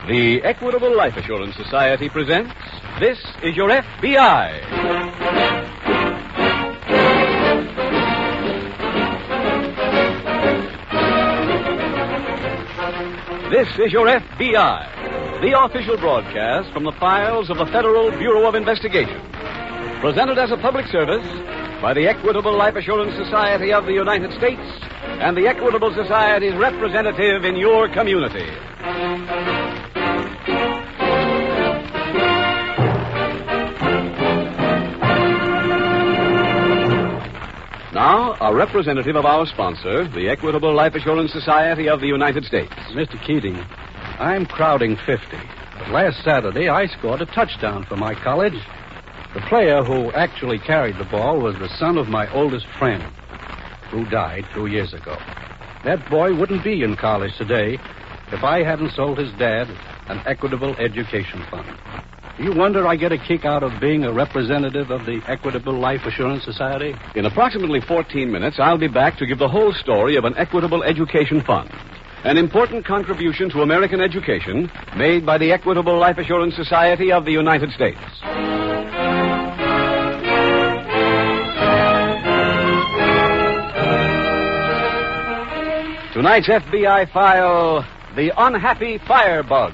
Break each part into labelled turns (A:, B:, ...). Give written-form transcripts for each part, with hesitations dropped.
A: The Equitable Life Assurance Society presents This Is Your FBI. This is Your FBI, the official broadcast from the files of the Federal Bureau of Investigation. Presented as a public service by the Equitable Life Assurance Society of the United States and the Equitable Society's representative in your community. Now, a representative of our sponsor, the Equitable Life Assurance Society of the United States.
B: Mr. Keating, I'm crowding 50. But last Saturday, I scored a touchdown for my college. The player who actually carried the ball was the son of my oldest friend, who died 2 years ago. That boy wouldn't be in college today if I hadn't sold his dad an Equitable Education Fund. Do you wonder I get a kick out of being a representative of the Equitable Life Assurance Society?
A: In approximately 14 minutes, I'll be back to give the whole story of an Equitable Education Fund, an important contribution to American education made by the Equitable Life Assurance Society of the United States. Tonight's FBI file, The Unhappy Firebug.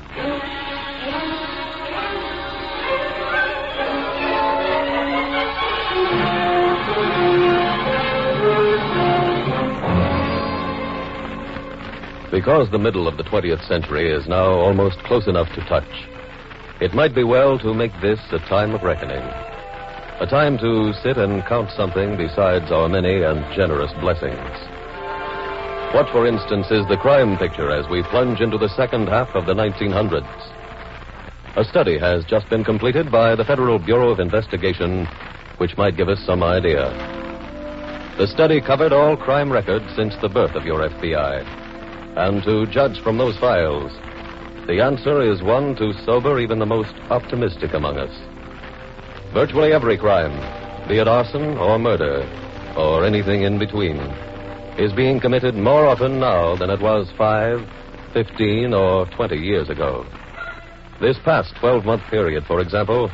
C: Because the middle of the 20th century is now almost close enough to touch, it might be well to make this a time of reckoning. A time to sit and count something besides our many and generous blessings. What, for instance, is the crime picture as we plunge into the second half of the 1900s? A study has just been completed by the Federal Bureau of Investigation, which might give us some idea. The study covered all crime records since the birth of your FBI. And to judge from those files, the answer is one to sober even the most optimistic among us. Virtually every crime, be it arson or murder, or anything in between, is being committed more often now than it was 5, 15, or 20 years ago. This past 12-month period, for example,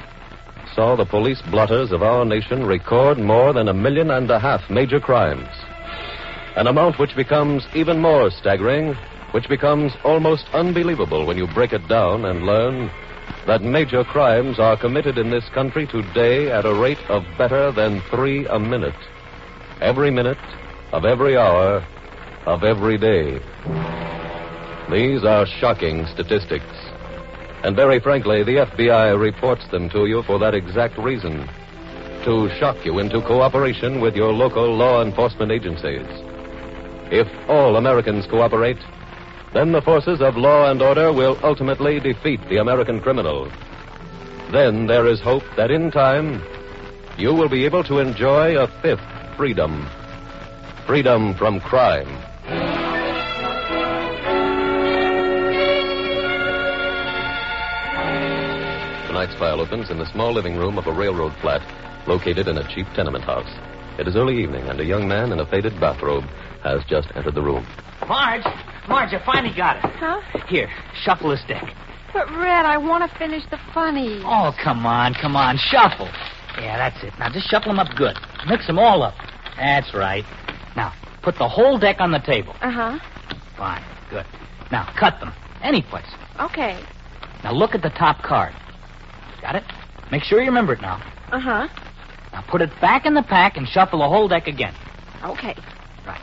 C: saw the police blotters of our nation record more than 1.5 million major crimes. An amount which becomes even more staggering, which becomes almost unbelievable when you break it down and learn that major crimes are committed in this country today at a rate of better than 3 a minute. Every minute of every hour of every day. These are shocking statistics. And very frankly, the FBI reports them to you for that exact reason. To shock you into cooperation with your local law enforcement agencies. If all Americans cooperate, then the forces of law and order will ultimately defeat the American criminal. Then there is hope that in time, you will be able to enjoy a fifth freedom. Freedom from crime. Tonight's file opens in the small living room of a railroad flat located in a cheap tenement house. It is early evening, and a young man in a faded bathrobe has just entered the room.
D: Marge, I finally got it.
E: Huh?
D: Here, shuffle this deck.
E: But, Red, I want to finish the funny.
D: Oh, come on, shuffle. Yeah, that's it. Now, just shuffle them up good. Mix them all up. That's right. Now, put the whole deck on the table.
E: Uh-huh.
D: Fine, good. Now, cut them. Any place.
E: Okay.
D: Now, look at the top card. Got it? Make sure you remember it now.
E: Uh-huh.
D: Now, put it back in the pack and shuffle the whole deck again.
E: Okay.
D: Right.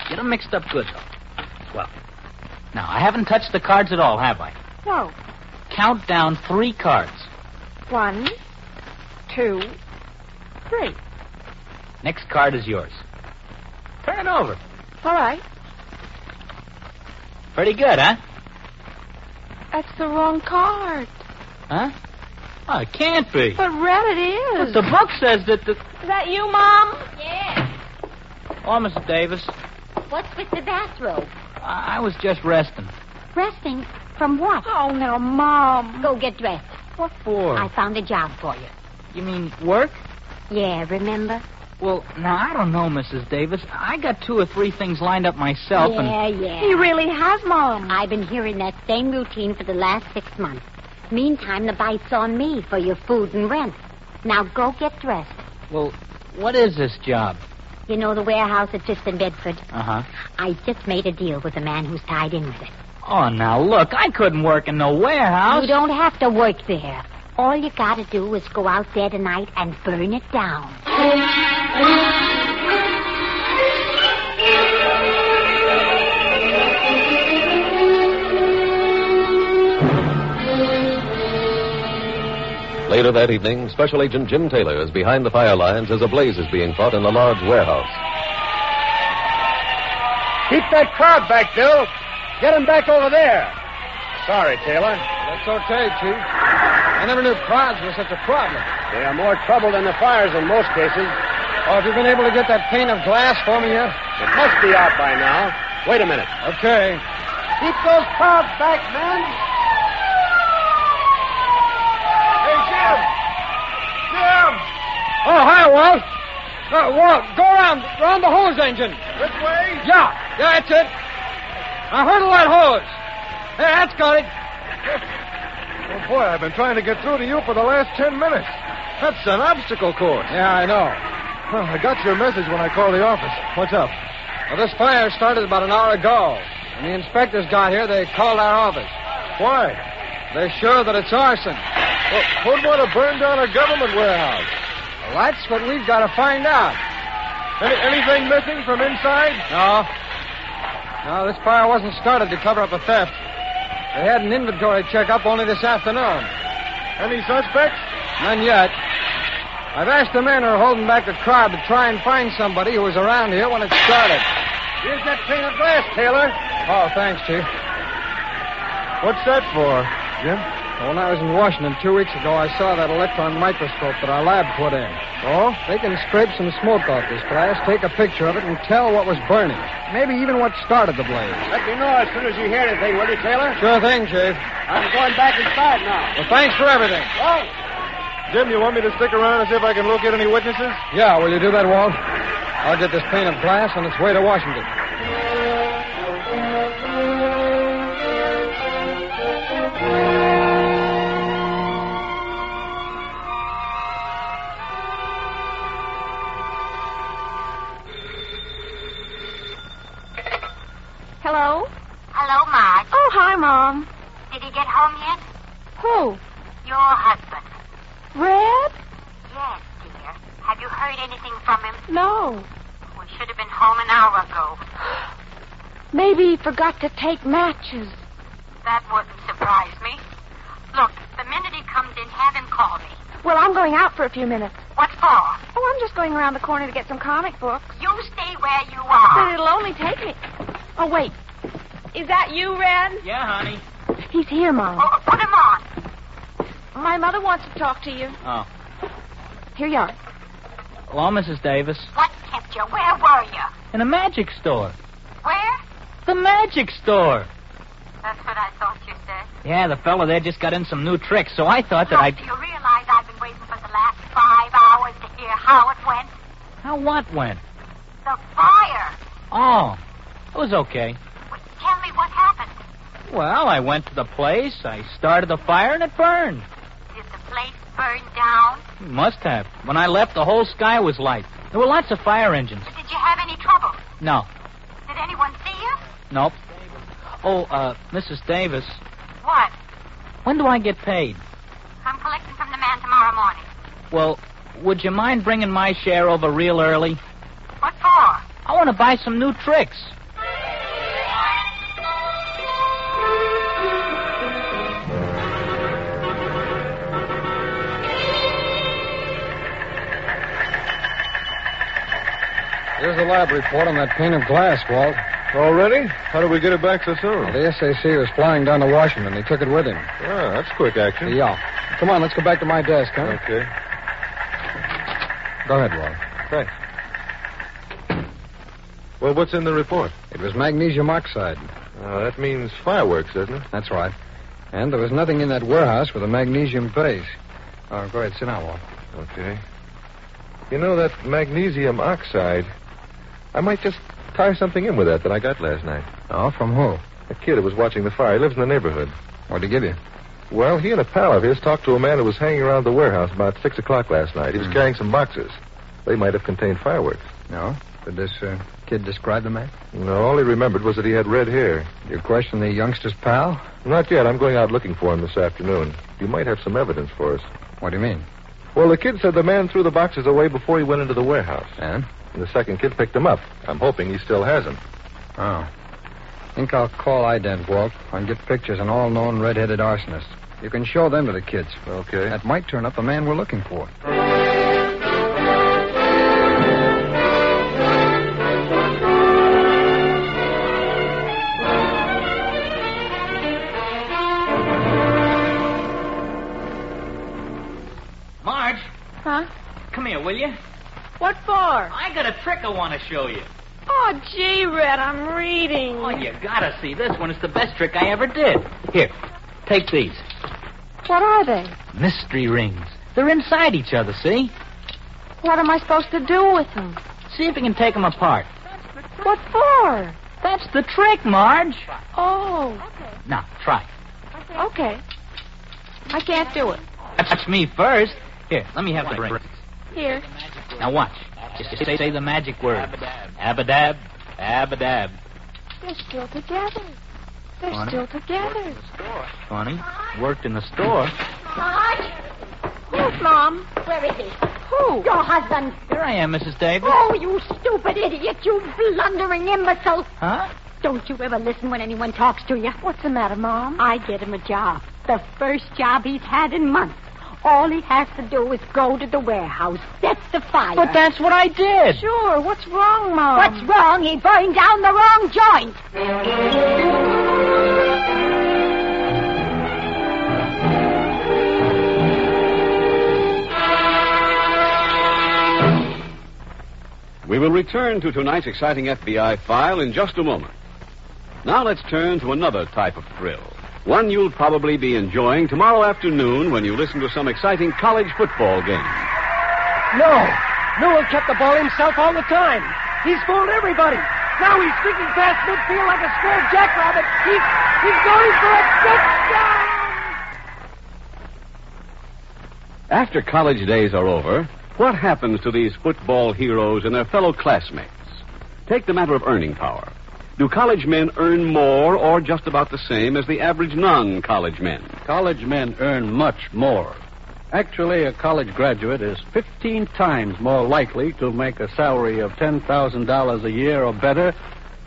D: Get them mixed up good, though. Well, now, I haven't touched the cards at all, have I?
E: No.
D: Count down 3 cards.
E: 1, 2, 3.
D: Next card is yours. Turn it over.
E: All right.
D: Pretty good, huh?
E: That's the wrong card.
D: Huh? Oh, it can't be.
E: But, Red, it is.
D: But the book says that the...
E: Is that you, Mom?
F: Yes.
D: Oh, Mrs. Davis.
F: What's with the bathrobe?
D: I was just resting.
F: Resting? From what?
E: Oh, now, Mom.
F: Go get dressed.
D: What for?
F: I found a job for you.
D: You mean work?
F: Yeah, remember?
D: Well, now, I don't know, Mrs. Davis. I got 2 or 3 things lined up myself,
F: Yeah.
E: He really has, Mom.
F: I've been hearing that same routine for the last 6 months. Meantime, the bite's on me for your food and rent. Now go get dressed.
D: Well, what is this job?
F: You know the warehouse at 5th and Bedford?
D: Uh-huh.
F: I just made a deal with the man who's tied in with it.
D: Oh, now, look, I couldn't work in no warehouse.
F: You don't have to work there. All you gotta do is go out there tonight and burn it down.
C: Later that evening, Special Agent Jim Taylor is behind the fire lines as a blaze is being fought in a large warehouse.
B: Keep that crowd back, Bill. Get him back over there.
G: Sorry, Taylor.
B: That's okay, Chief. I never knew crowds were such a problem.
G: They are more trouble than the fires in most cases.
B: Oh, have you been able to get that pane of glass for me yet?
G: It must be out by now. Wait a minute.
B: Okay.
G: Keep those crowds back, men. Hey, Jim! Jim!
B: Oh, hi, Walt. Walt, go around the hose engine.
G: This way?
B: Yeah, that's it. Now, hurdle that hose. Hey, that's got it.
G: Oh, boy, I've been trying to get through to you for the last 10 minutes. That's an obstacle course.
B: Yeah, I know.
G: Well, I got your message when I called the office. What's up?
B: Well, this fire started about an hour ago. When the inspectors got here, they called our office.
G: Why?
B: They're sure that it's arson.
G: Well, who'd want to burn down a government warehouse?
B: Well, that's what we've got to find out.
G: Anything missing from inside?
B: No. No, this fire wasn't started to cover up a theft. They had an inventory checkup only this afternoon.
G: Any suspects?
B: None yet. I've asked the men who are holding back the crowd to try and find somebody who was around here when it started.
G: Here's that pane of glass, Taylor.
B: Oh, thanks, Chief.
G: What's that for, Jim?
B: Well, when I was in Washington 2 weeks ago, I saw that electron microscope that our lab put in.
G: Oh?
B: They can scrape some smoke off this glass, take a picture of it, and tell what was burning. Maybe even what started the blaze.
G: Let me know as soon as you hear anything, will you, Taylor?
B: Sure thing, Chief.
G: I'm going back inside now.
B: Well, thanks for everything.
G: Oh! Jim, you want me to stick around and see if I can locate any witnesses?
B: Yeah, will you do that, Walt? I'll get this pane of glass on its way to Washington.
E: Hello?
F: Hello, Marge.
E: Oh, hi, Mom.
F: Did he get home yet?
E: Who?
F: Your husband.
E: Red?
F: Yes, dear. Have you heard anything from him?
E: No.
F: We should have been home an hour ago.
E: Maybe he forgot to take matches.
F: That wouldn't surprise me. Look, the minute he comes in, have him call me.
E: Well, I'm going out for a few minutes.
F: What for?
E: Oh, I'm just going around the corner to get some comic books.
F: You stay where you
E: But
F: are.
E: it'll only take me. Oh, wait. Is that you, Red?
D: Yeah, honey.
E: He's here, Mom.
F: Oh, put him on.
E: My mother wants to talk to you.
D: Oh.
E: Here you are.
D: Hello, Mrs. Davis.
F: What kept you? Where were you?
D: In a magic store.
F: Where?
D: The magic store.
F: That's what I thought you said.
D: Yeah, the fella there just got in some new tricks, so I thought that
F: Look,
D: I'd...
F: do you realize I've been waiting for the last 5 hours to hear how it went?
D: How what went?
F: The fire.
D: Oh, it was okay.
F: Well, tell me what happened.
D: Well, I went to the place, I started the fire, and it burned.
F: Did the place burn down?
D: Must have. When I left, the whole sky was light. There were lots of fire engines.
F: Did you have any trouble?
D: No.
F: Did anyone see you?
D: Nope. Oh, Mrs. Davis,
F: What?
D: when do I get paid?
F: I'm collecting from the man tomorrow morning.
D: Well, would you mind bringing my share over real early?
F: What for?
D: I want to buy some new tricks.
B: Here's the lab report on that pane of glass, Walt.
G: Already? How did we get it back so soon?
B: The SAC was flying down to Washington. He took it with him.
G: Ah, that's quick action.
B: Yeah. Come on, let's go back to my desk, huh?
G: Okay.
B: Go ahead, Walt.
G: Thanks. Well, what's in the report?
B: It was magnesium oxide.
G: That means fireworks, doesn't it?
B: That's right. And there was nothing in that warehouse with a magnesium base. Oh, go ahead, sit down, Walt.
G: Okay. You know, that magnesium oxide, I might just tie something in with that I got last night.
H: Oh, from who?
G: A kid who was watching the fire. He lives in the neighborhood.
H: What'd he give you?
G: Well, he and a pal of his talked to a man who was hanging around the warehouse about 6 o'clock last night. He was carrying some boxes. They might have contained fireworks.
H: No? Did this kid describe the man?
G: No, all he remembered was that he had red hair.
H: You question the youngster's pal?
G: Not yet. I'm going out looking for him this afternoon. You might have some evidence for us.
H: What do you mean?
G: Well, the kid said the man threw the boxes away before he went into the warehouse.
H: And?
G: And the second kid picked them up. I'm hoping he still has them.
H: Oh. Think I'll call ident, Walt, and get pictures on all known red-headed arsonists. You can show them to the kids.
G: Okay.
H: That might turn up the man we're looking for.
D: Marge,
E: Huh?
D: come here, will you?
E: What for?
D: I got a trick I want to show you.
E: Oh, gee, Red, I'm reading.
D: Oh, you gotta see this one. It's the best trick I ever did. Here, take these.
E: What are they?
D: Mystery rings. They're inside each other, see?
E: What am I supposed to do with them?
D: See if you can take them apart.
E: What for?
D: That's the trick, Marge.
E: Oh,
D: Now, try.
E: okay. I can't do it.
D: Touch me first. Here, let me have the rings.
E: Here.
D: Now watch. Just say the magic word. Abadab, abadab.
E: They're still together. They're
D: Funny.
E: still together.
D: Funny. Worked in the store.
F: Marge?
E: Who's Mom?
F: Where is he?
E: Who?
F: Your husband.
D: Here I am, Mrs. Davis.
F: Oh, you stupid idiot. You blundering imbecile.
D: Huh?
F: Don't you ever listen when anyone talks to you.
E: What's the matter, Mom?
F: I get him a job. The first job he's had in months. All he has to do is go to the warehouse, set the fire.
D: But that's what I did.
E: Sure. What's wrong, Mom?
F: What's wrong? He burned down the wrong joint.
A: We will return to tonight's exciting FBI file in just a moment. Now let's turn to another type of thrill. One you'll probably be enjoying tomorrow afternoon when you listen to some exciting college football game.
I: No. Newell kept the ball himself all the time. He's fooled everybody. Now he's streaking past midfield like a scared jackrabbit. He's going for a touchdown.
A: After college days are over, what happens to these football heroes and their fellow classmates? Take the matter of earning power. Do college men earn more or just about the same as the average non-college men?
B: College men earn much more. Actually, a college graduate is 15 times more likely to make a salary of $10,000 a year or better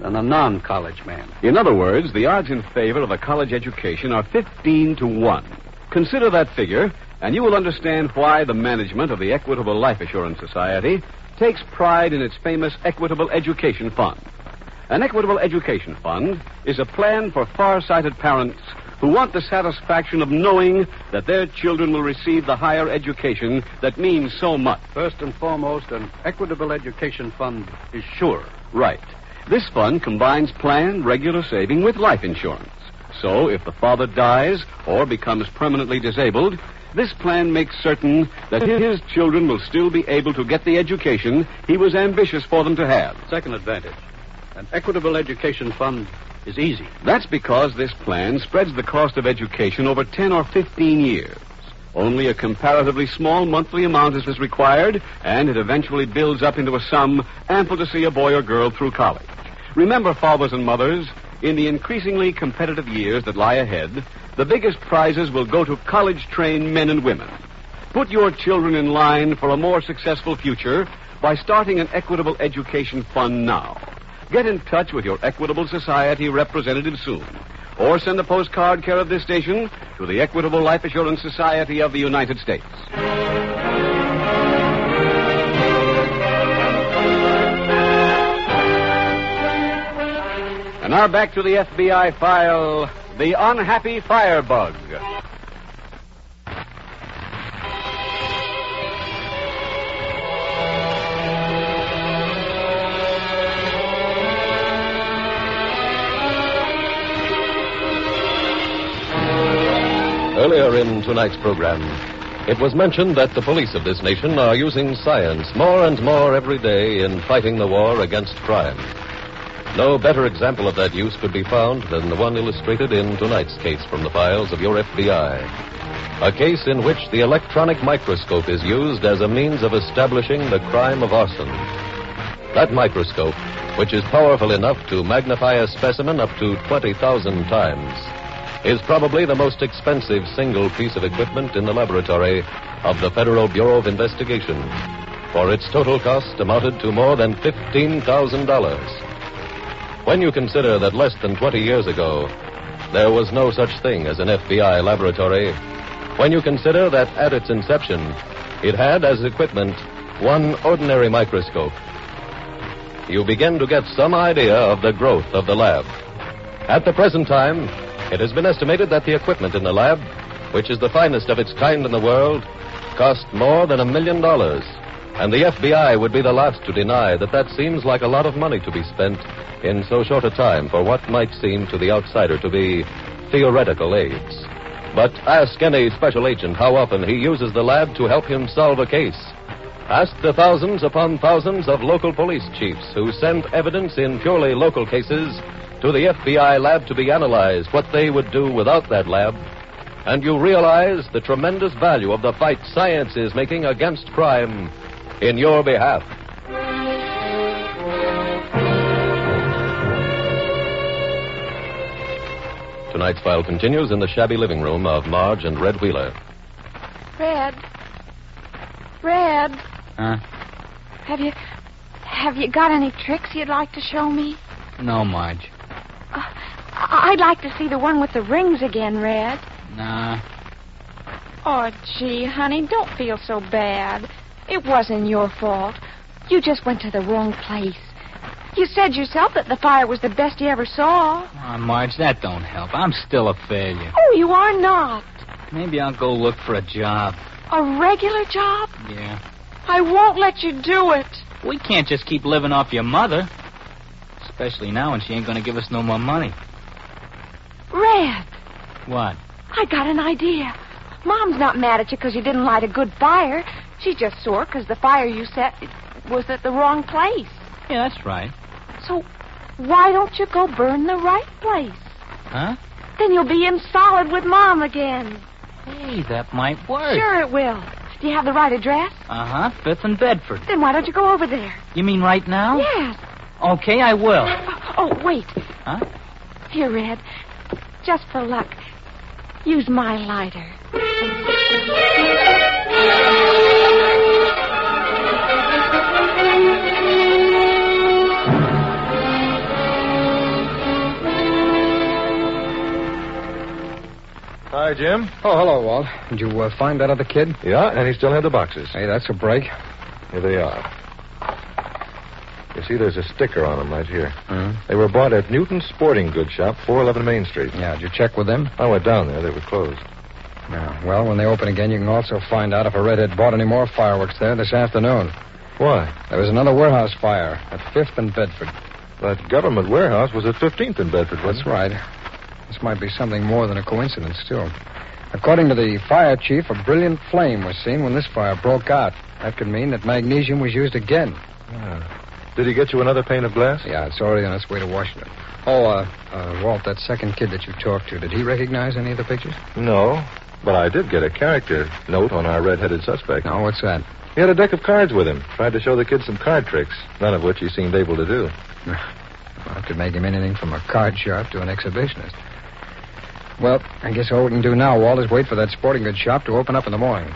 B: than a non-college man.
A: In other words, the odds in favor of a college education are 15 to 1. Consider that figure, and you will understand why the management of the Equitable Life Assurance Society takes pride in its famous Equitable Education Fund. An Equitable Education Fund is a plan for far-sighted parents who want the satisfaction of knowing that their children will receive the higher education that means so much.
B: First and foremost, an Equitable Education Fund is sure.
A: Right. This fund combines planned regular saving with life insurance. So if the father dies or becomes permanently disabled, this plan makes certain that his children will still be able to get the education he was ambitious for them to have.
B: Second advantage, an Equitable Education Fund is easy.
A: That's because this plan spreads the cost of education over 10 or 15 years. Only a comparatively small monthly amount is required, and it eventually builds up into a sum ample to see a boy or girl through college. Remember, fathers and mothers, in the increasingly competitive years that lie ahead, the biggest prizes will go to college-trained men and women. Put your children in line for a more successful future by starting an Equitable Education Fund now. Get in touch with your Equitable Society representative soon. Or send a postcard care of this station to the Equitable Life Assurance Society of the United States. And now back to the FBI file, The Unhappy Firebug.
C: Earlier in tonight's program, it was mentioned that the police of this nation are using science more and more every day in fighting the war against crime. No better example of that use could be found than the one illustrated in tonight's case from the files of your FBI. A case in which the electronic microscope is used as a means of establishing the crime of arson. That microscope, which is powerful enough to magnify a specimen up to 20,000 times, is probably the most expensive single piece of equipment in the laboratory of the Federal Bureau of Investigation, for its total cost amounted to more than $15,000. When you consider that less than 20 years ago, there was no such thing as an FBI laboratory, when you consider that at its inception, it had as equipment one ordinary microscope, you begin to get some idea of the growth of the lab. At the present time, it has been estimated that the equipment in the lab, which is the finest of its kind in the world, cost more than $1 million. And the FBI would be the last to deny that that seems like a lot of money to be spent in so short a time for what might seem to the outsider to be theoretical aids. But ask any special agent how often he uses the lab to help him solve a case. Ask the thousands upon thousands of local police chiefs who send evidence in purely local cases to the FBI lab to be analyzed, what they would do without that lab, and you realize the tremendous value of the fight science is making against crime in your behalf. Tonight's file continues in the shabby living room of Marge and Red Wheeler.
E: Red. Red.
D: Huh?
E: Have you got any tricks you'd like to show me?
D: No, Marge.
E: I'd like to see the one with the rings again, Red.
D: Nah.
E: Oh, gee, honey, don't feel so bad. It wasn't your fault. You just went to the wrong place. You said yourself that the fire was the best you ever saw.
D: Oh, Marge, that don't help. I'm still a failure.
E: Oh, you are not.
D: Maybe I'll go look for a job.
E: A regular job?
D: Yeah.
E: I won't let you do it.
D: We can't just keep living off your mother. Especially now when she ain't going to give us no more money.
E: Red.
D: What?
E: I got an idea. Mom's not mad at you because you didn't light a good fire. She's just sore because the fire you set was at the wrong place.
D: Yeah, that's right.
E: So why don't you go burn the right place?
D: Huh?
E: Then you'll be in solid with Mom again.
D: Hey, that might work.
E: Sure it will. Do you have the right address?
D: Uh-huh, 5th and Bedford.
E: Then why don't you go over there?
D: You mean right now?
E: Yes.
D: Okay, I will.
E: Oh, wait.
D: Huh?
E: Here, Red. Just for luck. Use my lighter.
G: Hi, Jim.
H: Oh, hello, Walt. Did you find that other kid?
G: Yeah, and he still had the boxes.
H: Hey, that's a break.
G: Here they are. You see, there's a sticker on them right here.
H: Mm-hmm.
G: They were bought at Newton's Sporting Goods Shop, 411 Main Street.
H: Yeah, did you check with them?
G: I went down there. They were closed.
H: Yeah, well, when they open again, you can also find out if a redhead bought any more fireworks there this afternoon.
G: Why?
H: There was another warehouse fire at 5th and Bedford.
G: That government warehouse was at 15th and Bedford, wasn't
H: That's right. This might be something more than a coincidence, too. According to the fire chief, a brilliant flame was seen when this fire broke out. That could mean that magnesium was used again.
G: Yeah. Did he get you another pane of glass?
H: Yeah, it's already on its way to Washington. Oh, Walt, that second kid that you talked to, did he recognize any of the pictures?
G: No, but I did get a character note on our red-headed suspect.
H: No, what's that?
G: He had a deck of cards with him. Tried to show the kid some card tricks, none of which he seemed able to do.
H: Well, it could make him anything from a card sharp to an exhibitionist. Well, I guess all we can do now, Walt, is wait for that sporting goods shop to open up in the morning.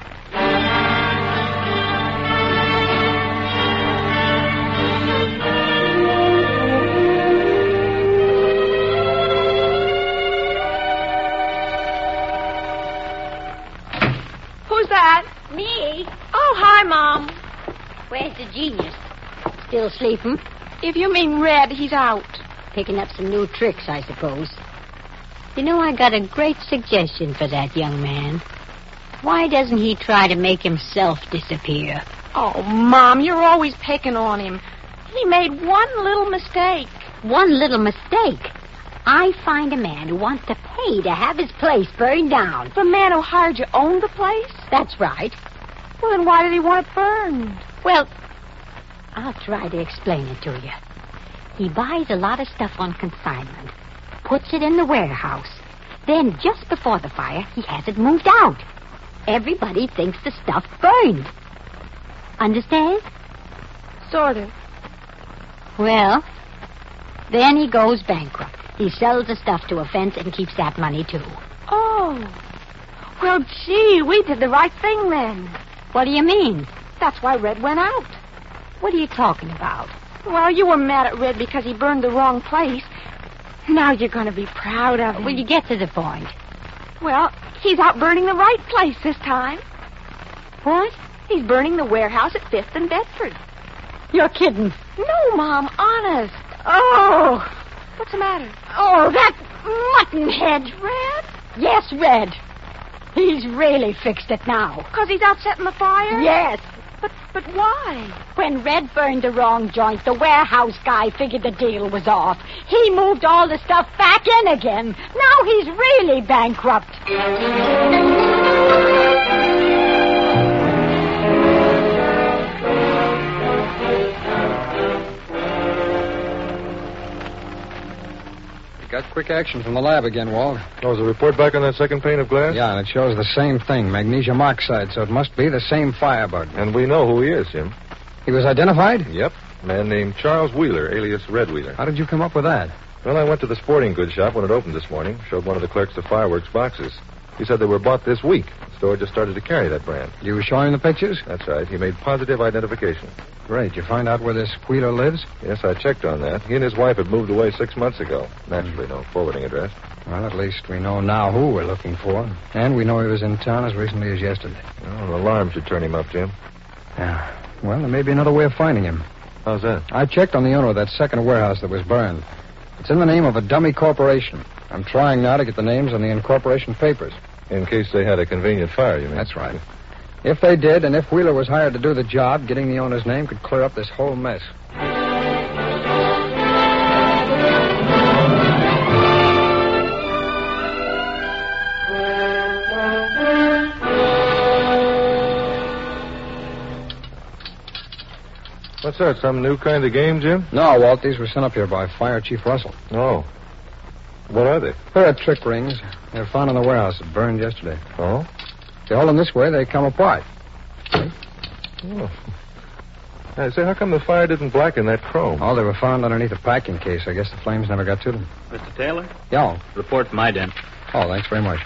E: Who's that?
F: Me?
E: Oh, hi, Mom.
F: Where's the genius? Still sleeping?
E: If you mean Red, he's out.
F: Picking up some new tricks, I suppose. You know, I got a great suggestion for that young man. Why doesn't he try to make himself disappear?
E: Oh, Mom, you're always picking on him. He made one little mistake.
F: One little mistake? I find a man who wants to pay to have his place burned down.
E: The man who hired you owned the place?
F: That's right.
E: Well, then why did he want it burned?
F: Well, I'll try to explain it to you. He buys a lot of stuff on consignment, puts it in the warehouse. Then, just before the fire, he has it moved out. Everybody thinks the stuff burned. Understand?
E: Sort of.
F: Well, then he goes bankrupt. He sells the stuff to a fence and keeps that money, too.
E: Oh. Well, gee, we did the right thing then.
F: What do you mean?
E: That's why Red went out.
F: What are you talking about?
E: Well, you were mad at Red because he burned the wrong place. Now you're going to be proud of him.
F: Will you get to the point?
E: Well, he's out burning the right place this time.
F: What?
E: He's burning the warehouse at 5th and Bedford.
F: You're kidding.
E: No, Mom, honest.
F: Oh.
E: What's the matter?
F: Oh, that mutton head.
E: Red?
F: Yes, Red. He's really fixed it now.
E: Because he's out setting the fire?
F: Yes.
E: But why?
F: When Red burned the wrong joint, the warehouse guy figured the deal was off. He moved all the stuff back in again. Now he's really bankrupt.
H: Got quick action from the lab again, Walt.
G: Oh, is the report back on that second pane of glass?
H: Yeah, and it shows the same thing, magnesium oxide, so it must be the same Firebug.
G: And we know who he is, Jim.
H: He was identified?
G: Yep. A man named Charles Wheeler, alias Red Wheeler.
H: How did you come up with that?
G: Well, I went to the sporting goods shop when it opened this morning. Showed one of the clerks the fireworks boxes. He said they were bought this week. The store just started to carry that brand.
H: You show him the pictures?
G: That's right. He made positive identification.
H: Great. You find out where this Wheeler lives?
G: Yes, I checked on that. He and his wife had moved away 6 months ago. Naturally, no forwarding address.
H: Well, at least we know now who we're looking for. And we know he was in town as recently as yesterday.
G: Well, an alarm should turn him up, Jim.
H: Yeah. Well, there may be another way of finding him.
G: How's that?
H: I checked on the owner of that second warehouse that was burned. It's in the name of a dummy corporation. I'm trying now to get the names on the incorporation papers.
G: In case they had a convenient fire, you mean?
H: That's right. If they did, and if Wheeler was hired to do the job, getting the owner's name could clear up this whole mess.
G: What's that, some new kind of game, Jim?
H: No, Walt, these were sent up here by Fire Chief Russell.
G: Oh. What are they?
H: They're trick rings. They were found in the warehouse. It burned yesterday.
G: Oh?
H: If you hold them this way, they come apart.
G: Oh. Hey, say, how come the fire didn't blacken that chrome?
H: Oh, they were found underneath a packing case. I guess the flames never got to them.
J: Mr. Taylor?
H: Yeah.
J: Report from ident.
H: Oh, thanks very much.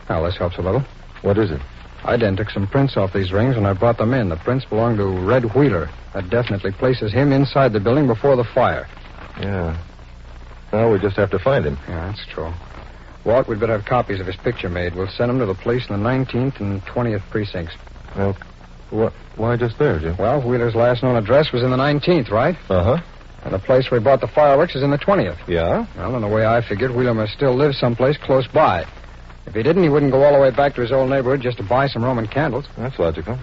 H: Well, this helps a little.
G: What is it?
H: Ident took some prints off these rings when I brought them in. The prints belong to Red Wheeler. That definitely places him inside the building before the fire.
G: Yeah. Well, we just have to find him.
H: Yeah, that's true. Walt, we'd better have copies of his picture made. We'll send them to the police in the 19th and 20th precincts.
G: Well, why just there, Jim?
H: Well, Wheeler's last known address was in the 19th, right?
G: Uh-huh.
H: And the place where he bought the fireworks is in the 20th.
G: Yeah?
H: Well, in the way I figured, Wheeler must still live someplace close by. If he didn't, he wouldn't go all the way back to his old neighborhood just to buy some Roman candles.
G: That's logical.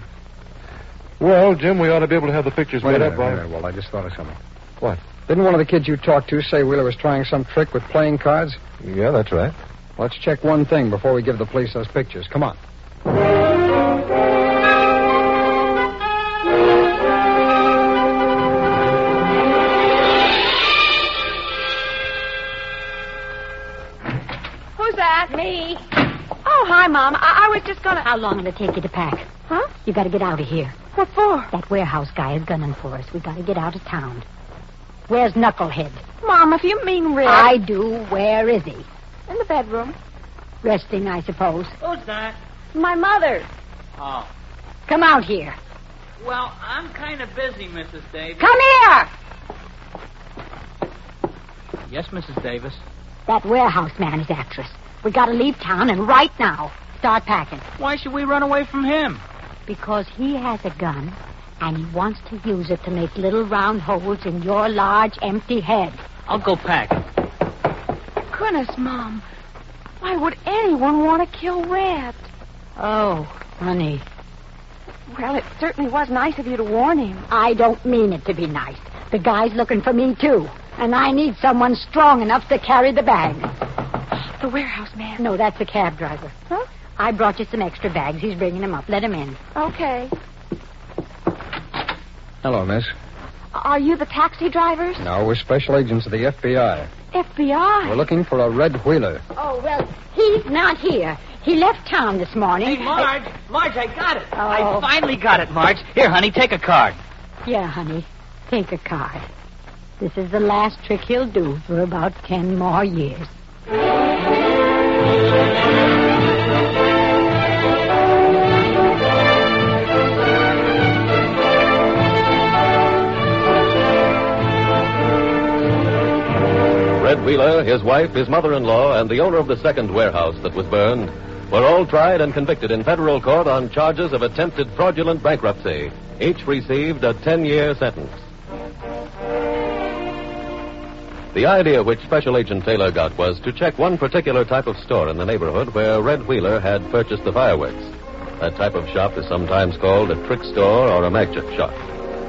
G: Well, Jim, we ought to be able to have the pictures
H: Wait
G: made
H: a
G: up
H: minute,
G: by...
H: wait a minute, Walt. I just thought of something.
G: What?
H: Didn't one of the kids you talked to say Wheeler was trying some trick with playing cards?
G: Yeah, that's right.
H: Let's check one thing before we give the police those pictures. Come on.
E: Who's that?
F: Me.
E: Oh, hi, Mom. I was just gonna...
F: How long will it take you to pack?
E: Huh?
F: You got to get out of here.
E: What for?
F: That warehouse guy is gunning for us. We got to get out of town. Where's Knucklehead?
E: Mom, if you mean Red...
F: I do. Where is he?
E: In the bedroom.
F: Resting, I suppose.
J: Who's that?
E: My mother.
J: Oh.
F: Come out here.
J: Well, I'm kind of busy, Mrs. Davis.
F: Come here!
J: Yes, Mrs. Davis.
F: That warehouse man is after us. We got to leave town, and right now. Start packing.
J: Why should we run away from him?
F: Because he has a gun, and he wants to use it to make little round holes in your large, empty head.
J: I'll go pack.
E: Goodness, Mom. Why would anyone want to kill Red?
F: Oh, honey.
E: Well, it certainly was nice of you to warn him.
F: I don't mean it to be nice. The guy's looking for me, too. And I need someone strong enough to carry the bag.
E: The warehouse man.
F: No, that's the cab driver.
E: Huh?
F: I brought you some extra bags. He's bringing them up. Let him in.
E: Okay.
H: Hello, miss.
E: Are you the taxi drivers?
H: No, we're special agents of the FBI.
E: FBI?
H: We're looking for a red wheeler.
F: Oh, well, he's not here. He left town this morning.
J: Hey, Marge. Marge, I got it.
F: Oh.
J: I finally got it, Marge. Here, honey, take a card.
F: Yeah, honey. Take a card. This is the last trick he'll do for about 10 more years.
C: Red Wheeler, his wife, his mother-in-law, and the owner of the second warehouse that was burned were all tried and convicted in federal court on charges of attempted fraudulent bankruptcy. Each received a 10-year sentence. The idea which Special Agent Taylor got was to check one particular type of store in the neighborhood where Red Wheeler had purchased the fireworks. That type of shop is sometimes called a trick store or a magic shop.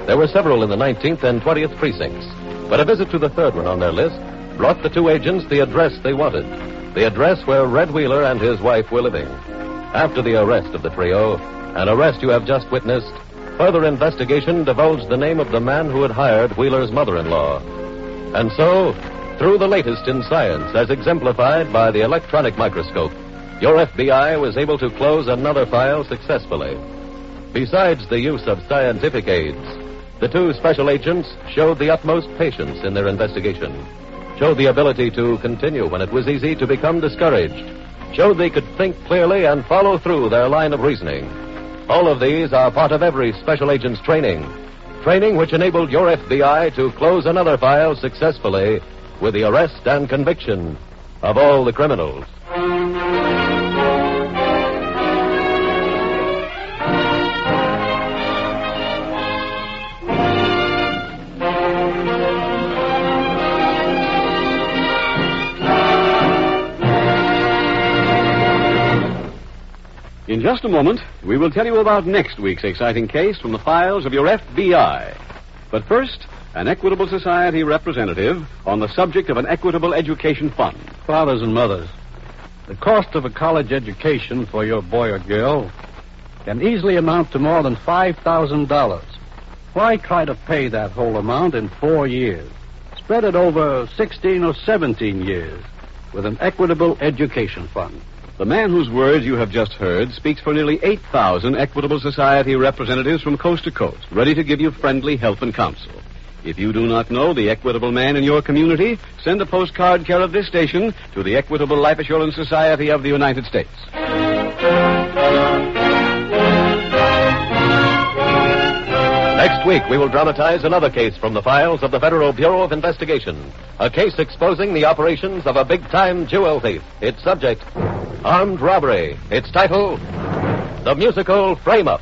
C: There were several in the 19th and 20th precincts, but a visit to the third one on their list brought the two agents the address they wanted, the address where Red Wheeler and his wife were living. After the arrest of the trio, an arrest you have just witnessed, further investigation divulged the name of the man who had hired Wheeler's mother-in-law. And so, through the latest in science, as exemplified by the electronic microscope, your FBI was able to close another file successfully. Besides the use of scientific aids, the two special agents showed the utmost patience in their investigation, showed the ability to continue when it was easy to become discouraged, showed they could think clearly and follow through their line of reasoning. All of these are part of every special agent's training which enabled your FBI to close another file successfully with the arrest and conviction of all the criminals.
A: In just a moment, we will tell you about next week's exciting case from the files of your FBI. But first, an Equitable Society representative on the subject of an Equitable Education Fund.
B: Fathers and mothers, the cost of a college education for your boy or girl can easily amount to more than $5,000. Why try to pay that whole amount in 4 years? Spread it over 16 or 17 years with an Equitable Education Fund.
A: The man whose words you have just heard speaks for nearly 8,000 Equitable Society representatives from coast to coast, ready to give you friendly help and counsel. If you do not know the Equitable man in your community, send a postcard care of this station to the Equitable Life Assurance Society of the United States.
C: Next week, we will dramatize another case from the files of the Federal Bureau of Investigation. A case exposing the operations of a big-time jewel thief. Its subject, armed robbery. Its title, the musical Frameup.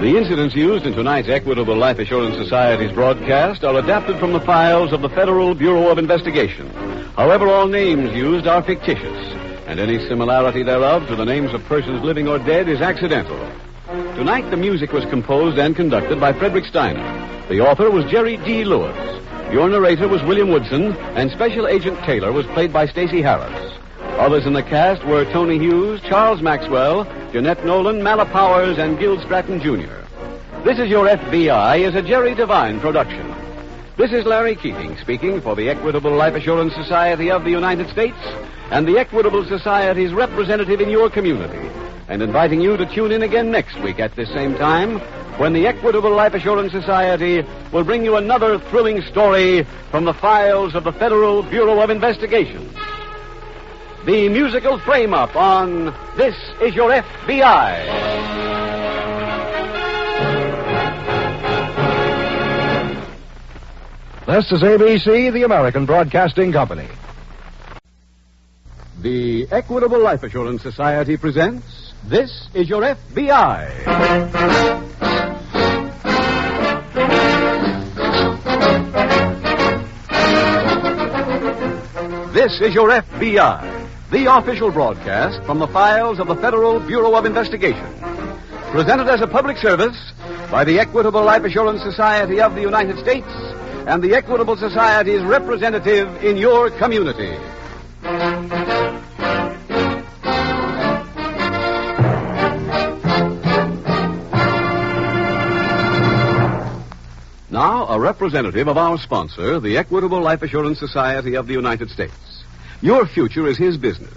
A: The incidents used in tonight's Equitable Life Assurance Society's broadcast are adapted from the files of the Federal Bureau of Investigation. However, all names used are fictitious, and any similarity thereof to the names of persons living or dead is accidental. Tonight, the music was composed and conducted by Frederick Steiner. The author was Jerry D. Lewis. Your narrator was William Woodson, and Special Agent Taylor was played by Stacey Harris. Others in the cast were Tony Hughes, Charles Maxwell, Jeanette Nolan, Mala Powers, and Gil Stratton, Jr. This Is Your FBI is a Jerry Devine production. This is Larry Keating speaking for the Equitable Life Assurance Society of the United States and the Equitable Society's representative in your community, and inviting you to tune in again next week at this same time when the Equitable Life Assurance Society will bring you another thrilling story from the files of the Federal Bureau of Investigation. The musical Frameup on This Is Your FBI.
G: This is ABC, the American Broadcasting Company.
A: The Equitable Life Assurance Society presents This Is Your FBI. This is Your FBI, the official broadcast from the files of the Federal Bureau of Investigation. Presented as a public service by the Equitable Life Assurance Society of the United States and the Equitable Society's representative in your community. Now, a representative of our sponsor, the Equitable Life Assurance Society of the United States. Your future is his business.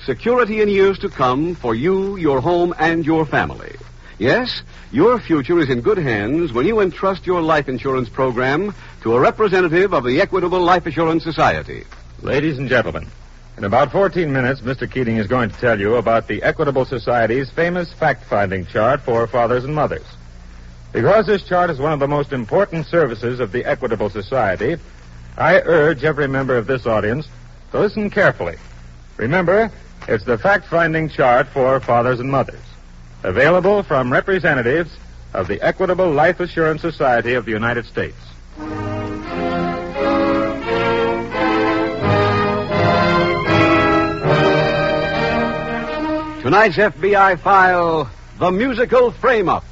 A: Security in years to come for you, your home, and your family. Yes, your future is in good hands when you entrust your life insurance program to a representative of the Equitable Life Assurance Society.
K: Ladies and gentlemen, in about 14 minutes, Mr. Keating is going to tell you about the Equitable Society's famous fact-finding chart for fathers and mothers. Because this chart is one of the most important services of the Equitable Society, I urge every member of this audience to listen carefully. Remember, it's the fact-finding chart for fathers and mothers, available from representatives of the Equitable Life Assurance Society of the United States.
A: Tonight's FBI file, the musical Frameup.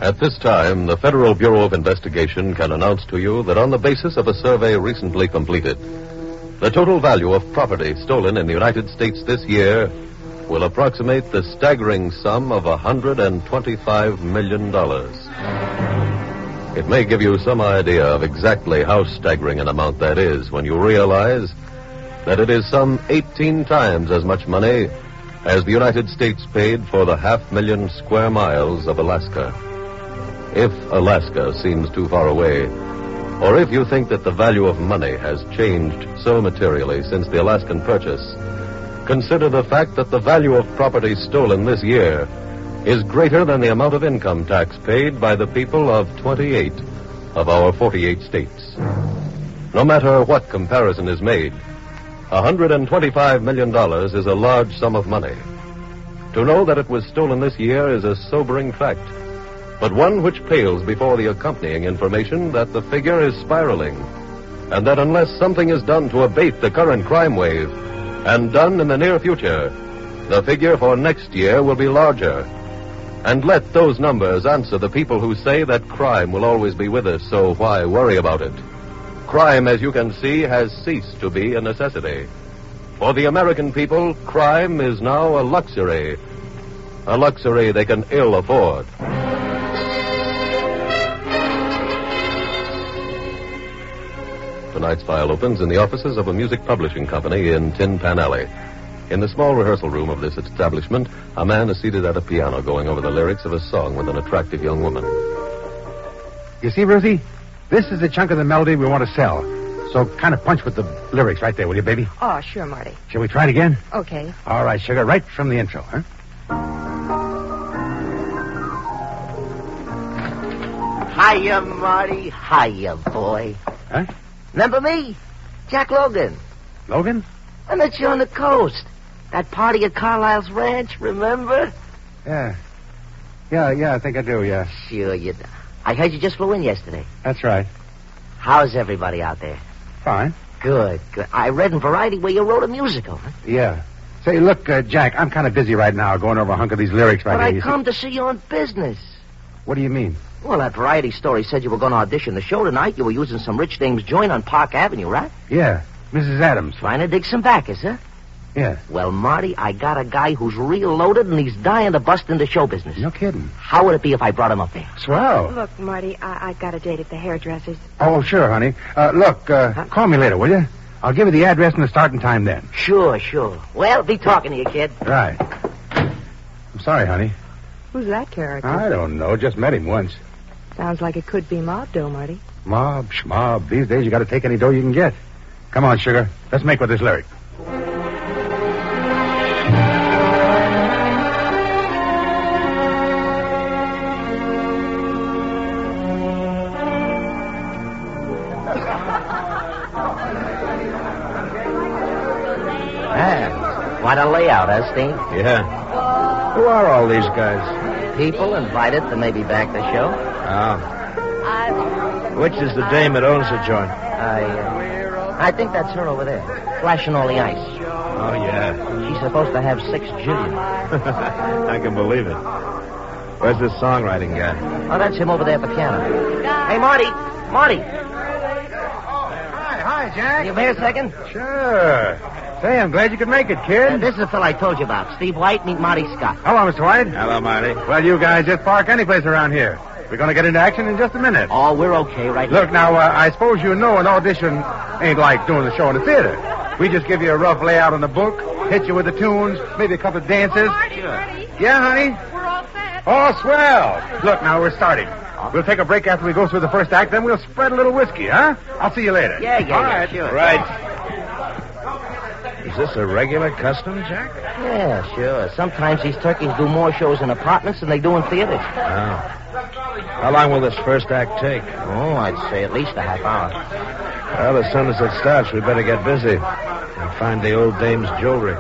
C: At this time, the Federal Bureau of Investigation can announce to you that on the basis of a survey recently completed, the total value of property stolen in the United States this year will approximate the staggering sum of $125 million. It may give you some idea of exactly how staggering an amount that is when you realize that it is some 18 times as much money as the United States paid for the 500,000 square miles of Alaska. If Alaska seems too far away, or if you think that the value of money has changed so materially since the Alaskan purchase, consider the fact that the value of property stolen this year is greater than the amount of income tax paid by the people of 28 of our 48 states. No matter what comparison is made, $125 million is a large sum of money. To know that it was stolen this year is a sobering fact, but one which pales before the accompanying information that the figure is spiraling, and that unless something is done to abate the current crime wave, and done in the near future, the figure for next year will be larger. And let those numbers answer the people who say that crime will always be with us, so why worry about it? Crime, as you can see, has ceased to be a necessity. For the American people, crime is now a luxury they can ill afford. Tonight's file opens in the offices of a music publishing company in Tin Pan Alley. In the small rehearsal room of this establishment, a man is seated at a piano going over the lyrics of a song with an attractive young woman.
L: You see, Ruthie? This is the chunk of the melody we want to sell. So kind of punch with the lyrics right there, will you, baby?
M: Oh, sure, Marty.
L: Shall we try it again?
M: Okay.
L: All right, sugar, right from the intro, huh?
N: Hiya, Marty. Hiya, boy.
L: Huh?
N: Remember me? Jack Logan.
L: Logan?
N: I met you on the coast. That party at Carlisle's ranch, remember?
L: Yeah. Yeah, I think I do, yeah.
N: Sure you do. I heard you just flew in yesterday.
L: That's right.
N: How's everybody out there?
L: Fine.
N: Good. I read in Variety where you wrote a musical, huh?
L: Yeah. Say, look, Jack, I'm kind of busy right now going over a hunk of these lyrics right
N: but
L: here.
N: But I come to see you on business.
L: What do you mean?
N: Well, that Variety story said you were going to audition the show tonight. You were using some rich dame's joint on Park Avenue, right?
L: Yeah, Mrs. Adams.
N: Trying to dig some backers, huh?
L: Yeah.
N: Well, Marty, I got a guy who's real loaded, and he's dying to bust into show business.
L: No kidding.
N: How would it be if I brought him up there?
L: Swell.
M: Look, Marty, I got a date at the hairdresser's.
L: Oh, sure, honey. Call me later, will you? I'll give you the address and the starting time then.
N: Sure. Well, be talking to you, kid.
L: Right. I'm sorry, honey.
M: Who's that character?
L: I don't know. Just met him once.
M: Sounds like it could be mob dough, Marty.
L: Mob, schmob. These days you got to take any dough you can get. Come on, sugar. Let's make with this lyric.
N: Man, what a layout, huh, Steve?
H: Yeah. Who are all these guys?
N: People invited to maybe back the show.
H: Oh. Which is the dame that owns the joint?
N: I think that's her over there, flashing all the ice.
O: Oh, yeah.
N: She's supposed to have 6 jillion.
O: I can believe it. Where's this songwriting guy?
N: Oh, that's him over there at the piano. Hey, Marty. Marty.
L: Hi, Jack.
N: You here a second?
L: Sure. Say, I'm glad you could make it, kid.
N: This is the fellow I told you about. Steve White, meet Marty Scott.
L: Hello, Mr. White.
O: Hello, Marty.
L: Well, you guys just park any place around here. We're going to get into action in just a minute.
N: Oh, we're okay right
L: Look, now, I suppose you know an audition ain't like doing the show in the theater. We just give you a rough layout on the book, hit you with the tunes, maybe a couple of dances.
E: Marty.
L: Yeah, honey?
E: We're all set.
L: Oh, swell. Look, now, we're starting. We'll take a break after we go through the first act, then we'll spread a little whiskey, huh? I'll see you later.
N: Yeah,
L: All right.
N: sure.
O: Right. Is this a regular custom, Jack?
N: Yeah, sure. Sometimes these turkeys do more shows in apartments than they do in theaters.
O: Oh. How long will this first act take?
N: Oh, I'd say at least a half hour.
O: Well, as soon as it starts, we better get busy and find the old dame's jewelry.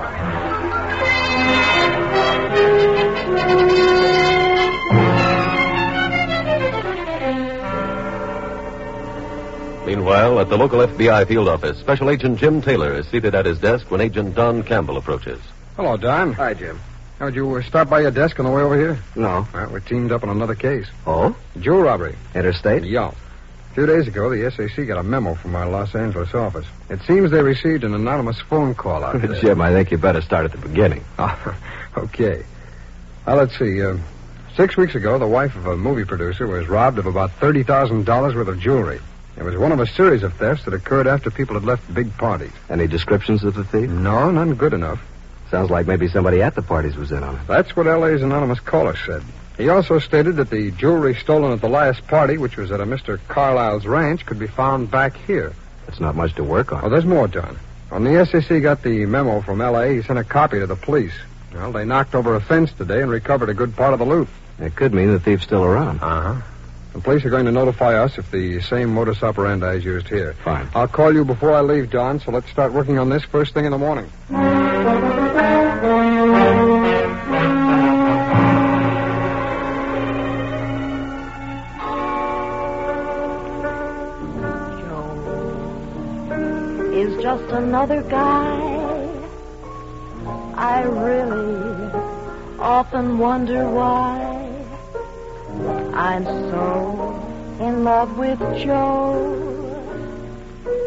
C: Meanwhile, at the local FBI field office, Special Agent Jim Taylor is seated at his desk when Agent Don Campbell approaches.
H: Hello, Don.
G: Hi, Jim.
H: Would you stop by your desk on the way over here?
G: No.
H: Well, we're teamed up on another case.
G: Oh?
H: Jewel robbery.
G: Interstate?
H: Yeah. 2 days ago, the SAC got a memo from our Los Angeles office. It seems they received an anonymous phone call out there.
G: Jim, I think you better start at the beginning.
H: Okay. Well, let's see. 6 weeks ago, the wife of a movie producer was robbed of about $30,000 worth of jewelry. It was one of a series of thefts that occurred after people had left big parties.
G: Any descriptions of the thief?
H: No, none good enough.
G: Sounds like maybe somebody at the parties was in on it.
H: That's what L.A.'s anonymous caller said. He also stated that the jewelry stolen at the last party, which was at a Mr. Carlisle's ranch, could be found back here.
G: That's not much to work on.
H: Oh, there's more, John. When the SAC got the memo from L.A., he sent a copy to the police. Well, they knocked over a fence today and recovered a good part of the loot.
G: It could mean the thief's still around.
H: Uh-huh. The police are going to notify us if the same modus operandi is used here.
G: Fine.
H: I'll call you before I leave, Don, so let's start working on this first thing in the morning.
M: Is just another guy. I really often wonder why I'm so in love with Joe.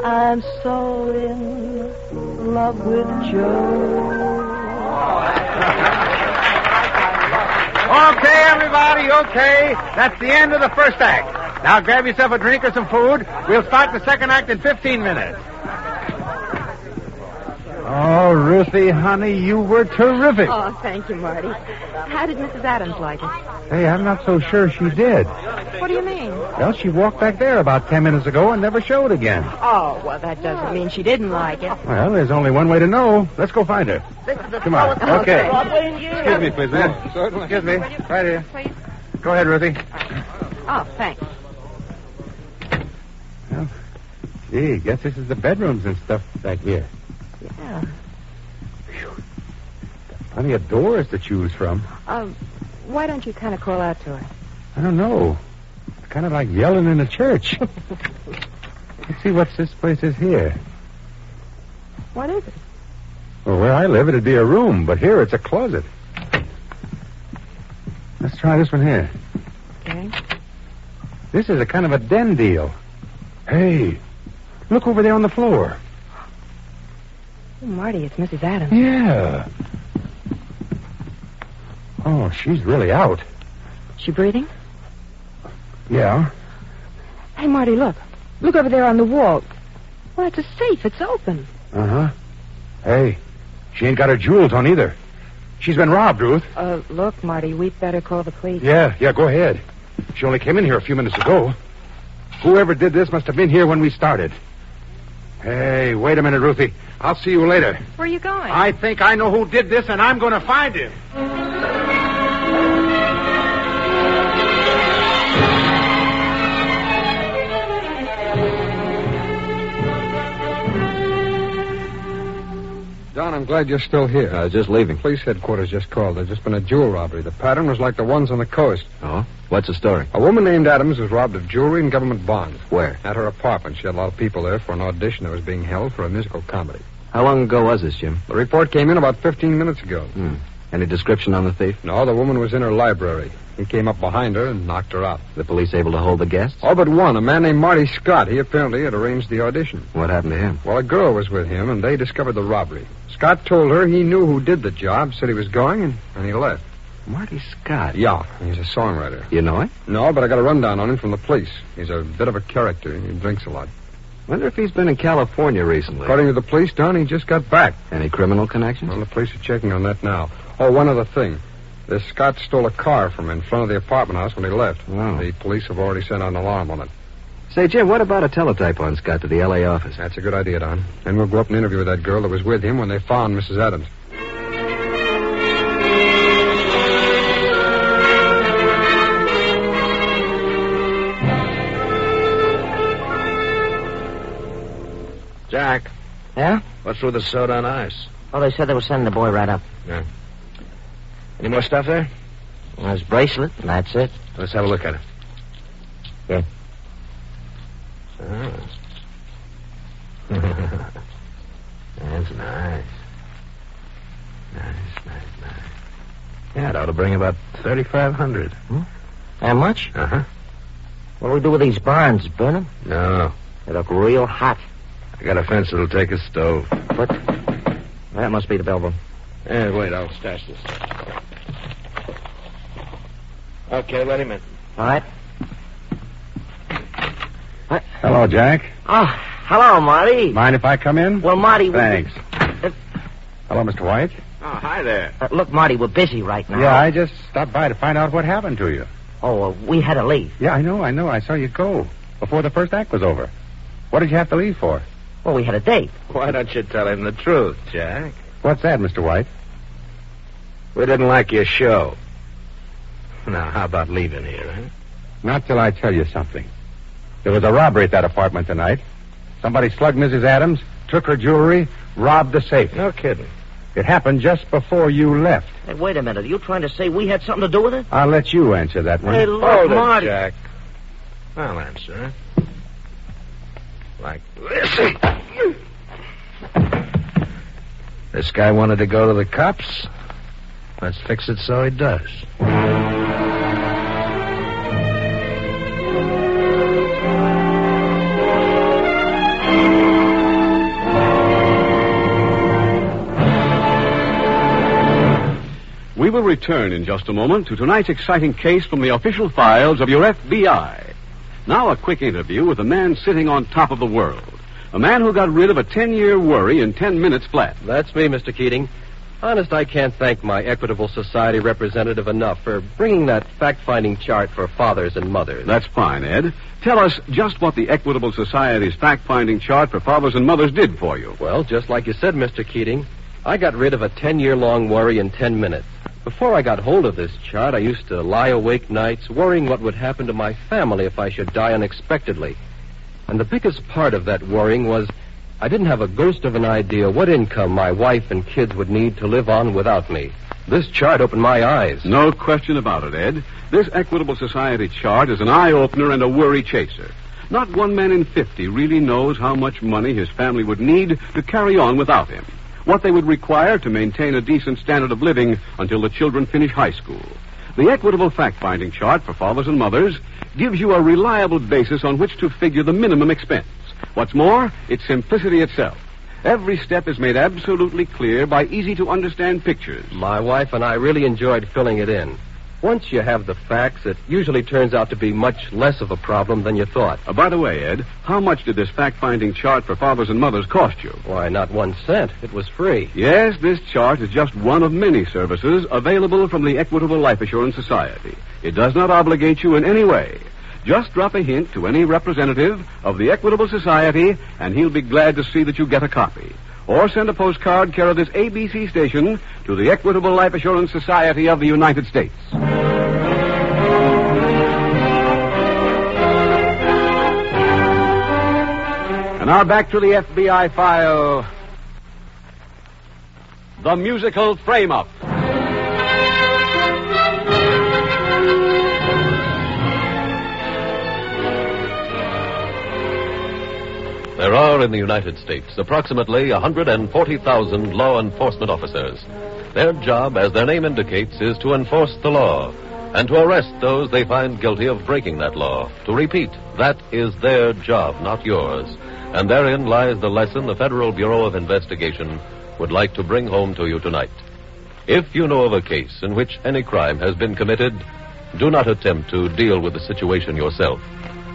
M: I'm so in love with Joe.
L: Okay, everybody, okay. That's the end of the first act. Now grab yourself a drink or some food. We'll start the second act in 15 minutes. Oh, Ruthie, honey, you were terrific.
M: Oh, thank you, Marty. How did Mrs. Adams like it?
L: Hey, I'm not so sure she did.
M: What do you mean?
L: Well, she walked back there about 10 minutes ago and never showed again.
M: Oh, well, that doesn't mean she didn't like it.
L: Well, there's only one way to know. Let's go find her. Come on. Okay. Excuse me, please, ma'am.
H: Certainly.
L: Excuse me. Right here. Go ahead, Ruthie.
M: Oh, thanks.
L: Well, gee, guess this is the bedrooms and stuff back here.
M: Yeah.
L: Plenty of doors to choose from.
M: Why don't you kind of call out to her?
L: I don't know. It's kind of like yelling in a church. Let's see what this place is here.
M: What is it?
L: Well, where I live, it'd be a room, but here it's a closet. Let's try this one here.
M: Okay.
L: This is a kind of a den deal. Hey, look over there on the floor.
M: Oh, Marty, it's Mrs. Adams.
L: Yeah. Oh, she's really out.
M: She breathing?
L: Yeah.
M: Hey, Marty, look. Look over there on the wall. Well, it's a safe. It's open.
L: Uh-huh. Hey, she ain't got her jewels on either. She's been robbed, Ruth.
M: Look, Marty, we'd better call the police.
L: Yeah, go ahead. She only came in here a few minutes ago. Whoever did this must have been here when we started. Hey, wait a minute, Ruthie. I'll see you later.
M: Where are you going?
L: I think I know who did this, and I'm going to find him.
H: Don, I'm glad you're still here.
O: I was just leaving.
H: Police headquarters just called. There's just been a jewel robbery. The pattern was like the ones on the coast.
O: Oh? What's the story?
H: A woman named Adams was robbed of jewelry and government bonds.
O: Where?
H: At her apartment. She had a lot of people there for an audition that was being held for a musical comedy.
O: How long ago was this, Jim?
H: The report came in about 15 minutes ago.
O: Any description on the thief?
H: No, the woman was in her library. He came up behind her and knocked her out.
O: The police able to hold the guests?
H: All but one, a man named Marty Scott. He apparently had arranged the audition.
O: What happened to him?
H: Well, a girl was with him, and they discovered the robbery. Scott told her he knew who did the job, said he was going, and he left.
O: Marty Scott?
H: Yeah, he's a songwriter.
O: You know him?
H: No, but I got a rundown on him from the police. He's a bit of a character. He drinks a lot.
O: Wonder if he's been in California recently.
H: According to the police, Don, he just got back.
O: Any criminal connections?
H: Well, the police are checking on that now. Oh, one other thing. This Scott stole a car from in front of the apartment house when he left.
O: Oh.
H: The police have already sent out an alarm on it.
O: Say, Jim, what about a teletype on Scott to the L.A. office?
H: That's a good idea, Don. And we'll go up and interview that girl that was with him when they found Mrs. Adams.
O: Jack.
N: Yeah?
O: What's with the soda on ice?
N: Oh, they said they were sending the boy right up.
O: Yeah. Any more stuff there?
N: Well, his bracelet, and that's it.
O: Let's have a look at it.
N: Yeah.
O: Oh. That's nice. Nice. Yeah, it ought to bring about $3,500.
N: How much?
O: Uh-huh.
N: What do we do with these barns? Burn them?
O: No.
N: They look real hot.
O: I got a fence that'll take a stove.
N: What? That must be the bellroom.
O: Hey, wait, I'll stash this. Okay, let him in.
N: All right. What?
L: Hello, Jack.
N: Oh, hello, Marty.
L: Mind if I come in?
N: Well, Marty...
L: Thanks. Hello, Mr. White.
O: Oh, hi there.
N: Look, Marty, we're busy right now.
L: Yeah, I just stopped by to find out what happened to you.
N: Oh, we had to leave.
L: Yeah, I know. I saw you go before the first act was over. What did you have to leave for?
N: Well, we had a date.
O: Why don't you tell him the truth, Jack?
L: What's that, Mr. White?
O: We didn't like your show. Now, how about leaving here, huh?
L: Not till I tell you something. There was a robbery at that apartment tonight. Somebody slugged Mrs. Adams, took her jewelry, robbed the safe.
O: No kidding.
L: It happened just before you left.
N: Hey, wait a minute. Are you trying to say we had something to do with it?
L: I'll let you answer that one.
N: Hey, look,
O: Hold
N: Marty.
O: it, Jack. I'll answer it. Like this. This guy wanted to go to the cops. Let's fix it so he does.
A: We will return in just a moment to tonight's exciting case from the official files of your FBI. Now a quick interview with a man sitting on top of the world. A man who got rid of a 10-year worry in 10 minutes flat.
P: That's me, Mr. Keating. Honest, I can't thank my Equitable Society representative enough for bringing that fact-finding chart for fathers and mothers.
A: That's fine, Ed. Tell us just what the Equitable Society's fact-finding chart for fathers and mothers did for you.
P: Well, just like you said, Mr. Keating, I got rid of a 10-year-long worry in 10 minutes. Before I got hold of this chart, I used to lie awake nights worrying what would happen to my family if I should die unexpectedly. And the biggest part of that worrying was I didn't have a ghost of an idea what income my wife and kids would need to live on without me. This chart opened my eyes.
A: No question about it, Ed. This Equitable Society chart is an eye-opener and a worry chaser. Not one man in 50 really knows how much money his family would need to carry on without him. What they would require to maintain a decent standard of living until the children finish high school. The Equitable Fact-Finding Chart for fathers and mothers gives you a reliable basis on which to figure the minimum expense. What's more, it's simplicity itself. Every step is made absolutely clear by easy-to-understand pictures.
P: My wife and I really enjoyed filling it in. Once you have the facts, it usually turns out to be much less of a problem than you thought.
A: By the way, Ed, how much did this fact-finding chart for fathers and mothers cost you?
P: Why, not 1 cent. It was free.
A: Yes, this chart is just one of many services available from the Equitable Life Assurance Society. It does not obligate you in any way. Just drop a hint to any representative of the Equitable Society, and he'll be glad to see that you get a copy. Or send a postcard care of this ABC station to the Equitable Life Assurance Society of the United States. And now back to the FBI file. the musical Frameup.
C: There are in the United States approximately 140,000 law enforcement officers. Their job, as their name indicates, is to enforce the law and to arrest those they find guilty of breaking that law. To repeat, that is their job, not yours. And therein lies the lesson the Federal Bureau of Investigation would like to bring home to you tonight. If you know of a case in which any crime has been committed, do not attempt to deal with the situation yourself.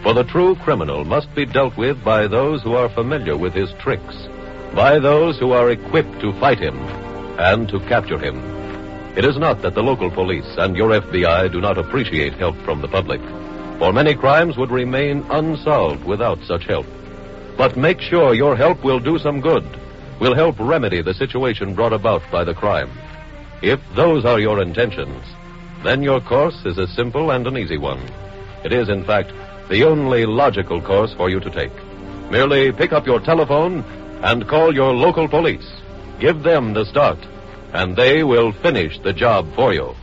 C: For the true criminal must be dealt with by those who are familiar with his tricks, by those who are equipped to fight him and to capture him. It is not that the local police and your FBI do not appreciate help from the public, for many crimes would remain unsolved without such help. But make sure your help will do some good, will help remedy the situation brought about by the crime. If those are your intentions, then your course is a simple and an easy one. It is, in fact, the only logical course for you to take. Merely pick up your telephone and call your local police. Give them the start, and they will finish the job for you.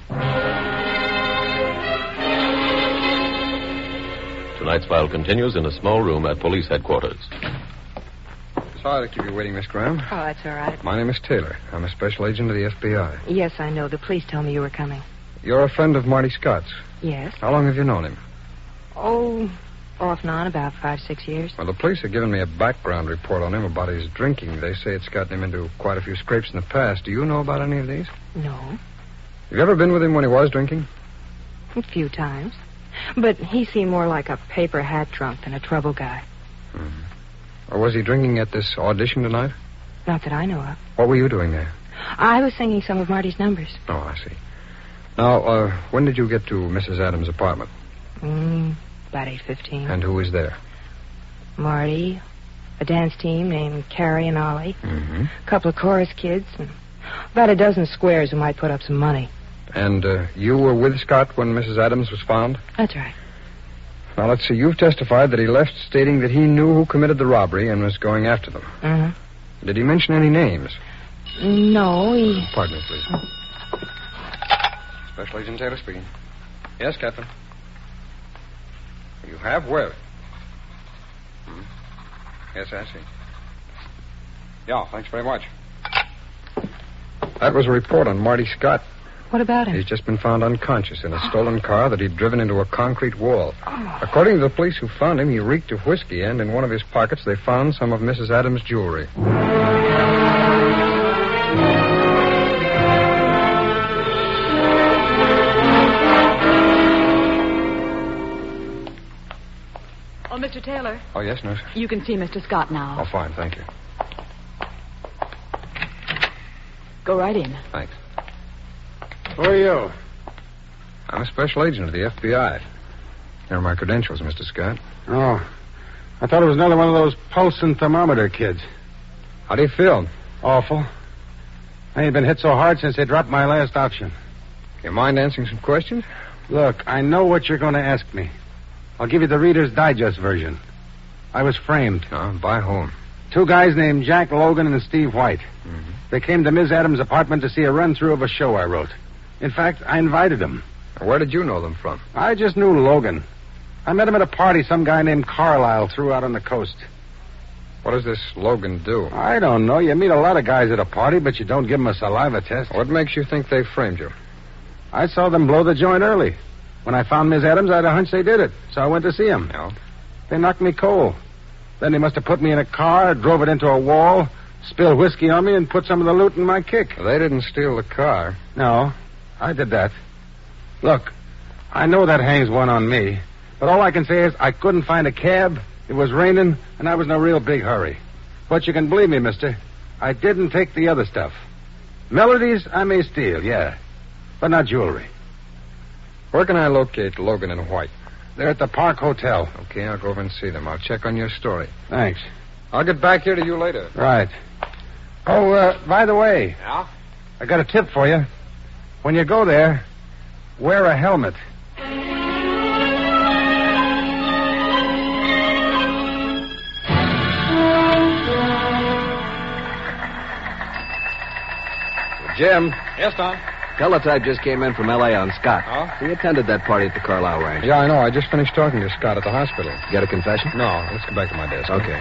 C: Tonight's file continues in a small room at police headquarters.
H: Sorry to keep you waiting, Miss Graham.
M: Oh, that's all right.
H: My name is Taylor. I'm a special agent of the FBI.
M: Yes, I know. The police told me you were coming.
H: You're a friend of Marty Scott's.
M: Yes.
H: How long have you known him?
M: Oh, off and on, about 5-6 years.
H: Well, the police have given me a background report on him about his drinking. They say it's gotten him into quite a few scrapes in the past. Do you know about any of these?
M: No.
H: Have you ever been with him when he was drinking?
M: A few times. But he seemed more like a paper hat drunk than a trouble guy.
H: Mm-hmm. Or was he drinking at this audition tonight?
M: Not that I know of.
H: What were you doing there?
M: I was singing some of Marty's numbers.
H: Oh, I see. Now, when did you get to Mrs. Adams' apartment?
M: About 8:15.
H: And who was there?
M: Marty, a dance team named Carrie and Ollie,
H: Mm-hmm.
M: a couple of chorus kids, and about a dozen squares who might put up some money.
H: And you were with Scott when Mrs. Adams was found?
M: That's right.
H: Now, let's see. You've testified that he left stating that he knew who committed the robbery and was going after them.
M: Mm-hmm.
H: Did he mention any names?
M: No, he...
H: Pardon me, please. Special Agent Taylor speaking. Yes, Captain. You have? Where? Yes, I see. Yeah, thanks very much. That was a report on Marty Scott.
M: What about him?
H: He's just been found unconscious in a stolen car that he'd driven into a concrete wall. According to the police who found him, he reeked of whiskey, and in one of his pockets they found some of Mrs. Adams' jewelry.
Q: Oh, Mr. Taylor.
H: Oh, yes, nurse?
Q: You can see Mr. Scott now.
H: Oh, fine, thank you.
Q: Go right in.
H: Thanks.
L: Who are you?
H: I'm a special agent of the FBI. Here are my credentials, Mr. Scott.
L: Oh. I thought it was another one of those pulse and thermometer kids.
H: How do you feel?
L: Awful. I ain't been hit so hard since they dropped my last auction.
H: You mind answering some questions?
L: Look, I know what you're going to ask me. I'll give you the Reader's Digest version. I was framed.
H: Oh, by whom?
L: Two guys named Jack Logan and Steve White.
H: Mm-hmm.
L: They came to Ms. Adams' apartment to see a run-through of a show I wrote. In fact, I invited them.
H: Where did you know them from?
L: I just knew Logan. I met him at a party some guy named Carlisle threw out on the coast.
H: What does this Logan do?
L: I don't know. You meet a lot of guys at a party, but you don't give them a saliva test.
H: What makes you think they framed you?
L: I saw them blow the joint early. When I found Ms. Adams, I had a hunch they did it, so I went to see them.
H: No.
L: They knocked me cold. Then they must have put me in a car, drove it into a wall, spilled whiskey on me, and put some of the loot in my kick.
H: Well, they didn't steal the car.
L: No, I did that. Look, I know that hangs one on me, but all I can say is I couldn't find a cab, it was raining, and I was in a real big hurry. But you can believe me, mister, I didn't take the other stuff. Melodies I may steal, yeah, but not jewelry.
H: Where can I locate Logan and White?
L: They're at the Park Hotel.
H: Okay, I'll go over and see them. I'll check on your story.
L: Thanks.
H: I'll get back here to you later.
L: Right. Oh, by the way.
H: Yeah?
L: I got a tip for you. When you go there, wear a helmet.
B: Jim.
R: Yes, Tom?
B: Teletype just came in from L.A. on Scott.
R: Oh?
B: He attended that party at the Carlisle Ranch.
H: Yeah, I know. I just finished talking to Scott at the hospital.
B: Got a confession?
H: No, let's go back to my desk.
B: Okay.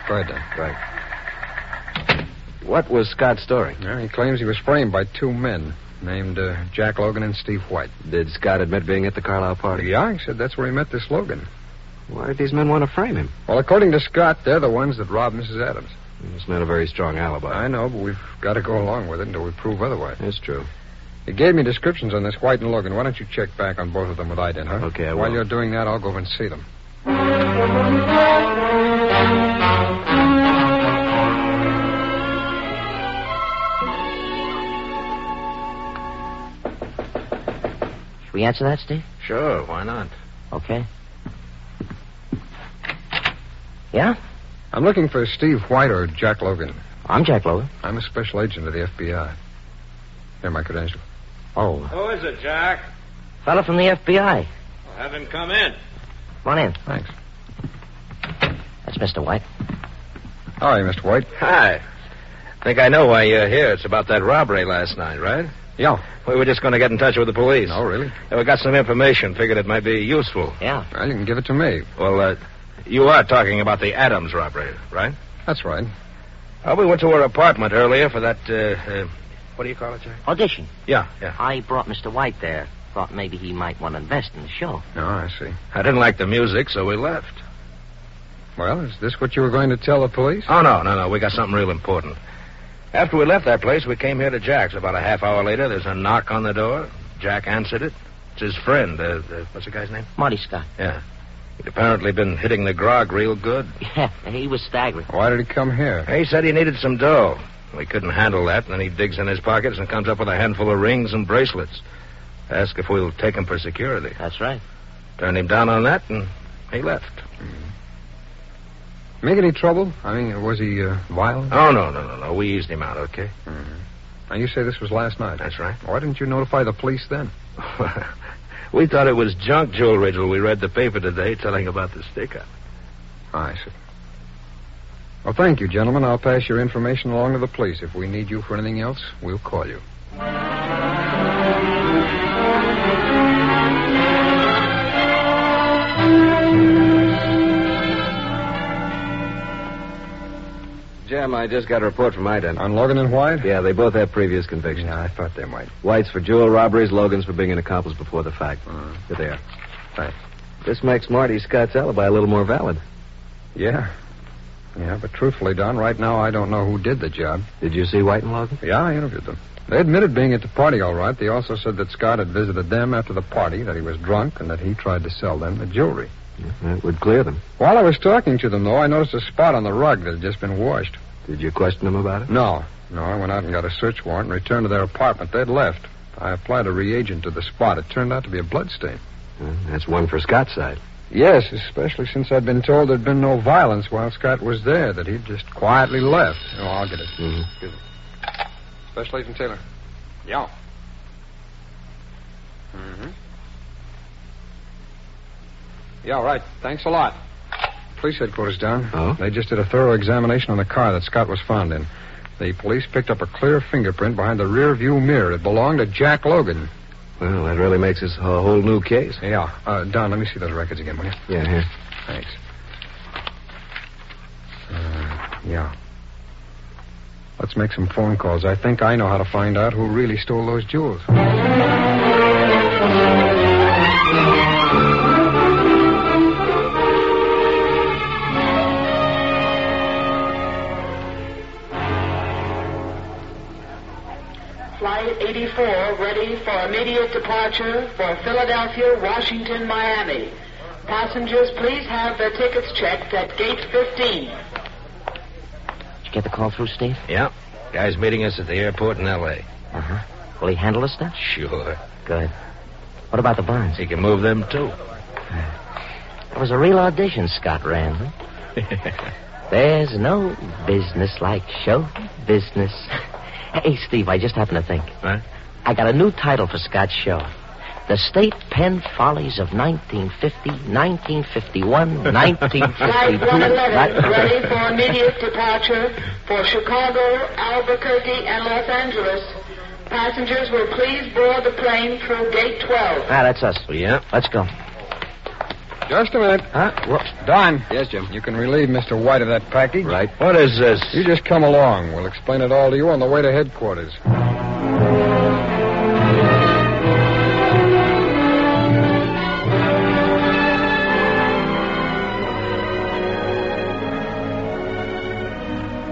H: Go ahead, then.
B: Right. What was Scott's story?
H: Yeah, he claims he was framed by two men named Jack Logan and Steve White.
B: Did Scott admit being at the Carlisle party?
H: Yeah, he said that's where he met this Logan.
B: Why did these men want to frame him?
H: Well, according to Scott, they're the ones that robbed Mrs. Adams.
B: It's not a very strong alibi.
H: I know, but we've got to go along with it until we prove otherwise.
B: It's true.
H: He gave me descriptions on this White and Logan. Why don't you check back on both of them with ident, huh?
B: Okay, I will.
H: While you're doing that, I'll go over and see them.
N: Should we answer that, Steve?
O: Sure, why not?
N: Okay. Yeah?
H: I'm looking for Steve White or Jack Logan.
N: I'm Jack Logan.
H: I'm a special agent of the FBI. Here are my credentials.
N: Oh.
O: Who is it, Jack?
N: Fella from the FBI.
O: Well, have him come in.
N: Come on in.
H: Thanks.
N: That's Mr. White.
H: How are you, Mr. White?
O: Hi. Think I know why you're here. It's about that robbery last night, right?
H: Yeah.
O: We were just going to get in touch with the police.
H: Oh, really?
O: Yeah, we got some information. Figured it might be useful.
N: Yeah.
H: Well, you can give it to me.
O: Well, you are talking about the Adams robbery, right?
H: That's right.
O: We went to her apartment earlier for that, what do you call it, Jack?
N: Audition.
O: Yeah.
N: I brought Mr. White there. Thought maybe he might want to invest in the show.
H: Oh, I see.
O: I didn't like the music, so we left.
H: Well, is this what you were going to tell the police?
O: Oh, no. We got something real important. After we left that place, we came here to Jack's. About a half hour later, there's a knock on the door. Jack answered it. It's his friend. What's the guy's name?
N: Marty Scott.
O: Yeah. He'd apparently been hitting the grog real good.
N: Yeah, he was staggering.
H: Why did he come here?
O: He said he needed some dough. We couldn't handle that, and then he digs in his pockets and comes up with a handful of rings and bracelets. Asked if we'll take him for security.
N: That's right.
O: Turned him down on that, and he left.
H: Make any trouble? I mean, was he violent?
O: Oh, no. We eased him out, okay?
H: Mm-hmm. Now, you say this was last night.
O: That's right.
H: Why didn't you notify the police then?
O: We thought it was junk jewelry till we read the paper today telling about the stick-up.
H: I see. Well, thank you, gentlemen. I'll pass your information along to the police. If we need you for anything else, we'll call you.
B: Jim, I just got a report from ident.
H: On Logan and White?
B: Yeah, they both have previous convictions.
H: Yeah, I thought they might.
B: White's for jewel robberies, Logan's for being an accomplice before the fact. Here they are.
H: Thanks.
B: This makes Marty Scott's alibi a little more valid.
H: Yeah. Yeah, but truthfully, Don, right now I don't know who did the job.
B: Did you see White and Logan?
H: Yeah, I interviewed them. They admitted being at the party all right. They also said that Scott had visited them after the party, that he was drunk, and that he tried to sell them the jewelry.
B: That would clear them.
H: While I was talking to them, though, I noticed a spot on the rug that had just been washed.
B: Did you question them about it?
H: No, I went out and got a search warrant and returned to their apartment. They'd left. I applied a reagent to the spot. It turned out to be a bloodstain.
B: That's one for Scott's side.
H: Yes, especially since I'd been told there'd been no violence while Scott was there, that he'd just quietly left. Oh, I'll get it. Excuse me. Special Agent Taylor. Yeah. Yeah, right. Thanks a lot. Police headquarters, Don.
B: Oh?
H: They just did a thorough examination on the car that Scott was found in. The police picked up a clear fingerprint behind the rear view mirror. It belonged to Jack Logan.
B: Well, that really makes this a whole new case.
H: Yeah. Don, let me see those records again, will you?
B: Yeah, here.
H: Thanks. Yeah. Let's make some phone calls. I think I know how to find out who really stole those jewels.
S: Flight 84 ready for immediate departure for Philadelphia, Washington, Miami. Passengers, please have their tickets checked at gate 15.
N: Did you get the call through, Steve?
O: Yeah. Guy's meeting us at the airport in L.A.
N: Uh-huh. Will he handle us then?
O: Sure.
N: Good. What about the bonds?
O: He can move them, too.
N: It was a real audition Scott ran, huh? There's no business like show business. Hey, Steve, I just happened to think.
O: What?
N: I got a new title for Scott's show. The state penned follies of 1950, 1951, 1952.
S: Flight 111 ready for immediate departure for Chicago, Albuquerque, and Los Angeles. Passengers will please board the plane through gate 12.
N: That's us. Yeah. Let's go.
H: Just a minute.
N: Huh?
H: Don. Yes, Jim. You can relieve Mr. White of that package.
O: Right. What is this?
H: You just come along. We'll explain it all to you on the way to headquarters.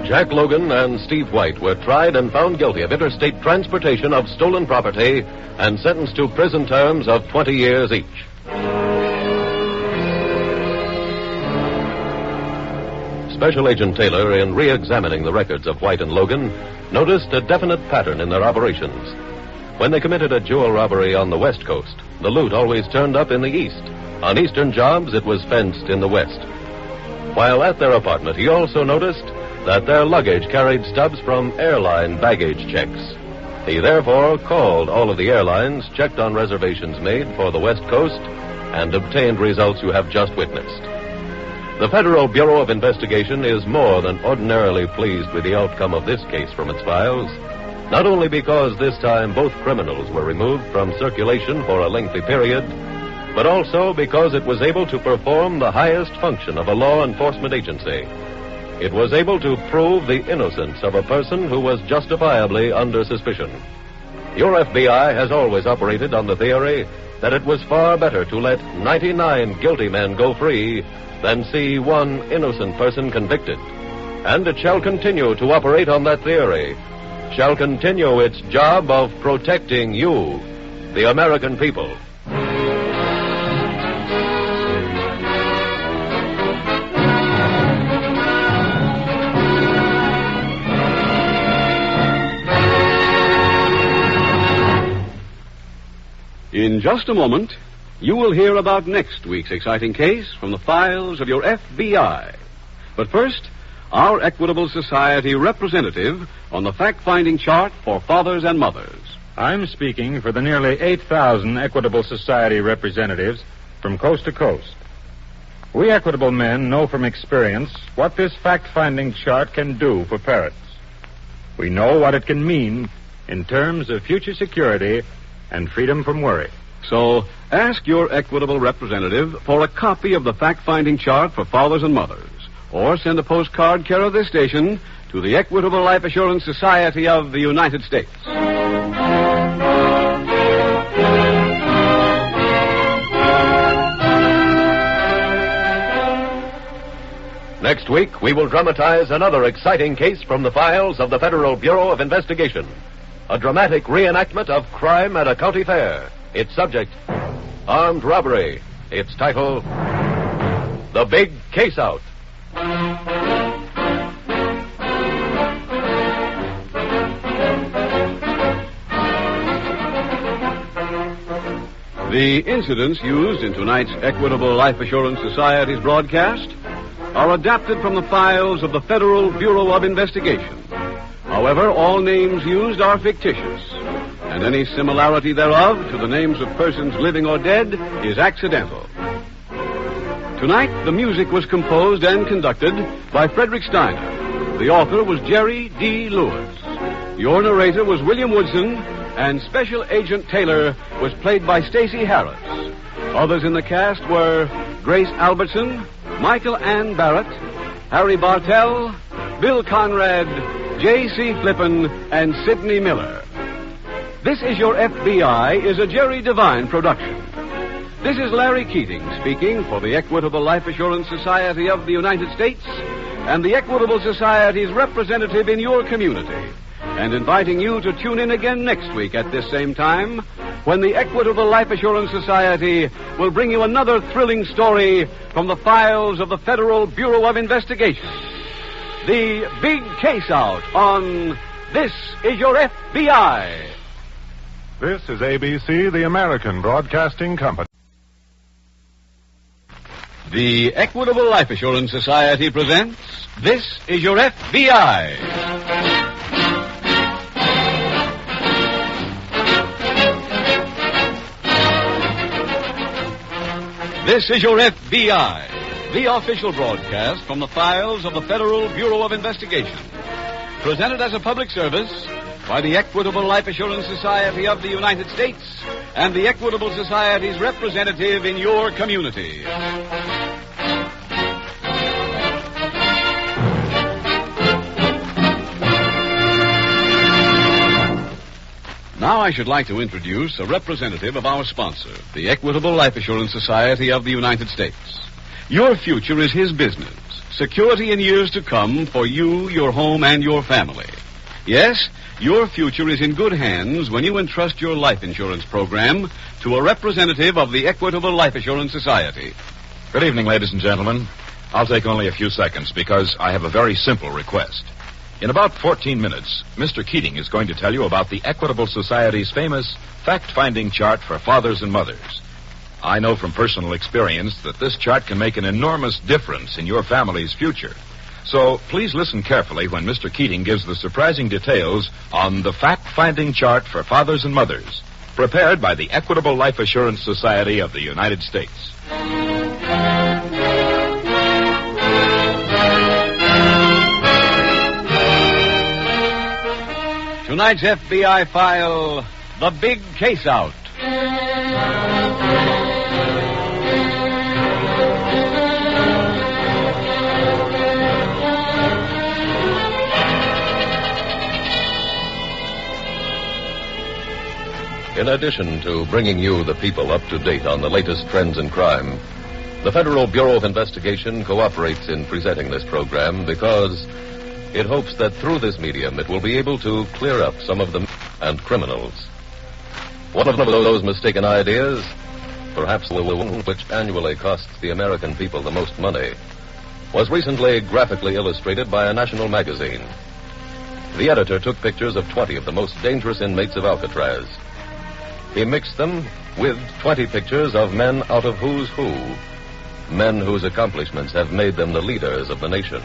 C: Jack Logan and Steve White were tried and found guilty of interstate transportation of stolen property and sentenced to prison terms of 20 years each. Special Agent Taylor, in re-examining the records of White and Logan, noticed a definite pattern in their operations. When they committed a jewel robbery on the West Coast, the loot always turned up in the East. On Eastern jobs, it was fenced in the West. While at their apartment, he also noticed that their luggage carried stubs from airline baggage checks. He therefore called all of the airlines, checked on reservations made for the West Coast, and obtained results you have just witnessed. The Federal Bureau of Investigation is more than ordinarily pleased with the outcome of this case from its files, not only because this time both criminals were removed from circulation for a lengthy period, but also because it was able to perform the highest function of a law enforcement agency. It was able to prove the innocence of a person who was justifiably under suspicion. Your FBI has always operated on the theory that it was far better to let 99 guilty men go free than see one innocent person convicted. And it shall continue to operate on that theory, shall continue its job of protecting you, the American people.
A: In just a moment, you will hear about next week's exciting case from the files of your FBI. But first, our Equitable Society representative on the fact-finding chart for fathers and mothers.
K: I'm speaking for the nearly 8,000 Equitable Society representatives from coast to coast. We Equitable men know from experience what this fact-finding chart can do for parents. We know what it can mean in terms of future security and freedom from worry.
A: So, ask your Equitable representative for a copy of the fact-finding chart for fathers and mothers, or send a postcard care of this station to the Equitable Life Assurance Society of the United States.
C: Next week, we will dramatize another exciting case from the files of the Federal Bureau of Investigation. A dramatic reenactment of crime at a county fair. Its subject, armed robbery. Its title, The Big Case Out.
A: The incidents used in tonight's Equitable Life Assurance Society's broadcast are adapted from the files of the Federal Bureau of Investigation. However, all names used are fictitious, and any similarity thereof to the names of persons living or dead is accidental. Tonight, the music was composed and conducted by Frederick Steiner. The author was Jerry D. Lewis. Your narrator was William Woodson, and Special Agent Taylor was played by Stacey Harris. Others in the cast were Grace Albertson, Michael Ann Barrett, Harry Bartell, Bill Conrad, J.C. Flippen, and Sidney Miller. This Is Your FBI is a Jerry Devine production. This is Larry Keating speaking for the Equitable Life Assurance Society of the United States and the Equitable Society's representative in your community, and inviting you to tune in again next week at this same time when the Equitable Life Assurance Society will bring you another thrilling story from the files of the Federal Bureau of Investigation. The Big Case Out on This Is Your FBI.
R: This is ABC, the American Broadcasting Company.
A: The Equitable Life Assurance Society presents This Is Your FBI. This is your FBI, the official broadcast from the files of the Federal Bureau of Investigation. Presented as a public service by the Equitable Life Assurance Society of the United States and the Equitable Society's representative in your community. Now I should like to introduce a representative of our sponsor, the Equitable Life Assurance Society of the United States. Your future is his business. Security in years to come for you, your home, and your family. Yes, your future is in good hands when you entrust your life insurance program to a representative of the Equitable Life Assurance Society.
T: Good evening, ladies and gentlemen. I'll take only a few seconds because I have a very simple request. In about 14 minutes, Mr. Keating is going to tell you about the Equitable Society's famous fact-finding chart for fathers and mothers. I know from personal experience that this chart can make an enormous difference in your family's future. So please listen carefully when Mr. Keating gives the surprising details on the fact-finding chart for fathers and mothers, prepared by the Equitable Life Assurance Society of the United States.
A: Tonight's FBI file, The Big Case Out.
C: In addition to bringing you the people up to date on the latest trends in crime, the Federal Bureau of Investigation cooperates in presenting this program because it hopes that through this medium it will be able to clear up some of the and criminals. One of those mistaken ideas, perhaps the one which annually costs the American people the most money, was recently graphically illustrated by a national magazine. The editor took pictures of 20 of the most dangerous inmates of Alcatraz. He mixed them with 20 pictures of men out of who's who, men whose accomplishments have made them the leaders of the nation.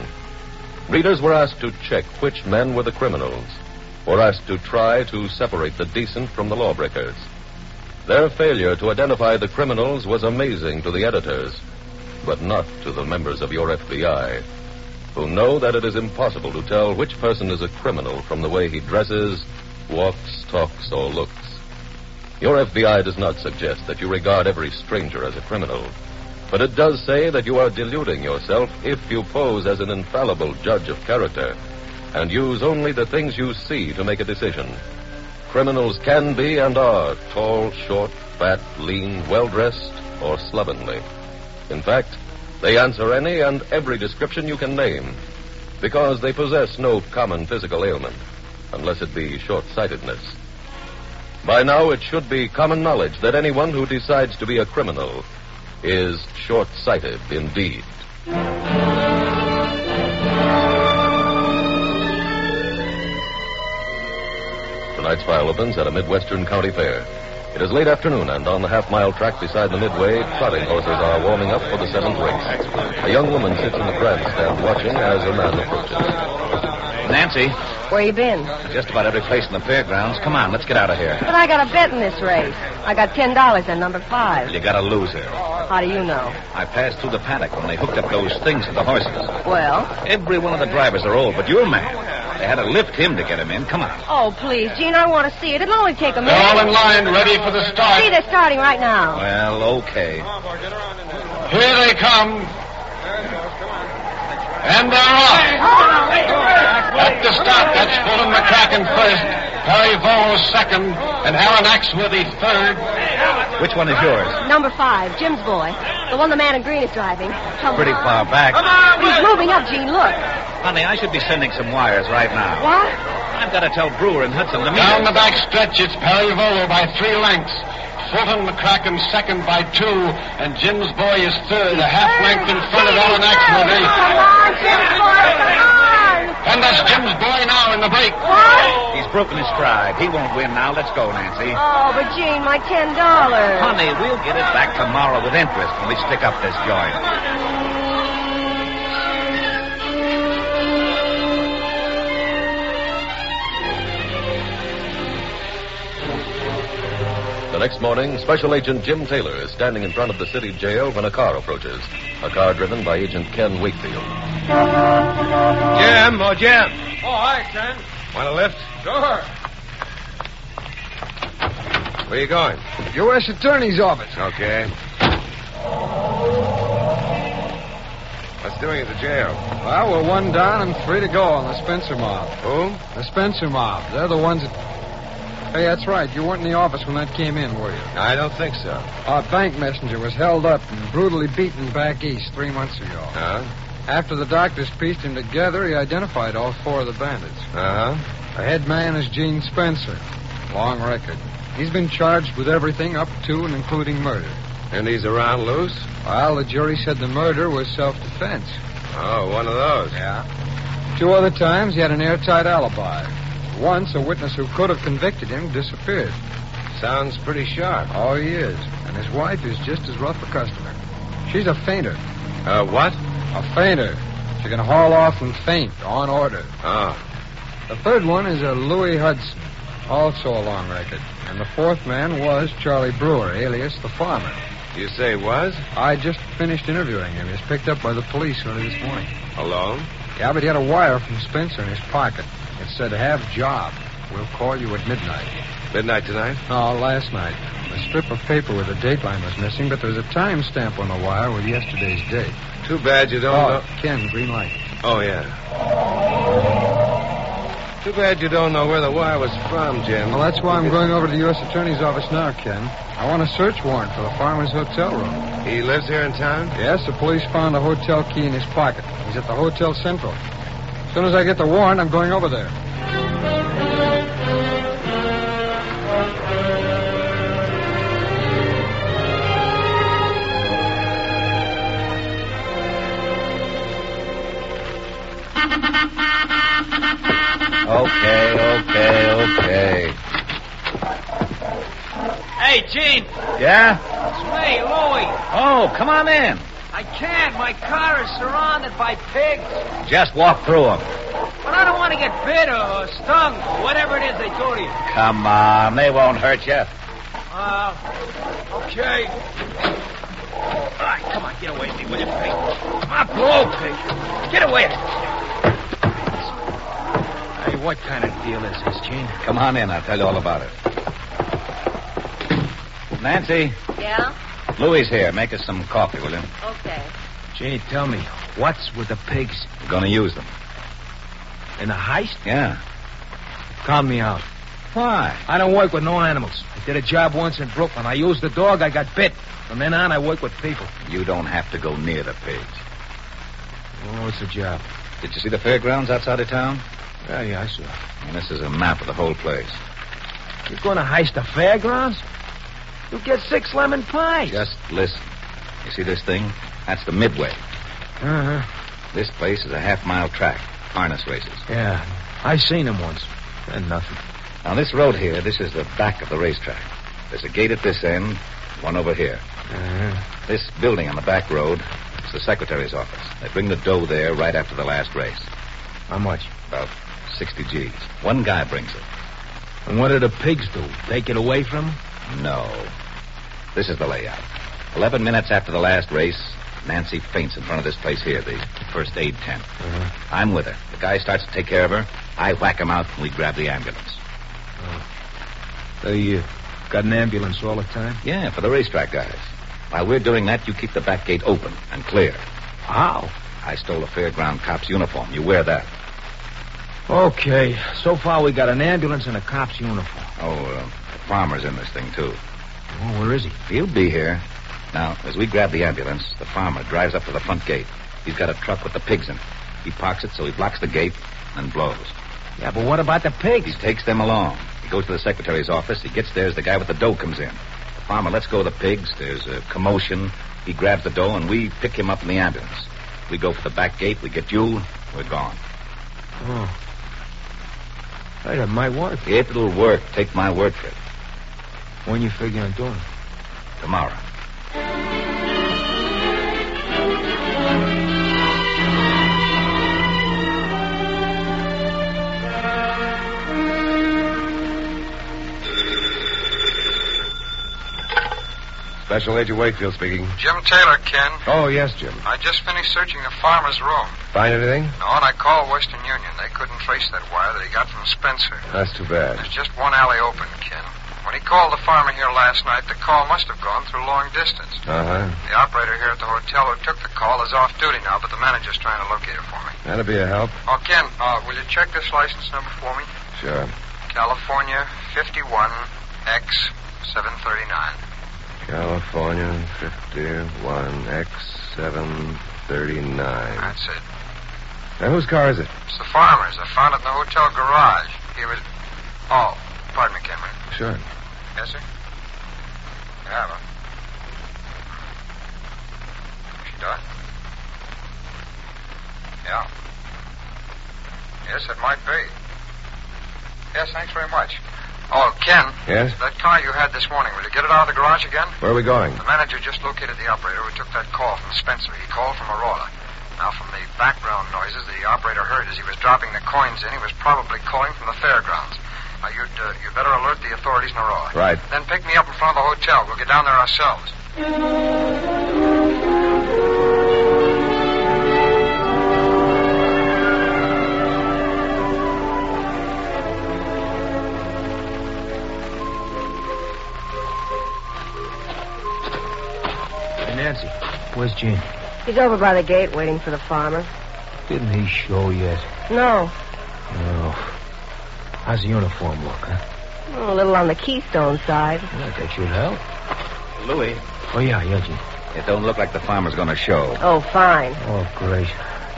C: Readers were asked to check which men were the criminals, or asked to try to separate the decent from the lawbreakers. Their failure to identify the criminals was amazing to the editors, but not to the members of your FBI, who know that it is impossible to tell which person is a criminal from the way he dresses, walks, talks, or looks. Your FBI does not suggest that you regard every stranger as a criminal, but it does say that you are deluding yourself if you pose as an infallible judge of character and use only the things you see to make a decision. Criminals can be and are tall, short, fat, lean, well-dressed, or slovenly. In fact, they answer any and every description you can name because they possess no common physical ailment, unless it be short-sightedness. By now, it should be common knowledge that anyone who decides to be a criminal is short-sighted indeed. Tonight's file opens at a Midwestern county fair. It is late afternoon, and on the half-mile track beside the midway, trotting horses are warming up for the 7th race. A young woman sits in the grandstand watching as a man approaches.
O: Nancy.
U: Where you been?
O: Just about every place in the fairgrounds. Come on, let's get out of here.
U: But I got a bet in this race. I got $10 on number 5.
O: You got a loser.
U: How do you know?
O: I passed through the paddock when they hooked up those things to the horses.
U: Well?
O: Every one of the drivers are old, but your man. They had to lift him to get him in. Come on.
U: Oh, please, Gene, I want to see it. It'll only take a minute.
R: They're all in line, ready for the start.
U: See, they're starting right now.
O: Well, okay.
R: Here they come. And they're off. At the start, that's Fulton McCracken first, Perry Volo second, and Alan Axworthy third.
O: Which one is yours?
U: Number 5, Jim's boy. The one the man in green is driving.
O: Pretty far back.
U: He's moving up, Gene, look.
O: Honey, I should be sending some wires right now.
U: What?
O: I've got to tell Brewer and Hudson to meet
R: Down
O: us.
R: the back stretch, it's Perry Volo by 3 lengths. Fulton McCracken second by 2, and Jim's boy is third, a half length in front of Alan Axworthy.
U: Come on, Jim's boy, come on!
R: And that's Jim's boy now in the break.
U: What?
O: He's broken his stride. He won't win now. Let's go, Nancy.
U: Oh, but Gene, my $10.
O: Honey, we'll get it back tomorrow with interest when we stick up this joint.
C: The Next morning, Special Agent Jim Taylor is standing in front of the city jail when a car approaches. A car driven by Agent Ken Wakefield.
O: Jim.
L: Oh, hi, Ken.
O: Want a lift?
L: Sure.
O: Where you going?
H: U.S. Attorney's office.
O: Okay. What's doing at the jail?
H: Well, we're one down and 3 to go on the Spencer mob.
O: Who?
H: The Spencer mob. They're the ones that... Hey, that's right. You weren't in the office when that came in, were you?
O: I don't think so.
H: Our bank messenger was held up and brutally beaten back east 3 months ago.
O: Huh?
H: After the doctors pieced him together, he identified all 4 of the bandits.
O: Uh-huh.
H: The head man is Gene Spencer. Long record. He's been charged with everything up to and including murder.
O: And he's around loose?
H: Well, the jury said the murder was self-defense.
O: Oh, one of those.
H: Yeah. 2 other times, he had an airtight alibi. Once, a witness who could have convicted him disappeared.
O: Sounds pretty sharp.
H: Oh, he is. And his wife is just as rough a customer. She's a fainter.
O: What?
H: A fainter. She can haul off and faint on order.
O: Oh.
H: The third one is a Louis Hudson, also a long record. And the 4th man was Charlie Brewer, alias the farmer.
O: You say was?
H: I just finished interviewing him. He was picked up by the police early this morning.
O: Alone?
H: Yeah, but he had a wire from Spencer in his pocket. It said, have job. We'll call you at midnight.
O: Midnight tonight?
H: No, last night. A strip of paper with a date line was missing, but there's a time stamp on the wire with yesterday's date.
O: Too bad you don't know...
H: Ken, green light.
O: Oh, yeah. Too bad you don't know where the wire was from, Jim.
H: Well, that's why I'm going over to the U.S. Attorney's office now, Ken. I want a search warrant for the farmer's hotel room.
O: He lives here in town?
H: Yes, the police found a hotel key in his pocket. He's at the Hotel Central. As soon as I get the warrant, I'm going over there.
B: Okay.
J: Hey, Gene.
B: Yeah?
J: It's me, Louie.
B: Oh, come on in.
J: I can't. My car is surrounded by pigs.
B: Just walk through them.
J: But I don't want to get bit or stung, or whatever it is they do to you.
B: Come on, they won't hurt you.
J: Okay. All right, come on, get away from me, will you, pig? Come on, blow, pig. Get away. Hey, what kind of deal is this, Gene?
B: Come on in, I'll tell you all about it. Nancy.
U: Yeah?
B: Louie's here. Make us some coffee, will you?
U: Okay.
J: Gene, tell me, what's with the pigs?
B: We're going to use them.
J: In a heist?
B: Yeah.
J: Calm me out.
B: Why?
J: I don't work with no animals. I did a job once in Brooklyn. I used the dog, I got bit. From then on, I work with people.
B: You don't have to go near the pigs.
J: Oh, what's the job?
B: Did you see the fairgrounds outside of town?
J: Yeah, I saw.
B: And this is a map of the whole place.
J: You're going to heist the fairgrounds? You'll get 6 lemon pies.
B: Just listen. You see this thing? That's the midway.
J: Uh-huh.
B: This place is a half-mile track. Harness races.
J: Yeah, I seen them once. And nothing.
B: Now, this road here, this is the back of the racetrack. There's a gate at this end, one over here.
J: Uh-huh.
B: This building on the back road is the secretary's office. They bring the dough there right after the last race.
J: How much?
B: About 60 G's. One guy brings it.
J: And what do the pigs do? Take it away from them?
B: No. This is the layout. 11 minutes after the last race, Nancy faints in front of this place here, the first aid tent.
J: Uh-huh.
B: I'm with her. The guy starts to take care of her. I whack him out, and we grab the ambulance.
J: They got an ambulance all the time?
B: Yeah, for the racetrack guys. While we're doing that, you keep the back gate open and clear.
J: How?
B: I stole a fairground cop's uniform. You wear that.
J: Okay. So far, we got an ambulance and a cop's uniform.
B: The farmer's in this thing, too.
J: Oh, where is he?
B: He'll be here. Now, as we grab the ambulance, the farmer drives up to the front gate. He's got a truck with the pigs in it. He parks it so he blocks the gate and blows.
J: Yeah, but what about the pigs?
B: He takes them along. He goes to the secretary's office. He gets there as the guy with the dough comes in. The farmer lets go of the pigs. There's a commotion. He grabs the dough, and we pick him up in the ambulance. We go for the back gate. We get you. We're gone.
J: Oh. Hey, that might work.
B: It'll work. Take my word for it.
J: When you figure on doing it?
B: Tomorrow.
I: Special Agent Wakefield speaking.
V: Jim Taylor, Ken.
I: Oh, yes, Jim.
V: I just finished searching the farmer's room.
I: Find anything?
V: No, and I called Western Union. They couldn't trace that wire that he got from Spencer.
I: That's too bad.
V: There's just one alley open, Ken. When he called the farmer here last night, the call must have gone through long distance.
I: Uh-huh.
V: The operator here at the hotel who took the call is off duty now, but the manager's trying to locate it for me.
I: That'll be a help.
V: Oh, Ken, will you check this license number for me?
I: Sure.
V: California 51X739.
I: California 51X739.
V: That's it.
I: Now, whose car is it?
V: It's the farmer's. I found it in the hotel garage. He was... Oh, pardon me, Cameron.
I: Sure.
V: Yes, sir? You have her. She died? Yeah. Yes, it might be. Yes, thanks very much. Oh, Ken.
I: Yes?
V: That car you had this morning, will you get it out of the garage again?
I: Where are we going?
V: The manager just located the operator who took that call from Spencer. He called from Aurora. Now, from the background noises the operator heard as he was dropping the coins in, he was probably calling from the fairgrounds. Now, you'd better alert the authorities in Aurora.
I: Right.
V: Then pick me up in front of the hotel. We'll get down there ourselves.
J: Nancy, where's Gene?
U: He's over by the gate waiting for the farmer.
J: Didn't he show yet?
U: No.
J: No. How's the uniform look, huh?
U: A little on the Keystone side.
J: Yeah, that should help.
O: Louis,
J: Oh, yeah, Gene.
O: it don't look like the farmer's going to show.
U: Oh, fine.
J: Oh, great.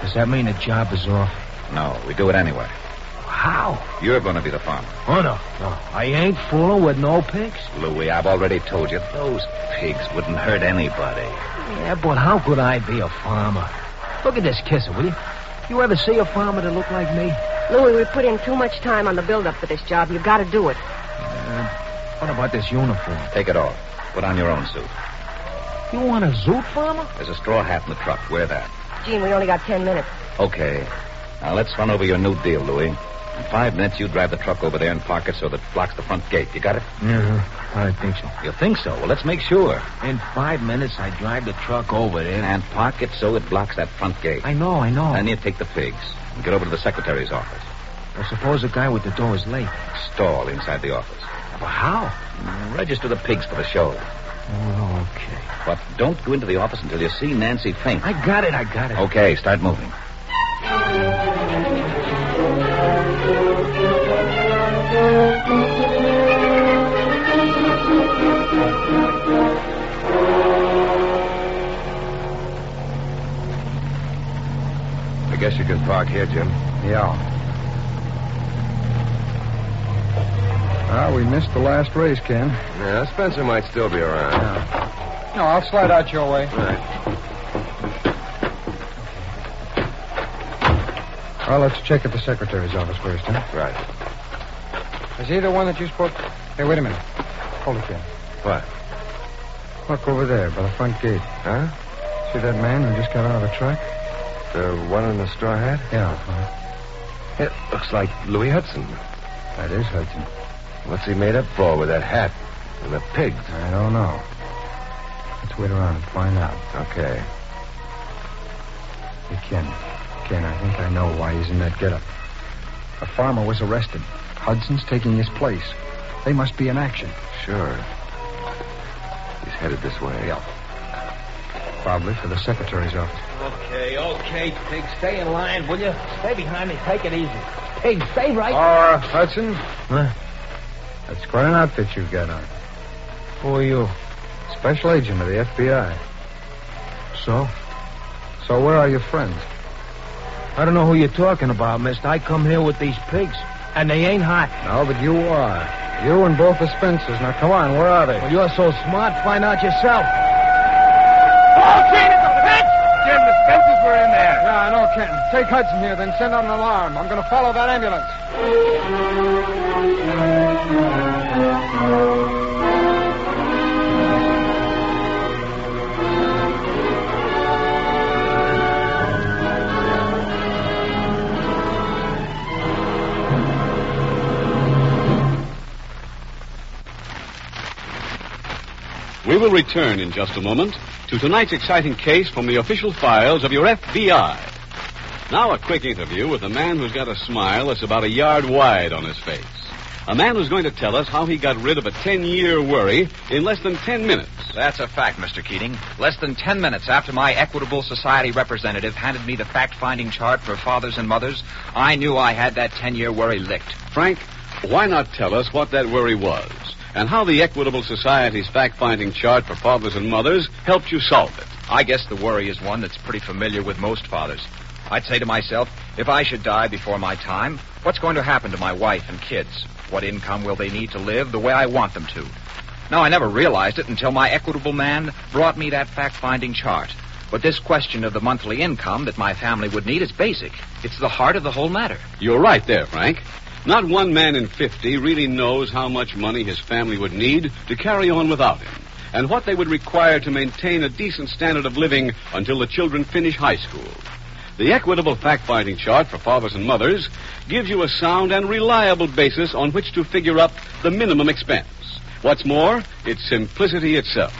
J: Does that mean the job is off?
O: No, we do it anyway.
J: How?
O: You're going to be the farmer.
J: Oh, no. I ain't fooling with no pigs.
O: Louis, I've already told you, those pigs wouldn't hurt anybody.
J: Yeah, but how could I be a farmer? Look at this kisser, will you? You ever see a farmer that look like me?
U: Louis, we put in too much time on the build-up for this job. You've got to do it.
J: What about this uniform?
O: Take it off. Put on your own suit.
J: You want a zoot farmer?
O: There's a straw hat in the truck. Wear that.
U: Gene, we only got 10 minutes.
O: Okay. Now, let's run over your new deal, Louis. In 5 minutes, you drive the truck over there and park it so that it blocks the front gate. You got it?
J: Yeah, I think so.
O: You think so? Well, let's make sure.
J: In 5 minutes, I drive the truck over there.
O: And park it so it blocks that front gate.
J: I know.
O: Then you take the pigs and get over to the secretary's office.
J: Well, suppose the guy with the door is late.
O: Stall inside the office.
J: Well, how?
O: Register the pigs for the show.
J: Oh, okay.
O: But don't go into the office until you see Nancy faint.
J: I got it.
O: Okay, start moving.
I: I guess you can park here, Jim.
H: Yeah. Well, we missed the last race, Ken.
I: Yeah, Spencer might still be around.
H: Yeah. No, I'll slide out your way.
I: Right.
H: Well, let's check at the secretary's office first, huh?
I: Right.
H: Is he the one that you spoke... Hey, wait a minute. Hold it, Ken.
I: What?
H: Look over there by the front gate.
I: Huh?
H: See that man who just got out of the truck?
I: The one in the straw hat?
H: Yeah.
I: It looks like Louis Hudson.
H: That is Hudson.
I: What's he made up for with that hat and the pigs?
H: I don't know. Let's wait around and find out.
I: Okay.
H: Hey, Ken, I think I know why he's in that getup. The farmer was arrested. Hudson's taking his place. They must be in action.
I: Sure. He's headed this way.
H: Yeah. Probably for the secretary's office.
J: Okay, pigs. Stay in line, will you? Stay behind me. Take it easy. Pigs, stay right...
H: Hudson?
J: Huh?
H: That's quite an outfit you've got on.
J: Who are you?
H: Special agent of the FBI.
J: So?
H: So where are your friends?
J: I don't know who you're talking about, mister. I come here with these pigs, and they ain't hot.
H: No, but you are. You and both the Spencers. Now, come on, where are they?
J: Well, you're so smart, find out yourself. Oh, Gene, it's a pitch!
H: Jim, the Spencers were in there. Yeah, I know, Ken. Take Hudson here, then send out an alarm. I'm going to follow that ambulance.
A: We will return in just a moment to tonight's exciting case from the official files of your FBI. Now a quick interview with a man who's got a smile that's about a yard wide on his face. A man who's going to tell us how he got rid of a 10-year worry in less than 10 minutes.
D: That's a fact, Mr. Keating. Less than 10 minutes after my Equitable Society representative handed me the fact-finding chart for fathers and mothers, I knew I had that 10-year worry licked.
A: Frank, why not tell us what that worry was and how the Equitable Society's fact-finding chart for fathers and mothers helped you solve it?
D: I guess the worry is one that's pretty familiar with most fathers. I'd say to myself, if I should die before my time, what's going to happen to my wife and kids? What income will they need to live the way I want them to? Now, I never realized it until my Equitable man brought me that fact-finding chart. But this question of the monthly income that my family would need is basic. It's the heart of the whole matter.
A: You're right there, Frank. Not one man in 50 really knows how much money his family would need to carry on without him, and what they would require to maintain a decent standard of living until the children finish high school. The Equitable Fact-Finding Chart for Fathers and Mothers gives you a sound and reliable basis on which to figure up the minimum expense. What's more, it's simplicity itself.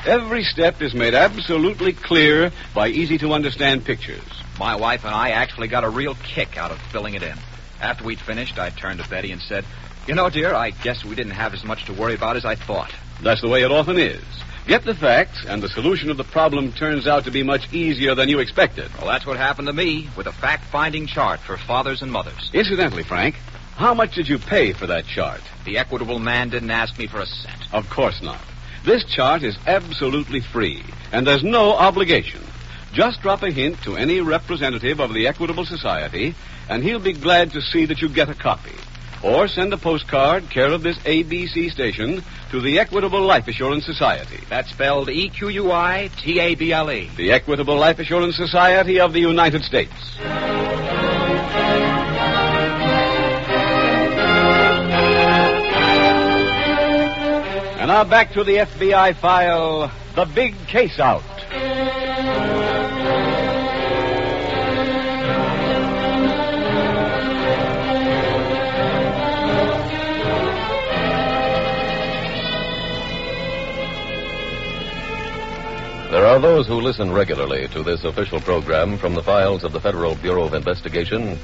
A: Every step is made absolutely clear by easy-to-understand pictures.
D: My wife and I actually got a real kick out of filling it in. After we'd finished, I turned to Betty and said, "You know, dear, I guess we didn't have as much to worry about as I thought."
A: That's the way it often is. Get the facts, and the solution of the problem turns out to be much easier than you expected.
D: Well, that's what happened to me with a fact-finding chart for fathers and mothers.
A: Incidentally, Frank, how much did you pay for that chart?
D: The Equitable man didn't ask me for a cent.
A: Of course not. This chart is absolutely free, and there's no obligation. Just drop a hint to any representative of the Equitable Society, and he'll be glad to see that you get a copy. Or send a postcard, care of this ABC station, to the Equitable Life Assurance Society.
D: That's spelled E-Q-U-I-T-A-B-L-E.
A: The Equitable Life Assurance Society of the United States. And now back to the FBI file, The Big Case Out.
C: There are those who listen regularly to this official program from the files of the Federal Bureau of Investigation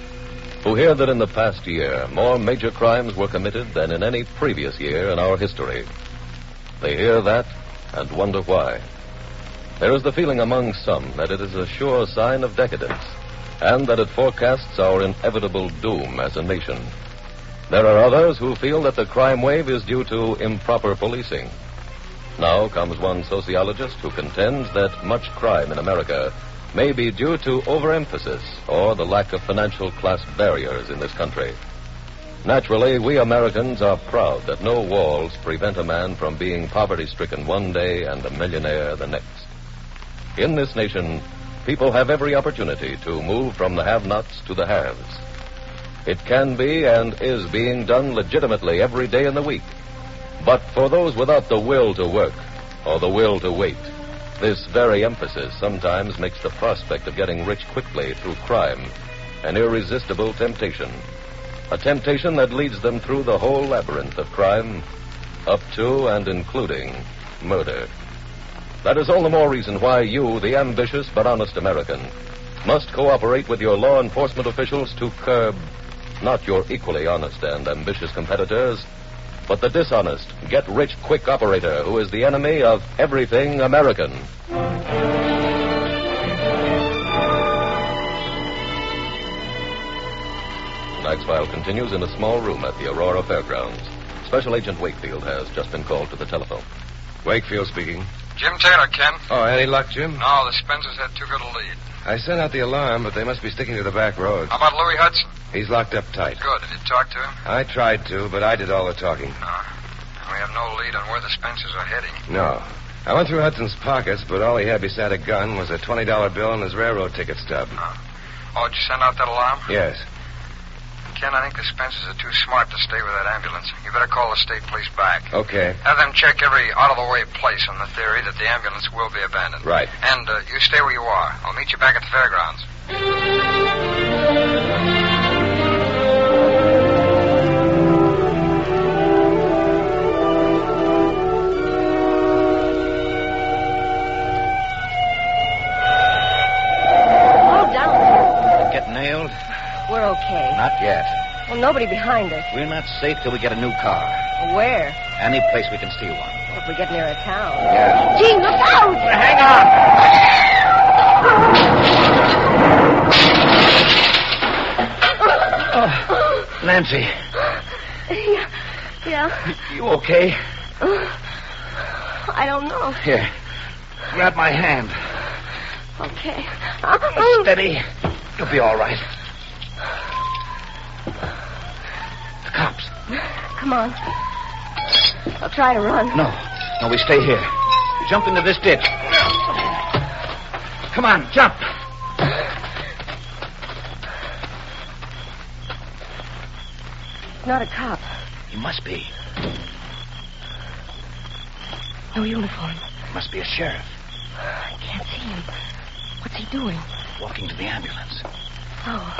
C: who hear that in the past year more major crimes were committed than in any previous year in our history. They hear that and wonder why. There is the feeling among some that it is a sure sign of decadence and that it forecasts our inevitable doom as a nation. There are others who feel that the crime wave is due to improper policing. Now comes one sociologist who contends that much crime in America may be due to overemphasis or the lack of financial class barriers in this country. Naturally, we Americans are proud that no walls prevent a man from being poverty-stricken one day and a millionaire the next. In this nation, people have every opportunity to move from the have-nots to the haves. It can be and is being done legitimately every day in the week. But for those without the will to work or the will to wait, this very emphasis sometimes makes the prospect of getting rich quickly through crime an irresistible temptation. A temptation that leads them through the whole labyrinth of crime, up to and including murder. That is all the more reason why you, the ambitious but honest American, must cooperate with your law enforcement officials to curb not your equally honest and ambitious competitors, but the dishonest, get-rich-quick operator who is the enemy of everything American. Tonight's file continues in a small room at the Aurora Fairgrounds. Special Agent Wakefield has just been called to the telephone.
O: Wakefield speaking.
V: Jim Taylor, Ken.
O: Oh, any luck, Jim?
V: No, the Spencers had too good a lead.
O: I sent out the alarm, but they must be sticking to the back roads.
V: How about Louis Hudson?
O: He's locked up tight.
V: Good. Did you talk to him?
O: I tried to, but I did all the talking.
V: No. We have no lead on where the Spencers are heading.
O: No. I went through Hudson's pockets, but all he had beside a gun was a $20 bill and his railroad ticket stub.
V: Oh, did you send out that alarm?
O: Yes.
V: Ken, I think the Spencers are too smart to stay with that ambulance. You better call the state police back.
O: Okay.
V: Have them check every out-of-the-way place on the theory that the ambulance will be abandoned.
O: Right.
V: And you stay where you are. I'll meet you back at the fairgrounds.
U: Well, nobody behind us.
J: We're not safe till we get a new car.
U: Where?
J: Any place we can steal one.
U: Well, if we get near a town.
J: Yeah.
U: Gene, look out!
J: Hang on! Oh, Nancy.
U: Yeah.
J: You okay?
U: I don't know.
J: Here. Grab my hand.
U: Okay.
J: Steady. You'll be all right. The cops.
U: Come on. I'll try to run.
J: No, we stay here. Jump into this ditch. Come on, jump.
U: It's not a cop.
J: He must be.
U: No uniform.
J: Must be a sheriff.
U: I can't see him. What's he doing?
J: Walking to the ambulance.
U: Oh.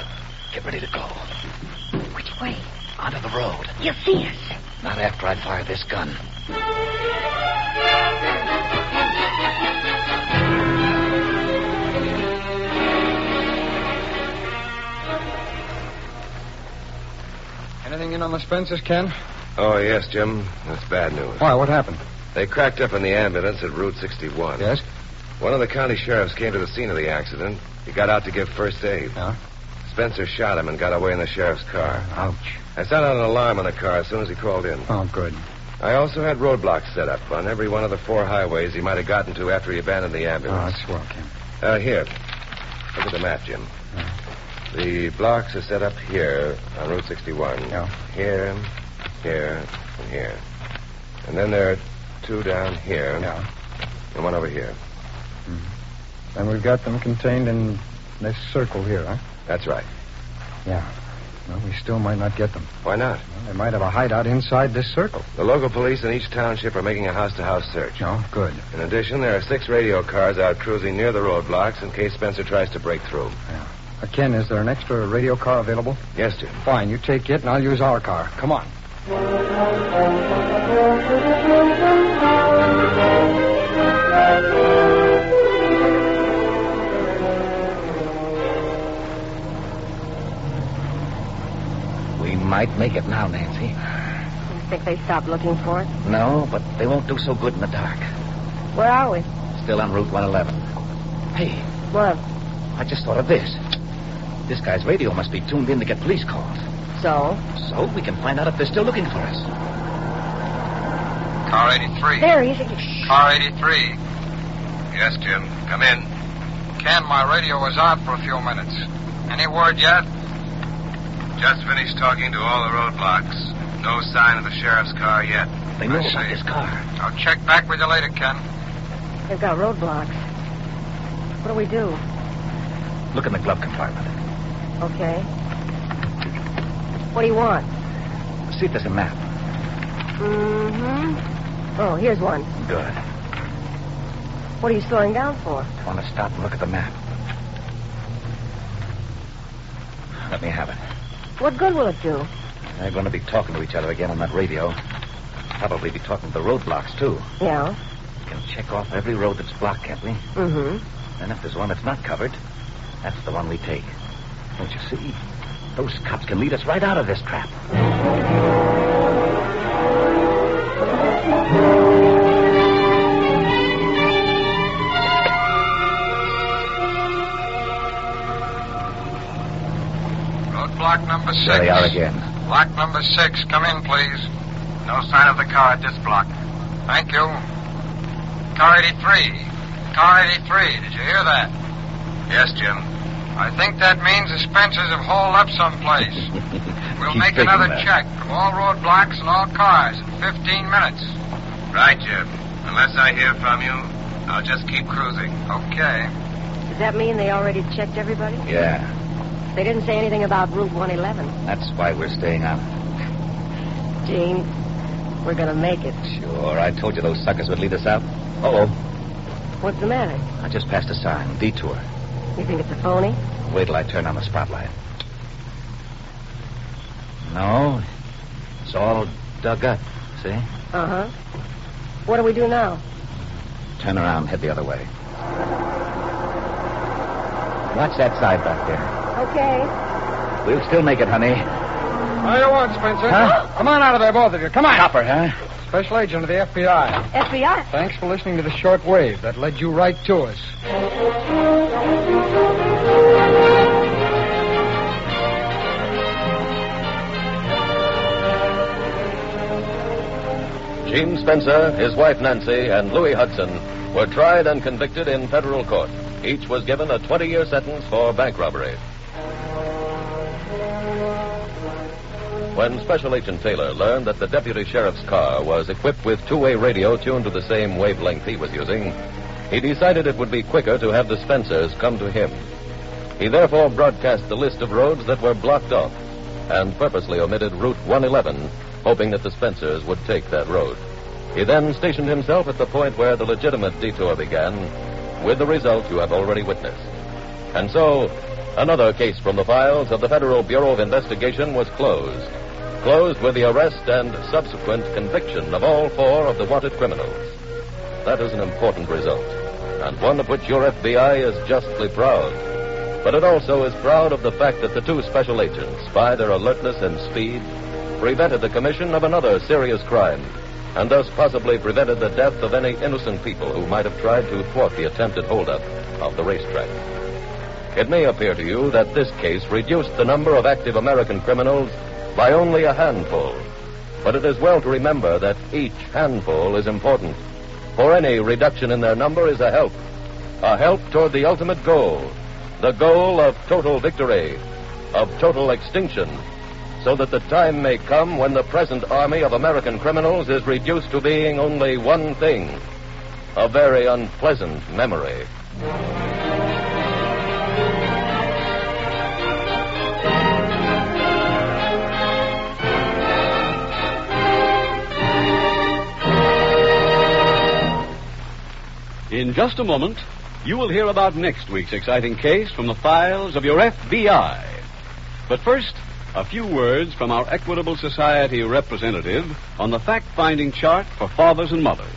J: Get ready to go.
U: Which way?
J: Onto the road.
U: You'll see us.
J: Not after I fire this gun.
H: Anything in on the Spencers, Ken?
I: Oh, yes, Jim. That's bad news.
H: Why? What happened?
I: They cracked up in the ambulance at Route 61.
H: Yes?
I: One of the county sheriffs came to the scene of the accident. He got out to give first aid.
H: Yeah?
I: Spencer shot him and got away in the sheriff's car.
H: Ouch.
I: I sent out an alarm on the car as soon as he crawled in.
H: Oh, good.
I: I also had roadblocks set up on every one of the 4 highways he might have gotten to after he abandoned the
H: Oh,
I: ambulance.
H: that's swell, Ken.
I: Here. Look at the map, Jim.
H: Yeah.
I: The blocks are set up here on Route 61.
H: Yeah.
I: Here, here, and here. And then there are 2 down here.
H: Yeah.
I: And 1 over here.
H: Mm-hmm. And we've got them contained in this circle here, huh?
I: That's right.
H: Yeah. Well, we still might not get them.
I: Why not?
H: Well, they might have a hideout inside this circle.
I: The local police in each township are making a house-to-house search.
H: Oh, good.
I: In addition, there are 6 radio cars out cruising near the roadblocks in case Spencer tries to break through.
H: Yeah. Ken, is there an extra radio car available?
I: Yes, Jim.
H: Fine. You take it, and I'll use our car. Come on.
J: We might make it now, Nancy.
U: You think they stopped looking for it?
J: No, but they won't do so good in the dark.
U: Where are we?
J: Still on Route 111. Hey,
U: What?
J: I just thought of this. This guy's radio must be tuned in to get police calls.
U: So?
J: So we can find out if they're still looking for us.
V: Car 83.
U: There he is.
V: Car 83.
I: Yes, Jim. Come in.
V: Ken, my radio was out for a few minutes. Any word yet?
I: Just finished talking to all the roadblocks. No sign of the sheriff's car yet.
J: They know about this car.
V: I'll check back with you later, Ken.
U: They've got roadblocks. What do we do?
J: Look in the glove compartment.
U: Okay. What do you want?
J: See if there's a map.
U: Mm-hmm. Oh, here's one.
J: Good.
U: What are you slowing down for?
J: I want to stop and look at the map. Let me have it.
U: What good will it do?
J: They're going to be talking to each other again on that radio. Probably be talking to the roadblocks, too.
U: Yeah?
J: We can check off every road that's blocked, can't we?
U: Mm-hmm.
J: And if there's one that's not covered, that's the one we take. Don't you see? Those cops can lead us right out of this trap.
V: Roadblock number 6.
J: There they are again.
V: Block number 6. Come in, please. No sign of the car at this block. Thank you. Car 83. Car 83. Did you hear that?
I: Yes, Jim.
V: I think that means the Spencers have hauled up someplace. We'll make another check of all roadblocks and all cars in 15 minutes.
I: Right, Jim. Unless I hear from you, I'll just keep cruising.
V: Okay.
U: Does that mean they already checked everybody?
J: Yeah.
U: They didn't say anything about Route 111.
J: That's why we're staying on.
U: Gene, we're gonna make it.
J: Sure, I told you those suckers would lead us out. Uh-oh.
U: What's the matter?
J: I just passed a sign. Detour.
U: You think it's a phony?
J: Wait till I turn on the spotlight. No. It's all dug up, see?
U: Uh-huh. What do we do now?
J: Turn around, head the other way. Watch that side back there.
U: Okay.
J: We'll still make it, honey.
H: What do you want, Spencer?
U: Huh?
H: Come on out of there, both of you. Come on.
U: Copper, huh?
H: Special agent of the FBI.
U: FBI?
H: Thanks for listening to the short wave. That led you right to us.
C: Gene Spencer, his wife Nancy, and Louis Hudson were tried and convicted in federal court. Each was given a 20-year sentence for bank robbery. When Special Agent Taylor learned that the deputy sheriff's car was equipped with two-way radio tuned to the same wavelength he was using, he decided it would be quicker to have the Spencers come to him. He therefore broadcast the list of roads that were blocked off and purposely omitted Route 111, hoping that the Spencers would take that road. He then stationed himself at the point where the legitimate detour began, with the result you have already witnessed. And so, another case from the files of the Federal Bureau of Investigation was closed. Closed with the arrest and subsequent conviction of all four of the wanted criminals. That is an important result, and one of which your FBI is justly proud. But it also is proud of the fact that the two special agents, by their alertness and speed, prevented the commission of another serious crime, and thus possibly prevented the death of any innocent people who might have tried to thwart the attempted holdup of the racetrack. It may appear to you that this case reduced the number of active American criminals by only a handful, but it is well to remember that each handful is important, for any reduction in their number is a help toward the ultimate goal, the goal of total victory, of total extinction, so that the time may come when the present army of American criminals is reduced to being only one thing, a very unpleasant memory.
A: In just a moment, you will hear about next week's exciting case from the files of your FBI. But first, a few words from our Equitable Society representative on the fact-finding chart for fathers and mothers.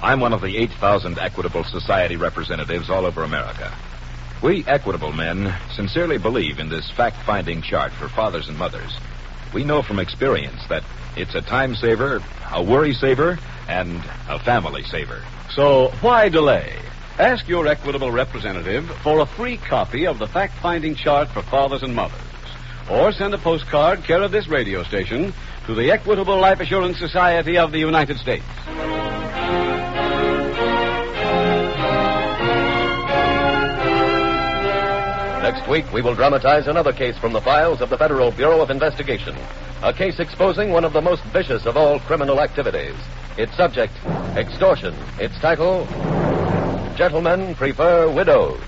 T: I'm one of the 8,000 Equitable Society representatives all over America. We Equitable men sincerely believe in this fact-finding chart for fathers and mothers. We know from experience that it's a time saver, a worry saver, and a family saver.
A: So why delay? Ask your Equitable representative for a free copy of the fact-finding chart for fathers and mothers. Or send a postcard care of this radio station to the Equitable Life Assurance Society of the United States.
C: Next week, we will dramatize another case from the files of the Federal Bureau of Investigation. A case exposing one of the most vicious of all criminal activities. Its subject, extortion. Its title, Gentlemen Prefer Widows.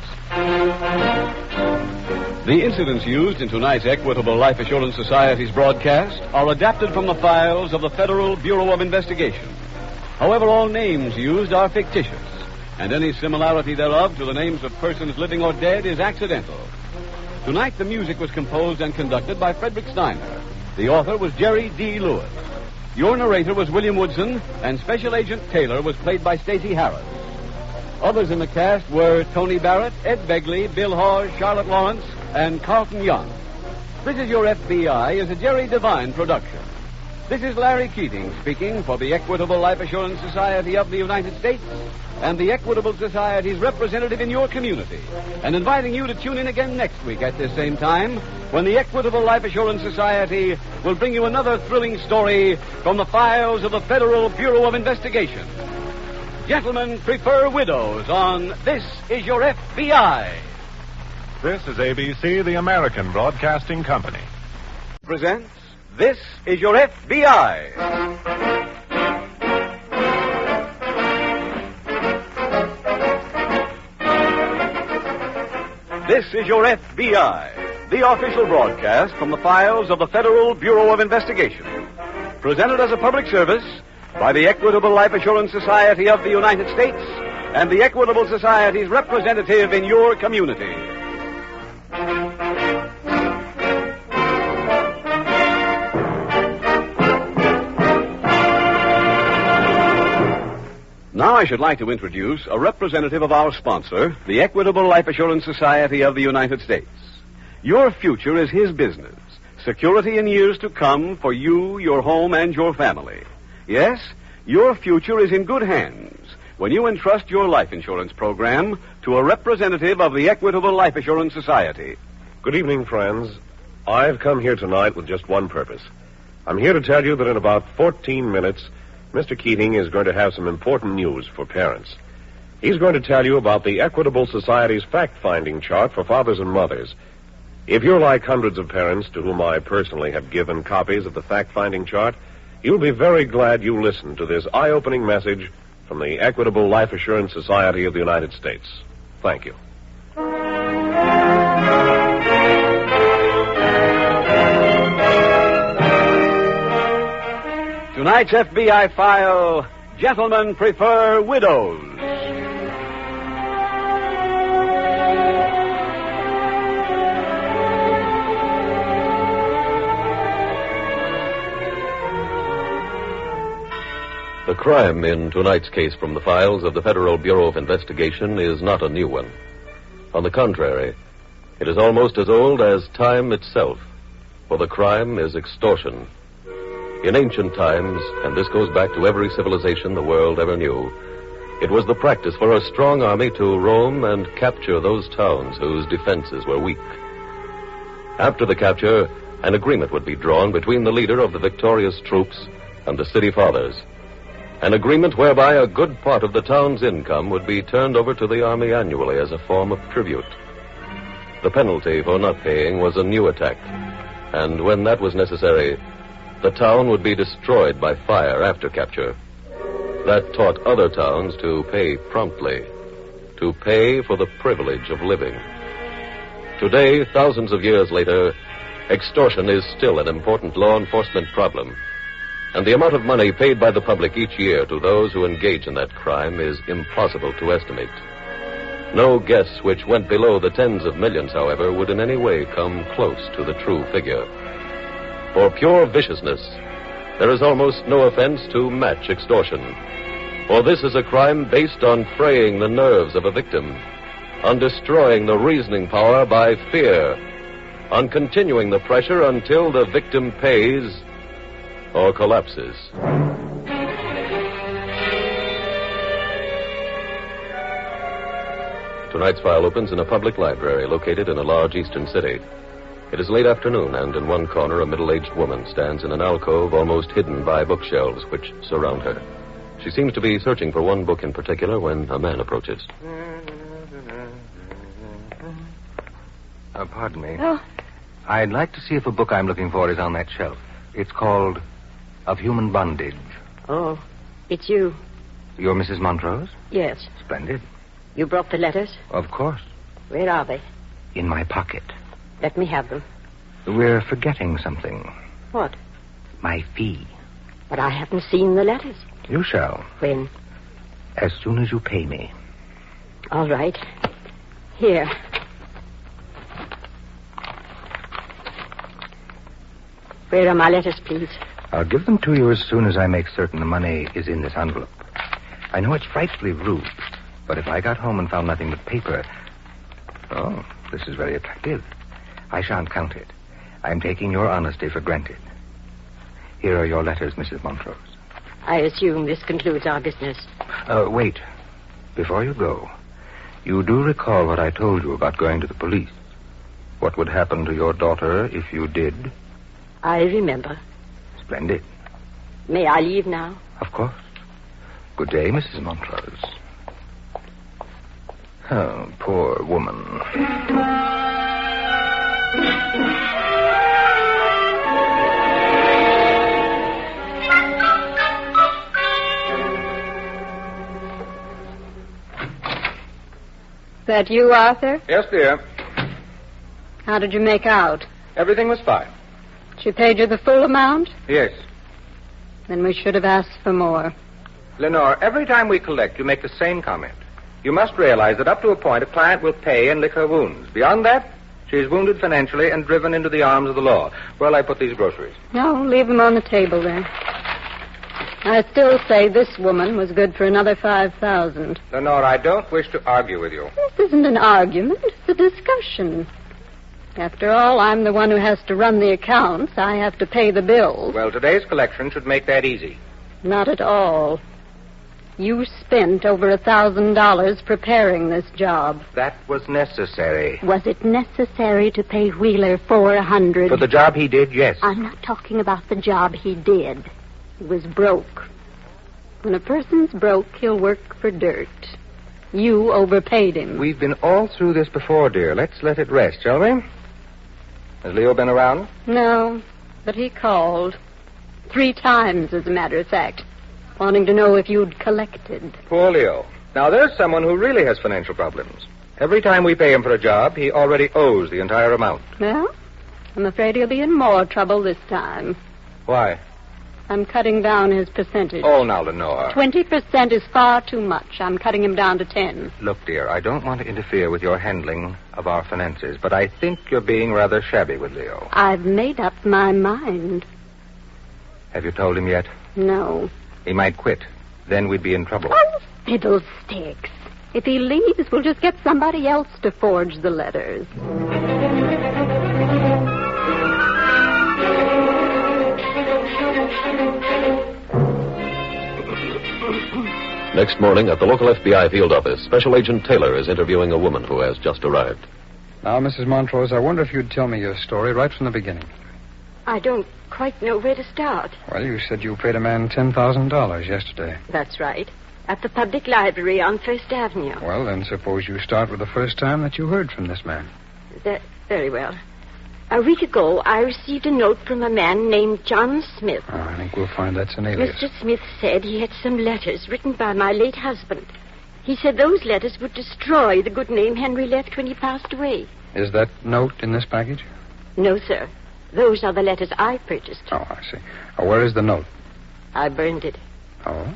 A: The incidents used in tonight's Equitable Life Assurance Society's broadcast are adapted from the files of the Federal Bureau of Investigation. However, all names used are fictitious, and any similarity thereof to the names of persons living or dead is accidental. Tonight, the music was composed and conducted by Frederick Steiner. The author was Jerry D. Lewis. Your narrator was William Woodson, and Special Agent Taylor was played by Stacey Harris. Others in the cast were Tony Barrett, Ed Begley, Bill Hawes, Charlotte Lawrence, and Carlton Young. This Is Your FBI is a Jerry Devine production. This is Larry Keating speaking for the Equitable Life Assurance Society of the United States and the Equitable Society's representative in your community, and inviting you to tune in again next week at this same time when the Equitable Life Assurance Society will bring you another thrilling story from the files of the Federal Bureau of Investigation. Gentlemen Prefer Widows on This Is Your FBI.
E: This is ABC, the American Broadcasting Company.
A: Presents This Is Your FBI. This is Your FBI, the official broadcast from the files of the Federal Bureau of Investigation. Presented as a public service by the Equitable Life Assurance Society of the United States and the Equitable Society's representative in your community. Now I should like to introduce a representative of our sponsor, the Equitable Life Assurance Society of the United States. Your future is his business, Security in years to come for you, your home, and your family. Yes, your future is in good hands when you entrust your life insurance program to a representative of the Equitable Life Assurance Society.
F: Good evening, friends. I've come here tonight with just one purpose. I'm here to tell you that in about 14 minutes, Mr. Keating is going to have some important news for parents. He's going to tell you about the Equitable Society's fact-finding chart for fathers and mothers. If you're like hundreds of parents to whom I personally have given copies of the fact-finding chart, you'll be very glad you listened to this eye-opening message from the Equitable Life Assurance Society of the United States. Thank you.
A: Tonight's FBI file, Gentlemen Prefer Widows.
C: The crime in tonight's case from the files of the Federal Bureau of Investigation is not a new one. On the contrary, it is almost as old as time itself, for the crime is extortion. In ancient times, and this goes back to every civilization the world ever knew, it was the practice for a strong army to roam and capture those towns whose defenses were weak. After the capture, an agreement would be drawn between the leader of the victorious troops and the city fathers. An agreement whereby a good part of the town's income would be turned over to the army annually as a form of tribute. The penalty for not paying was a new attack, and when that was necessary, the town would be destroyed by fire after capture. That taught other towns to pay promptly, to pay for the privilege of living. Today, thousands of years later, extortion is still an important law enforcement problem. And the amount of money paid by the public each year to those who engage in that crime is impossible to estimate. No guess which went below the tens of millions, however, would in any way come close to the true figure. For pure viciousness, there is almost no offense to match extortion. For this is a crime based on fraying the nerves of a victim, on destroying the reasoning power by fear, on continuing the pressure until the victim pays or collapses. Tonight's file opens in a public library located in a large eastern city. It is late afternoon, and in one corner a middle-aged woman stands in an alcove almost hidden by bookshelves which surround her. She seems to be searching for one book in particular when a man approaches.
O: Pardon me.
M: Oh.
O: I'd like to see if a book I'm looking for is on that shelf. It's called Of Human Bondage.
U: Oh, it's you.
O: You're Mrs. Montrose?
U: Yes.
O: Splendid.
U: You brought the letters?
O: Of course.
U: Where are they?
O: In my pocket.
U: Let me have them.
O: We're forgetting something.
U: What?
O: My fee.
U: But I haven't seen the letters.
O: You shall.
U: When?
O: As soon as you pay me.
U: All right. Here. Where are my letters, please?
O: I'll give them to you as soon as I make certain the money is in this envelope. I know it's frightfully rude, but if I got home and found nothing but paper... Oh, this is very attractive. I shan't count it. I'm taking your honesty for granted. Here are your letters, Mrs. Montrose.
U: I assume this concludes our business.
O: Wait. Before you go, you do recall what I told you about going to the police? What would happen to your daughter if you did?
U: I remember.
O: Splendid.
U: May I leave now?
O: Of course. Good day, Mrs. Montrose. Oh, poor woman.
G: That you, Arthur?
L: Yes, dear.
G: How did you make out?
L: Everything was fine.
G: She paid you the full amount?
L: Yes.
G: Then we should have asked for more.
L: Lenore, every time we collect, you make the same comment. You must realize that up to a point, a client will pay and lick her wounds. Beyond that, she is wounded financially and driven into the arms of the law. Where'll I put these groceries?
G: No, leave them on the table there. I still say this woman was good for another 5,000.
L: Lenore, I don't wish to argue with you.
G: This isn't an argument. It's a discussion. After all, I'm the one who has to run the accounts. I have to pay the bills.
O: Well, today's collection should make that easy.
G: Not at all. You spent over $1,000 preparing this job.
O: That was necessary.
G: Was it necessary to pay Wheeler $400?
O: For the job he did, yes.
G: I'm not talking about the job he did. He was broke. When a person's broke, he'll work for dirt. You overpaid him.
O: We've been all through this before, dear. Let's let it rest, shall we? Has Leo been around?
G: No, but he called. 3 times, as a matter of fact, wanting to know if you'd collected.
O: Poor Leo. Now, there's someone who really has financial problems. Every time we pay him for a job, he already owes the entire amount.
G: Well, I'm afraid he'll be in more trouble this time.
O: Why?
G: I'm cutting down his percentage.
O: Oh, now, Lenore.
G: 20% is far too much. I'm cutting him down to 10.
O: Look, dear, I don't want to interfere with your handling of our finances, but I think you're being rather shabby with Leo.
G: I've made up my mind.
O: Have you told him yet?
G: No.
O: He might quit. Then we'd be in trouble.
G: Oh, fiddlesticks. If he leaves, we'll just get somebody else to forge the letters.
C: Next morning, at the local FBI field office, Special Agent Taylor is interviewing a woman who has just arrived.
H: Now, Mrs. Montrose, I wonder if you'd tell me your story right from the beginning.
P: I don't quite know where to start.
H: Well, you said you paid a man $10,000 yesterday.
P: That's right. At the public library on First Avenue.
H: Well, then suppose you start with the first time that you heard from this man.
P: Very well. A week ago, I received a note from a man named John Smith.
H: Oh, I think we'll find that's an alias.
P: Mr. Smith said he had some letters written by my late husband. He said those letters would destroy the good name Henry left when he passed away.
H: Is that note in this package?
P: No, sir. Those are the letters I purchased.
H: Oh, I see. Where is the note?
P: I burned it.
H: Oh?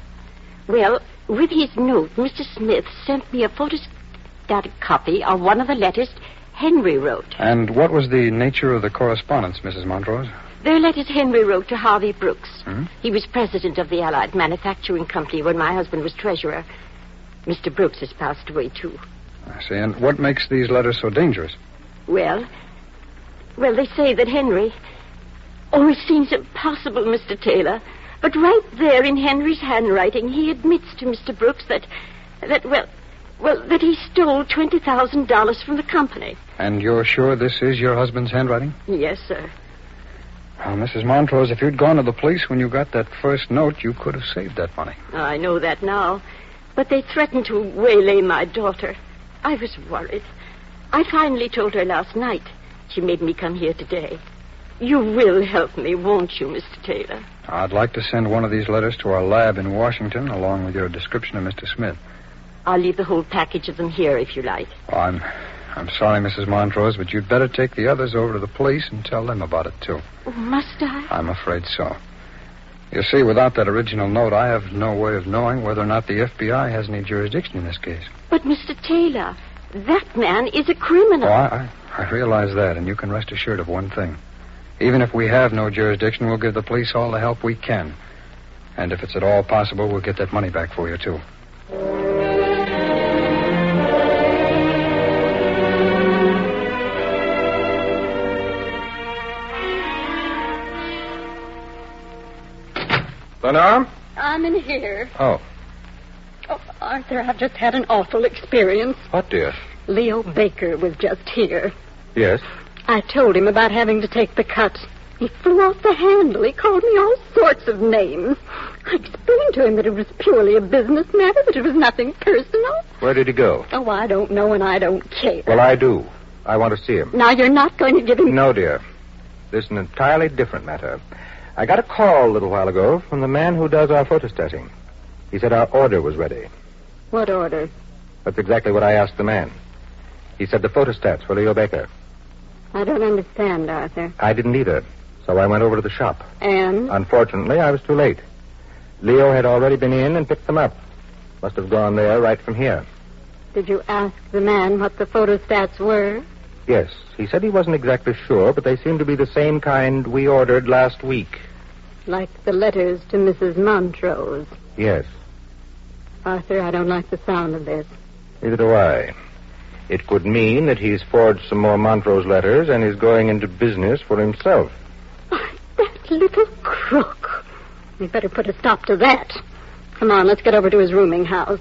P: Well, with his note, Mr. Smith sent me a photostatic copy of one of the letters Henry wrote.
H: And what was the nature of the correspondence, Mrs. Montrose?
P: They're letters Henry wrote to Harvey Brooks.
H: Hmm?
P: He was president of the Allied Manufacturing Company when my husband was treasurer. Mr. Brooks has passed away, too.
H: I see. And what makes these letters so dangerous?
P: Well, they say that Henry... Oh, it seems impossible, Mr. Taylor. But right there in Henry's handwriting, he admits to Mr. Brooks that he stole $20,000 from the company.
H: And you're sure this is your husband's handwriting?
P: Yes, sir.
H: Well, Mrs. Montrose, if you'd gone to the police when you got that first note, you could have saved that money.
P: I know that now. But they threatened to waylay my daughter. I was worried. I finally told her last night. She made me come here today. You will help me, won't you, Mr. Taylor?
H: I'd like to send one of these letters to our lab in Washington, along with your description of Mr. Smith.
P: I'll leave the whole package of them here, if you like.
H: Oh, I'm sorry, Mrs. Montrose, but you'd better take the others over to the police and tell them about it, too.
P: Oh, must I?
H: I'm afraid so. You see, without that original note, I have no way of knowing whether or not the FBI has any jurisdiction in this case.
P: But, Mr. Taylor, that man is a criminal.
H: Oh, I realize that, and you can rest assured of one thing. Even if we have no jurisdiction, we'll give the police all the help we can. And if it's at all possible, we'll get that money back for you, too.
O: Lenore?
G: I'm in here.
O: Oh.
G: Oh, Arthur, I've just had an awful experience.
O: What, dear?
G: Leo Baker was just here.
O: Yes?
G: I told him about having to take the cut. He flew off the handle. He called me all sorts of names. I explained to him that it was purely a business matter, that it was nothing personal.
O: Where did he go?
G: Oh, I don't know, and I don't care.
O: Well, I do. I want to see him.
G: Now, you're not going to give him...
O: No, dear. This is an entirely different matter. I got a call a little while ago from the man who does our photostatting. He said our order was ready.
G: What order?
O: That's exactly what I asked the man. He said the photostats for Leo Baker.
G: I don't understand, Arthur.
O: I didn't either, so I went over to the shop.
G: And?
O: Unfortunately, I was too late. Leo had already been in and picked them up. Must have gone there right from here.
G: Did you ask the man what the photostats were?
O: Yes. He said he wasn't exactly sure, but they seemed to be the same kind we ordered last week.
G: Like the letters to Mrs. Montrose?
O: Yes.
G: Arthur, I don't like the sound of this.
O: Neither do I. It could mean that he's forged some more Montrose letters and is going into business for himself.
G: That little crook. We'd better put a stop to that. Come on, let's get over to his rooming house.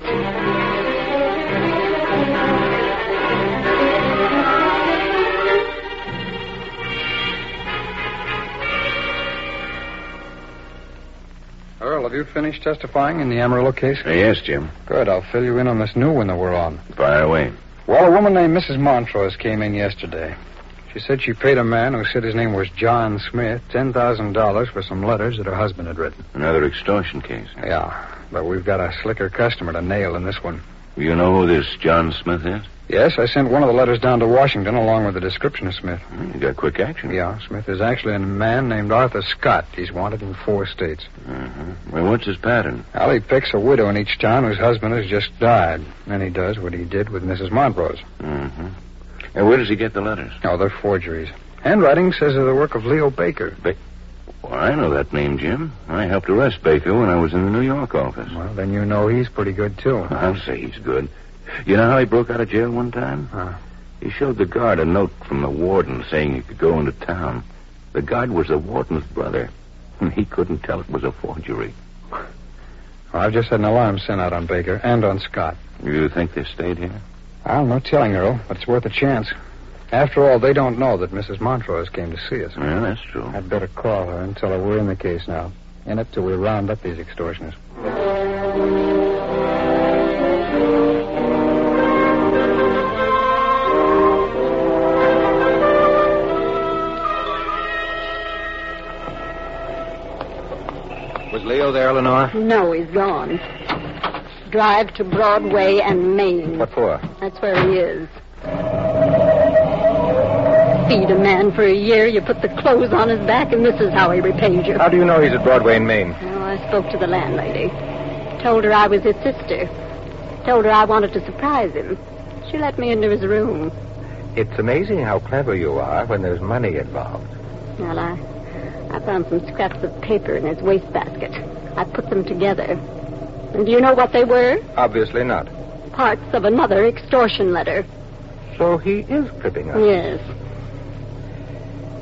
H: Earl, have you finished testifying in the Amarillo case?
F: Yes, Jim.
H: Good. I'll fill you in on this new one that we're on.
F: Fire away.
H: Well, a woman named Mrs. Montrose came in yesterday. She said she paid a man who said his name was John Smith $10,000 for some letters that her husband had written.
F: Another extortion case.
H: Yeah, but we've got a slicker customer to nail in this one.
F: You know who this John Smith is?
H: Yes, I sent one of the letters down to Washington along with the description of Smith.
F: You got quick action.
H: Yeah, Smith is actually a man named Arthur Scott. He's wanted in 4 states.
F: Well, what's his pattern?
H: Well, he picks a widow in each town whose husband has just died. And he does what he did with Mrs. Montrose.
F: And where does he get the letters?
H: Oh, they're forgeries. Handwriting says they're the work of Leo Baker.
F: Well, I know that name, Jim. I helped arrest Baker when I was in the New York office.
H: Well, then you know he's pretty good, too.
F: I'll say he's good. You know how he broke out of jail one time? He showed the guard a note from the warden saying he could go into town. The guard was the warden's brother, and he couldn't tell it was a forgery.
H: Well, I've just had an alarm sent out on Baker and on Scott.
F: You think they stayed here?
H: I'm no telling, Earl, but it's worth a chance. After all, they don't know that Mrs. Montrose came to see us.
F: Yeah, that's true.
H: I'd better call her and tell her we're in the case now. In it till we round up these extortioners.
O: Was Leo there, Lenore?
G: No, he's gone. Drive to Broadway and Main.
O: What for?
G: That's where he is. Feed a man for a year, you put the clothes on his back, and this is how he repays you.
O: How do you know he's at Broadway and Main?
G: Oh, I spoke to the landlady. Told her I was his sister. Told her I wanted to surprise him. She let me into his room.
O: It's amazing how clever you are when there's money involved.
G: Well, I found some scraps of paper in his wastebasket. I put them together. And do you know what they were?
O: Obviously not.
G: Parts of another extortion letter.
O: So he is clipping us.
G: Yes.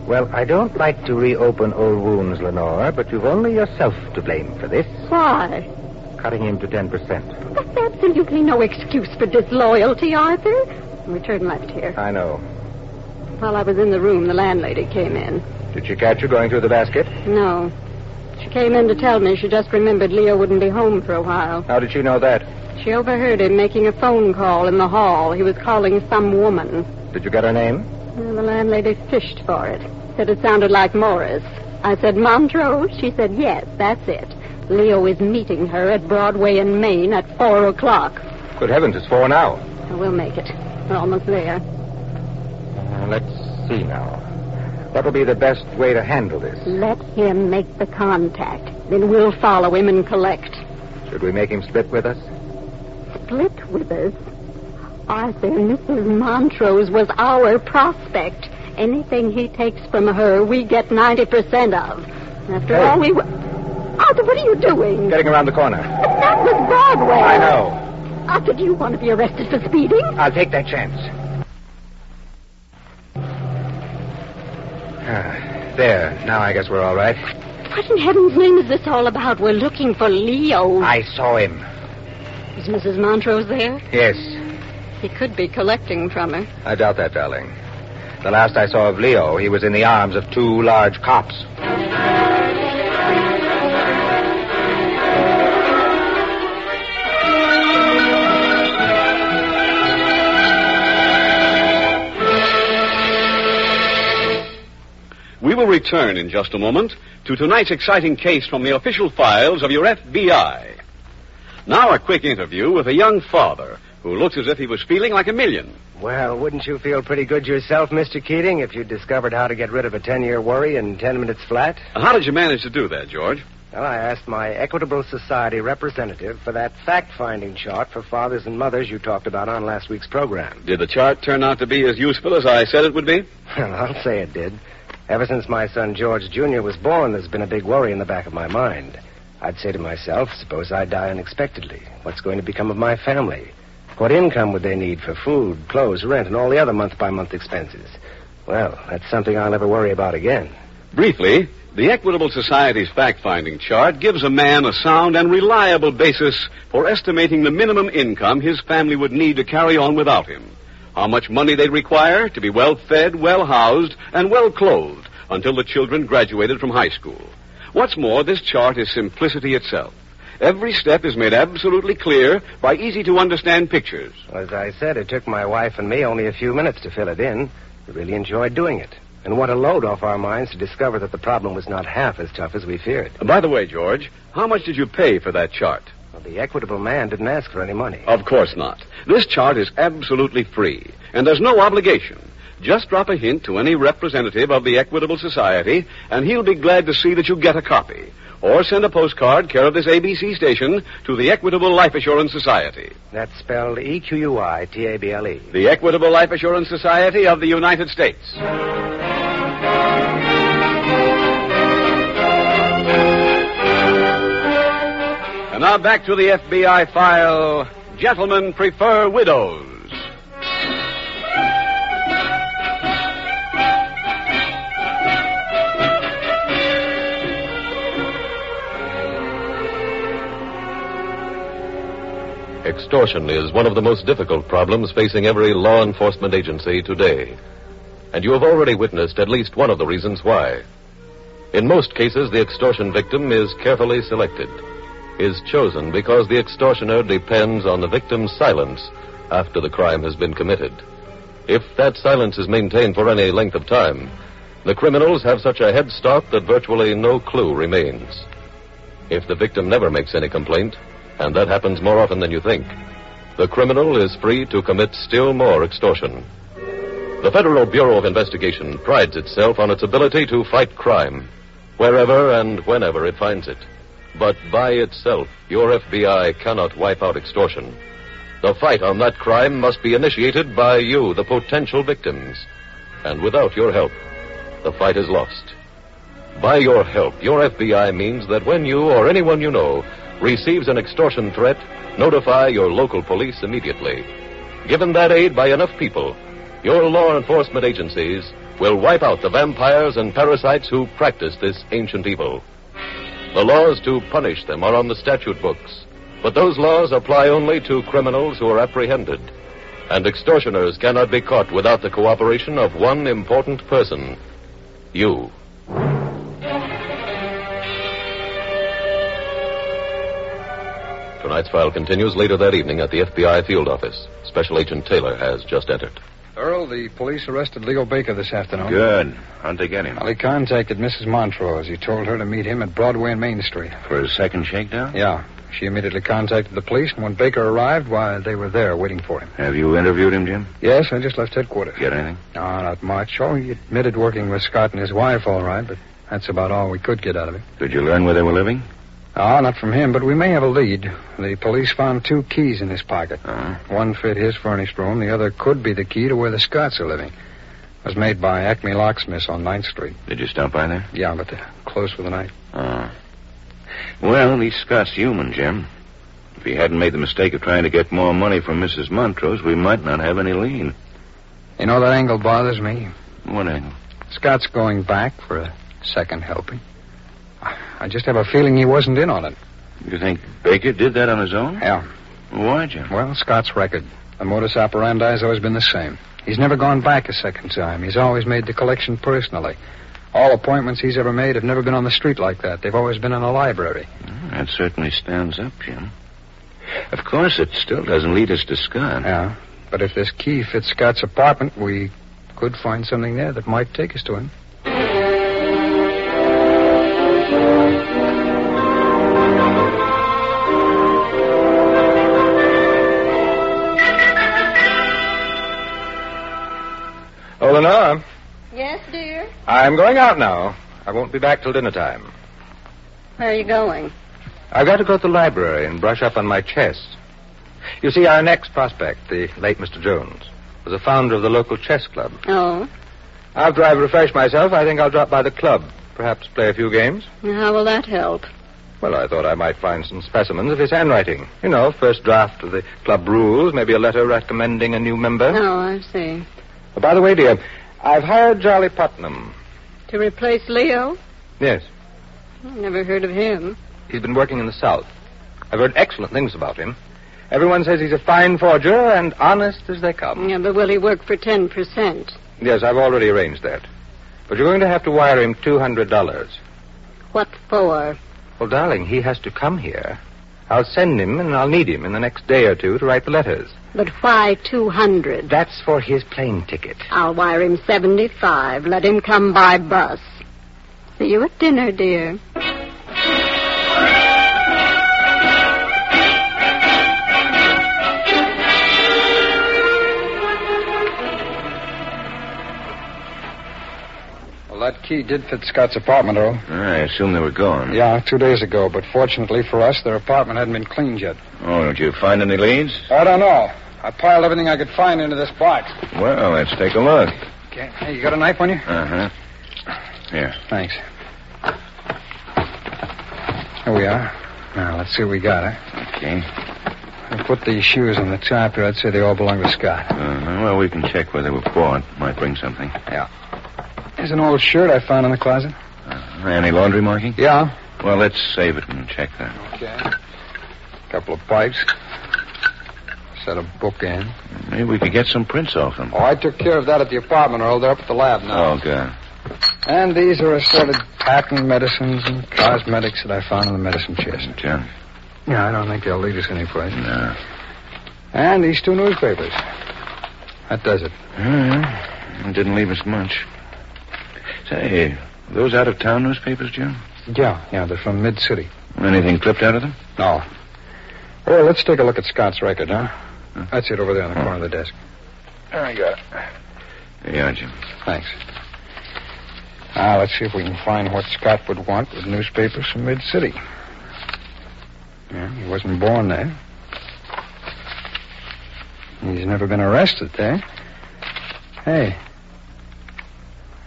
O: Well, I don't like to reopen old wounds, Lenore, but you've only yourself to blame for this.
G: Why?
O: Cutting him to 10%.
G: That's absolutely no excuse for disloyalty, Arthur. We turn left here.
O: I know.
G: While I was in the room, the landlady came in.
O: Did she catch you going through the basket?
G: No. She came in to tell me she just remembered Leo wouldn't be home for a while.
O: How did she know that?
G: She overheard him making a phone call in the hall. He was calling some woman.
O: Did you get her name?
G: Well, the landlady fished for it. Said it sounded like Morris. I said, Montrose? She said, yes, that's it. Leo is meeting her at Broadway and Main at 4 o'clock.
O: Good heavens, it's 4 now.
G: We'll make it. We're almost there.
O: Let's see now. What'll be the best way to handle this?
G: Let him make the contact. Then we'll follow him and collect.
O: Should we make him split with us?
G: Split with us? Arthur, Mrs. Montrose was our prospect. Anything he takes from her, we get 90% of. After all, we were... Arthur, what are you doing?
O: Getting around the corner.
G: But that was Broadway.
O: I know.
G: Arthur, do you want to be arrested for speeding?
O: I'll take that chance. There. Now I guess we're all right.
G: What in heaven's name is this all about? We're looking for Leo.
O: I saw him.
G: Is Mrs. Montrose there?
O: Yes.
G: He could be collecting from her.
O: I doubt that, darling. The last I saw of Leo, he was in the arms of 2 large cops.
A: We will return in just a moment to tonight's exciting case from the official files of your FBI. Now a quick interview with a young father who looks as if he was feeling like $1 million.
Q: Well, wouldn't you feel pretty good yourself, Mr. Keating, if you discovered how to get rid of a 10-year worry in 10 minutes flat?
A: How did you manage to do that, George?
Q: Well, I asked my Equitable Society representative for that fact-finding chart for fathers and mothers you talked about on last week's program.
A: Did the chart turn out to be as useful as I said it would be?
Q: Well, I'll say it did. Ever since my son George Jr. was born, there's been a big worry in the back of my mind. I'd say to myself, suppose I die unexpectedly. What's going to become of my family? What income would they need for food, clothes, rent, and all the other month-by-month expenses? Well, that's something I'll never worry about again.
A: Briefly, the Equitable Society's fact-finding chart gives a man a sound and reliable basis for estimating the minimum income his family would need to carry on without him. How much money they'd require to be well-fed, well-housed, and well-clothed until the children graduated from high school. What's more, this chart is simplicity itself. Every step is made absolutely clear by easy-to-understand pictures.
Q: As I said, it took my wife and me only a few minutes to fill it in. We really enjoyed doing it. And what a load off our minds to discover that the problem was not half as tough as we feared.
A: By the way, George, how much did you pay for that chart?
Q: Well, the equitable man didn't ask for any money.
A: Of course not. This chart is absolutely free, and there's no obligation. Just drop a hint to any representative of the Equitable Society, and he'll be glad to see that you get a copy. Or send a postcard, care of this ABC station, to the Equitable Life Assurance Society.
Q: That's spelled E-Q-U-I-T-A-B-L-E.
A: The Equitable Life Assurance Society of the United States. And now back to the FBI file. Gentlemen prefer widows.
C: Extortion is one of the most difficult problems facing every law enforcement agency today. And you have already witnessed at least one of the reasons why. In most cases, the extortion victim is carefully selected, is chosen because the extortioner depends on the victim's silence after the crime has been committed. If that silence is maintained for any length of time, the criminals have such a head start that virtually no clue remains. If the victim never makes any complaint, and that happens more often than you think, the criminal is free to commit still more extortion. The Federal Bureau of Investigation prides itself on its ability to fight crime, wherever and whenever it finds it. But by itself, your FBI cannot wipe out extortion. The fight on that crime must be initiated by you, the potential victims. And without your help, the fight is lost. By your help, your FBI means that when you or anyone you know receives an extortion threat, notify your local police immediately. Given that aid by enough people, your law enforcement agencies will wipe out the vampires and parasites who practice this ancient evil. The laws to punish them are on the statute books, but those laws apply only to criminals who are apprehended. And extortioners cannot be caught without the cooperation of one important person, you. Tonight's file continues later that evening at the FBI field office. Special Agent Taylor has just entered.
H: Earl, the police arrested Leo Baker this afternoon.
I: Good. How'd they get him?
H: Well, he contacted Mrs. Montrose. He told her to meet him at Broadway and Main Street.
I: For a second shakedown?
H: Yeah. She immediately contacted the police, and when Baker arrived, why, they were there waiting for him.
I: Have you interviewed him, Jim?
H: Yes, I just left headquarters.
I: Get anything?
H: No, not much. Oh, he admitted working with Scott and his wife, all right, but that's about all we could get out of him.
I: Did you learn where they were living?
H: Oh, not from him, but we may have a lead. The police found 2 keys in his pocket.
I: Uh-huh.
H: One fit his furnished room. The other could be the key to where the Scotts are living. It was made by Acme Locksmiths on 9th Street.
I: Did you stop by there?
H: Yeah, but they're closed for the night.
I: Well, these Scott's human, Jim. If he hadn't made the mistake of trying to get more money from Mrs. Montrose, we might not have any lien.
H: You know, that angle bothers me.
I: What angle?
H: Scott's going back for a second helping. I just have a feeling he wasn't in on it.
I: You think Baker did that on his own?
H: Yeah.
I: Why, Jim?
H: Well, Scott's record. The modus operandi has always been the same. He's never gone back a second time. He's always made the collection personally. All appointments he's ever made have never been on the street like that. They've always been in a library.
I: That certainly stands up, Jim. Of course, it still doesn't lead us to Scott.
H: Yeah, but if this key fits Scott's apartment, we could find something there that might take us to him.
K: Oh, Lenore,
G: Yes, dear?
K: I'm going out now. I won't be back till dinner time.
G: Where are you going?
K: I've got to go to the library and brush up on my chess. You see, our next prospect, the late Mr. Jones, was a founder of the local chess club.
G: Oh?
K: After I've refreshed myself, I think I'll drop by the club. Perhaps play a few games.
G: How will that help?
O: Well, I thought I might find some specimens of his handwriting. You know, first draft of the club rules, maybe a letter recommending a new member.
G: Oh, I see.
O: Oh, by the way, dear, I've hired Charlie Putnam.
G: To replace Leo?
O: Yes.
G: I never heard of him.
O: He's been working in the South. I've heard excellent things about him. Everyone says he's a fine forger and honest as they come.
G: Yeah, but will he work for 10%?
O: Yes, I've already arranged that. But you're going to have to wire him $200.
G: What for?
O: Well, darling, he has to come here. I'll send him, and I'll need him in the next day or two to write the letters.
G: But why 200?
O: That's for his plane ticket.
G: I'll wire him 75. Let him come by bus. See you at dinner, dear.
H: That key did fit Scott's apartment, Earl.
I: I assume they were gone.
H: Yeah, 2 days ago, but fortunately for us, their apartment hadn't been cleaned yet.
I: Oh, did you find any leads?
H: I don't know. I piled everything I could find into this box.
I: Well, let's take a look.
H: Okay. Hey, you got a knife on you?
I: Uh-huh. Here.
H: Thanks. Here we are. Now, let's see what we got, huh?
I: Okay.
H: I put these shoes on the top here. I'd say they all belong to Scott.
I: Well, we can check where they were bought. Might bring something.
H: Yeah. Here's an old shirt I found in the closet.
I: Any laundry marking?
H: Yeah.
I: Well, let's save it and check that.
H: Okay. A couple of pipes. Set a book in.
I: Maybe we could get some prints off them.
H: Oh, I took care of that at the apartment, Earl. They're up at the lab now.
I: Oh, good.
H: And these are assorted patent medicines and cosmetics that I found in the medicine chest.
I: John?
H: Yeah, I don't think they'll lead us anyplace.
I: No.
H: And these 2 newspapers. That does it.
I: It didn't leave us much. Say, those out-of-town newspapers, Jim?
H: Yeah, they're from Mid-City.
I: Anything clipped out of them?
H: No. Well, let's take a look at Scott's record, huh? That's it over there in the corner of the desk.
I: I got it. There you are, Jim.
H: Thanks. Now, let's see if we can find what Scott would want with newspapers from Mid-City. Yeah, he wasn't born there. He's never been arrested there. Hey.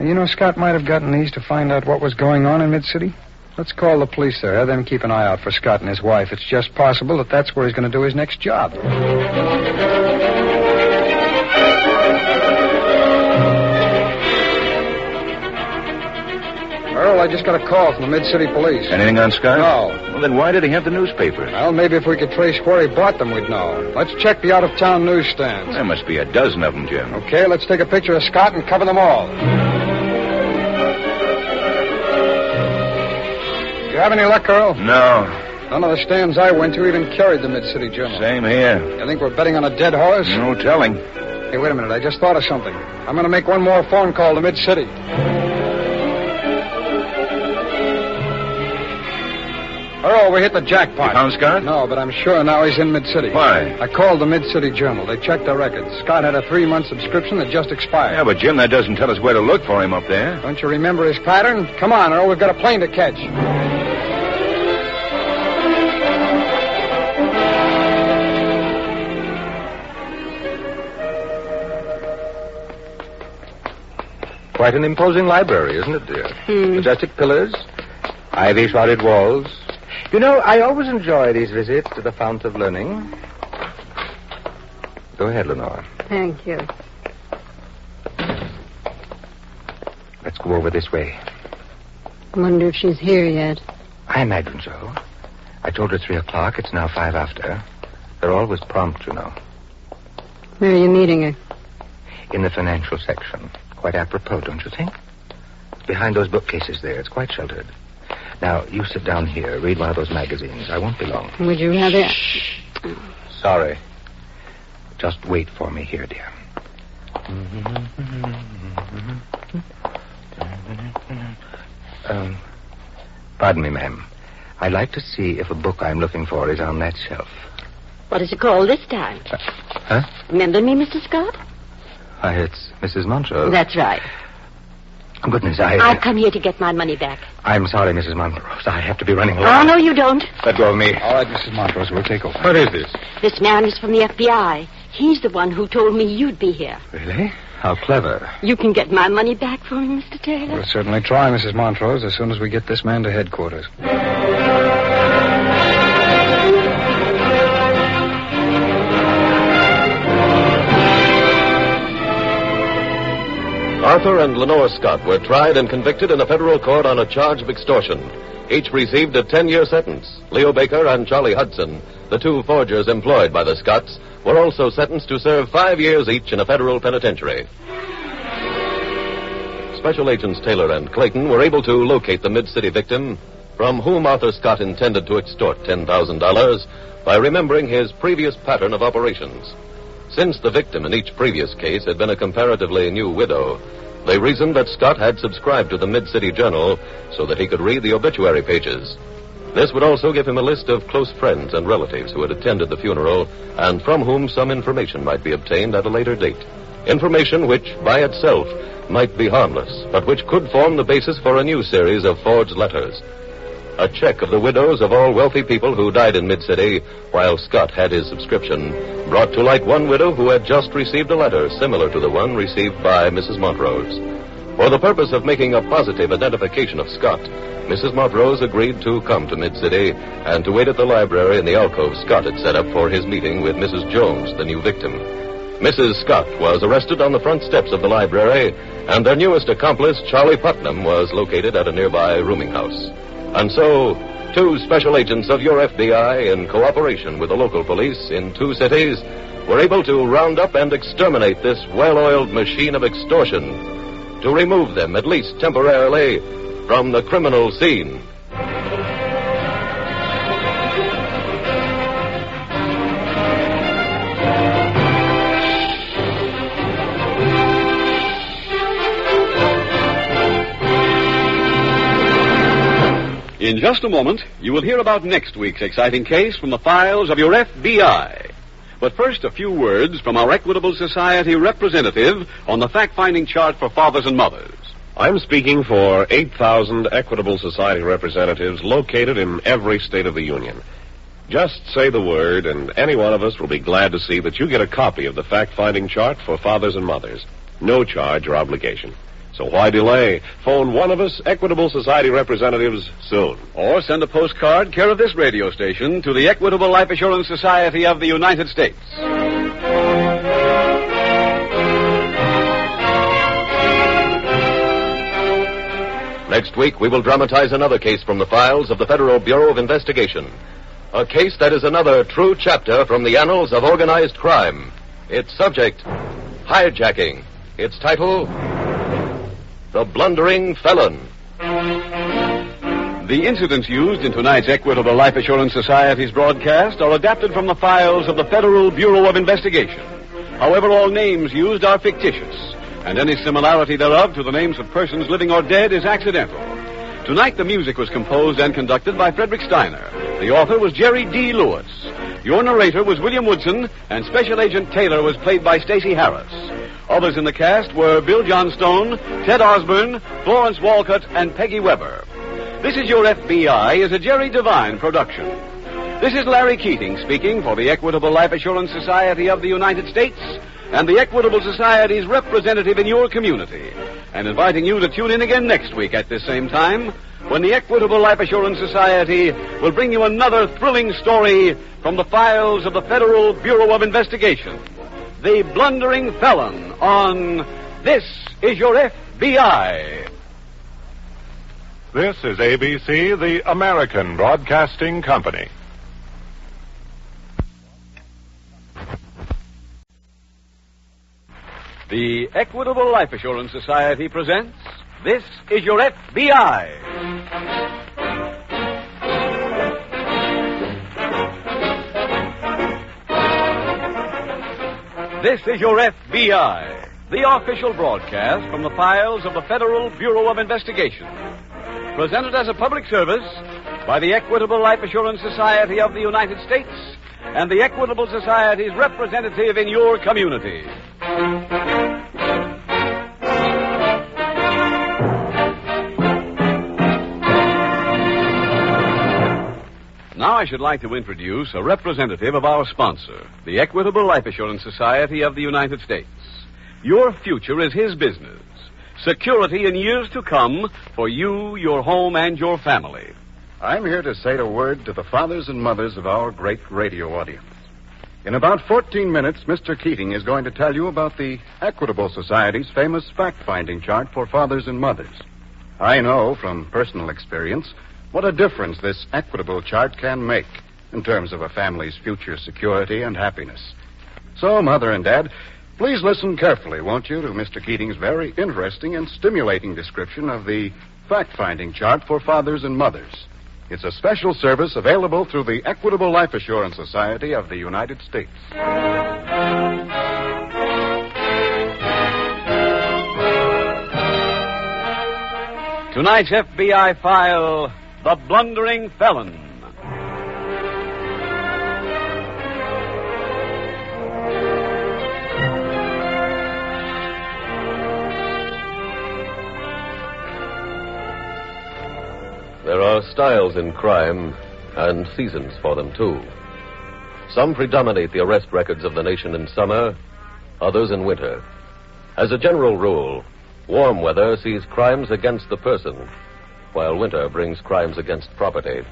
H: You know, Scott might have gotten these to find out what was going on in Mid-City. Let's call the police there. Have them keep an eye out for Scott and his wife. It's just possible that that's where he's going to do his next job. Earl, I just got a call from the Mid-City police.
I: Anything on Scott?
H: No.
I: Well, then why did he have the newspapers?
H: Well, maybe if we could trace where he bought them, we'd know. Let's check the out-of-town newsstands.
I: There must be a dozen of them, Jim.
H: Okay, let's take a picture of Scott and cover them all. You have any luck, Earl?
I: No.
H: None of the stands I went to even carried the Mid-City Journal.
I: Same here.
H: You think we're betting on a dead horse?
I: No telling.
H: Hey, wait a minute. I just thought of something. I'm going to make one more phone call to Mid-City. Earl, we hit the jackpot.
I: You found Scott?
H: No, but I'm sure now he's in Mid-City.
I: Why?
H: I called the Mid-City Journal. They checked their records. Scott had a 3-month subscription that just expired.
I: Yeah, but Jim, that doesn't tell us where to look for him up there.
H: Don't you remember his pattern? Come on, Earl. We've got a plane to catch.
O: Quite an imposing library, isn't it, dear? Majestic pillars, ivy-shrouded walls. You know, I always enjoy these visits to the fount of learning. Go ahead, Lenore.
G: Thank you.
O: Let's go over this way.
G: I wonder if she's here yet.
O: I imagine so. I told her 3 o'clock. It's now 5 after. They're always prompt, you know.
G: Where are you meeting her?
O: In the financial section. Quite apropos, don't you think? Behind those bookcases there. It's quite sheltered. Now, you sit down here. Read one of those magazines. I won't be long.
G: Would you rather...
O: Sorry. Just wait for me here, dear. Pardon me, ma'am. I'd like to see if a book I'm looking for is on that shelf.
P: What is it called this time?
O: Huh?
P: Remember me, Mr. Scott?
O: Why, it's Mrs. Montrose.
P: That's right.
O: Goodness,
P: I've come here to get my money back.
O: I'm sorry, Mrs. Montrose. I have to be running away.
P: Oh, no, you don't.
O: Let go of me.
H: All right, Mrs. Montrose, we'll take over.
O: What is this?
P: This man is from the FBI. He's the one who told me you'd be here.
O: Really? How clever.
P: You can get my money back for me, Mr. Taylor?
H: We'll certainly try, Mrs. Montrose, as soon as we get this man to headquarters.
C: Arthur and Lenore Scott were tried and convicted in a federal court on a charge of extortion. Each received a 10-year sentence. Leo Baker and Charlie Hudson, the two forgers employed by the Scotts, were also sentenced to serve 5 years each in a federal penitentiary. Special Agents Taylor and Clayton were able to locate the Mid-City victim, from whom Arthur Scott intended to extort $10,000 by remembering his previous pattern of operations. Since the victim in each previous case had been a comparatively new widow, they reasoned that Scott had subscribed to the Mid-City Journal so that he could read the obituary pages. This would also give him a list of close friends and relatives who had attended the funeral and from whom some information might be obtained at a later date. Information which, by itself, might be harmless, but which could form the basis for a new series of forged letters. A check of the widows of all wealthy people who died in Mid-City while Scott had his subscription brought to light one widow who had just received a letter similar to the one received by Mrs. Montrose. For the purpose of making a positive identification of Scott, Mrs. Montrose agreed to come to Mid-City and to wait at the library in the alcove Scott had set up for his meeting with Mrs. Jones, the new victim. Mrs. Scott was arrested on the front steps of the library, and their newest accomplice, Charlie Putnam, was located at a nearby rooming house. And so, two special agents of your FBI, in cooperation with the local police in 2 cities, were able to round up and exterminate this well-oiled machine of extortion, to remove them, at least temporarily, from the criminal scene.
A: In just a moment, you will hear about next week's exciting case from the files of your FBI. But first, a few words from our Equitable Society representative on the fact-finding chart for fathers and mothers.
F: I'm speaking for 8,000 Equitable Society representatives located in every state of the Union. Just say the word, and any one of us will be glad to see that you get a copy of the fact-finding chart for fathers and mothers. No charge or obligation. So why delay? Phone one of us Equitable Society representatives soon.
A: Or send a postcard care of this radio station to the Equitable Life Assurance Society of the United States.
C: Next week, we will dramatize another case from the files of the Federal Bureau of Investigation. A case that is another true chapter from the annals of organized crime. Its subject, hijacking. Its title, The Blundering Felon.
A: The incidents used in tonight's Equitable Life Assurance Society's broadcast are adapted from the files of the Federal Bureau of Investigation. However, all names used are fictitious, and any similarity thereof to the names of persons living or dead is accidental. Tonight, the music was composed and conducted by Frederick Steiner. The author was Jerry D. Lewis. Your narrator was William Woodson, and Special Agent Taylor was played by Stacey Harris. Others in the cast were Bill Johnstone, Ted Osborne, Florence Walcott, and Peggy Weber. This Is Your FBI is a Jerry Devine production. This is Larry Keating speaking for the Equitable Life Assurance Society of the United States and the Equitable Society's representative in your community, and inviting you to tune in again next week at this same time when the Equitable Life Assurance Society will bring you another thrilling story from the files of the Federal Bureau of Investigation. The Blundering Felon on This Is Your FBI.
E: This is ABC, the American Broadcasting Company.
A: The Equitable Life Assurance Society presents This Is Your FBI. This is Your FBI, the official broadcast from the files of the Federal Bureau of Investigation. Presented as a public service by the Equitable Life Assurance Society of the United States and the Equitable Society's representative in your community. Now I should like to introduce a representative of our sponsor, the Equitable Life Assurance Society of the United States. Your future is his business. Security in years to come for you, your home, and your family.
N: I'm here to say a word to the fathers and mothers of our great radio audience.
B: In about 14 minutes, Mr. Keating is going to tell you about the Equitable Society's famous fact-finding chart for fathers and mothers. I know from personal experience what a difference this Equitable chart can make in terms of a family's future security and happiness. So, Mother and Dad, please listen carefully, won't you, to Mr. Keating's very interesting and stimulating description of the fact-finding chart for fathers and mothers. It's a special service available through the Equitable Life Assurance Society of the United States.
A: Tonight's FBI file, The Blundering Felon.
C: There are styles in crime and seasons for them, too. Some predominate the arrest records of the nation in summer, others in winter. As a general rule, warm weather sees crimes against the person, while winter brings crimes against property.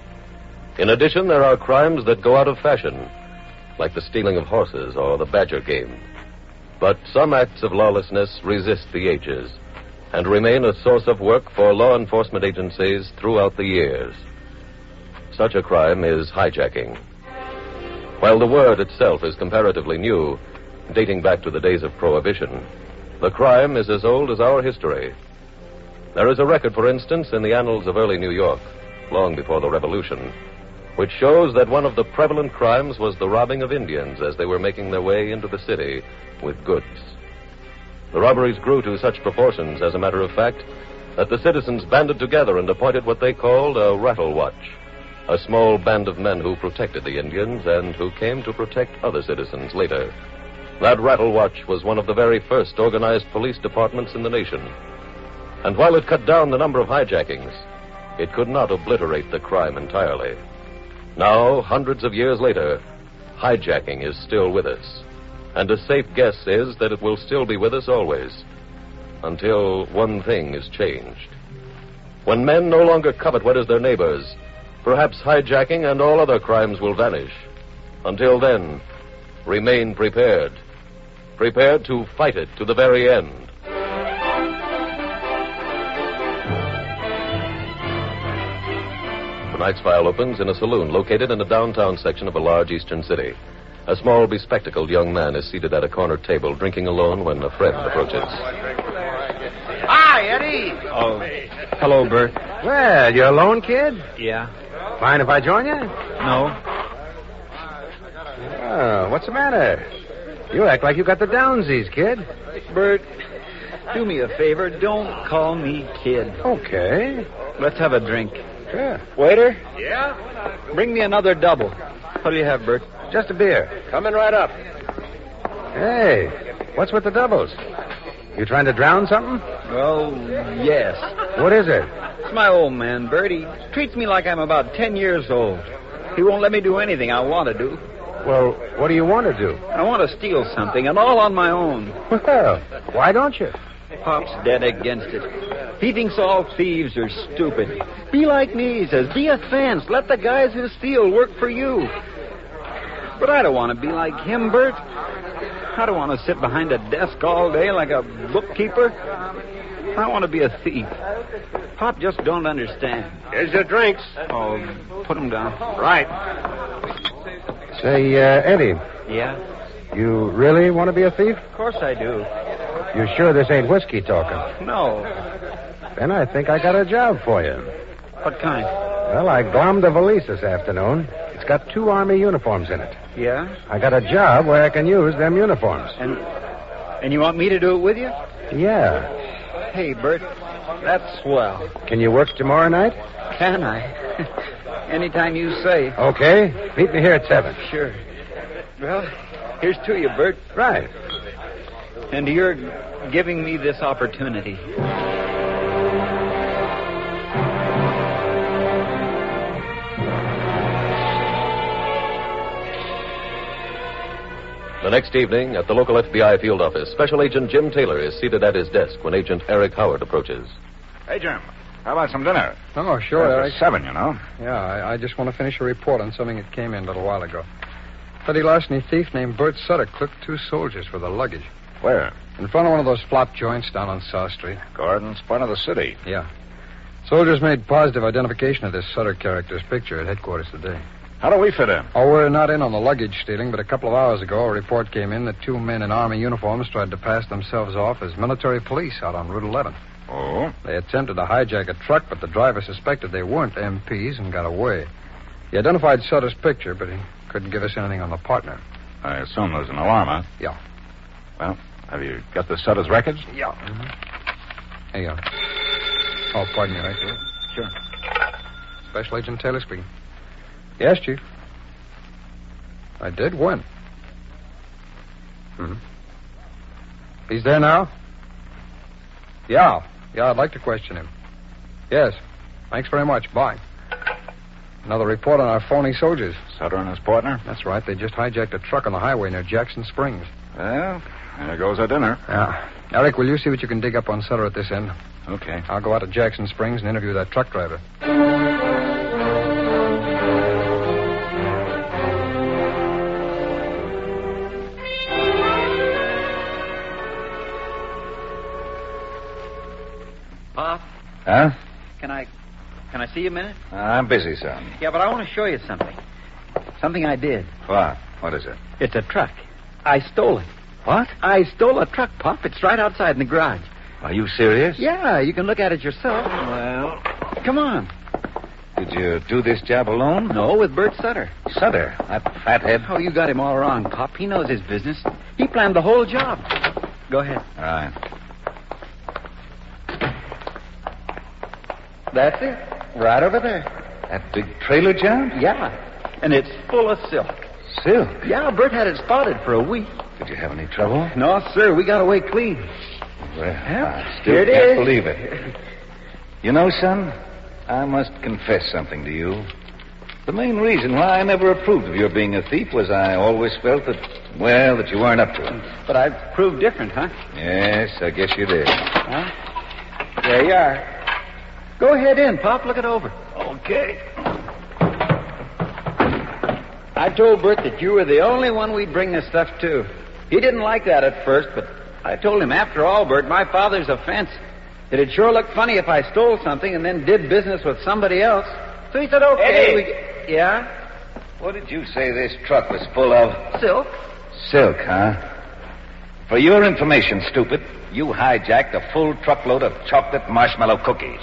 C: In addition, there are crimes that go out of fashion, like the stealing of horses or the badger game. But some acts of lawlessness resist the ages and remain a source of work for law enforcement agencies throughout the years. Such a crime is hijacking. While the word itself is comparatively new, dating back to the days of Prohibition, the crime is as old as our history. There is a record, for instance, in the annals of early New York, long before the Revolution, which shows that one of the prevalent crimes was the robbing of Indians as they were making their way into the city with goods. The robberies grew to such proportions, as a matter of fact, that the citizens banded together and appointed what they called a rattle watch, a small band of men who protected the Indians and who came to protect other citizens later. That rattle watch was one of the very first organized police departments in the nation. And while it cut down the number of hijackings, it could not obliterate the crime entirely. Now, hundreds of years later, hijacking is still with us. And a safe guess is that it will still be with us always, until one thing is changed. When men no longer covet what is their neighbor's, perhaps hijacking and all other crimes will vanish. Until then, remain prepared. Prepared to fight it to the very end. Tonight's file opens in a saloon located in the downtown section of a large eastern city. A small, bespectacled young man is seated at a corner table drinking alone when a friend approaches.
J: Hi, Eddie.
L: Oh, hello, Bert. Well, you alone, kid?
J: Yeah.
L: Mind if I join you?
J: No.
L: Oh, what's the matter? You act like you got the downsies, kid.
J: Bert, do me a favor. Don't call me kid.
L: Okay.
J: Let's have a drink.
L: Sure.
J: Waiter?
L: Yeah?
J: Bring me another double. What do you have, Bert?
L: Just a beer.
Q: Coming right up.
L: Hey, what's with the doubles? You trying to drown something?
J: Well, yes.
L: What is it?
J: It's my old man, Bert. He treats me like I'm about 10 years old. He won't let me do anything I want to do.
L: Well, what do you want to do?
J: I want to steal something, and all on my own.
L: Well, why don't you?
J: Pop's dead against it. He thinks all thieves are stupid. Be like me, he says. Be a fence. Let the guys who steal work for you. But I don't want to be like him, Bert. I don't want to sit behind a desk all day like a bookkeeper. I want to be a thief. Pop just don't understand.
Q: Here's your drinks.
J: Oh, put them down.
Q: Right.
L: Say, Eddie.
J: Yeah?
L: You really want to be a thief?
J: Of course I do.
L: You sure this ain't whiskey talking?
J: No.
L: Then I think I got a job for you.
J: What kind?
L: Well, I glommed a valise this afternoon. It's got 2 Army uniforms in it.
J: Yeah?
L: I got a job where I can use them uniforms.
J: And you want me to do it with you?
L: Yeah.
J: Hey, Bert, that's swell.
L: Can you work tomorrow night?
J: Can I? Anytime you say.
L: Okay. Meet me here at 7.
J: Sure. Well, here's to you, Bert.
L: Right.
J: And you're giving me this opportunity.
C: The next evening, at the local FBI field office, Special Agent Jim Taylor is seated at his desk when Agent Eric Howard approaches.
E: Hey, Jim. How about some dinner?
H: Oh, sure, Eric.
E: 7, you know.
H: Yeah, I just want to finish a report on something that came in a little while ago. Petty larceny thief named Bert Sutter clipped 2 soldiers for their luggage.
E: Where?
H: In front of one of those flop joints down on South Street.
E: Gordon's part of the city.
H: Yeah. Soldiers made positive identification of this Sutter character's picture at headquarters today.
E: How do we fit in?
H: Oh, we're not in on the luggage stealing, but a couple of hours ago, a report came in that 2 men in Army uniforms tried to pass themselves off as military police out on Route 11.
E: Oh?
H: They attempted to hijack a truck, but the driver suspected they weren't MPs and got away. He identified Sutter's picture, but he couldn't give us anything on the partner.
E: I assume there's an alarm, huh?
H: Yeah.
E: Well, have you got the Sutter's records?
H: Yeah. Here you are. Oh, pardon me, right?
E: Sure.
H: Special Agent Taylor speaking. Yes, Chief. I did. When? Hmm. He's there now? Yeah. Yeah, I'd like to question him. Yes. Thanks very much. Bye. Another report on our phony soldiers.
E: Sutter and his partner?
H: That's right. They just hijacked a truck on the highway near Jackson Springs.
E: Well, there goes our dinner.
H: Yeah. Eric, will you see what you can dig up on Sutter at this end?
E: Okay.
H: I'll go out to Jackson Springs and interview that truck driver.
J: Pop?
I: Huh?
J: Can I see you a minute?
I: I'm busy, son.
J: Yeah, but I want to show you something. Something I did.
I: What? What is it?
J: It's a truck. I stole it.
I: What?
J: I stole a truck, Pop. It's right outside in the garage.
I: Are you serious?
J: Yeah, you can look at it yourself.
I: Well,
J: come on.
I: Did you do this job alone?
J: No, with Bert Sutter.
I: Sutter? That fathead?
J: Oh, you got him all wrong, Pop. He knows his business. He planned the whole job. Go ahead.
I: All right.
J: That's it. Right over there.
I: That big trailer job?
J: Yeah. And it's full of silk.
I: Silk?
J: Yeah, Bert had it spotted for a week.
I: Did you have any trouble?
J: No, sir. We got away clean.
I: Well, I
J: here
I: still
J: it
I: can't
J: is.
I: believe it. You know, son, I must confess something to you. The main reason why I never approved of your being a thief was I always felt that you weren't up to it.
J: But I proved different, huh?
I: Yes, I guess you did.
J: Huh? There you are. Go ahead in, Pop. Look it over.
I: Okay.
J: I told Bert that you were the only one we'd bring this stuff to. He didn't like that at first, but I told him, after all, Bert, my father's a fence. It'd sure look funny if I stole something and then did business with somebody else. So he said, okay.
I: Eddie.
J: Yeah?
I: What did you say this truck was full of?
J: Silk.
I: Silk, huh? For your information, stupid, you hijacked a full truckload of chocolate marshmallow cookies.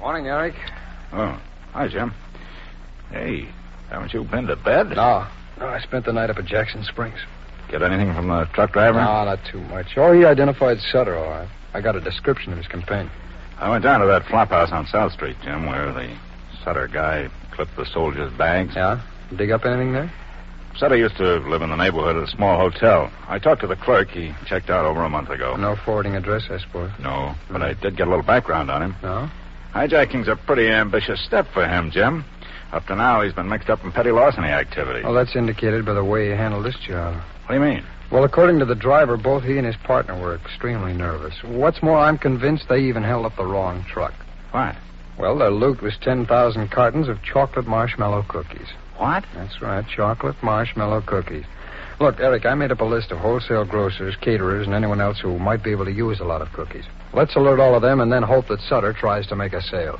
H: Morning, Eric.
E: Oh, hi, Jim. Hey, haven't you been to bed?
H: No, I spent the night up at Jackson Springs.
E: Get anything from the truck driver?
H: No, not too much. Oh, he identified Sutter, all right. I got a description of his companion.
E: I went down to that flop house on South Street, Jim, where the Sutter guy clipped the soldiers' bags.
H: Yeah? Dig up anything there?
E: Sutter used to live in the neighborhood at a small hotel. I talked to the clerk. He checked out over a month ago.
H: No forwarding address, I suppose.
E: No, but I did get a little background on him.
H: No?
E: Hijacking's a pretty ambitious step for him, Jim. Up to now, he's been mixed up in petty larceny activity.
H: Well, that's indicated by the way he handled this job.
E: What do you mean?
H: Well, according to the driver, both he and his partner were extremely nervous. What's more, I'm convinced they even held up the wrong truck.
E: Why?
H: Well, their loot was 10,000 cartons of chocolate marshmallow cookies.
E: What?
H: That's right, chocolate marshmallow cookies. Look, Eric, I made up a list of wholesale grocers, caterers, and anyone else who might be able to use a lot of cookies. Let's alert all of them and then hope that Sutter tries to make a sale.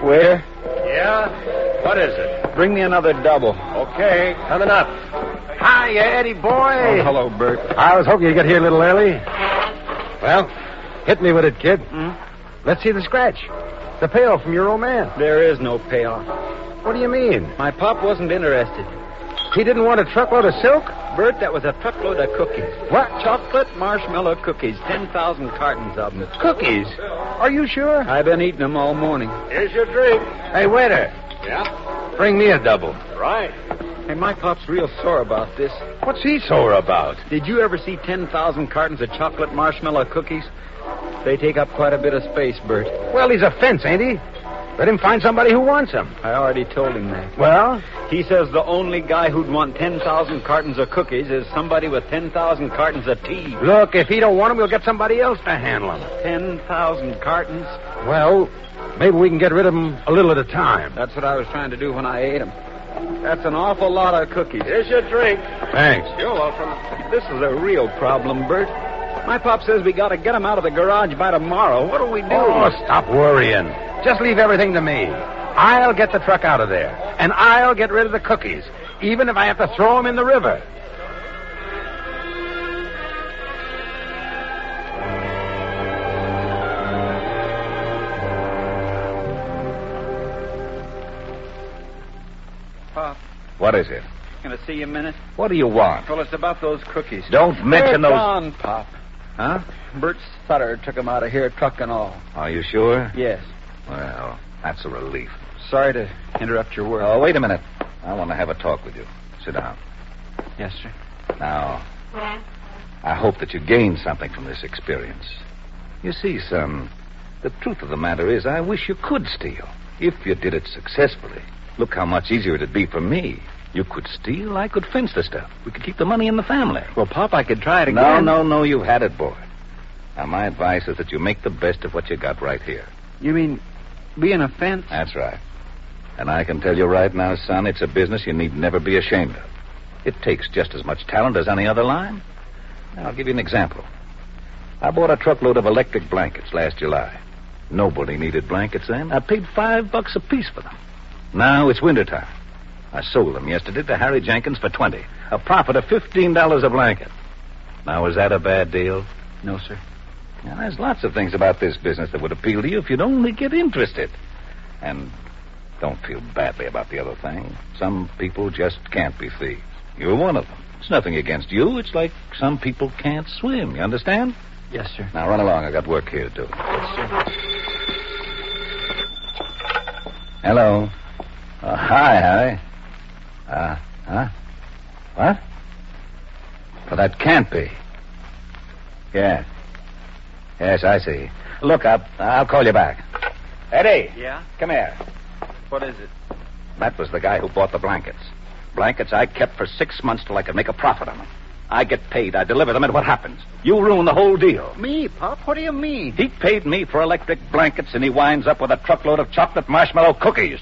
J: Waiter?
L: Yeah? What is it?
J: Bring me another double.
L: Okay, coming up.
J: Hi, Eddie boy.
L: Oh, hello, Bert. I was hoping you'd get here a little early. Well, hit me with it, kid. Let's see the scratch. The payoff from your old man.
J: There is no payoff.
L: What do you mean?
J: My pop wasn't interested.
L: He didn't want a truckload of silk?
J: Bert, that was a truckload of cookies.
L: What?
J: Chocolate marshmallow cookies. 10,000 cartons of them.
L: Cookies? Are you sure?
J: I've been eating them all morning.
L: Here's your drink. Hey, waiter.
E: Yeah?
L: Bring me a double.
E: Right.
J: Hey, my pop's real sore about this.
H: What's he sore about?
J: Did you ever see 10,000 cartons of chocolate marshmallow cookies? They take up quite a bit of space, Bert.
H: Well, he's a fence, ain't he? Let him find somebody who wants him.
J: I already told him that.
H: Well?
J: He says the only guy who'd want 10,000 cartons of cookies is somebody with 10,000 cartons of tea.
H: Look, if he don't want him, we'll get somebody else to handle him.
J: 10,000 cartons?
H: Well, maybe we can get rid of him a little at a time.
J: That's what I was trying to do when I ate them. That's an awful lot of cookies.
F: Here's your drink.
H: Thanks.
F: You're welcome.
J: This is a real problem, Bert. My pop says we got to get him out of the garage by tomorrow. What do we do?
H: Oh, stop worrying. Just leave everything to me. I'll get the truck out of there, and I'll get rid of the cookies, even if I have to throw them in the river.
J: Pop,
I: What is it?
J: can I see you a minute?
I: What do you want?
J: Well, it's about those cookies.
I: Don't mention
J: They're
I: those...
J: gone, Pop.
I: Huh?
J: Bert Sutter took them out of here, truck and all.
I: Are you sure?
J: Yes.
I: Well, that's a relief.
J: Sorry to interrupt your work.
I: Oh, wait a minute. I want to have a talk with you. Sit down.
J: Yes, sir.
I: Now, I hope that you gain something from this experience. You see, son, the truth of the matter is I wish you could steal. If you did it successfully, look how much easier it'd be for me. You could steal, I could fence the stuff. We could keep the money in the family.
J: Well, Pop, I could try it again.
I: No, you've had it, boy. Now, my advice is that you make the best of what you got right here.
J: You mean being a fence?
I: That's right. And I can tell you right now, son, it's a business you need never be ashamed of. It takes just as much talent as any other line. Now, I'll give you an example. I bought a truckload of electric blankets last July. Nobody needed blankets then. I paid $5 a piece for them. Now it's wintertime. I sold them yesterday to Harry Jenkins for $20. A profit of $15 a blanket. Now, is that a bad deal?
J: No, sir.
I: Now, there's lots of things about this business that would appeal to you if you'd only get interested. And don't feel badly about the other thing. Some people just can't be thieves. You're one of them. It's nothing against you. It's like some people can't swim. You understand?
J: Yes, sir.
I: Now, run along. I got work here to do.
J: Yes, sir.
I: Hello. Hi, Harry. Huh? What? Well, that can't be. Yes. Yes, I see. Look, I'll call you back. Eddie.
J: Yeah?
I: Come here.
J: What is it?
I: That was the guy who bought the blankets. Blankets I kept for 6 months till I could make a profit on them. I get paid, I deliver them, and what happens? You ruin the whole deal.
J: Me, Pop? What do you mean?
I: He paid me for electric blankets, and he winds up with a truckload of chocolate marshmallow cookies.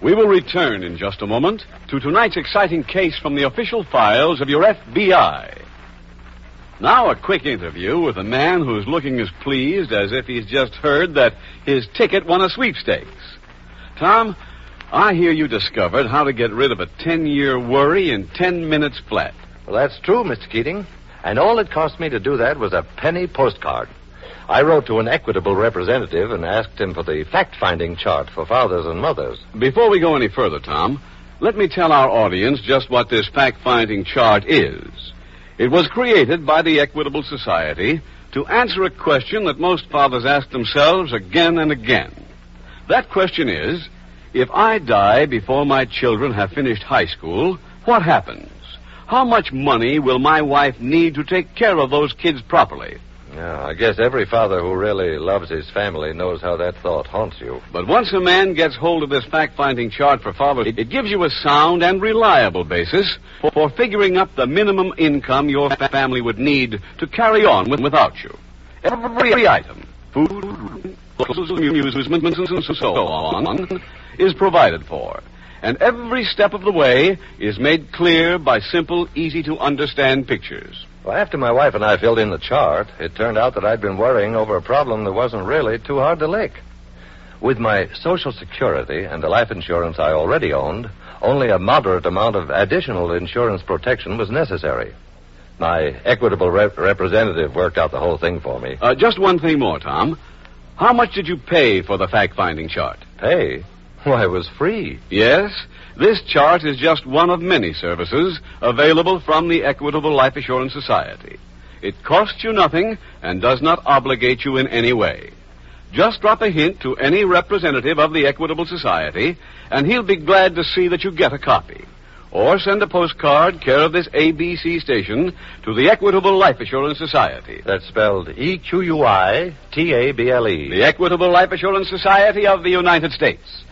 A: We will return in just a moment to tonight's exciting case from the official files of your FBI. Now a quick interview with a man who's looking as pleased as if he's just heard that his ticket won a sweepstakes. Tom, I hear you discovered how to get rid of a 10-year worry in 10 minutes flat.
N: Well, that's true, Mr. Keating. And all it cost me to do that was a penny postcard. I wrote to an equitable representative and asked him for the fact-finding chart for fathers and mothers.
A: Before we go any further, Tom, let me tell our audience just what this fact-finding chart is. It was created by the Equitable Society to answer a question that most fathers ask themselves again and again. That question is, if I die before my children have finished high school, what happens? How much money will my wife need to take care of those kids properly?
N: Yeah, I guess every father who really loves his family knows how that thought haunts you.
A: But once a man gets hold of this fact-finding chart for fathers, it gives you a sound and reliable basis for figuring up the minimum income your family would need to carry on without you. Every item, food, clothes, amusements, and so on, is provided for. And every step of the way is made clear by simple, easy-to-understand pictures.
N: Well, after my wife and I filled in the chart, it turned out that I'd been worrying over a problem that wasn't really too hard to lick. With my Social Security and the life insurance I already owned, only a moderate amount of additional insurance protection was necessary. My equitable representative worked out the whole thing for me.
A: Just one thing more, Tom. How much did you pay for the fact-finding chart?
N: Pay? Why, it was free.
A: Yes, this chart is just one of many services available from the Equitable Life Assurance Society. It costs you nothing and does not obligate you in any way. Just drop a hint to any representative of the Equitable Society, and he'll be glad to see that you get a copy. Or send a postcard, care of this ABC station, to the Equitable Life Assurance Society.
N: That's spelled EQUITABLE.
A: The Equitable Life Assurance Society of the United States.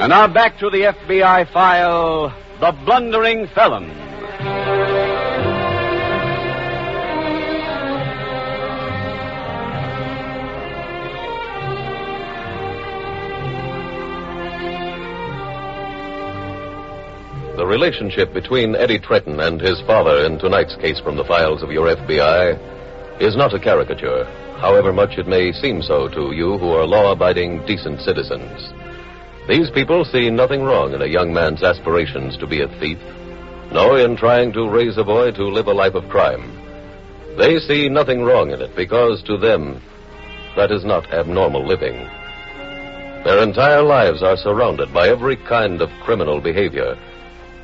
A: And now back to the FBI file, The Blundering Felon.
C: The relationship between Eddie Tretton and his father in tonight's case from the files of your FBI is not a caricature, however much it may seem so to you who are law-abiding, decent citizens. These people see nothing wrong in a young man's aspirations to be a thief, nor in trying to raise a boy to live a life of crime. They see nothing wrong in it because, to them, that is not abnormal living. Their entire lives are surrounded by every kind of criminal behavior,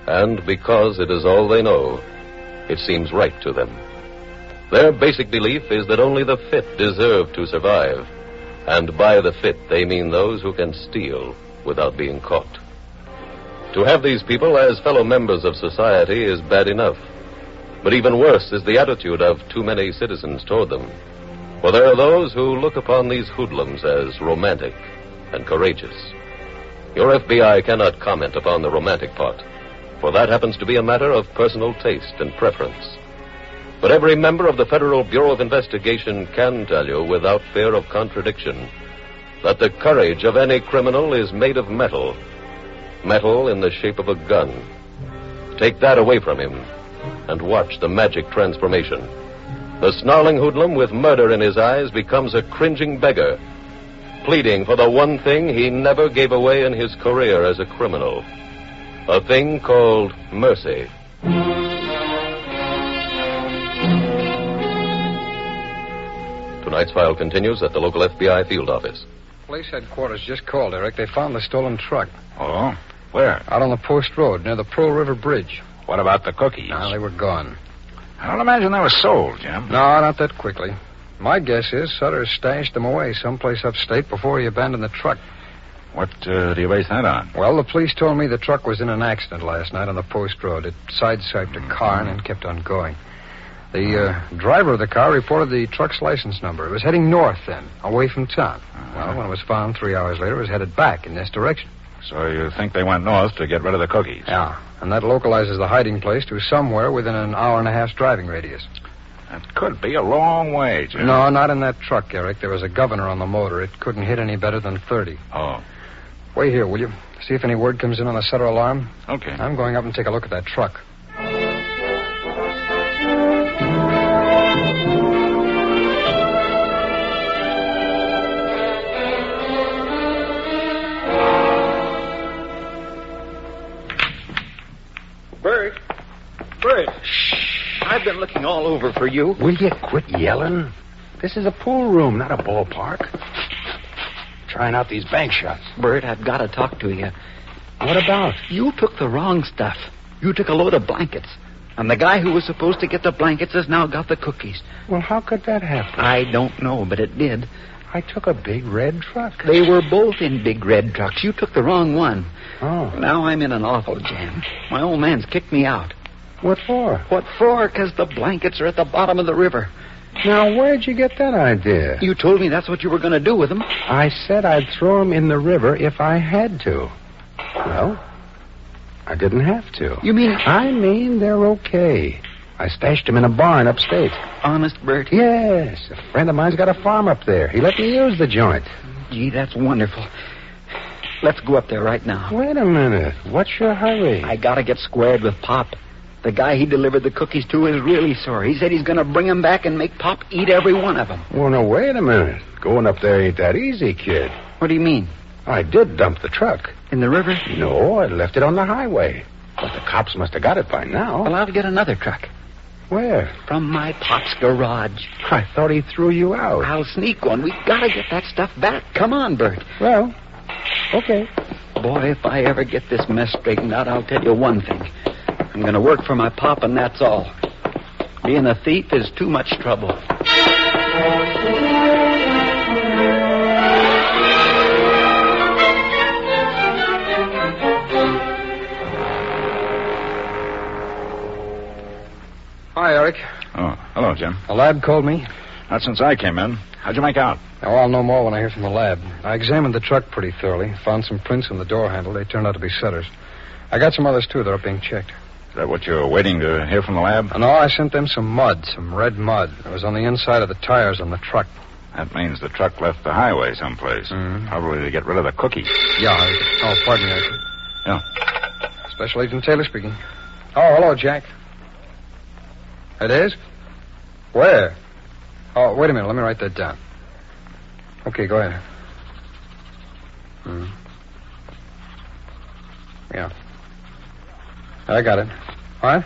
C: and because it is all they know, it seems right to them. Their basic belief is that only the fit deserve to survive, and by the fit they mean those who can steal without being caught. To have these people as fellow members of society is bad enough, but even worse is the attitude of too many citizens toward them. For there are those who look upon these hoodlums as romantic and courageous. Your FBI cannot comment upon the romantic part, for that happens to be a matter of personal taste and preference. But every member of the Federal Bureau of Investigation can tell you without fear of contradiction that the courage of any criminal is made of metal. Metal in the shape of a gun. Take that away from him and watch the magic transformation. The snarling hoodlum with murder in his eyes becomes a cringing beggar, pleading for the one thing he never gave away in his career as a criminal. A thing called mercy. Tonight's file continues at the local FBI field office.
H: Police headquarters just called, Eric. They found the stolen truck.
E: Oh? Where?
H: Out on the Post Road, near the Pearl River Bridge.
E: What about the cookies?
H: No, they were gone.
E: I don't imagine they were sold, Jim.
H: No, not that quickly. My guess is Sutter stashed them away someplace upstate before he abandoned the truck.
E: What do you base that on?
H: Well, the police told me the truck was in an accident last night on the Post Road. It sideswiped a car and then kept on going. The driver of the car reported the truck's license number. It was heading north then, away from town. Well, when it was found 3 hours later, it was headed back in this direction.
E: So you think they went north to get rid of the cookies?
H: Yeah, and that localizes the hiding place to somewhere within an hour and a half's driving radius.
E: That could be a long way, Jim.
H: No, not in that truck, Eric. There was a governor on the motor. It couldn't hit any better than 30.
E: Oh.
H: Wait here, will you? See if any word comes in on the Sutter alarm.
E: Okay.
H: I'm going up and take a look at that truck.
J: Bert. Shh. I've been looking all over for you.
Q: Will you quit yelling? This is a pool room, not a ballpark. Trying out these bank shots.
J: Bert, I've got to talk to you.
Q: What about?
J: You took the wrong stuff. You took a load of blankets. And the guy who was supposed to get the blankets has now got the cookies.
Q: Well, how could that happen?
J: I don't know, but it did.
Q: I took a big red truck.
J: They were both in big red trucks. You took the wrong one.
Q: Oh.
J: Now I'm in an awful jam. My old man's kicked me out.
Q: What for?
J: What for? Because the blankets are at the bottom of the river.
Q: Now, where'd you get that idea?
J: You told me that's what you were going to do with them.
Q: I said I'd throw them in the river if I had to. Well, I didn't have to.
J: You mean...
Q: I mean they're okay. I stashed them in a barn upstate.
J: Honest, Bert?
Q: Yes. A friend of mine's got a farm up there. He let me use the joint.
J: Gee, that's wonderful. Let's go up there right now.
Q: Wait a minute. What's your hurry?
J: I got to get squared with Pop. The guy he delivered the cookies to is really sore. He said he's going to bring them back and make Pop eat every one of them.
Q: Well, no, wait a minute. Going up there ain't that easy, kid.
J: What do you mean?
Q: I did dump the truck.
J: In the river?
Q: No, I left it on the highway. But the cops must have got it by now.
J: Well, I'll get another truck.
H: Where?
J: From my pop's garage.
H: I thought he threw you out.
J: I'll sneak one. We gotta get that stuff back. Come on, Bert.
H: Well, okay.
J: Boy, if I ever get this mess straightened out, I'll tell you one thing. I'm gonna work for my pop, and that's all. Being a thief is too much trouble.
H: Hi, Eric.
E: Oh, hello, Jim.
H: The lab called me.
E: Not since I came in. How'd you make out?
H: Oh, I'll know more when I hear from the lab. I examined the truck pretty thoroughly. Found some prints in the door handle. They turned out to be Sutter's. I got some others, too. They're being checked.
E: Is that what you're waiting to hear from the lab?
H: No, I sent them some mud, some red mud. It was on the inside of the tires on the truck.
E: That means the truck left the highway someplace.
H: Mm-hmm.
E: Probably to get rid of the cookies.
H: Yeah. Oh, pardon me, Eric.
E: Yeah.
H: Special Agent Taylor speaking. Oh, hello, Jack. It is? Where? Oh, wait a minute. Let me write that down. Okay, go ahead. Yeah. I got it. What?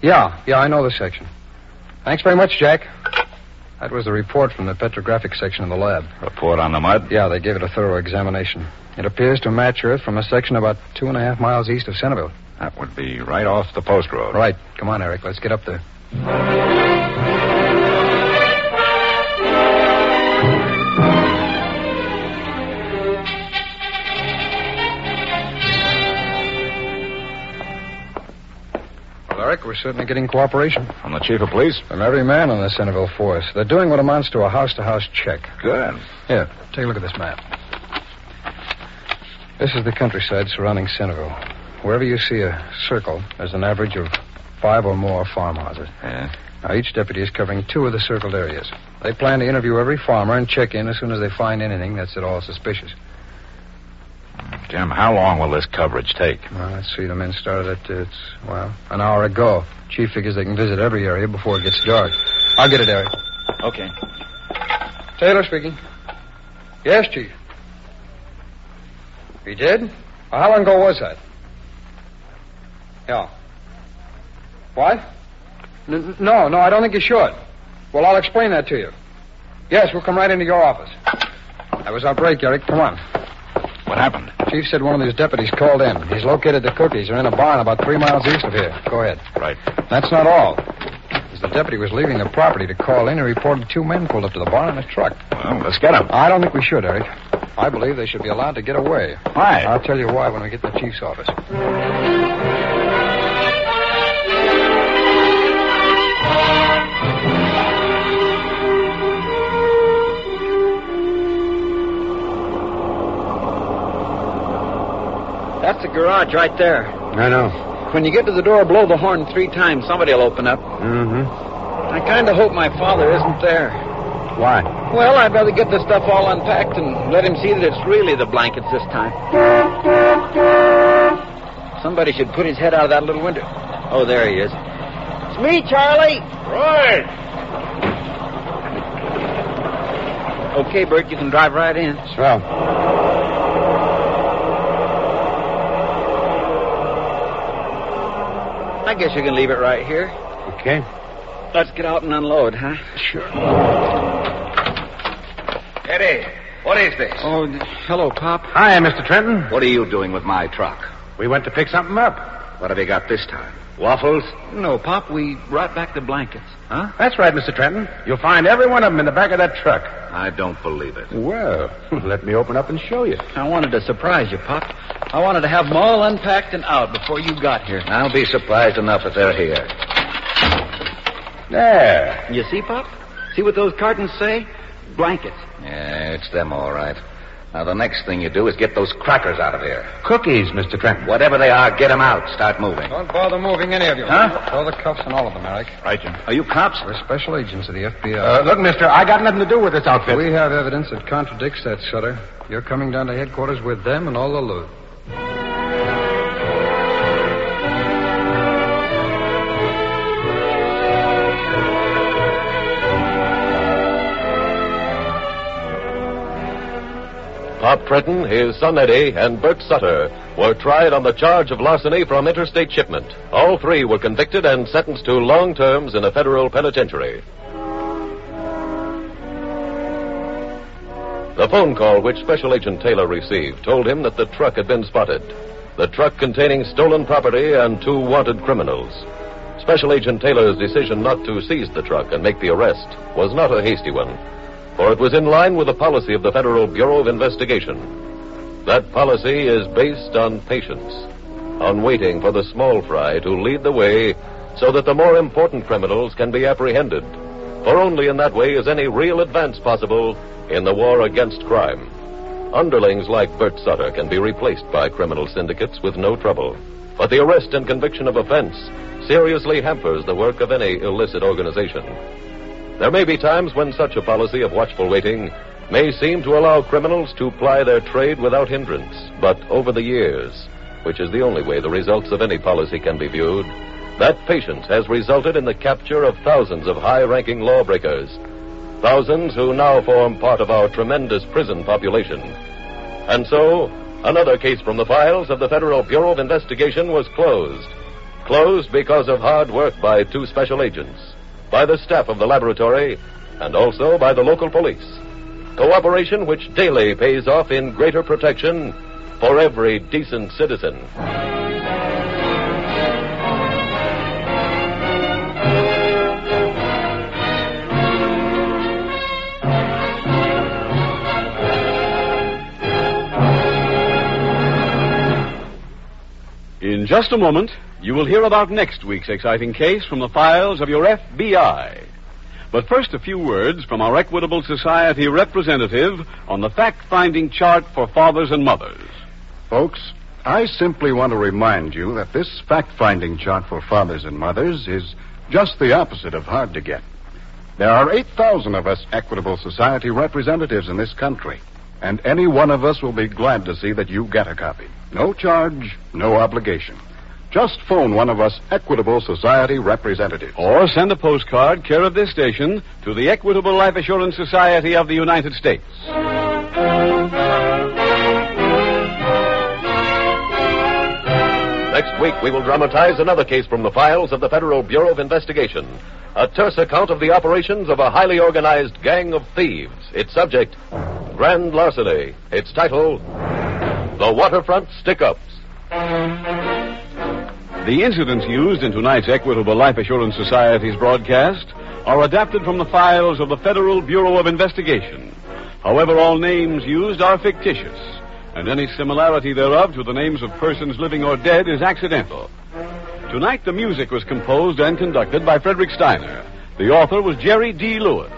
H: Yeah, I know the section. Thanks very much, Jack. That was the report from the petrographic section of the lab.
E: Report on the mud?
H: Yeah, they gave it a thorough examination. It appears to match Earth from a section about 2.5 miles east of Centerville.
E: That would be right off the post road.
H: Right. Come on, Eric. Let's get up there. Well, Eric, we're certainly getting cooperation.
E: From the chief of police?
H: From every man on the Centerville force. They're doing what amounts to a house-to-house check.
E: Good.
H: Here, take a look at this map. This is the countryside surrounding Centerville. Wherever you see a circle, there's an average of 5 or more farmhouses.
E: Yeah.
H: Now, each deputy is covering 2 of the circled areas. They plan to interview every farmer and check in as soon as they find anything that's at all suspicious.
E: Jim, how long will this coverage take?
H: Well, let's see. The men started at, an hour ago. Chief figures they can visit every area before it gets dark. I'll get it, Eric.
E: Okay.
H: Taylor speaking. Yes, Chief. He did? Well, how long ago was that? Yeah. What? No, I don't think you should. Well, I'll explain that to you. Yes, we'll come right into your office. That was our break, Eric. Come on.
E: What happened?
H: Chief said one of his deputies called in. He's located the cookies. They're in a barn about 3 miles east of here. Go ahead.
E: Right.
H: That's not all. As the deputy was leaving the property to call in, he reported 2 men pulled up to the barn in a truck.
E: Well, let's get them.
H: I don't think we should, Eric. I believe they should be allowed to get away.
E: Why?
H: I'll tell you why when we get to the chief's office.
J: That's the garage right there.
H: I know.
J: When you get to the door, blow the horn 3 times. Somebody will open up.
H: Mm-hmm.
J: I kind of hope my father isn't there.
H: Why?
J: Well, I'd rather get the stuff all unpacked and let him see that it's really the blankets this time. Somebody should put his head out of that little window. Oh, there he is. It's me, Charlie.
E: Right.
J: Okay, Bert, you can drive right in.
H: Swell.
J: I guess you can leave it right here.
H: Okay.
J: Let's get out and unload, huh?
H: Sure.
I: Eddie, what is this?
J: Oh, hello, Pop.
L: Hi, Mr. Trenton.
I: What are you doing with my truck?
L: We went to pick something up.
I: What have you got this time? Waffles?
J: No, Pop, we brought back the blankets.
L: Huh? That's right, Mr. Trenton. You'll find every one of them in the back of that truck.
I: I don't believe it.
L: Well, let me open up and show you.
J: I wanted to surprise you, Pop. I wanted to have them all unpacked and out before you got here.
I: I'll be surprised enough if they're here.
L: There.
J: You see, Pop? See what those cartons say? Blankets.
I: Yeah, it's them, all right. Now, the next thing you do is get those crackers out of here.
L: Cookies, Mr. Trenton.
I: Whatever they are, get them out. Start moving.
H: Don't bother moving any of you.
L: Huh?
H: Throw the cuffs on all of them, Eric.
E: Right, Jim.
J: Are you cops?
H: We're special agents of the FBI.
L: Look, mister, I got nothing to do with this outfit.
H: We have evidence that contradicts that, Sutter. You're coming down to headquarters with them and all the loot.
C: Pop Trenton, his son Eddie, and Bert Sutter were tried on the charge of larceny from interstate shipment. All 3 were convicted and sentenced to long terms in a federal penitentiary. The phone call which Special Agent Taylor received told him that the truck had been spotted. The truck containing stolen property and 2 wanted criminals. Special Agent Taylor's decision not to seize the truck and make the arrest was not a hasty one, for it was in line with the policy of the Federal Bureau of Investigation. That policy is based on patience, on waiting for the small fry to lead the way so that the more important criminals can be apprehended. For only in that way is any real advance possible in the war against crime. Underlings like Bert Sutter can be replaced by criminal syndicates with no trouble. But the arrest and conviction of offense seriously hampers the work of any illicit organization. There may be times when such a policy of watchful waiting may seem to allow criminals to ply their trade without hindrance. But over the years, which is the only way the results of any policy can be viewed, that patience has resulted in the capture of thousands of high-ranking lawbreakers, thousands who now form part of our tremendous prison population. And so, another case from the files of the Federal Bureau of Investigation was closed. Closed because of hard work by 2 special agents, by the staff of the laboratory, and also by the local police. Cooperation which daily pays off in greater protection for every decent citizen.
A: In just a moment, you will hear about next week's exciting case from the files of your FBI. But first, a few words from our Equitable Society representative on the fact-finding chart for fathers and mothers.
R: Folks, I simply want to remind you that this fact-finding chart for fathers and mothers is just the opposite of hard to get. There are 8,000 of us Equitable Society representatives in this country, and any one of us will be glad to see that you get a copy. No charge, no obligation. Just phone one of us Equitable Society representatives.
A: Or send a postcard, care of this station, to the Equitable Life Assurance Society of the United States.
C: Next week, we will dramatize another case from the files of the Federal Bureau of Investigation. A terse account of the operations of a highly organized gang of thieves. Its subject, grand larceny. Its title, The Waterfront Stick-Ups.
A: The incidents used in tonight's Equitable Life Assurance Society's broadcast are adapted from the files of the Federal Bureau of Investigation. However, all names used are fictitious, and any similarity thereof to the names of persons living or dead is accidental. Tonight, the music was composed and conducted by Frederick Steiner. The author was Jerry D. Lewis.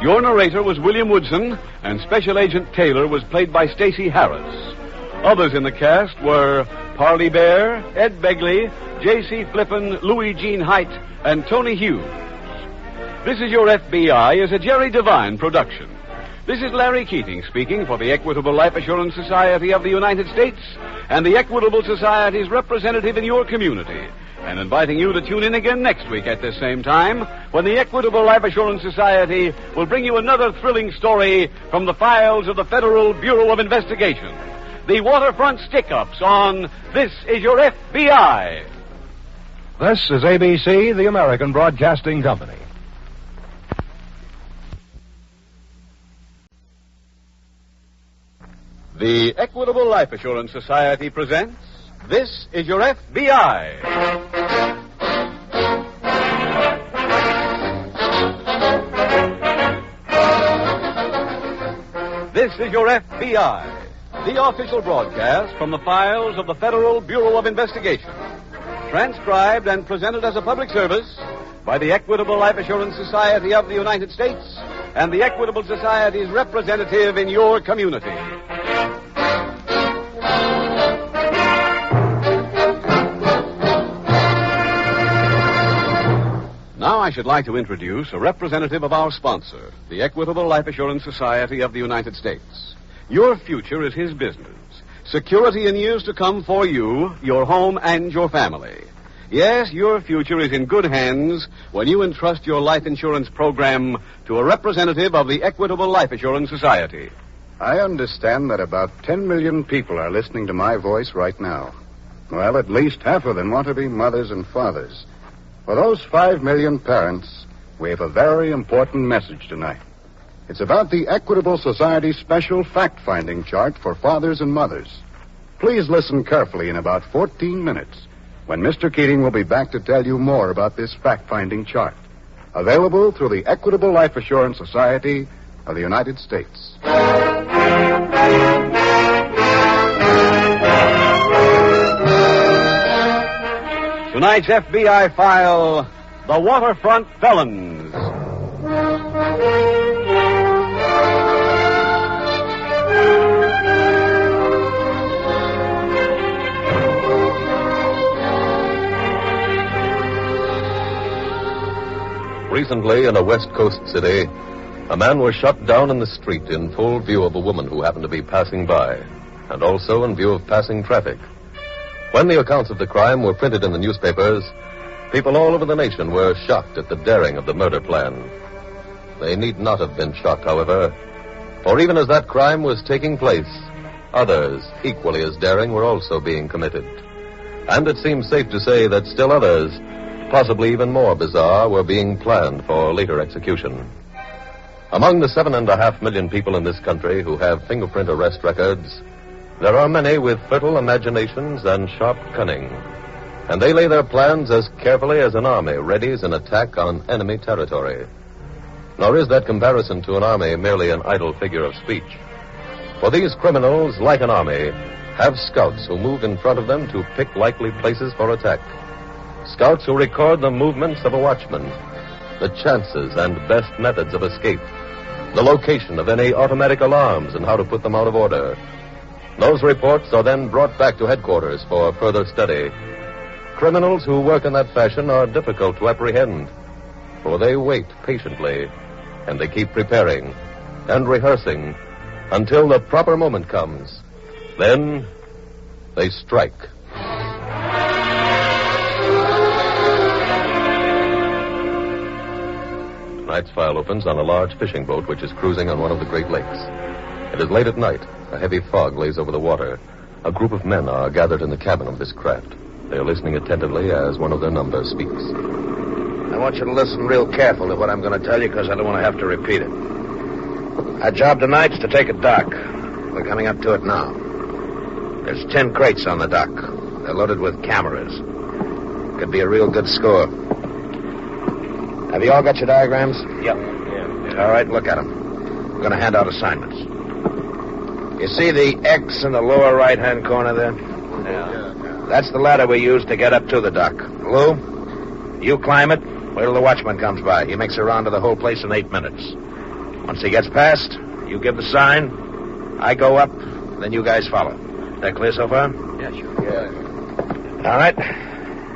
A: Your narrator was William Woodson, and Special Agent Taylor was played by Stacey Harris. Others in the cast were Parley Bear, Ed Begley, J.C. Flippen, Louis Jean Height, and Tony Hughes. This Is Your FBI is a Jerry Devine production. This is Larry Keating speaking for the Equitable Life Assurance Society of the United States and the Equitable Society's representative in your community, and inviting you to tune in again next week at this same time when the Equitable Life Assurance Society will bring you another thrilling story from the files of the Federal Bureau of Investigation. The Waterfront Stick-Ups on This Is Your FBI.
S: This is ABC, the American Broadcasting Company.
A: The Equitable Life Assurance Society presents This Is Your FBI. This is Your FBI. The official broadcast from the files of the Federal Bureau of Investigation. Transcribed and presented as a public service by the Equitable Life Assurance Society of the United States and the Equitable Society's representative in your community. Now I should like to introduce a representative of our sponsor, the Equitable Life Assurance Society of the United States. Your future is his business. Security in years to come for you, your home, and your family. Yes, your future is in good hands when you entrust your life insurance program to a representative of the Equitable Life Assurance Society.
R: I understand that about 10 million people are listening to my voice right now. Well, at least half of them want to be mothers and fathers. For those 5 million parents, we have a very important message tonight. It's about the Equitable Society's special fact-finding chart for fathers and mothers. Please listen carefully in about 14 minutes when Mr. Keating will be back to tell you more about this fact-finding chart. Available through the Equitable Life Assurance Society of the United States.
A: Tonight's FBI file, the Waterfront Felons.
C: Recently, in a West Coast city, a man was shot down in the street in full view of a woman who happened to be passing by, and also in view of passing traffic. When the accounts of the crime were printed in the newspapers, people all over the nation were shocked at the daring of the murder plan. They need not have been shocked, however, for even as that crime was taking place, others, equally as daring, were also being committed. And it seems safe to say that still others, possibly even more bizarre, were being planned for later execution. Among the 7.5 million people in this country who have fingerprint arrest records, there are many with fertile imaginations and sharp cunning. And they lay their plans as carefully as an army readies an attack on enemy territory. Nor is that comparison to an army merely an idle figure of speech. For these criminals, like an army, have scouts who move in front of them to pick likely places for attack. Scouts who record the movements of a watchman, the chances and best methods of escape, the location of any automatic alarms and how to put them out of order. Those reports are then brought back to headquarters for further study. Criminals who work in that fashion are difficult to apprehend, for they wait patiently, and they keep preparing and rehearsing until the proper moment comes. Then they strike. Tonight's file opens on a large fishing boat which is cruising on one of the Great Lakes. It is late at night. A heavy fog lays over the water. A group of men are gathered in the cabin of this craft. They are listening attentively as one of their number speaks.
D: I want you to listen real careful to what I'm going to tell you because I don't want to have to repeat it. Our job tonight's to take a dock. We're coming up to it now. There's 10 crates on the dock. They're loaded with cameras. Could be a real good score. Have you all got your diagrams?
Q: Yep.
D: All right, look at them. I'm going to hand out assignments. You see the X in the lower right-hand corner there?
Q: Yeah.
D: That's the ladder we use to get up to the dock. Lou, you climb it. Wait till the watchman comes by. He makes a round of the whole place in 8 minutes. Once he gets past, you give the sign. I go up, then you guys follow. That clear so far?
Q: Yeah, sure.
D: Yeah. All right.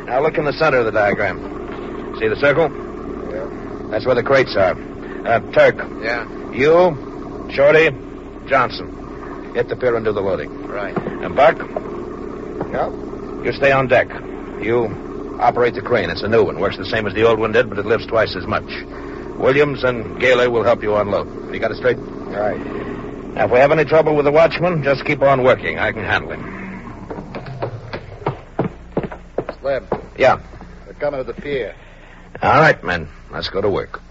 D: Now look in the center of the diagram. See the circle?
Q: Yeah.
D: That's where the crates are. Turk.
Q: Yeah.
D: You, Shorty, Johnson. Hit the pier and do the loading.
Q: Right.
D: And Buck?
Q: Yep.
D: You stay on deck. You operate the crane. It's a new one. Works the same as the old one did, but it lifts twice as much. Williams and Gaylor will help you unload. You got it straight?
Q: Right.
D: Now, if we have any trouble with the watchman, just keep on working. I can handle him.
Q: Slim.
D: Yeah.
Q: They're coming to the pier.
D: All right, men. Let's go to work.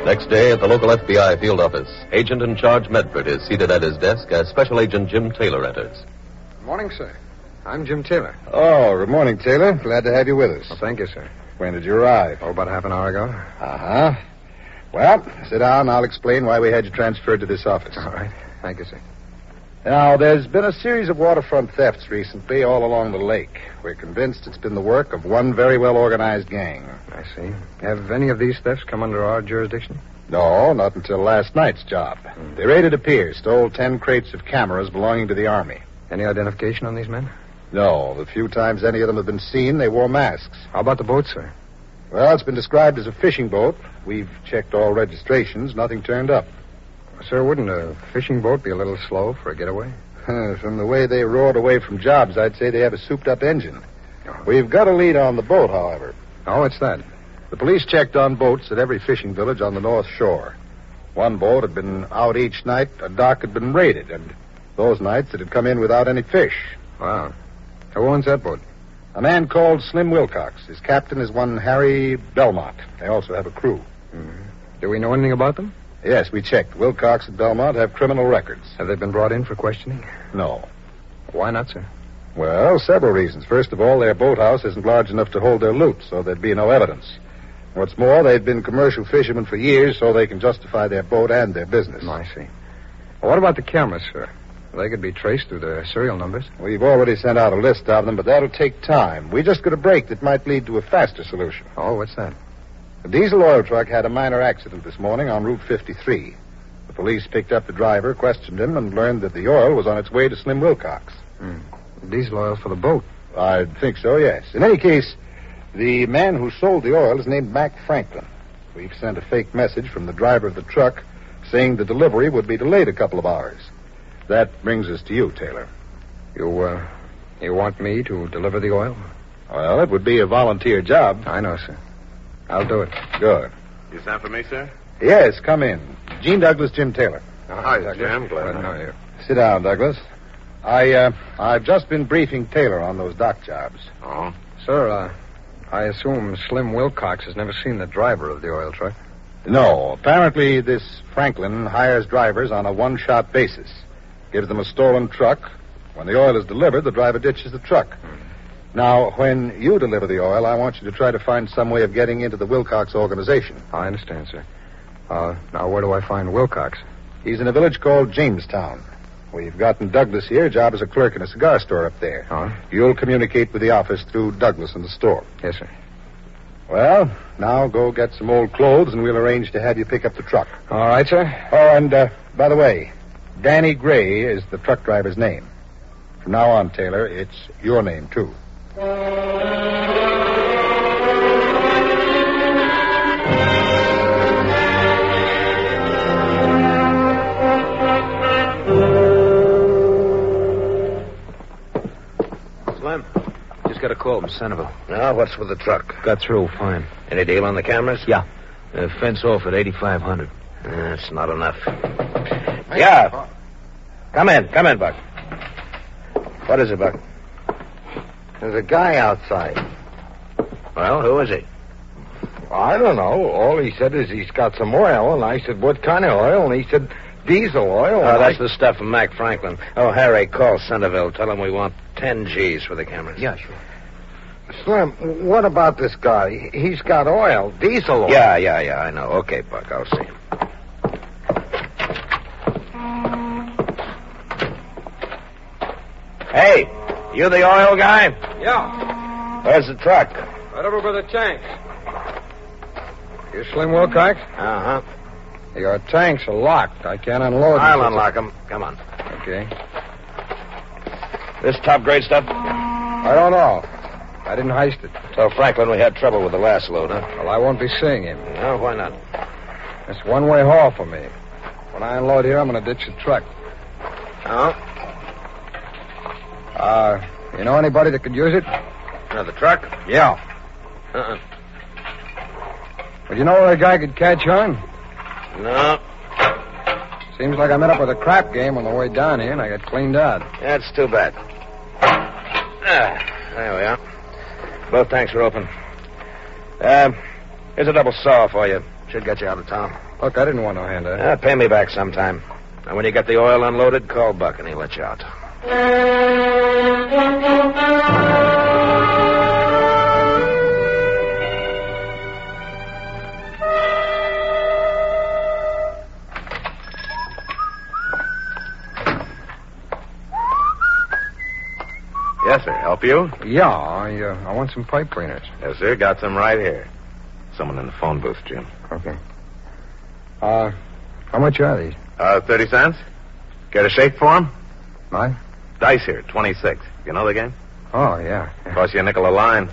C: Next day, at the local FBI field office, Agent in Charge Medford is seated at his desk as Special Agent Jim Taylor enters.
H: Good morning, sir. I'm Jim Taylor.
V: Oh, good morning, Taylor. Glad to have you with us.
H: Well, thank you, sir.
V: When did you arrive?
H: Oh, about half an hour ago.
V: Uh-huh. Well, sit down. I'll explain why we had you transferred to this office.
H: All right. Thank you, sir.
V: Now, there's been a series of waterfront thefts recently all along the lake. We're convinced it's been the work of one very well-organized gang.
H: I see. Have any of these thefts come under our jurisdiction?
V: No, not until last night's job. They raided a pier, stole 10 crates of cameras belonging to the Army.
H: Any identification on these men?
V: No. The few times any of them have been seen, they wore masks.
H: How about the boat, sir?
V: Well, it's been described as a fishing boat. We've checked all registrations. Nothing turned up.
H: Sir, wouldn't a fishing boat be a little slow for a getaway?
V: From the way they roared away from jobs, I'd say they have a souped-up engine. We've got a lead on the boat, however.
H: Oh, what's that?
V: The police checked on boats at every fishing village on the North Shore. One boat had been out each night a dock had been raided, and those nights it had come in without any fish.
H: Wow. Who owns that boat?
V: A man called Slim Wilcox. His captain is one Harry Belmont. They also have a crew.
H: Mm-hmm. Do we know anything about them?
V: Yes, we checked. Wilcox and Belmont have criminal records.
H: Have they been brought in for questioning?
V: No.
H: Why not, sir?
V: Well, several reasons. First of all, their boathouse isn't large enough to hold their loot, so there'd be no evidence. What's more, they've been commercial fishermen for years, so they can justify their boat and their business.
H: I see. Well, what about the cameras, sir? They could be traced through their serial numbers.
V: We've already sent out a list of them, but that'll take time. We just got a break that might lead to a faster solution.
H: Oh, what's that?
V: A diesel oil truck had a minor accident this morning on Route 53. The police picked up the driver, questioned him, and learned that the oil was on its way to Slim Wilcox.
H: Diesel oil for the boat?
V: I think so, yes. In any case, the man who sold the oil is named Mac Franklin. We've sent a fake message from the driver of the truck saying the delivery would be delayed a couple of hours. That brings us to you, Taylor.
H: You want me to deliver the oil?
V: Well, it would be a volunteer job.
H: I know, sir. I'll do it.
V: Good.
F: You sent for me, sir?
V: Yes, come in. Gene Douglas, Jim Taylor.
F: Hi, Jim. Glad to know you.
V: Sit down, Douglas. I've just been briefing Taylor on those dock jobs.
F: Oh?
H: Sir, I assume Slim Wilcox has never seen the driver of the oil truck.
V: No. Apparently, this Franklin hires drivers on a one-shot basis. Gives them a stolen truck. When the oil is delivered, the driver ditches the truck. Now, when you deliver the oil, I want you to try to find some way of getting into the Wilcox organization.
H: I understand, sir. Now, where do I find Wilcox?
V: He's in a village called Jamestown. We've gotten Douglas here. Job as a clerk in a cigar store up there.
H: Oh?
V: You'll communicate with the office through Douglas in the store.
H: Yes, sir.
V: Well, now go get some old clothes, and we'll arrange to have you pick up the truck.
H: All right, sir.
V: Oh, and by the way, Danny Gray is the truck driver's name. From now on, Taylor, it's your name, too.
Q: Slim, just got a call from Centerville.
D: Now, what's with the truck?
Q: Got through, fine.
D: Any deal on the cameras?
Q: Yeah. Fence off at 8,500.
D: That's not enough. Yeah. Come in, Buck. What is it, Buck?
M: There's a guy outside.
D: Well, who is he?
M: I don't know. All he said is he's got some oil, and I said, what kind of oil? And he said, diesel oil.
D: Oh, that's the stuff from Mac Franklin. Oh, Harry, call Centerville. Tell him we want 10 G's for the cameras.
M: Yeah, sure. Slim, what about this guy? He's got oil, diesel oil.
D: Yeah, I know. Okay, Buck, I'll see him. Hey, you the oil guy?
M: Yeah.
D: Where's the truck?
M: Right over by the tanks.
H: You Slim Wilcox?
D: Uh-huh.
H: Your tanks are locked. I can't unload them.
D: I'll unlock them. Come on.
H: Okay.
D: This top-grade stuff?
H: I don't know. I didn't heist it.
D: Tell Franklin we had trouble with the last load, huh?
H: Well, I won't be seeing him.
D: No, why not?
H: It's one-way haul for me. When I unload here, I'm going to ditch the truck.
D: Oh?
H: You know anybody that could use it?
D: The truck?
H: Yeah. But you know where a guy could catch on?
D: No.
H: Seems like I met up with a crap game on the way down here, and I got cleaned out.
D: That's too bad. There we are. Both tanks are open. Here's a double saw for you. Should get you out of town.
H: Look, I didn't want no hand out.
D: Pay me back sometime. And when you get the oil unloaded, call Buck and he'll let you out.
F: Yes, sir. Help you?
H: Yeah, I want some pipe cleaners.
F: Yes, sir. Got some right here. Someone in the phone booth, Jim.
H: Okay. How much are these?
F: 30 cents. Get a shake for him?
H: Mine?
F: Dice here, 26. You know the game?
H: Oh, yeah.
F: Cost you a nickel a line.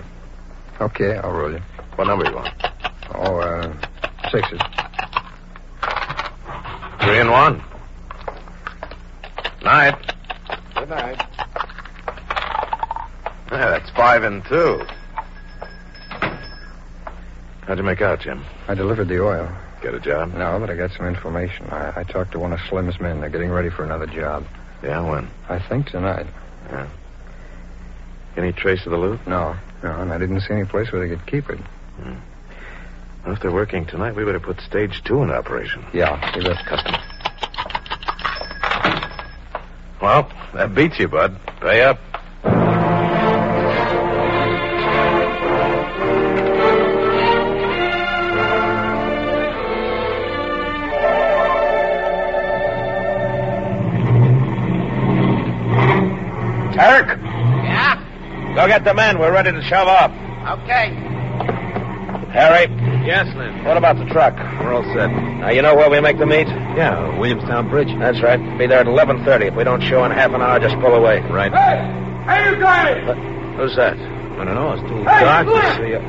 H: Okay, I'll roll you.
F: What number you want?
H: Oh, 6s.
F: 3 and 1. Night.
M: Good night.
D: Yeah, that's 5 and 2. How'd you make out, Jim?
H: I delivered the oil.
D: Get a job?
H: No, but I got some information. I talked to one of Slim's men. They're getting ready for another job.
D: Yeah, when?
H: I think tonight.
D: Yeah. Any trace of the loot?
H: No, and I didn't see any place where they could keep it.
D: Well, if they're working tonight, we better put stage 2 into operation.
H: Yeah, you bet.
D: Customer. Well, that beats you, bud. Pay up. Eric!
T: Yeah?
D: Go get the men. We're ready to shove off.
T: Okay.
D: Harry?
T: Yes, Slim.
D: What about the truck?
T: We're all set.
D: Now, you know where we make the meet?
T: Yeah, Williamstown Bridge.
D: That's right. Be there at 11:30. If we don't show in half an hour, just pull away.
T: Right. Hey, you guys!
D: Who's that?
T: I don't know. It's too
D: Hey,
T: dark
D: Slim!
T: to see you.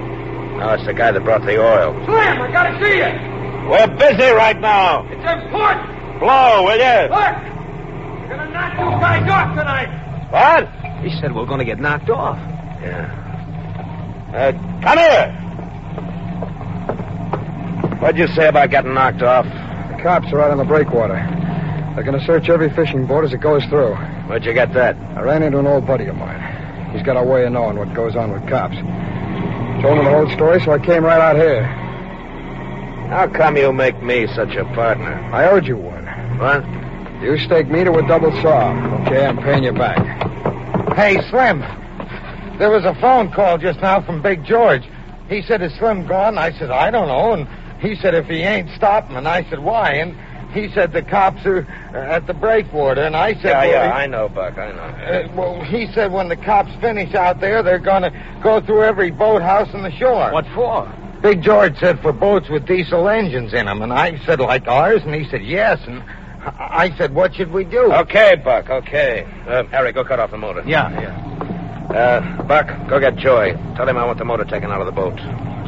D: No, it's the guy that brought the oil.
T: Slim, I gotta see you.
D: We're busy right now.
T: It's important.
D: Blow, will you?
T: Look! We're gonna knock you guys off tonight.
D: What?
T: He said we're gonna get knocked off.
D: Yeah. Come here! What'd you say about getting knocked off?
H: The cops are out on the breakwater. They're going to search every fishing boat as it goes through.
D: Where'd you get that?
H: I ran into an old buddy of mine. He's got a way of knowing what goes on with cops. Told him the whole story, so I came right out here.
D: How come you make me such a partner?
H: I owed you one.
D: What?
H: You staked me to a double saw. Okay, I'm paying you back.
M: Hey, Slim. There was a phone call just now from Big George. He said, is Slim gone? I said, I don't know. And he said, if he ain't, stop him. And I said, why? And he said, the cops are at the breakwater. And I said,
D: I know, Buck, I know.
M: Well, he said when the cops finish out there, they're going to go through every boathouse on the shore.
T: What for?
M: Big George said for boats with diesel engines in them. And I said, like ours? And he said, yes. And I said, what should we do?
D: Okay, Buck, okay. Harry, go cut off the motor.
T: Yeah.
D: Buck, go get Joy. Tell him I want the motor taken out of the boat.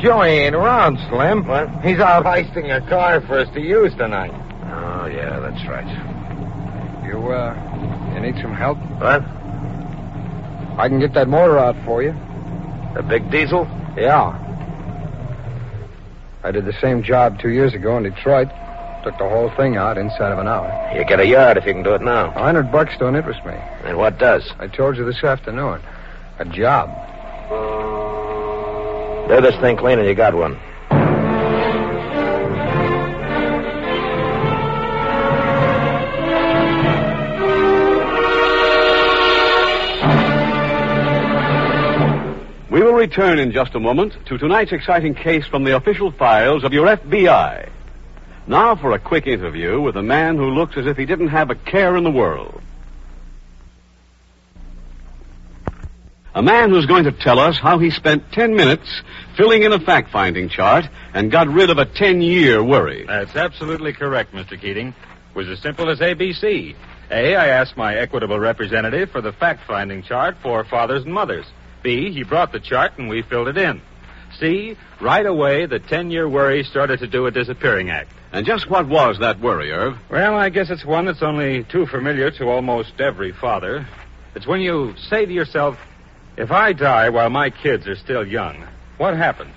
M: Joey ain't around, Slim.
D: What?
M: He's out heisting a car for us to use tonight.
D: Oh, yeah, that's right.
H: You need some help?
D: What?
H: I can get that motor out for you.
D: The big diesel?
H: Yeah. I did the same job 2 years ago in Detroit. Took the whole thing out inside of an hour.
D: You get a yard if you can do it now.
H: $100 don't interest me.
D: And what does?
H: I told you this afternoon. A job.
D: Do this thing clean and you got one.
A: We will return in just a moment to tonight's exciting case from the official files of your FBI. Now for a quick interview with a man who looks as if he didn't have a care in the world. A man who's going to tell us how he spent 10 minutes filling in a fact-finding chart and got rid of a 10-year worry.
K: That's absolutely correct, Mr. Keating. It was as simple as ABC. A, I asked my equitable representative for the fact-finding chart for fathers and mothers. B, he brought the chart and we filled it in. C, right away the 10-year worry started to do a disappearing act.
A: And just what was that worry, Irv?
K: Well, I guess it's one that's only too familiar to almost every father. It's when you say to yourself, if I die while my kids are still young, what happens?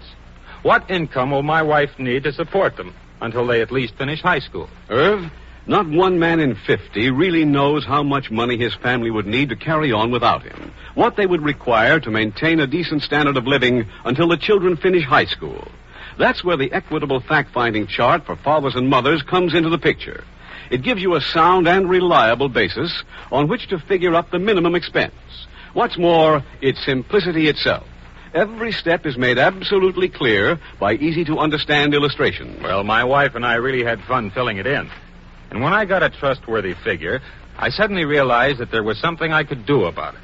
K: What income will my wife need to support them until they at least finish high school?
A: Irv, not one man in 50 really knows how much money his family would need to carry on without him. What they would require to maintain a decent standard of living until the children finish high school. That's where the equitable fact-finding chart for fathers and mothers comes into the picture. It gives you a sound and reliable basis on which to figure up the minimum expense. What's more, it's simplicity itself. Every step is made absolutely clear by easy-to-understand illustrations.
K: Well, my wife and I really had fun filling it in. And when I got a trustworthy figure, I suddenly realized that there was something I could do about it.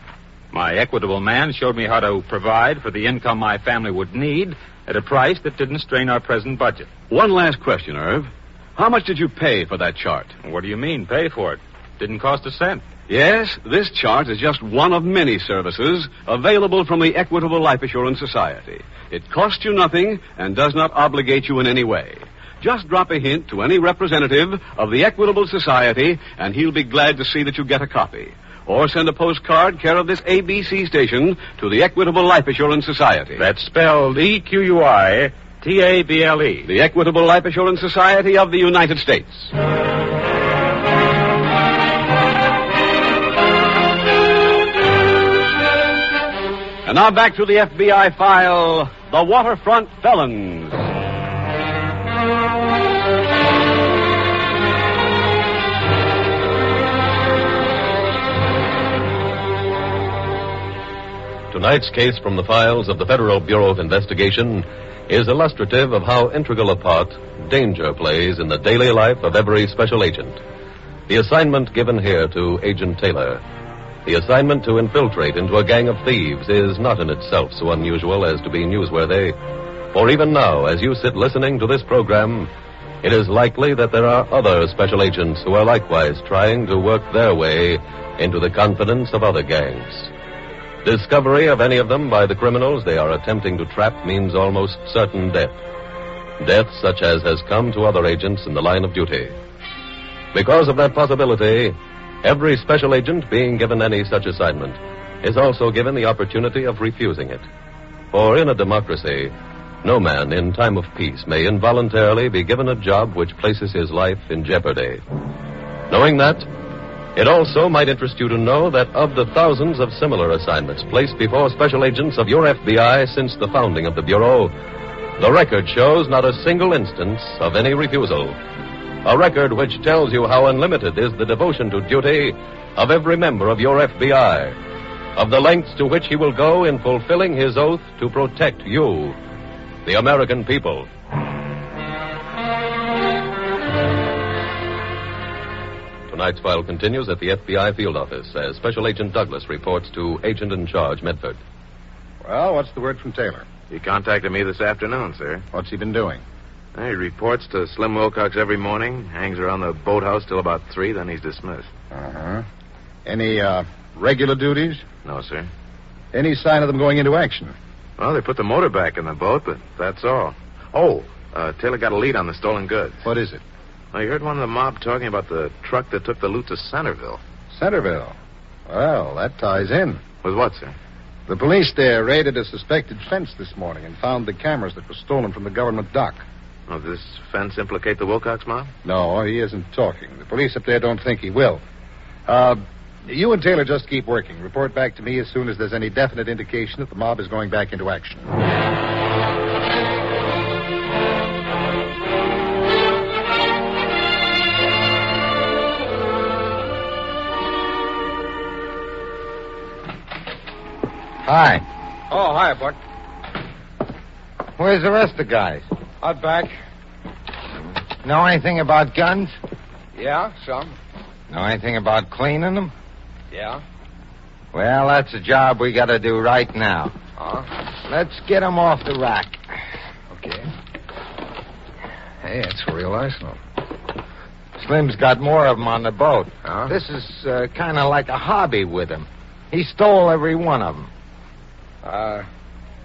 K: My equitable man showed me how to provide for the income my family would need at a price that didn't strain our present budget.
A: One last question, Irv. How much did you pay for that chart?
K: What do you mean, pay for it? Didn't cost a cent.
A: Yes, this chart is just one of many services available from the Equitable Life Assurance Society. It costs you nothing and does not obligate you in any way. Just drop a hint to any representative of the Equitable Society, and he'll be glad to see that you get a copy. or send a postcard care of this ABC station to the Equitable Life Assurance Society.
E: That's spelled EQUITABLE.
A: The Equitable Life Assurance Society of the United States. And now back to the FBI file, The Waterfront Felons.
C: Tonight's case from the files of the Federal Bureau of Investigation is illustrative of how integral a part danger plays in the daily life of every special agent. The assignment given here to Agent Taylor, the assignment to infiltrate into a gang of thieves, is not in itself so unusual as to be newsworthy. For even now, as you sit listening to this program, it is likely that there are other special agents who are likewise trying to work their way into the confidence of other gangs. Discovery of any of them by the criminals they are attempting to trap means almost certain death. Death such as has come to other agents in the line of duty. Because of that possibility, every special agent being given any such assignment is also given the opportunity of refusing it. For in a democracy, no man in time of peace may involuntarily be given a job which places his life in jeopardy. Knowing that, it also might interest you to know that of the thousands of similar assignments placed before special agents of your FBI since the founding of the Bureau, the record shows not a single instance of any refusal. A record which tells you how unlimited is the devotion to duty of every member of your FBI, of the lengths to which he will go in fulfilling his oath to protect you, the American people. Tonight's file continues at the FBI field office as Special Agent Douglas reports to Agent in Charge Medford.
V: Well, what's the word from Taylor?
D: He contacted me this afternoon, sir.
V: What's he been doing?
D: He reports to Slim Wilcox every morning, hangs around the boathouse till about 3, then he's dismissed.
V: Uh-huh. Any, regular duties?
D: No, sir.
V: Any sign of them going into action?
D: Well, they put the motor back in the boat, but that's all. Oh, Taylor got a lead on the stolen goods.
V: What is it?
D: I heard one of the mob talking about the truck that took the loot to Centerville.
V: Centerville? Well, that ties in.
D: With what, sir?
V: The police there raided a suspected fence this morning and found the cameras that were stolen from the government dock.
D: Oh, does this fence implicate the Wilcox mob?
V: No, he isn't talking. The police up there don't think he will. You and Taylor just keep working. Report back to me as soon as there's any definite indication that the mob is going back into action.
M: Hi.
L: Oh, hi, Buck.
M: Where's the rest of the guys?
L: Out back.
M: Know anything about guns?
L: Yeah, some.
M: Know anything about cleaning them?
L: Yeah.
M: Well, that's a job we got to do right now. Let's get them off the rack.
H: Okay. Hey, that's a real arsenal.
M: Slim's got more of them on the boat.
H: Huh?
M: This is kind of like a hobby with him. He stole every one of them.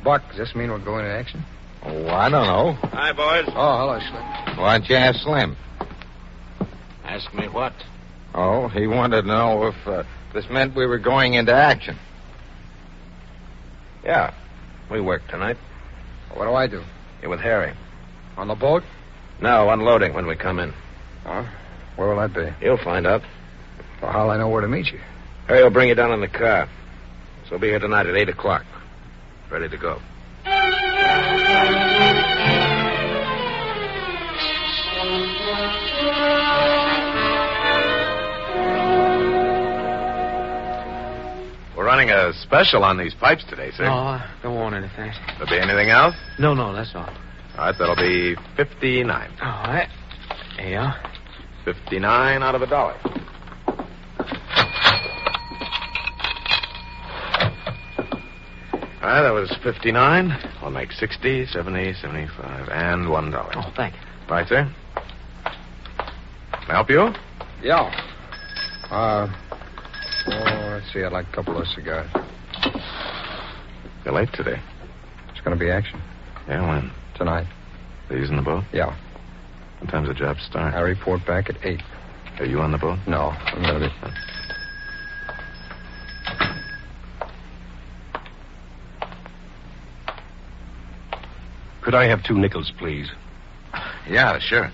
H: Buck, does this mean we're going into action?
M: Oh, I don't know.
D: Hi, boys.
H: Oh, hello, Slim.
M: Why don't you ask Slim?
D: Ask me what?
M: Oh, he wanted to know if this meant we were going into action.
D: Yeah, we work tonight.
H: What do I do?
D: You're with Harry.
H: On the boat?
D: No, unloading when we come in.
H: Huh? Where will that be?
D: You'll find out.
H: Well, how'll I know where to meet you?
D: Harry will bring you down in the car. So we'll be here tonight at 8 o'clock. Ready to go. We're running a special on these pipes today, sir.
T: Oh, don't want anything.
D: There'll be anything else?
T: No, that's all.
D: All right, that'll be 59.
T: All right. Yeah.
D: 59 out of $1. All right, that was 59. I'll make 60, 70, 75, and $1.
T: Oh, thank you.
D: Right, sir? Can I help you?
H: Yeah. Let's see. I'd like a couple of cigars.
D: You're late today.
H: It's going to be action.
D: Yeah, when?
H: Tonight.
D: These in the boat?
H: Yeah.
D: What time's the job start?
H: I report back at 8.
D: Are you on the boat?
H: No, I'm going to be.
F: Could I have 2 nickels, please?
N: Yeah, sure.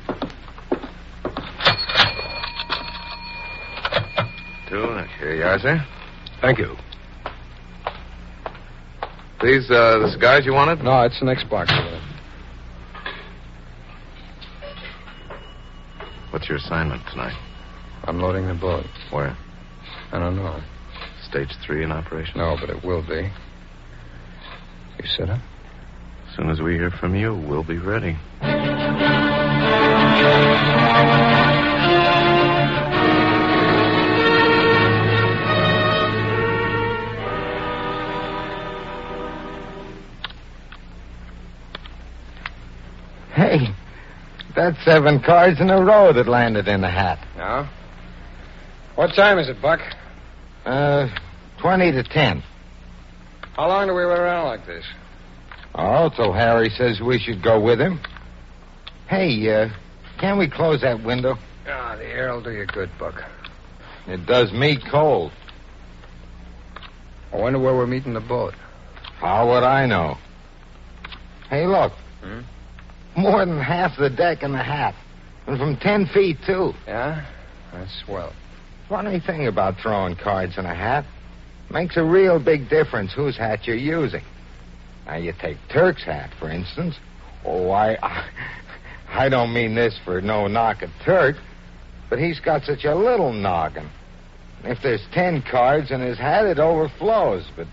N: 2. Here you are, sir.
F: Thank you.
N: These, the cigars you wanted?
H: No, it's the next box.
N: What's your assignment tonight?
H: Unloading the boat.
N: Where?
H: I don't know.
N: Stage 3 in operation?
H: No, but it will be. You sit up?
N: As soon as we hear from you, we'll be ready.
M: Hey, that's 7 cards in a row that landed in the hat.
H: Yeah? What time is it, Buck?
M: 20 to 10.
H: How long do we wait around like this?
M: Oh, till Harry says we should go with him. Hey, can we close that window?
H: Ah, the air will do you good, Buck.
M: It does me cold.
H: I wonder where we're meeting the boat.
M: How would I know? Hey, look.
H: Hmm?
M: More than half the deck in the hat. And from 10 feet, too.
H: Yeah? That's swell.
M: Funny thing about throwing cards in a hat. Makes a real big difference whose hat you're using. Now, you take Turk's hat, for instance. Oh, I don't mean this for no knock at Turk, but he's got such a little noggin. If there's 10 cards in his hat, it overflows. But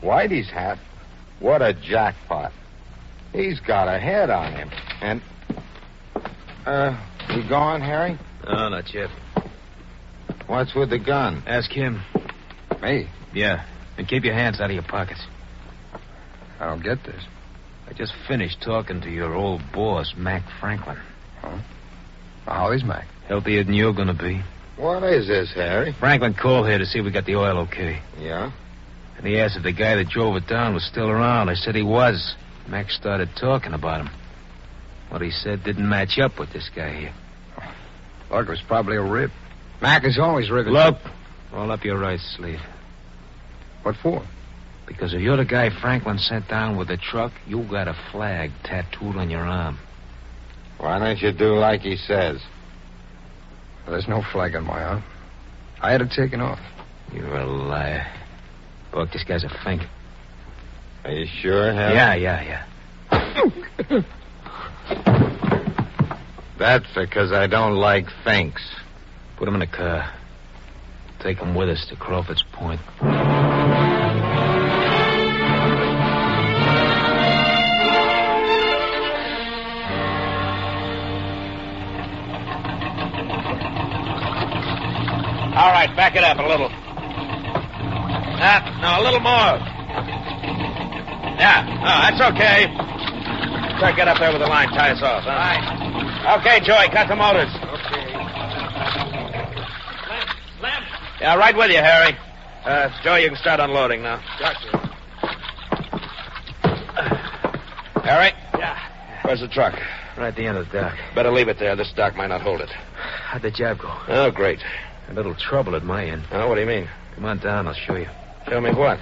M: Whitey's hat, what a jackpot. He's got a head on him. And, you going, Harry?
T: No, not yet.
M: What's with the gun?
T: Ask him.
H: Me?
T: Yeah. And keep your hands out of your pockets.
H: I don't get this.
T: I just finished talking to your old boss, Mac Franklin.
H: Huh? How is Mac?
T: Healthier than you're going to be.
M: What is this, Harry?
T: Franklin called here to see if we got the oil okay.
M: Yeah?
T: And he asked if the guy that drove it down was still around. I said he was. Mac started talking about him. What he said didn't match up with this guy here.
H: Buck, it was probably a rib. Mac is always ribbing.
T: Look, roll up your right sleeve.
H: What for?
T: Because if you're the guy Franklin sent down with the truck, you got a flag tattooed on your arm.
M: Why don't you do like he says?
H: Well, there's no flag on my arm. I had it taken off.
T: You're a liar. Buck, this guy's a fink.
M: Are you sure, Harry?
T: Yeah.
M: That's because I don't like finks.
T: Put him in a car. Take him with us to Crawford's Point.
D: All right, back it up a little. No, a little more. Yeah, that's okay. Try to get up there with the line, tie us off, huh? All right. Okay, Joey, cut the motors.
M: Okay.
D: Slim. Yeah, right with you, Harry. Joey, you can start unloading now.
M: Gotcha.
D: Harry?
T: Yeah.
D: Where's the truck?
T: Right at the end of the dock.
D: Better leave it there. This dock might not hold it.
T: How'd the job go?
D: Oh, great.
T: A little trouble at my end.
D: Oh, what do you mean?
T: Come on down, I'll show you.
D: Show me what?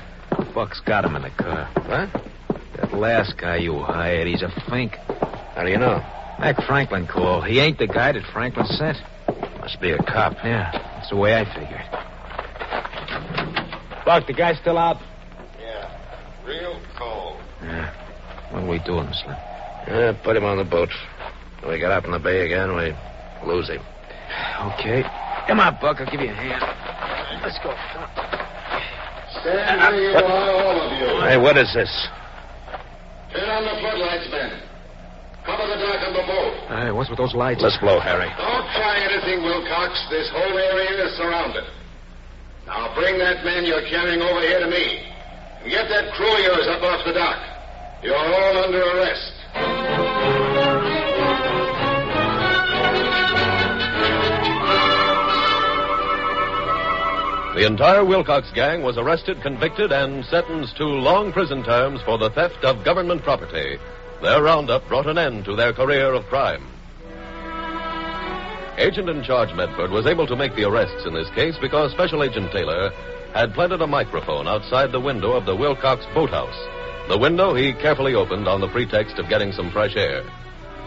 T: Buck's got him in the car.
D: What?
T: That last guy you hired, he's a fink.
D: How do you know?
T: Mac Franklin called. He ain't the guy that Franklin sent.
D: Must be a cop.
T: Yeah, that's the way I figured. Buck, the guy's still out?
M: Yeah, real cold.
T: Yeah. What are we doing, Slim?
D: Put him on the boat. When we get out in the bay again, we lose him.
T: Okay. Come on, Buck. I'll give you a hand. Let's go.
G: Stand where you are, all of you.
D: Hey, what is this?
G: Turn on the floodlights, men. Cover the dock of the boat.
T: Hey, what's with those lights?
D: Let's blow, Harry.
G: Don't try anything, Wilcox. This whole area is surrounded. Now bring that man you're carrying over here to me. And get that crew of yours up off the dock. You're all under arrest.
C: The entire Wilcox gang was arrested, convicted, and sentenced to long prison terms for the theft of government property. Their roundup brought an end to their career of crime. Agent in charge Medford was able to make the arrests in this case because Special Agent Taylor had planted a microphone outside the window of the Wilcox boathouse. The window he carefully opened on the pretext of getting some fresh air.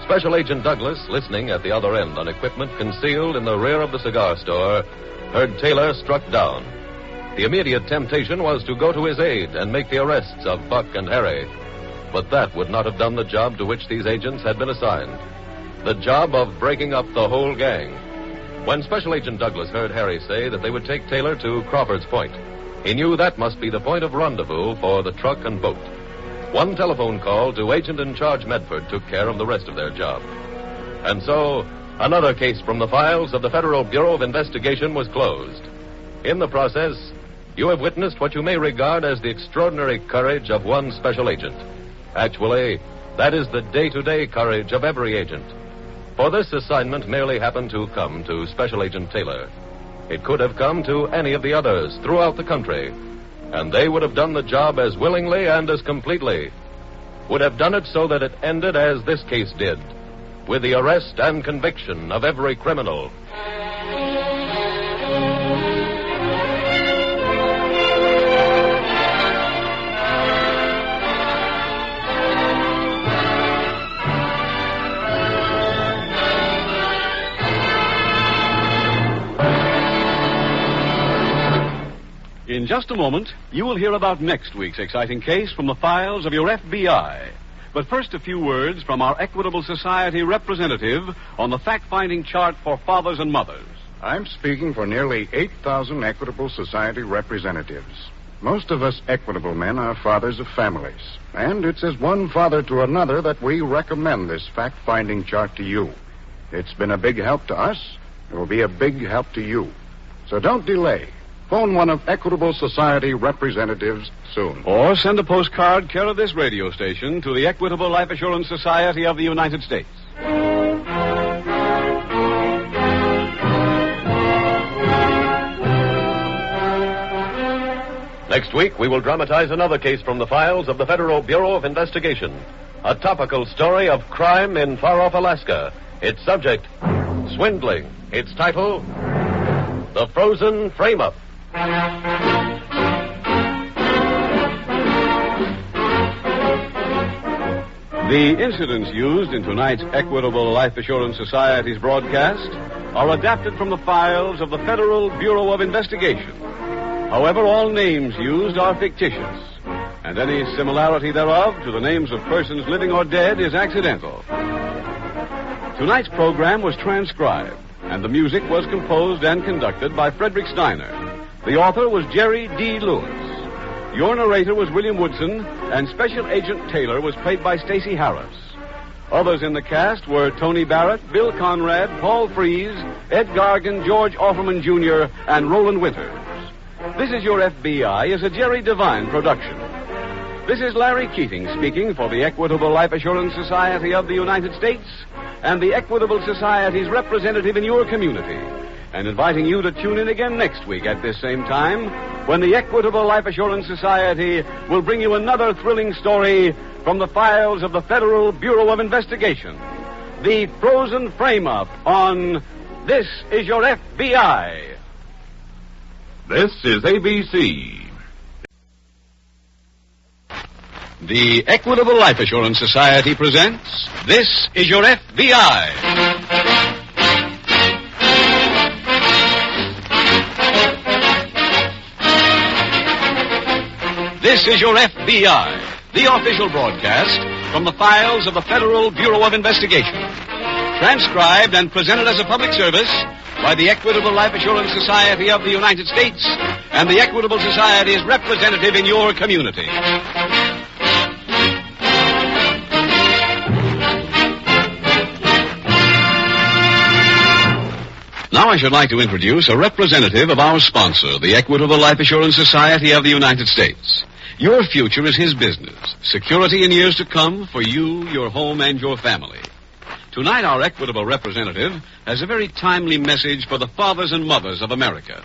C: Special Agent Douglas, listening at the other end on equipment concealed in the rear of the cigar store, heard Taylor struck down. The immediate temptation was to go to his aid and make the arrests of Buck and Harry. But that would not have done the job to which these agents had been assigned. The job of breaking up the whole gang. When Special Agent Douglas heard Harry say that they would take Taylor to Crawford's Point, he knew that must be the point of rendezvous for the truck and boat. One telephone call to Agent in Charge Medford took care of the rest of their job. And so, another case from the files of the Federal Bureau of Investigation was closed. In the process, you have witnessed what you may regard as the extraordinary courage of one special agent. Actually, that is the day-to-day courage of every agent. For this assignment merely happened to come to Special Agent Taylor. It could have come to any of the others throughout the country, and they would have done the job as willingly and as completely. Would have done it so that it ended as this case did, with the arrest and conviction of every criminal.
A: In just a moment, you will hear about next week's exciting case from the files of your FBI. But first, a few words from our Equitable Society representative on the fact-finding chart for fathers and mothers.
R: I'm speaking for nearly 8,000 Equitable Society representatives. Most of us Equitable men are fathers of families. And it's as one father to another that we recommend this fact-finding chart to you. It's been a big help to us. It will be a big help to you. So don't delay. Phone one of Equitable Society representatives soon.
A: Or send a postcard care of this radio station to the Equitable Life Assurance Society of the United States.
C: Next week, we will dramatize another case from the files of the Federal Bureau of Investigation. A topical story of crime in far-off Alaska. Its subject, swindling. Its title, The Frozen Frameup.
A: The incidents used in tonight's Equitable Life Assurance Society's broadcast are adapted from the files of the Federal Bureau of Investigation. However, all names used are fictitious, and any similarity thereof to the names of persons living or dead is accidental. Tonight's program was transcribed, and the music was composed and conducted by Frederick Steiner. The author was Jerry D. Lewis. Your narrator was William Woodson, and Special Agent Taylor was played by Stacey Harris. Others in the cast were Tony Barrett, Bill Conrad, Paul Freese, Ed Gargan, George Offerman Jr., and Roland Winters. This Is Your FBI is a Jerry Devine production. This is Larry Keating speaking for the Equitable Life Assurance Society of the United States and the Equitable Society's representative in your community, and inviting you to tune in again next week at this same time when the Equitable Life Assurance Society will bring you another thrilling story from the files of the Federal Bureau of Investigation. The Frozen Frameup on This Is Your FBI.
O: This is ABC.
A: The Equitable Life Assurance Society presents This Is Your FBI. This is Your FBI, the official broadcast from the files of the Federal Bureau of Investigation. Transcribed and presented as a public service by the Equitable Life Assurance Society of the United States and the Equitable Society's representative in your community. Now I should like to introduce a representative of our sponsor, the Equitable Life Assurance Society of the United States. Your future is his business. Security in years to come for you, your home, and your family. Tonight, our Equitable representative has a very timely message for the fathers and mothers of America.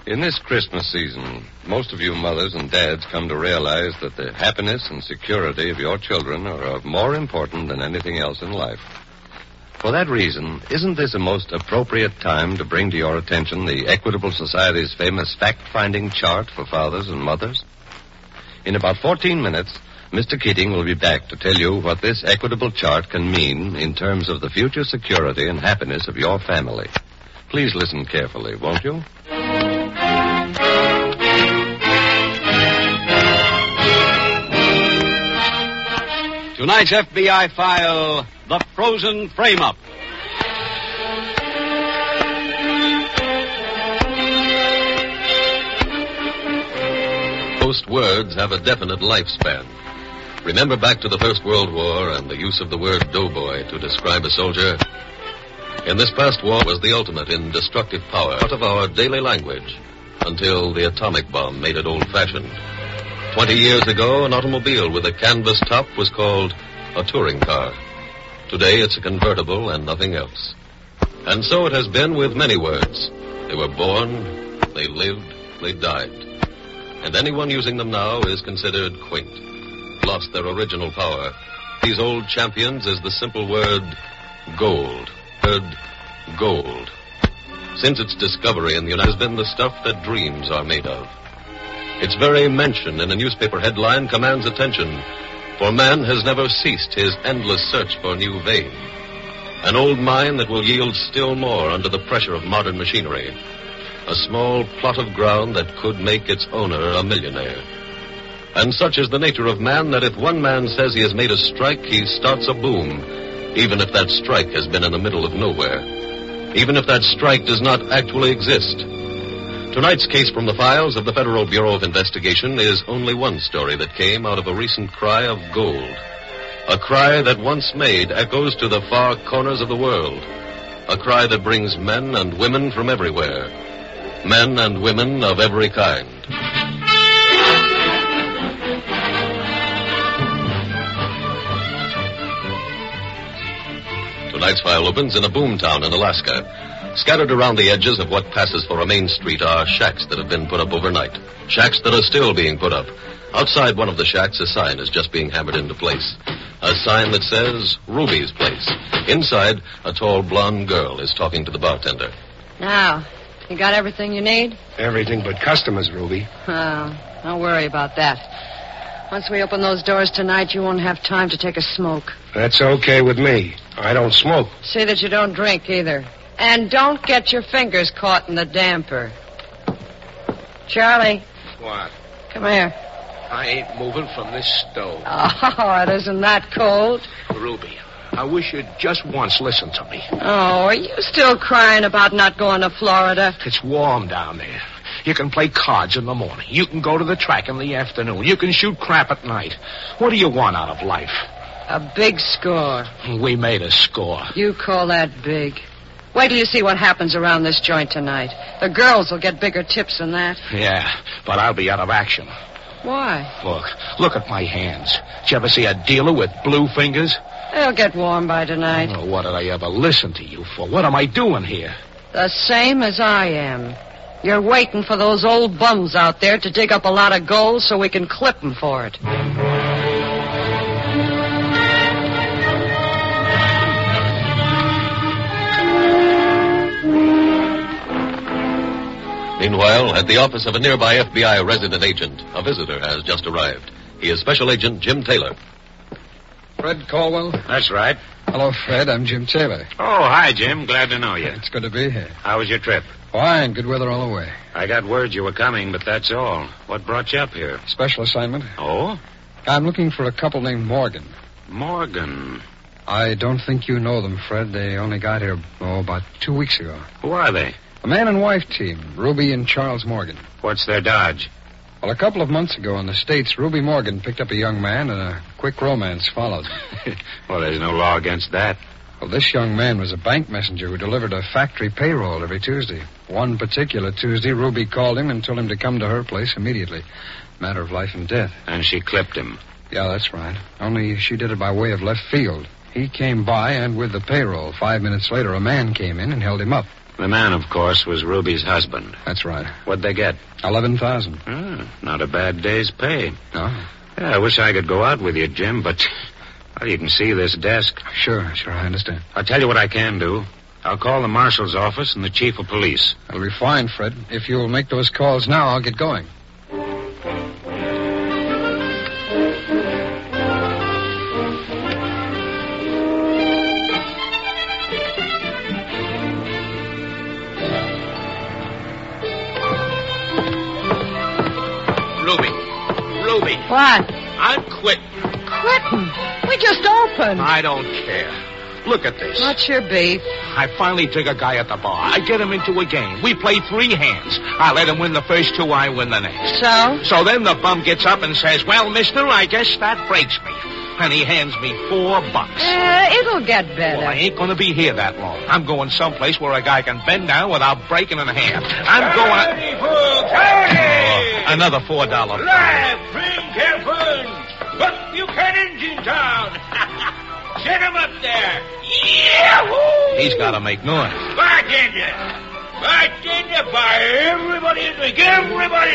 N: In this Christmas season, most of you mothers and dads come to realize that the happiness and security of your children are of more importance than anything else in life. For that reason, isn't this a most appropriate time to bring to your attention the Equitable Society's famous fact-finding chart for fathers and mothers? In about 14 minutes, Mr. Keating will be back to tell you what this equitable chart can mean in terms of the future security and happiness of your family. Please listen carefully, won't you?
A: Tonight's FBI file, The Frozen Frameup.
C: Most words have a definite lifespan. Remember back to the First World War and the use of the word doughboy to describe a soldier? In this past war was the ultimate in destructive power, part of our daily language, until the atomic bomb made it old-fashioned. 20 years ago, an automobile with a canvas top was called a touring car. Today, it's a convertible and nothing else. And so it has been with many words. They were born, they lived, they died. And anyone using them now is considered quaint, lost their original power. These old champions is the simple word gold. Gold. Since its discovery in the United States, has been the stuff that dreams are made of. Its very mention in a newspaper headline commands attention, for man has never ceased his endless search for new vein. An old mine that will yield still more under the pressure of modern machinery. A small plot of ground that could make its owner a millionaire. And such is the nature of man that if one man says he has made a strike, he starts a boom, even if that strike has been in the middle of nowhere. Even if that strike does not actually exist. Tonight's case from the files of the Federal Bureau of Investigation is only one story that came out of a recent cry of gold. A cry that once made echoes to the far corners of the world. A cry that brings men and women from everywhere. Men and women of every kind. Tonight's file opens in a boomtown in Alaska. Scattered around the edges of what passes for a main street are shacks that have been put up overnight. Shacks that are still being put up. Outside one of the shacks, a sign is just being hammered into place. A sign that says Ruby's Place. Inside, a tall blonde girl is talking to the bartender.
P: Now, you got everything you need?
Q: Everything but customers, Ruby.
P: Oh, don't worry about that. Once we open those doors tonight, you won't have time to take a smoke.
Q: That's okay with me. I don't smoke.
P: See that you don't drink either. And don't get your fingers caught in the damper. Charlie.
Q: What?
P: Come here.
Q: I ain't moving from this stove.
P: Oh, it isn't that cold.
Q: Ruby, I wish you'd just once listen to me.
P: Oh, are you still crying about not going to Florida?
Q: It's warm down there. You can play cards in the morning. You can go to the track in the afternoon. You can shoot crap at night. What do you want out of life?
P: A big score.
Q: We made a score.
P: You call that big? Wait till you see what happens around this joint tonight. The girls will get bigger tips than that.
Q: Yeah, but I'll be out of action.
P: Why?
Q: Look at my hands. Did you ever see a dealer with blue fingers?
P: They'll get warm by tonight.
Q: Oh, what did I ever listen to you for? What am I doing here?
P: The same as I am. You're waiting for those old bums out there to dig up a lot of gold so we can clip them for it.
C: Meanwhile, at the office of a nearby FBI resident agent, a visitor has just arrived. He is Special Agent Jim Taylor.
H: Fred Caldwell?
E: That's right.
H: Hello, Fred. I'm Jim Taylor.
E: Oh, hi, Jim. Glad to know you.
H: It's good to be here.
E: How was your trip?
H: Fine. Good weather all the way.
E: I got word you were coming, but that's all. What brought you up here?
H: Special assignment.
E: Oh?
H: I'm looking for a couple named Morgan.
E: Morgan?
H: I don't think you know them, Fred. They only got here, about 2 weeks ago.
E: Who are they?
H: A man and wife team, Ruby and Charles Morgan.
E: What's their dodge?
H: Well, a couple of months ago in the States, Ruby Morgan picked up a young man and a quick romance followed.
E: Well, there's no law against that.
H: Well, this young man was a bank messenger who delivered a factory payroll every Tuesday. One particular Tuesday, Ruby called him and told him to come to her place immediately. Matter of life and death.
E: And she clipped him.
H: Yeah, that's right. Only she did it by way of left field. He came by, and with the payroll, 5 minutes later, a man came in and held him up.
E: The man, of course, was Ruby's husband.
H: That's right.
E: What'd they get?
H: $11,000.
E: Not a bad day's pay.
H: No?
E: Yeah, I wish I could go out with you, Jim, but... Well, you can see this desk.
H: Sure, I understand.
E: I'll tell you what I can do. I'll call the marshal's office and the chief of police.
H: That'll be fine, Fred. If you'll make those calls now, I'll get going.
P: What?
T: I'm quitting.
P: Quitting? We just opened.
T: I don't care. Look at this.
P: What's your beef?
T: I finally dig a guy at the bar. I get him into a game. We play 3 hands. I let him win the first 2, I win the next.
P: So
T: then the bum gets up and says, well, mister, I guess that breaks me. And he hands me $4.
P: It'll get better.
T: Well, I ain't going to be here that long. I'm going someplace where a guy can bend down without breaking in half. I'm going... Another $4 fine.
B: Live, bring Kevin. But you can't in town. Set him up there. Yahoo!
T: He's got to make noise.
B: Bartender. Bartender, by everybody in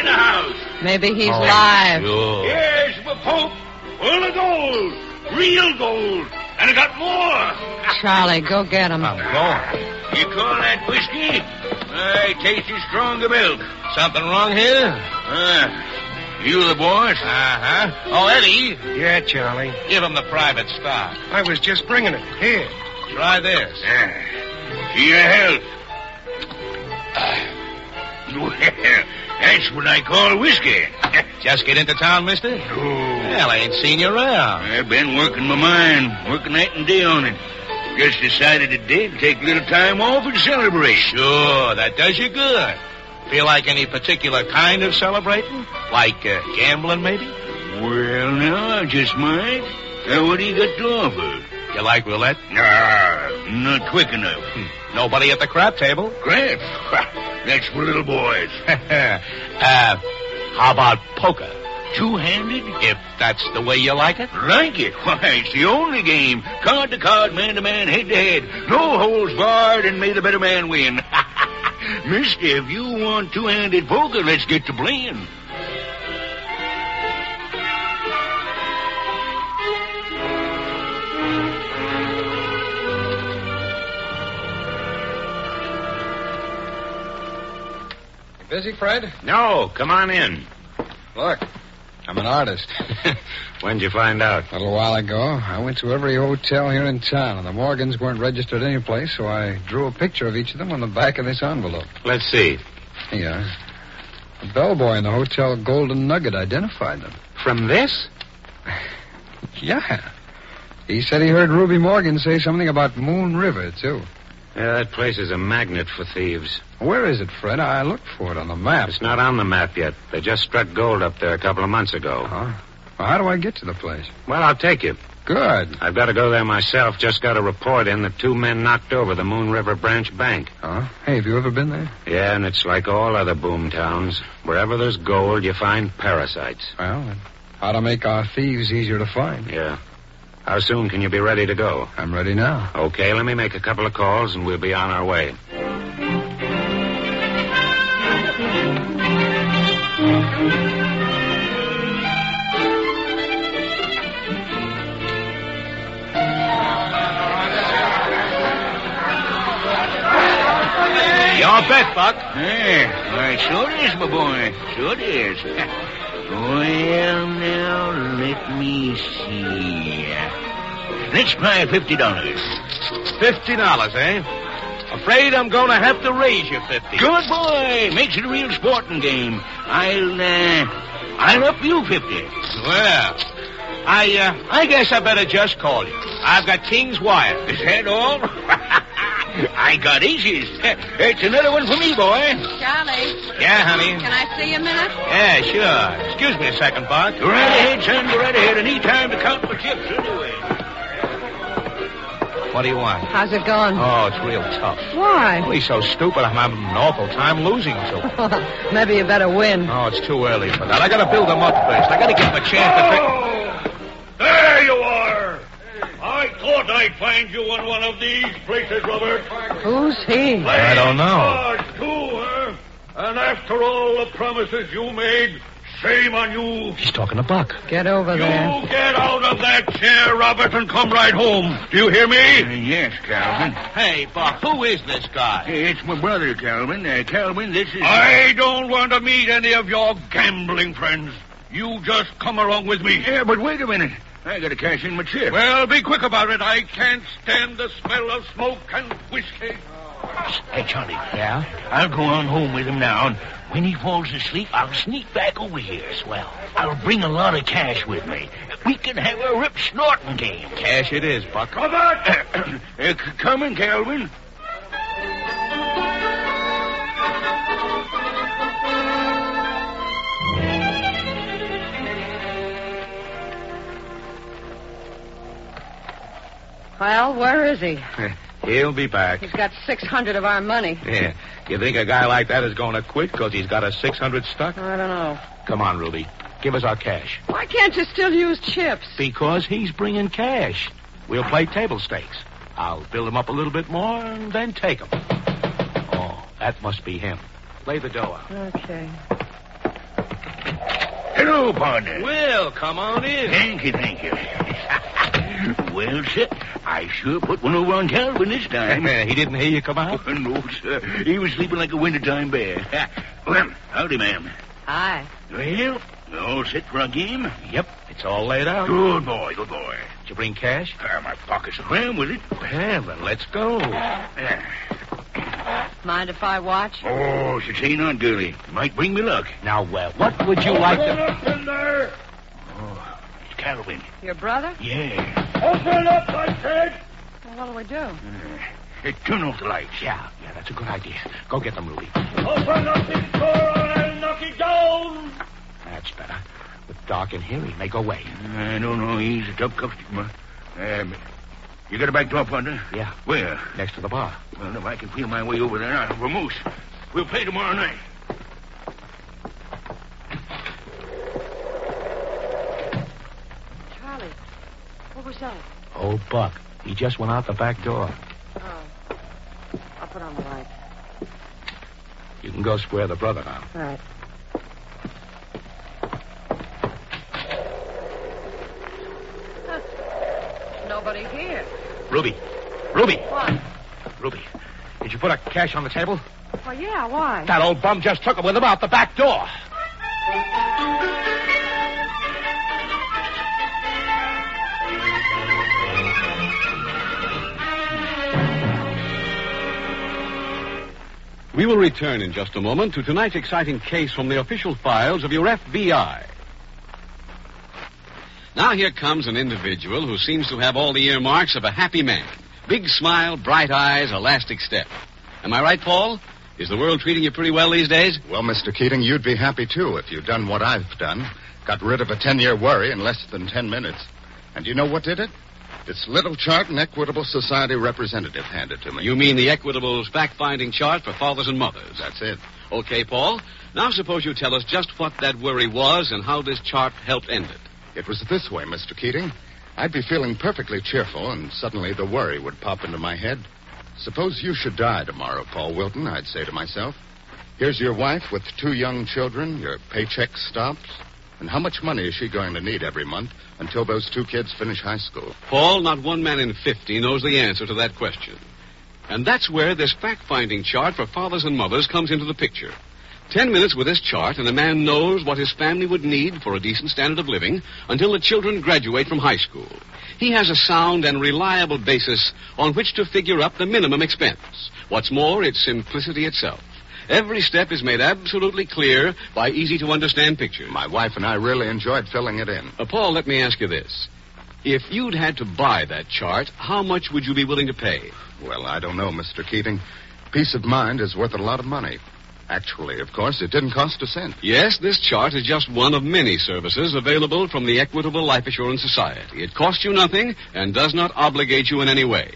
B: the house.
P: Maybe he's live.
T: Sure.
B: Here's my Pope. Full of gold. Real gold. And I got more.
P: Charlie, go get him.
T: I'm going.
B: You call that whiskey? I taste it stronger milk.
T: Something wrong here?
B: You the boss?
T: Uh-huh. Oh, Eddie.
U: Yeah, Charlie.
T: Give him the private stock.
U: I was just bringing it. Here.
T: Try this.
B: To your health. Well, that's what I call whiskey.
T: Just get into town, mister? Well, I ain't seen you around.
B: I've been working my mind, working night and day on it. Just decided today to take a little time off and celebrate.
T: Sure, that does you good. Feel like any particular kind of celebrating? Like gambling, maybe?
B: Well, no, I just might. What do you got to offer?
T: You like roulette?
B: Nah, not quick enough.
T: Nobody at the crap table?
B: Crap? That's for little boys.
T: How about poker?
B: Two-handed?
T: If that's the way you like it.
B: Like it? Why, it's the only game. Card to card, man to man, head to head. No holds barred, and may the better man win. Mister, if you want two-handed poker, let's get to playing.
H: Busy, Fred?
K: No, come on in.
H: Look, I'm an artist.
K: When'd you find out?
H: A little while ago. I went to every hotel here in town, and the Morgans weren't registered any place, so I drew a picture of each of them on the back of this envelope.
K: Let's see.
H: Yeah. The bellboy in the Hotel Golden Nugget identified them.
K: From this?
H: Yeah. He said he heard Ruby Morgan say something about Moon River, too.
K: Yeah, that place is a magnet for thieves.
H: Where is it, Fred? I looked for it on the map.
K: It's not on the map yet. They just struck gold up there a couple of months ago.
H: Huh? Well, how do I get to the place?
K: Well, I'll take you.
H: Good.
K: I've got to go there myself. Just got a report in that 2 men knocked over the Moon River Branch Bank.
H: Huh? Hey, have you ever been there?
K: Yeah, and it's like all other boom towns. Wherever there's gold, you find parasites.
H: Well, then how to make our thieves easier to find.
K: Yeah. How soon can you be ready to go?
H: I'm ready now.
K: Okay, let me make a couple of calls and we'll be on our way.
T: Your bet, Buck.
B: Yeah, why, sure it is, my boy. Sure it is. Well, now, let me see. Let's try $50.
T: $50, eh? Afraid I'm going to have to raise you 50.
B: Good boy. Makes it a real sporting game. I'll up you 50.
T: Well, I guess I better just call you. I've got King's Wire.
B: Is that all? I got aces. It's another one for me, boy.
P: Charlie.
T: Yeah, honey?
P: Can I see a minute?
T: Yeah, sure. Excuse me a second, Buck.
B: Go right ahead, son. Go right ahead. I need time to count my chips anyway.
T: What do you want?
P: How's it going?
T: Oh, it's real tough.
P: Why?
T: Oh, he's so stupid, I'm having an awful time losing to him.
P: Maybe you better win.
T: Oh, it's too early for that. I gotta build him up first. I gotta give him a chance to
B: There you are. I thought I'd find you in one of these places, Robert.
P: Who's he?
T: I don't know.
B: Too, huh? And after all the promises you made, shame on you.
T: He's talking to Buck.
P: Get over there.
B: You get out of that chair, Robert, and come right home. Do you hear me? Yes, Calvin.
T: Hey, Buck, who is this guy?
B: It's my brother, Calvin. Calvin, this is... I don't want to meet any of your gambling friends. You just come along with me. Yeah, but wait a minute. I gotta cash in my chip. Well, be quick about it. I can't stand the smell of smoke and whiskey. Hey, Charlie. Yeah? I'll go on home with him now, and when he falls asleep, I'll sneak back over here. Swell. I'll bring a lot of cash with me. We can have a rip-snorting game.
T: Cash it is, Buck.
B: Come on. Coming, Calvin.
P: Well, where is he?
T: He'll be back.
P: He's got 600 of our money.
T: Yeah. You think a guy like that is going to quit because he's got a 600 stuck?
P: I don't know.
T: Come on, Ruby. Give us our cash.
P: Why can't you still use chips?
T: Because he's bringing cash. We'll play table stakes. I'll build him up a little bit more and then take him. Oh, that must be him. Lay the dough out.
P: Okay.
B: Hello, partner.
T: Well, come on in.
B: Thank you. Well, sir, I sure put one over on Calvin this time.
T: He didn't hear you come out?
B: No, sir. He was sleeping like a wintertime bear. Well, howdy, ma'am.
P: Hi.
B: Well, you all set for a game?
T: Yep, it's all laid out.
B: Good boy.
T: Did you bring cash?
B: My pockets are crammed with it.
T: Well, then let's go.
P: Mind if I watch?
B: Oh, should say not, girlie. Might bring me luck.
T: Now, what would you like to...
B: Open up in there! Oh, it's Calvin.
P: Your brother?
B: Yeah.
U: Open up, I said!
P: Well, what'll we do?
B: Turn off the lights.
T: Yeah, that's a good idea. Go get them, Ruby.
U: Open up this door or I'll knock it down!
T: That's better. With Doc in here, he may go away.
B: I don't know. He's a tough customer. You got a back door, partner?
T: Yeah.
B: Where?
T: Next to the bar.
B: Well, if I can feel my way over there, I'll vamoose. We'll play tomorrow night.
P: Charlie, what was that?
T: Oh, Buck. He just went out the back door.
P: Oh. I'll put on the light.
T: You can go square the brother now.
P: All right. Nobody here.
T: Ruby.
P: What?
T: Ruby, did you put a cash on the table?
P: Well, yeah, why?
T: That old bum just took it with him out the back door.
A: We will return in just a moment to tonight's exciting case from the official files of your FBI. Now here comes an individual who seems to have all the earmarks of a happy man. Big smile, bright eyes, elastic step. Am I right, Paul? Is the world treating you pretty well these days?
R: Well, Mr. Keating, you'd be happy, too, if you'd done what I've done. Got rid of a 10-year worry in less than 10 minutes. And you know what did it? This little chart an Equitable Society representative handed to me.
A: You mean the Equitable's fact-finding chart for fathers and mothers?
R: That's it.
A: Okay, Paul. Now suppose you tell us just what that worry was and how this chart helped end it.
R: It was this way, Mr. Keating. I'd be feeling perfectly cheerful, and suddenly the worry would pop into my head. Suppose you should die tomorrow, Paul Wilton, I'd say to myself. Here's your wife with 2 young children, your paycheck stops. And how much money is she going to need every month until those 2 kids finish high school?
A: Paul, not one man in 50 knows the answer to that question. And that's where this fact-finding chart for fathers and mothers comes into the picture. 10 minutes with this chart, and a man knows what his family would need for a decent standard of living until the children graduate from high school. He has a sound and reliable basis on which to figure up the minimum expense. What's more, it's simplicity itself. Every step is made absolutely clear by easy-to-understand pictures.
R: My wife and I really enjoyed filling it in.
A: Paul, let me ask you this. If you'd had to buy that chart, how much would you be willing to pay?
R: Well, I don't know, Mr. Keating. Peace of mind is worth a lot of money. Actually, of course, it didn't cost a cent.
A: Yes, this chart is just one of many services available from the Equitable Life Assurance Society. It costs you nothing and does not obligate you in any way.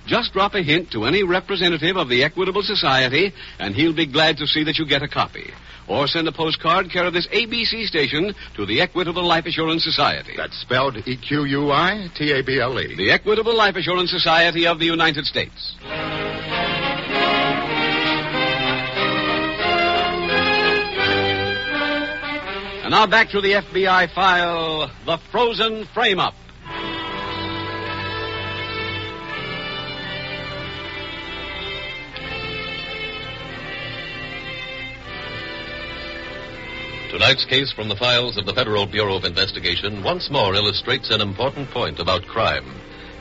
A: Just drop a hint to any representative of the Equitable Society, and he'll be glad to see that you get a copy. Or send a postcard care of this ABC station to the Equitable Life Assurance Society.
R: That's spelled E-Q-U-I-T-A-B-L-E.
A: The Equitable Life Assurance Society of the United States. And now back to the FBI file, The Frozen Frameup.
C: Tonight's case from the files of the Federal Bureau of Investigation once more illustrates an important point about crime.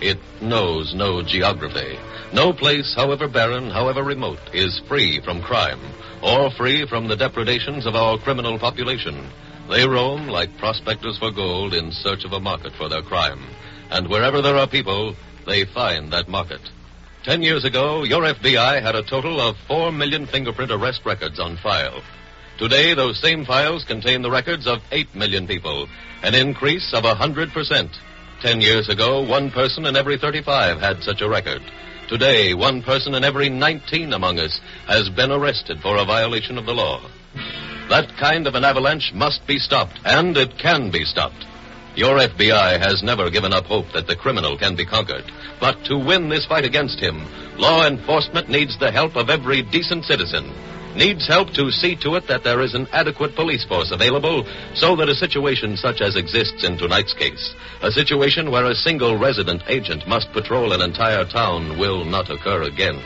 C: It knows no geography. No place, however barren, however remote, is free from crime or free from the depredations of our criminal population. They roam like prospectors for gold in search of a market for their crime. And wherever there are people, they find that market. 10 years ago, your FBI had a total of 4 million fingerprint arrest records on file. Today, those same files contain the records of 8 million people, an increase of 100%. 10 years ago, 1 person in every 35 had such a record. Today, 1 person in every 19 among us has been arrested for a violation of the law. That kind of an avalanche must be stopped, and it can be stopped. Your FBI has never given up hope that the criminal can be conquered. But to win this fight against him, law enforcement needs the help of every decent citizen. Needs help to see to it that there is an adequate police force available so that a situation such as exists in tonight's case, a situation where a single resident agent must patrol an entire town, will not occur again.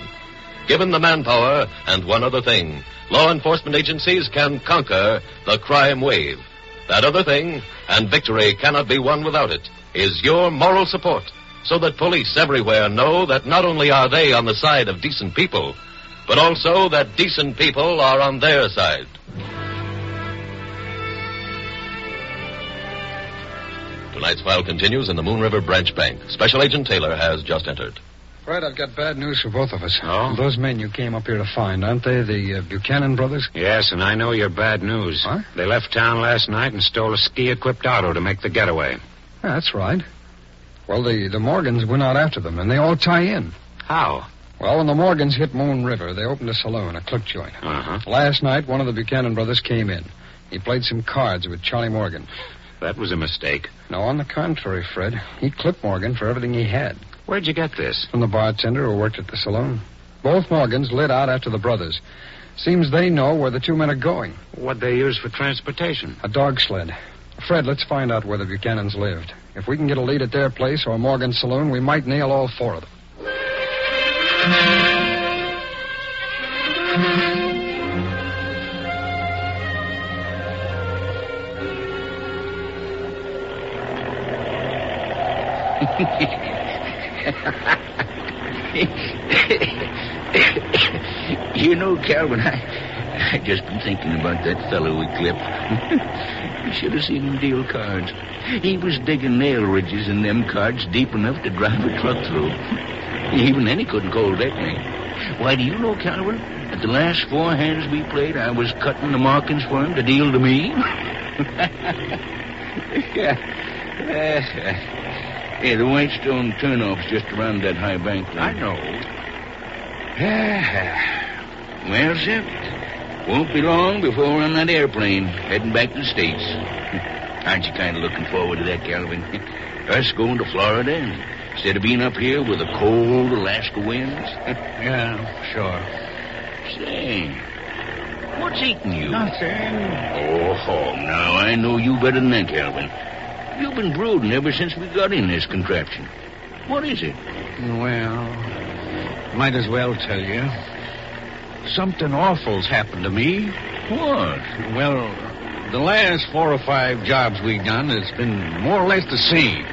C: Given the manpower and one other thing, law enforcement agencies can conquer the crime wave. That other thing, and victory cannot be won without it, is your moral support, so that police everywhere know that not only are they on the side of decent people, but also that decent people are on their side. Tonight's file continues in the Moon River Branch Bank. Special Agent Taylor has just entered.
H: Fred, I've got bad news for both of us. Oh? Those men you came up here to find, aren't they the Buchanan brothers?
I: Yes, and I know your bad news.
H: Huh?
I: They left town last night and stole a ski-equipped auto to make the getaway.
H: Yeah, that's right. Well, the Morgans went out after them, and they all tie in.
I: How?
H: Well, when the Morgans hit Moon River, they opened a saloon, a clip joint.
I: Uh-huh.
H: Last night, one of the Buchanan brothers came in. He played some cards with Charlie Morgan.
I: That was a mistake.
H: No, on the contrary, Fred. He clipped Morgan for everything he had.
I: Where'd you get this?
H: From the bartender who worked at the saloon. Both Morgans lit out after the brothers. Seems they know where the 2 men are going.
I: What'd they use for transportation?
H: A dog sled. Fred, let's find out where the Buchanans lived. If we can get a lead at their place or Morgan's saloon, we might nail all 4 of them.
B: You know, Calvin, I just been thinking about that fellow we clipped. You should have seen him deal cards. He was digging nail ridges in them cards deep enough to drive a truck through. Even then he couldn't cold-deck me. Why, do you know, Calvin, at the last 4 hands we played, I was cutting the markings for him to deal to me? Yeah, the Whitestone turnoff's just around that high bank there.
I: I know.
B: Well, sir, won't be long before we're on that airplane heading back to the States. Aren't you kind of looking forward to that, Calvin? Us going to Florida instead of being up here with the cold Alaska winds?
T: Yeah, sure.
B: Say, what's eating you?
T: Nothing.
B: Oh, now I know you better than that, Calvin. You've been brooding ever since we got in this contraption. What is it?
T: Well, might as well tell you. Something awful's happened to me.
B: What?
T: Well, the last 4 or 5 jobs we've done has been more or less the same.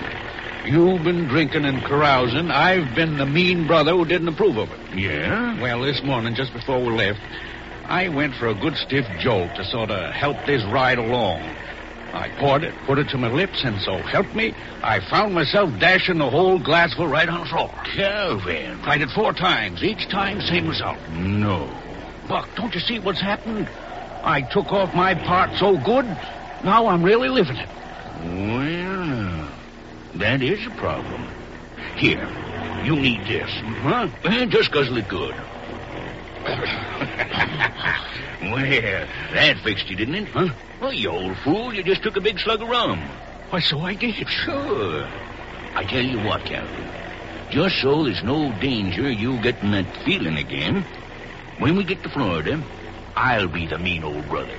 T: You've been drinking and carousing. I've been the mean brother who didn't approve of it.
B: Yeah?
T: Well, this morning, just before we left, I went for a good stiff jolt to sort of help this ride along. I poured it, put it to my lips, and so help me, I found myself dashing the whole glassful right on the floor.
B: Calvin.
T: Tried it 4 times. Each time, same result.
B: No.
T: Buck, don't you see what's happened? I took off my part so good, now I'm really living it.
B: Well, that is a problem. Here, you need this.
T: Huh?
B: Just guzzle it good. Well, that fixed you, didn't it?
T: Huh?
B: Well, you old fool, you just took a big slug of rum.
T: Why, so I did.
B: Sure. I tell you what, Calvin. Just so there's no danger you getting that feeling again, when we get to Florida, I'll be the mean old brother.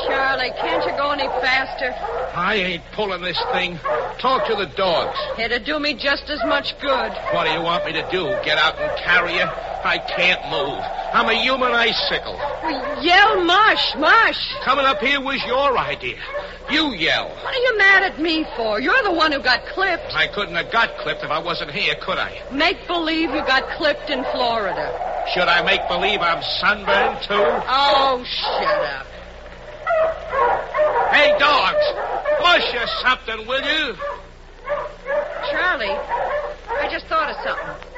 P: Charlie, can't you go any faster?
T: I ain't pulling this thing. Talk to the dogs.
P: It'd do me just as much good.
T: What do you want me to do? Get out and carry you?
I: I can't move. I'm a human icicle.
P: Well, yell mush, mush.
I: Coming up here was your idea. You yell.
P: What are you mad at me for? You're the one who got clipped.
I: I couldn't have got clipped if I wasn't here, could I?
P: Make believe you got clipped in Florida.
I: Should I make believe I'm sunburned, too?
P: Oh, shut up.
I: Hey, dogs, mush you something, will you?
P: Charlie, I just thought of something.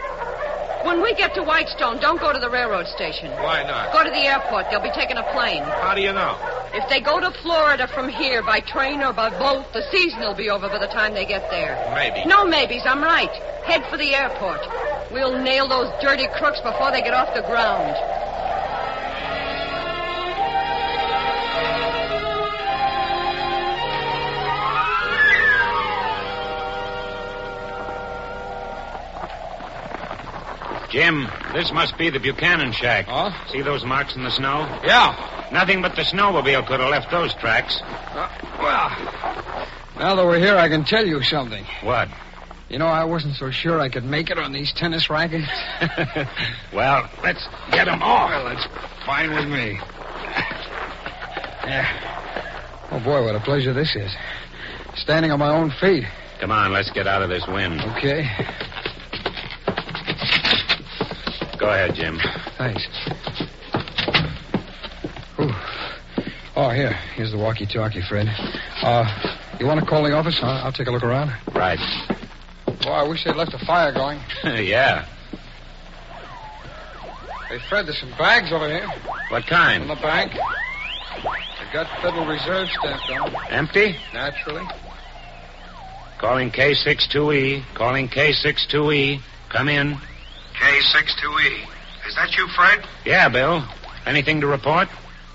P: When we get to Whitestone, don't go to the railroad station.
I: Why not?
P: Go to the airport. They'll be taking a plane.
I: How do you know?
P: If they go to Florida from here by train or by boat, the season will be over by the time they get there.
I: Maybe.
P: No maybes, I'm right. Head for the airport. We'll nail those dirty crooks before they get off the ground.
K: Jim, this must be the Buchanan shack.
L: Oh?
K: See those marks in the snow?
L: Yeah.
K: Nothing but the snowmobile could have left those tracks.
L: Well, now that we're here, I can tell you something.
K: What?
L: You know, I wasn't so sure I could make it on these tennis rackets.
K: Well, let's get them off.
L: Well, that's fine with me. Yeah. Oh, boy, what a pleasure this is. Standing on my own feet.
K: Come on, let's get out of this wind.
L: Okay.
K: Go ahead, Jim.
L: Thanks. Ooh. Oh, here's the walkie-talkie, Fred. You want to call the office? I'll take a look around.
K: Right.
L: Boy, I wish they'd left a fire going.
K: Yeah.
L: Hey, Fred, there's some bags over here.
K: What kind?
L: In the bank. They've got Federal Reserve stamped on them.
K: Empty?
L: Naturally.
K: Calling K62E. Calling K62E. Come in.
J: K62E. Is that you, Fred?
K: Yeah, Bill. Anything to report?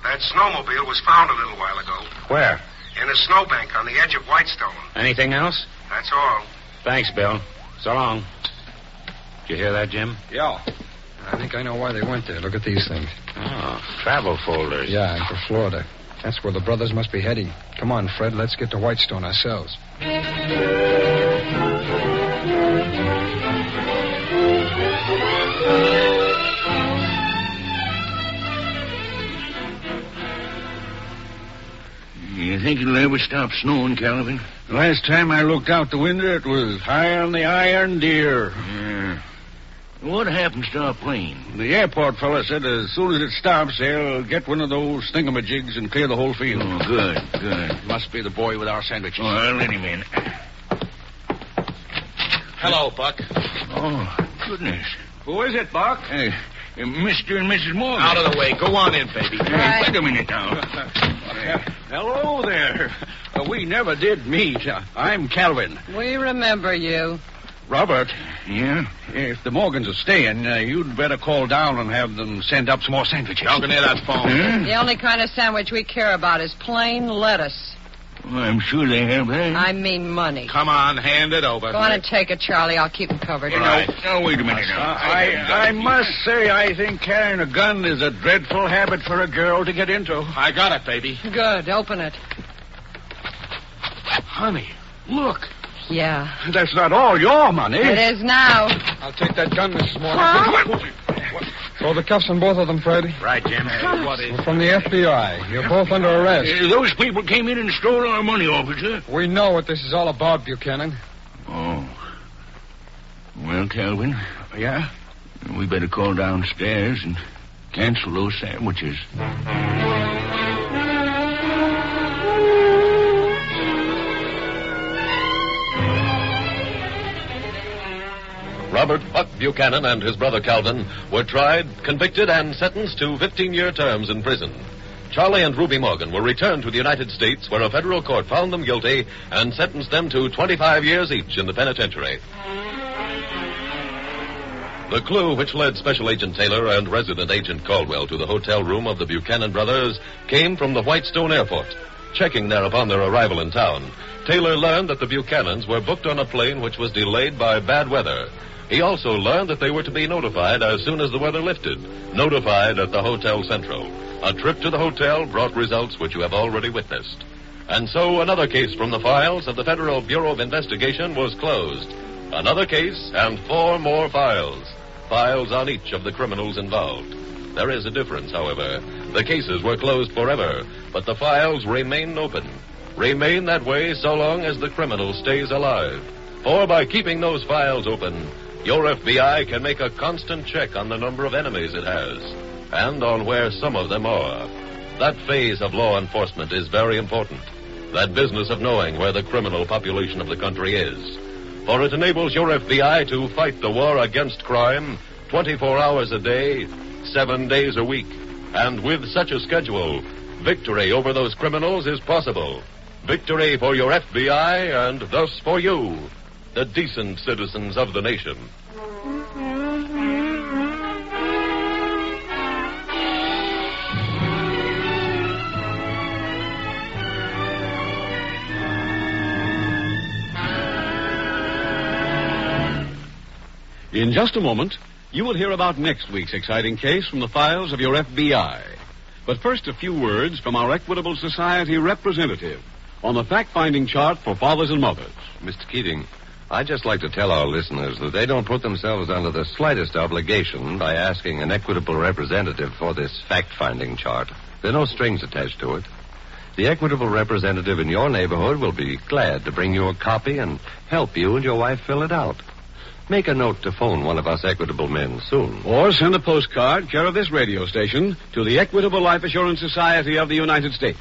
J: That snowmobile was found a little while ago.
K: Where?
J: In a snowbank on the edge of Whitestone.
K: Anything else?
J: That's all.
K: Thanks, Bill. So long. Did you hear that, Jim?
L: Yeah. I think I know why they went there. Look at these things.
K: Oh, travel folders.
L: Yeah, and for Florida. That's where the brothers must be heading. Come on, Fred, let's get to Whitestone ourselves.
B: You think it'll ever stop snowing, Calvin?
T: Last time I looked out the window, it was high on the iron deer.
B: Yeah. What happens to our plane?
T: The airport fella said as soon as it stops, they'll get one of those thingamajigs and clear the whole field.
B: Oh, good.
T: Must be the boy with our sandwiches.
B: Oh, I'll let him in.
T: Hello, Buck.
B: Oh, goodness.
T: Who is it, Buck?
B: Hey, Mr. and Mrs. Morgan.
T: Out of the way. Go on in, baby.
B: Hey, wait a minute now.
T: Hello there. We never did meet. I'm Calvin.
P: We remember you.
T: Robert.
B: Yeah?
T: If the Morgans are staying, you'd better call down and have them send up some more sandwiches.
I: Down near that phone.
B: Huh?
P: The only kind of sandwich we care about is plain lettuce.
B: Well, I'm sure they have that.
P: I mean money.
I: Come on, hand it over.
P: Go on and take it, Charlie. I'll keep them covered.
B: Now, wait a minute now.
T: I must say, I think carrying a gun is a dreadful habit for a girl to get into.
I: I got it, baby.
P: Good. Open it.
T: Honey, look.
P: Yeah.
T: That's not all your money.
P: It is now.
L: I'll take that gun, Mrs. Morgan.
P: Huh?
L: Throw the cuffs on both of them, Fred.
K: Right, Jim.
T: What is
L: We're from the FBI. You're both under arrest.
B: Those people came in and stole our money, officer.
L: We know what this is all about, Buchanan.
B: Oh. Well, Calvin,
T: Yeah?
B: we better call downstairs and cancel those sandwiches.
C: Robert Buck Buchanan and his brother Calvin were tried, convicted, and sentenced to 15-year terms in prison. Charlie and Ruby Morgan were returned to the United States, where a federal court found them guilty and sentenced them to 25 years each in the penitentiary. The clue which led Special Agent Taylor and Resident Agent Caldwell to the hotel room of the Buchanan brothers came from the Whitestone Airport. Checking there upon their arrival in town, Taylor learned that the Buchanans were booked on a plane which was delayed by bad weather. He also learned that they were to be notified as soon as the weather lifted. Notified at the Hotel Central. A trip to the hotel brought results which you have already witnessed. And so another case from the files of the Federal Bureau of Investigation was closed. Another case and 4 more files. files on each of the criminals involved. There is a difference, however. The cases were closed forever, but the files remain open. Remain that way so long as the criminal stays alive. For by keeping those files open, your FBI can make a constant check on the number of enemies it has, and on where some of them are. That phase of law enforcement is very important. That business of knowing where the criminal population of the country is. For it enables your FBI to fight the war against crime 24 hours a day, 7 days a week. And with such a schedule, victory over those criminals is possible. Victory for your FBI and thus for you, the decent citizens of the nation.
A: In just a moment, you will hear about next week's exciting case from the files of your FBI. But first, a few words from our Equitable Society representative on the fact-finding chart for fathers and mothers.
N: Mr. Keating, I'd just like to tell our listeners that they don't put themselves under the slightest obligation by asking an equitable representative for this fact-finding chart. There are no strings attached to it. The equitable representative in your neighborhood will be glad to bring you a copy and help you and your wife fill it out. Make a note to phone one of us equitable men soon.
A: Or send a postcard, care of this radio station, to the Equitable Life Assurance Society of the United States.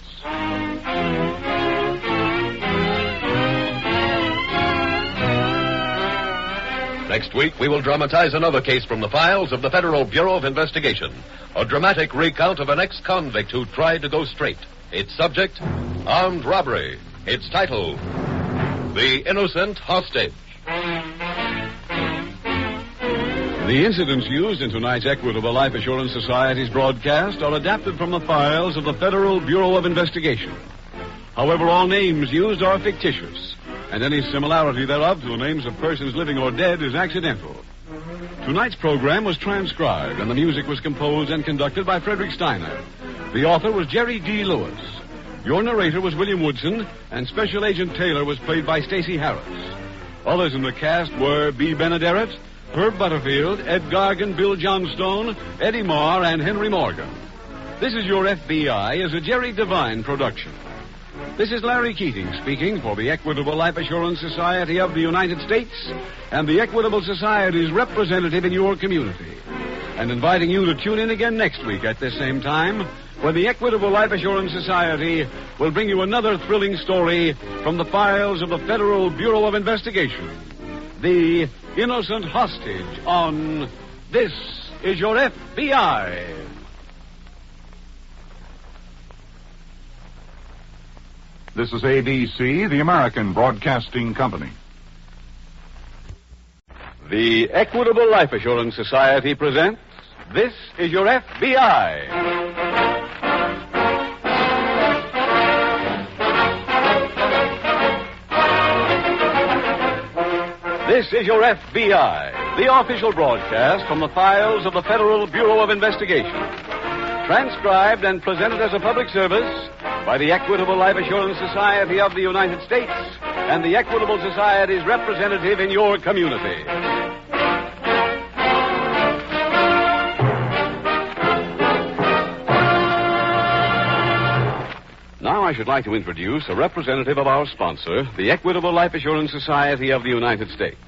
C: Next week, we will dramatize another case from the files of the Federal Bureau of Investigation. A dramatic recount of an ex-convict who tried to go straight. Its subject, armed robbery. Its title, The Innocent Hostage. The incidents used in tonight's Equitable Life Assurance Society's broadcast are adapted from the files of the Federal Bureau of Investigation. However, all names used are fictitious, and any similarity thereof to the names of persons living or dead is accidental. Tonight's program was transcribed, and the music was composed and conducted by Frederick Steiner. The author was Jerry D. Lewis. Your narrator was William Woodson, and Special Agent Taylor was played by Stacey Harris. Others in the cast were B. Benaderet, Herb Butterfield, Ed Gargan, Bill Johnstone, Eddie Marr, and Henry Morgan. This is Your FBI is a Jerry Devine production. This is Larry Keating speaking for the Equitable Life Assurance Society of the United States and the Equitable Society's representative in your community, and inviting you to tune in again next week at this same time when the Equitable Life Assurance Society will bring you another thrilling story from the files of the Federal Bureau of Investigation. The Innocent Hostage on This Is Your FBI.
O: This is ABC, the American Broadcasting Company.
A: The Equitable Life Assurance Society presents This Is Your FBI. This is Your FBI, the official broadcast from the files of the Federal Bureau of Investigation. Transcribed and presented as a public service by the Equitable Life Assurance Society of the United States and the Equitable Society's representative in your community. Now I should like to introduce a representative of our sponsor, the Equitable Life Assurance Society of the United States.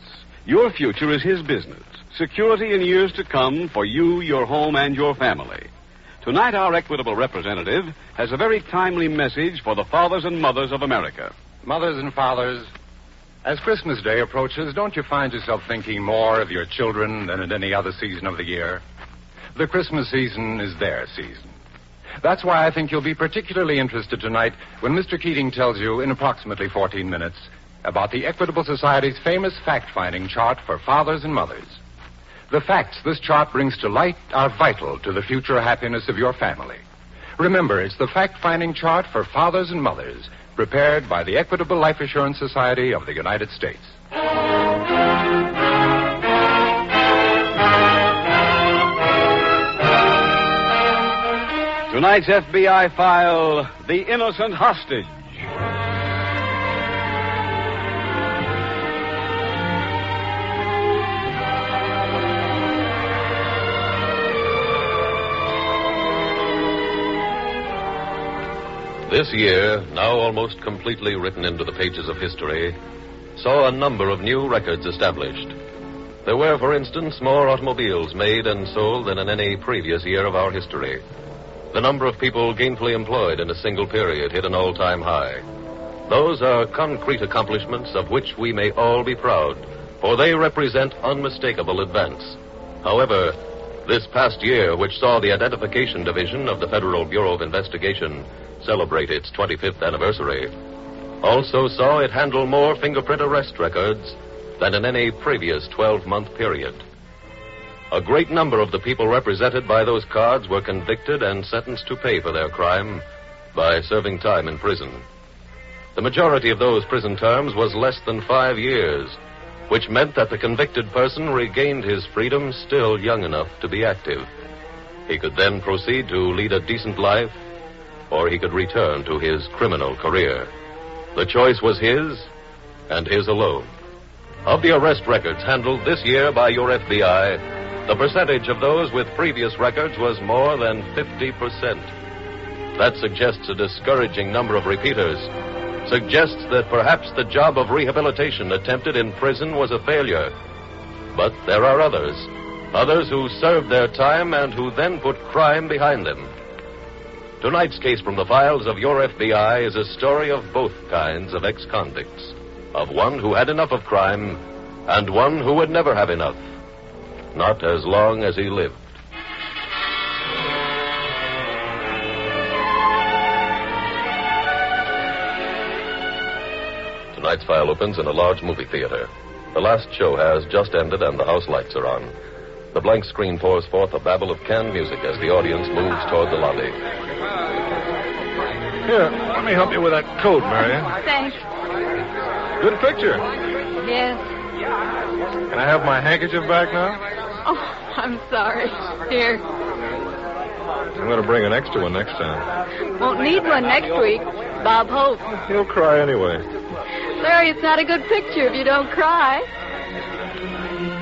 A: Your future is his business. Security in years to come for you, your home, and your family. Tonight, our Equitable representative has a very timely message for the fathers and mothers of America.
K: Mothers and fathers, as Christmas Day approaches, don't you find yourself thinking more of your children than at any other season of the year? The Christmas season is their season. That's why I think you'll be particularly interested tonight when Mr. Keating tells you in approximately 14 minutes about the Equitable Society's famous fact-finding chart for fathers and mothers. The facts this chart brings to light are vital to the future happiness of your family. Remember, it's the fact-finding chart for fathers and mothers, prepared by the Equitable Life Assurance Society of the United States.
A: Tonight's FBI file, The Innocent Hostage.
C: This year, now almost completely written into the pages of history, saw a number of new records established. There were, for instance, more automobiles made and sold than in any previous year of our history. The number of people gainfully employed in a single period hit an all-time high. Those are concrete accomplishments of which we may all be proud, for they represent unmistakable advance. However, this past year, which saw the Identification Division of the Federal Bureau of Investigation celebrate its 25th anniversary, also saw it handle more fingerprint arrest records than in any previous 12-month period. A great number of the people represented by those cards were convicted and sentenced to pay for their crime by serving time in prison. The majority of those prison terms was less than 5 years, which meant that the convicted person regained his freedom still young enough to be active. He could then proceed to lead a decent life, or he could return to his criminal career. The choice was his, and his alone. Of the arrest records handled this year by your FBI, the percentage of those with previous records was more than 50%. That suggests a discouraging number of repeaters, suggests that perhaps the job of rehabilitation attempted in prison was a failure. But there are others who served their time and who then put crime behind them. Tonight's case from the files of your FBI is a story of both kinds of ex-convicts, of one who had enough of crime and one who would never have enough, not as long as he lived. Tonight's file opens in a large movie theater. The last show has just ended and the house lights are on. The blank screen pours forth a babble of canned music as the audience moves toward the lobby.
F: Here, let me help you with that coat, Marion.
S: Thanks.
F: Good picture.
S: Yes.
F: Can I have my handkerchief back now?
S: Oh, I'm sorry. Here.
F: I'm going to bring an extra one next time.
S: Won't need one next week. Bob hopes.
F: He'll cry anyway.
S: Larry, it's not a good picture if you don't cry.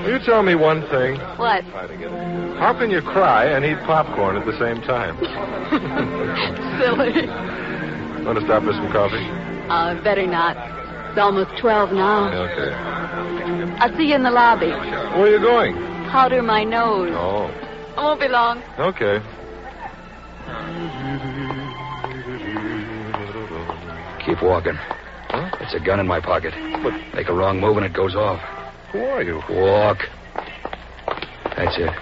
F: Will you tell me one thing?
S: What?
F: How can you cry and eat popcorn at the same time?
S: Silly.
F: Want to stop for some coffee?
S: Better not. It's almost 12 now.
F: Okay.
S: I'll see you in the lobby.
F: Where are you going?
S: Powder my nose.
F: Oh.
S: I won't be long.
F: Okay.
V: Keep walking.
F: Huh?
V: It's a gun in my pocket.
F: But
V: make a wrong move and it goes off.
F: Who are you?
V: Walk. That's it.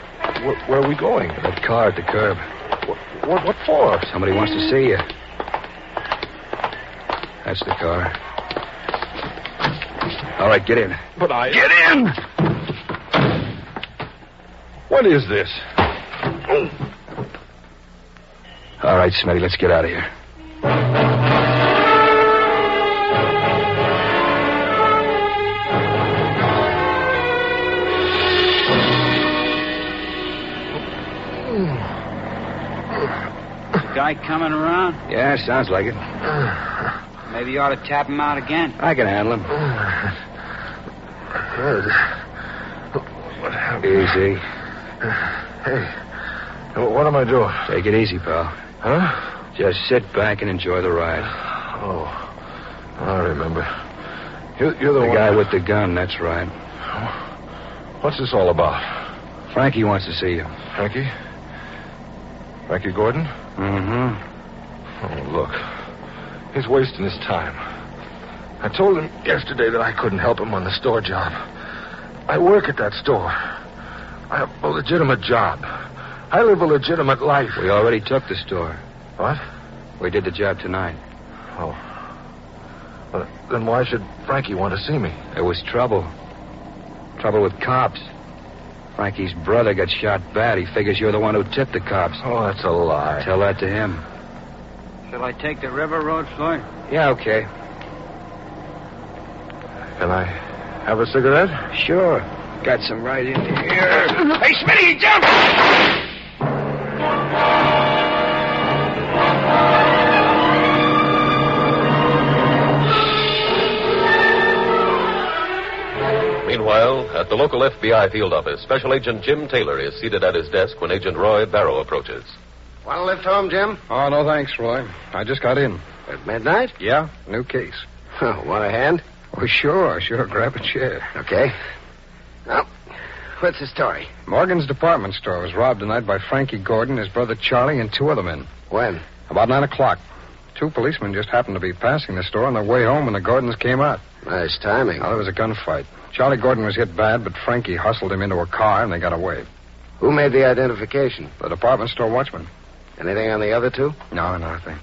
F: Where are we going?
V: That car at the curb.
F: What for?
V: Somebody wants to see you. That's the car. All right, get in.
F: But I...
V: Get in!
F: What is this?
V: All right, Smitty, let's get out of here.
W: Guy coming around?
V: Yeah, sounds like it.
W: Maybe you ought to tap him out again.
V: I can handle him.
F: What happened?
V: Easy.
F: Hey, what am I doing?
V: Take it easy, pal.
F: Huh?
V: Just sit back and enjoy the ride.
F: Oh, I remember. You're the one...
V: guy with the gun, that's right.
F: What's this all about?
V: Frankie wants to see you.
F: Frankie? Frankie Gordon?
V: Mm-hmm.
F: Oh, look. He's wasting his time. I told him yesterday that I couldn't help him on the store job. I work at that store. I have a legitimate job. I live a legitimate life.
V: We already took the store.
F: What?
V: We did the job tonight.
F: Oh. Well, then why should Frankie want to see me?
V: There was trouble. Trouble with cops. Frankie's brother got shot bad. He figures you're the one who tipped the cops.
F: Oh, that's a lie.
V: Tell that to him.
W: Shall I take the river road, Floyd?
V: Yeah, okay.
F: Can I have a cigarette?
V: Sure. Got some right in here.
W: Hey, Smitty, jump!
C: Meanwhile, at the local FBI field office, Special Agent Jim Taylor is seated at his desk when Agent Roy Barrow approaches.
Q: Want to lift home, Jim?
H: Oh, no thanks, Roy. I just got in.
Q: At midnight?
H: Yeah, new case.
Q: Oh, want a hand?
H: Oh, sure. Grab a chair.
Q: Okay. Well, what's the story?
H: Morgan's department store was robbed tonight by Frankie Gordon, his brother Charlie, and 2 other men.
Q: When?
H: About 9 o'clock. 2 policemen just happened to be passing the store on their way home when the Gordons came out.
Q: Nice timing.
H: Now, there was a gunfight. Charlie Gordon was hit bad, but Frankie hustled him into a car, and they got away.
Q: Who made the identification?
H: The department store watchman.
Q: Anything on the other 2?
H: No, nothing.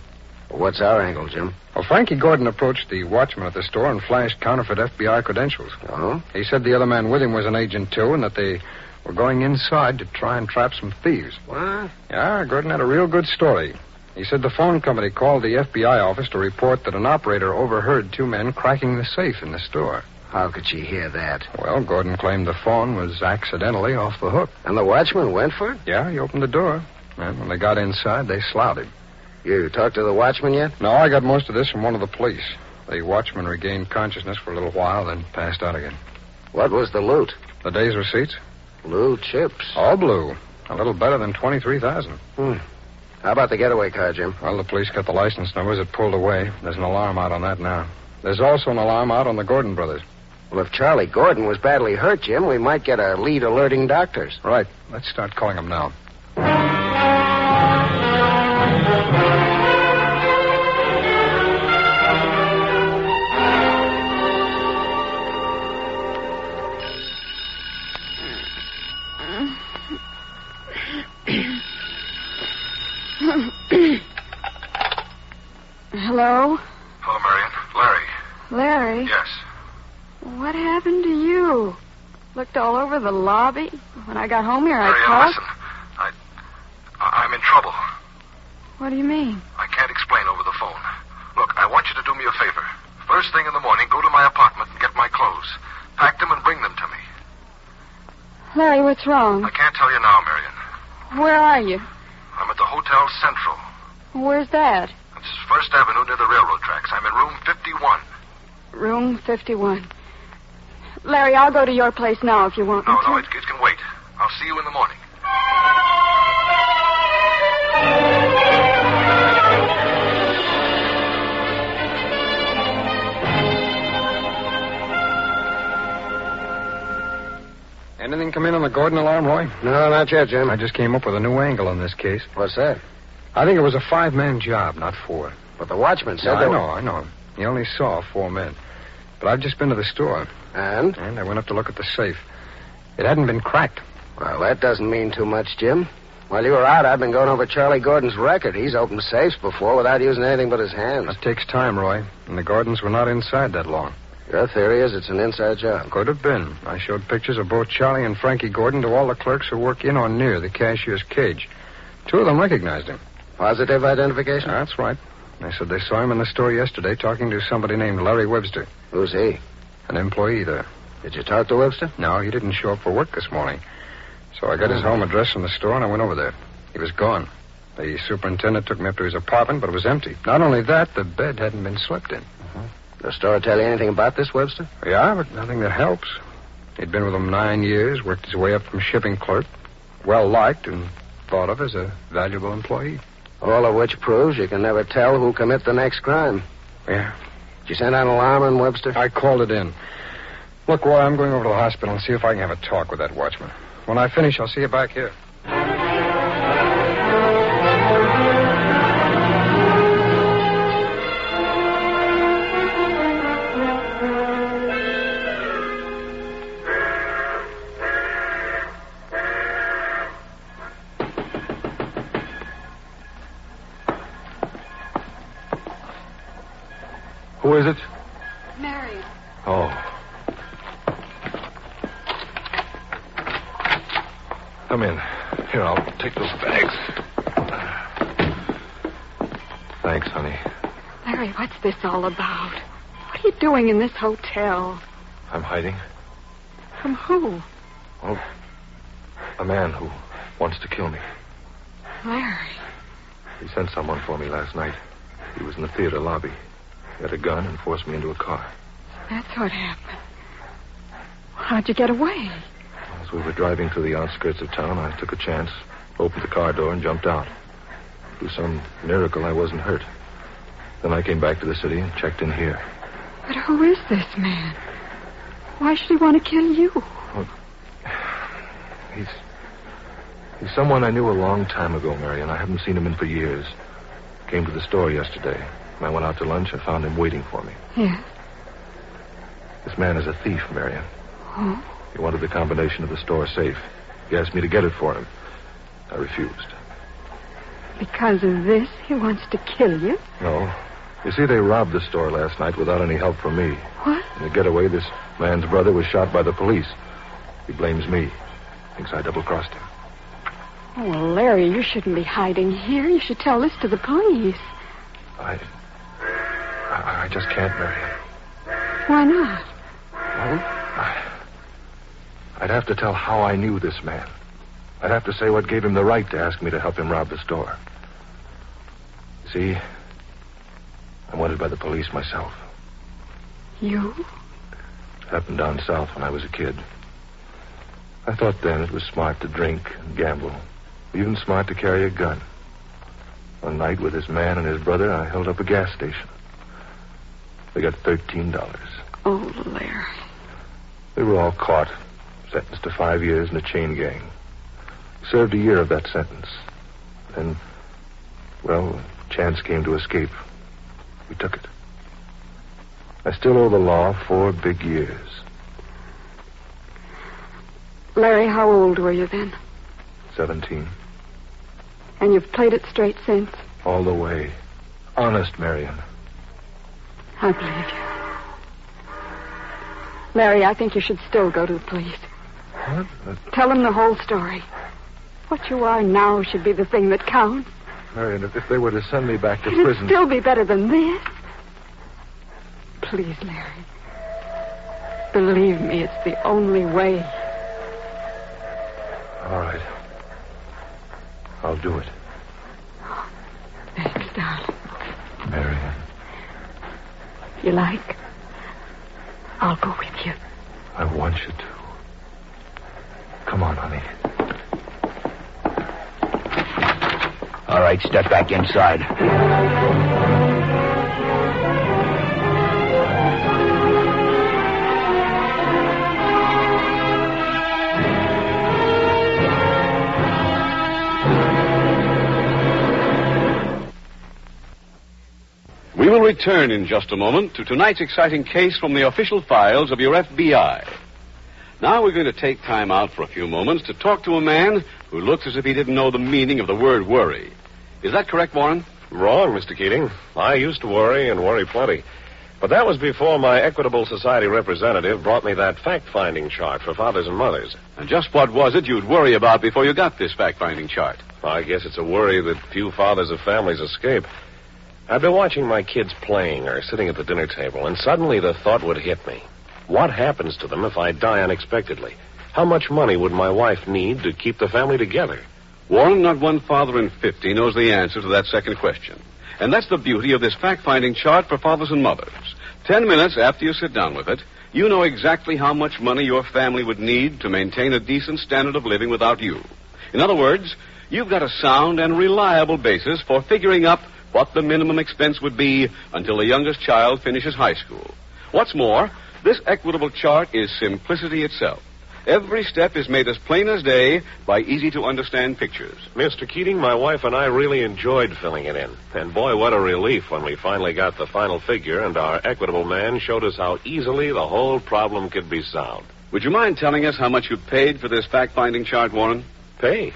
Q: Well, what's our angle, Jim?
H: Well, Frankie Gordon approached the watchman at the store and flashed counterfeit FBI credentials.
Q: Oh?
H: He said the other man with him was an agent, too, and that they were going inside to try and trap some thieves.
Q: What?
H: Yeah, Gordon had a real good story. He said the phone company called the FBI office to report that an operator overheard 2 men cracking the safe in the store.
Q: How could she hear that?
H: Well, Gordon claimed the phone was accidentally off the hook.
Q: And the watchman went for it?
H: Yeah, he opened the door. And when they got inside, they slouted him.
Q: You talked to the watchman yet?
H: No, I got most of this from one of the police. The watchman regained consciousness for a little while, then passed out again.
Q: What was the loot?
H: The day's receipts?
Q: Blue chips.
H: All blue. A little better than $23,000.
Q: How about the getaway car, Jim?
H: Well, the police got the license numbers. It pulled away. There's an alarm out on that now. There's also an alarm out on the Gordon brothers.
Q: Well, if Charlie Gordon was badly hurt, Jim, we might get a lead alerting doctors.
H: Right. Let's start calling them now.
S: Hello?
J: Hello, Marion. Larry.
S: Larry?
J: Yes.
S: What happened to you? Looked all over the lobby. When I got home here, I
J: Marion,
S: called.
J: listen. I'm in trouble.
S: What do you mean?
J: I can't explain over the phone. Look, I want you to do me a favor. First thing in the morning, go to my apartment and get my clothes. Pack them and bring them to me.
S: Larry, what's wrong?
J: I can't tell you now, Marion.
S: Where are you?
J: I'm at the Hotel Central.
S: Where's that?
J: It's First Avenue near the railroad tracks. I'm in room 51.
S: Room 51. Larry, I'll go to your place now if you want me to.
J: No, it can wait. I'll see you in the morning.
H: Anything come in on the Gordon alarm, Roy?
Q: No, not yet, Jim.
H: I just came up with a new angle on this case.
Q: What's that?
H: I think it was a 5-man job, not 4.
Q: But the watchman said
H: I know. He only saw 4 men. But I've just been to the store.
Q: And?
H: And I went up to look at the safe. It hadn't been cracked.
Q: Well, that doesn't mean too much, Jim. While you were out, I've been going over Charlie Gordon's record. He's opened safes before without using anything but his hands.
H: That takes time, Roy. And the Gordons were not inside that long.
Q: Your theory is it's an inside job.
H: Could have been. I showed pictures of both Charlie and Frankie Gordon to all the clerks who work in or near the cashier's cage. 2 of them recognized him.
Q: Positive identification?
H: That's right. They said they saw him in the store yesterday talking to somebody named Larry Webster.
Q: Who's he?
H: An employee there.
Q: Did you talk to Webster?
H: No, he didn't show up for work this morning. So I got his home address from the store and I went over there. He was gone. The superintendent took me up to his apartment, but it was empty. Not only that, the bed hadn't been slept in.
Q: The store tell you anything about this Webster?
H: Yeah, but nothing that helps. He'd been with them 9 years, worked his way up from shipping clerk, well-liked and thought of as a valuable employee.
Q: All of which proves you can never tell who'll commit the next crime.
H: Yeah.
Q: Did you send out an alarm on Webster?
H: I called it in. Look, Roy, I'm going over to the hospital and see if I can have a talk with that watchman. When I finish, I'll see you back here.
L: Who is it?
S: Marion.
L: Oh. Come in. Here, I'll take those bags. Thanks, honey.
S: Larry, what's this all about? What are you doing in this hotel?
L: I'm hiding.
S: From who?
L: Well, a man who wants to kill me.
S: Larry.
L: He sent someone for me last night. He was in the theater lobby. He had a gun and forced me into a car.
S: That's what happened. How'd you get away?
L: As we were driving through the outskirts of town, I took a chance, opened the car door, and jumped out. Through some miracle, I wasn't hurt.
D: Then I came back to the city and checked in here.
S: But who is this man? Why should he want to kill you?
D: Well, he's someone I knew a long time ago, Marion. I haven't seen him in for years. Came to the store yesterday. When I went out to lunch, I found him waiting for me.
S: Yes.
D: This man is a thief, Marion.
S: Oh?
D: He wanted the combination of the store safe. He asked me to get it for him. I refused.
S: Because of this, he wants to kill you?
D: No. You see, they robbed the store last night without any help from me.
S: What?
D: In the getaway, this man's brother was shot by the police. He blames me. Thinks I double-crossed him.
S: Oh, well, Larry, you shouldn't be hiding here. You should tell this to the police.
D: I just can't, Marion.
S: Why not?
D: Well, I'd have to tell how I knew this man. I'd have to say what gave him the right to ask me to help him rob the store. You see, I'm wanted by the police myself.
S: You?
D: It happened down south when I was a kid. I thought then it was smart to drink and gamble. Even smart to carry a gun. One night with this man and his brother, I held up a gas station. They got $13.
S: Oh, Larry.
D: They were all caught, sentenced to 5 years in a chain gang. Served a year of that sentence. Then, well, a chance came to escape. We took it. I still owe the law 4 big years.
S: Larry, how old were you then?
D: 17.
S: And you've played it straight since?
D: All the way. Honest, Marion.
S: I believe you. Larry, I think you should still go to the police.
D: What?
S: Tell them the whole story. What you are now should be the thing that counts.
D: Marion, if they were to send me back to
S: It'd
D: prison...
S: still be better than this. Please, Larry. Believe me, it's the only way.
D: All right. I'll do it.
S: Thanks, darling.
D: Marion.
S: If you like, I'll go with you.
D: I want you to. Come on, honey.
B: All right, step back inside.
A: We will return in just a moment to tonight's exciting case from the official files of your FBI. Now we're going to take time out for a few moments to talk to a man who looks as if he didn't know the meaning of the word worry. Is that correct, Warren?
F: Wrong, Mr. Keating. I used to worry and worry plenty. But that was before my Equitable Society representative brought me that fact-finding chart for fathers and mothers.
A: And just what was it you'd worry about before you got this fact-finding chart?
F: I guess it's a worry that few fathers of families escape. I'd been watching my kids playing or sitting at the dinner table, and suddenly the thought would hit me. What happens to them if I die unexpectedly? How much money would my wife need to keep the family together?
A: Warren, not one father in 50 knows the answer to that second question. And that's the beauty of this fact-finding chart for fathers and mothers. 10 minutes after you sit down with it, you know exactly how much money your family would need to maintain a decent standard of living without you. In other words, you've got a sound and reliable basis for figuring up what the minimum expense would be until the youngest child finishes high school. What's more, this equitable chart is simplicity itself. Every step is made as plain as day by easy-to-understand pictures.
F: Mr. Keating, my wife and I really enjoyed filling it in. And boy, what a relief when we finally got the final figure and our equitable man showed us how easily the whole problem could be solved.
A: Would you mind telling us how much you paid for this fact-finding chart, Warren?
F: Pay?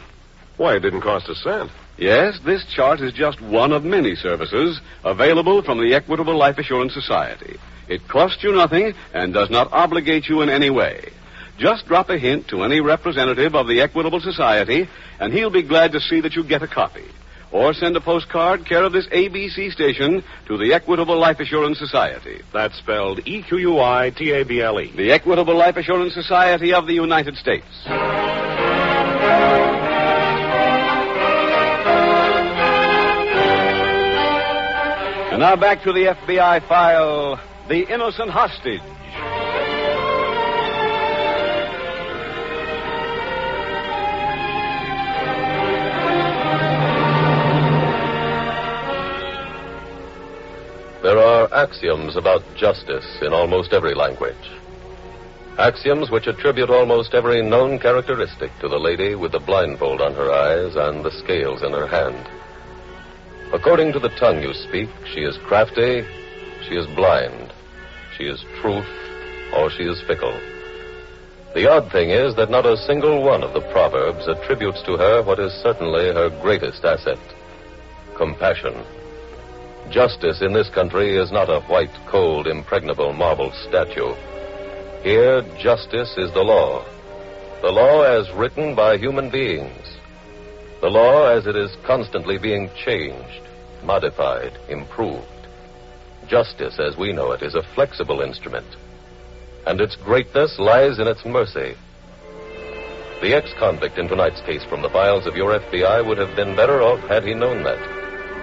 F: Why, it didn't cost a cent.
A: Yes, this chart is just one of many services available from the Equitable Life Assurance Society. It costs you nothing and does not obligate you in any way. Just drop a hint to any representative of the Equitable Society, and he'll be glad to see that you get a copy. Or send a postcard care of this ABC station to the Equitable Life Assurance Society.
F: That's spelled EQUITABLE.
A: The Equitable Life Assurance Society of the United States. And now back to the FBI file, The Innocent Hostage.
C: There are axioms about justice in almost every language. Axioms which attribute almost every known characteristic to the lady with the blindfold on her eyes and the scales in her hand. According to the tongue you speak, she is crafty, she is blind, she is truth, or she is fickle. The odd thing is that not a single one of the proverbs attributes to her what is certainly her greatest asset, compassion. Justice in this country is not a white, cold, impregnable marble statue. Here, justice is the law as written by human beings. The law as it is constantly being changed, modified, improved. Justice, as we know it, is a flexible instrument, and its greatness lies in its mercy. The ex-convict in tonight's case from the files of your FBI would have been better off had he known that.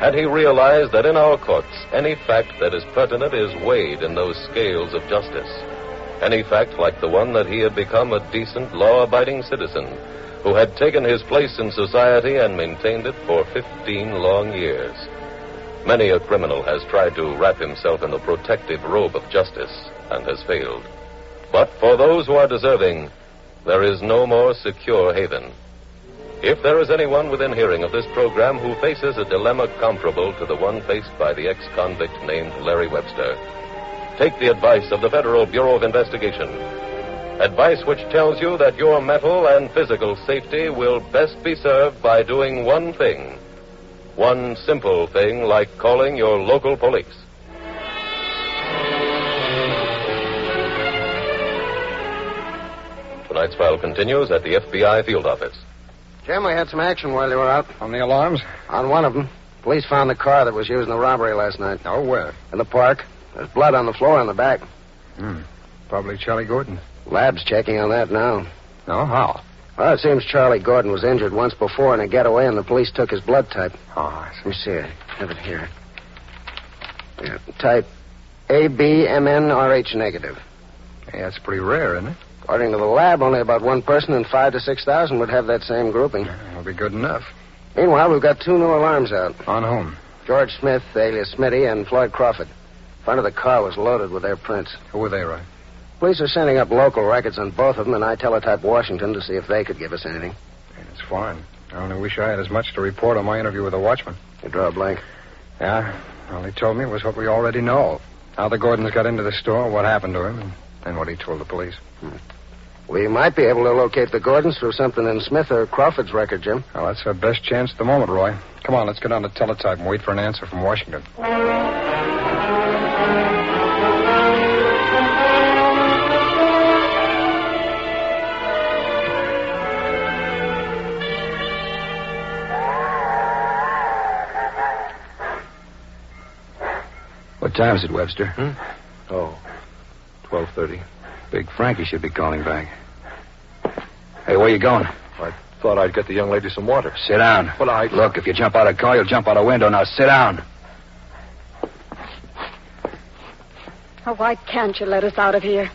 C: Had he realized that in our courts, any fact that is pertinent is weighed in those scales of justice. Any fact like the one that he had become a decent, law-abiding citizen who had taken his place in society and maintained it for 15 long years. Many a criminal has tried to wrap himself in the protective robe of justice and has failed. But for those who are deserving, there is no more secure haven. If there is anyone within hearing of this program who faces a dilemma comparable to the one faced by the ex-convict named Larry Webster, take the advice of the Federal Bureau of Investigation. Advice which tells you that your mental and physical safety will best be served by doing one thing. One simple thing like calling your local police. Tonight's file continues at the FBI field office.
Q: Jim, we had some action while you were out.
H: On the alarms?
Q: On one of them. Police found the car that was used in the robbery last night.
H: Oh, where?
Q: In the park. There's blood on the floor in the back.
H: Probably Charlie Gordon.
Q: Lab's checking on that now.
H: No, how?
Q: Well, it seems Charlie Gordon was injured once before in a getaway, and the police took his blood type.
H: Oh,
Q: Let me see it. I have it here. Yeah, type ABMNRH negative.
H: Hey, that's pretty rare, isn't it?
Q: According to the lab, only about one person in 5,000 to 6,000 would have that same grouping.
H: That'll be good enough.
Q: Meanwhile, we've got 2 new alarms out.
H: On whom?
Q: George Smith, alias Smitty, and Floyd Crawford. Front of the car was loaded with their prints.
H: Who were they, Roy?
Q: Police are sending up local records on both of them, and I teletyped Washington to see if they could give us anything.
H: It's fine. I only wish I had as much to report on my interview with the watchman.
Q: You draw a blank?
H: Yeah. All he told me was what we already know. How the Gordons got into the store, what happened to him, and what he told the police.
Q: We might be able to locate the Gordons through something in Smith or Crawford's record, Jim.
H: Well, that's our best chance at the moment, Roy. Come on, let's get on to teletype and wait for an answer from Washington.
V: What time is it, Webster?
D: 12:30.
V: Big Frankie should be calling back. Hey, where you going?
D: I thought I'd get the young lady some water.
V: Sit down.
D: But
V: Look, if you jump out of a car, you'll jump out a window. Now sit down.
S: Oh, why can't you let us out of here?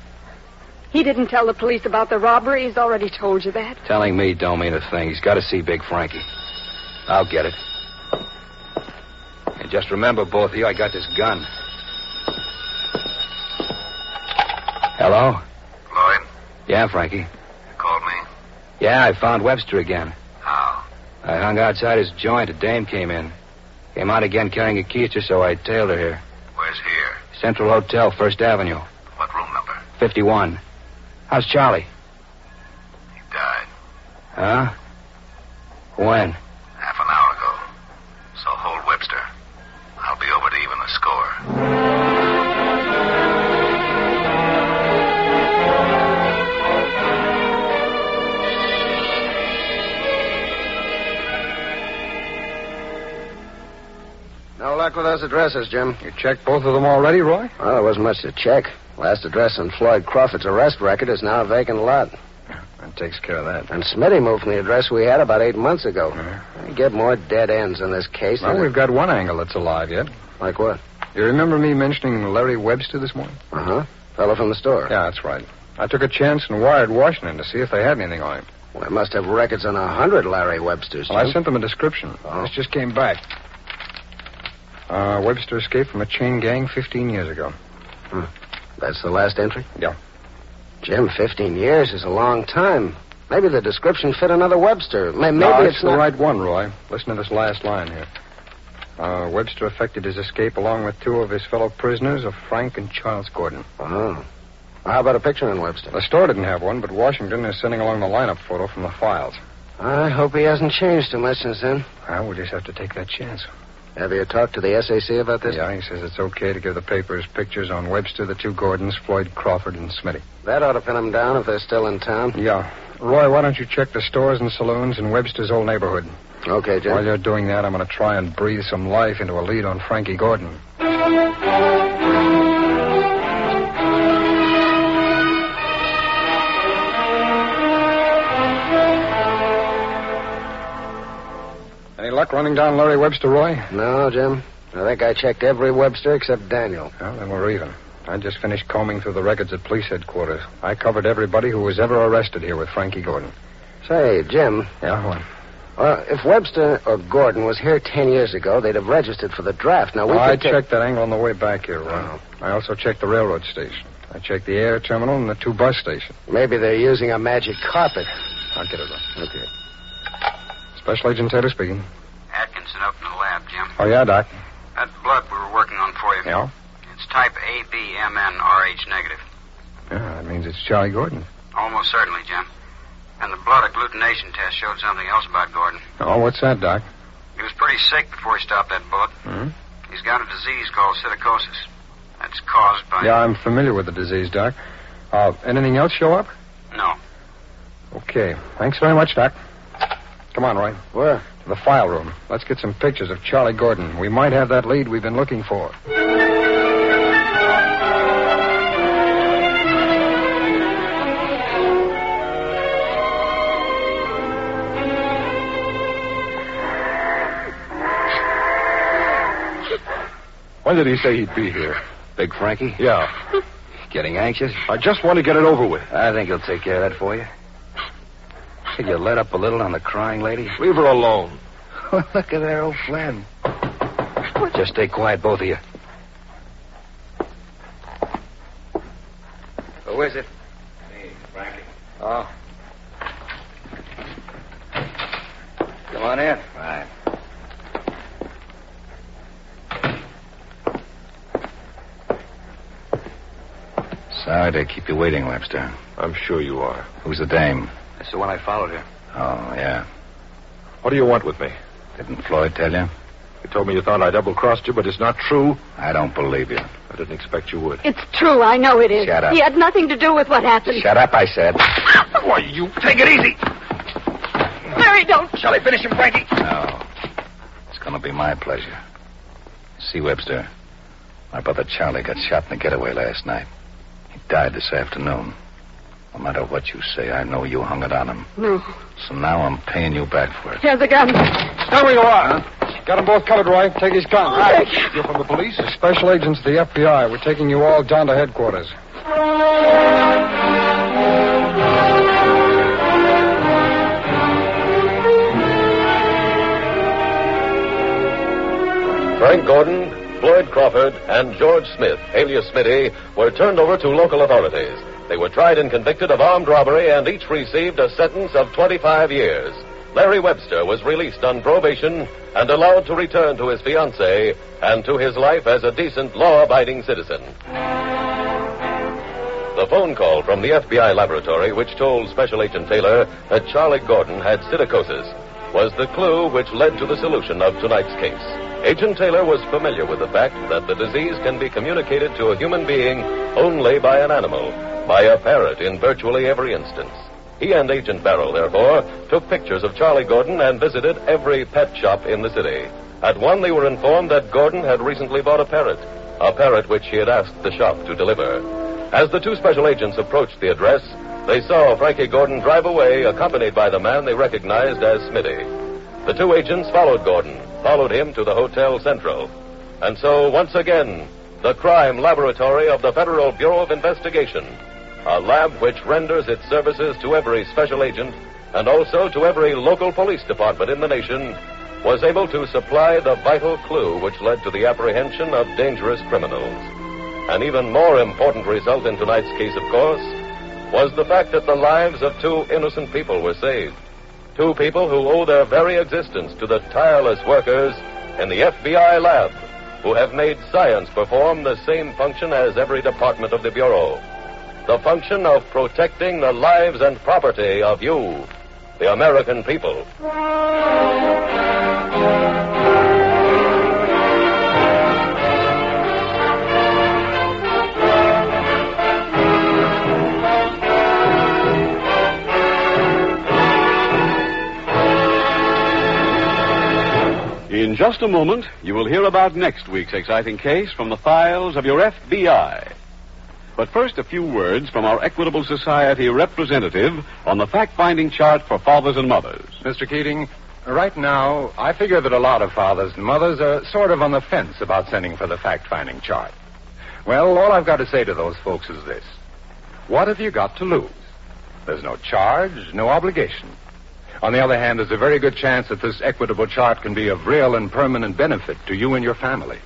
S: He didn't tell the police about the robbery. He's already told you that.
V: Telling me don't mean a thing. He's got to see Big Frankie. I'll get it. And just remember, both of you, I got this gun. Hello?
J: Lloyd?
V: Yeah, Frankie.
J: You called me?
V: Yeah, I found Webster again.
J: How?
V: I hung outside his joint. A dame came in. Came out again carrying a keister, so I tailed her here.
J: Where's here?
V: Central Hotel, 1st Avenue.
J: What room number?
V: 51. How's Charlie?
J: He died.
V: Huh? When?
J: Half an hour ago. So hold Webster. I'll be over to even the score.
Q: No luck with those addresses, Jim.
H: You checked both of them already, Roy?
Q: Well, there wasn't much to check. Last address on Floyd Crawford's arrest record is now a vacant lot.
H: That takes care of that.
Q: And Smitty moved from the address we had about 8 months ago. I get more dead ends in this case.
H: Well, we've got one angle that's alive yet.
Q: Like what?
H: You remember me mentioning Larry Webster this morning?
Q: Uh-huh. Fellow from the store.
H: Yeah, that's right. I took a chance and wired Washington to see if they had anything on him.
Q: Well, they must have records on 100 Larry Websters, Jim.
H: Well, I sent them a description.
Q: Oh.
H: This just came back. Webster escaped from a chain gang 15 years ago.
Q: That's the last entry?
H: Yeah.
Q: Jim, 15 years is a long time. Maybe the description fit another Webster. Maybe
H: no,
Q: it's
H: the
Q: not...
H: right one, Roy. Listen to this last line here. Webster effected his escape along with two of his fellow prisoners, Frank and Charles Gordon.
Q: Oh. How about a picture in Webster?
H: The store didn't have one, but Washington is sending along the lineup photo from the files.
Q: I hope he hasn't changed too much since then.
H: Well, we'll just have to take that chance.
Q: Have you talked to the SAC about this?
H: Yeah, he says it's okay to give the papers pictures on Webster, the two Gordons, Floyd Crawford, and Smitty.
Q: That ought to pin them down if they're still in town.
H: Yeah. Roy, why don't you check the stores and saloons in Webster's old neighborhood?
Q: Okay, Jim.
H: While you're doing that, I'm going to try and breathe some life into a lead on Frankie Gordon. Any luck running down Larry Webster, Roy?
Q: No, Jim. I think I checked every Webster except Daniel.
H: Well, then we're even. I just finished combing through the records at police headquarters. I covered everybody who was ever arrested here with Frankie Gordon.
Q: Say, Jim.
H: Yeah, what?
Q: If Webster or Gordon was here 10 years ago, they'd have registered for the draft. Now,
H: I checked that angle on the way back here, Roy.
Q: Oh.
H: I also checked the railroad station. I checked the air terminal and the two bus stations.
Q: Maybe they're using a magic carpet.
H: I'll get it, Roy.
Q: Okay.
H: Special Agent Taylor speaking.
W: Atkinson up in the lab, Jim.
H: Oh, yeah, Doc.
W: That blood we were working on for you.
H: Yeah?
W: It's type ABMNRH negative.
H: Yeah, that means it's Charlie Gordon.
W: Almost certainly, Jim. And the blood agglutination test showed something else about Gordon.
H: Oh, what's that, Doc?
W: He was pretty sick before he stopped that bullet.
H: Hmm?
W: He's got a disease called psittacosis. That's caused by...
H: Yeah, I'm familiar with the disease, Doc. Anything else show up?
W: No.
H: Okay. Thanks very much, Doc. Come on, Roy.
Q: Where?
H: To the file room. Let's get some pictures of Charlie Gordon. We might have that lead we've been looking for.
D: When did he say he'd be here?
V: Big Frankie?
D: Yeah.
V: Getting anxious?
D: I just want to get it over with.
V: I think he'll take care of that for you. Could you let up a little on the crying lady?
D: Leave her alone.
V: Look at that old friend. Just stay quiet, both of you. Who is it?
W: Me, Frankie.
V: Oh. Come on in.
W: Right.
V: Sorry to keep you waiting, Webster.
D: I'm sure you are.
V: Who's the dame?
W: That's the one I followed here.
V: Oh, yeah.
D: What do you want with me?
V: Didn't Floyd tell you?
D: You told me you thought I double-crossed you, but it's not true.
V: I don't believe you.
D: I didn't expect you would.
S: It's true. I know it is.
V: Shut up.
S: He had nothing to do with what happened.
V: Shut up, I said.
D: Why, you take it easy.
S: Larry, don't.
V: Shall I finish him, Frankie? No. It's going to be my pleasure. See, Webster, my brother Charlie got shot in the getaway last night. He died this afternoon. No matter what you say, I know you hung it on him.
S: No.
L: So now I'm paying you back for it.
S: Here's a gun.
H: There we are. Got them both covered, Roy. Take his gun.
S: Right.
H: You're from the police? Special agents of the FBI. We're taking you all down to headquarters.
C: Frank Gordon, Floyd Crawford, and George Smith, alias Smitty, were turned over to local authorities. They were tried and convicted of armed robbery and each received a sentence of 25 years. Larry Webster was released on probation and allowed to return to his fiancée and to his life as a decent, law-abiding citizen. The phone call from the FBI laboratory, which told Special Agent Taylor that Charlie Gordon had psittacosis, was the clue which led to the solution of tonight's case. Agent Taylor was familiar with the fact that the disease can be communicated to a human being only by an animal, by a parrot in virtually every instance. He and Agent Barrell, therefore, took pictures of Charlie Gordon and visited every pet shop in the city. At one, they were informed that Gordon had recently bought a parrot which he had asked the shop to deliver. As the two special agents approached the address, they saw Frankie Gordon drive away, accompanied by the man they recognized as Smitty. The two agents followed Gordon, followed him to the Hotel Central. And so, once again, the crime laboratory of the Federal Bureau of Investigation, a lab which renders its services to every special agent and also to every local police department in the nation, was able to supply the vital clue which led to the apprehension of dangerous criminals. An even more important result in tonight's case, of course, was the fact that the lives of two innocent people were saved. Two people who owe their very existence to the tireless workers in the FBI lab, who have made science perform the same function as every department of the Bureau. The function of protecting the lives and property of you, the American people.
A: In just a moment, you will hear about next week's exciting case from the files of your FBI. But first, a few words from our Equitable Society representative on the fact-finding chart for fathers and mothers.
K: Mr. Keating, right now, I figure that a lot of fathers and mothers are sort of on the fence about sending for the fact-finding chart. Well, all I've got to say to those folks is this. What have you got to lose? There's no charge, no obligation. On the other hand, there's a very good chance that this equitable chart can be of real and permanent benefit to you and your family.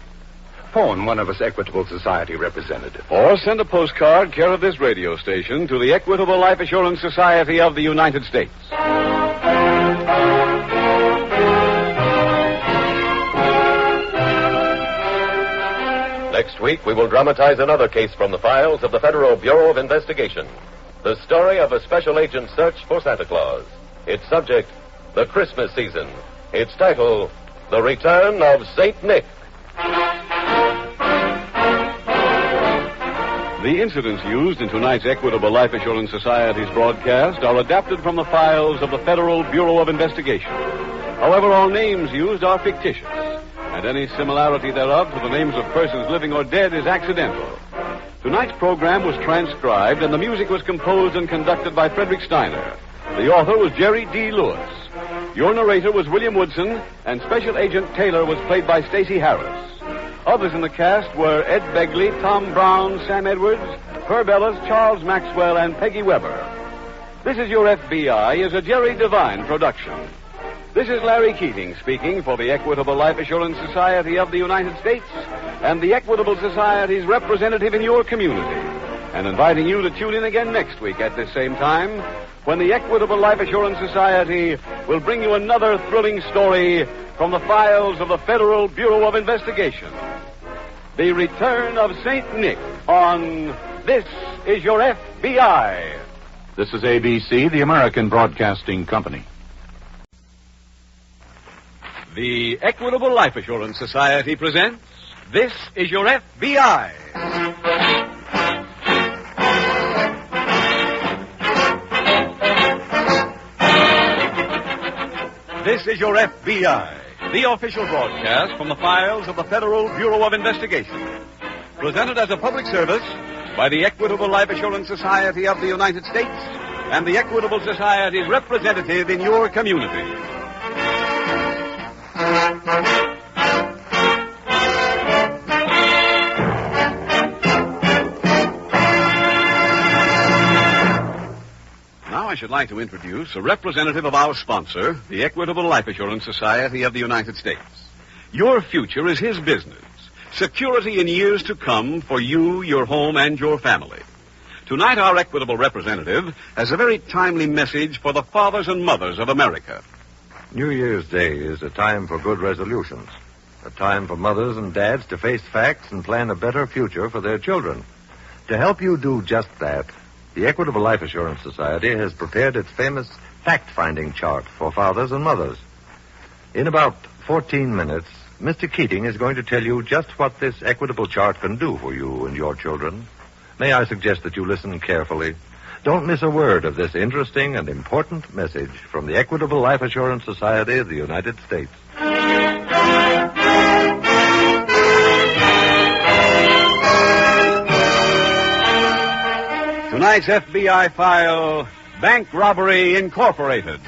K: Phone one of us Equitable Society representatives.
A: Or send a postcard care of this radio station to the Equitable Life Assurance Society of the United States.
C: Next week, we will dramatize another case from the files of the Federal Bureau of Investigation. The story of a special agent's search for Santa Claus. Its subject, the Christmas season. Its title, The Return of St. Nick.
A: The incidents used in tonight's Equitable Life Assurance Society's broadcast are adapted from the files of the Federal Bureau of Investigation. However, all names used are fictitious, and any similarity thereof to the names of persons living or dead is accidental. Tonight's program was transcribed, and the music was composed and conducted by Frederick Steiner. The author was Jerry D. Lewis. Your narrator was William Woodson, and Special Agent Taylor was played by Stacey Harris. Others in the cast were Ed Begley, Tom Brown, Sam Edwards, Herb Ellis, Charles Maxwell, and Peggy Weber. This Is Your FBI is a Jerry Devine production. This is Larry Keating speaking for the Equitable Life Assurance Society of the United States and the Equitable Society's representative in your community, and inviting you to tune in again next week at this same time when the Equitable Life Assurance Society will bring you another thrilling story from the files of the Federal Bureau of Investigation. The Return of St. Nick on This Is Your FBI.
O: This is ABC, the American Broadcasting Company.
A: The Equitable Life Assurance Society presents This Is Your FBI. This is Your FBI, the official broadcast from the files of the Federal Bureau of Investigation. Presented as a public service by the Equitable Life Assurance Society of the United States and the Equitable Society's representative in your community. Now I should like to introduce a representative of our sponsor, the Equitable Life Assurance Society of the United States. Your future is his business. Security in years to come for you, your home, and your family. Tonight, our Equitable representative has a very timely message for the fathers and mothers of America.
N: New Year's Day is a time for good resolutions. A time for mothers and dads to face facts and plan a better future for their children. To help you do just that, the Equitable Life Assurance Society has prepared its famous fact-finding chart for fathers and mothers. In about 14 minutes, Mr. Keating is going to tell you just what this equitable chart can do for you and your children. May I suggest that you listen carefully? Don't miss a word of this interesting and important message from the Equitable Life Assurance Society of the United States.
A: Tonight's FBI file, Bank Robbery Incorporated.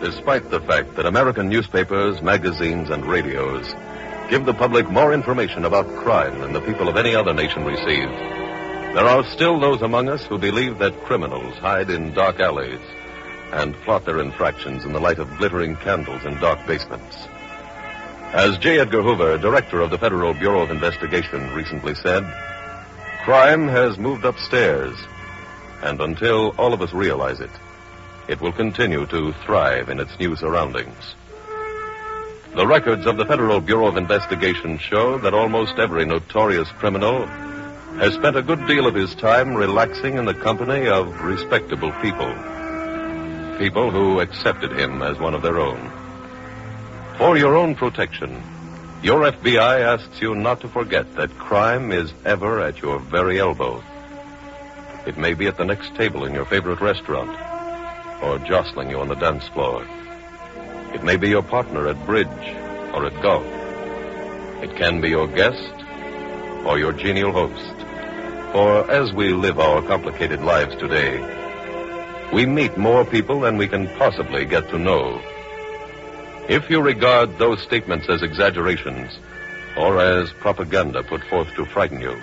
C: This despite the fact that American newspapers, magazines, and radios give the public more information about crime than the people of any other nation receive, there are still those among us who believe that criminals hide in dark alleys and plot their infractions in the light of glittering candles in dark basements. As J. Edgar Hoover, director of the Federal Bureau of Investigation, recently said, crime has moved upstairs, and until all of us realize it, it will continue to thrive in its new surroundings. The records of the Federal Bureau of Investigation show that almost every notorious criminal has spent a good deal of his time relaxing in the company of respectable people. People who accepted him as one of their own. For your own protection, your FBI asks you not to forget that crime is ever at your very elbow. It may be at the next table in your favorite restaurant, or jostling you on the dance floor. It may be your partner at bridge or at golf. It can be your guest or your genial host. For as we live our complicated lives today, we meet more people than we can possibly get to know. If you regard those statements as exaggerations or as propaganda put forth to frighten you,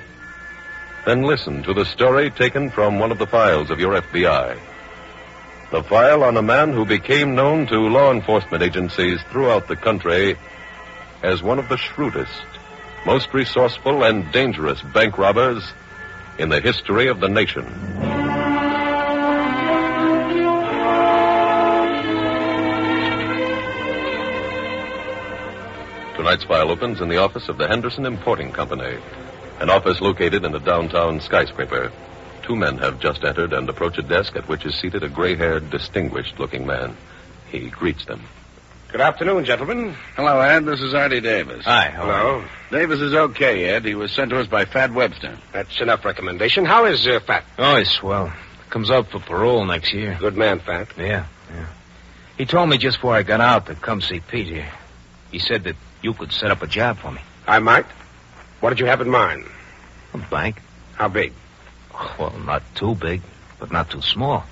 C: then listen to the story taken from one of the files of your FBI. The file on a man who became known to law enforcement agencies throughout the country as one of the shrewdest, most resourceful, and dangerous bank robbers in the history of the nation. Tonight's file opens in the office of the Henderson Importing Company, an office located in a downtown skyscraper. Two men have just entered and approach a desk at which is seated a gray-haired, distinguished-looking man. He greets them.
E: Good afternoon, gentlemen.
T: Hello, Ed. This is Artie Davis.
E: Hi. Hello.
T: Davis is okay, Ed. He was sent to us by Fat Webster.
E: That's enough recommendation. How is Fat?
G: Oh, he's swell. Comes out for parole next year.
E: Good man, Fat.
G: Yeah. He told me just before I got out to come see Pete here. He said that you could set up a job for me.
E: I might. What did you have in mind?
G: A bank.
E: How big?
G: Well, not too big, but not too small.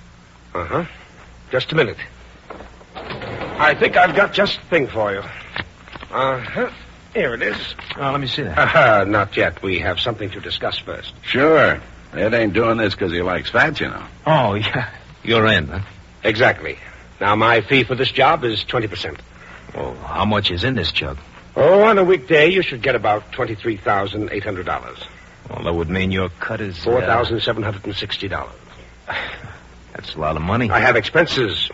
E: Uh-huh. Just a minute. I think I've got just the thing for you. Uh-huh. Here it is.
G: Oh, let me see that.
E: Not yet. We have something to discuss first.
T: Sure. Ed ain't doing this because he likes Fat, you know.
G: Oh, yeah. You're in, huh?
E: Exactly. Now, my fee for this job is 20%.
G: Well, how much is in this jug?
E: Oh, on a weekday, you should get about $23,800.
G: Well, that would mean your cut is...
E: $4,760.
G: That's a lot of money.
E: I have expenses.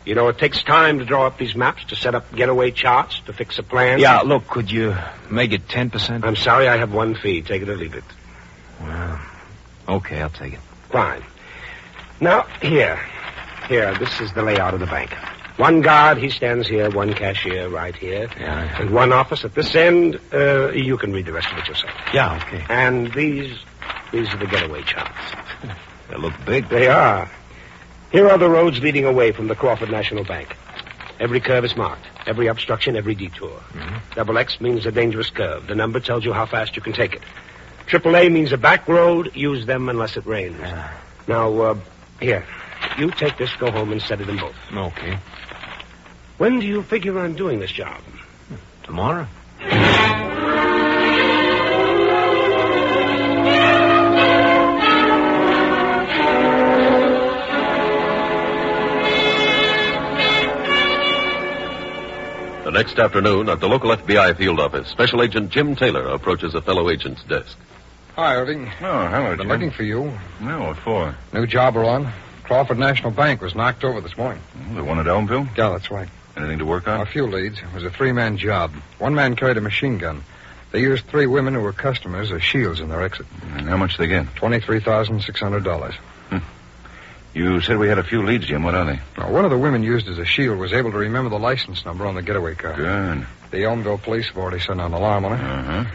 E: You know, it takes time to draw up these maps, to set up getaway charts, to fix a plan.
G: Yeah, look, could you make it 10%?
E: I'm sorry, I have one fee. Take it or leave it.
G: Well, okay, I'll take it.
E: Fine. Now, here, this is the layout of the bank. One guard, he stands here, one cashier right here.
G: Yeah.
E: And one office at this end. You can read the rest of it yourself.
G: Yeah, okay.
E: And these are the getaway charts.
G: They look big.
E: They are. Here are the roads leading away from the Crawford National Bank. Every curve is marked. Every obstruction, every detour.
G: Mm-hmm.
E: Double X means a dangerous curve. The number tells you how fast you can take it. Triple A means a back road. Use them unless it rains. Now, here. You take this, go home, and set it in both.
G: Okay.
E: When do you figure on doing this job?
G: Tomorrow.
C: The next afternoon, at the local FBI field office, Special Agent Jim Taylor approaches a fellow agent's desk.
H: Hi, Irving.
O: Oh, hello,
H: Been
O: Jim.
H: looking for you.
O: No, what for?
H: New job we're on. Crawford National Bank was knocked over this morning.
O: The one at Elmville?
H: Yeah, that's right.
O: Anything to work on?
H: A few leads. It was a three-man job. One man carried a machine gun. They used three women who were customers as shields in their exit.
O: And how much they get?
H: $23,600.
O: You said we had a few leads, Jim. What are they?
H: Now, one of the women used as a shield was able to remember the license number on the getaway car.
O: Good.
H: The Elmville police have already sent an alarm on her.
O: Uh-huh.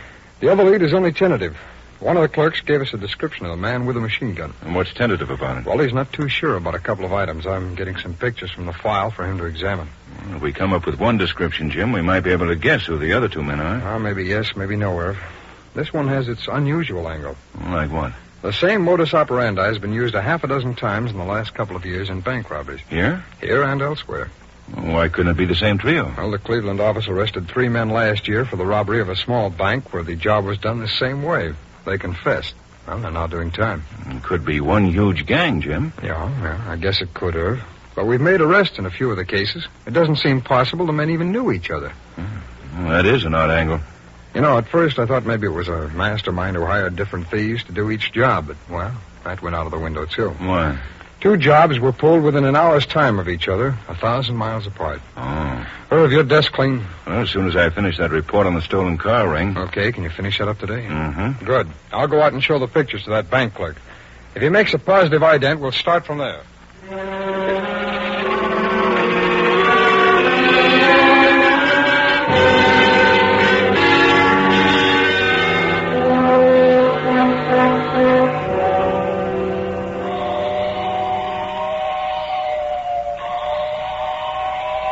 H: The other lead is only tentative. One of the clerks gave us a description of the man with a machine gun.
O: And what's tentative about it?
H: Well, he's not too sure about a couple of items. I'm getting some pictures from the file for him to examine.
O: Well, if we come up with one description, Jim, we might be able to guess who the other two men are.
H: Maybe yes, maybe no, Irv. This one has its unusual angle.
O: Like what?
H: The same modus operandi has been used a half a dozen times in the last couple of years in bank robberies.
O: Here?
H: Here and elsewhere.
F: Why couldn't it be the same trio?
H: Well, the Cleveland office arrested 3 men last year for the robbery of a small bank where the job was done the same way. They confessed. Well, they're now doing time.
F: It could be one huge gang, Jim.
H: Yeah, I guess it could have. But we've made arrests in a few of the cases. It doesn't seem possible the men even knew each other.
F: Well, that is an odd angle.
H: You know, at first I thought maybe it was a mastermind who hired different thieves to do each job, but, well, that went out of the window, too.
F: Why?
H: 2 jobs were pulled within an hour's time of each other, 1,000 miles apart.
F: Oh.
H: Irv, your desk clean?
F: Well, as soon as I finish that report on the stolen car ring.
H: Okay, can you finish that up today?
F: Mm-hmm.
H: Good. I'll go out and show the pictures to that bank clerk. If he makes a positive ident, we'll start from there.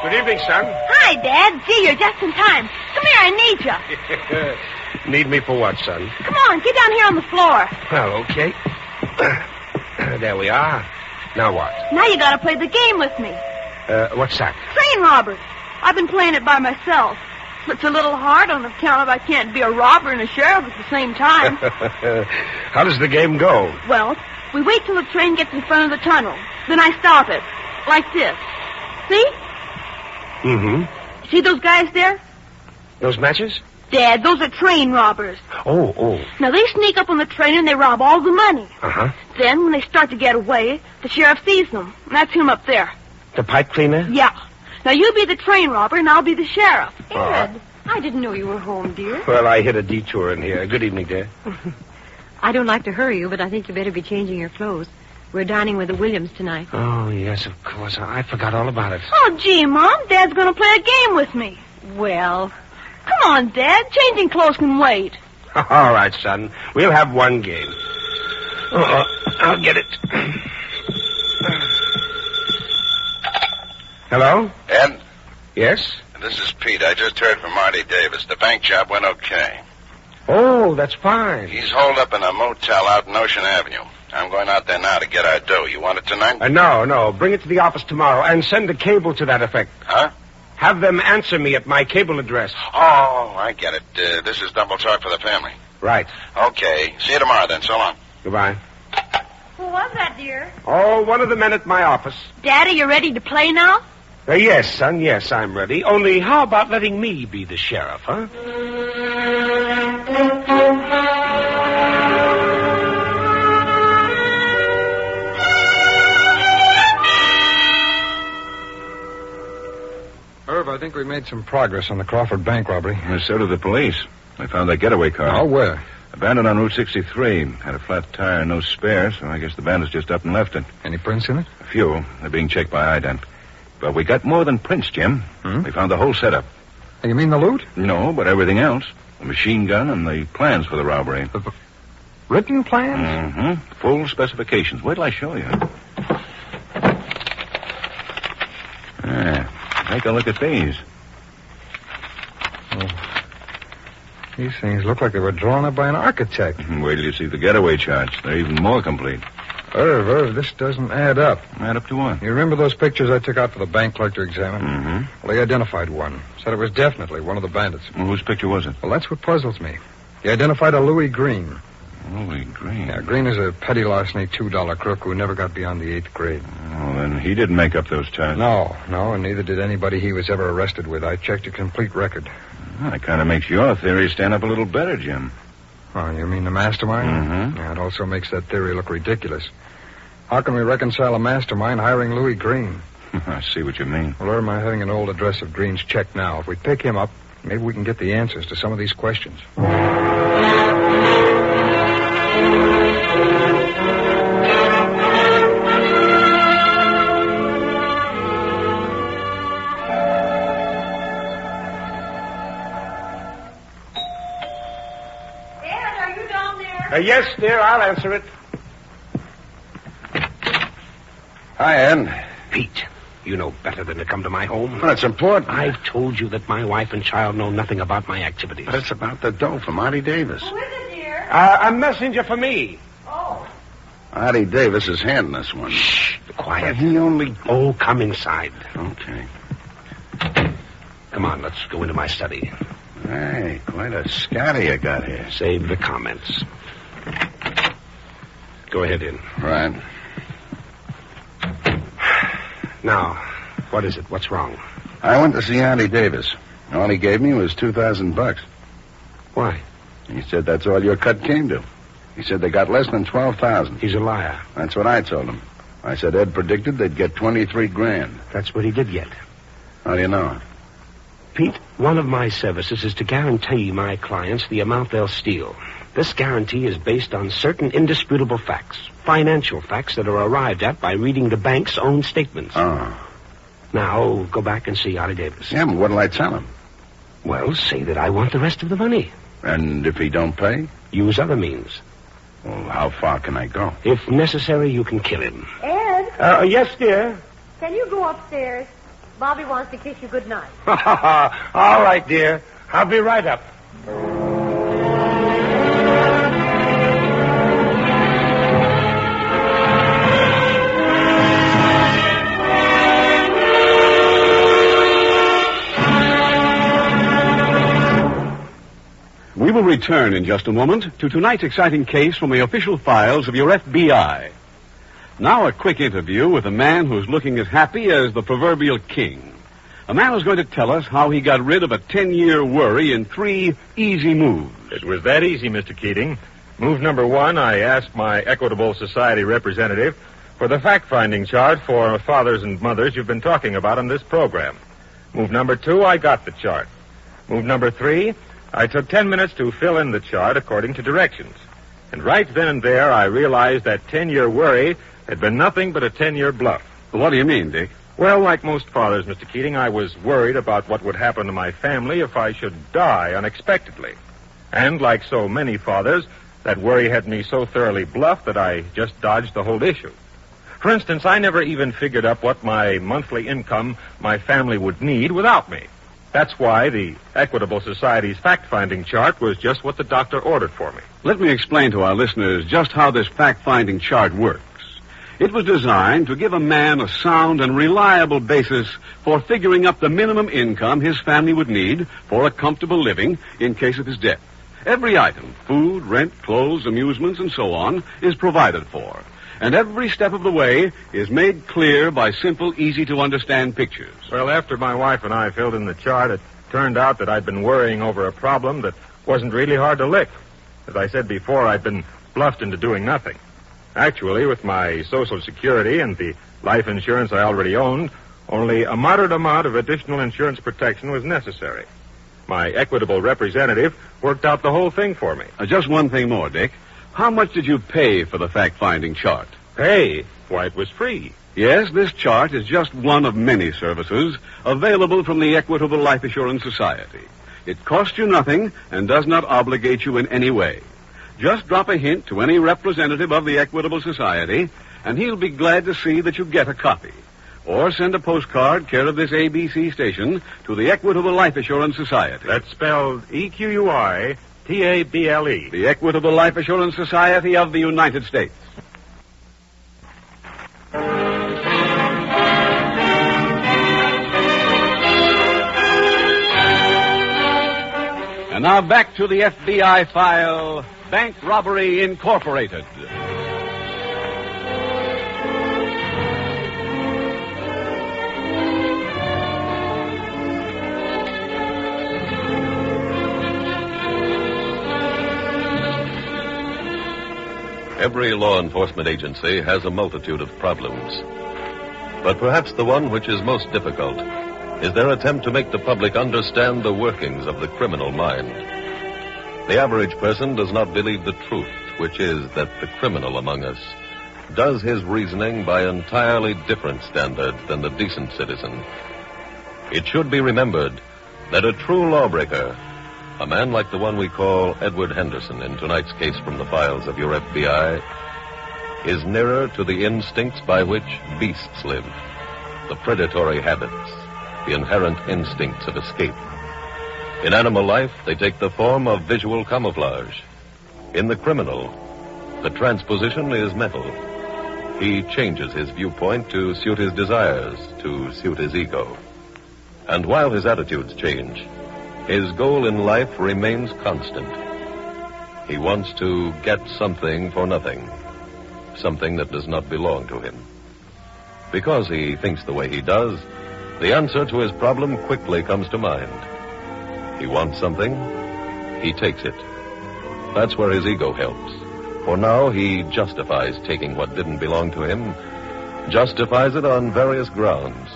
E: Good evening, son.
M: Hi, Dad. Gee, you're just in time. Come here, I need you.
E: Need me for what, son?
M: Come on, get down here on the floor.
E: Well, okay. There we are. Now what?
M: Now you gotta play the game with me.
E: What's that?
M: Train robbers. I've been playing it by myself. It's a little hard on account of I can't be a robber and a sheriff at the same time.
E: How does the game go?
M: Well, we wait till the train gets in front of the tunnel. Then I stop it. Like this. See?
E: Mm-hmm.
M: See those guys there?
E: Those matches?
M: Dad, those are train robbers.
E: Oh.
M: Now, they sneak up on the train and they rob all the money.
E: Uh-huh.
M: Then, when they start to get away, the sheriff sees them. And that's him up there.
E: The pipe cleaner?
M: Yeah. Now, you be the train robber and I'll be the sheriff.
S: Ed, I didn't know you were home, dear.
E: Well, I hit a detour in here. Good evening, dear.
S: I don't like to hurry you, but I think you better be changing your clothes. We're dining with the Williams tonight.
E: Oh, yes, of course. I forgot all about it.
M: Oh, gee, Mom, Dad's going to play a game with me.
S: Well...
M: Come on, Dad. Changing clothes can wait.
E: All right, son. We'll have one game. I'll get it. Hello?
J: Ed?
E: Yes?
J: This is Pete. I just heard from Marty Davis. The bank job went okay.
E: Oh, that's fine.
J: He's holed up in a motel out in Ocean Avenue. I'm going out there now to get our dough. You want it tonight?
E: No. Bring it to the office tomorrow and send a cable to that effect.
J: Huh?
E: Have them answer me at my cable address.
J: Oh, I get it. This is double talk for the family.
E: Right.
J: Okay. See you tomorrow, then. So long.
E: Goodbye.
M: Who was that, dear?
E: Oh, one of the men at my office.
M: Daddy, you ready to play now?
E: Yes, son. Yes, I'm ready. Only how about letting me be the sheriff, huh?
H: Irv, I think we made some progress on the Crawford bank robbery.
F: So did the police. They found that getaway car.
H: Oh, where?
F: Abandoned on Route 63. Had a flat tire and no spare, so I guess the bandits just up and left it.
H: Any prints in it?
F: A few. They're being checked by ident. But we got more than prints, Jim. We found the whole setup.
H: You mean the loot?
F: No, but everything else. The machine gun and the plans for the robbery.
H: The written plans?
F: Mm-hmm. Full specifications. Wait till I show you. Take a look at these.
H: Oh. These things look like they were drawn up by an architect.
F: Wait till you see the getaway charts. They're even more complete.
H: Irv, this doesn't add up.
F: Add up to what?
H: You remember those pictures I took out for the bank clerk to examine?
F: Mm-hmm.
H: Well, he identified one. Said it was definitely one of the bandits.
F: Well, whose picture was it?
H: Well, that's what puzzles me. He identified a Louis Green.
F: Louis Green?
H: Yeah, Green is a petty larceny $2 crook who never got beyond the 8th grade.
F: Oh, then he didn't make up those charts.
H: No, and neither did anybody he was ever arrested with. I checked a complete record.
F: Well, that kind of makes your theory stand up a little better, Jim.
H: Oh, you mean the mastermind?
F: Mm-hmm.
H: Yeah, it also makes that theory look ridiculous. How can we reconcile a mastermind hiring Louis Green?
F: I see what you mean.
H: Well, Irv, I'm having an old address of Green's checked now. If we pick him up, maybe we can get the answers to some of these questions.
E: Yes, dear, I'll answer it.
I: Hi, Ed.
E: Pete, you know better than to come to my home.
I: Well, it's important.
E: I've told you that my wife and child know nothing about my activities.
I: But it's about the dough from Marty Davis.
M: Who is it, dear?
E: A messenger for me.
M: Oh.
I: Marty Davis is handing us one.
E: Shh, quiet.
I: But he only...
E: Oh, come inside.
I: Okay.
E: Come on, let's go into my study.
T: Hey, quite a scatter you got here.
E: Save the comments. Go ahead in.
T: Right.
E: Now, what is it? What's wrong?
T: I went to see Auntie Davis. All he gave me was $2,000.
E: Why?
T: He said that's all your cut came to. He said they got less than $12,000.
E: He's a liar.
T: That's what I told him. I said Ed predicted they'd get $23,000.
E: That's what he did get.
T: How do you know?
E: Pete, one of my services is to guarantee my clients the amount they'll steal. This guarantee is based on certain indisputable facts, financial facts that are arrived at by reading the bank's own statements.
T: Oh.
E: Now, go back and see Auntie Davis.
T: Yeah, but what'll I tell him?
E: Well, say that I want the rest of the money.
T: And if he don't pay?
E: Use other means.
T: Well, how far can I go?
E: If necessary, you can kill him.
P: Ed?
E: Yes, dear?
P: Can you go upstairs? Bobby wants to kiss you goodnight.
E: All right, dear. I'll be right up.
A: We will return in just a moment to tonight's exciting case from the official files of your FBI. Now a quick interview with a man who's looking as happy as the proverbial king. A man who's going to tell us how he got rid of a 10-year worry in 3 easy moves.
K: It was that easy, Mr. Keating. Move number 1, I asked my Equitable Society representative for the fact-finding chart for fathers and mothers you've been talking about on this program. Move number 2, I got the chart. Move number 3, I took 10 minutes to fill in the chart according to directions. And right then and there, I realized that 10-year worry had been nothing but a 10-year bluff.
A: What do you mean, Dick?
K: Well, like most fathers, Mr. Keating, I was worried about what would happen to my family if I should die unexpectedly. And like so many fathers, that worry had me so thoroughly bluffed that I just dodged the whole issue. For instance, I never even figured up what my monthly income my family would need without me. That's why the Equitable Society's fact-finding chart was just what the doctor ordered for me.
A: Let me explain to our listeners just how this fact-finding chart works. It was designed to give a man a sound and reliable basis for figuring up the minimum income his family would need for a comfortable living in case of his death. Every item, food, rent, clothes, amusements, and so on, is provided for. And every step of the way is made clear by simple, easy-to-understand pictures.
K: Well, after my wife and I filled in the chart, it turned out that I'd been worrying over a problem that wasn't really hard to lick. As I said before, I'd been bluffed into doing nothing. Actually, with my Social Security and the life insurance I already owned, only a moderate amount of additional insurance protection was necessary. My Equitable representative worked out the whole thing for me.
A: Just one thing more, Dick. How much did you pay for the fact-finding chart?
K: Pay? Why, it was free.
A: Yes, this chart is just one of many services available from the Equitable Life Assurance Society. It costs you nothing and does not obligate you in any way. Just drop a hint to any representative of the Equitable Society, and he'll be glad to see that you get a copy. Or send a postcard care of this ABC station to the Equitable Life Assurance Society.
K: That's spelled EQUITABLE.
A: The Equitable Life Assurance Society of the United States. And now back to the FBI file, Bank Robbery Incorporated.
C: Every law enforcement agency has a multitude of problems. But perhaps the one which is most difficult is their attempt to make the public understand the workings of the criminal mind. The average person does not believe the truth, which is that the criminal among us does his reasoning by entirely different standards than the decent citizen. It should be remembered that a true lawbreaker, a man like the one we call Edward Henderson in tonight's case from the files of your FBI, is nearer to the instincts by which beasts live, the predatory habits, the inherent instincts of escape. In animal life, they take the form of visual camouflage. In the criminal, the transposition is mental. He changes his viewpoint to suit his desires, to suit his ego. And while his attitudes change, his goal in life remains constant. He wants to get something for nothing, something that does not belong to him. Because he thinks the way he does, the answer to his problem quickly comes to mind. He wants something, he takes it. That's where his ego helps. For now, he justifies taking what didn't belong to him, justifies it on various grounds.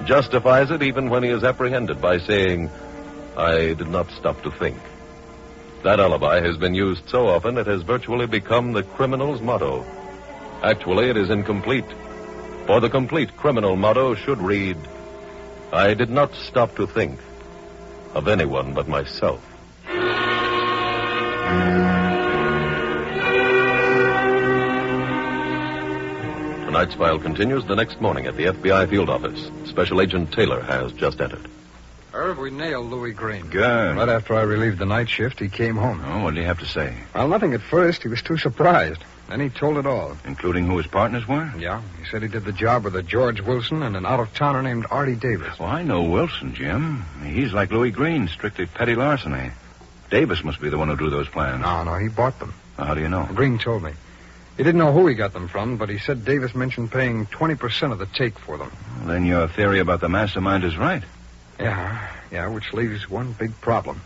C: Justifies it even when he is apprehended by saying, "I did not stop to think." That alibi has been used so often it has virtually become the criminal's motto. Actually, it is incomplete. For the complete criminal motto should read, "I did not stop to think of anyone but myself." Tonight's file continues the next morning at the FBI field office. Special Agent Taylor has just entered.
H: Irv, we nailed Louis Green.
O: Good.
H: Right after I relieved the night shift, he came home.
O: Oh, what did he have to say?
H: Well, nothing at first. He was too surprised. Then he told it all.
O: Including who his partners were?
H: Yeah. He said he did the job with a George Wilson and an out-of-towner named Artie Davis.
O: Well, I know Wilson, Jim. He's like Louis Green, strictly petty larceny. Davis must be the one who drew those plans.
H: No, he bought them.
O: Well, how do you know?
H: Green told me. He didn't know who he got them from, but he said Davis mentioned paying 20% of the take for them.
O: Well, then your theory about the mastermind is right.
H: Yeah, which leaves one big problem.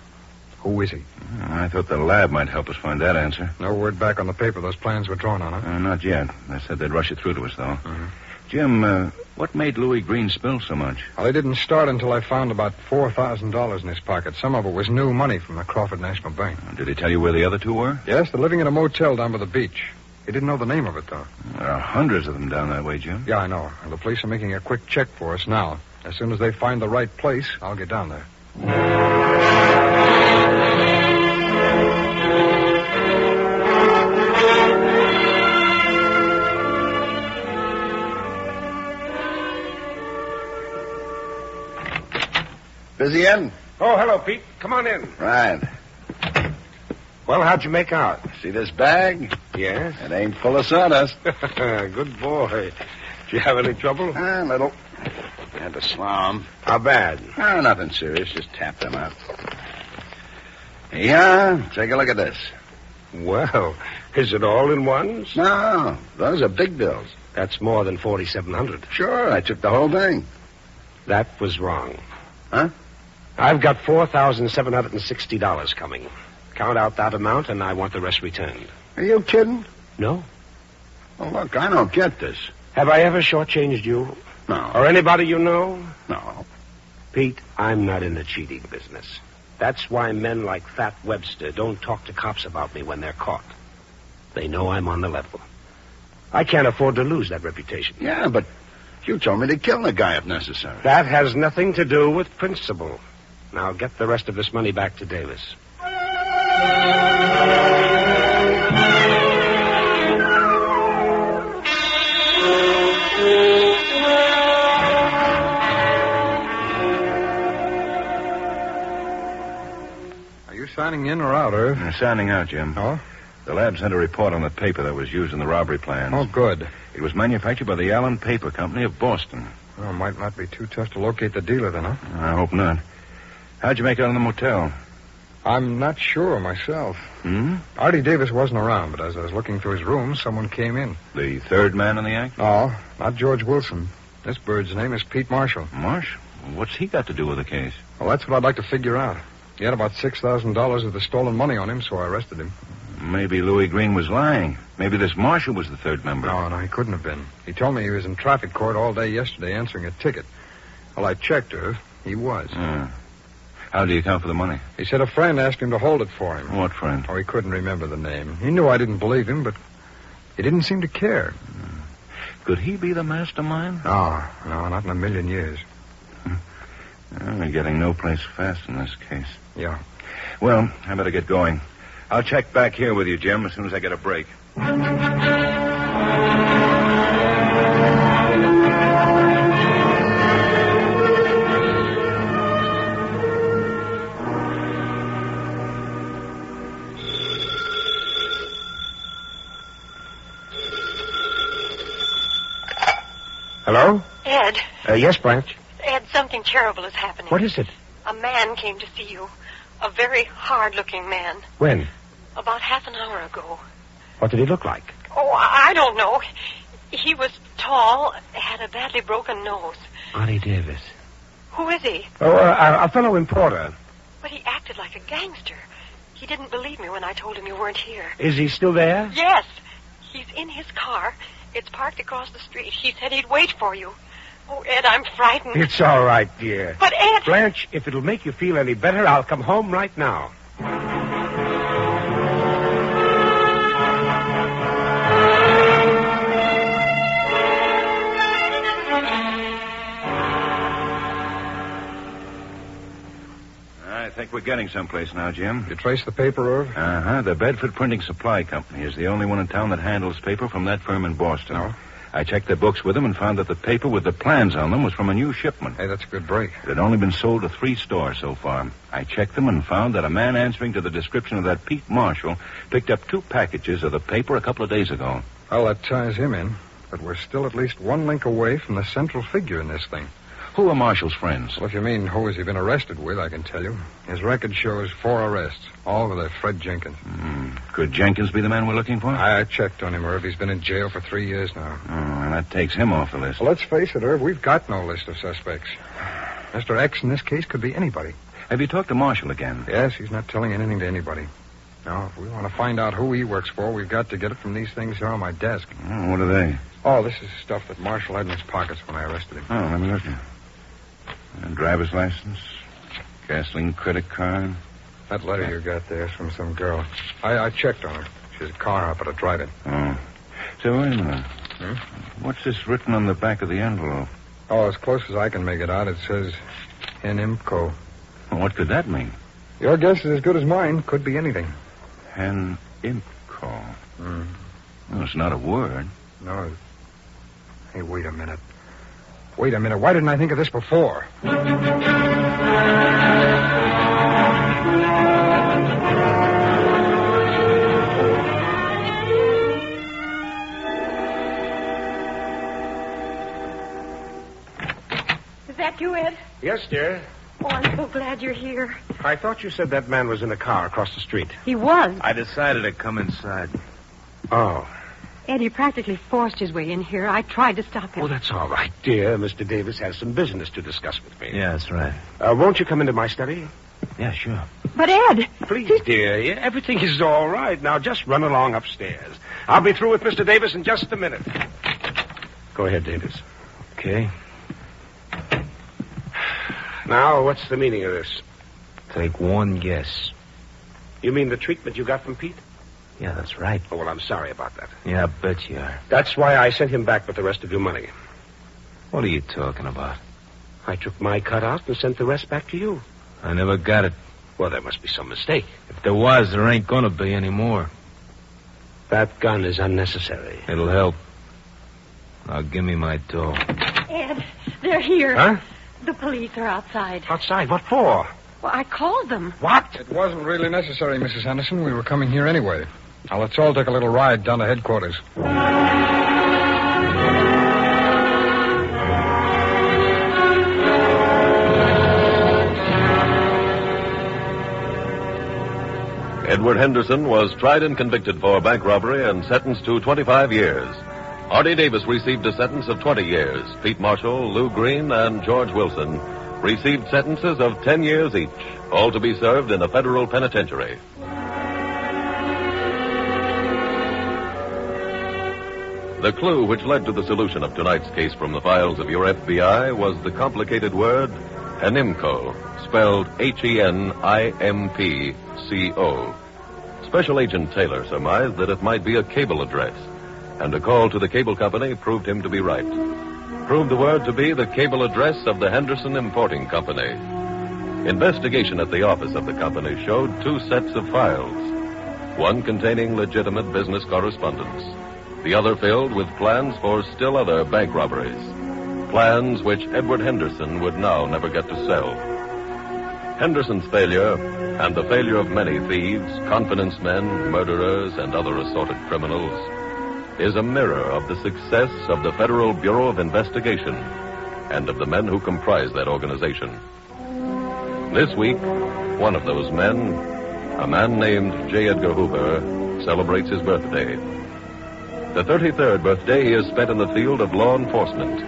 H: Who is he?
O: I thought the lab might help us find that answer.
H: No word back on the paper those plans were drawn on, huh?
O: Not yet. They said they'd rush it through to us, though.
H: Mm-hmm.
O: Jim, what made Louis Green spill so much?
H: Well, he didn't start until I found about $4,000 in his pocket. Some of it was new money from the Crawford National Bank.
O: Did he tell you where the other two were?
H: Yes, they're living in a motel down by the beach. He didn't know the name of it, though.
O: There are hundreds of them down that way, Jim.
H: Yeah, I know. And the police are making a quick check for us now. As soon as they find the right place, I'll get down there.
B: Busy in?
Q: Oh, hello, Pete. Come on in.
B: Right.
Q: Well, how'd you make out?
B: See this bag?
Q: Yes?
B: It ain't full of sawdust.
Q: Good boy. Did you have any trouble?
B: A little. Had to slam.
Q: How bad?
B: Nothing serious. Just tap them out. Yeah, take a look at this.
Q: Well, is it all in ones?
B: No, those are big bills.
Q: That's more than $4,700.
B: Sure, I took the whole thing.
Q: That was wrong.
B: Huh?
Q: I've got $4,760 coming. Count out that amount, and I want the rest returned.
B: Are you kidding?
Q: No.
B: Well, look, I don't get this.
Q: Have I ever shortchanged you?
B: No.
Q: Or anybody you know?
B: No.
Q: Pete, I'm not in the cheating business. That's why men like Fat Webster don't talk to cops about me when they're caught. They know I'm on the level. I can't afford to lose that reputation.
B: Yeah, but you told me to kill the guy if necessary.
Q: That has nothing to do with principle. Now get the rest of this money back to Davis.
H: Are you signing in or out, Irv?
O: They're signing out, Jim.
H: Oh?
O: The lab sent a report on the paper that was used in the robbery plans.
H: Oh, good.
O: It was manufactured by the Allen Paper Company of Boston.
H: Well, might not be too tough to locate the dealer then, huh?
O: I hope not. How'd you make out in the motel?
H: I'm not sure myself.
O: Hmm?
H: Artie Davis wasn't around, but as I was looking through his room, someone came in.
O: The third man in the act?
H: No, not George Wilson. This bird's name is Pete Marshall.
O: Marsh? What's he got to do with the case?
H: Well, that's what I'd like to figure out. He had about $6,000 of the stolen money on him, so I arrested him.
O: Maybe Louis Green was lying. Maybe this Marshall was the third member.
H: No, he couldn't have been. He told me he was in traffic court all day yesterday answering a ticket. Well, I checked her. He was.
O: How do you account for the money?
H: He said a friend asked him to hold it for him.
O: What friend?
H: Oh, he couldn't remember the name. He knew I didn't believe him, but he didn't seem to care.
O: Could he be the mastermind?
H: No, not in a million years.
O: We're getting no place fast in this case.
H: Yeah.
O: Well, I better get going. I'll check back here with you, Jim, as soon as I get a break.
Q: Hello?
R: Ed.
Q: Yes, Blanche.
R: Ed, something terrible is happening.
E: What is it?
R: A man came to see you. A very hard-looking man.
E: When?
R: About half an hour ago.
E: What did he look like?
R: Oh, I don't know. He was tall, had a badly broken nose.
E: Artie Davis.
R: Who is he?
E: Oh, a fellow importer.
R: But he acted like a gangster. He didn't believe me when I told him you weren't here.
E: Is he still there?
R: Yes. He's in his car. It's parked across the street. He said he'd wait for you. Oh, Ed, I'm frightened.
E: It's all right, dear.
R: But, Ed...
E: Blanche, if it'll make you feel any better, I'll come home right now.
O: I think we're getting someplace now, Jim.
H: You trace the paper, Irv?
O: Uh-huh. The Bedford Printing Supply Company is the only one in town that handles paper from that firm in Boston.
H: No?
O: I checked their books with them and found that the paper with the plans on them was from a new shipment.
H: Hey, that's a good break.
O: It had only been sold to 3 stores so far. I checked them and found that a man answering to the description of that Pete Marshall picked up 2 packages of the paper a couple of days ago.
H: Well, that ties him in. But we're still at least one link away from the central figure in this thing.
O: Who are Marshall's friends?
H: Well, if you mean who has he been arrested with, I can tell you. His record shows 4 arrests, all with a Fred Jenkins.
O: Could Jenkins be the man we're looking for?
H: I checked on him, Irv. He's been in jail for 3 years now.
O: Oh, and that takes him off the list.
H: Well, let's face it, Irv, we've got no list of suspects. Mr. X in this case could be anybody.
O: Have you talked to Marshall again?
H: Yes, he's not telling anything to anybody. Now, if we want to find out who he works for, we've got to get it from these things here on my desk.
O: Oh, what are they?
H: Oh, this is stuff that Marshall had in his pockets when I arrested him.
O: Oh, let me look. Driver's license, gasoline credit card.
H: That letter you got there is from some girl. I checked on her. She's a car hopper to drive it.
O: Oh. So, wait a minute. What's this written on the back of the envelope?
H: Oh, as close as I can make it out, it says, Hen-Imco.
O: Well, what could that mean?
H: Your guess is as good as mine. Could be anything.
O: Hen-Imco. Well, it's not a word.
H: No. Hey, wait a minute. Why didn't I think of this before?
R: Is that you, Ed?
E: Yes, dear.
R: Oh, I'm so glad you're here.
E: I thought you said that man was in a car across the street.
R: He was.
G: I decided to come inside.
E: Oh.
R: Ed, he practically forced his way in here. I tried to stop him.
E: Oh, that's all right, dear. Mr. Davis has some business to discuss with me.
G: Yeah, that's right.
E: Won't you come into my study?
G: Yeah, sure.
R: But, Ed...
E: Please, dear. Yeah, everything is all right. Now, just run along upstairs. I'll be through with Mr. Davis in just a minute. Go ahead, Davis.
G: Okay.
E: Now, what's the meaning of this?
G: Take one guess.
E: You mean the treatment you got from Pete?
G: Yeah, that's right.
E: Oh, well, I'm sorry about that.
G: Yeah, I bet you are.
E: That's why I sent him back with the rest of your money.
G: What are you talking about?
E: I took my cut out and sent the rest back to you.
G: I never got it.
E: Well, there must be some mistake.
G: If there was, there ain't gonna be any more.
E: That gun is unnecessary.
G: It'll help. Now, give me my dough.
R: Ed, they're here.
E: Huh?
R: The police are outside.
E: Outside? What for?
R: Well, I called them.
E: What?
H: It wasn't really necessary, Mrs. Henderson. We were coming here anyway. Now, let's all take a little ride down to headquarters.
C: Edward Henderson was tried and convicted for bank robbery and sentenced to 25 years. Artie Davis received a sentence of 20 years. Pete Marshall, Lou Green, and George Wilson received sentences of 10 years each, all to be served in a federal penitentiary. The clue which led to the solution of tonight's case from the files of your FBI was the complicated word Hen-Imco, spelled H-E-N-I-M-P-C-O. Special Agent Taylor surmised that it might be a cable address, and a call to the cable company proved him to be right. Proved the word to be the cable address of the Henderson Importing Company. Investigation at the office of the company showed 2 sets of files, one containing legitimate business correspondence, the other filled with plans for still other bank robberies, plans which Edward Henderson would now never get to sell. Henderson's failure, and the failure of many thieves, confidence men, murderers, and other assorted criminals, is a mirror of the success of the Federal Bureau of Investigation and of the men who comprise that organization. This week, one of those men, a man named J. Edgar Hoover, celebrates his birthday. The 33rd birthday he has spent in the field of law enforcement,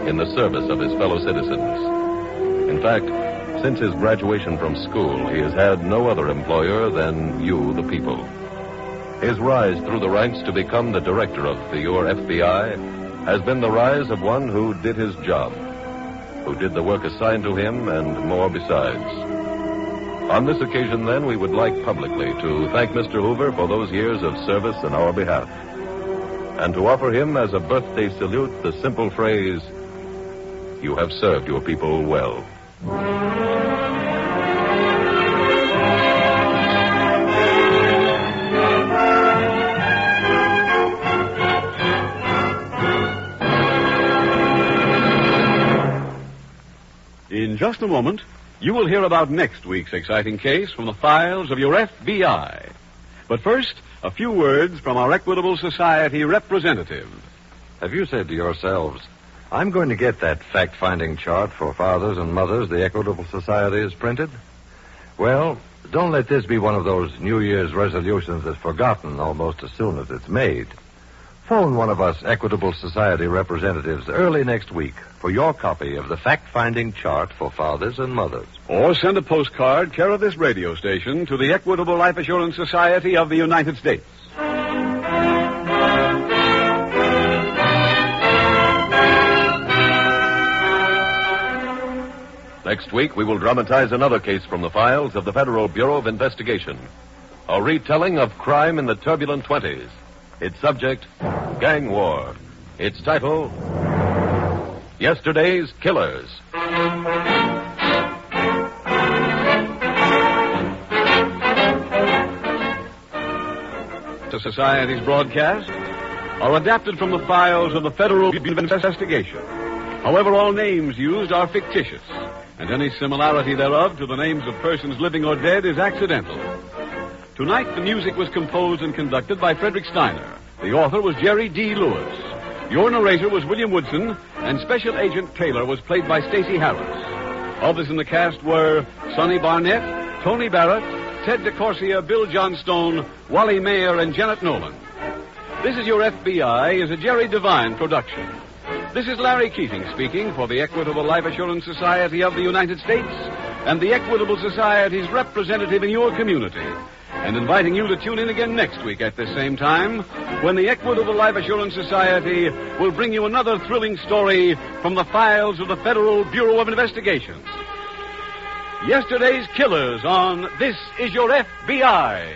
C: in the service of his fellow citizens. In fact, since his graduation from school, he has had no other employer than you, the people. His rise through the ranks to become the director of your FBI has been the rise of one who did his job, who did the work assigned to him, and more besides. On this occasion, then, we would like publicly to thank Mr. Hoover for those years of service in our behalf, and to offer him as a birthday salute the simple phrase, "You have served your people well."
A: In just a moment, you will hear about next week's exciting case from the files of your FBI. But first, a few words from our Equitable Society representative.
N: Have you said to yourselves, I'm going to get that fact-finding chart for fathers and mothers the Equitable Society has printed? Well, don't let this be one of those New Year's resolutions that's forgotten almost as soon as it's made. Phone one of us Equitable Society representatives early next week for your copy of the fact-finding chart for fathers and mothers.
A: Or send a postcard care of this radio station to the Equitable Life Assurance Society of the United States.
C: Next week, we will dramatize another case from the files of the Federal Bureau of Investigation. A retelling of crime in the turbulent 20s. Its subject, gang war. Its title, Yesterday's Killers.
A: The Society's broadcasts are adapted from the files of the Federal Bureau of Investigation. However, all names used are fictitious, and any similarity thereof to the names of persons living or dead is accidental. Tonight, the music was composed and conducted by Frederick Steiner. The author was Jerry D. Lewis. Your narrator was William Woodson, and Special Agent Taylor was played by Stacey Harris. Others in the cast were Sonny Barnett, Tony Barrett, Ted DeCorsia, Bill Johnstone, Wally Mayer, and Janet Nolan. This Is Your FBI is a Jerry Devine production. This is Larry Keating speaking for the Equitable Life Assurance Society of the United States and the Equitable Society's representative in your community, and inviting you to tune in again next week at this same time when the Equitable Life Assurance Society will bring you another thrilling story from the files of the Federal Bureau of Investigation. Yesterday's Killers on This Is Your FBI.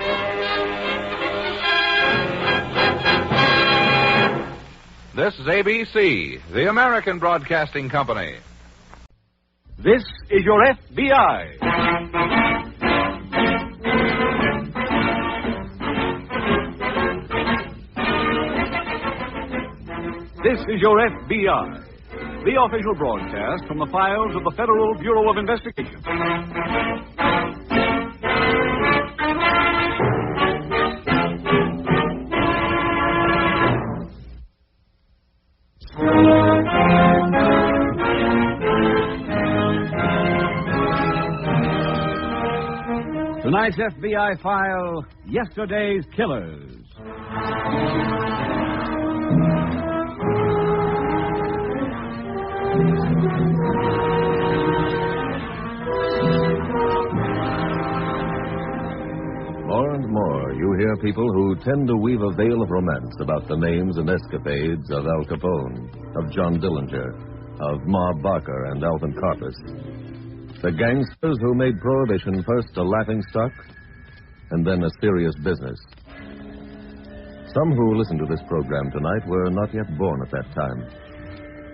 D: This is ABC, the American Broadcasting Company.
A: This is your FBI. This is your FBI, the official broadcast from the files of the Federal Bureau of Investigation. Tonight's FBI file, Yesterday's Killers.
C: More and more, you hear people who tend to weave a veil of romance about the names and escapades of Al Capone, of John Dillinger, of Ma Barker and Alvin Karpus. The gangsters who made Prohibition first a laughingstock and then a serious business. Some who listen to this program tonight were not yet born at that time.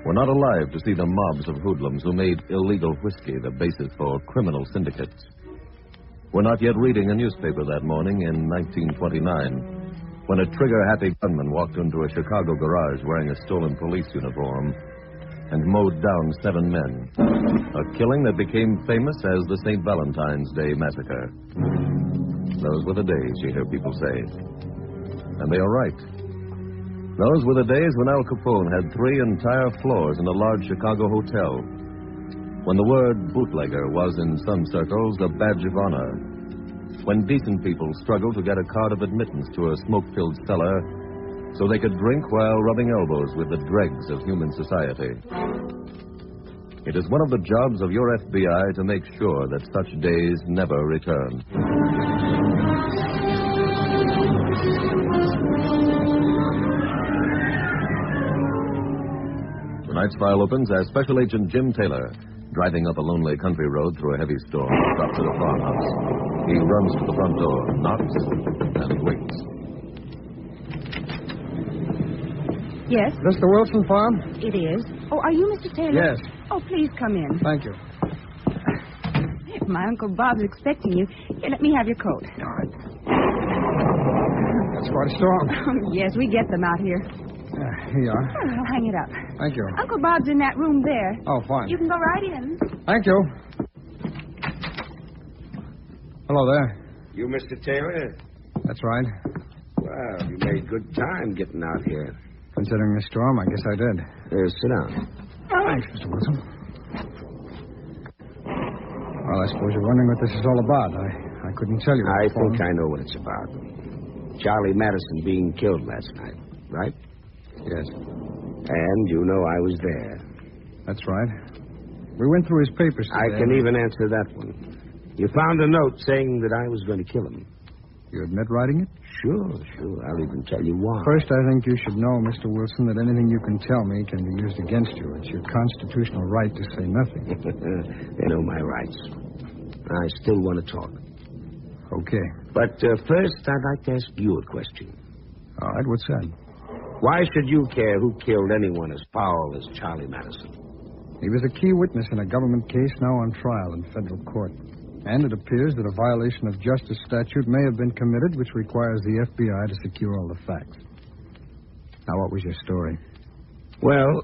C: Were not alive to see the mobs of hoodlums who made illegal whiskey the basis for criminal syndicates. Were not yet reading a newspaper that morning in 1929 when a trigger-happy gunman walked into a Chicago garage wearing a stolen police uniform and mowed down 7 men. A killing that became famous as the St. Valentine's Day Massacre. Those were the days, you hear people say. And they are right. Those were the days when Al Capone had 3 entire floors in a large Chicago hotel. When the word bootlegger was, in some circles, a badge of honor. When decent people struggled to get a card of admittance to a smoke-filled cellar so they could drink while rubbing elbows with the dregs of human society. It is one of the jobs of your FBI to make sure that such days never return. Tonight's file opens as Special Agent Jim Taylor, driving up a lonely country road through a heavy storm, stops at a farmhouse. He runs to the front door, knocks, and waits.
U: Yes?
H: This the Wilson farm?
U: It is. Oh, are you Mr. Taylor?
H: Yes.
U: Oh, please come in.
H: Thank you.
U: If my Uncle Bob's expecting you, here, let me have your coat.
H: All right. That's quite a storm.
U: Yes, we get them out here.
H: Here you are.
U: Oh, I'll hang it up.
H: Thank you.
U: Uncle Bob's in that room there.
H: Oh, fine.
U: You can go right in.
H: Thank you. Hello there.
Q: You, Mr. Taylor?
H: That's right.
Q: Well, you made good time getting out here.
H: Considering the storm, I guess I did.
Q: Sit down.
H: Thanks, Mr. Wilson. Well, I suppose you're wondering what this is all about. I couldn't tell you.
Q: I think I know what it's about. Charlie Madison being killed last night, right?
H: Yes.
Q: And you know I was there.
H: That's right. We went through his papers today.
Q: I can even answer that one. You found a note saying that I was going to kill him.
H: You admit writing it?
Q: Sure. I'll even tell you why.
H: First, I think you should know, Mr. Wilson, that anything you can tell me can be used against you. It's your constitutional right to say nothing.
Q: They know my rights. I still want to talk.
H: Okay.
Q: But first, I'd like to ask you a question.
H: All right, what's that?
Q: Why should you care who killed anyone as foul as Charlie Madison?
H: He was a key witness in a government case now on trial in federal court. And it appears that a violation of justice statute may have been committed, which requires the FBI to secure all the facts. Now, what was your story?
Q: Well,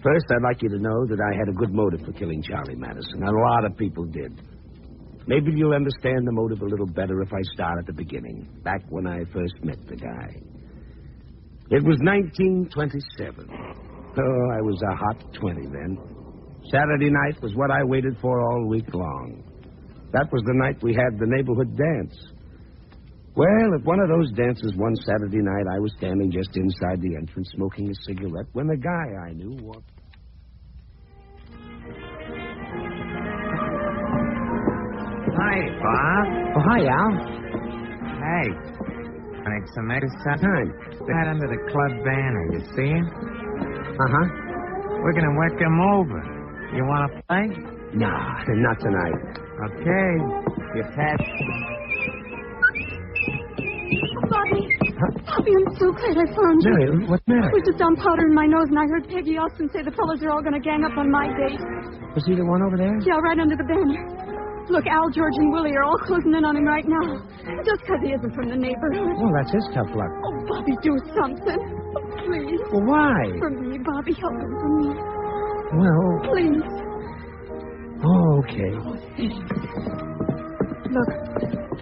Q: first, I'd like you to know that I had a good motive for killing Charlie Madison. A lot of people did. Maybe you'll understand the motive a little better if I start at the beginning, back when I first met the guy. It was 1927. Oh, I was a hot 20 then. Saturday night was what I waited for all week long. That was the night we had the neighborhood dance. Well, at one of those dances one Saturday night, I was standing just inside the entrance smoking a cigarette when the guy I knew walked.
V: Hi, Bob.
Q: Oh, hi, Al.
V: Hey. Wanna make some exercise? That under the club banner, you see it?
Q: Uh-huh.
V: We're gonna work him over. You wanna play?
Q: Nah, not tonight.
V: Okay. You pass.
S: Bobby. Bobby, I'm so glad I found you.
Q: Mary, what's the matter?
S: I was just down powder in my nose, and I heard Peggy Austin say the fellas are all going to gang up on my date.
Q: Was he the one over there?
S: Yeah, right under the banner. Look, Al, George, and Willie are all closing in on him right now. Just because he isn't from the neighborhood.
Q: Well, that's his tough luck.
S: Oh, Bobby, do something. Oh, please.
Q: Well, why?
S: For me, Bobby. Help him for me.
Q: Well...
S: Please.
Q: Oh, okay.
S: Look,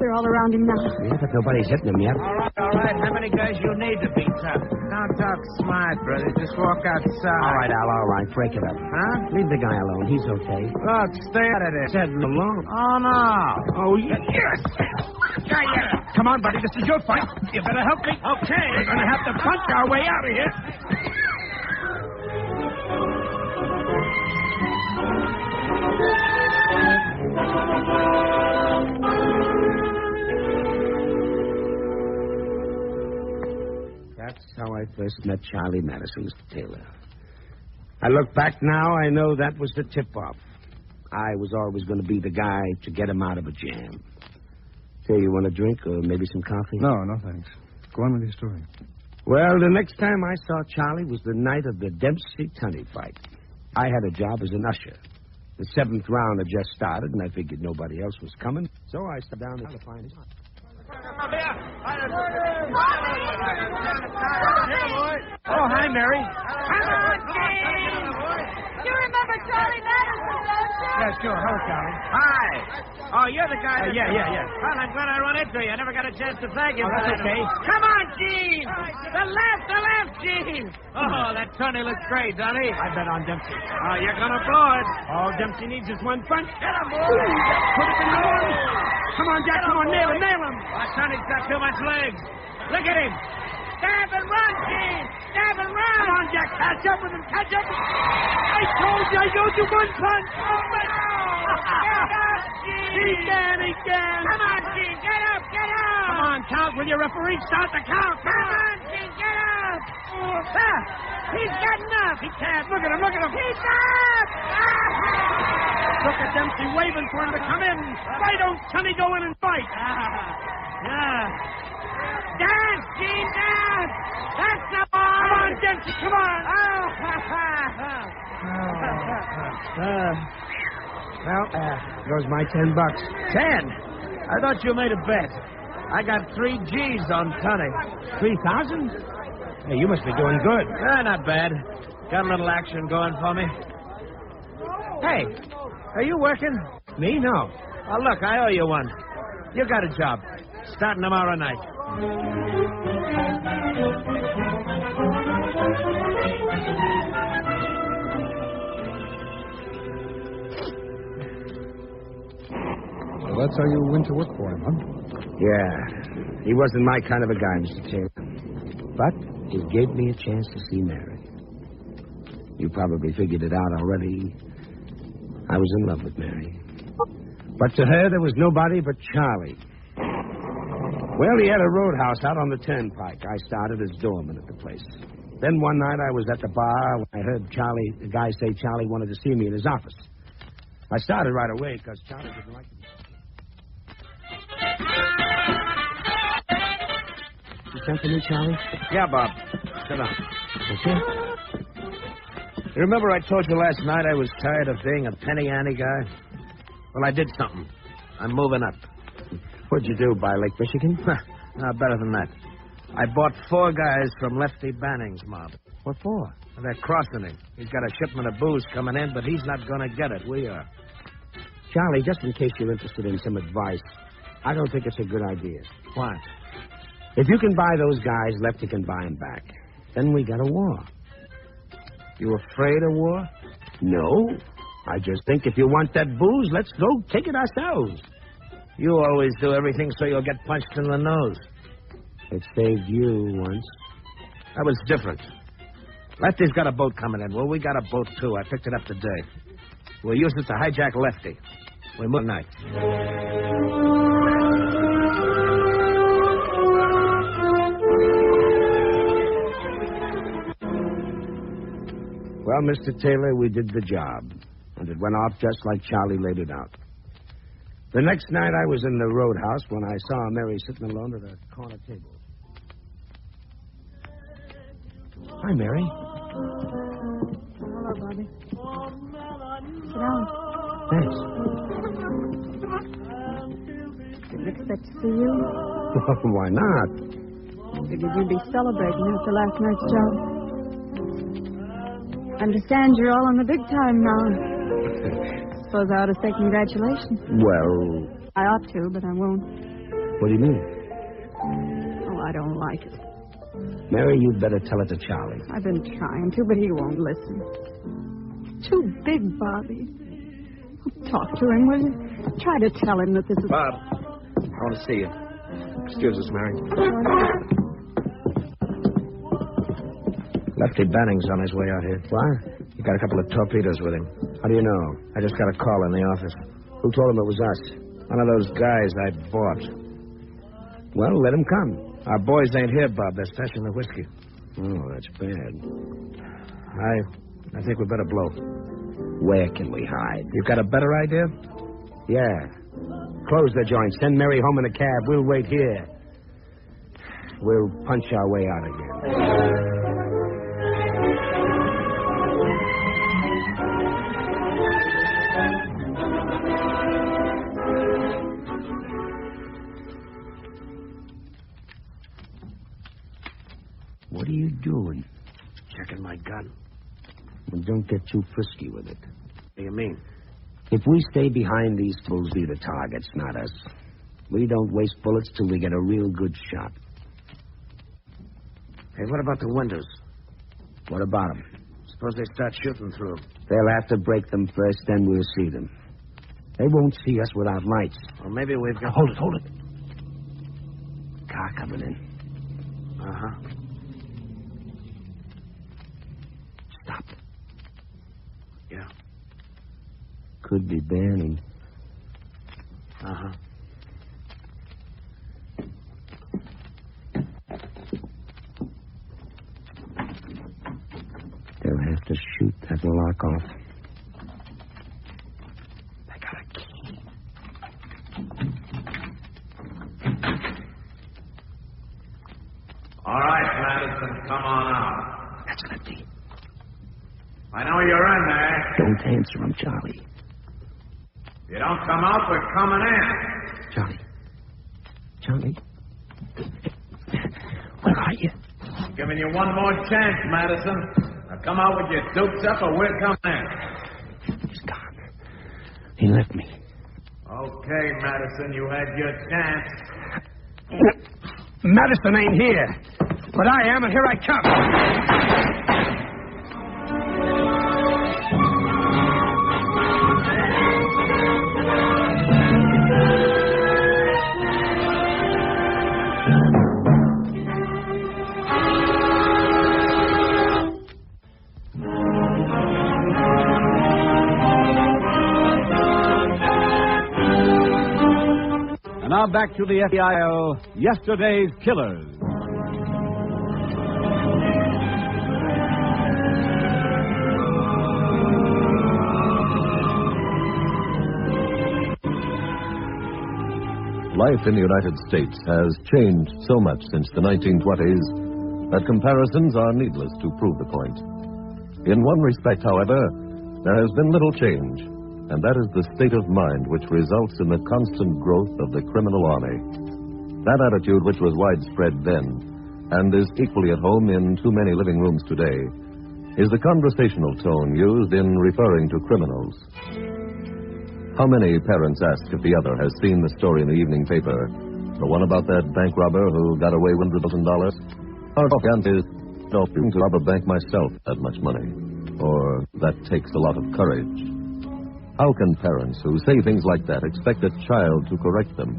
S: they're all around him now.
Q: Yeah, but nobody's hitting him yet.
V: All right. How many guys you need to be tough? Don't talk smart, brother. Just walk outside.
Q: All right, Al, all right. Break it up.
V: Huh?
Q: Leave the guy alone. He's okay.
V: Look, stay out of this.
Q: Said alone.
V: Oh, no.
Q: Oh, yes.
V: Come on, buddy. This is your fight. You better help me. Okay. We're going to have to punch our way out of here.
Q: That's how I first met Charlie Madison, Mr. Taylor. I look back now, I know that was the tip-off. I was always going to be the guy to get him out of a jam. Say, you want a drink or maybe some coffee?
H: No, thanks. Go on with your story.
Q: Well, the next time I saw Charlie was the night of the Dempsey-Tunney fight. I had a job as an usher. The 7th round had just started, and I figured nobody else was coming, so I sat down to find his...
V: Oh, hi, Mary.
M: Come on, Gene. You remember Charlie Madison, don't you?
V: Yeah, sure. Hello, Charlie. Hi. Oh, you're the guy. Yeah. Well, I'm glad I run into you. I never got a chance to thank you.
Q: Oh, that's okay.
V: Come on, Gene. The left. Gene! Oh, that Tony looks great, doesn't he? I bet on Dempsey. Oh, you're gonna blow it. All Dempsey needs is one punch. Get him, boy! Put it in the one. Come on, Jack, come on, nail him, nail him. Tony's got too much legs. Look at him. Stab and run, Gene! Stab and run! Come on, Jack, catch up with him, catch up with him. I told you I go to one punch. Oh, but... He can. Come on, Gene, get up. Come on, count with your referee. Start the count. Come on, Gene, get up. He's getting up. He can't. Look at him. He's up. Look at Dempsey waving for him to come in. Why don't Sonny go in and fight? Dance, Gene, dance. That's the ball. Come on, Dempsey, come on. Goes my $10. 10? I thought you made a bet. I got 3 G's on Tony. 3,000? Hey, you must be doing good. Not bad. Got a little action going for me. Hey, are you working? Me? No. Oh, look, I owe you one. You got a job. Starting tomorrow night.
H: Well, that's how you went to work for him, huh?
E: Yeah. He wasn't my kind of a guy, Mr. Taylor. But he gave me a chance to see Mary. You probably figured it out already. I was in love with Mary. But to her, there was nobody but Charlie. Well, he had a roadhouse out on the turnpike. I started as doorman at the place. Then one night I was at the bar when I heard the guy say Charlie wanted to see me in his office. I started right away because Charlie didn't like me. You sent for me, Charlie?
V: Yeah, Bob. Sit down.
E: Okay.
V: You remember I told you last night I was tired of being a penny ante guy? Well, I did something. I'm moving up.
E: What'd you do, by Lake Michigan?
V: No, better than that. I bought 4 guys from Lefty Banning's mob.
E: What for?
V: They're crossing him. He's got a shipment of booze coming in, but he's not going to get it. We are.
E: Charlie, just in case you're interested in some advice, I don't think it's a good idea.
V: Why?
E: If you can buy those guys, Lefty can buy them back. Then we got a war.
V: You afraid of war?
E: No. I just think if you want that booze, let's go take it ourselves.
V: You always do everything so you'll get punched in the nose.
E: It saved you once.
V: That was different. Lefty's got a boat coming in. Well, we got a boat, too. I picked it up today. We'll use it to hijack Lefty. We move tonight.
E: Well, Mr. Taylor, we did the job. And it went off just like Charlie laid it out. The next night I was in the roadhouse when I saw Mary sitting alone at a corner table. Hi, Mary.
U: Hello, Bobby. Sit down.
E: Thanks.
U: Didn't expect to see you.
E: Why not?
U: Figured you'd be celebrating after last night's job. Understand you're all on the big time now. Suppose I ought to say congratulations.
E: Well...
U: I ought to, but I won't.
E: What do you mean?
U: Oh, I don't like it.
E: Mary, you'd better tell it to Charlie.
U: I've been trying to, but he won't listen. Too big, Bobby. Talk to him, will you? Try to tell him that this is...
V: Bob, I want to see you. Excuse us, Mary.
E: Lefty Banning's on his way out here. Why? He got a couple of torpedoes with him. How do you know? I just got a call in the office. Who told him it was us? One of those guys I bought. Well, let him come. Our boys ain't here, Bob. They're stashing the whiskey. Oh, that's bad. I think we better blow. Where can we hide? You got a better idea? Yeah. Close the joint. Send Mary home in a cab. We'll wait here. We'll punch our way out again. What are you doing?
V: Checking my gun.
E: Well, don't get too frisky with it.
V: What do you mean?
E: If we stay behind these fools, be the targets, not us. We don't waste bullets till we get a real good shot.
V: Hey, what about the windows? What about them? Suppose they start shooting through them. They'll have to break them first, then we'll see them. They won't see us without lights. Well, maybe we've got...
Q: Hold it.
V: Car coming in. Uh-huh. Stop. Yeah. Could be Banning. Uh-huh. They'll have to shoot that lock off. I got a key.
J: All right, Madison, come on out.
V: That's Lefty.
J: I know you're in there.
V: Don't answer him, Charlie.
J: If you don't come out, we're coming in.
V: Charlie? Where are you?
J: Giving you one more chance, Madison. Now come out with your dukes up or we're coming in.
V: He's gone. He left me.
J: Okay, Madison, you had your chance.
V: Madison ain't here. But I am, and here I come.
A: And now back to the FBIL, Yesterday's Killers.
C: Life in the United States has changed so much since the 1920s that comparisons are needless to prove the point. In one respect, however, there has been little change, and that is the state of mind which results in the constant growth of the criminal army. That attitude which was widespread then, and is equally at home in too many living rooms today, is the conversational tone used in referring to criminals. How many parents ask if the other has seen the story in the evening paper, the one about that bank robber who got away with $100,000? Our answer is, don't to rob a bank myself that much money, or that takes a lot of courage. How can parents who say things like that expect a child to correct them?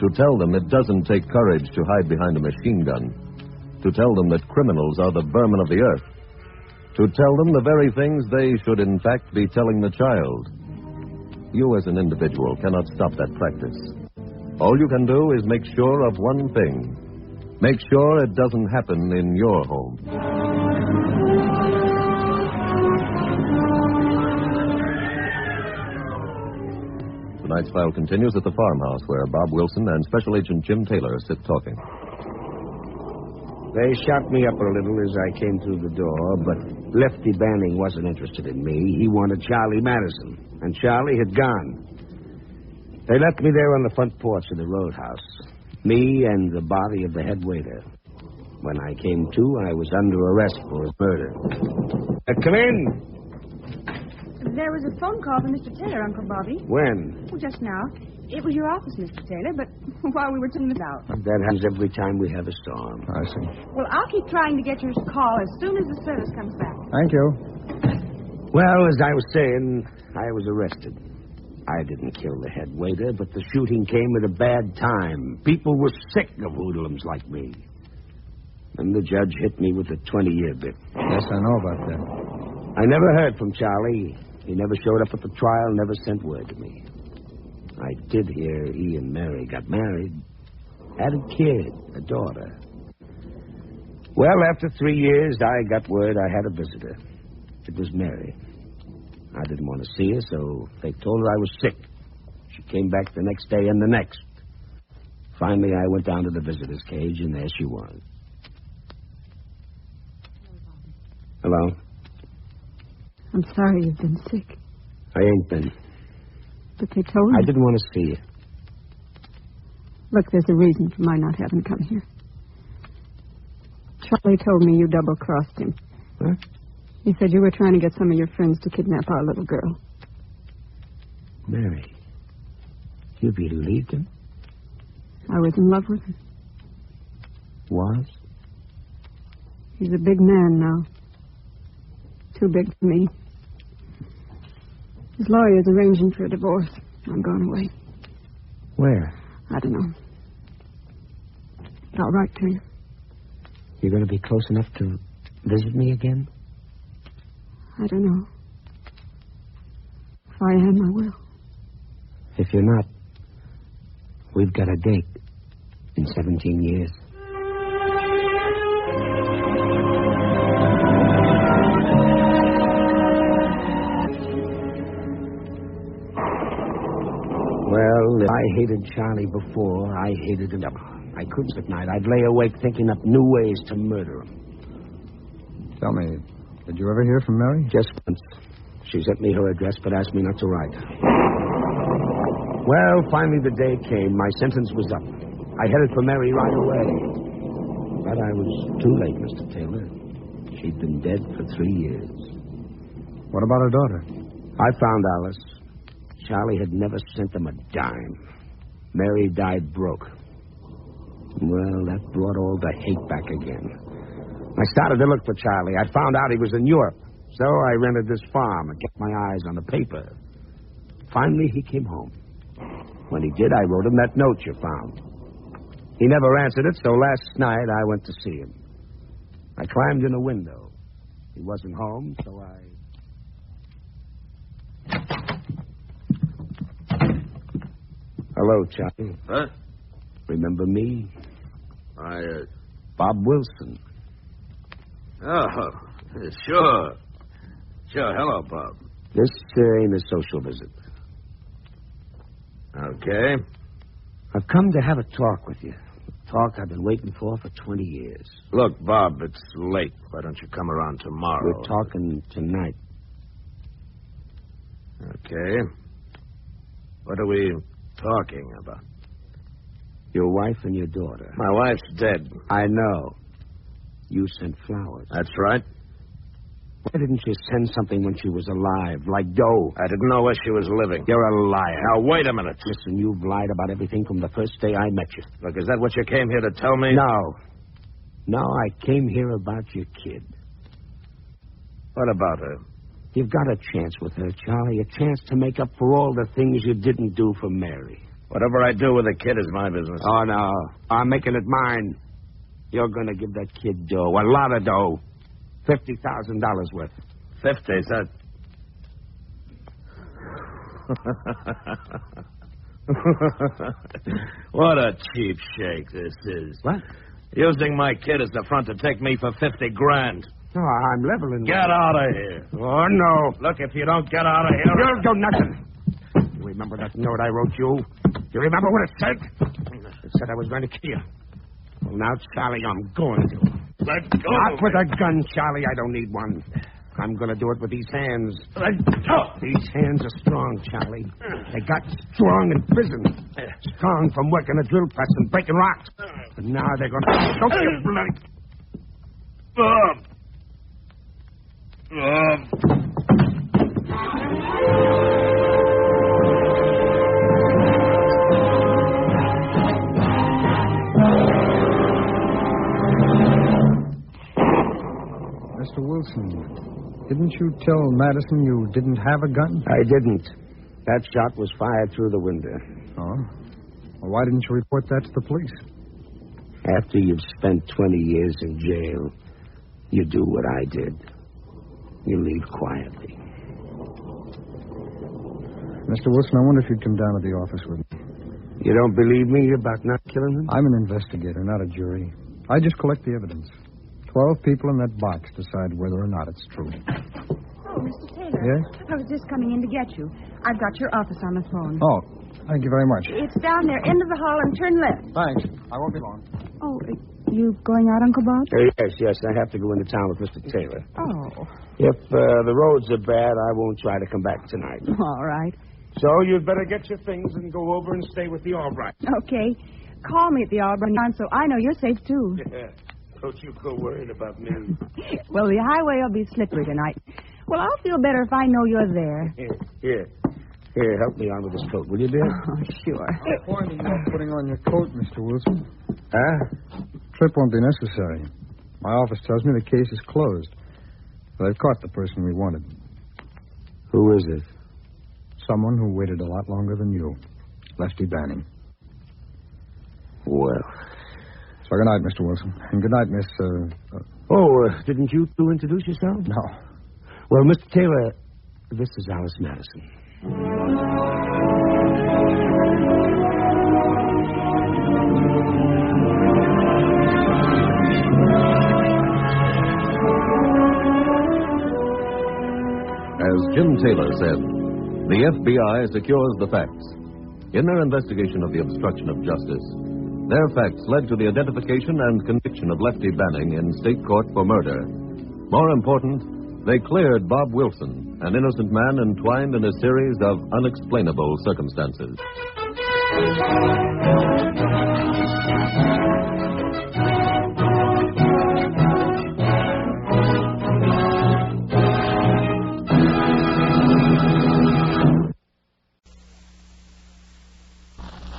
C: To tell them it doesn't take courage to hide behind a machine gun? To tell them that criminals are the vermin of the earth? To tell them the very things they should in fact be telling the child? You as an individual cannot stop that practice. All you can do is make sure of one thing. Make sure it doesn't happen in your home. Tonight's file continues at the farmhouse where Bob Wilson and Special Agent Jim Taylor sit talking.
V: They shot me up a little as I came through the door, but Lefty Banning wasn't interested in me. He wanted Charlie Madison, and Charlie had gone. They left me there on the front porch of the roadhouse, me and the body of the head waiter. When I came to, I was under arrest for his murder. Come in.
M: There was a phone call from Mr. Taylor, Uncle Bobby.
V: When?
M: Well, just now. It was your office, Mr. Taylor, but while we were taking it out.
V: That happens every time we have a storm.
H: I see.
M: Well, I'll keep trying to get your call as soon as the service comes back.
H: Thank you.
V: Well, as I was saying, I was arrested. I didn't kill the head waiter, but the shooting came at a bad time. People were sick of hoodlums like me. And the judge hit me with a 20-year bit.
H: Yes, I know about that.
V: I never heard from Charlie. He never showed up at the trial, never sent word to me. I did hear he and Mary got married. Had a kid, a daughter. Well, after 3 years, I got word I had a visitor. It was Mary. I didn't want to see her, so they told her I was sick. She came back the next day and the next. Finally, I went down to the visitor's cage, and there she was. Hello?
U: I'm sorry you've been sick.
V: I ain't been.
U: But they told me.
V: I didn't want to see you.
U: Look, there's a reason for my not having come here. Charlie told me you double-crossed him.
V: What?
U: He said you were trying to get some of your friends to kidnap our little girl.
V: Mary, you believed him?
U: I was in love with him.
V: Was?
U: He's a big man now. Too big for me. His lawyer's arranging for a divorce. I'm going away.
Q: Where?
U: I don't know. I'll write to you.
Q: You're going to be close enough to visit me again?
U: I don't know. If I am, I will.
Q: If you're not, we've got a date in 17 years. Well, if I hated Charlie before, I hated him. I couldn't at night. I'd lay awake thinking up new ways to murder him.
H: Tell me, did you ever hear from Mary?
Q: Just once. She sent me her address, but asked me not to write. Well, finally the day came. My sentence was up. I headed for Mary right away. But I was too late, Mr. Taylor. She'd been dead for 3 years.
H: What about her daughter?
Q: I found Alice. Charlie had never sent them a dime. Mary died broke. Well, that brought all the hate back again. I started to look for Charlie. I found out he was in Europe. So I rented this farm and kept my eyes on the paper. Finally, he came home. When he did, I wrote him that note you found. He never answered it, so last night I went to see him. I climbed in a window. He wasn't home, so I... Hello, Charlie.
F: Huh?
Q: Remember me? Bob Wilson.
F: Oh, sure. Sure. Hello, Bob.
Q: This ain't a social visit.
F: Okay.
Q: I've come to have a talk with you. A talk I've been waiting for 20 years.
F: Look, Bob, it's late. Why don't you come around tomorrow?
Q: We're talking tonight.
F: Okay. What are we talking about?
Q: Your wife and your daughter.
F: My wife's dead.
Q: I know. You sent flowers.
F: That's right.
Q: Why didn't you send something when she was alive, like dough?
F: I didn't know where she was living.
Q: You're a liar.
F: Now, wait a minute.
Q: Listen, you've lied about everything from the first day I met you.
F: Look, is that what you came here to tell me?
Q: No. No, I came here about your kid.
F: What about her?
Q: You've got a chance with her, Charlie. A chance to make up for all the things you didn't do for Mary.
F: Whatever I do with the kid is my business.
Q: Oh, no. I'm making it mine. You're going to give that kid dough. A lot of dough. $50,000 worth.
F: 50, is that... What a cheap shake this is.
Q: What?
F: Using my kid as the front to take me for 50 grand.
Q: No, I'm leveling.
F: Get out of here.
Q: Oh, no.
F: Look, if you don't get out of here...
Q: You'll do nothing. You remember that note I wrote you? You remember what it said? It said I was going to kill you. Well, now, Charlie, I'm going to.
F: Let go.
Q: Not with a gun, Charlie. I don't need one. I'm going to do it with these hands.
F: Let go.
Q: These hands are strong, Charlie. They got strong in prison. Strong from working a drill press and breaking rocks. But now they're going to... Don't you bloody...
H: Mr. Wilson, didn't you tell Madison you didn't have a gun?
Q: I didn't. That shot was fired through the window.
H: Oh? Well, why didn't you report that to the police?
Q: After you've spent 20 years in jail, you do what I did. You leave quietly.
H: Mr. Wilson, I wonder if you'd come down to the office with me.
Q: You don't believe me about not killing them?
H: I'm an investigator, not a jury. I just collect the evidence. 12 people in that box decide whether or not it's true.
U: Oh, Mr. Taylor.
H: Yes?
U: I was just coming in to get you. I've got your office on the phone.
H: Oh, thank you very much.
U: It's down there, end of the hall, and turn left.
H: Thanks. I won't be long.
U: Oh, you going out, Uncle Bob?
Q: Yes. I have to go into town with Mr. Taylor.
U: Oh.
Q: If the roads are bad, I won't try to come back tonight.
U: All right.
Q: So you'd better get your things and go over and stay with the Albright.
U: Okay. Call me at the Albright, so I know you're safe, too.
Q: Don't you go worrying about me.
U: Well, the highway will be slippery tonight. Well, I'll feel better if I know you're there.
Q: Here, help me on with this coat, will you, dear?
U: Oh, sure.
H: Why are you not putting on your coat, Mr. Wilson?
Q: Huh?
H: Trip won't be necessary. My office tells me the case is closed. They've caught the person we wanted.
Q: Who is it?
H: Someone who waited a lot longer than you. Lefty Banning.
Q: Well.
H: So good night, Mr. Wilson. And good night, Miss...
Q: didn't you two introduce yourself?
H: No.
Q: Well, Mr. Taylor, this is Alice Madison.
C: As Jim Taylor said, the FBI secures the facts. In their investigation of the obstruction of justice, their facts led to the identification and conviction of Lefty Banning in state court for murder. More important, they cleared Bob Wilson, an innocent man entwined in a series of unexplainable circumstances.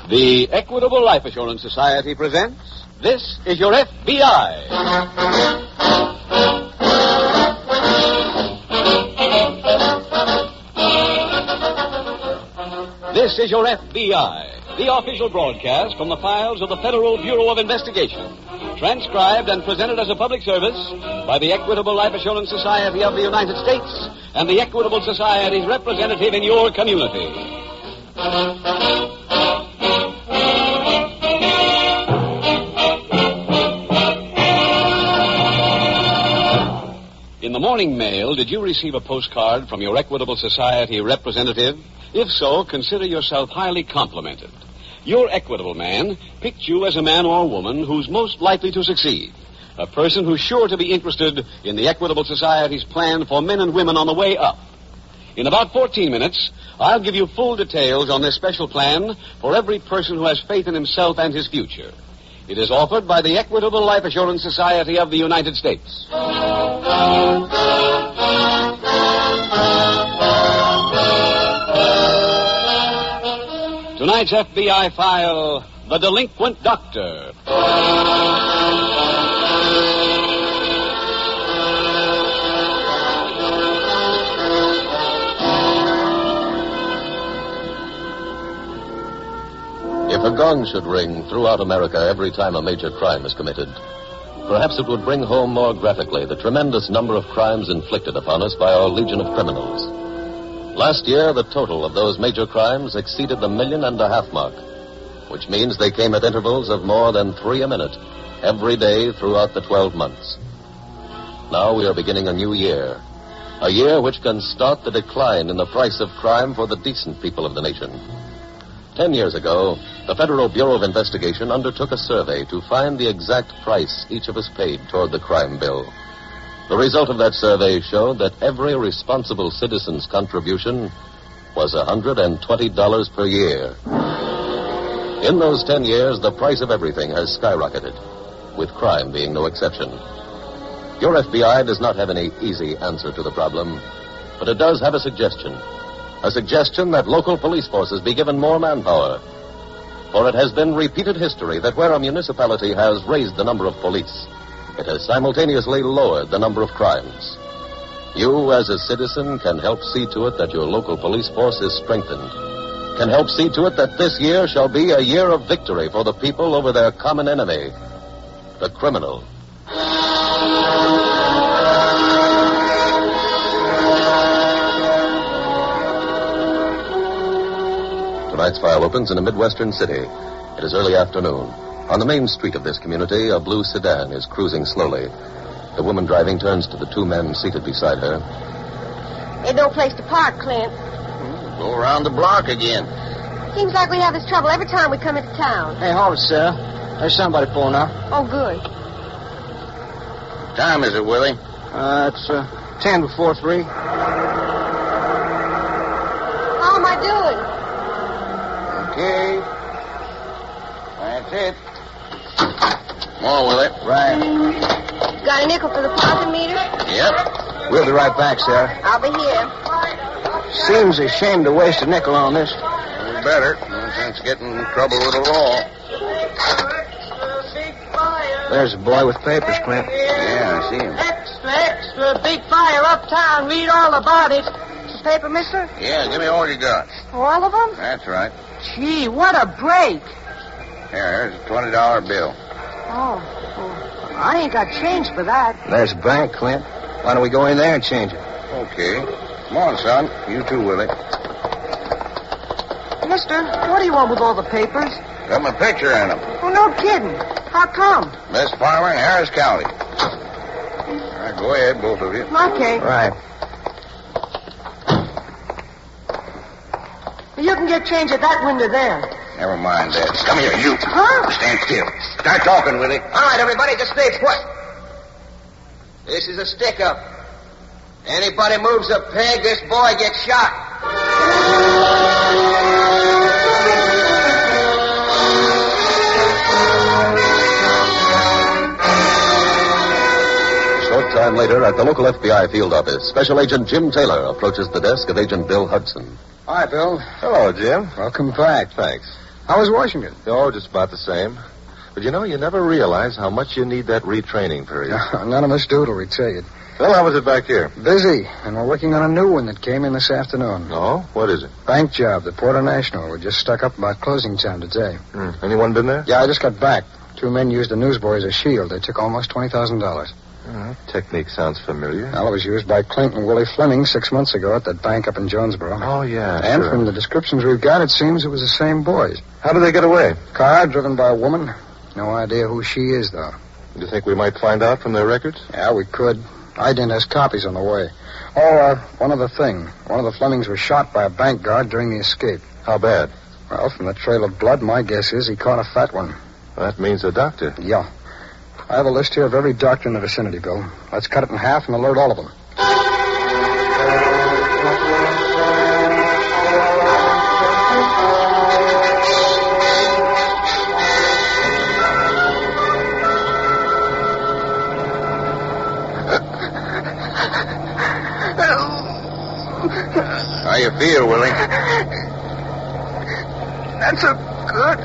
A: The Equitable Life Assurance Society presents This is Your FBI. This is Your FBI, the official broadcast from the files of the Federal Bureau of Investigation, transcribed and presented as a public service by the Equitable Life Assurance Society of the United States and the Equitable Society's representative in your community. In the morning mail, did you receive a postcard from your Equitable Society representative? If so, consider yourself highly complimented. Your Equitable man picked you as a man or woman who's most likely to succeed. A person who's sure to be interested in the Equitable Society's plan for men and women on the way up. In about 14 minutes, I'll give you full details on this special plan for every person who has faith in himself and his future. It is offered by the Equitable Life Assurance Society of the United States. Tonight's FBI file, The Delinquent Doctor.
C: If a gong should ring throughout America every time a major crime is committed, perhaps it would bring home more graphically the tremendous number of crimes inflicted upon us by our legion of criminals. Last year, the total of those major crimes exceeded the 1.5 million mark, which means they came at intervals of more than 3 a minute, every day throughout the 12 months. Now we are beginning a new year, a year which can start the decline in the price of crime for the decent people of the nation. 10 years ago, the Federal Bureau of Investigation undertook a survey to find the exact price each of us paid toward the crime bill. The result of that survey showed that every responsible citizen's contribution was $120 per year. In those 10 years, the price of everything has skyrocketed, with crime being no exception. Your FBI does not have any easy answer to the problem, but it does have a suggestion. A suggestion that local police forces be given more manpower. For it has been repeated history that where a municipality has raised the number of police, it has simultaneously lowered the number of crimes. You, as a citizen, can help see to it that your local police force is strengthened. Can help see to it that this year shall be a year of victory for the people over their common enemy, the criminal. Tonight's file opens in a Midwestern city. It is early afternoon. On the main street of this community, a blue sedan is cruising slowly. The woman driving turns to the two men seated beside her.
P: Ain't no place to park, Clint.
I: Go around the block again.
P: Seems like we have this trouble every time we come into town.
I: Hey, hold it, Sarah. There's somebody pulling up.
P: Oh, good.
I: What time is it, Willie?
L: It's 10 before 3.
P: How am I doing?
I: Okay. That's it. Come on, Willie.
L: Right.
P: Got a nickel for the parking meter?
I: Yep.
L: We'll be right back, Sarah.
P: I'll be here.
L: Seems a shame to waste a nickel on this.
I: We better. No sense getting in trouble with the law.
L: There's a boy with papers, Clint.
I: Yeah, see him.
L: Extra. Big fire uptown. Read all about it. The paper, mister?
I: Yeah, give me all you got.
L: All of them?
I: That's right.
L: Gee, what a break.
I: Here's a $20 bill.
L: Oh, well, I ain't got change for that. There's a bank, Clint. Why don't we go in there and change it?
I: Okay. Come on, son. You too, Willie.
L: Mister, what do you want with all the papers?
I: Got my picture in them.
L: Oh, no kidding. How come?
I: Best farmer in Harris County. All right, go ahead, both of you.
L: Okay.
I: Right.
L: You can get change at that window there.
I: Never mind that. Come here, you.
L: Huh?
I: Stand still. Start talking, Willie.
L: All right, everybody, just stay put. This is a stick-up. Anybody moves a peg, this boy gets shot.
C: A short time later, at the local FBI field office, Special Agent Jim Taylor approaches the desk of Agent Bill Hudson.
H: Hi, Bill.
N: Hello, Jim.
H: Welcome back.
N: Thanks.
H: How was Washington?
N: Oh, just about the same. But you know, you never realize how much you need that retraining period.
H: None of us do till we tell you.
N: Well, how was it back here?
H: Busy, and we're working on a new one that came in this afternoon.
N: Oh? What is it?
H: Bank job, the Porter National. We just stuck up about closing time today.
N: Anyone been there?
H: Yeah, I just got back. 2 men used a newsboy as a shield. They took almost $20,000.
N: Technique sounds familiar.
H: Well, it was used by Clint and Willie Fleming 6 months ago at that bank up in Jonesboro.
N: Oh, yeah,
H: And
N: sure.
H: from the descriptions we've got, it seems it was the same boys.
N: How did they get away?
H: Car driven by a woman. No idea who she is, though.
N: Do you think we might find out from their records?
H: Yeah, we could. Ident has copies on the way. Oh, one other thing. One of the Flemings was shot by a bank guard during the escape.
N: How bad?
H: Well, from the trail of blood, my guess is he caught a fat one.
N: That means a doctor.
H: Yeah. I have a list here of every doctor in the vicinity, Bill. Let's cut it in half and alert all of them.
I: How you feel, Willie?
L: Not so good.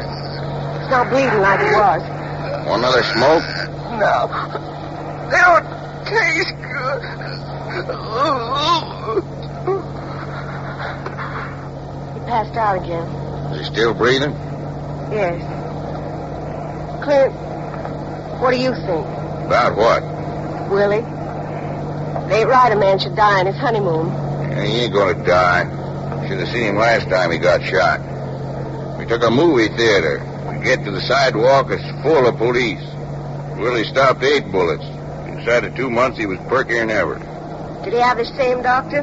L: It's not bleeding like it was.
I: Want another smoke?
L: No. They don't taste good. He passed out again.
I: Is he still breathing?
L: Yes. Clint, what do you think?
I: About what?
L: Willie? They ain't right a man should die on his honeymoon.
I: Yeah, he ain't gonna die. Should have seen him last time he got shot. We took a movie theater. We get to the sidewalk, it's full of police. Willie stopped 8 bullets. Inside of 2 months, he was perkier than ever.
L: Did he have the same doctor?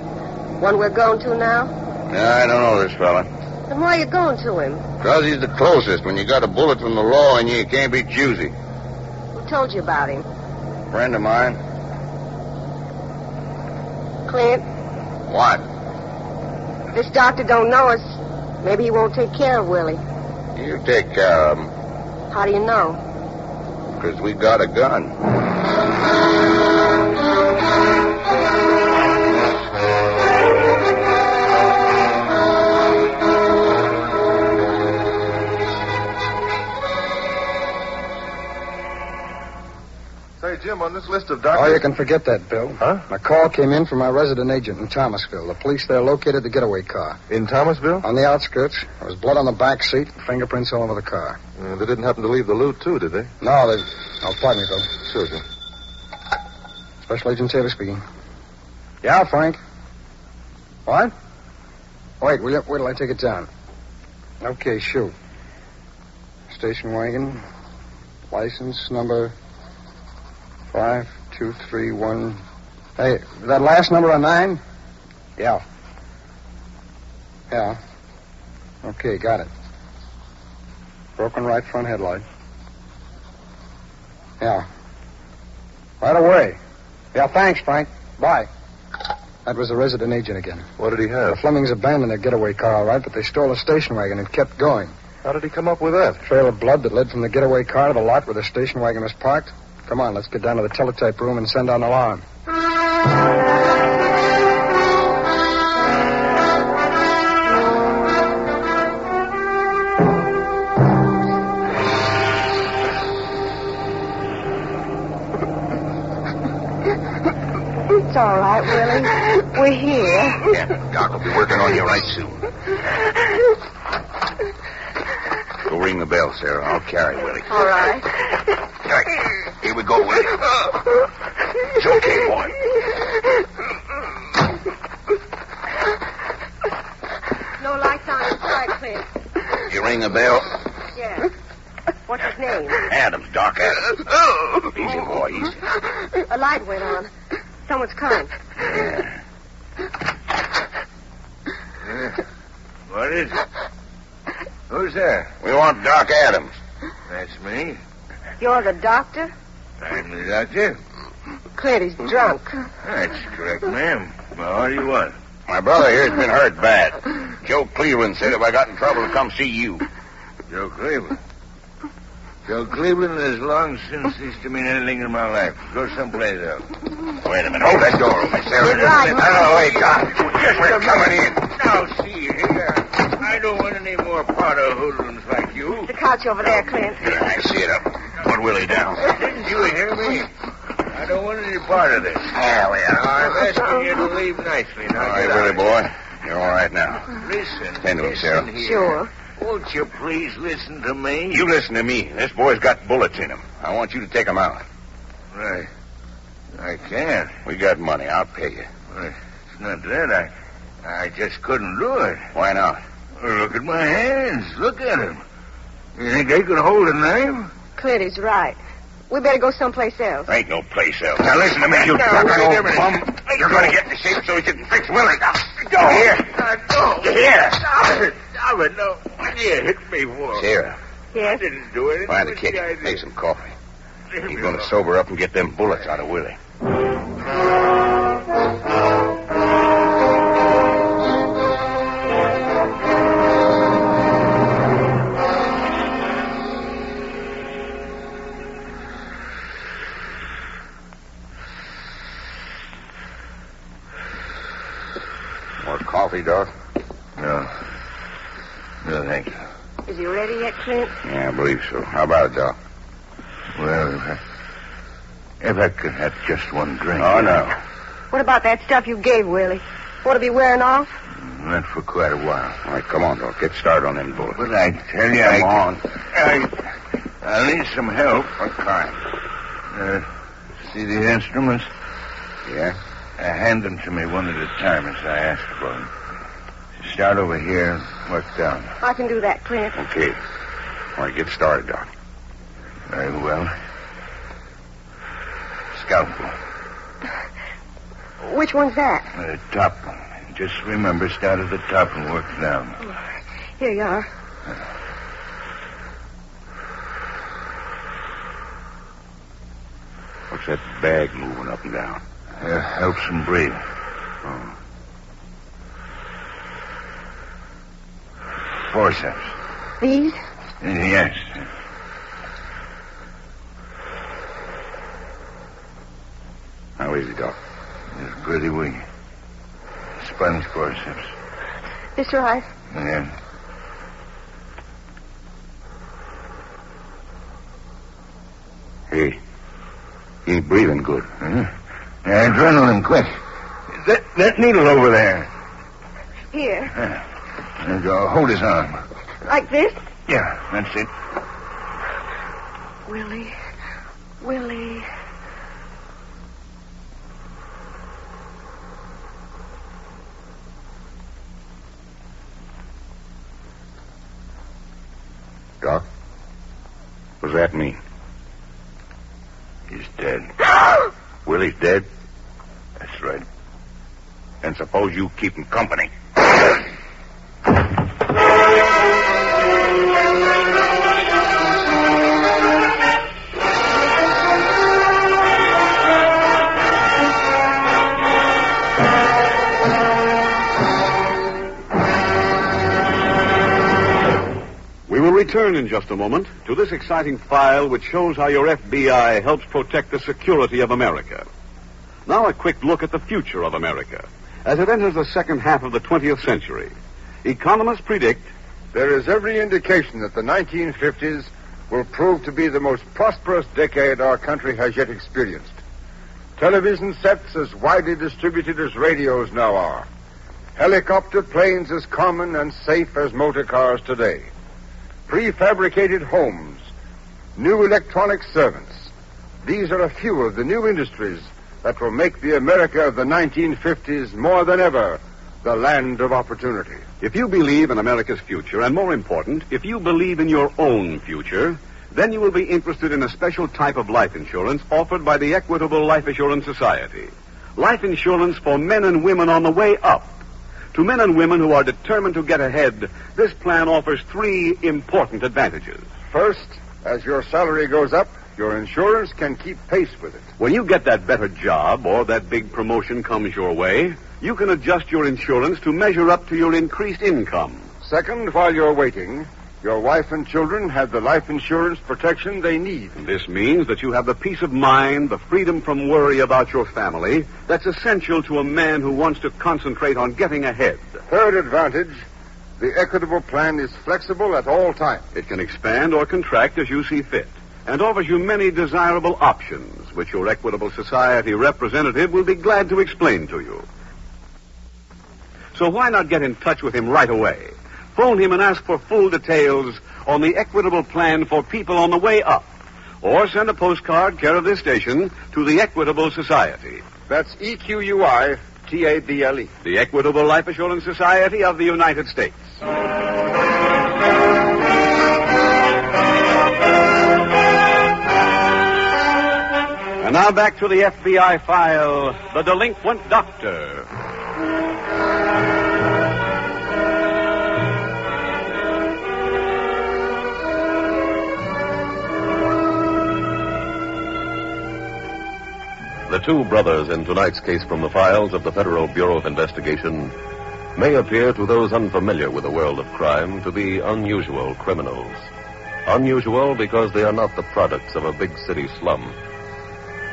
L: One we're going to now?
I: No, I don't know this fella.
L: Then why are you going to him?
I: Because he's the closest. When you got a bullet from the law and you can't be choosy.
L: Who told you about him?
I: Friend of mine.
L: Clint,
I: What?
L: this doctor don't know us. Maybe he won't take care of Willie.
I: You take care of him.
L: How do you know?
I: Because we got a gun.
N: Say, Jim, on this list of
H: Oh,
N: doctors...
H: you can forget that, Bill.
N: Huh?
H: A call came in from my resident agent in Thomasville. The police there located the getaway car.
N: In Thomasville?
H: On the outskirts. There was blood on the back seat, fingerprints all over the car.
N: They didn't happen to leave the loot, too, did they?
H: No, they... Oh, pardon me, Bill.
N: Sure, Jim.
H: Special Agent Taylor speaking. Yeah, Frank. What? Wait till I take it down. Okay, shoot. Station wagon. License number 5231. Hey, that last number on 9? Yeah. Yeah. Okay, got it. Broken right front headlight. Yeah. Right away. Yeah, thanks, Frank. Bye. That was the resident agent again.
N: What did he have?
H: The Flemings abandoned their getaway car, all right, but they stole a station wagon and kept going.
N: How did he come up with that?
H: Trail of blood that led from the getaway car to the lot where the station wagon was parked. Come on, let's get down to the teletype room and send out an alarm.
P: It's all right, Willie. We're here.
I: Yeah, Doc will be working on you right soon. Go ring the bell, Sarah. I'll carry Willie.
P: All right.
I: All right. Here we go, Willie. It's okay, boy.
P: No lights on inside, Clint.
I: You ring the bell?
P: Yeah. What's his name?
I: Adams, Doc Adams. Easy, boy, easy.
P: A light went on. Someone's coming.
I: Yeah.
K: What is it? Who's there?
I: We want Doc Adams.
K: That's me.
P: You're the doctor?
K: I'm the doctor.
P: Clint, he's drunk.
K: That's correct, ma'am. Well, what do you want?
I: My brother here's been hurt bad. Joe Cleveland said if I got in trouble to come see you.
K: Joe Cleveland? Joe Cleveland has long since ceased to mean anything in my life. Go someplace else.
I: Wait a minute. Hold that door open, Sarah.
P: You're right.
I: No, wait, Doc. We're coming in.
K: Now, see here. I don't want any more part of hoodlums like you.
P: The couch over there, Clint.
I: Yeah, I see it up. Put Willie down.
K: Didn't you hear me? I don't want any part of this.
I: Yeah, we are.
K: I'm asking you to leave nicely. Now,
I: All right, Willie, boy. You're all right now.
K: Listen.
I: Tend to him, Sarah.
K: Here.
P: Sure.
K: Won't you please listen to me?
I: You listen to me. This boy's got bullets in him. I want you to take him out.
K: Right. I can't.
I: We got money. I'll pay you.
K: It's not that. I just couldn't do it.
I: Why not?
K: Well, look at my hands. Look at them. You think they could hold a knife?
P: Clint is right. We better go someplace else.
I: There ain't no place else. Now, listen to me, you drunken old bum. You're going to get in shape so you can fix Willie. Now, go here.
K: No.
I: You hear?
K: Stop it. No. What do you hit me for?
I: Sarah.
P: Yes?
K: I didn't do anything.
I: Find the
K: What's
I: kitchen.
K: idea?
I: Make some coffee. He's going to sober up and get them bullets out of Willie. More coffee, Doc?
K: No. No, thank you.
P: Is he ready yet, Clint?
I: Yeah, I believe so. How about it, Doc?
K: Well, if I could have just one drink.
I: Oh, no.
P: What about that stuff you gave Willie? Won't it be wearing off?
K: Not for quite a while.
I: All right, come on, Doc. Get started on them bullets.
K: But I tell you,
I: Come on.
K: I need some help.
I: What kind?
K: See these instruments?
I: Yeah?
K: Hand them to me one at a time as I ask for them. Start over here and work down.
P: I can do that, Clint.
I: Okay. All right, get started, Doc.
K: Very well. Scalpel.
P: Which one's that?
K: The top one. Just remember, start at the top and work down.
P: Here you are.
I: What's that bag moving up and down?
K: Helps him breathe.
I: Oh.
K: Forceps.
P: These?
K: Yes.
I: How is he, Doc?
K: It's pretty weak. Sponge forceps.
P: This right?
K: Yeah.
I: Hey, he ain't breathing good.
K: Adrenaline, quick. That needle over there.
P: Here.
K: There you go. Hold his arm.
P: Like this?
K: Yeah, that's it.
P: Willie. Willie.
I: Doc, what does that mean?
K: He's dead.
I: Willie's dead?
K: That's right.
I: Then suppose you keep him company.
A: We will return in just a moment to this exciting file which shows how your FBI helps protect the security of America. Now a quick look at the future of America as it enters the second half of the 20th century. Economists predict
H: there is every indication that the 1950s will prove to be the most prosperous decade our country has yet experienced.
B: Television sets as widely distributed as radios now are. Helicopter planes as common and safe as motor cars today. Prefabricated homes. New electronic servants. These are a few of the new industries that will make the America of the 1950s more than ever the land of opportunity.
A: If you believe in America's future, and more important, if you believe in your own future, then you will be interested in a special type of life insurance offered by the Equitable Life Assurance Society. Life insurance for men and women on the way up. To men and women who are determined to get ahead, this plan offers 3 important advantages.
B: First, as your salary goes up, your insurance can keep pace with it.
A: When you get that better job or that big promotion comes your way, you can adjust your insurance to measure up to your increased income.
B: Second, while you're waiting, your wife and children have the life insurance protection they need.
A: This means that you have the peace of mind, the freedom from worry about your family that's essential to a man who wants to concentrate on getting ahead.
B: Third advantage, the Equitable plan is flexible at all times.
A: It can expand or contract as you see fit, and offers you many desirable options, which your Equitable Society representative will be glad to explain to you. So why not get in touch with him right away? Phone him and ask for full details on the Equitable plan for people on the way up. Or send a postcard, care of this station, to the Equitable Society.
B: That's EQUITABLE.
A: The Equitable Life Assurance Society of the United States. And now back to the FBI file, The Delinquent Doctor.
C: The 2 brothers in tonight's case from the files of the Federal Bureau of Investigation may appear to those unfamiliar with the world of crime to be unusual criminals. Unusual because they are not the products of a big city slum.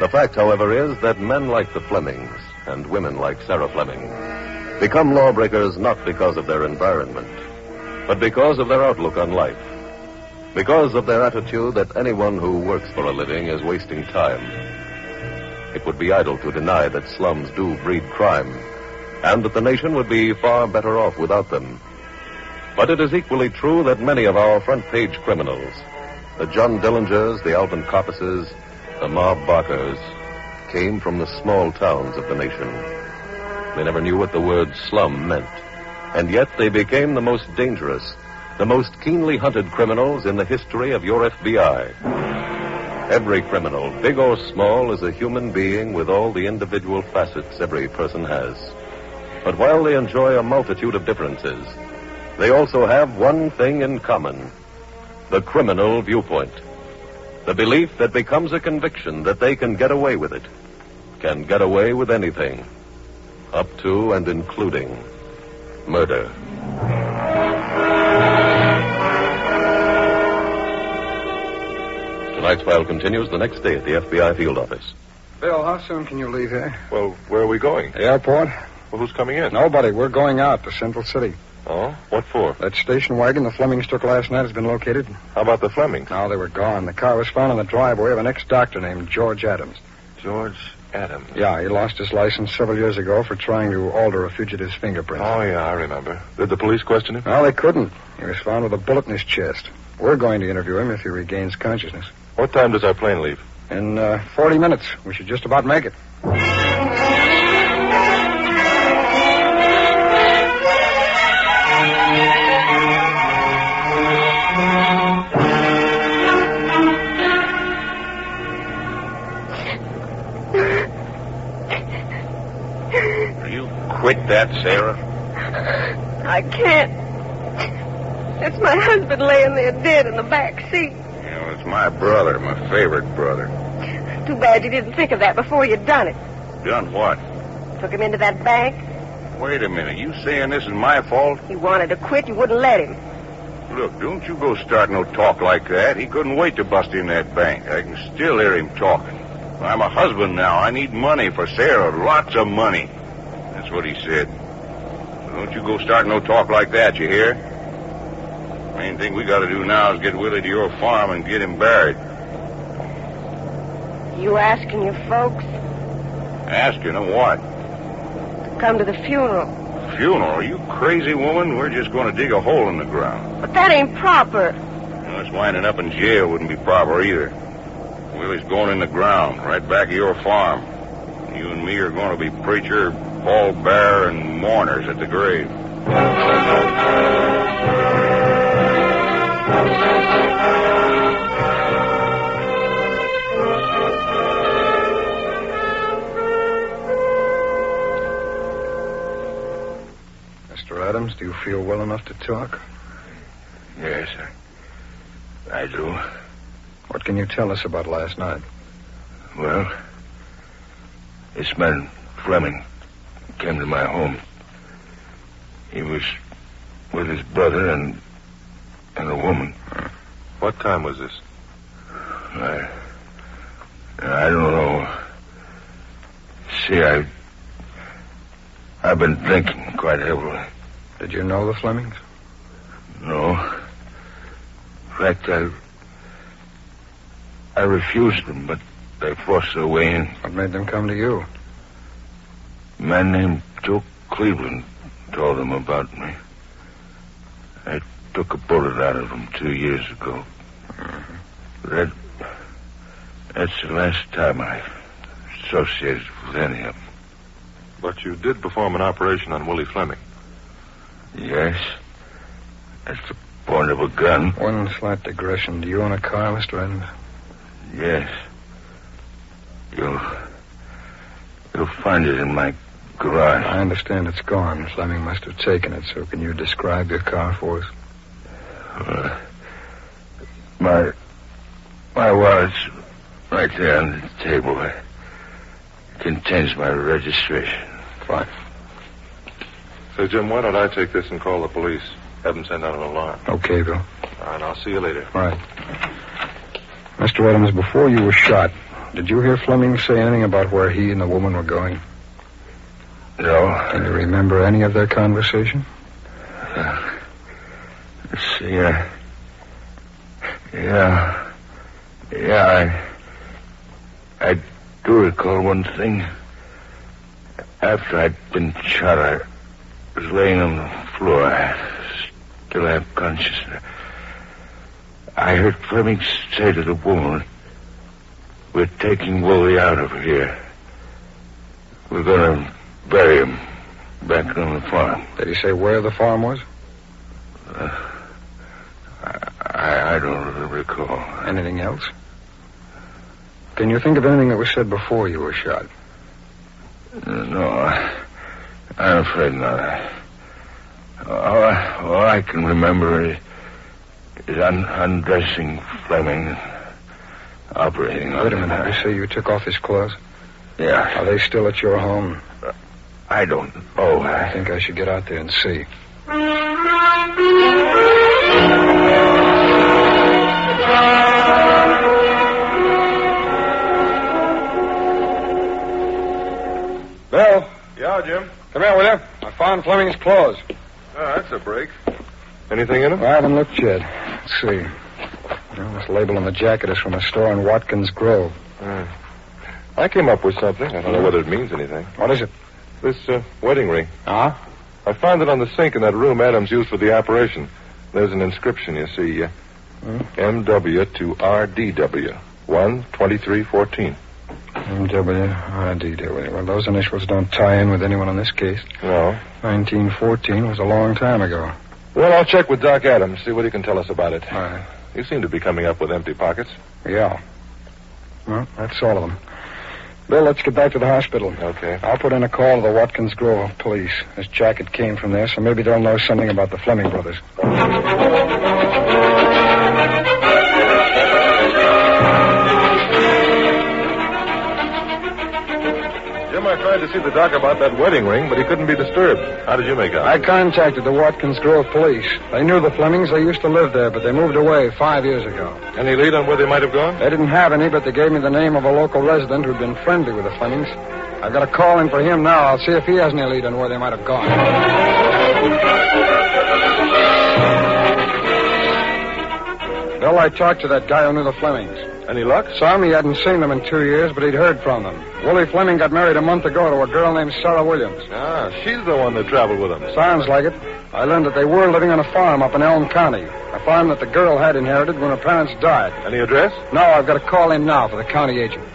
C: The fact, however, is that men like the Flemings and women like Sarah Fleming become lawbreakers not because of their environment, but because of their outlook on life. Because of their attitude that anyone who works for a living is wasting time. It would be idle to deny that slums do breed crime, and that the nation would be far better off without them. But it is equally true that many of our front-page criminals, the John Dillingers, the Alvin Coppices, the Ma Barkers, came from the small towns of the nation. They never knew what the word slum meant, and yet they became the most dangerous, the most keenly hunted criminals in the history of your FBI. Every criminal, big or small, is a human being with all the individual facets every person has. But while they enjoy a multitude of differences, they also have one thing in common: the criminal viewpoint. The belief that becomes a conviction that they can get away with it, can get away with anything, up to and including murder. Tonight's file continues the next day at the FBI field office.
H: Bill, how soon can you leave here?
N: Well, where are we going?
H: The airport.
N: Well, who's coming in?
H: Nobody. We're going out to Central City.
N: Oh? What for?
H: That station wagon the Flemings took last night has been located.
N: How about the Flemings?
H: No, they were gone. The car was found in the driveway of an ex-doctor named George Adams.
N: George Adams?
H: Yeah, he lost his license several years ago for trying to alter a fugitive's fingerprints.
N: Oh, yeah, I remember. Did the police question him?
H: No, they couldn't. He was found with a bullet in his chest. We're going to interview him if he regains consciousness.
N: What time does our plane leave?
H: In 40 minutes. We should just about make it.
K: You quit that, Sarah?
R: I can't. It's my husband laying there dead in the back seat.
K: It's my brother, my favorite brother.
R: Too bad you didn't think of that before you'd done it.
K: Done what?
R: Took him into that bank.
K: Wait a minute. You saying this is my fault?
R: He wanted to quit. You wouldn't let him.
K: Look, don't you go start no talk like that. He couldn't wait to bust in that bank. I can still hear him talking. I'm a husband now. I need money for Sarah. Lots of money. That's what he said. Don't you go start no talk like that, you hear? Main thing we got to do now is get Willie to your farm and get him buried.
R: You asking your folks?
K: Asking him what?
P: Come to the funeral.
K: Funeral? Are you crazy, woman? We're just going to dig a hole in the ground.
P: But that ain't proper.
K: Well, us winding up in jail wouldn't be proper either. Willie's going in the ground, right back of your farm. You and me are going to be preacher, pallbearer, and mourners at the grave.
H: Mr. Adams, do you feel well enough to talk?
O: Yes, I do.
H: What can you tell us about last night?
O: Well, this man Fleming came to my home. He was with his brother and a woman.
T: What time was this?
O: I don't know. See, I've been drinking quite heavily.
H: Did you know the Flemings?
O: No. In fact, I refused them, but they forced their way in.
H: What made them come to you?
O: A man named Joe Cleveland told them about me. I took a bullet out of him 2 years ago. That's the last time I associated with any of them.
T: But you did perform an operation on Willie Fleming.
O: Yes. That's the point of a gun.
H: One slight digression. Do you own a car, Mr. Adams?
O: Yes. You'll find it in my garage.
H: I understand it's gone. Fleming must have taken it, so can you describe your car for us?
O: My wallet's right there on the table. It contains my registration.
H: Fine.
T: Say, Jim, why don't I take this and call the police? Have them send out an alarm.
H: Okay, Bill.
T: All right, I'll see you later.
H: All right. Mr. Adams, before you were shot, did you hear Fleming say anything about where he and the woman were going?
O: No.
H: Can you remember any of their conversation?
O: Let's see, yeah, I do recall one thing. After I'd been shot, I was laying on the floor. I still have consciousness. I heard Fleming say to the woman, "We're taking Willie out of here. We're going to bury him back on the farm."
H: Did he say where the farm was?
O: I don't recall.
H: Anything else? Can you think of anything that was said before you were shot?
O: No, I'm afraid not. All I can remember is undressing Fleming and operating on him.
H: Wait a minute. You say you took off his clothes?
O: Yeah.
H: Are they still at your home?
O: I don't know.
H: I think I should get out there and see. Bill?
T: Yeah, Jim?
H: Come here, will you? I found Fleming's clothes.
T: Oh, that's a break. Anything in them?
H: I haven't looked yet. Let's see. Well, this label on the jacket is from a store in Watkins Grove.
T: I came up with something. I don't know whether it means anything.
H: What is it?
T: This wedding ring.
H: Ah?
T: I found it on the sink in that room Adams used for the operation. There's an inscription, you see. M.W. to R.D.W. 1-23-14.
H: M.W. R.D.W. Well, those initials don't tie in with anyone on this case.
T: No.
H: 1914 was a long time ago.
T: Well, I'll check with Doc Adams, see what he can tell us about it.
H: All right.
T: You seem to be coming up with empty pockets.
H: Yeah. Well, that's all of them. Bill, let's get back to the hospital.
T: Okay.
H: I'll put in a call to the Watkins Grove police. This jacket came from there, so maybe they'll know something about the Fleming brothers.
T: Jim, I tried to see the doc about that wedding ring, but he couldn't be disturbed. How did you make out?
H: I contacted the Watkins Grove police. They knew the Flemings. They used to live there, but they moved away 5 years ago.
T: Any lead on where they might have gone?
H: They didn't have any, but they gave me the name of a local resident who'd been friendly with the Flemings. I've got a call in for him now. I'll see if he has any lead on where they might have gone. Bill, I talked to that guy who knew the Flemings.
T: Any luck?
H: Some. He hadn't seen them in 2 years, but he'd heard from them. Willie Fleming got married a month ago to a girl named Sarah Williams.
T: Ah, she's the one that traveled with him.
H: Sounds like it. I learned that they were living on a farm up in Elm County. A farm that the girl had inherited when her parents died.
T: Any address?
H: No, I've got to call in now for the county agent.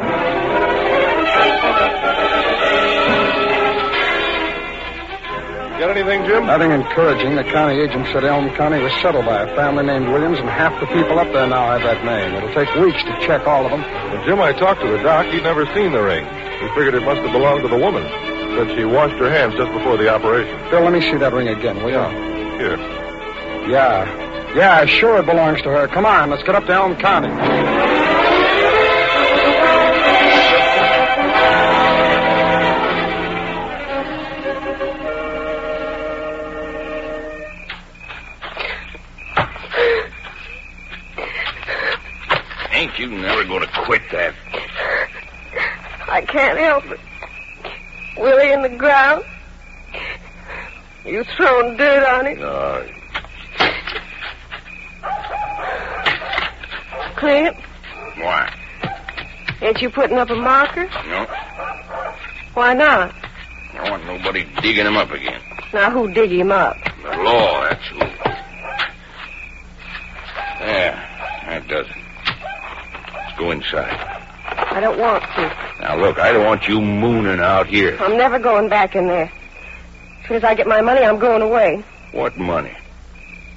T: Got anything, Jim?
H: Nothing encouraging. The county agent said Elm County was settled by a family named Williams, and half the people up there now have that name. It'll take weeks to check all of them.
T: Well, Jim, I talked to the doc. He'd never seen the ring. He figured it must have belonged to the woman. Said she washed her hands just before the operation.
H: Bill, let me see that ring again, will you?
T: Here.
H: Yeah, sure it belongs to her. Come on, let's get up to Elm County.
I: Ain't you never going to quit that?
D: I can't help it. Willie in the ground. You throwing dirt on it.
I: No.
D: Clint,
I: Why?
D: ain't you putting up a marker?
I: No.
D: Why not?
I: I don't want nobody digging him up again.
D: Now, who dig him up?
I: The law, that's who. There. That does it. Let's go inside.
D: I don't want to.
I: Now, look, I don't want you mooning out here.
D: I'm never going back in there. As soon as I get my money, I'm going away.
I: What money?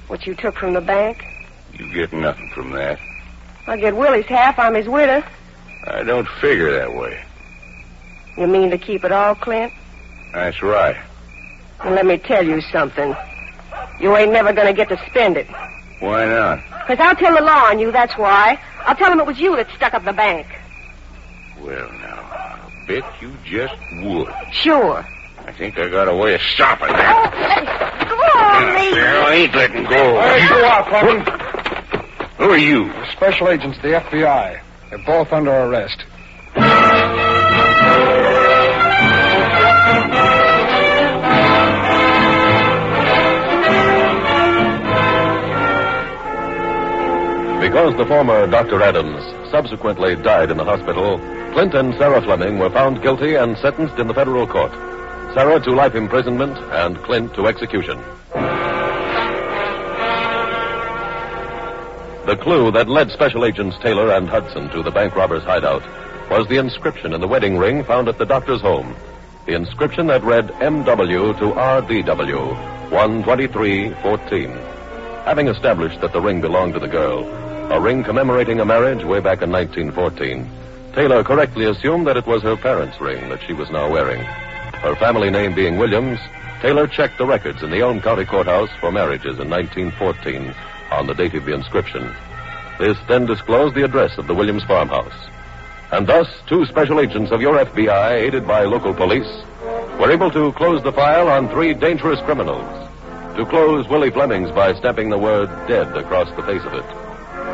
D: What you took from the bank?
I: You get nothing from that.
D: I get Willie's half. I'm his widow.
I: I don't figure that way.
D: You mean to keep it all, Clint?
I: That's right.
D: And let me tell you something. You ain't never going to get to spend it.
I: Why not?
D: Because I'll tell the law on you, that's why. I'll tell them it was you that stuck up the bank.
I: Well, now, I'll bet you just would.
D: Sure.
I: I think I got a way of stopping that.
D: Go on, me.
I: I ain't letting go.
H: Hey, you are, Papa.
I: Who are you?
H: The special agents of the FBI. They're both under arrest.
C: Because the former Dr. Adams subsequently died in the hospital, Clint and Sarah Fleming were found guilty and sentenced in the federal court. Sarah to life imprisonment and Clint to execution. The clue that led Special Agents Taylor and Hudson to the bank robber's hideout was the inscription in the wedding ring found at the doctor's home. The inscription that read MW to RDW, 12314. Having established that the ring belonged to the girl, a ring commemorating a marriage way back in 1914, Taylor correctly assumed that it was her parents' ring that she was now wearing. Her family name being Williams, Taylor checked the records in the Elm County Courthouse for marriages in 1914 on the date of the inscription. This then disclosed the address of the Williams farmhouse. And thus, two special agents of your FBI, aided by local police, were able to close the file on three dangerous criminals. To close Willie Fleming's by stamping the word dead across the face of it.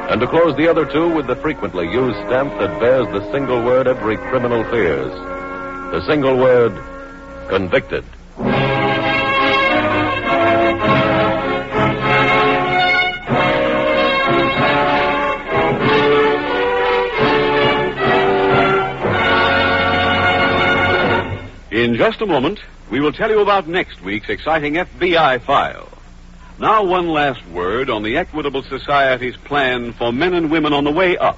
C: And to close the other two with the frequently used stamp that bears the single word every criminal fears. The single word, convicted.
A: In just a moment, we will tell you about next week's exciting FBI file. Now, one last word on the Equitable Society's plan for men and women on the way up.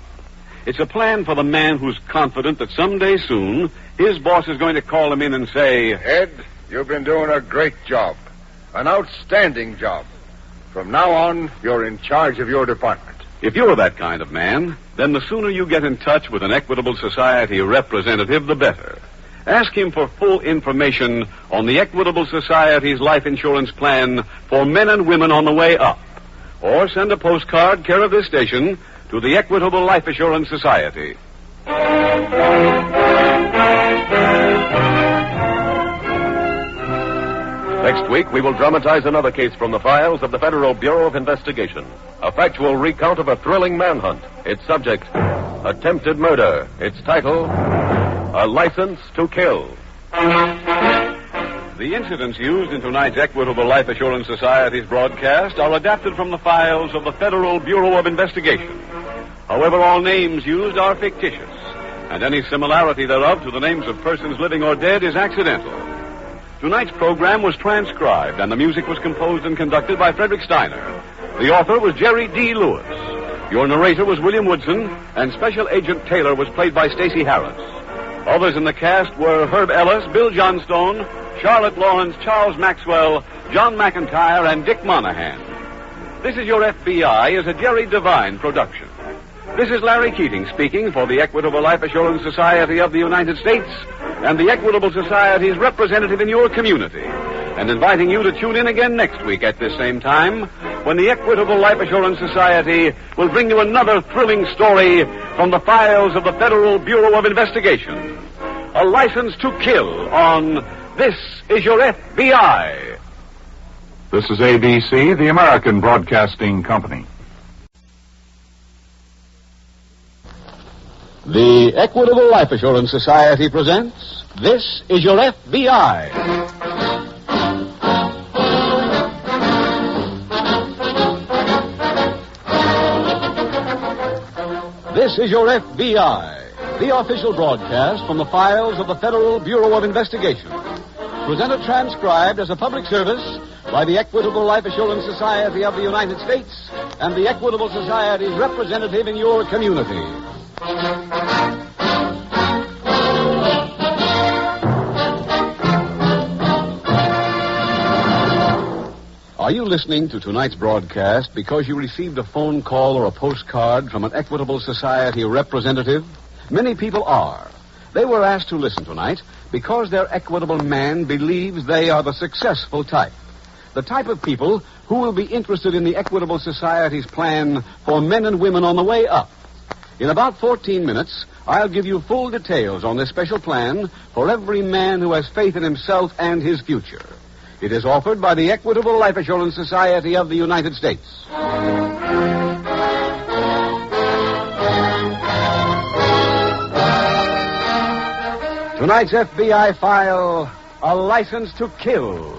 A: It's a plan for the man who's confident that someday soon his boss is going to call him in and say,
B: Ed, you've been doing a great job. An outstanding job. From now on, you're in charge of your department.
A: If you're that kind of man, then the sooner you get in touch with an Equitable Society representative, the better. Ask him for full information on the Equitable Society's life insurance plan for men and women on the way up. Or send a postcard, care of this station, to the Equitable Life Assurance Society.
C: Next week, we will dramatize another case from the files of the Federal Bureau of Investigation. A factual recount of a thrilling manhunt. Its subject, attempted murder. Its title, A License to Kill.
A: The incidents used in tonight's Equitable Life Assurance Society's broadcast are adapted from the files of the Federal Bureau of Investigation. However, all names used are fictitious, and any similarity thereof to the names of persons living or dead is accidental. Tonight's program was transcribed, and the music was composed and conducted by Frederick Steiner. The author was Jerry D. Lewis. Your narrator was William Woodson, and Special Agent Taylor was played by Stacey Harris. Others in the cast were Herb Ellis, Bill Johnstone, Charlotte Lawrence, Charles Maxwell, John McIntyre, and Dick Monahan. This Is Your FBI is a Jerry Devine production. This is Larry Keating speaking for the Equitable Life Assurance Society of the United States and the Equitable Society's representative in your community, and inviting you to tune in again next week at this same time when the Equitable Life Assurance Society will bring you another thrilling story from the files of the Federal Bureau of Investigation. A License to Kill on This Is Your FBI.
G: This is ABC, the American Broadcasting Company.
A: The Equitable Life Assurance Society presents This Is Your FBI. This Is Your FBI, the official broadcast from the files of the Federal Bureau of Investigation. Presented transcribed as a public service by the Equitable Life Assurance Society of the United States and the Equitable Society's representative in your community. Are you listening to tonight's broadcast because you received a phone call or a postcard from an Equitable Society representative? Many people are. They were asked to listen tonight because their Equitable man believes they are the successful type. The type of people who will be interested in the Equitable Society's plan for men and women on the way up. In about 14 minutes, I'll give you full details on this special plan for every man who has faith in himself and his future. It is offered by the Equitable Life Assurance Society of the United States. Tonight's FBI file, A License to Kill.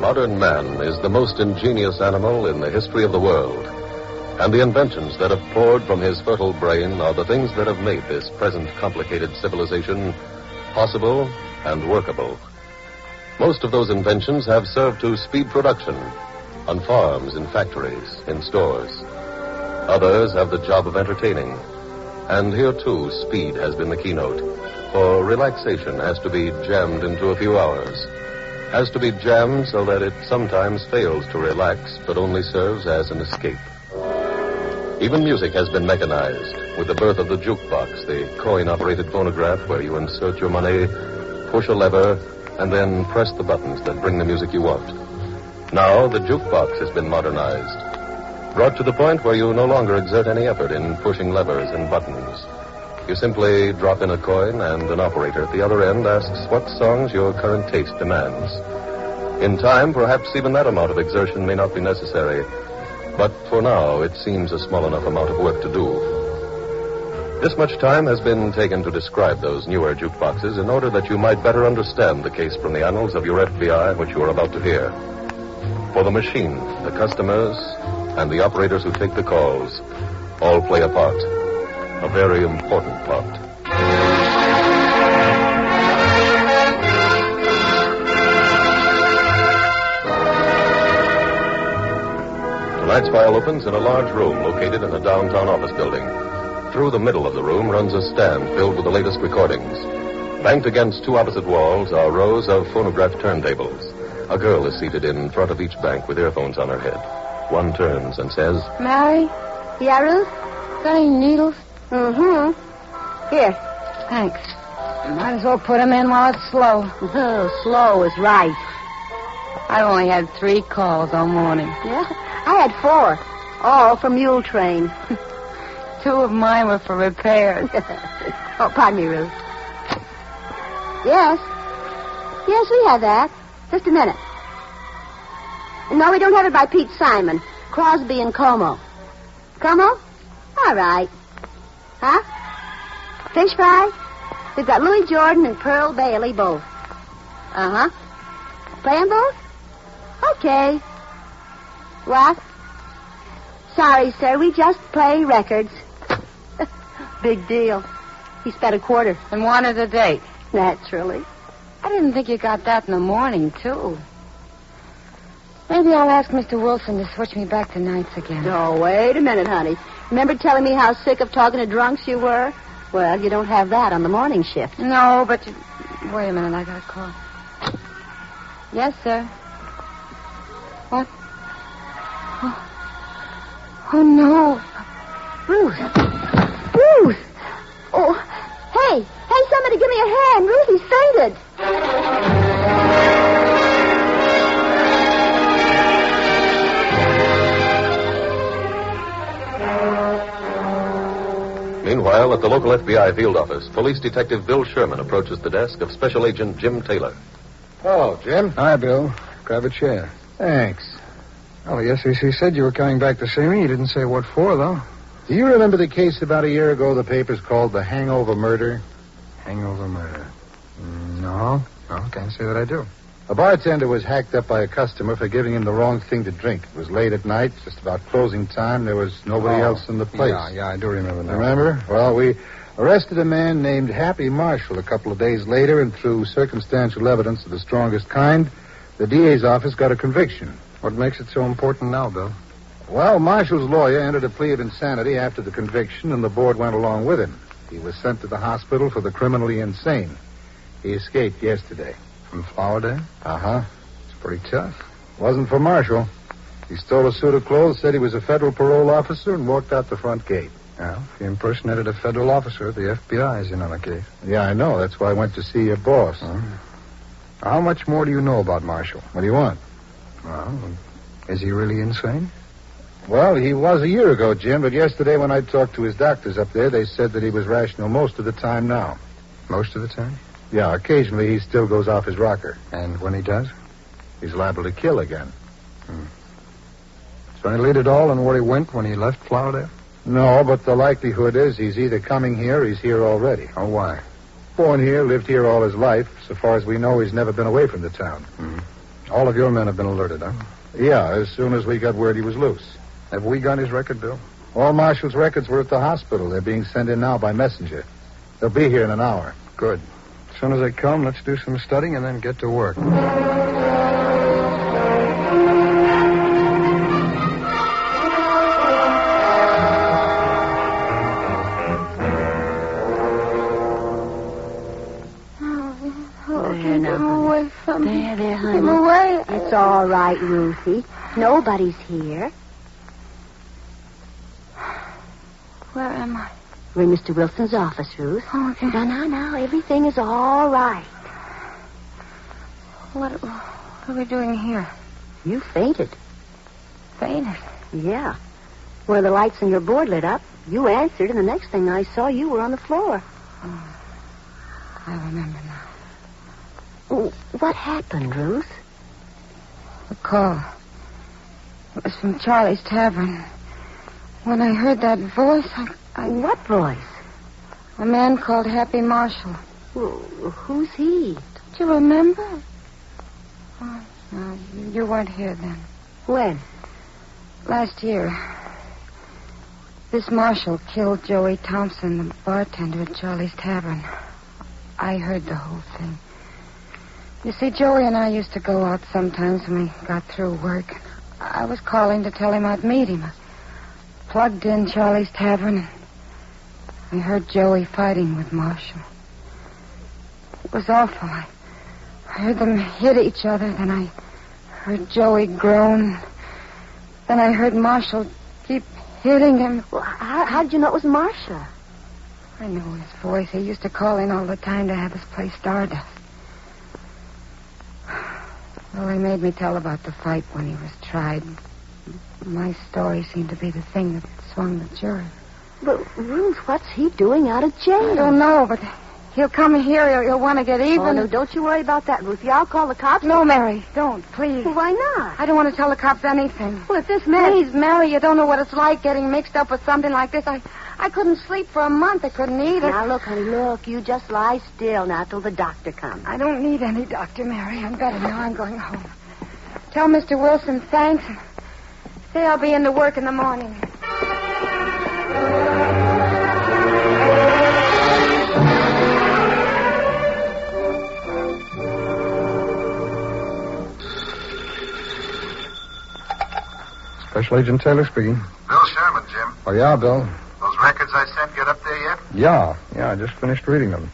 C: Modern man is the most ingenious animal in the history of the world. And the inventions that have poured from his fertile brain are the things that have made this present complicated civilization possible and workable. Most of those inventions have served to speed production on farms, in factories, in stores. Others have the job of entertaining. And here, too, speed has been the keynote. For relaxation has to be jammed into a few hours. Has to be jammed so that it sometimes fails to relax, but only serves as an escape. Even music has been mechanized with the birth of the jukebox, the coin-operated phonograph where you insert your money, push a lever, and then press the buttons that bring the music you want. Now the jukebox has been modernized, brought to the point where you no longer exert any effort in pushing levers and buttons. You simply drop in a coin, and an operator at the other end asks what songs your current taste demands. In time, perhaps even that amount of exertion may not be necessary. But for now, it seems a small enough amount of work to do. This much time has been taken to describe those newer jukeboxes in order that you might better understand the case from the annals of your FBI, which you are about to hear. For the machine, the customers, and the operators who take the calls all play a part. A very important part. Tonight's file opens in a large room located in a downtown office building. Through the middle of the room runs a stand filled with the latest recordings. Banked against two opposite walls are rows of phonograph turntables. A girl is seated in front of each bank with earphones on her head. One turns and says,
P: Mary? Yeah, Ruth? Got any needles? Mm-hmm. Here. Thanks. Might as well put them in while it's slow. Oh, slow is right. I only had 3 calls all morning.
D: Yeah? I had 4. All for mule train.
P: 2 of mine were for repairs.
D: Oh, pardon me, Ruth. Yes. Yes, we have that. Just a minute. No, we don't have it by Pete Simon. Crosby and Como. Como? All right. Huh? Fish fry? We've got Louis Jordan and Pearl Bailey both. Uh-huh. Playing both? Okay. What? Sorry, sir. We just play records. Big deal. He spent a quarter.
P: And wanted a date.
D: Naturally.
P: I didn't think you got that in the morning, too. Maybe I'll ask Mr. Wilson to switch me back to nights again.
D: Oh, wait a minute, honey. Remember telling me how sick of talking to drunks you were? Well, you don't have that on the morning shift.
P: No, but wait a minute. I got a call. Yes, sir. What? Oh, no.
D: Ruth. Ruth! Oh, hey, somebody give me a hand. Ruthie's fainted.
C: Meanwhile, at the local FBI field office, Police Detective Bill Sherman approaches the desk of Special Agent Jim Taylor.
H: Oh, Jim. Hi, Bill. Grab a chair. Thanks. Oh, yes, he said you were coming back to see me. He didn't say what for, though.
E: Do you remember the case about a year ago the papers called the Hangover Murder?
H: Hangover Murder? No, can't say that I do.
E: A bartender was hacked up by a customer for giving him the wrong thing to drink. It was late at night, just about closing time. There was nobody else in the place.
H: Yeah, I do remember that.
E: Remember? Well, we arrested a man named Happy Marshall a couple of days later, and through circumstantial evidence of the strongest kind, the DA's office got a conviction.
H: What makes it so important now, Bill?
E: Well, Marshall's lawyer entered a plea of insanity after the conviction, and the board went along with him. He was sent to the hospital for the criminally insane. He escaped yesterday.
H: From Flowerdale?
E: Uh-huh.
H: It's pretty tough.
E: Wasn't for Marshall. He stole a suit of clothes, said he was a federal parole officer, and walked out the front gate.
H: Well, if he impersonated a federal officer, the FBI is in on the case.
E: Yeah, I know. That's why I went to see your boss.
H: How much more do you know about Marshall?
E: What do you want?
H: Well, is he really insane?
E: Well, he was a year ago, Jim, but yesterday when I talked to his doctors up there, they said that he was rational most of the time now.
H: Most of the time?
E: Yeah, occasionally he still goes off his rocker.
H: And when he does?
E: He's liable to kill again.
H: So any lead at all on where he went when he left Flowerdale?
E: No, but the likelihood is he's either coming here or he's here already.
H: Oh, why?
E: Born here, lived here all his life. So far as we know, he's never been away from the town.
H: All of your men have been alerted, huh?
E: Yeah, as soon as we got word he was loose.
H: Have we got his record, Bill?
E: All Marshall's records were at the hospital. They're being sent in now by messenger. They'll be here in an hour.
H: Good. As soon as they come, let's do some studying and then get to work.
D: There, honey.
P: I'm away.
D: It's all right, Ruthie. Nobody's here.
P: Where am I?
D: We're in Mr. Wilson's office, Ruth.
P: Oh, okay.
D: Now. Everything is all right.
P: What are we doing here?
D: You fainted.
P: Fainted?
D: Yeah. One of the lights on your board lit up. You answered, and the next thing I saw, you were on the floor.
P: Oh, I remember now.
D: Oh, what happened, Ruth?
P: The call. It was from Charlie's Tavern. When I heard that voice, I...
D: What voice?
P: A man called Happy Marshall.
D: Well, who's he?
P: Don't you remember? Oh, no, you weren't here then.
D: When?
P: Last year. This Marshall killed Joey Thompson, the bartender at Charlie's Tavern. I heard the whole thing. You see, Joey and I used to go out sometimes when we got through work. I was calling to tell him I'd meet him. I plugged in Charlie's Tavern, and I heard Joey fighting with Marshall. It was awful. I heard them hit each other, then I heard Joey groan. Then I heard Marshall keep hitting him.
D: Well, how did you know it was Marshall?
P: I knew his voice. He used to call in all the time to have his place stardust. Well, they made me tell about the fight when he was tried. My story seemed to be the thing that swung the jury.
D: But, Ruth, what's he doing out of jail?
P: I don't know, but he'll come here. He'll want to get even.
D: Oh, no, don't you worry about that, Ruthie. I'll call the cops.
P: No, Mary, don't, please.
D: Well, why not?
P: I don't want to tell the cops anything.
D: Well, if this man...
P: Please, Mary, you don't know what it's like getting mixed up with something like this. I I couldn't sleep for a month. I couldn't eat.
D: Now, look, honey, look. You just lie still now till the doctor comes.
P: I don't need any doctor, Mary. I'm better now. I'm going home. Tell Mr. Wilson thanks. And say I'll be into work in the morning.
H: Special Agent Taylor speaking.
J: Bill Sherman, Jim.
H: Oh, yeah, Bill.
J: Those records I sent get up there yet?
H: Yeah, I just finished reading them.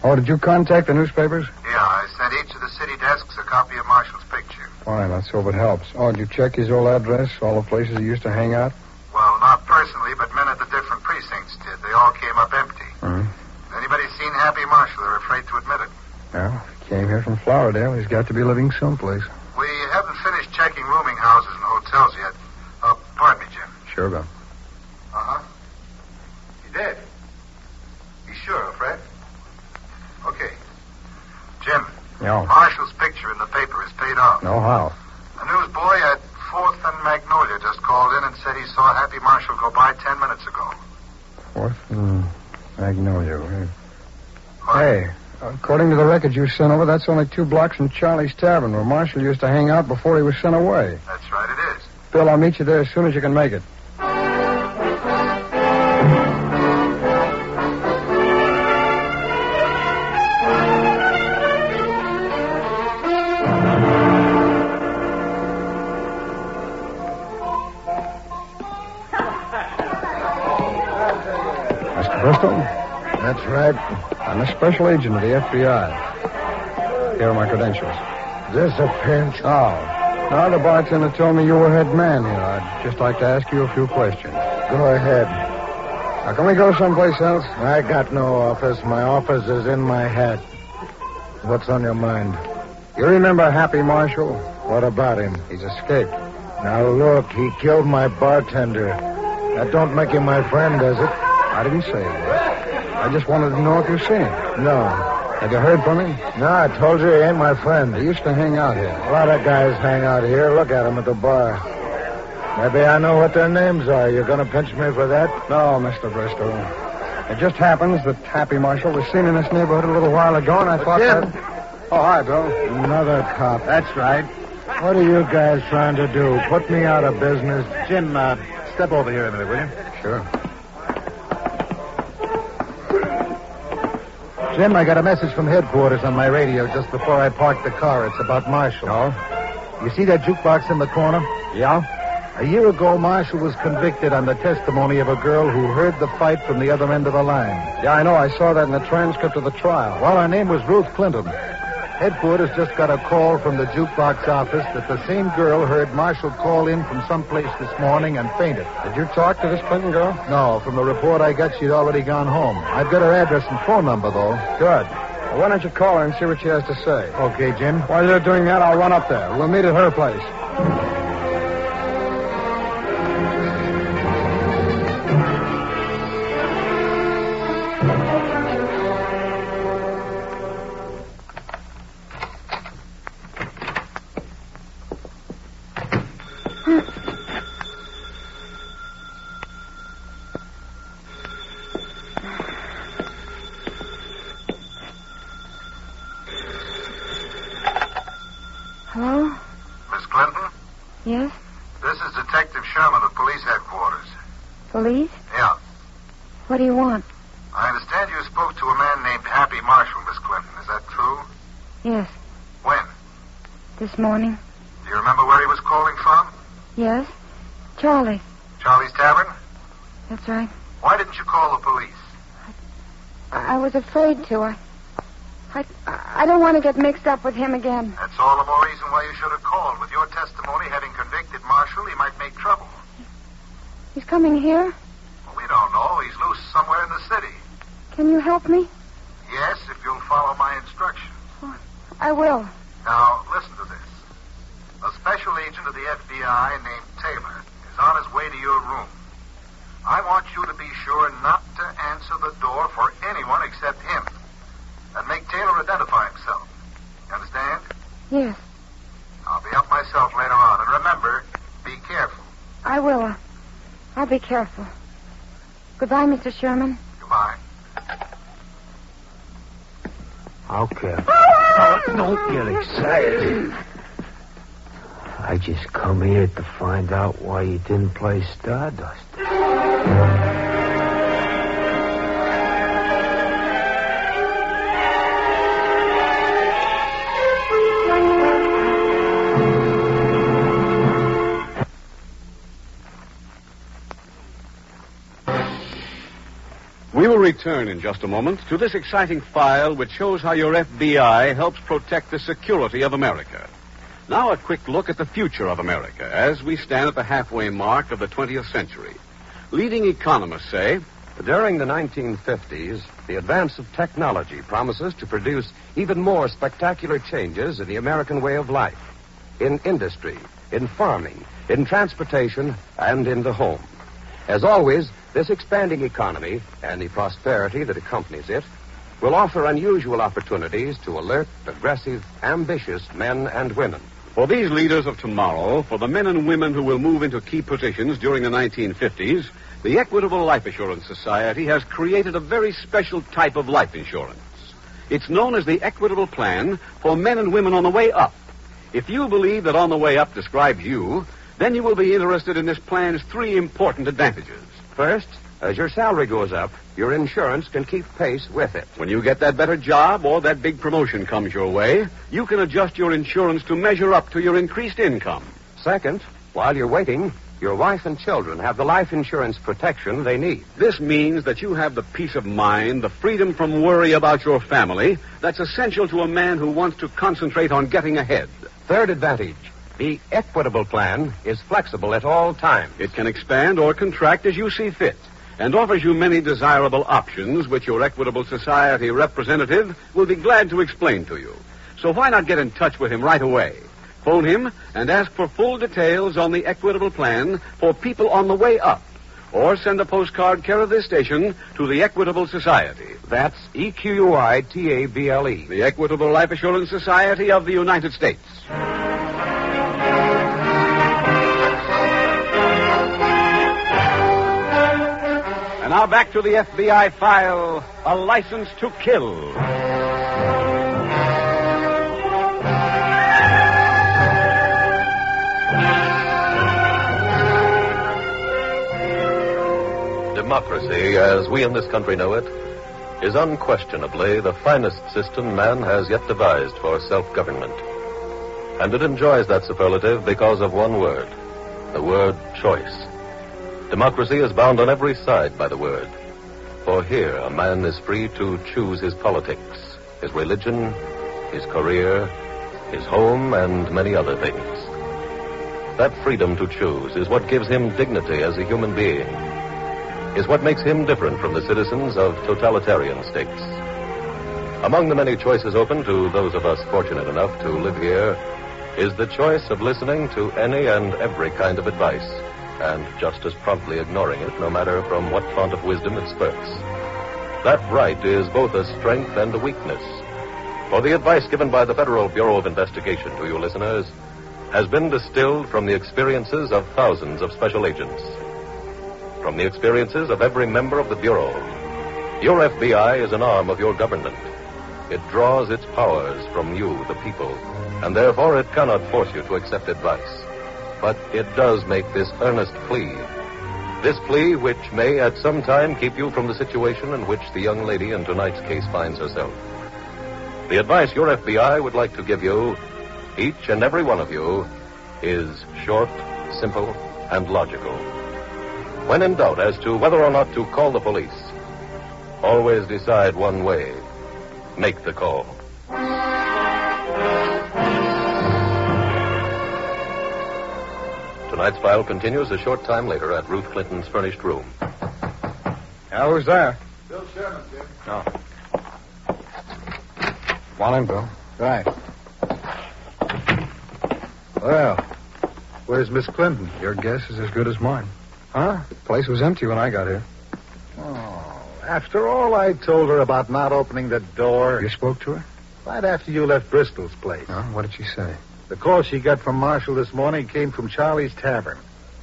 H: Oh, did you contact the newspapers?
J: Yeah, I sent each of the city desks a copy of Marshall's picture.
H: Fine, let's hope it helps. Oh, did you check his old address, all the places he used to hang out?
J: Well, not personally, but men at the different precincts did. They all came up empty.
H: Mm-hmm.
J: Anybody seen Happy Marshall? They're afraid to admit it.
H: Well, he came here from Floridale. He's got to be living someplace.
J: We haven't finished checking rooming houses and hotels yet. Pardon me, Jim.
H: Sure, Bill.
J: Uh-huh. He did? You sure, Fred? Okay. Jim.
H: Yeah.
J: Marshall's picture in the paper is paid off.
H: No, how?
J: A newsboy at 4th and Magnolia just called in and said he saw Happy Marshall go by 10 minutes ago.
H: 4th and Magnolia. Hey, according to the records you sent over, that's only 2 blocks from Charlie's Tavern, where Marshall used to hang out before he was sent away.
J: That's right, it is.
H: Bill, I'll meet you there as soon as you can make it. Mr. Bristol?
E: That's right.
H: I'm a special agent of the FBI. Here are my credentials.
E: This a pinch?
H: Oh. Now, the bartender told me you were head man here. I'd just like to ask you a few questions.
E: Go ahead.
H: Now, can we go someplace else?
E: I got no office. My office is in my hat. What's on your mind?
H: You remember Happy Marshall?
E: What about him?
H: He's escaped.
E: Now, look, he killed my bartender. That don't make him my friend, does it?
H: I didn't say it. I just wanted to know if you've seen him.
E: No.
H: Have you heard from him?
E: No, I told you he ain't my friend.
H: He used to hang out here.
E: A lot of guys hang out here. Look at him at the bar. Maybe I know what their names are. You gonna pinch me for that?
H: No, Mr. Bristol. It just happens that Happy Marshall was seen in this neighborhood a little while ago, and I thought
E: Jim.
H: that... Oh, hi, Bill.
E: Another cop.
H: That's right.
E: What are you guys trying to do? Put me out of business?
J: Jim, step over here a minute, will you?
H: Sure.
E: Jim, I got a message from headquarters on my radio just before I parked the car. It's about Marshall.
H: Oh?
E: You see that jukebox in the corner?
H: Yeah?
E: A year ago, Marshall was convicted on the testimony of a girl who heard the fight from the other end of the line.
H: Yeah, I know. I saw that in the transcript of the trial.
E: Well, her name was Ruth Clinton. Headquarters just got a call from the jukebox office that the same girl heard Marshall call in from someplace this morning and fainted.
H: Did you talk to this Clinton girl?
E: No, from the report I got, she'd already gone home. I've got her address and phone number, though.
H: Good. Well, why don't you call her and see what she has to say?
E: Okay, Jim.
H: While you're doing that, I'll run up there. We'll meet at her place.
P: Hello?
J: Miss Clinton?
P: Yes?
J: This is Detective Sherman of Police Headquarters.
P: Police?
J: Yeah.
P: What do you want?
J: I understand you spoke to a man named Happy Marshall, Miss Clinton. Is that true?
P: Yes.
J: When?
P: This morning?
J: Do you remember where he was calling from?
P: Yes? Charlie.
J: Charlie's Tavern?
P: That's right.
J: Why didn't you call the police?
P: I was afraid to. I don't want to get mixed up with him again.
J: That's all the more reason why you should have called. With your testimony having convicted Marshall, he might make trouble.
P: He's coming here?
J: Well, we don't know. He's loose somewhere in the city.
P: Can you help me?
J: Yes, if you'll follow my instructions.
P: Oh, I will.
J: Now, listen to this. A special agent of the FBI named Taylor is on his way to your room. I want you to be sure not to answer the door for anyone except him. And make Taylor identify himself. You understand?
P: Yes.
J: I'll be up myself later on. And remember, be careful.
P: I will. I'll be careful. Goodbye, Mr. Sherman.
J: Goodbye.
V: Okay. Oh, don't get excited. I just come here to find out why you didn't play Stardust.
A: We will return in just a moment to this exciting file which shows how your FBI helps protect the security of America. Now a quick look at the future of America as we stand at the halfway mark of the 20th century. Leading economists say,
H: during the 1950s, the advance of technology promises to produce even more spectacular changes in the American way of life, in industry, in farming, in transportation, and in the home. As always, this expanding economy and the prosperity that accompanies it will offer unusual opportunities to alert, aggressive, ambitious men and women.
A: For these leaders of tomorrow, for the men and women who will move into key positions during the 1950s, the Equitable Life Assurance Society has created a very special type of life insurance. It's known as the Equitable Plan for men and women on the way up. If you believe that on the way up describes you, then you will be interested in this plan's three important advantages.
H: First, as your salary goes up, your insurance can keep pace with it.
A: When you get that better job or that big promotion comes your way, you can adjust your insurance to measure up to your increased income.
H: Second, while you're waiting, your wife and children have the life insurance protection they need.
A: This means that you have the peace of mind, the freedom from worry about your family that's essential to a man who wants to concentrate on getting ahead.
H: Third advantage, the Equitable Plan is flexible at all times.
A: It can expand or contract as you see fit and offers you many desirable options which your Equitable Society representative will be glad to explain to you. So why not get in touch with him right away? Phone him and ask for full details on the Equitable Plan for people on the way up. Or send a postcard care of this station to the Equitable Society.
H: That's EQUITABLE.
A: The Equitable Life Assurance Society of the United States. And now back to the FBI file, A License to Kill.
C: Democracy, as we in this country know it, is unquestionably the finest system man has yet devised for self-government. And it enjoys that superlative because of one word, the word choice. Democracy is bound on every side by the word. For here, a man is free to choose his politics, his religion, his career, his home, and many other things. That freedom to choose is what gives him dignity as a human being, is what makes him different from the citizens of totalitarian states. Among the many choices open to those of us fortunate enough to live here is the choice of listening to any and every kind of advice, and just as promptly ignoring it, no matter from what font of wisdom it spurts. That right is both a strength and a weakness. For the advice given by the Federal Bureau of Investigation to you listeners has been distilled from the experiences of thousands of special agents, from the experiences of every member of the Bureau. Your FBI is an arm of your government. It draws its powers from you, the people, and therefore it cannot force you to accept advice. But it does make this earnest plea. This plea which may at some time keep you from the situation in which the young lady in tonight's case finds herself. The advice your FBI would like to give you, each and every one of you, is short, simple, and logical. When in doubt as to whether or not to call the police, always decide one way. Make the call. Tonight's file continues a short time later at Ruth Clinton's furnished room.
E: Yeah, who's there?
B: Bill Sherman, Jim.
E: Oh. Come on in, Bill. Right. Well, where's Miss Clinton?
H: Your guess is as good as mine.
E: Huh?
H: The place was empty when I got here.
E: Oh, after all I told her about not opening the door.
H: You spoke to her?
E: Right after you left Bristol's place.
H: Oh, what did she say?
E: The call she got from Marshall this morning came from Charlie's Tavern.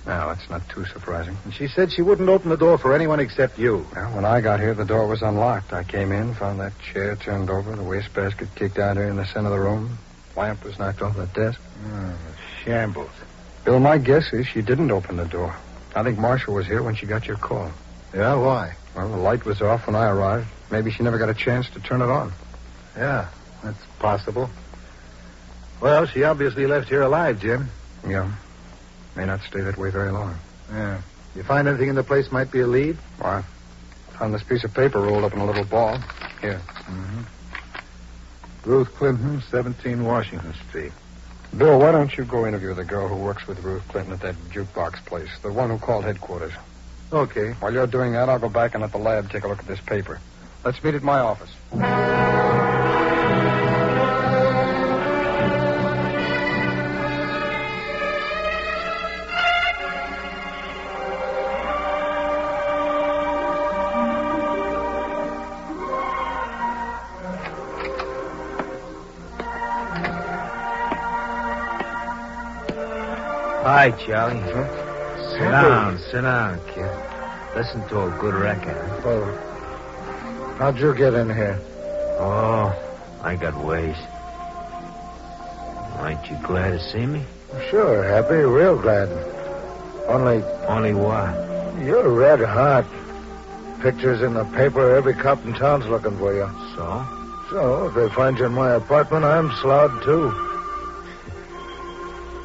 H: Now, that's not too surprising.
E: And she said she wouldn't open the door for anyone except you.
H: Well, when I got here, the door was unlocked. I came in, found that chair turned over, the wastebasket kicked out here in the center of the room. Lamp was knocked off the desk.
E: Shambles.
H: Bill, my guess is she didn't open the door. I think Marshall was here when she got your call.
E: Yeah, why?
H: Well, the light was off when I arrived. Maybe she never got a chance to turn it on.
E: Yeah, that's possible. Well, she obviously left here alive, Jim.
H: Yeah. May not stay that way very long.
E: Yeah. You find anything in the place might be a lead?
H: Why? Found this piece of paper rolled up in a little ball. Here.
E: Mm-hmm. Ruth Clinton, 17 Washington Street.
H: Bill, why don't you go interview the girl who works with Ruth Clinton at that jukebox place, the one who called headquarters.
E: Okay.
H: While you're doing that, I'll go back and let the lab take a look at this paper. Let's meet at my office.
V: Hi, Charlie. Sit down, kid. Listen to a good record.
E: Well, how'd you get in here?
V: Oh, I got ways. Aren't you glad to see me?
E: Sure, happy, real glad.
V: Only what?
E: You're red hot. Pictures in the paper, every cop in town's looking for you.
V: So?
E: So, if they find you in my apartment, I'm sloughed, too.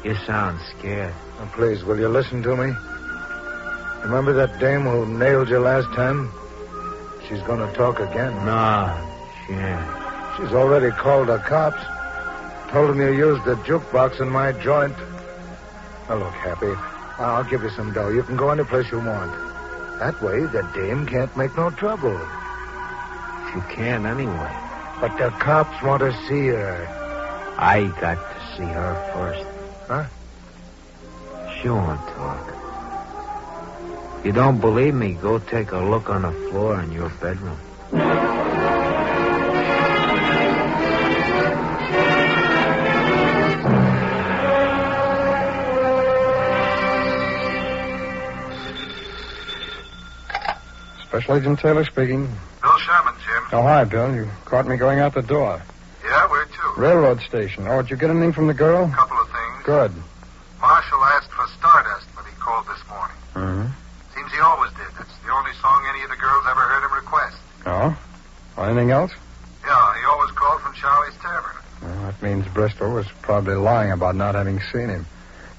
V: You sound scared.
E: Oh, please, will you listen to me? Remember that dame who nailed you last time? She's going to talk again.
V: No, she ain't.
E: She's already called the cops. Told them you used the jukebox in my joint. Now, look, Happy, I'll give you some dough. You can go any place you want. That way, the dame can't make no trouble.
V: She can anyway.
E: But the cops want to see her.
V: I got to see her first.
E: Huh?
V: She won't talk. You don't believe me? Go take a look on the floor in your bedroom.
H: Special Agent Taylor speaking.
J: Bill Sherman, Jim.
H: Oh, hi, Bill. You caught me going out the door.
J: Yeah, where to?
H: Railroad station. Oh, did you get anything from the girl?
J: A couple of things.
H: Good.
J: Marshall asked for Stardust when he called this morning.
H: Mm-hmm.
J: Seems he always did. That's the only song any of the girls ever heard him request.
H: Oh? Well, anything else?
J: Yeah, he always called from Charlie's Tavern.
H: Well, that means Bristol was probably lying about not having seen him.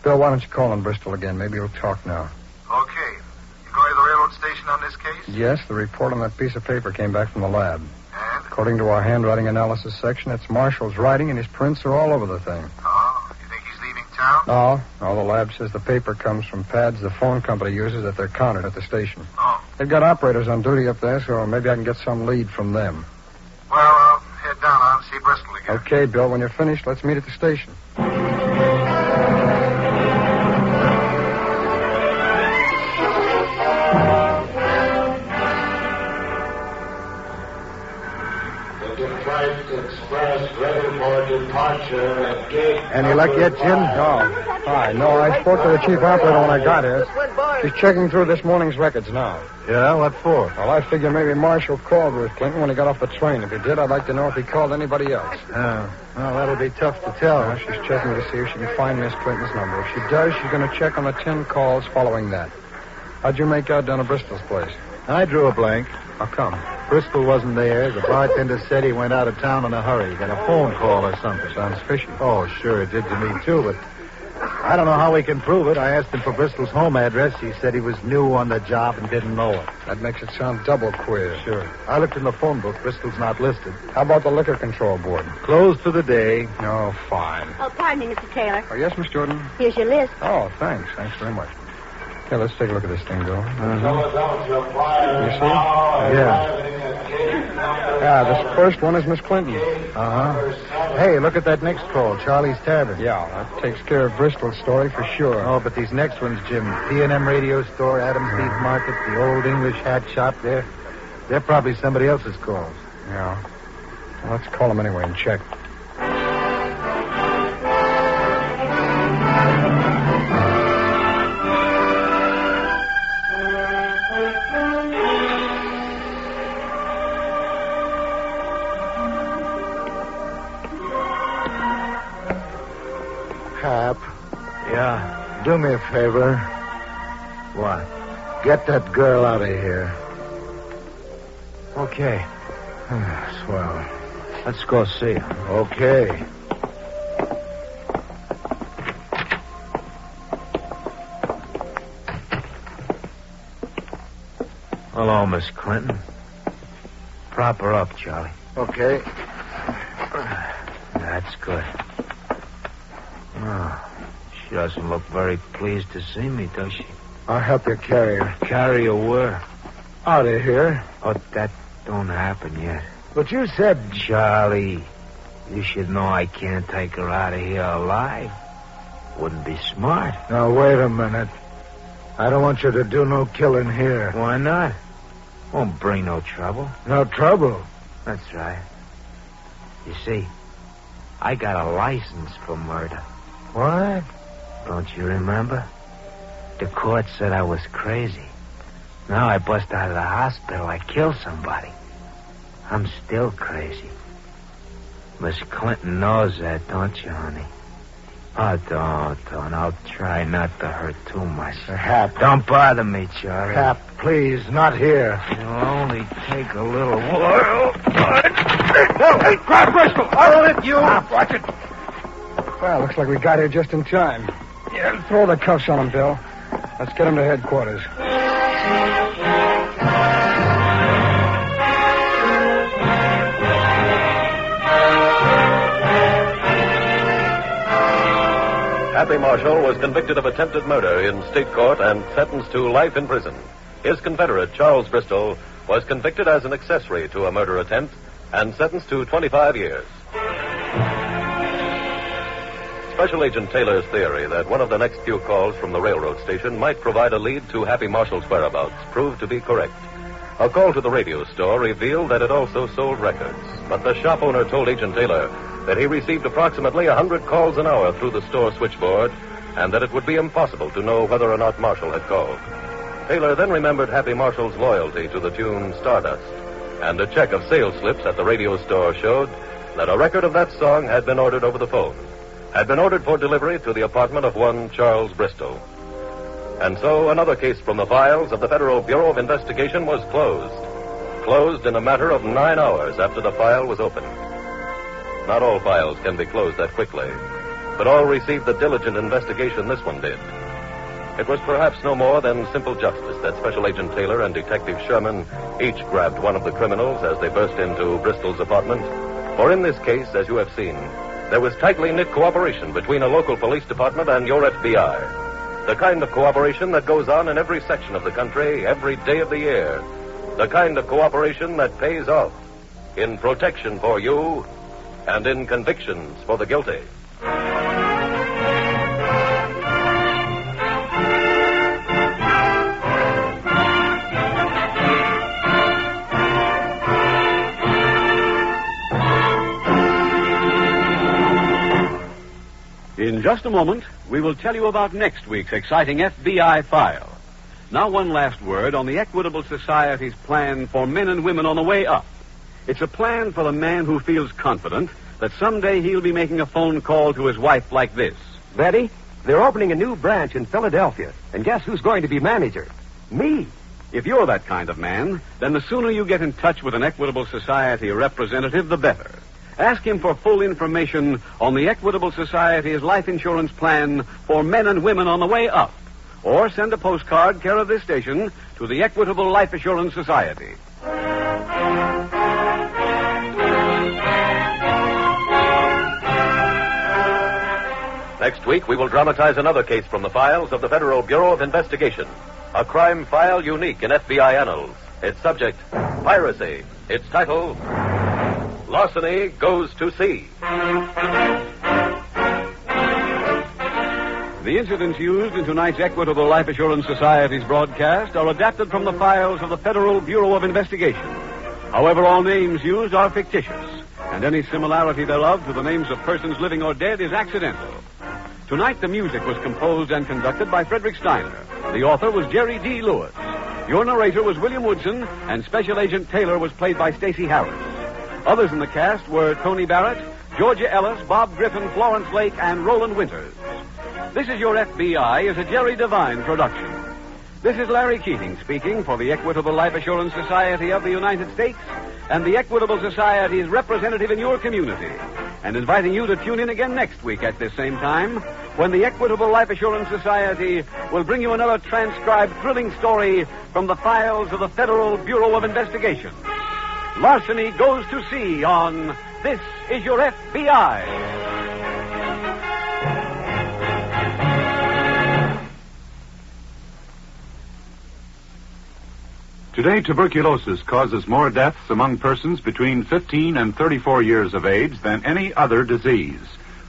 H: Bill, why don't you call on Bristol again? Maybe he'll talk now.
J: Okay. You going to the railroad station on this case?
H: Yes, the report on that piece of paper came back from the lab.
J: And?
H: According to our handwriting analysis section, it's Marshall's writing, and his prints are all over the thing.
J: Oh, you think he's leaving town?
H: No, the lab says the paper comes from pads the phone company uses at their counter at the station.
J: Oh.
H: They've got operators on duty up there, so maybe I can get some lead from them.
J: Well, I'll head down. I'll see Bristol again.
H: Okay, Bill, when you're finished, let's meet at the station.
E: Any luck yet, Jim?
H: No. Hi. No, I spoke to the chief operator when I got here. She's checking through this morning's records now.
E: Yeah, what for?
H: Well, I figure maybe Marshall called Ruth Clinton when he got off the train. If he did, I'd like to know if he called anybody else.
E: Well, that'll be tough to tell.
H: Well, she's checking to see if she can find Miss Clinton's number. If she does, she's going to check on the 10 calls following that. How'd you make out down at Bristol's place?
E: I drew a blank.
H: How come?
E: Bristol wasn't there. The bartender said he went out of town in a hurry. Got a phone call or something.
H: Sounds fishy.
E: Oh, sure, it did to me, too, but I don't know how we can prove it. I asked him for Bristol's home address. He said he was new on the job and didn't know it.
H: That makes it sound double queer.
E: Sure. I looked in the phone book. Bristol's not listed.
H: How about the liquor control board?
E: Closed for the day.
H: Oh, fine.
D: Oh, pardon me, Mr. Taylor.
H: Oh, yes, Miss Jordan?
D: Here's your list.
H: Oh, thanks. Thanks very much. Okay, let's take a look at this thing, Bill.
E: Mm-hmm.
H: You see?
E: Yeah.
H: Yeah, this first one is Miss Clinton.
E: Uh-huh. Hey, look at that next call, Charlie's Tavern.
H: Yeah, that takes care of Bristol's story for sure.
E: Oh, but these next ones, Jim. P&M Radio Store, Adams Beef Market, the Old English Hat Shop, they're probably somebody else's calls.
H: Yeah. Well, let's call them anyway and check.
E: Do me a favor.
Q: What?
E: Get that girl out of here.
Q: Okay.
E: Swell.
Q: Let's go see her.
E: Okay.
Q: Hello, Miss Clinton. Prop her up, Charlie.
E: Okay.
Q: That's good. Oh, she doesn't look very pleased to see me, does she?
E: I'll help you carry her.
Q: Carry her where?
E: Out of here.
Q: Oh, that don't happen yet.
E: But you said...
Q: Charlie, you should know I can't take her out of here alive. Wouldn't be smart.
E: Now, wait a minute. I don't want you to do no killing here.
Q: Why not? Won't bring no trouble.
E: No trouble?
Q: That's right. You see, I got a license for murder.
E: What?
Q: Don't you remember? The court said I was crazy. Now I bust out of the hospital, I kill somebody. I'm still crazy. Miss Clinton knows that, don't you, honey? Oh, don't. I'll try not to hurt too much.
E: Hap.
Q: Don't bother me, Charlie.
E: Hap, please, not here.
Q: It'll only take a little while.
E: No, hey, grab Bristol. I'll let you.
H: Hap, watch it. Well, looks like we got here just in time. Yeah, throw the cuffs on him, Bill. Let's get him to headquarters.
C: Happy Marshall was convicted of attempted murder in state court and sentenced to life in prison. His confederate, Charles Bristol, was convicted as an accessory to a murder attempt and sentenced to 25 years. Special Agent Taylor's theory that one of the next few calls from the railroad station might provide a lead to Happy Marshall's whereabouts proved to be correct. A call to the radio store revealed that it also sold records, but the shop owner told Agent Taylor that he received approximately 100 calls an hour through the store switchboard and that it would be impossible to know whether or not Marshall had called. Taylor then remembered Happy Marshall's loyalty to the tune Stardust, and a check of sales slips at the radio store showed that a record of that song had been ordered over the phone, had been ordered for delivery to the apartment of one Charles Bristol. And so another case from the files of the Federal Bureau of Investigation was closed. Closed in a matter of 9 hours after the file was opened. Not all files can be closed that quickly, but all received the diligent investigation this one did. It was perhaps no more than simple justice that Special Agent Taylor and Detective Sherman each grabbed one of the criminals as they burst into Bristol's apartment. For in this case, as you have seen, there was tightly knit cooperation between a local police department and your FBI. The kind of cooperation that goes on in every section of the country, every day of the year. The kind of cooperation that pays off in protection for you and in convictions for the guilty.
A: In just a moment, we will tell you about next week's exciting FBI file. Now, one last word on the Equitable Society's plan for men and women on the way up. It's a plan for the man who feels confident that someday he'll be making a phone call to his wife like this.
M: Betty, they're opening a new branch in Philadelphia, and guess who's going to be manager? Me.
A: If you're that kind of man, then the sooner you get in touch with an Equitable Society representative, the better. Ask him for full information on the Equitable Society's life insurance plan for men and women on the way up. Or send a postcard care of this station to the Equitable Life Assurance Society.
C: Next week, we will dramatize another case from the files of the Federal Bureau of Investigation. A crime file unique in FBI annals. Its subject, piracy. Its title, Larceny Goes to Sea.
A: The incidents used in tonight's Equitable Life Assurance Society's broadcast are adapted from the files of the Federal Bureau of Investigation. However, all names used are fictitious, and any similarity thereof to the names of persons living or dead is accidental. Tonight, the music was composed and conducted by Frederick Steiner. The author was Jerry D. Lewis. Your narrator was William Woodson, and Special Agent Taylor was played by Stacey Harris. Others in the cast were Tony Barrett, Georgia Ellis, Bob Griffin, Florence Lake, and Roland Winters. This is Your FBI is a Jerry Devine production. This is Larry Keating speaking for the Equitable Life Assurance Society of the United States and the Equitable Society's representative in your community, and inviting you to tune in again next week at this same time when the Equitable Life Assurance Society will bring you another transcribed thrilling story from the files of the Federal Bureau of Investigation. Larceny Goes to Sea on This is Your FBI.
G: Today, tuberculosis causes more deaths among persons between 15 and 34 years of age than any other disease.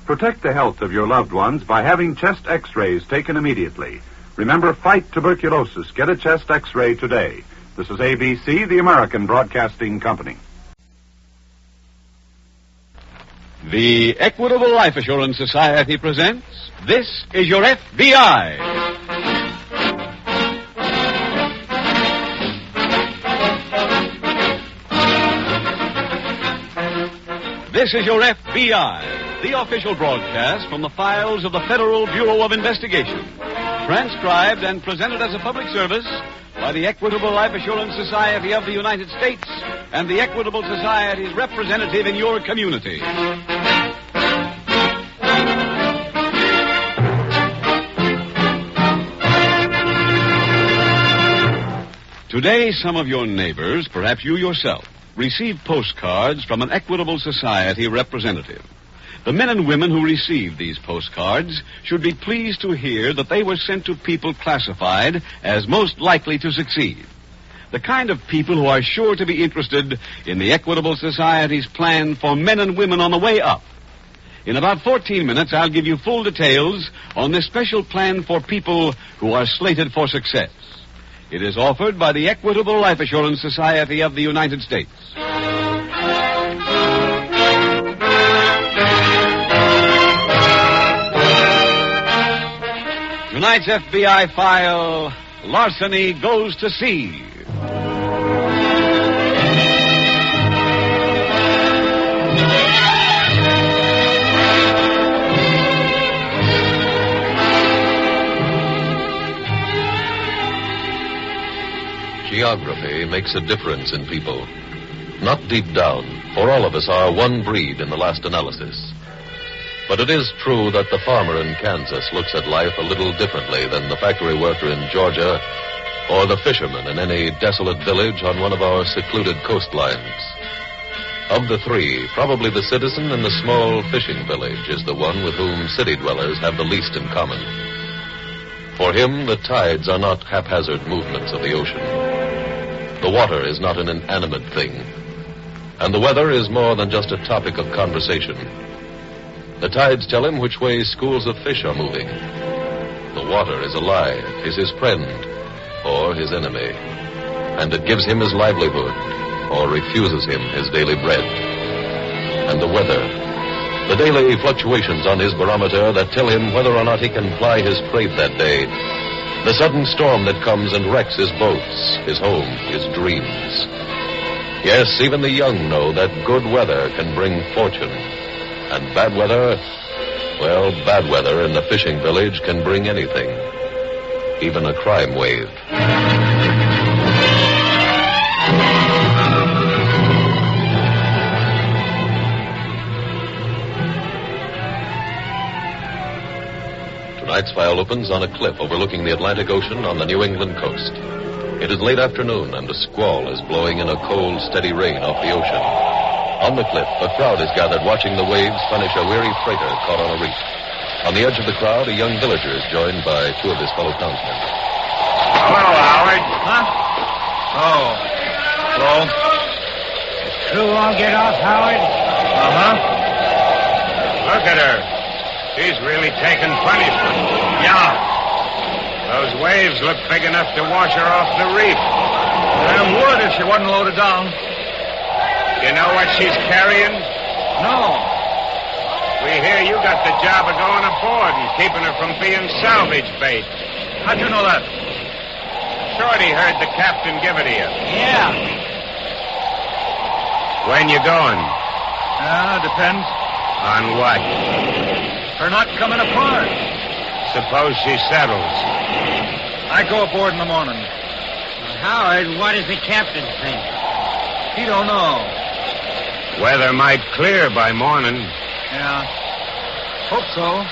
G: Protect the health of your loved ones by having chest x-rays taken immediately. Remember, fight tuberculosis. Get a chest x-ray today. This is ABC, the American Broadcasting Company.
A: The Equitable Life Assurance Society presents This is Your FBI. This is Your FBI, the official broadcast from the files of the Federal Bureau of Investigation. Transcribed and presented as a public service by the Equitable Life Assurance Society of the United States and the Equitable Society's representative in your community. Today, some of your neighbors, perhaps you yourself, receive postcards from an Equitable Society representative. The men and women who receive these postcards should be pleased to hear that they were sent to people classified as most likely to succeed. The kind of people who are sure to be interested in the Equitable Society's plan for men and women on the way up. In about 14 minutes, I'll give you full details on this special plan for people who are slated for success. It is offered by the Equitable Life Assurance Society of the United States. Tonight's FBI file, Larceny Goes to Sea.
C: Geography makes a difference in people. Not deep down, for all of us are one breed in the last analysis. But it is true that the farmer in Kansas looks at life a little differently than the factory worker in Georgia or the fisherman in any desolate village on one of our secluded coastlines. Of the three, probably the citizen in the small fishing village is the one with whom city dwellers have the least in common. For him, the tides are not haphazard movements of the ocean. The water is not an inanimate thing, and the weather is more than just a topic of conversation. The tides tell him which way schools of fish are moving. The water is alive, is his friend, or his enemy, and it gives him his livelihood, or refuses him his daily bread. And the weather, the daily fluctuations on his barometer that tell him whether or not he can ply his trade that day. The sudden storm that comes and wrecks his boats, his home, his dreams. Yes, even the young know that good weather can bring fortune. And bad weather, well, bad weather in the fishing village can bring anything. Even a crime wave. Tonight's file opens on a cliff overlooking the Atlantic Ocean on the New England coast. It is late afternoon, and a squall is blowing in a cold, steady rain off the ocean. On the cliff, a crowd is gathered watching the waves punish a weary freighter caught on a reef. On the edge of the crowd, a young villager is joined by two of his fellow townsmen.
J: Hello, Howard. Huh?
V: Oh. Hello? Is crew all get off, Howard?
J: Uh-huh. Look at her. She's really taking punishment.
V: Yeah.
J: Those waves look big enough to wash her off the reef.
V: Damn would if she wasn't loaded down.
J: You know what she's carrying?
V: No.
J: We hear you got the job of going aboard and keeping her from being salvage bait.
V: How'd you know that?
J: Shorty heard the captain give it to you.
V: Yeah.
J: When you going?
V: Depends.
J: On what?
V: Her not coming apart.
F: Suppose she settles.
S: I go aboard in the morning.
W: Howard, what does the captain think?
S: He don't know.
F: Weather might clear by morning.
S: Yeah. Hope so.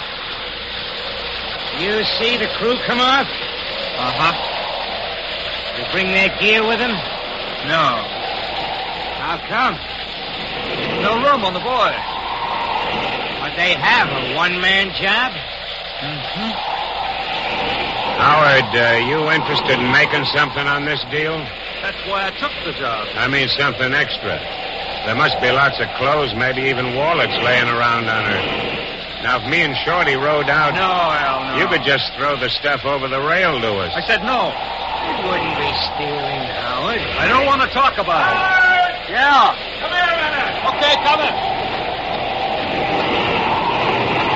W: You see the crew come off?
S: Uh-huh.
W: They bring their gear with them?
S: No.
W: How come?
S: No room on the boy.
W: But they have a one-man job?
S: Mm-hmm.
F: Howard, you interested in making something on this deal?
S: That's why I took the job.
F: I mean something extra. There must be lots of clothes, maybe even wallets laying around on her. Now, if me and Shorty rode out...
S: No, Al, no.
F: You could just throw the stuff over the rail to us.
S: I said no.
W: It wouldn't be stealing, Howard.
S: I don't want to talk about it. Yeah.
W: Come here a minute.
S: Okay, coming.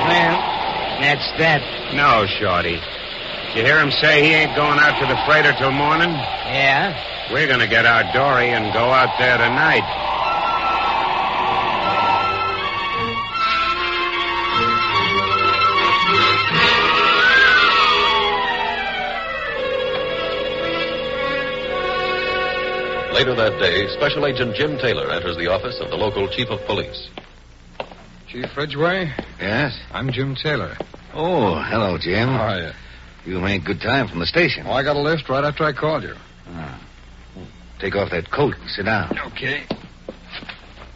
W: Well, that's that.
F: No, Shorty. You hear him say he ain't going out to the freighter till morning?
W: Yeah?
F: We're going to get our dory and go out there tonight.
C: Later that day, Special Agent Jim Taylor enters the office of the local chief of police.
H: Chief Ridgway?
X: Yes?
H: I'm Jim Taylor.
X: Oh, hello, Jim.
H: How are you?
X: You made good time from the station.
H: Oh, I got a lift right after I called you.
X: Take off that coat and sit down.
H: Okay.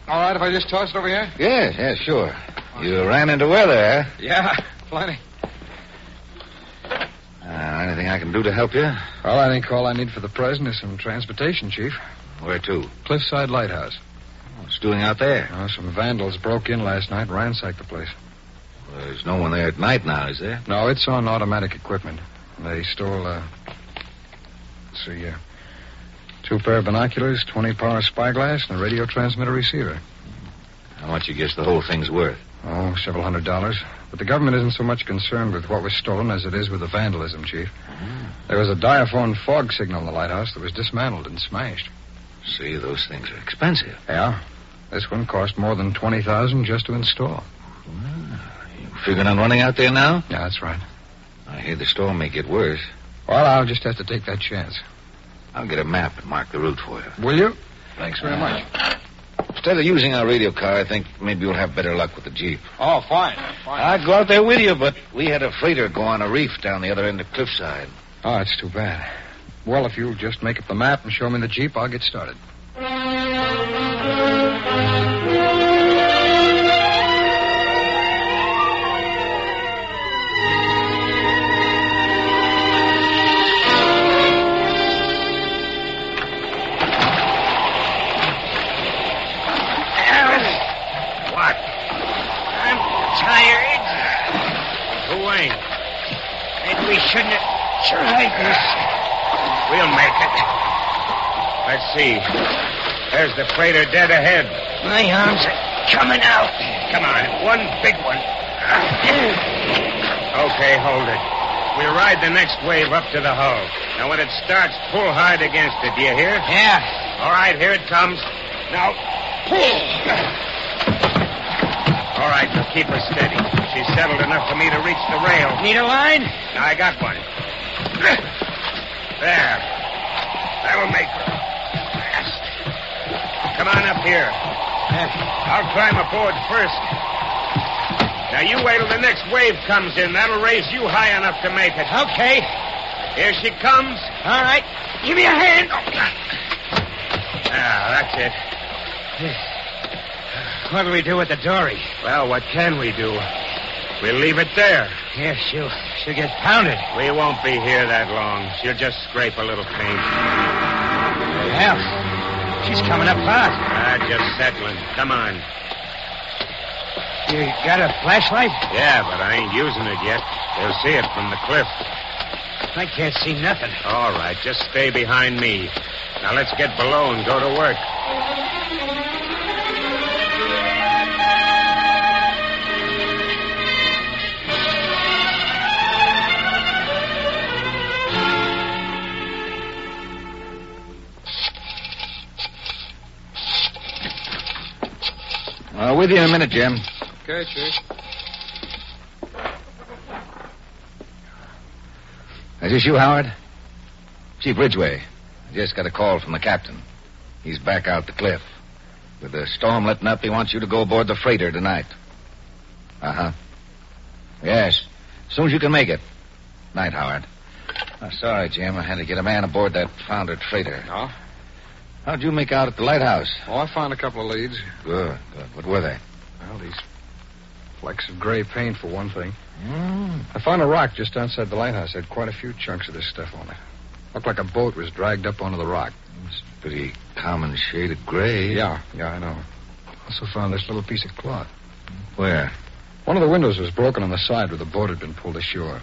H: All right, if I just toss it over here?
X: Yes, sure. You ran into weather, eh?
H: Yeah, plenty.
X: Anything I can do to help you?
H: Well, I think all I need for the present is some transportation, Chief.
X: Where to?
H: Cliffside Lighthouse.
X: What's doing out there?
H: Some vandals broke in last night and ransacked the place.
X: Well, there's no one there at night now, is there?
H: No, it's on automatic equipment. They stole, let's see, 2 pair of binoculars, 20-power spyglass, and a radio transmitter receiver.
X: How much you guess the whole thing's worth?
H: Oh, several $100s. But the government isn't so much concerned with what was stolen as it is with the vandalism, Chief. There was a diaphone fog signal in the lighthouse that was dismantled and smashed.
X: See, those things are expensive.
H: Yeah. This one cost more than $20,000 just to install.
X: You figuring on running out there now?
H: Yeah, that's right.
X: I hear the storm may get worse.
H: Well, I'll just have to take that chance.
X: I'll get a map and mark the route for you.
H: Will you? Thanks very much.
X: Instead of using our radio car, I think maybe you'll have better luck with the Jeep.
H: Oh, fine.
X: I'd go out there with you, but we had a freighter go on a reef down the other end of Cliffside.
H: Oh, it's too bad. Well, if you'll just make up the map and show me the Jeep, I'll get started.
W: We shouldn't have tried this.
F: We'll make it. Let's see. There's the freighter dead ahead.
W: My arms are coming out.
F: Come on, one big one. Okay, hold it. We'll ride the next wave up to the hull. Now, when it starts, pull hard against it. Do you hear?
W: Yeah.
F: All right, here it comes. Now, pull. All right, now keep her steady. She's settled enough for me to reach the rail.
W: Need a line?
F: I got one. There. That'll make her fast. Come on up here. I'll climb aboard first. Now, you wait till the next wave comes in. That'll raise you high enough to make it.
W: Okay.
F: Here she comes.
W: All right. Give me a hand.
F: That's it.
W: What'll we do with the dory?
F: Well, what can we do? We'll leave it there.
W: Yeah, she'll get pounded.
F: We won't be here that long. She'll just scrape a little paint.
W: Hell, she's coming up fast.
F: Just settling. Come on.
W: You got a flashlight?
F: Yeah, but I ain't using it yet. They'll see it from the cliff.
W: I can't see nothing.
F: All right, just stay behind me. Now let's get below and go to work.
X: With you in a minute, Jim.
H: Okay, Chief.
X: Is this you, Howard? Chief Ridgway. I just got a call from the captain. He's back out the cliff. With the storm letting up, he wants you to go aboard the freighter tonight. Uh-huh. Yes. As soon as you can make it. Night, Howard. Oh, sorry, Jim. I had to get a man aboard that foundered freighter.
H: Oh?
X: How'd you make out at the lighthouse?
H: Oh, I found a couple of leads.
X: Good. What were they?
H: Well, these flecks of gray paint, for one thing. I found a rock just outside the lighthouse. It had quite a few chunks of this stuff on it. Looked like a boat was dragged up onto the rock.
X: It's a pretty common shade of gray.
H: Yeah, I know. Also found this little piece of cloth.
X: Where?
H: One of the windows was broken on the side where the boat had been pulled ashore.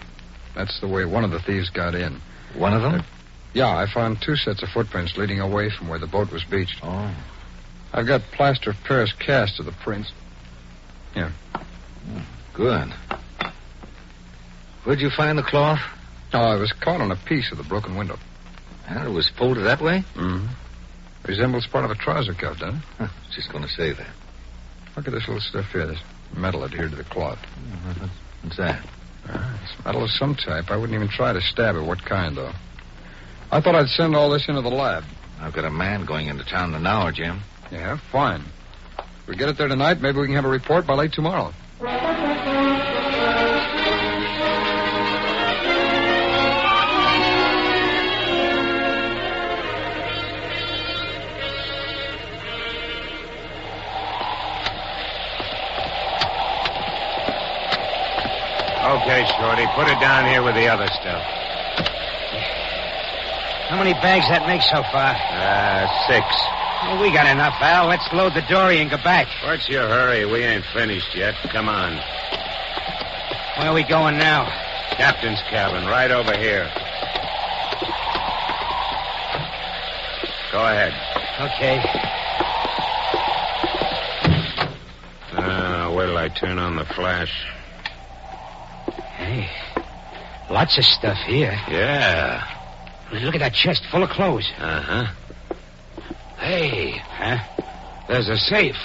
H: That's the way one of the thieves got in.
X: One of them?
H: Yeah, I found 2 sets of footprints leading away from where the boat was beached.
X: Oh.
H: I've got plaster of Paris cast of the prints. Here.
X: Good. Where'd you find the cloth?
H: Oh, it was caught on a piece of the broken window.
X: And it was folded that way?
H: Mm-hmm. Resembles part of a trouser cuff, doesn't it?
X: Huh, just going to say that.
H: Look at this little stuff here. This metal adhered to the cloth.
X: What's that?
H: It's metal of some type. I wouldn't even try to stab it. What kind, though? I thought I'd send all this into the lab.
X: I've got a man going into town in an hour, Jim.
H: Yeah, fine. If we get it there tonight, maybe we can have a report by late tomorrow.
F: Okay, Shorty, put it down here with the other stuff.
W: How many bags that make so far?
F: 6.
W: Well, we got enough, Al. Let's load the dory and go back.
F: What's your hurry? We ain't finished yet. Come on.
W: Where are we going now?
F: Captain's cabin, right over here. Go ahead.
W: Okay.
F: Wait till I turn on the flash.
W: Hey, lots of stuff here.
F: Yeah.
W: Look at that chest full of clothes.
F: Uh-huh. Hey. Huh? There's a safe.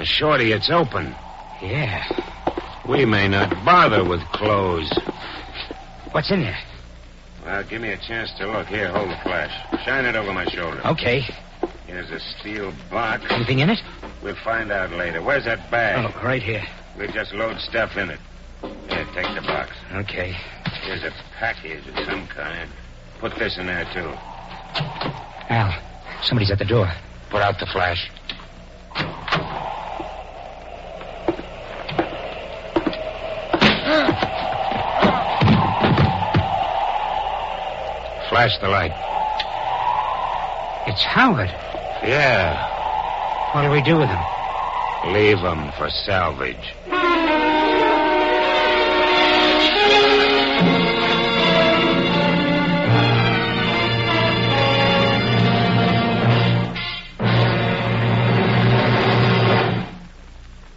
F: Shorty, it's open.
W: Yeah.
F: We may not bother with clothes.
W: What's in there?
F: Well, give me a chance to look. Here, hold the flash. Shine it over my shoulder.
W: Okay.
F: Here's a steel box.
W: Anything in it?
F: We'll find out later. Where's that bag?
W: Oh, right here.
F: We'll just load stuff in it. Here, take the box.
W: Okay.
F: Here's a package of some kind. Put this in there, too.
W: Al, somebody's at the door.
F: Put out the flash. Flash the light.
W: It's Howard.
F: Yeah.
W: What do we do with him?
F: Leave him for salvage.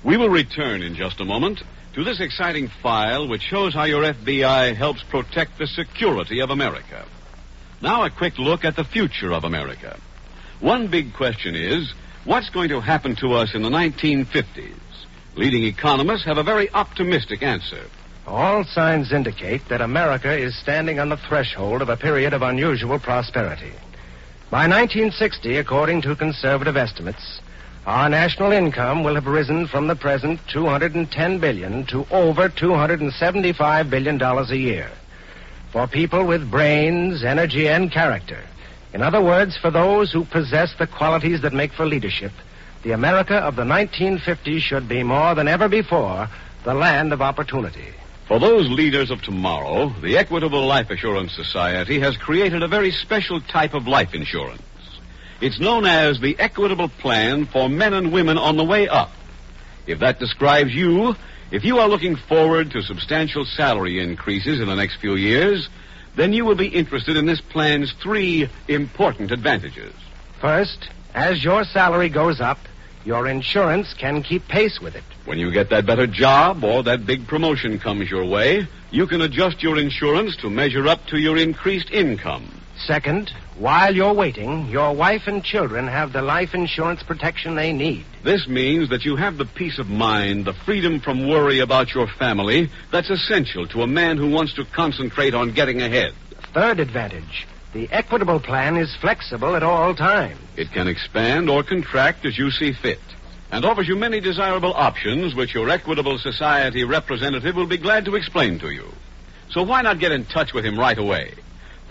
A: We will return in just a moment to this exciting file which shows how your FBI helps protect the security of America. Now a quick look at the future of America. One big question is, what's going to happen to us in the 1950s? Leading economists have a very optimistic answer.
M: All signs indicate that America is standing on the threshold of a period of unusual prosperity. By 1960, according to conservative estimates, our national income will have risen from the present $210 billion to over $275 billion a year. For people with brains, energy, and character. In other words, for those who possess the qualities that make for leadership, the America of the 1950s should be more than ever before the land of opportunity.
A: For those leaders of tomorrow, the Equitable Life Assurance Society has created a very special type of life insurance. It's known as the Equitable Plan for Men and Women on the Way Up. If that describes you, if you are looking forward to substantial salary increases in the next few years, then you will be interested in this plan's 3 important advantages.
M: First, as your salary goes up, your insurance can keep pace with it.
A: When you get that better job or that big promotion comes your way, you can adjust your insurance to measure up to your increased income.
M: Second, while you're waiting, your wife and children have the life insurance protection they need.
A: This means that you have the peace of mind, the freedom from worry about your family that's essential to a man who wants to concentrate on getting ahead.
M: third advantage. The equitable plan is flexible at all times.
A: It can expand or contract as you see fit, and offers you many desirable options which your Equitable Society representative will be glad to explain to you. So why not get in touch with him right away?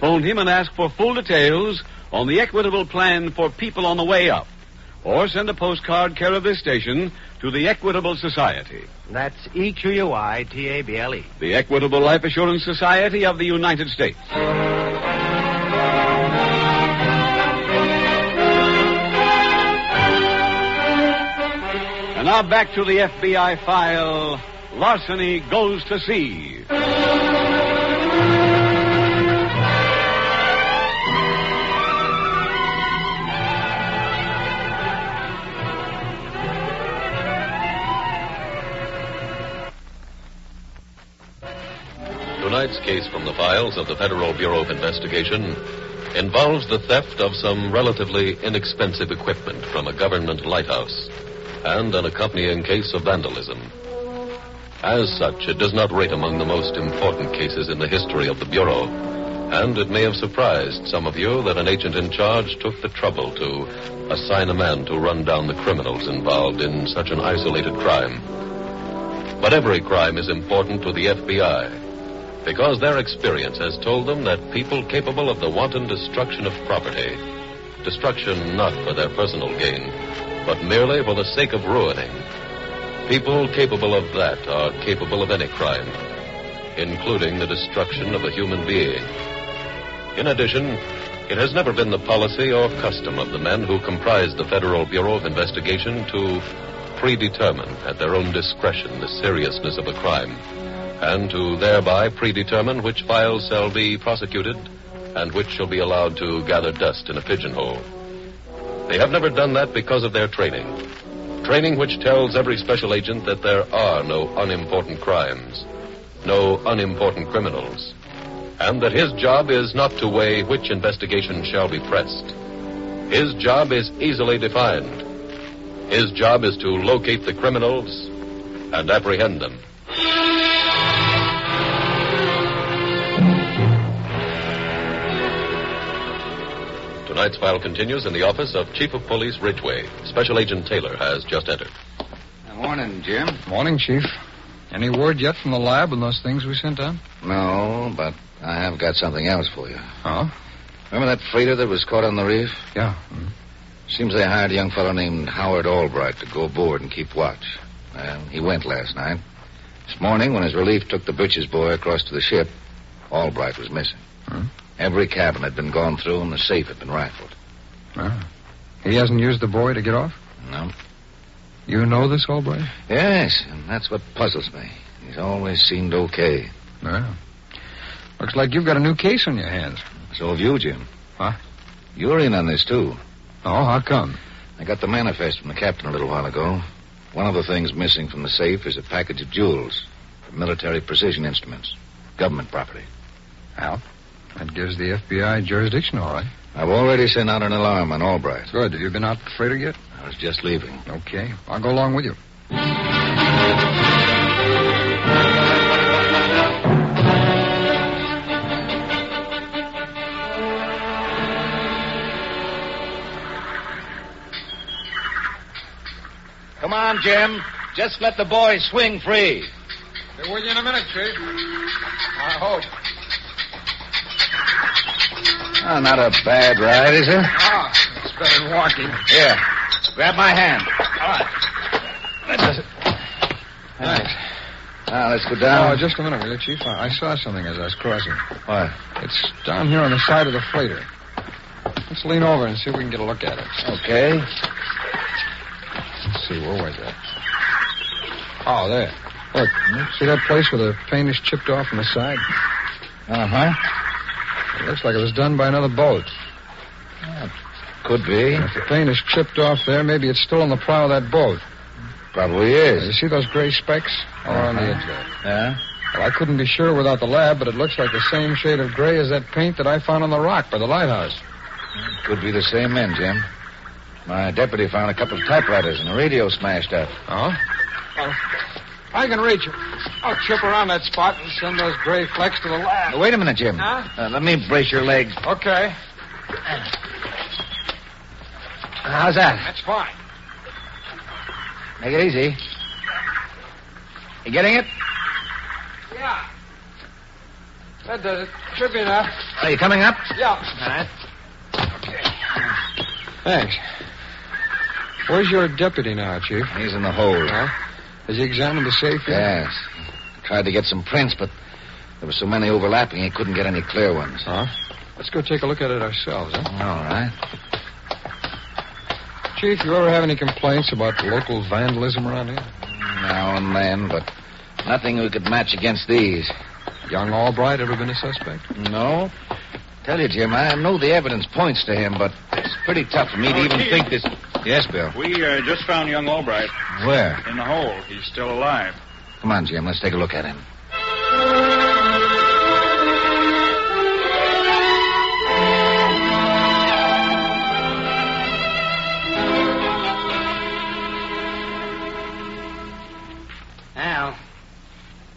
A: Phone him and ask for full details on the Equitable Plan for people on the way up. Or send a postcard care of this station to the Equitable Society.
M: That's EQUITABLE.
A: The Equitable Life Assurance Society of the United States. And now back to the FBI file, Larceny Goes to Sea.
C: Tonight's case from the files of the Federal Bureau of Investigation involves the theft of some relatively inexpensive equipment from a government lighthouse and an accompanying case of vandalism. As such, it does not rate among the most important cases in the history of the Bureau, and it may have surprised some of you that an agent in charge took the trouble to assign a man to run down the criminals involved in such an isolated crime. But every crime is important to the FBI, because their experience has told them that people capable of the wanton destruction of property, destruction not for their personal gain, but merely for the sake of ruining, people capable of that are capable of any crime, including the destruction of a human being. In addition, it has never been the policy or custom of the men who comprise the Federal Bureau of Investigation to predetermine at their own discretion the seriousness of a crime, and to thereby predetermine which files shall be prosecuted and which shall be allowed to gather dust in a pigeonhole. They have never done that because of their training which tells every special agent that there are no unimportant crimes, no unimportant criminals, and that his job is not to weigh which investigation shall be pressed. His job is easily defined. His job is to locate the criminals and apprehend them. Tonight's file continues in the office of Chief of Police Ridgway. Special Agent Taylor has just entered.
X: Morning, Jim.
H: Morning, Chief. Any word yet from the lab on those things we sent on?
X: No, but I have got something else for you.
H: Oh?
X: Remember that freighter that was caught on the reef?
H: Yeah.
X: Seems they hired a young fellow named Howard Albright to go aboard and keep watch. Well, he went last night. This morning, when his relief took the butcher's boy across to the ship, Albright was missing. Every cabin had been gone through and the safe had been rifled.
H: He hasn't used the boy to get off?
X: No.
H: You know this, Albright?
X: Yes, and that's what puzzles me. He's always seemed okay.
H: Well, looks like you've got a new case on your hands.
X: So have you, Jim.
H: Huh?
X: You're in on this, too.
H: Oh, how come?
X: I got the manifest from the captain a little while ago. One of the things missing from the safe is a package of jewels, military precision instruments, government property.
H: Well, that gives the FBI jurisdiction, all right.
X: I've already sent out an alarm on Albright.
H: Good. Have you been out the freighter yet?
X: I was just leaving.
H: Okay. I'll go along with you.
X: Come on, Jim. Just let the boy swing free.
H: Be with you in a minute, Chief. I hope.
X: Oh, not a bad ride, is it?
H: It's better than walking.
X: Here, grab my hand.
H: All right. That does it. Thanks.
X: Now, let's go down.
H: Oh, just a minute, will you, Chief? I saw something as I was crossing.
X: What?
H: It's down here on the side of the freighter. Let's lean over and see if we can get a look at it.
X: Okay.
H: Let's see, where was that? Oh, there. Look, see that place where the paint is chipped off on the side?
X: Uh-huh.
H: It looks like it was done by another boat.
X: Could be.
H: And if the paint is chipped off there, maybe it's still on the prow of that boat.
X: Probably is.
H: You see those gray specks all on the edge there?
X: Yeah?
H: Well, I couldn't be sure without the lab, but it looks like the same shade of gray as that paint that I found on the rock by the lighthouse.
X: Could be the same men, Jim. My deputy found a couple of typewriters and a radio smashed up.
H: Oh? I can reach it. I'll chip around that spot and send those gray flecks to the lab.
X: Wait a minute, Jim.
H: Huh?
X: Let me brace your legs.
H: Okay.
X: How's that?
H: That's fine.
X: Make it easy. You getting it?
H: Yeah. That does it. Should be enough.
X: Are you coming up?
H: Yeah. All right. Okay. Thanks. Where's your deputy now, Chief?
X: He's in the hold.
H: Huh? Has he examined the safe yet?
X: Yes. Tried to get some prints, but there were so many overlapping he couldn't get any clear ones.
H: Huh? Let's go take a look at it ourselves, huh?
X: All right.
H: Chief, you ever have any complaints about local vandalism around here?
X: Now and then, but nothing we could match against these.
H: Young Albright ever been a suspect?
X: No. Tell you, Jim, I know the evidence points to him, but it's pretty tough for me to even think this... Yes, Bill?
L: We just found young Albright.
X: Where?
L: In the hole. He's still alive.
X: Come on, Jim. Let's take a look at him.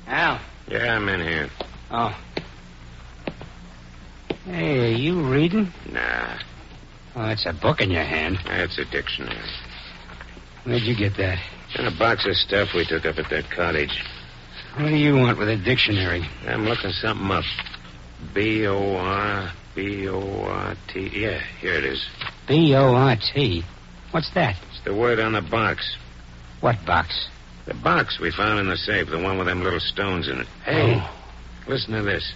W: Al.
Q: Yeah, I'm in here.
W: Oh. Hey, are you reading?
Q: Nah.
W: Oh, it's a book in your hand.
Q: That's a dictionary.
W: Where'd you get that?
Q: In a box of stuff we took up at that cottage.
W: What do you want with a dictionary?
Q: I'm looking something up. B-O-R-T. Yeah, here it is.
W: B-O-R-T? What's that?
Q: It's the word on the box.
W: What box?
Q: The box we found in the safe, the one with them little stones in it. Hey, listen to this.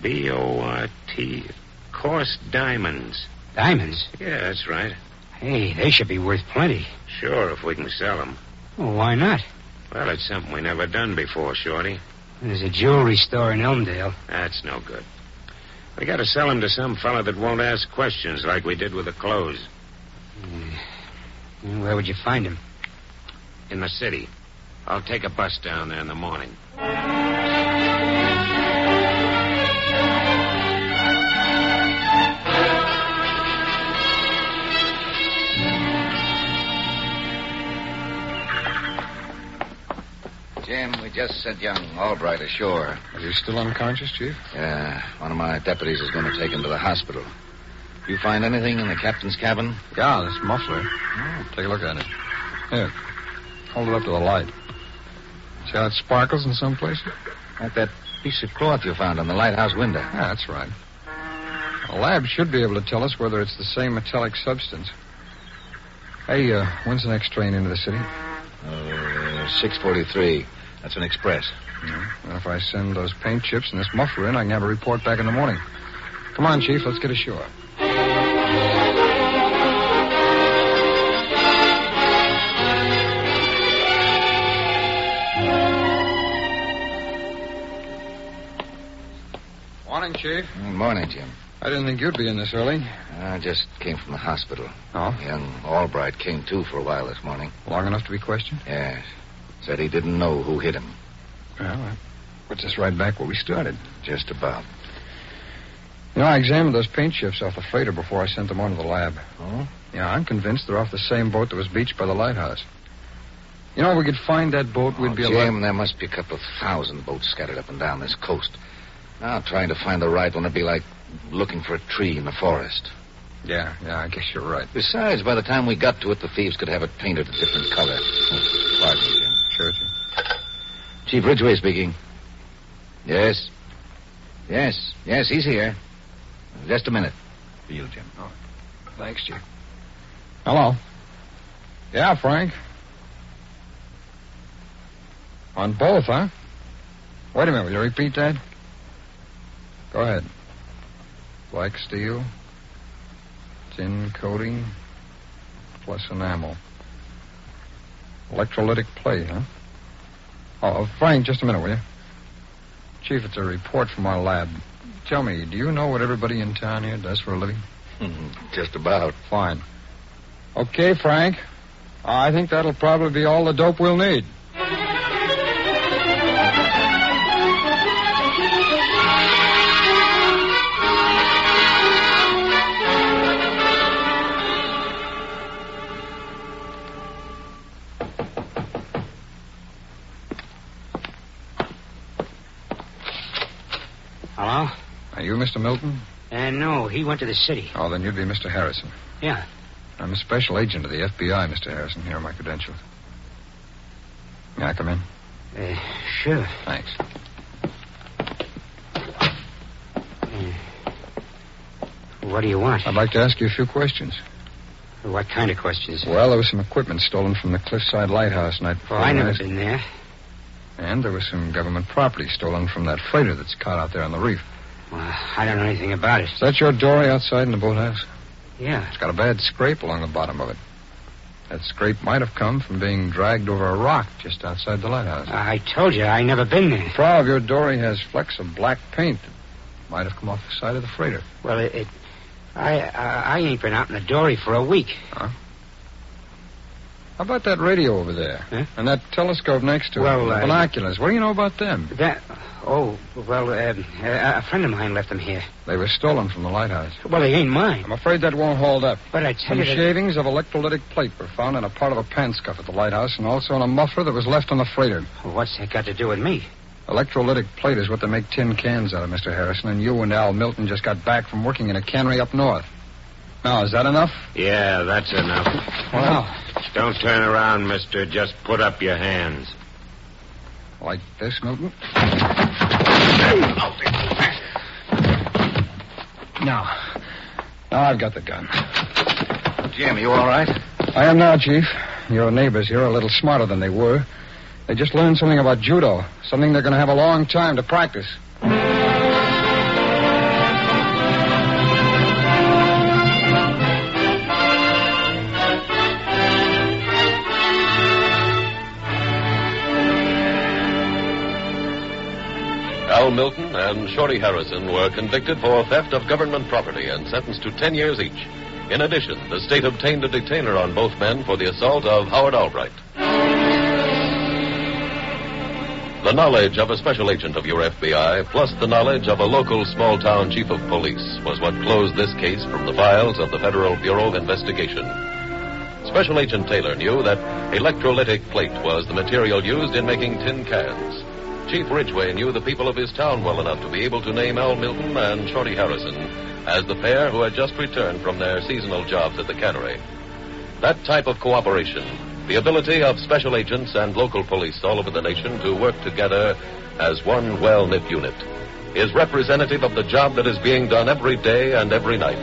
Q: B-O-R-T. Coarse diamonds.
W: Diamonds?
Q: Yeah, that's right.
W: Hey, they should be worth plenty.
Q: Sure, if we can sell them.
W: Well, why not?
Q: Well, it's something we never done before, Shorty.
W: There's a jewelry store in Elmdale.
Q: That's no good. We got to sell them to some fella that won't ask questions like we did with the clothes.
W: Where would you find him?
Q: In the city. I'll take a bus down there in the morning.
X: Jim, we just sent young Albright ashore.
H: Is he still unconscious, Chief?
X: Yeah. One of my deputies is going to take him to the hospital. You find anything in the captain's cabin?
H: Yeah, this muffler. Take a look at it. Here. Hold it up to the light. See how it sparkles in some places?
X: Like that piece of cloth you found on the lighthouse window.
H: Yeah, that's right. The lab should be able to tell us whether it's the same metallic substance. Hey, when's the next train into the city?
X: 6:43. That's an express.
H: And if I send those paint chips and this muffler in, I can have a report back in the morning. Come on, Chief, let's get ashore. Morning, Chief.
X: Morning, Jim.
H: I didn't think you'd be in this early.
X: I just came from the hospital.
H: Oh?
X: Young Albright came to for a while this morning.
H: Long enough to be questioned?
X: Yes. Said he didn't know who hit him.
H: Well, that puts us right back where we started.
X: Just about.
H: You know, I examined those paint chips off the freighter before I sent them on to the lab.
X: Oh?
H: Yeah, I'm convinced they're off the same boat that was beached by the lighthouse. You know, if we could find that boat, we'd be
X: Jim, there must be a couple of thousand boats scattered up and down this coast. Now, trying to find the right one would be like looking for a tree in the forest.
H: Yeah, I guess you're right.
X: Besides, by the time we got to it, the thieves could have it painted a different color. Pardon me, Jim.
H: Sure, Jim.
X: Chief Ridgway speaking. Yes, he's here. Just a minute. For you, Jim.
H: Oh, thanks, Chief. Hello. Yeah, Frank. On both, huh? Wait a minute, will you repeat that? Go ahead. Black steel, tin coating, plus enamel. Electrolytic plate, huh? Oh, Frank, just a minute, will you? Chief, it's a report from our lab. Tell me, do you know what everybody in town here does for a living?
X: Just about.
H: Fine. Okay, Frank. I think that'll probably be all the dope we'll need. Mr. Milton?
W: No, he went to the city.
H: Oh, then you'd be Mr. Harrison.
W: Yeah.
H: I'm a special agent of the FBI, Mr. Harrison. Here are my credentials. May I come in?
W: Sure.
H: Thanks.
W: What do you want?
H: I'd like to ask you a few questions.
W: What kind of questions?
H: Well, there was some equipment stolen from the Cliffside Lighthouse night before.
W: Oh, I never been there.
H: And there was some government property stolen from that freighter that's caught out there on the reef.
W: Well, I don't know anything about it.
H: Is that your dory outside in the boathouse?
W: Yeah.
H: It's got a bad scrape along the bottom of it. That scrape might have come from being dragged over a rock just outside the lighthouse.
W: I told you, I never been there.
H: The prow of your dory has flecks of black paint. It might have come off the side of the freighter.
W: Well, I ain't been out in the dory for a week.
H: Huh? How about that radio over there?
W: Huh?
H: And that telescope next to it?
W: Well,
H: binoculars. What do you know about them?
W: A friend of mine left them here.
H: They were stolen from the lighthouse.
W: Well, they ain't mine.
H: I'm afraid that won't hold up.
W: But I tell
H: Some
W: you that...
H: shavings of electrolytic plate were found in a part of a pants cuff at the lighthouse and also in a muffler that was left on the freighter.
W: Well, what's that got to do with me?
H: Electrolytic plate is what they make tin cans out of, Mr. Harrison, and you and Al Milton just got back from working in a cannery up north. Now, is that enough?
F: Yeah, that's enough.
H: Well,
F: don't turn around, mister. Just put up your hands.
H: Like this, Milton? Now I've got the gun.
X: Jim, you all right?
H: I am now, Chief. Your neighbors here are a little smarter than they were. They just learned something about judo, something they're going to have a long time to practice.
C: Al Milton and Shorty Harrison were convicted for theft of government property and sentenced to 10 years each. In addition, the state obtained a detainer on both men for the assault of Howard Albright. The knowledge of a special agent of your FBI, plus the knowledge of a local small-town chief of police, was what closed this case from the files of the Federal Bureau of Investigation. Special Agent Taylor knew that electrolytic plate was the material used in making tin cans. Chief Ridgway knew the people of his town well enough to be able to name Al Milton and Shorty Harrison as the pair who had just returned from their seasonal jobs at the cannery. That type of cooperation, the ability of special agents and local police all over the nation to work together as one well-knit unit, is representative of the job that is being done every day and every night.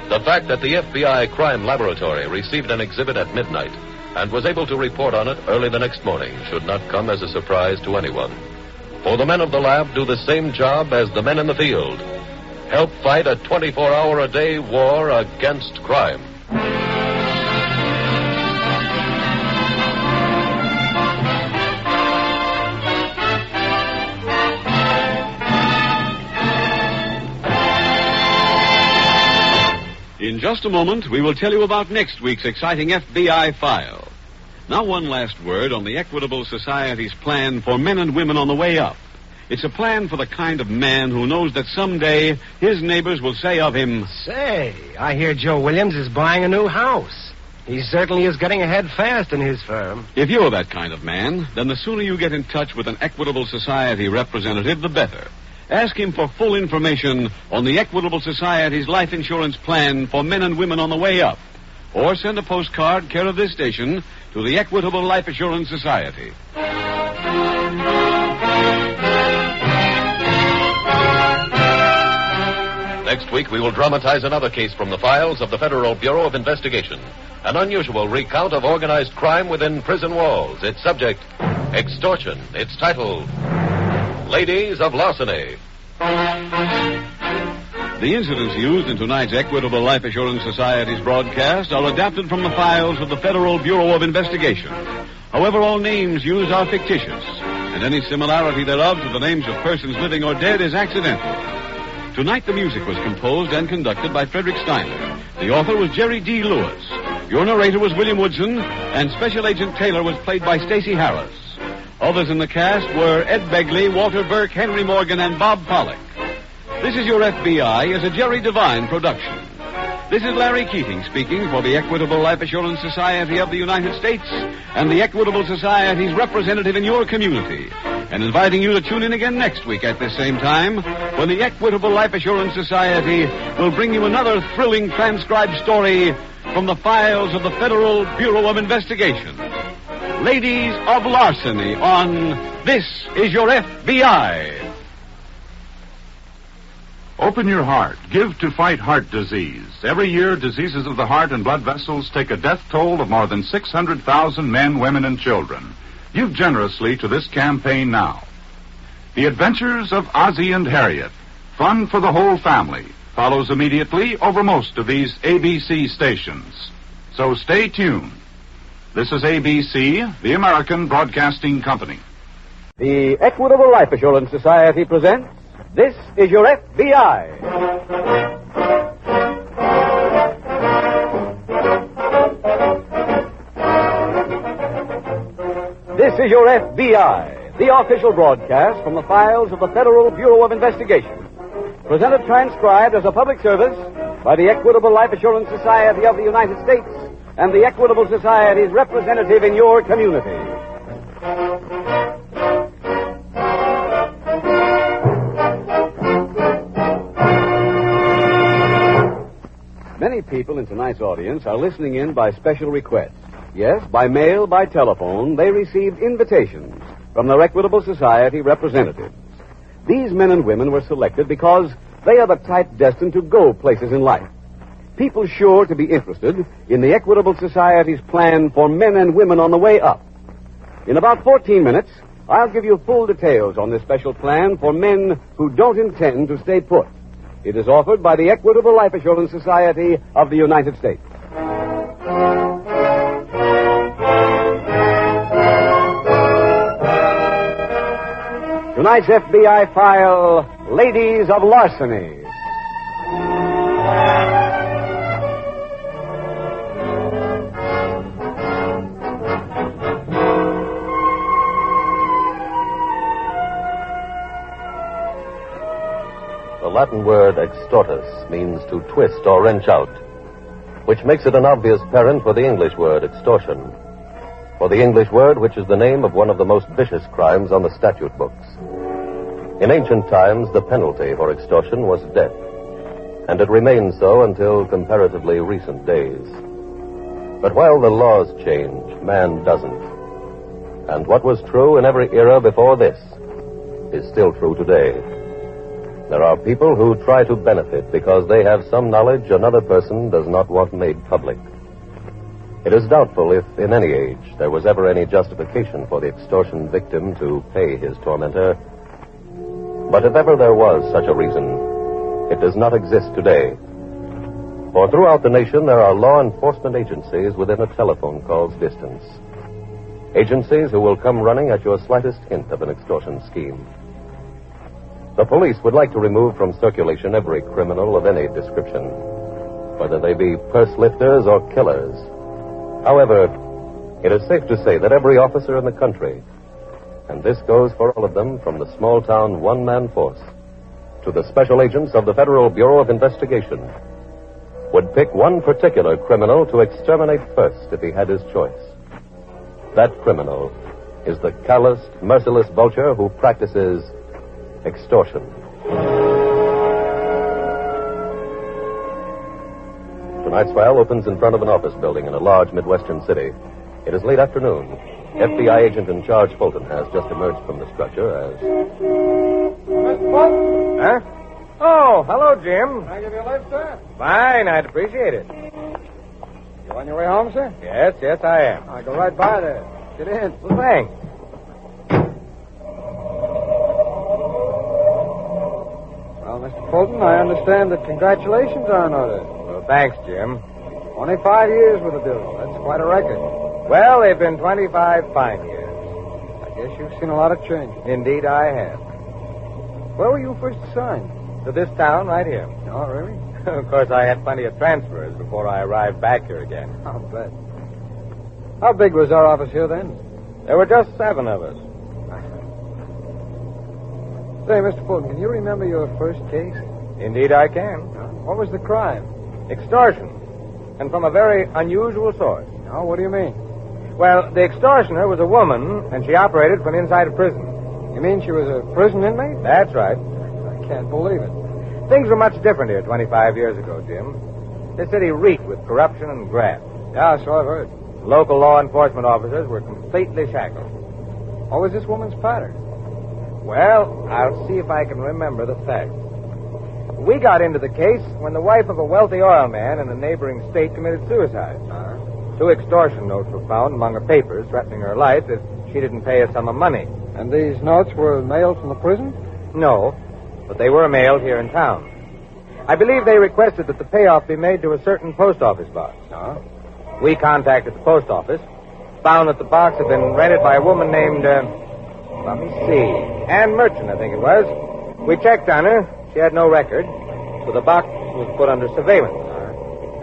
C: The fact that the FBI Crime Laboratory received an exhibit at midnight and was able to report on it early the next morning should not come as a surprise to anyone. For the men of the lab do the same job as the men in the field. Help fight a 24-hour-a-day war against crime.
A: In just a moment, we will tell you about next week's exciting FBI file. Now, one last word on the Equitable Society's plan for men and women on the way up. It's a plan for the kind of man who knows that someday his neighbors will say of him,
M: Say, I hear Joe Williams is buying a new house. He certainly is getting ahead fast in his firm.
A: If you're that kind of man, then the sooner you get in touch with an Equitable Society representative, the better. Ask him for full information on the Equitable Society's life insurance plan for men and women on the way up. Or send a postcard, care of this station, to the Equitable Life Assurance Society.
C: Next week, we will dramatize another case from the files of the Federal Bureau of Investigation. An unusual recount of organized crime within prison walls. Its subject, extortion. Its title, Ladies of Larceny.
A: The incidents used in tonight's Equitable Life Assurance Society's broadcast are adapted from the files of the Federal Bureau of Investigation. However, all names used are fictitious, and any similarity thereof to the names of persons living or dead is accidental. Tonight, the music was composed and conducted by Frederick Steiner. The author was Jerry D. Lewis. Your narrator was William Woodson, and Special Agent Taylor was played by Stacey Harris. Others in the cast were Ed Begley, Walter Burke, Henry Morgan, and Bob Pollock. This Is Your FBI is a Jerry Devine production. This is Larry Keating speaking for the Equitable Life Assurance Society of the United States and the Equitable Society's representative in your community. and inviting you to tune in again next week at this same time when the Equitable Life Assurance Society will bring you another thrilling transcribed story from the files of the Federal Bureau of Investigation. Ladies of Larceny on This Is Your FBI.
G: Open your heart. Give to fight heart disease. Every year, diseases of the heart and blood vessels take a death toll of more than 600,000 men, women, and children. Give generously to this campaign now. The Adventures of Ozzie and Harriet, fun for the whole family, follows immediately over most of these ABC stations. So stay tuned. This is ABC, the American Broadcasting Company.
A: The Equitable Life Assurance Society presents This Is Your FBI. This is Your FBI, the official broadcast from the files of the Federal Bureau of Investigation. Presented transcribed as a public service by the Equitable Life Assurance Society of the United States and the Equitable Society's representative in your community. Many people in tonight's audience are listening in by special request. Yes, by mail, by telephone, they received invitations from their Equitable Society representatives. These men and women were selected because they are the type destined to go places in life. People sure to be interested in the Equitable Society's plan for men and women on the way up. In about 14 minutes, I'll give you full details on this special plan for men who don't intend to stay put. It is offered by the Equitable Life Assurance Society of the United States. Tonight's FBI file, Ladies of Larceny.
C: The Latin word extortus means to twist or wrench out, which makes it an obvious parent for the English word extortion, for the English word which is the name of one of the most vicious crimes on the statute books. In ancient times, the penalty for extortion was death, and it remained so until comparatively recent days. But while the laws change, man doesn't. And what was true in every era before this is still true today. There are people who try to benefit because they have some knowledge another person does not want made public. It is doubtful if, in any age, there was ever any justification for the extortion victim to pay his tormentor. But if ever there was such a reason, it does not exist today. For throughout the nation, there are law enforcement agencies within a telephone call's distance. Agencies who will come running at your slightest hint of an extortion scheme. The police would like to remove from circulation every criminal of any description, whether they be purse lifters or killers. However, it is safe to say that every officer in the country, and this goes for all of them from the small-town one-man force to the special agents of the Federal Bureau of Investigation, would pick one particular criminal to exterminate first if he had his choice. That criminal is the calloused, merciless vulture who practices extortion. Tonight's file opens in front of an office building in a large Midwestern city. It is late afternoon. FBI agent in charge Fulton has just emerged from the structure as...
K: Mr. Fulton? Huh? Oh, hello, Jim. Can I give you a lift, sir? Fine, I'd appreciate it.
V: You on your way home, sir?
K: Yes, I am.
V: I'll go right by there. Get in.
K: Well, thanks.
V: Well, Mr. Fulton, I understand that congratulations are in order.
K: Well, thanks, Jim.
V: 25 years with the Bureau. That's quite a record.
K: Well, they've been 25 fine years.
V: I guess you've seen a lot of change.
K: Indeed, I have.
V: Where were you first assigned?
K: To this town right here.
V: Oh, really?
K: Of course, I had plenty of transfers before I arrived back here again.
V: I'll bet. How big was our office here then?
K: There were just 7 of us.
V: Say, Mr. Fulton, can you remember your first case?
K: Indeed, I can.
V: What was the crime?
K: Extortion. And from a very unusual source.
V: Oh, what do you mean?
K: Well, the extortioner was a woman, and she operated from inside a prison. You mean she was a prison inmate? That's right. I can't believe it. Things were much different here 25 years ago, Jim. This city reeked with corruption and graft. Yeah, so I've heard. Local law enforcement officers were completely shackled. What was this woman's pattern? Well, I'll see if I can remember the facts. We got into the case when the wife of a wealthy oil man in a neighboring state committed suicide. 2 extortion notes were found among her papers threatening her life if she didn't pay a sum of money. And these notes were mailed from the prison? No, but they were mailed here in town. I believe they requested that the payoff be made to a certain post office box. We contacted the post office, found that the box had been rented by a woman named, Ann Merchant, I think it was. We checked on her. She had no record, so the box was put under surveillance.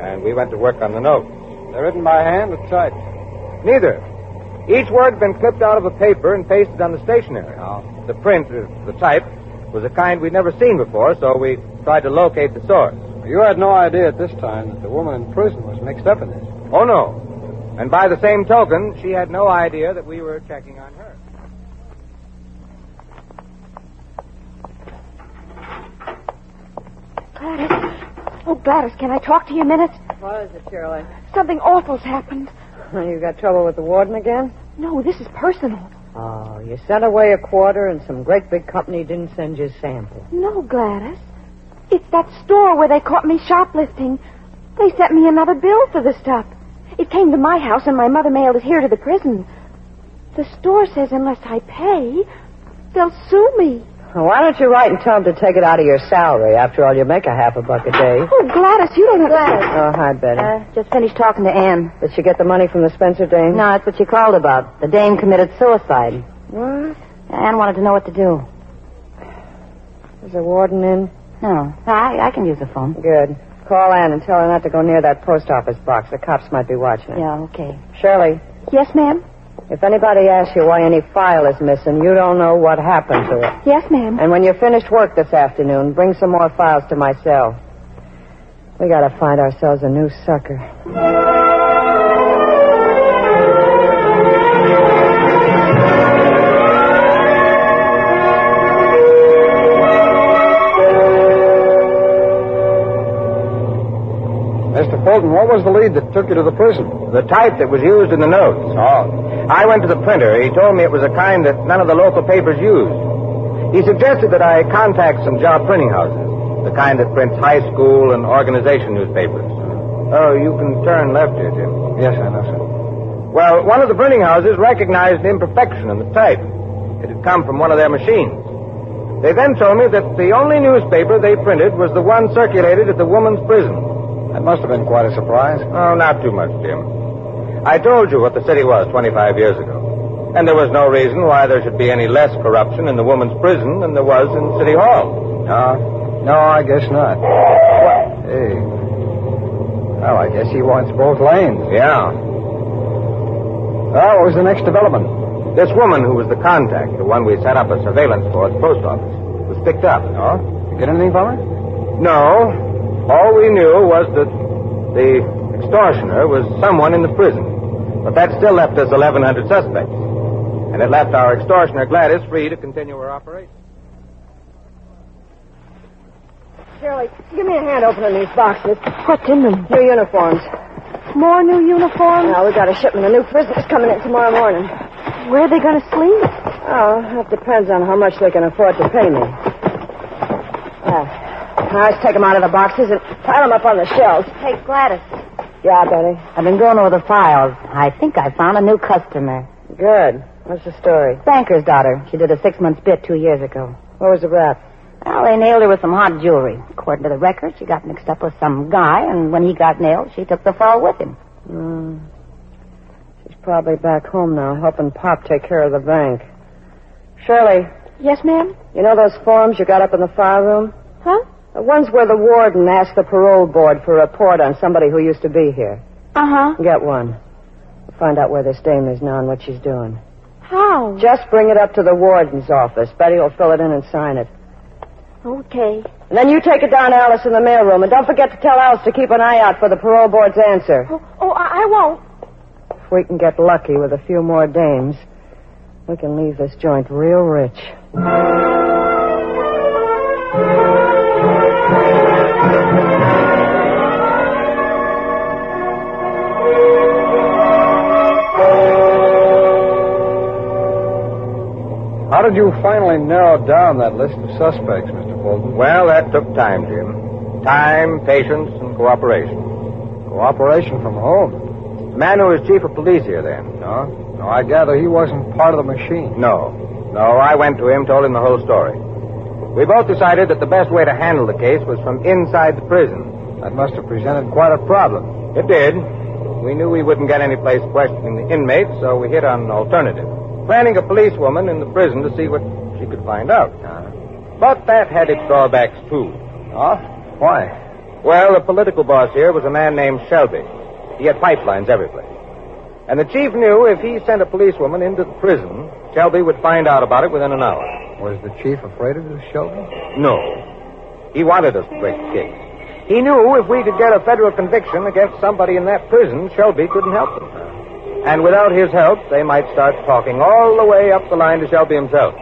K: And we went to work on the notes. They're written by hand or typed? Neither. Each word had been clipped out of a paper and pasted on the stationery. The print, the type, was a kind we'd never seen before, so we tried to locate the source. You had no idea at this time that the woman in prison was mixed up in this? Oh, no. And by the same token, she had no idea that we were checking on her.
D: Gladys. Oh, Gladys, can I talk to you a minute?
P: What is it, Shirley?
D: Something awful's happened.
P: You got trouble with the warden again?
D: No, this is personal.
P: Oh, you sent away a quarter and some great big company didn't send you a sample.
D: No, Gladys. It's that store where they caught me shoplifting. They sent me another bill for the stuff. It came to my house and my mother mailed it here to the prison. The store says unless I pay, they'll sue me.
P: Well, why don't you write and tell them to take it out of your salary? After all, you make $50 a day.
D: Oh, Gladys, you don't have...
P: Gladys. Oh, hi, Betty.
D: Just finished talking to Ann.
P: Did she get the money from the Spencer dame?
D: No, that's what she called about. The dame committed suicide.
P: What?
D: Ann wanted to know what to do.
P: Is the warden in?
D: No. I can use the phone.
P: Good. Call Ann and tell her not to go near that post office box. The cops might be watching.
D: Yeah, okay.
P: Shirley.
D: Yes, ma'am?
P: If anybody asks you why any file is missing, you don't know what happened to it.
D: Yes, ma'am.
P: And when you're finished work this afternoon, bring some more files to my cell. We gotta find ourselves a new sucker.
K: Mr. Fulton, what was the lead that took you to the prison? The type that was used in the notes. Oh. I went to the printer. He told me it was a kind that none of the local papers used. He suggested that I contact some job printing houses, the kind that prints high school and organization newspapers. Oh, you can turn left here, Jim. Yes, I know, sir. Well, one of the printing houses recognized an imperfection in the type. It had come from one of their machines. They then told me that the only newspaper they printed was the one circulated at the woman's prison. That must have been quite a surprise. Oh, not too much, Jim. I told you what the city was 25 years ago. And there was no reason why there should be any less corruption in the woman's prison than there was in City Hall. No, I guess not. What? Hey. Well, I guess he wants both lanes. Yeah. Well, what was the next development? This woman who was the contact, the one we set up a surveillance for at the post office, was picked up. Oh? You get anything from her? No. All we knew was that the extortioner was someone in the prison. But that still left us 1,100 suspects. And it left our extortioner, Gladys, free to continue her operation.
P: Shirley, give me a hand opening these boxes.
D: What's in them?
P: New uniforms.
D: More new uniforms?
P: Now, we got a shipment of new prisoners coming in tomorrow morning.
D: Where are they going to sleep?
P: Oh, that depends on how much they can afford to pay me. Now, let's take them out of the boxes and pile them up on the shelves.
D: Hey, Gladys.
P: Yeah, Betty?
D: I've been going over the files. I think I found a new customer.
P: Good. What's the story?
D: Banker's daughter. She did a 6-month bit 2 years ago.
P: What was the rap?
D: Well, they nailed her with some hot jewelry. According to the record, she got mixed up with some guy, and when he got nailed, she took the fall with him.
P: She's probably back home now, helping Pop take care of the bank. Shirley.
D: Yes, ma'am?
P: You know those forms you got up in the file room?
D: Huh?
P: The ones where the warden asked the parole board for a report on somebody who used to be here.
D: Uh-huh.
P: Get one. Find out where this dame is now and what she's doing.
D: How?
P: Just bring it up to the warden's office. Betty will fill it in and sign it.
D: Okay.
P: And then you take it down to Alice in the mailroom. And don't forget to tell Alice to keep an eye out for the parole board's answer.
D: Oh, I won't.
P: If we can get lucky with a few more dames, We can leave this joint real rich.
H: How did you finally narrow down that list of suspects, Mr. Fulton?
K: Well, that took time, Jim. Time, patience, and cooperation.
H: Cooperation from whom?
K: The man who was chief of police here then.
H: No, I gather he wasn't part of the machine.
K: No, I went to him, told him the whole story. We both decided that the best way to handle the case was from inside the prison.
H: That must have presented quite a problem.
K: It did. We knew we wouldn't get any place questioning the inmates, so we hit on an alternative. Planning a policewoman in the prison to see what she could find out. But that had its drawbacks, too.
H: Oh? Why?
K: Well, the political boss here was a man named Shelby. He had pipelines everywhere. And the chief knew if he sent a policewoman into the prison, Shelby would find out about it within an hour.
H: Was the chief afraid of this, Shelby?
K: No. He wanted us to break the case. He knew if we could get a federal conviction against somebody in that prison, Shelby couldn't help them. And without his help, they might start talking all the way up the line to Shelby himself.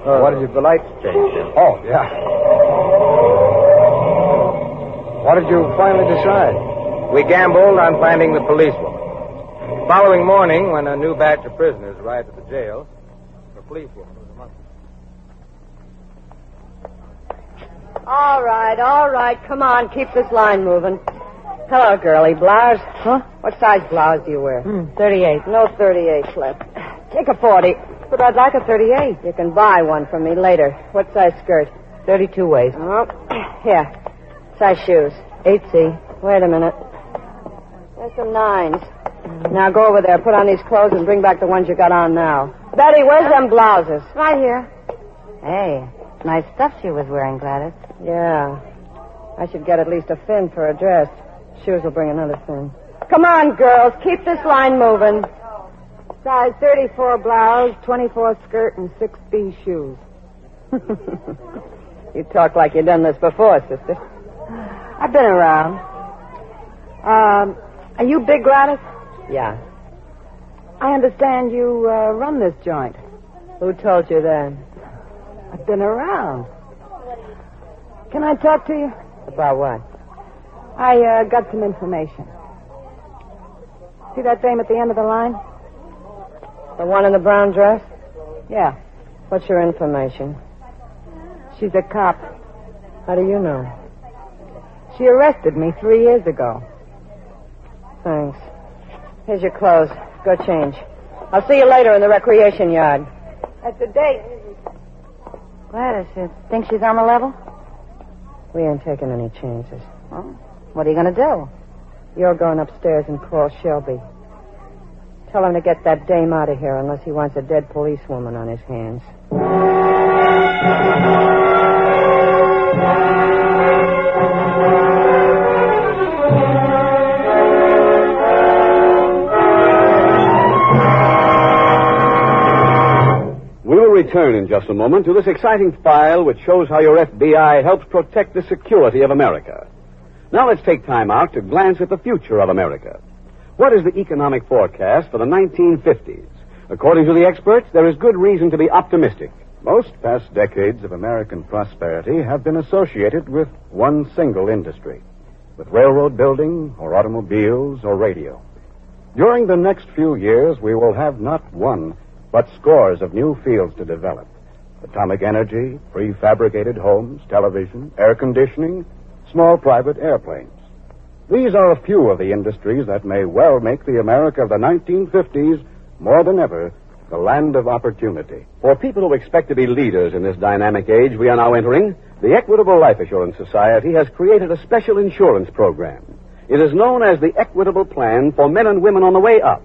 K: What did the lights change, Jim?
H: Oh, yeah. What did you finally decide?
K: We gambled on finding the policewoman. The following morning, when a new batch of prisoners arrived at the jail, the policewoman was among them.
P: All right. Come on, keep this line moving. Hello, girlie. Blouse? Huh? What size blouse do you wear? 38. No 38 left. Take a 40. But I'd like a 38. You can buy one from me later. What size skirt? 32 waist. Oh, here. Size shoes? 8C. Wait a minute. There's some 9s. Now go over there, put on these clothes, and bring back the ones you got on now. Betty, where's them blouses?
N: Right here. Hey, nice stuff she was wearing, Gladys.
P: Yeah. I should get at least a fin for a dress. Shoes will bring another fin. Come on, girls. Keep this line moving. Size 34 blouse, 24 skirt, and 6B shoes. You talk like you've done this before, sister. I've been around. Are you big, Gladys? Yeah. I understand you run this joint. Who told you that? I've been around. Can I talk to you? About what? I got some information. See that dame at the end of the line? The one in the brown dress? Yeah. What's your information? She's a cop. How do you know? She arrested me 3 years ago. Thanks. Here's your clothes. Go change. I'll see you later in the recreation yard. That's a date.
N: Gladys, you think she's on the level?
P: We ain't taking any chances.
N: Well, what are you going to do?
P: You're going upstairs and call Shelby. Tell him to get that dame out of here unless he wants a dead policewoman on his hands.
A: We will return in just a moment to this exciting file which shows how your FBI helps protect the security of America. Now let's take time out to glance at the future of America. What is the economic forecast for the 1950s? According to the experts, there is good reason to be optimistic.
O: Most past decades of American prosperity have been associated with one single industry, with railroad building or automobiles or radio. During the next few years, we will have not one, but scores of new fields to develop. Atomic energy, prefabricated homes, television, air conditioning, small private airplanes. These are a few of the industries that may well make the America of the 1950s, more than ever, the land of opportunity.
A: For people who expect to be leaders in this dynamic age we are now entering, the Equitable Life Assurance Society has created a special insurance program. It is known as the Equitable Plan for Men and Women on the Way Up.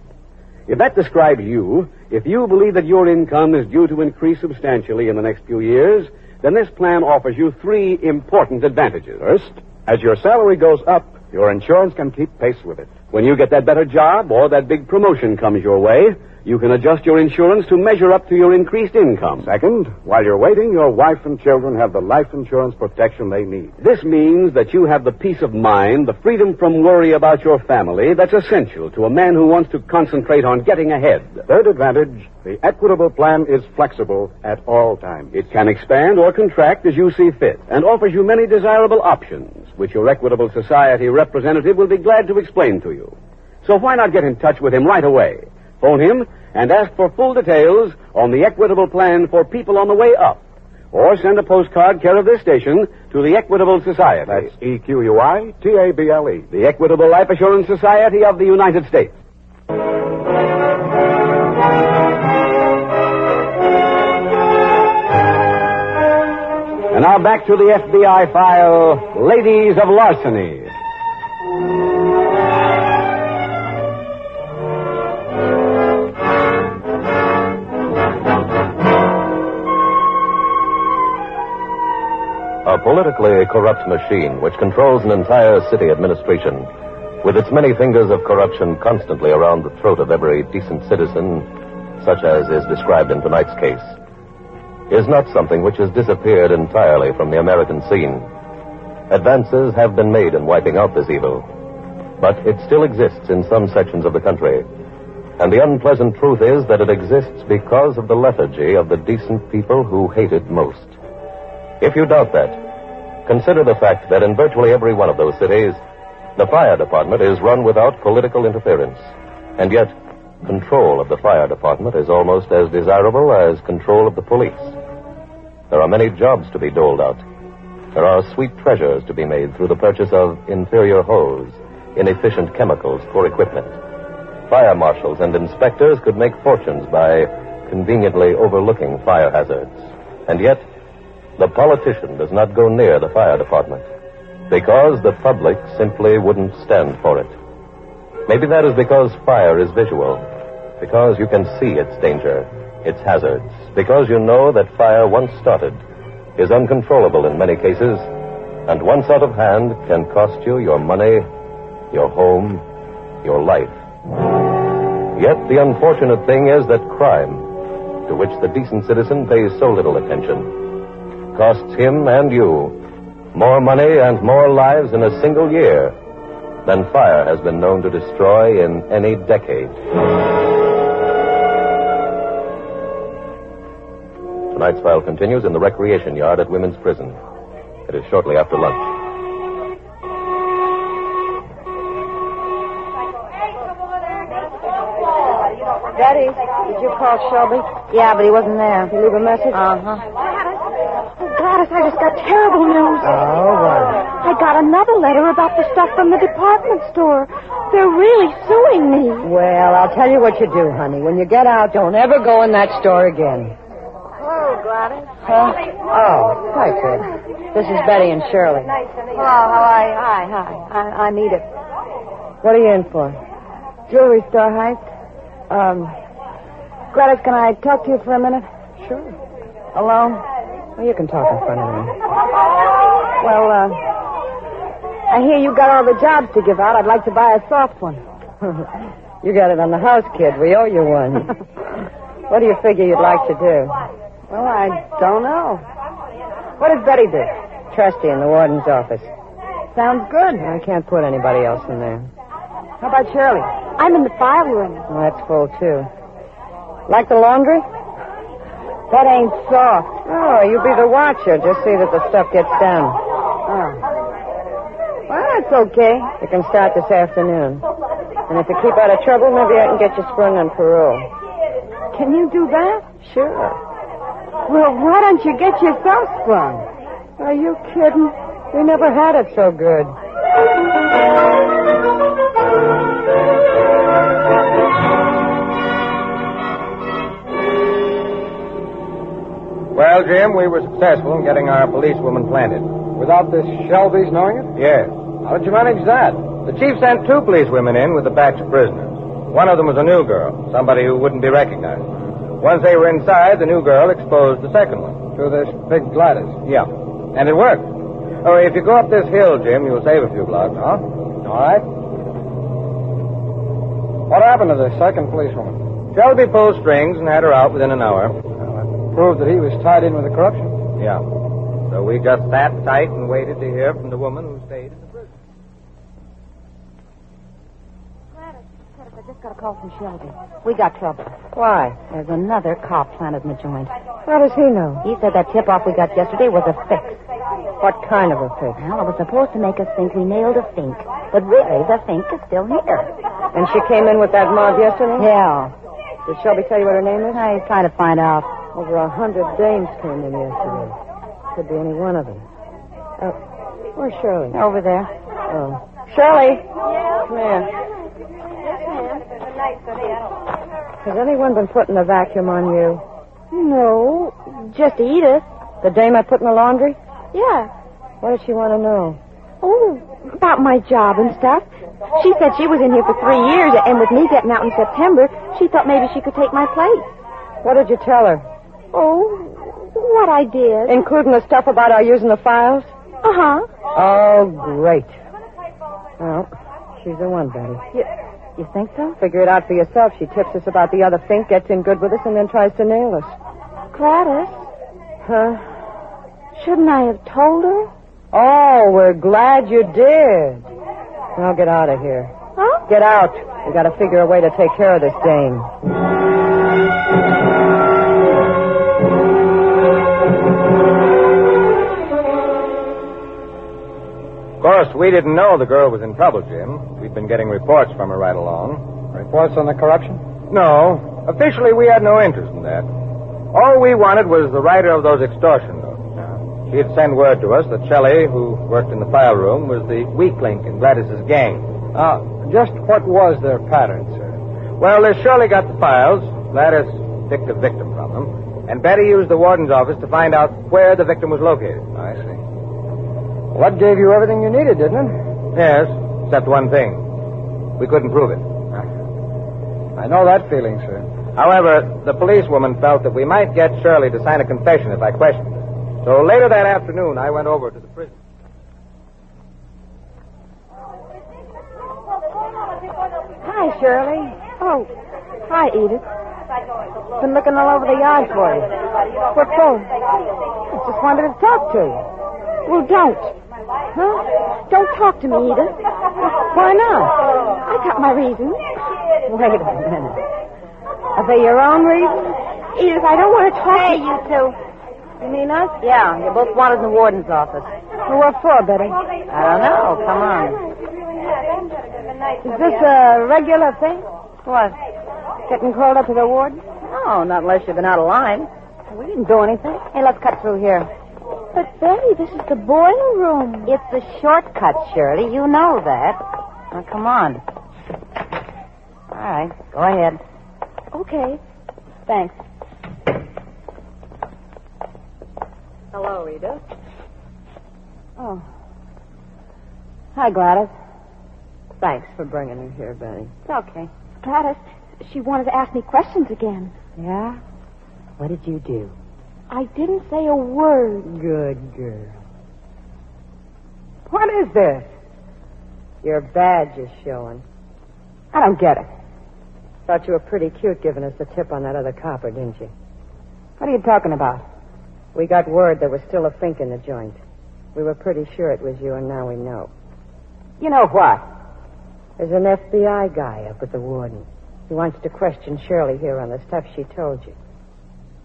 A: If that describes you, if you believe that your income is due to increase substantially in the next few years, then this plan offers you 3 important advantages.
O: First, as your salary goes up, your insurance can keep pace with it.
A: When you get that better job or that big promotion comes your way,
I: You can adjust your insurance to measure up to your increased income.
O: Second, while you're waiting, your wife and children have the life insurance protection they need.
I: This means that you have the peace of mind, the freedom from worry about your family that's essential to a man who wants to concentrate on getting ahead.
O: Third advantage, the Equitable plan is flexible at all times.
I: It can expand or contract as you see fit and offers you many desirable options, which your Equitable Society representative will be glad to explain to you. So why not get in touch with him right away? Phone him and ask for full details on the Equitable plan for people on the way up. Or send a postcard care of this station to the Equitable Society.
O: That's EQUITABLE.
I: The Equitable Life Assurance Society of the United States. And now back to the FBI file, Ladies of Larceny.
C: A politically corrupt machine which controls an entire city administration, with its many fingers of corruption constantly around the throat of every decent citizen, such as is described in tonight's case, is not something which has disappeared entirely from the American scene. Advances have been made in wiping out this evil, but it still exists in some sections of the country. And the unpleasant truth is that it exists because of the lethargy of the decent people who hate it most. If you doubt that, consider the fact that in virtually every one of those cities, the fire department is run without political interference. And yet, control of the fire department is almost as desirable as control of the police. There are many jobs to be doled out. There are sweet treasures to be made through the purchase of inferior hose, inefficient chemicals for equipment. Fire marshals and inspectors could make fortunes by conveniently overlooking fire hazards. And yet, the politician does not go near the fire department because the public simply wouldn't stand for it. Maybe that is because fire is visual, because you can see its danger, its hazards, because you know that fire once started is uncontrollable in many cases, and once out of hand can cost you your money, your home, your life. Yet the unfortunate thing is that crime, to which the decent citizen pays so little attention, costs him and you more money and more lives in a single year than fire has been known to destroy in any decade. Tonight's file continues in the recreation yard at Women's Prison. It is shortly after lunch.
P: Daddy, did you call Shelby? Yeah, but he wasn't there. Did you leave a message? Uh-huh.
D: Gladys, I just got terrible news.
E: Oh, what?
D: I got another letter about the stuff from the department store. They're really suing me.
N: Well, I'll tell you what you do, honey. When you get out, don't ever go in that store again.
P: Hello, Gladys.
N: Huh? Oh, hi, Kid. This is Betty and Shirley.
P: Hello, how are you? Hi. I'm Edith.
N: What are you in for?
P: Jewelry store heist. Gladys, can I talk to you for a minute?
N: Sure.
P: Alone?
N: Well, you can talk in front of me.
P: Well, I hear you got all the jobs to give out. I'd like to buy a soft one.
N: You got it on the house, kid. We owe you one. What do you figure you'd like to do?
P: Well, I don't know. What does Betty do?
N: Trustee in the warden's office.
P: Sounds good.
N: I can't put anybody else in there.
P: How about Shirley?
D: I'm in the file room.
N: Well, that's full, too. Like the laundry?
P: That ain't soft.
N: Oh, you be the watcher. Just see that the stuff gets done.
P: Oh. Well, that's okay.
N: You can start this afternoon. And if you keep out of trouble, maybe I can get you sprung on parole.
P: Can you do that?
N: Sure.
P: Well, why don't you get yourself sprung?
N: Are you kidding? We never had it so good.
K: Well, Jim, we were successful in getting our policewoman planted.
E: Without this Shelby's knowing it?
K: Yes. How did you manage that? The chief sent 2 policewomen in with a batch of prisoners. One of them was a new girl, somebody who wouldn't be recognized. Once they were inside, the new girl exposed the second one.
E: To this big Gladys?
K: Yeah. And it worked. Oh, if you go up this hill, Jim, you'll save a few blocks, huh?
E: All right. What happened to the second policewoman?
K: Shelby pulled strings and had her out within an hour.
H: Proved that he was tied in with the corruption.
K: Yeah. So we just sat tight and waited to hear from the woman who stayed in the prison.
P: I just got a call from Shelby. We got trouble.
N: Why?
P: There's another cop planted in the joint.
N: How does he know?
P: He said that tip-off we got yesterday was a fix.
N: What kind of a fix?
P: Well, it was supposed to make us think we nailed a fink. But really, the fink is still here.
N: And she came in with that mob yesterday?
P: Yeah.
N: Did Shelby tell you what her name is?
P: I trying to find out.
N: Over 100 dames came in yesterday. Could be any one of them. Where's Shirley?
P: Over there.
N: Oh. Shirley!
B: Yeah?
N: Come here.
B: Yes, ma'am. Good night, Sonny.
N: Has anyone been putting the vacuum on you?
B: No, just Edith.
N: The dame I put in the laundry?
B: Yeah.
N: What does she want to know?
B: Oh, about my job and stuff. She said she was in here for 3 years, and with me getting out in September, she thought maybe she could take my place.
N: What did you tell her?
B: Oh, what I did.
N: Including the stuff about our using the files?
B: Uh-huh.
N: Oh, great. Well, she's the one, Betty.
P: You think so?
N: Figure it out for yourself. She tips us about the other fink, gets in good with us, and then tries to nail us.
B: Gladys?
N: Huh?
B: Shouldn't I have told her?
N: Oh, we're glad you did. Now get out of here.
B: Huh?
N: Get out. We got to figure a way to take care of this dame. Of course, we didn't know the girl was in trouble, Jim. We'd been getting reports from her right along.
H: Reports on the corruption?
N: No. Officially, we had no interest in that. All we wanted was the writer of those extortion notes. She'd send word to us that Shelley, who worked in the file room, was the weak link in Gladys's gang.
H: Just what was their pattern, sir?
N: Well, Shirley got the files. Gladys picked a victim from them. And Betty used the warden's office to find out where the victim was located.
H: I see. Well, that gave you everything you needed, didn't it?
N: Yes, except one thing. We couldn't prove it.
H: I know that feeling, sir.
N: However, the policewoman felt that we might get Shirley to sign a confession if I questioned her. So later that afternoon, I went over to the prison.
B: Hi, Shirley. Oh, hi, Edith. Been looking all over the yard for you. What for?
N: I just wanted to talk to you.
B: Well, don't. Huh? Don't talk to me, Edith.
N: Why not?
B: I got my reasons.
N: Wait a minute. Are they your own reasons?
B: Edith, I don't want to talk
P: Hey,
B: to
P: you two.
N: You mean us?
P: Yeah, you're both wanted in the warden's office.
N: Well, what for, Betty?
P: I don't know. Come on.
N: Is this a regular thing?
P: What?
N: Getting called up to the warden?
P: No, not unless you've been out of line.
N: We didn't do anything.
P: Hey, let's cut through here.
B: But, Betty, this is the boiler room.
P: It's a shortcut, Shirley. You know that. Now, come on. All right, go ahead.
B: Okay.
P: Thanks.
N: Hello, Edith.
P: Oh. Hi, Gladys.
N: Thanks for bringing her here, Betty.
P: It's okay.
B: Gladys, she wanted to ask me questions again.
N: Yeah? What did you do?
B: I didn't say a word.
N: Good girl. What is this? Your badge is showing. I don't get it. Thought you were pretty cute giving us the tip on that other copper, didn't you? What are you talking about? We got word there was still a fink in the joint. We were pretty sure it was you, and now we know. You know what? There's an FBI guy up at the warden. He wants to question Shirley here on the stuff she told you.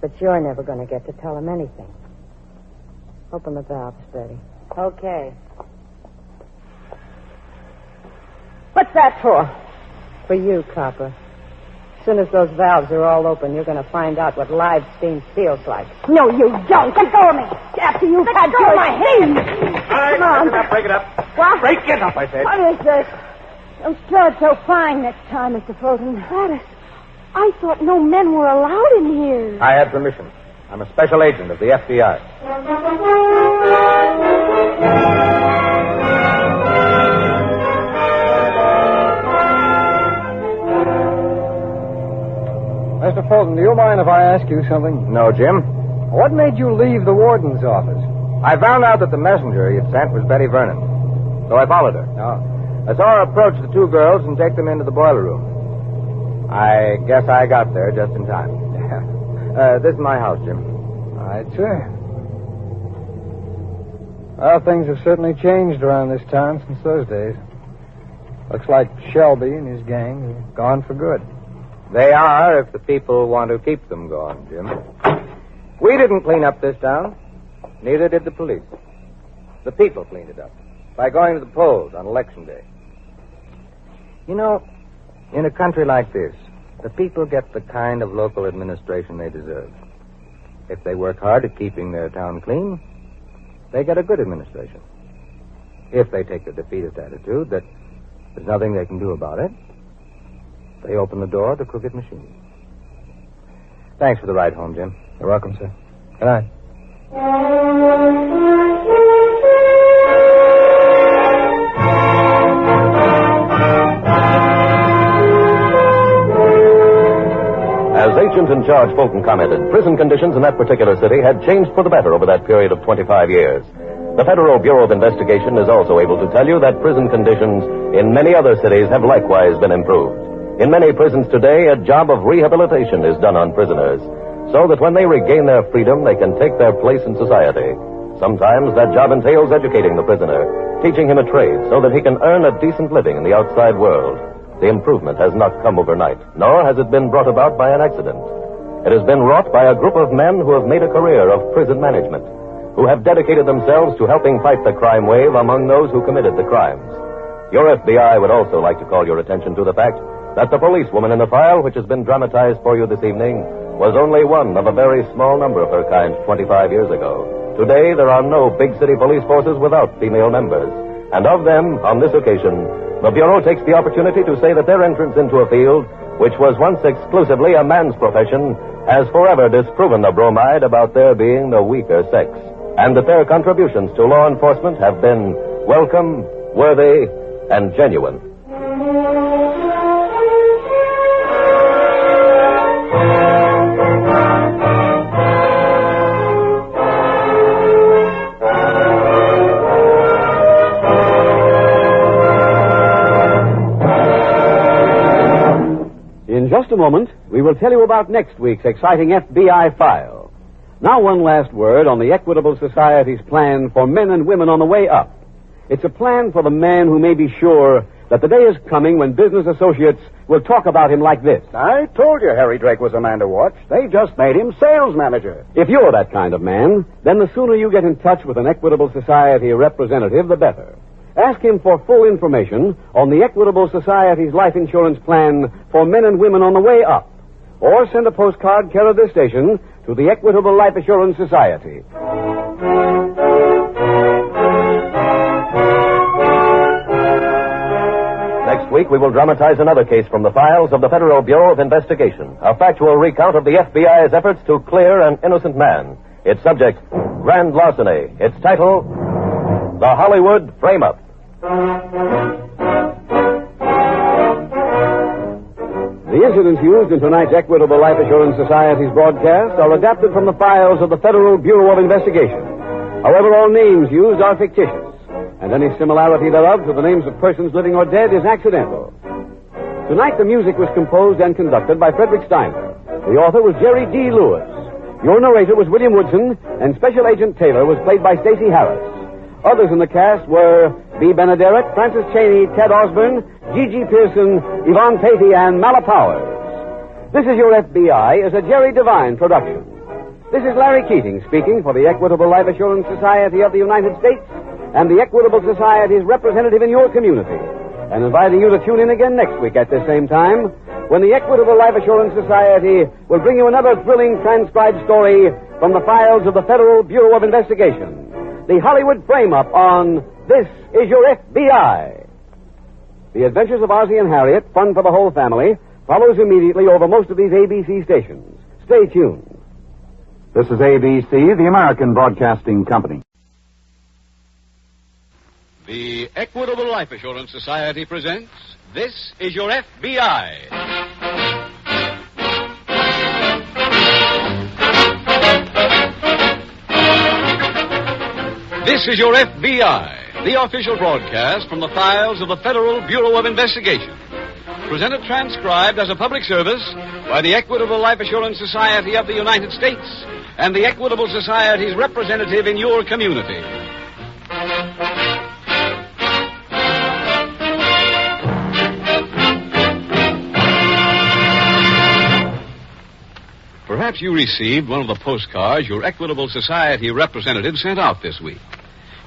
N: But you're never going to get to tell him anything. Open the valves, Betty.
P: Okay.
N: What's that for? For you, copper. As soon as those valves are all open, you're going to find out what live steam feels like.
B: No, you don't. Let go of me. After you've had your my hand.
K: Come on. Break it up.
B: What?
K: Break it up, I said.
B: What is this? Don't stir it so fine next time, Mr. Fulton. Gladys, I thought no men were allowed in here.
K: I had permission. I'm a special agent of the FBI.
H: Mr. Fulton, do you mind if I ask you something?
K: No, Jim.
H: What made you leave the warden's office?
K: I found out that the messenger he had sent was Betty Vernon. So I followed her.
H: Oh.
K: I saw her approach the two girls and take them into the boiler room. I guess I got there just in time. This is my house, Jim.
H: All right, sir. Well, things have certainly changed around this town since those days. Looks like Shelby and his gang are gone for good.
K: They are if the people want to keep them gone, Jim. We didn't clean up this town. Neither did the police. The people cleaned it up by going to the polls on Election Day. You know, in a country like this, the people get the kind of local administration they deserve. If they work hard at keeping their town clean, they get a good administration. If they take the defeatist attitude that there's nothing they can do about it, they open the door to crooked machines. Thanks for the ride home, Jim.
H: You're welcome, sir. Good night.
C: As agent in charge Fulton commented, prison conditions in that particular city had changed for the better over that period of 25 years. The Federal Bureau of Investigation is also able to tell you that prison conditions in many other cities have likewise been improved. In many prisons today, a job of rehabilitation is done on prisoners, so that when they regain their freedom, they can take their place in society. Sometimes that job entails educating the prisoner, teaching him a trade so that he can earn a decent living in the outside world. The improvement has not come overnight, nor has it been brought about by an accident. It has been wrought by a group of men who have made a career of prison management, who have dedicated themselves to helping fight the crime wave among those who committed the crimes. Your FBI would also like to call your attention to the fact that the policewoman in the file, which has been dramatized for you this evening, was only one of a very small number of her kind 25 years ago. Today, there are no big city police forces without female members. And of them, on this occasion, the Bureau takes the opportunity to say that their entrance into a field, which was once exclusively a man's profession, has forever disproven the bromide about their being the weaker sex, and that their contributions to law enforcement have been welcome, worthy, and genuine.
I: In just a moment, we will tell you about next week's exciting FBI file. Now, one last word on the Equitable Society's plan for men and women on the way up. It's a plan for the man who may be sure that the day is coming when business associates will talk about him like this.
O: I told you Harry Drake was a man to watch. They just made him sales manager.
I: If you're that kind of man, then the sooner you get in touch with an Equitable Society representative, the better. Ask him for full information on the Equitable Society's life insurance plan for men and women on the way up. Or send a postcard care of this station to the Equitable Life Assurance Society.
C: Next week, we will dramatize another case from the files of the Federal Bureau of Investigation, a factual recount of the FBI's efforts to clear an innocent man. Its subject, grand larceny. Its title, The Hollywood Frameup.
I: The incidents used in tonight's Equitable Life Assurance Society's broadcast are adapted from the files of the Federal Bureau of Investigation. However, all names used are fictitious, and any similarity thereof to the names of persons living or dead is accidental. Tonight, the music was composed and conducted by Frederick Steiner. The author was Jerry D. Lewis. Your narrator was William Woodson, and Special Agent Taylor was played by Stacey Harris. Others in the cast were B. Benaderet, Francis Cheney, Ted Osborne, Gigi Pearson, Yvonne Patey, and Mala Powers. This Is Your FBI is a Jerry Devine production. This is Larry Keating speaking for the Equitable Life Assurance Society of the United States and the Equitable Society's representative in your community, and inviting you to tune in again next week at this same time when the Equitable Life Assurance Society will bring you another thrilling transcribed story from the files of the Federal Bureau of Investigation. The Hollywood Frameup on This Is Your FBI. The Adventures of Ozzie and Harriet, fun for the whole family, follows immediately over most of these ABC stations. Stay tuned.
G: This is ABC, the American Broadcasting Company.
A: The Equitable Life Assurance Society presents This Is Your FBI. This is Your FBI, the official broadcast from the files of the Federal Bureau of Investigation. presented transcribed as a public service by the Equitable Life Assurance Society of the United States and the Equitable Society's representative in your community. Perhaps you received one of the postcards your Equitable Society representative sent out this week.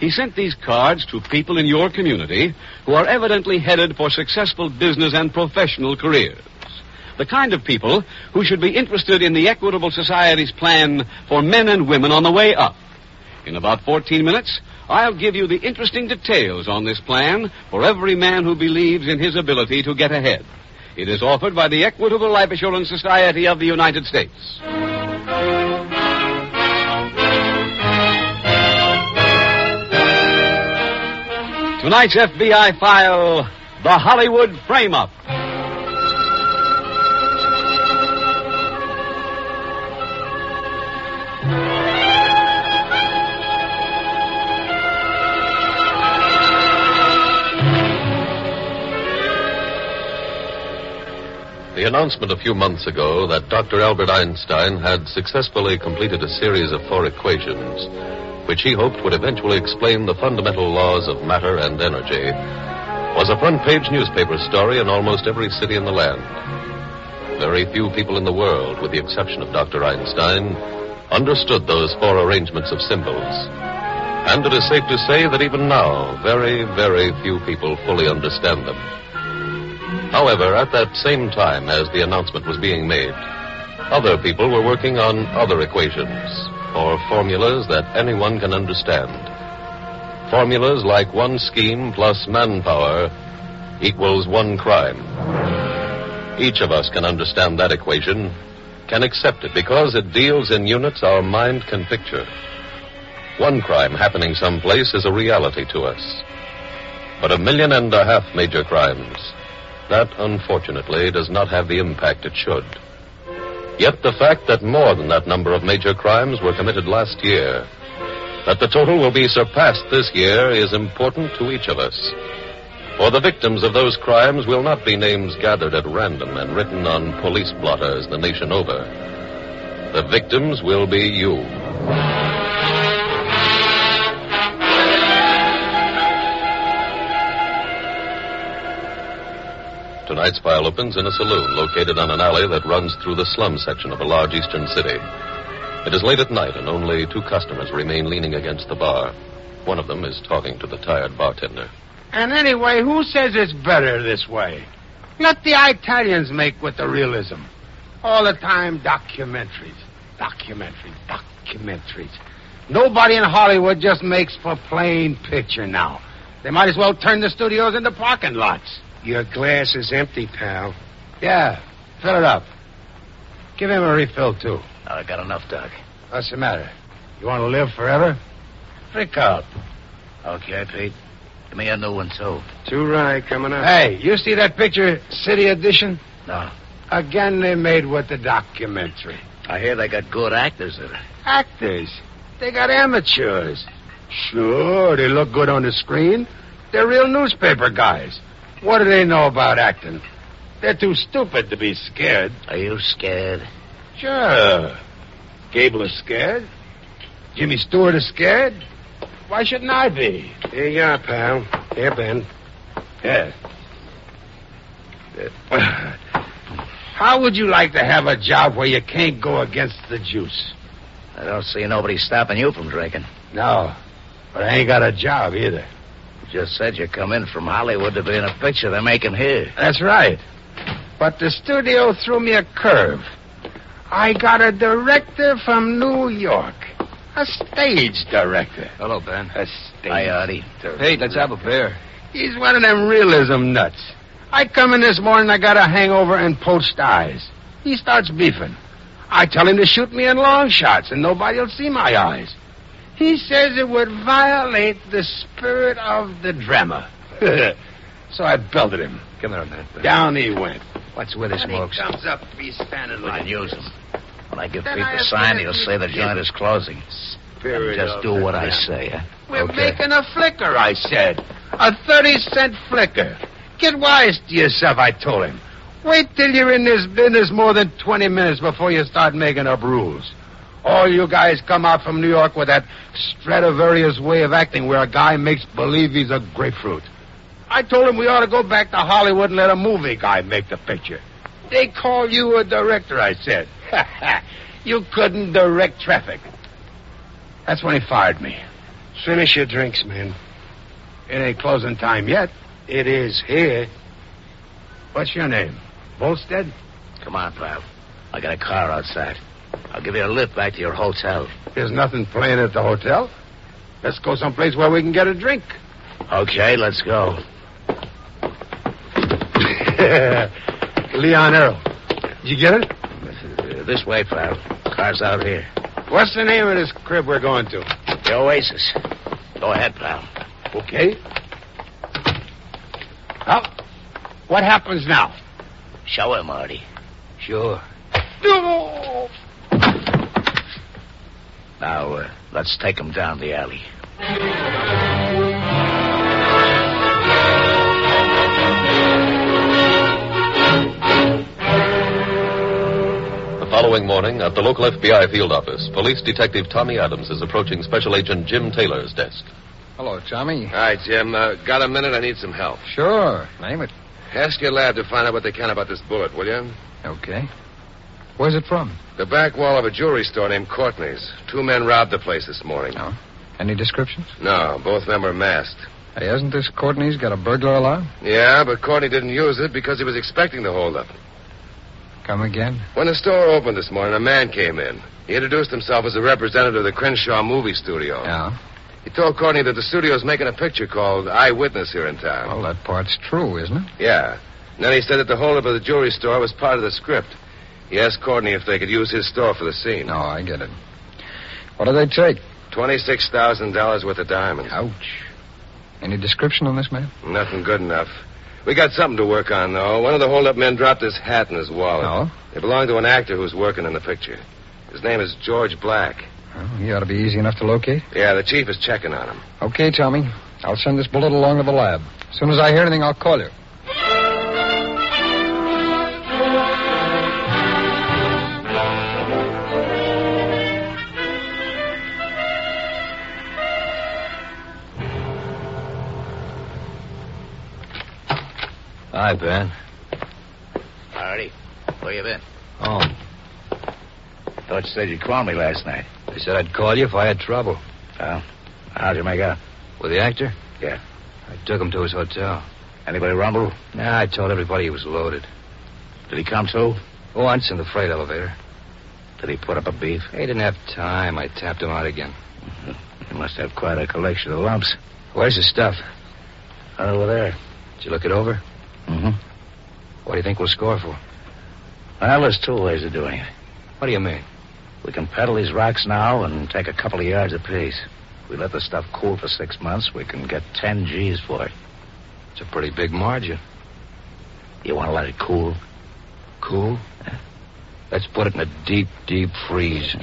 A: He sent these cards to people in your community who are evidently headed for successful business and professional careers. The kind of people who should be interested in the Equitable Society's plan for men and women on the way up. In about 14 minutes, I'll give you the interesting details on this plan for every man who believes in his ability to get ahead. It is offered by the Equitable Life Assurance Society of the United States. Tonight's FBI file, the Hollywood Frameup.
C: The announcement a few months ago that Dr. Albert Einstein had successfully completed a series of 4 equations, which he hoped would eventually explain the fundamental laws of matter and energy, was a front-page newspaper story in almost every city in the land. Very few people in the world, with the exception of Dr. Einstein, understood those 4 arrangements of symbols. And it is safe to say that even now, very, very few people fully understand them. However, at that same time as the announcement was being made, other people were working on other equations, or formulas that anyone can understand. Formulas like 1 scheme plus manpower equals 1 crime. Each of us can understand that equation, can accept it, because it deals in units our mind can picture. 1 crime happening someplace is a reality to us. But 1.5 million major crimes, that, unfortunately, does not have the impact it should. Yet the fact that more than that number of major crimes were committed last year, that the total will be surpassed this year, is important to each of us. For the victims of those crimes will not be names gathered at random and written on police blotters the nation over. The victims will be you. Tonight's file opens in a saloon located on an alley that runs through the slum section of a large eastern city. It is late at night, and only 2 customers remain leaning against the bar. One of them is talking to the tired bartender.
F: And anyway, who says it's better this way? Let the Italians make with the realism. All the time, documentaries. Nobody in Hollywood just makes for plain picture now. They might as well turn the studios into parking lots.
Q: Your glass is empty, pal.
F: Yeah, fill it up. Give him a refill, too.
S: I got enough, Doc.
F: What's the matter? You want to live forever? Freak out.
S: Okay, Pete. Give me a new one, too.
Q: 2 rye coming up.
F: Hey, you see that picture, City Edition?
S: No.
F: Again, they made with the documentary.
S: I hear they got good actors in it.
F: Actors? They got amateurs. Sure, they look good on the screen. They're real newspaper guys. What do they know about acting? They're too stupid to be scared.
S: Are you scared?
F: Sure. Gable is scared. Jimmy Stewart is scared. Why shouldn't I be?
Q: Here you are, pal. Here, Ben.
F: Yeah. How would you like to have a job where you can't go against the juice?
S: I don't see nobody stopping you from drinking.
F: No, but I ain't got a job either.
S: You just said you come in from Hollywood to be in a picture they're making here.
F: That's right. But the studio threw me a curve. I got a director from New York. A stage director.
S: Hello, Ben.
F: A stage
S: Hi, Artie.
F: Hey, let's have a beer. He's one of them realism nuts. I come in this morning, I got a hangover and poached eyes. He starts beefing. I tell him to shoot me in long shots, and nobody'll see my eyes. He says it would violate the spirit of the drama. So I belted him.
S: Come here a minute, Ben.
F: Down he went.
S: What's with his smokes?
F: He comes up, he's standing
S: We
F: like...
S: can use him. When I give
F: Then
S: Pete
F: I
S: the
F: have
S: sign,
F: to
S: he'll
F: let
S: say the
F: you
S: joint
F: get
S: is closing.
F: Spirit
S: Just
F: of
S: do
F: the
S: what I
F: drama.
S: say, huh?
F: We're making a flicker, I said. A 30-cent flicker. Get wise to yourself, I told him.
J: Wait till you're in this business more than 20 minutes before you start making up rules. All you guys come out from New York with that Stradivarius way of acting where a guy makes believe he's a grapefruit. I told him we ought to go back to Hollywood and let a movie guy make the picture. They call you a director, I said. You couldn't direct traffic. That's when he fired me.
Q: Finish your drinks, man.
J: It ain't closing time yet.
Q: It is here.
J: What's your name? Volstead?
S: Come on, pal. I got a car outside. I'll give you a lift back to your hotel.
J: There's nothing playing at the hotel. Let's go someplace where we can get a drink.
S: Okay, let's go.
J: Leon Earl. Did you get it?
S: This way, pal. Car's out here.
J: What's the name of this crib we're going to?
S: The Oasis. Go ahead, pal.
J: Okay. Well, what happens now?
S: Show him, Marty.
Q: Sure.
J: No!
S: Now, let's take him down the alley.
C: The following morning, at the local FBI field office, Police Detective Tommy Adams is approaching Special Agent Jim Taylor's desk.
H: Hello, Tommy.
R: Hi, Jim. Got a minute? I need some help.
H: Sure. Name it.
R: Ask your lab to find out what they can about this bullet, will you?
H: Okay. Where's it from?
R: The back wall of a jewelry store named Courtney's. 2 men robbed the place this morning.
H: Oh. Any descriptions?
R: No, both men were masked.
H: Hey, hasn't this Courtney's got a burglar alarm?
R: Yeah, but Courtney didn't use it because he was expecting the holdup.
H: Come again?
R: When the store opened this morning, a man came in. He introduced himself as a representative of the Crenshaw movie studio.
H: Yeah?
R: He told Courtney that the studio's making a picture called Eyewitness here in town.
H: Well, that part's true, isn't it?
R: Yeah. And then he said that the holdup of the jewelry store was part of the script. He asked Courtney if they could use his store for the scene.
H: No, I get it. What do they take?
R: $26,000 worth of diamonds.
H: Ouch. Any description on this man?
R: Nothing good enough. We got something to work on, though. One of the hold-up men dropped his hat and his wallet.
H: Oh?
R: It belonged to an actor who's working in the picture. His name is George Black.
H: Well, he ought to be easy enough to locate.
R: Yeah, the chief is checking on him.
H: Okay, Tommy. I'll send this bullet along to the lab. As soon as I hear anything, I'll call you.
S: Hi, Ben. Marty, where you been?
Q: Oh.
S: Thought you said you'd call me last night.
Q: I said I'd call you if I had trouble.
S: Well, how'd you make out?
Q: With the actor?
S: Yeah.
Q: I took him to his hotel.
S: Anybody rumble?
Q: Nah, I told everybody he was loaded.
S: Did he come to?
Q: Once in the freight elevator.
S: Did he put up a beef?
Q: He didn't have time. I tapped him out again.
S: He must have quite a collection of lumps.
Q: Where's the stuff?
S: Over there.
Q: Did you look it over?
S: Mm-hmm.
Q: What do you think we'll score for?
S: Well, there's 2 ways of doing it.
Q: What do you mean?
S: We can peddle these rocks now and take a couple of yards apiece. If we let the stuff cool for 6 months, we can get 10 G's for it.
Q: It's a pretty big margin.
S: You want to let it cool?
Q: Cool?
S: Yeah.
Q: Let's put it in a deep, deep freeze.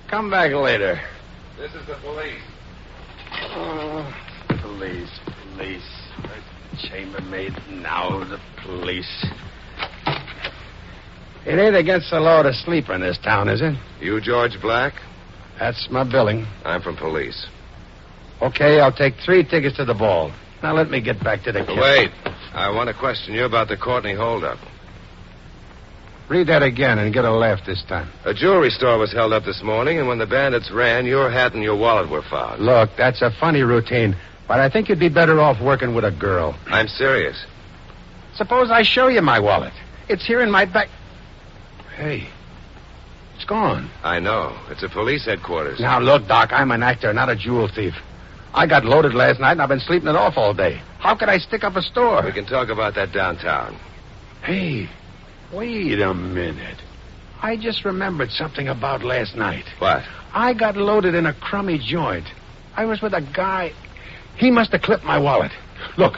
J: Come back later.
R: This is the police.
J: Police. Chambermaid, now the police. It ain't against the law to sleep in this town, is it?
R: You George Black?
J: That's my billing.
R: I'm from police.
J: Okay, I'll take 3 tickets to the ball. Now let me get back to the kid.
R: Wait. I want to question you about the Courtney holdup.
J: Read that again and get a laugh this time.
R: A jewelry store was held up this morning, and when the bandits ran, your hat and your wallet were found.
J: Look, that's a funny routine, but I think you'd be better off working with a girl.
R: I'm serious.
J: Suppose I show you my wallet. It's here in my back. Hey, it's gone.
R: I know. It's at police headquarters.
J: Now, look, Doc, I'm an actor, not a jewel thief. I got loaded last night, and I've been sleeping it off all day. How could I stick up a store?
R: We can talk about that downtown.
J: Hey, wait a minute. I just remembered something about last night.
R: What?
J: I got loaded in a crummy joint. I was with a guy. He must have clipped my wallet. Look,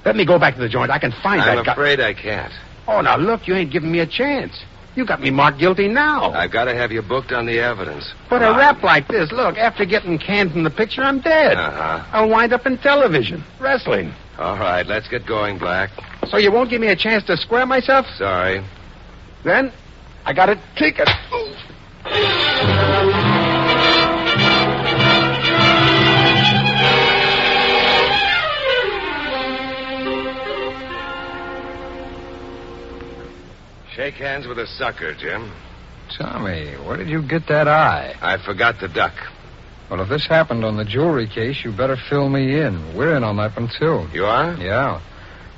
J: let me go back to the joint. I can find that guy.
R: I'm afraid I can't.
J: Oh, now look, you ain't giving me a chance. You got me marked guilty now.
R: I've got to have you booked on the evidence.
J: But a rap like this, look, after getting canned from the picture, I'm dead.
R: Uh-huh.
J: I'll wind up in television, wrestling.
R: All right, let's get going, Black.
J: So you won't give me a chance to square myself?
R: Sorry.
J: Then, I got a ticket.
R: Shake hands with a sucker, Jim.
H: Tommy, where did you get that eye?
R: I forgot to duck.
H: Well, if this happened on the jewelry case, you better fill me in. We're in on that one, too.
R: You are?
H: Yeah.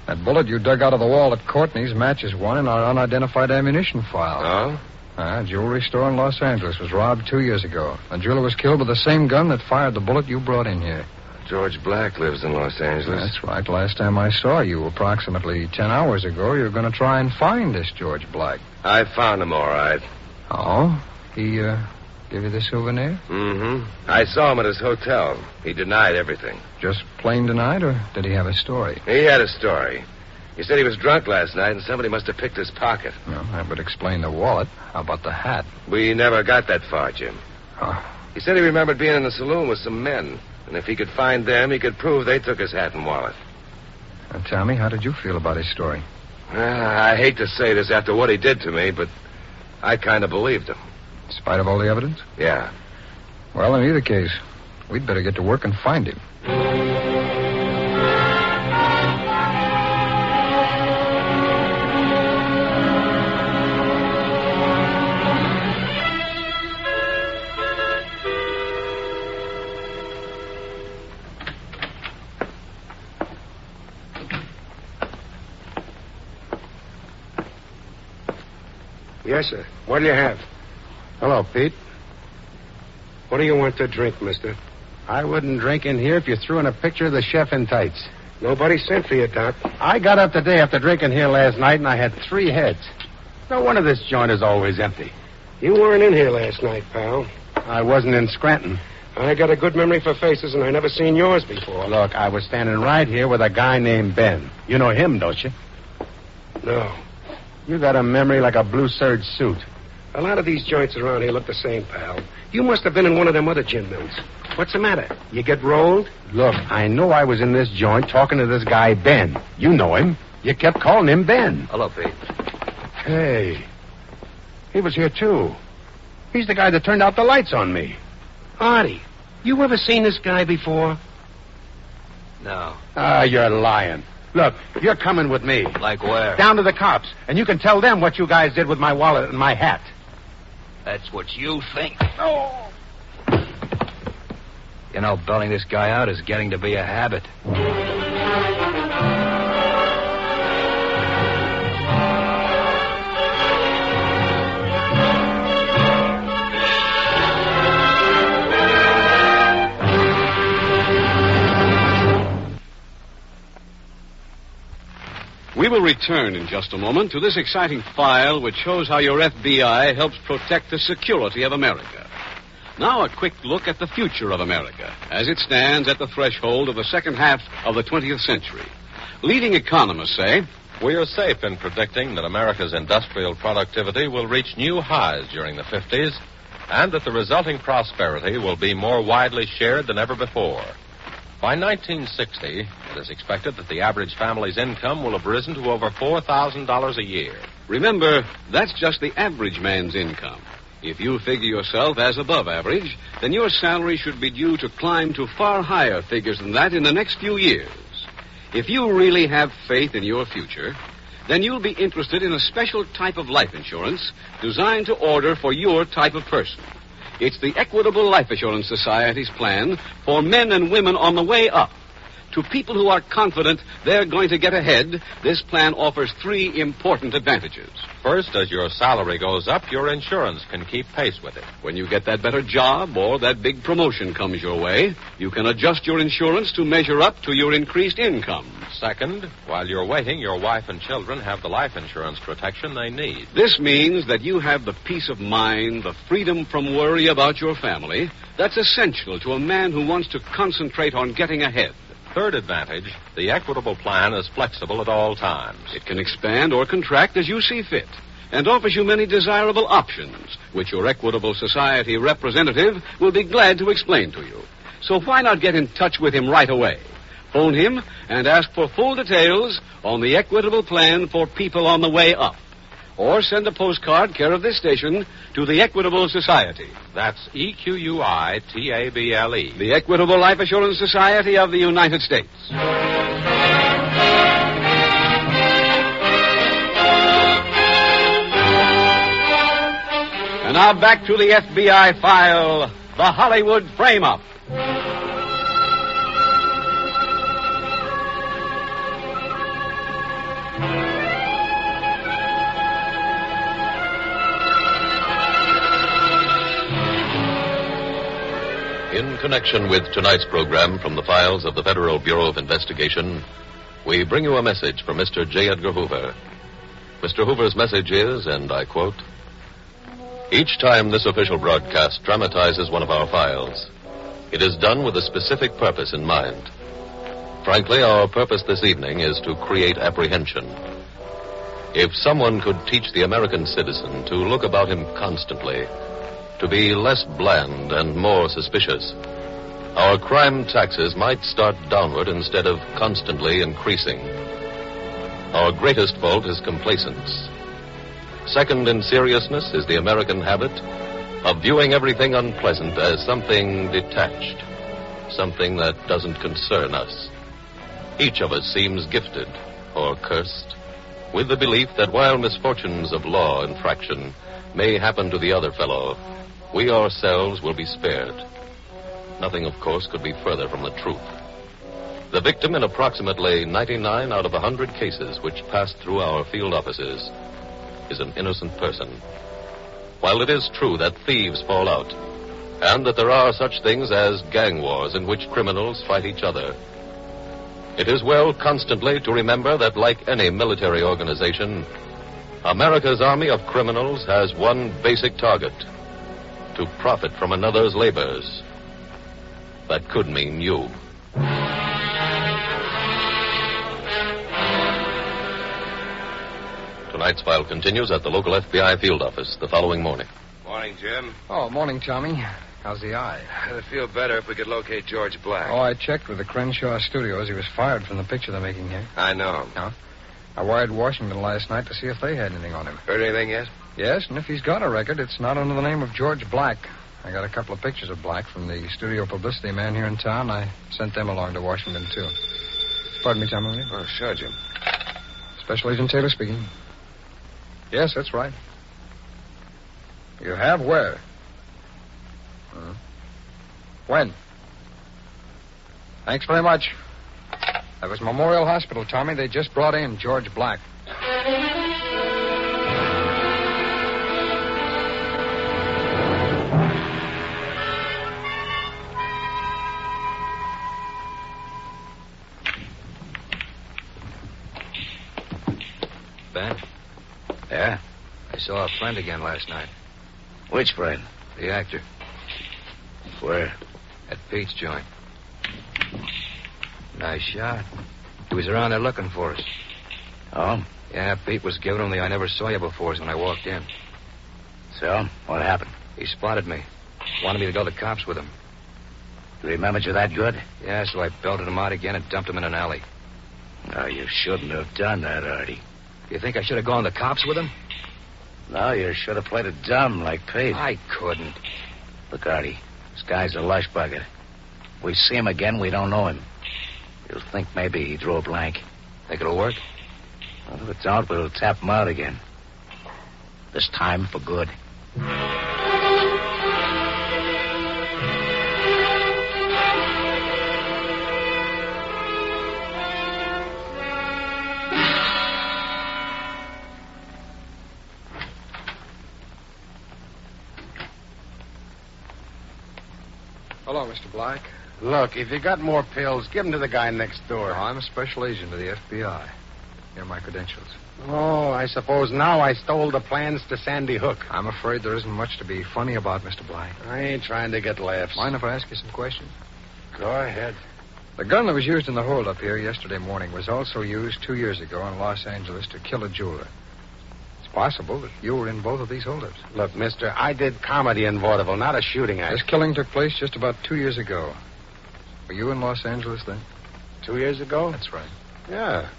H: That bullet you dug out of the wall at Courtney's matches one in our unidentified ammunition file.
R: Oh?
H: Jewelry store in Los Angeles was robbed 2 years ago. The jeweler was killed with the same gun that fired the bullet you brought in here.
R: George Black lives in Los Angeles.
H: That's right. Last time I saw you, approximately 10 hours ago, you were going to try and find this George Black.
R: I found him all right.
H: Oh? He, give you the souvenir?
R: Mm-hmm. I saw him at his hotel. He denied everything.
H: Just plain denied, or did he have a story?
R: He had a story. He said he was drunk last night and somebody must have picked his pocket.
H: Well, that would explain the wallet. How about the hat?
R: We never got that far, Jim.
H: Oh.
R: He said he remembered being in the saloon with some men. And if he could find them, he could prove they took his hat and wallet.
H: Tommy, how did you feel about his story?
R: I hate to say this after what he did to me, but I kind of believed him.
H: In spite of all the evidence?
R: Yeah.
H: Well, in either case, we'd better get to work and find him.
J: Yes, sir. What do you have? Hello, Pete. What do you want to drink, mister? I wouldn't drink in here if you threw in a picture of the chef in tights. Nobody sent for you, Doc. I got up today after drinking here last night, and I had 3 heads. No wonder this joint is always empty.
L: You weren't in here last night, pal.
J: I wasn't in Scranton.
L: I got a good memory for faces, and I never seen yours before.
J: Look, I was standing right here with a guy named Ben. You know him, don't you?
L: No.
J: You got a memory like a blue serge suit.
L: A lot of these joints around here look the same, pal. You must have been in one of them other gin mills. What's the matter? You get rolled?
J: Look, I know I was in this joint talking to this guy, Ben. You know him. You kept calling him Ben.
R: Hello, Pete.
J: Hey. He was here, too. He's the guy that turned out the lights on me.
L: Artie, you ever seen this guy before?
R: No.
J: Ah, you're lying. Look, you're coming with me.
R: Like where?
J: Down to the cops. And you can tell them what you guys did with my wallet and my hat.
S: That's what you think.
J: Oh.
S: You know, belting this guy out is getting to be a habit.
A: We will return in just a moment to this exciting file which shows how your FBI helps protect the security of America. Now a quick look at the future of America as it stands at the threshold of the second half of the 20th century. Leading economists say,
C: we are safe in predicting that America's industrial productivity will reach new highs during the 50s and that the resulting prosperity will be more widely shared than ever before. By 1960, it is expected that the average family's income will have risen to over $4,000 a year.
A: Remember, that's just the average man's income. If you figure yourself as above average, then your salary should be due to climb to far higher figures than that in the next few years. If you really have faith in your future, then you'll be interested in a special type of life insurance designed to order for your type of person. It's the Equitable Life Assurance Society's plan for men and women on the way up. To people who are confident they're going to get ahead, this plan offers 3 important advantages.
C: First, as your salary goes up, your insurance can keep pace with it.
A: When you get that better job or that big promotion comes your way, you can adjust your insurance to measure up to your increased income.
T: Second, while you're waiting, your wife and children have the life insurance protection they need.
A: This means that you have the peace of mind, the freedom from worry about your family that's essential to a man who wants to concentrate on getting ahead.
T: Third advantage, the Equitable plan is flexible at all times.
A: It can expand or contract as you see fit and offers you many desirable options, which your Equitable Society representative will be glad to explain to you. So why not get in touch with him right away? Phone him and ask for full details on the Equitable plan for people on the way up. Or send a postcard, care of this station, to the Equitable Society.
T: That's EQUITABLE.
A: The Equitable Life Assurance Society of the United States. And now back to the FBI file, the Hollywood Frameup.
C: In connection with tonight's program from the files of the Federal Bureau of Investigation, we bring you a message from Mr. J. Edgar Hoover. Mr. Hoover's message is, and I quote, "Each time this official broadcast dramatizes one of our files, it is done with a specific purpose in mind. Frankly, our purpose this evening is to create apprehension. If someone could teach the American citizen to look about him constantly, to be less bland and more suspicious, our crime taxes might start downward instead of constantly increasing. Our greatest fault is complacence. Second in seriousness is the American habit of viewing everything unpleasant as something detached, something that doesn't concern us. Each of us seems gifted, or cursed, with the belief that while misfortunes of law infraction may happen to the other fellow, we ourselves will be spared. Nothing, of course, could be further from the truth. The victim in approximately 99 out of 100 cases which pass through our field offices is an innocent person. While it is true that thieves fall out, and that there are such things as gang wars in which criminals fight each other, it is well constantly to remember that, like any military organization, America's army of criminals has one basic target: to profit from another's labors. That could mean you. Tonight's file continues at the local FBI field office the following morning.
R: Morning, Jim.
H: Oh, morning, Tommy. How's the eye?
R: I'd feel better if we could locate George Black.
H: Oh, I checked with the Crenshaw Studios. He was fired from the picture they're making here.
R: I know.
H: No? I wired Washington last night to see if they had anything on him.
R: Heard anything yet?
H: Yes, and if he's got a record, it's not under the name of George Black. I got a couple of pictures of Black from the studio publicity man here in town. I sent them along to Washington, too. Pardon me, Tommy, will you?
R: Oh, sure, Jim.
H: Special Agent Taylor speaking. Yes, that's right. You have where? When? Thanks very much. That was Memorial Hospital, Tommy. They just brought in George Black.
S: Ben? Yeah? I saw a friend again last night.
K: Which friend?
S: The actor.
K: Where?
S: At Pete's joint. Nice shot. He was around there looking for us.
K: Oh?
S: Yeah, Pete was giving him the "I never saw you before" when I walked in.
K: So? What happened?
S: He spotted me. Wanted me to go to the cops with him.
K: Do you remember you that good?
S: Yeah, so I belted him out again and dumped him in an alley.
K: No, you shouldn't have done that, Artie.
S: You think I should have gone to the cops with him?
K: No, you should have played it dumb like Pete.
S: I couldn't.
K: Look, Artie, this guy's a lush bugger. If we see him again, we don't know him. You'll think maybe he drew a blank.
S: Think it'll work?
K: Well, if it don't, we'll tap him out again. This time for good.
H: Hello, Mr. Black.
J: Look, if you got more pills, give them to the guy next door.
H: No, I'm a special agent of the FBI. Here are my credentials.
J: Oh, I suppose now I stole the plans to Sandy Hook.
H: I'm afraid there isn't much to be funny about, Mr. Black.
J: I ain't trying to get laughs.
H: Mind if I ask you some questions?
J: Go ahead.
H: The gun that was used in the holdup here yesterday morning was also used 2 years ago in Los Angeles to kill a jeweler. It's possible that you were in both of these holdups.
J: Look, mister, I did comedy in vaudeville, not a shooting act.
H: This killing took place just about 2 years ago. Were you in Los Angeles then?
J: 2 years ago?
H: That's right.
J: Yeah.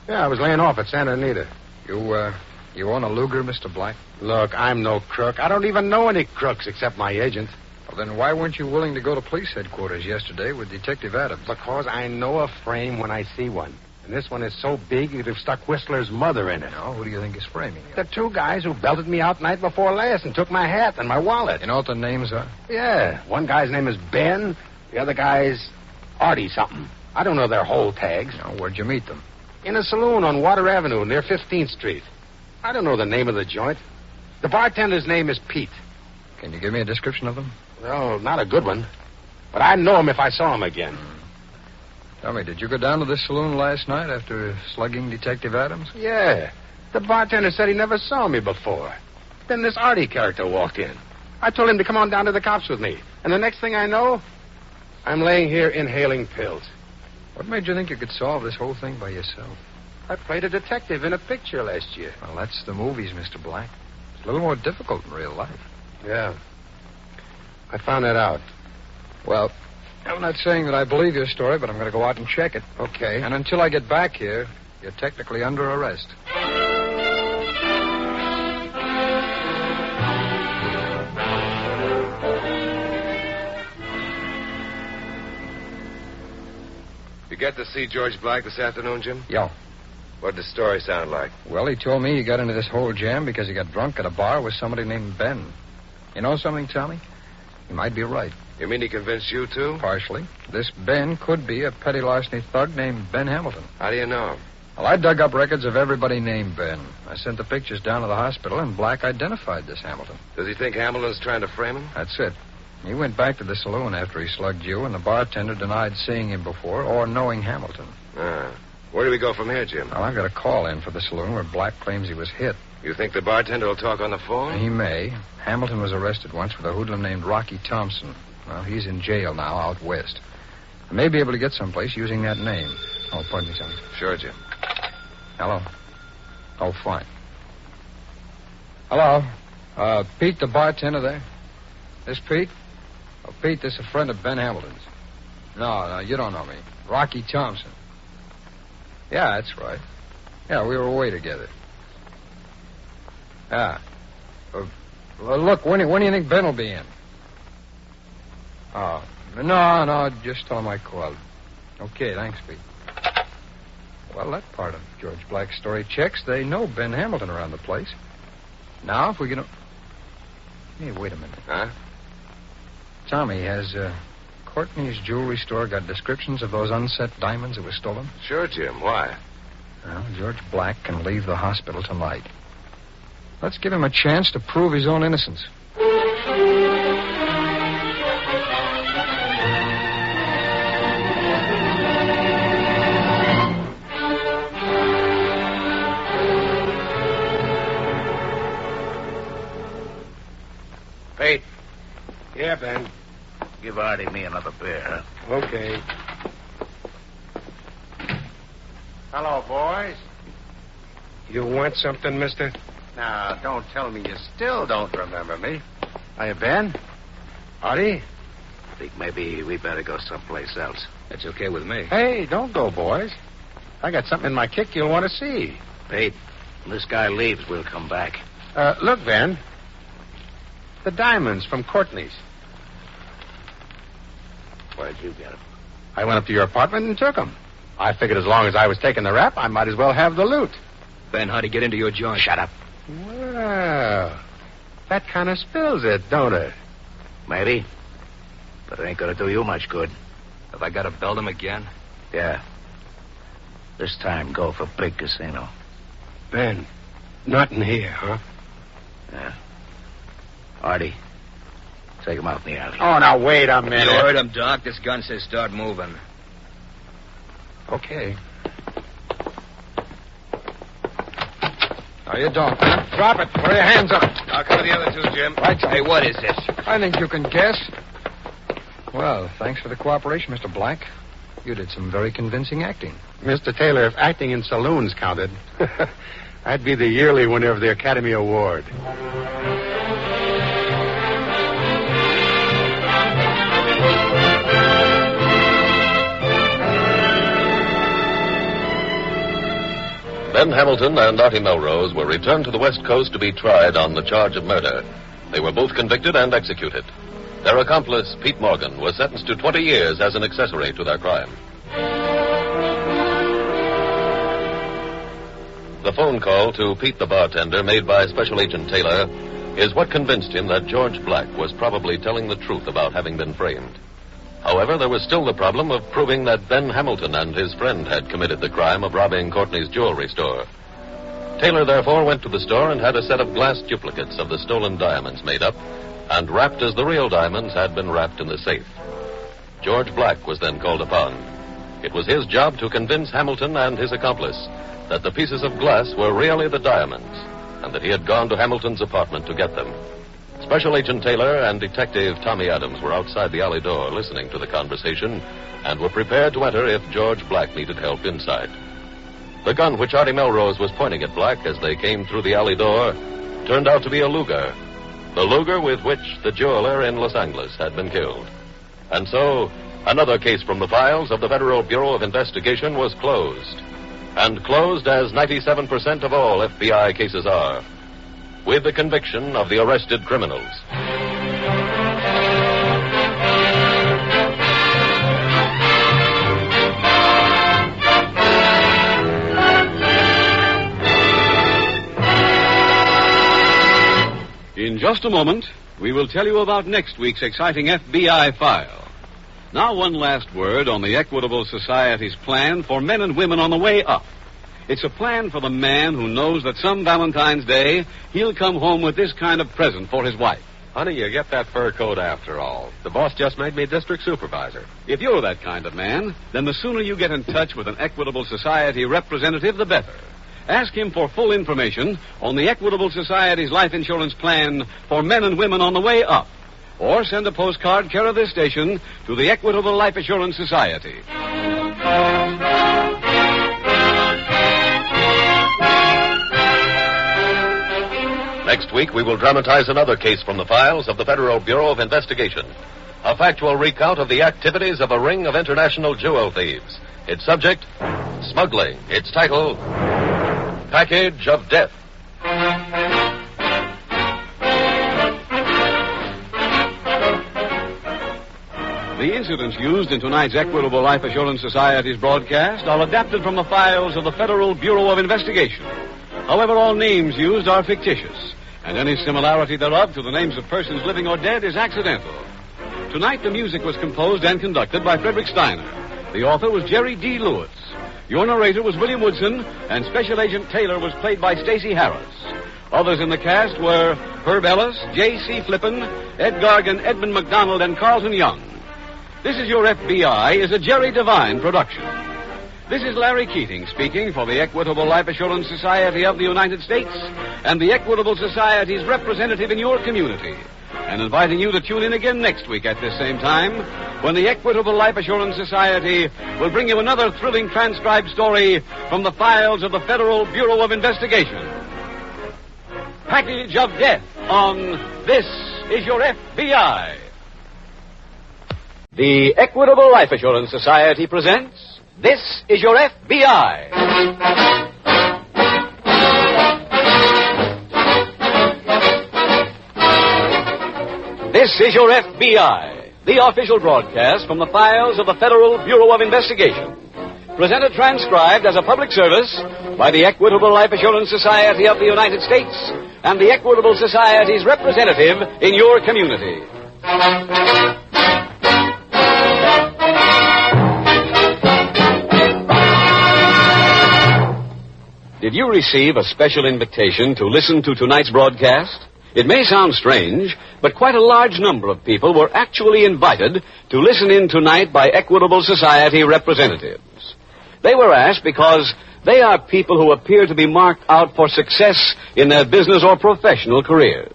J: Yeah, I was laying off at Santa Anita.
H: You own a Luger, Mr. Black?
J: Look, I'm no crook. I don't even know any crooks except my agent.
H: Well, then why weren't you willing to go to police headquarters yesterday with Detective Adams?
J: Because I know a frame when I see one. And this one is so big you'd have stuck Whistler's mother in it.
H: No, who do you think is framing you?
J: The two guys who belted me out night before last and took my hat and my wallet.
H: You know what the names are?
J: Yeah. One guy's name is Ben. The other guy's Artie something. I don't know their whole tags.
H: No, where'd you meet them?
J: In a saloon on Water Avenue near 15th Street. I don't know the name of the joint. The bartender's name is Pete.
H: Can you give me a description of them?
J: Well, not a good one. But I'd know him if I saw him again.
H: Tell me, did you go down to this saloon last night after slugging Detective Adams?
J: Yeah. The bartender said he never saw me before. Then this Artie character walked in. I told him to come on down to the cops with me. And the next thing I know, I'm laying here inhaling pills.
H: What made you think you could solve this whole thing by yourself?
J: I played a detective in a picture last year.
H: Well, that's the movies, Mr. Black. It's a little more difficult in real life.
J: Yeah. I found that out.
H: Well, I'm not saying that I believe your story, but I'm going to go out and check it.
J: Okay.
H: And until I get back here, you're technically under arrest.
R: You get to see George Black this afternoon, Jim?
H: Yeah.
R: What'd the story sound like?
H: Well, he told me he got into this whole jam because he got drunk at a bar with somebody named Ben. You know something, Tommy? He might be right.
R: You mean he convinced you, too?
H: Partially. This Ben could be a petty larceny thug named Ben Hamilton.
R: How do you know?
H: Well, I dug up records of everybody named Ben. I sent the pictures down to the hospital, and Black identified this Hamilton.
R: Does he think Hamilton's trying to frame him?
H: That's it. He went back to the saloon after he slugged you, and the bartender denied seeing him before or knowing Hamilton.
R: Where do we go from here, Jim?
H: Well, I've got a call in for the saloon where Black claims he was hit.
R: You think the bartender will talk on the phone?
H: He may. Hamilton was arrested once with a hoodlum named Rocky Thompson. Well, he's in jail now, out west. I may be able to get someplace using that name. Oh, pardon me, Tommy.
R: Sure, Jim.
H: Hello? Oh, fine. Hello? Pete, the bartender there? This Pete? Oh, Pete, this is a friend of Ben Hamilton's. No, you don't know me. Rocky Thompson. Yeah, that's right. Yeah, we were away together. Yeah. Well, look, when do you think Ben will be in? Oh, no, just tell him I called. Okay, thanks, Pete. Well, that part of George Black's story checks. They know Ben Hamilton around the place. Now, if we can... Hey, wait a minute.
R: Huh?
H: Tommy, has Courtney's jewelry store got descriptions of those unset diamonds that were stolen?
R: Sure, Jim. Why?
H: Well, George Black can leave the hospital tonight. Let's give him a chance to prove his own innocence.
J: Pete. Yeah, Ben.
S: Give Artie me another beer, huh?
J: Okay. Hello, boys. You want something, mister? Now, don't tell me you still don't remember me. Hiya, Ben. Artie?
S: Think maybe we better go someplace else.
Q: That's okay with me.
J: Hey, don't go, boys. I got something in my kick you'll want to see.
S: Pete, when this guy leaves, we'll come back.
J: Look, Ben. The diamonds from Courtney's.
S: Where'd you get them?
J: I went up to your apartment and took them. I figured as long as I was taking the rap, I might as well have the loot.
Q: Ben, how'd he get into your joint?
S: Shut up.
J: Well, that kind of spills it, don't it?
S: Maybe. But it ain't gonna do you much good.
Q: Have I got to belt him again?
S: Yeah. This time, go for big casino.
J: Ben, not in here, huh?
S: Yeah. Artie, take him out in the alley.
J: Oh, now, wait a minute.
M: You heard him, Doc. This gun says start moving.
J: Okay.
H: No, you don't.
J: Drop it. Put your hands up.
R: I'll cover the other two, Jim.
H: Right.
M: Hey, what is this?
H: I think you can guess. Well, thanks for the cooperation, Mr. Black. You did some very convincing acting.
J: Mr. Taylor, if acting in saloons counted, I'd be the yearly winner of the Academy Award.
C: Ben Hamilton and Artie Melrose were returned to the West Coast to be tried on the charge of murder. They were both convicted and executed. Their accomplice, Pete Morgan, was sentenced to 20 years as an accessory to their crime. The phone call to Pete the bartender made by Special Agent Taylor is what convinced him that George Black was probably telling the truth about having been framed. However, there was still the problem of proving that Ben Hamilton and his friend had committed the crime of robbing Courtney's jewelry store. Taylor, therefore, went to the store and had a set of glass duplicates of the stolen diamonds made up and wrapped as the real diamonds had been wrapped in the safe. George Black was then called upon. It was his job to convince Hamilton and his accomplice that the pieces of glass were really the diamonds and that he had gone to Hamilton's apartment to get them. Special Agent Taylor and Detective Tommy Adams were outside the alley door listening to the conversation and were prepared to enter if George Black needed help inside. The gun which Artie Melrose was pointing at Black as they came through the alley door turned out to be a Luger, the Luger with which the jeweler in Los Angeles had been killed. And so, another case from the files of the Federal Bureau of Investigation was closed. And closed as 97% of all FBI cases are, with the conviction of the arrested criminals.
A: In just a moment, we will tell you about next week's exciting FBI file. Now, one last word on the Equitable Society's plan for men and women on the way up. It's a plan for the man who knows that some Valentine's Day he'll come home with this kind of present for his wife.
T: Honey, you get that fur coat after all. The boss just made me district supervisor.
A: If you're that kind of man, then the sooner you get in touch with an Equitable Society representative, the better. Ask him for full information on the Equitable Society's life insurance plan for men and women on the way up. Or send a postcard care of this station to the Equitable Life Assurance Society.
C: Next week, we will dramatize another case from the files of the Federal Bureau of Investigation. A factual recount of the activities of a ring of international jewel thieves. Its subject, smuggling. Its title, Package of Death.
A: The incidents used in tonight's Equitable Life Assurance Society's broadcast are adapted from the files of the Federal Bureau of Investigation. However, all names used are fictitious, and any similarity thereof to the names of persons living or dead is accidental. Tonight, the music was composed and conducted by Frederick Steiner. The author was Jerry D. Lewis. Your narrator was William Woodson, and Special Agent Taylor was played by Stacey Harris. Others in the cast were Herb Ellis, J.C. Flippen, Ed Gargan, Edmund McDonald, and Carlton Young. This Is Your FBI is a Jerry Devine production. This is Larry Keating speaking for the Equitable Life Assurance Society of the United States and the Equitable Society's representative in your community, and inviting you to tune in again next week at this same time when the Equitable Life Assurance Society will bring you another thrilling transcribed story from the files of the Federal Bureau of Investigation. Package of Death on This Is Your FBI. The Equitable Life Assurance Society presents This Is Your FBI. This is Your FBI, the official broadcast from the files of the Federal Bureau of Investigation. Presented transcribed as a public service by the Equitable Life Assurance Society of the United States and the Equitable Society's representative in your community. Did you receive a special invitation to listen to tonight's broadcast? It may sound strange, but quite a large number of people were actually invited to listen in tonight by Equitable Society representatives. They were asked because they are people who appear to be marked out for success in their business or professional careers.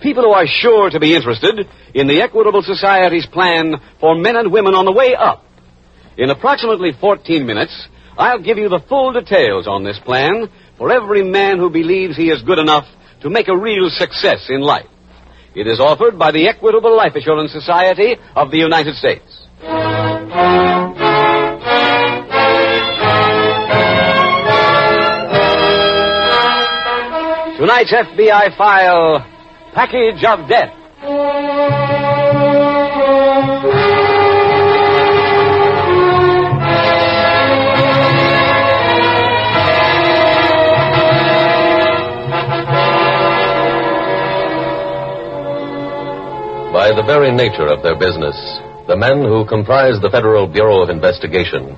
A: People who are sure to be interested in the Equitable Society's plan for men and women on the way up. In approximately 14 minutes, I'll give you the full details on this plan for every man who believes he is good enough to make a real success in life. It is offered by the Equitable Life Assurance Society of the United States. Tonight's FBI file, Package of Death.
C: By the very nature of their business, the men who comprise the Federal Bureau of Investigation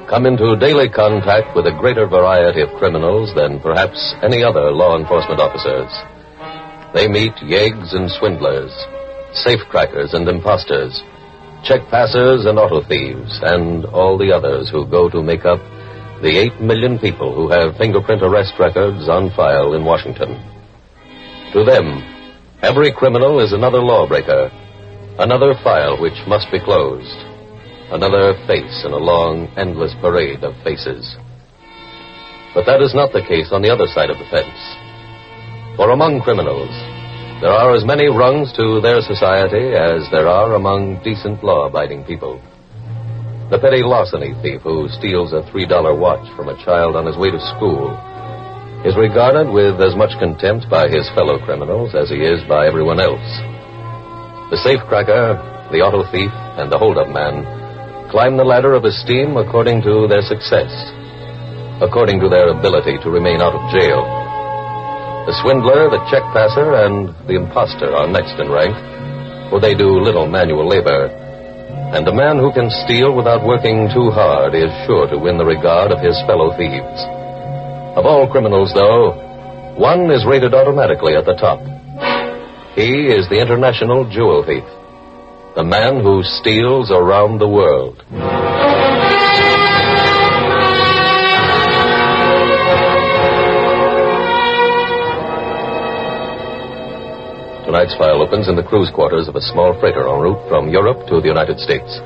C: come into daily contact with a greater variety of criminals than perhaps any other law enforcement officers. They meet yeggs and swindlers, safecrackers and imposters, check passers and auto thieves, and all the others who go to make up the 8 million people who have fingerprint arrest records on file in Washington. To them, every criminal is another lawbreaker, another file which must be closed, another face in a long, endless parade of faces. But that is not the case on the other side of the fence. For among criminals, there are as many rungs to their society as there are among decent law-abiding people. The petty larceny thief who steals a $3 watch from a child on his way to school is regarded with as much contempt by his fellow criminals as he is by everyone else. The safecracker, the auto thief, and the hold-up man climb the ladder of esteem according to their success, according to their ability to remain out of jail. The swindler, the check passer, and the imposter are next in rank, for they do little manual labor. And the man who can steal without working too hard is sure to win the regard of his fellow thieves. Of all criminals, though, one is rated automatically at the top. He is the international jewel thief, the man who steals around the world. Tonight's file opens in the crew's quarters of a small freighter en route from Europe to the United States.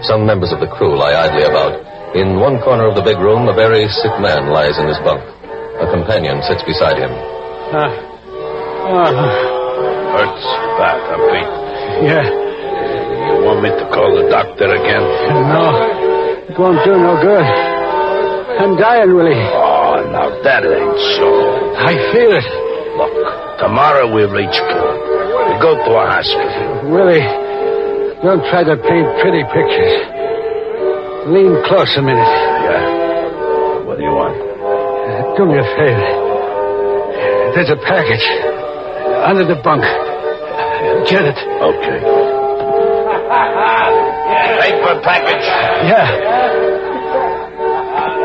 C: Some members of the crew lie idly about. In one corner of the big room, a very sick man lies in his bunk. A companion sits beside him.
S: Hurts bad, huh, Pete?
U: Yeah.
S: You want me to call the doctor again?
U: No. It won't do no good. I'm dying, Willie.
S: Oh, now that ain't so.
U: I feel it.
S: Look, tomorrow we reach port. We go to a hospital.
U: Willie, don't try to paint pretty pictures. Lean close a minute.
S: Yeah. What do you want?
U: Do me a favor. There's a package under the bunk. Get it.
S: Okay. Paper package?
U: Yeah.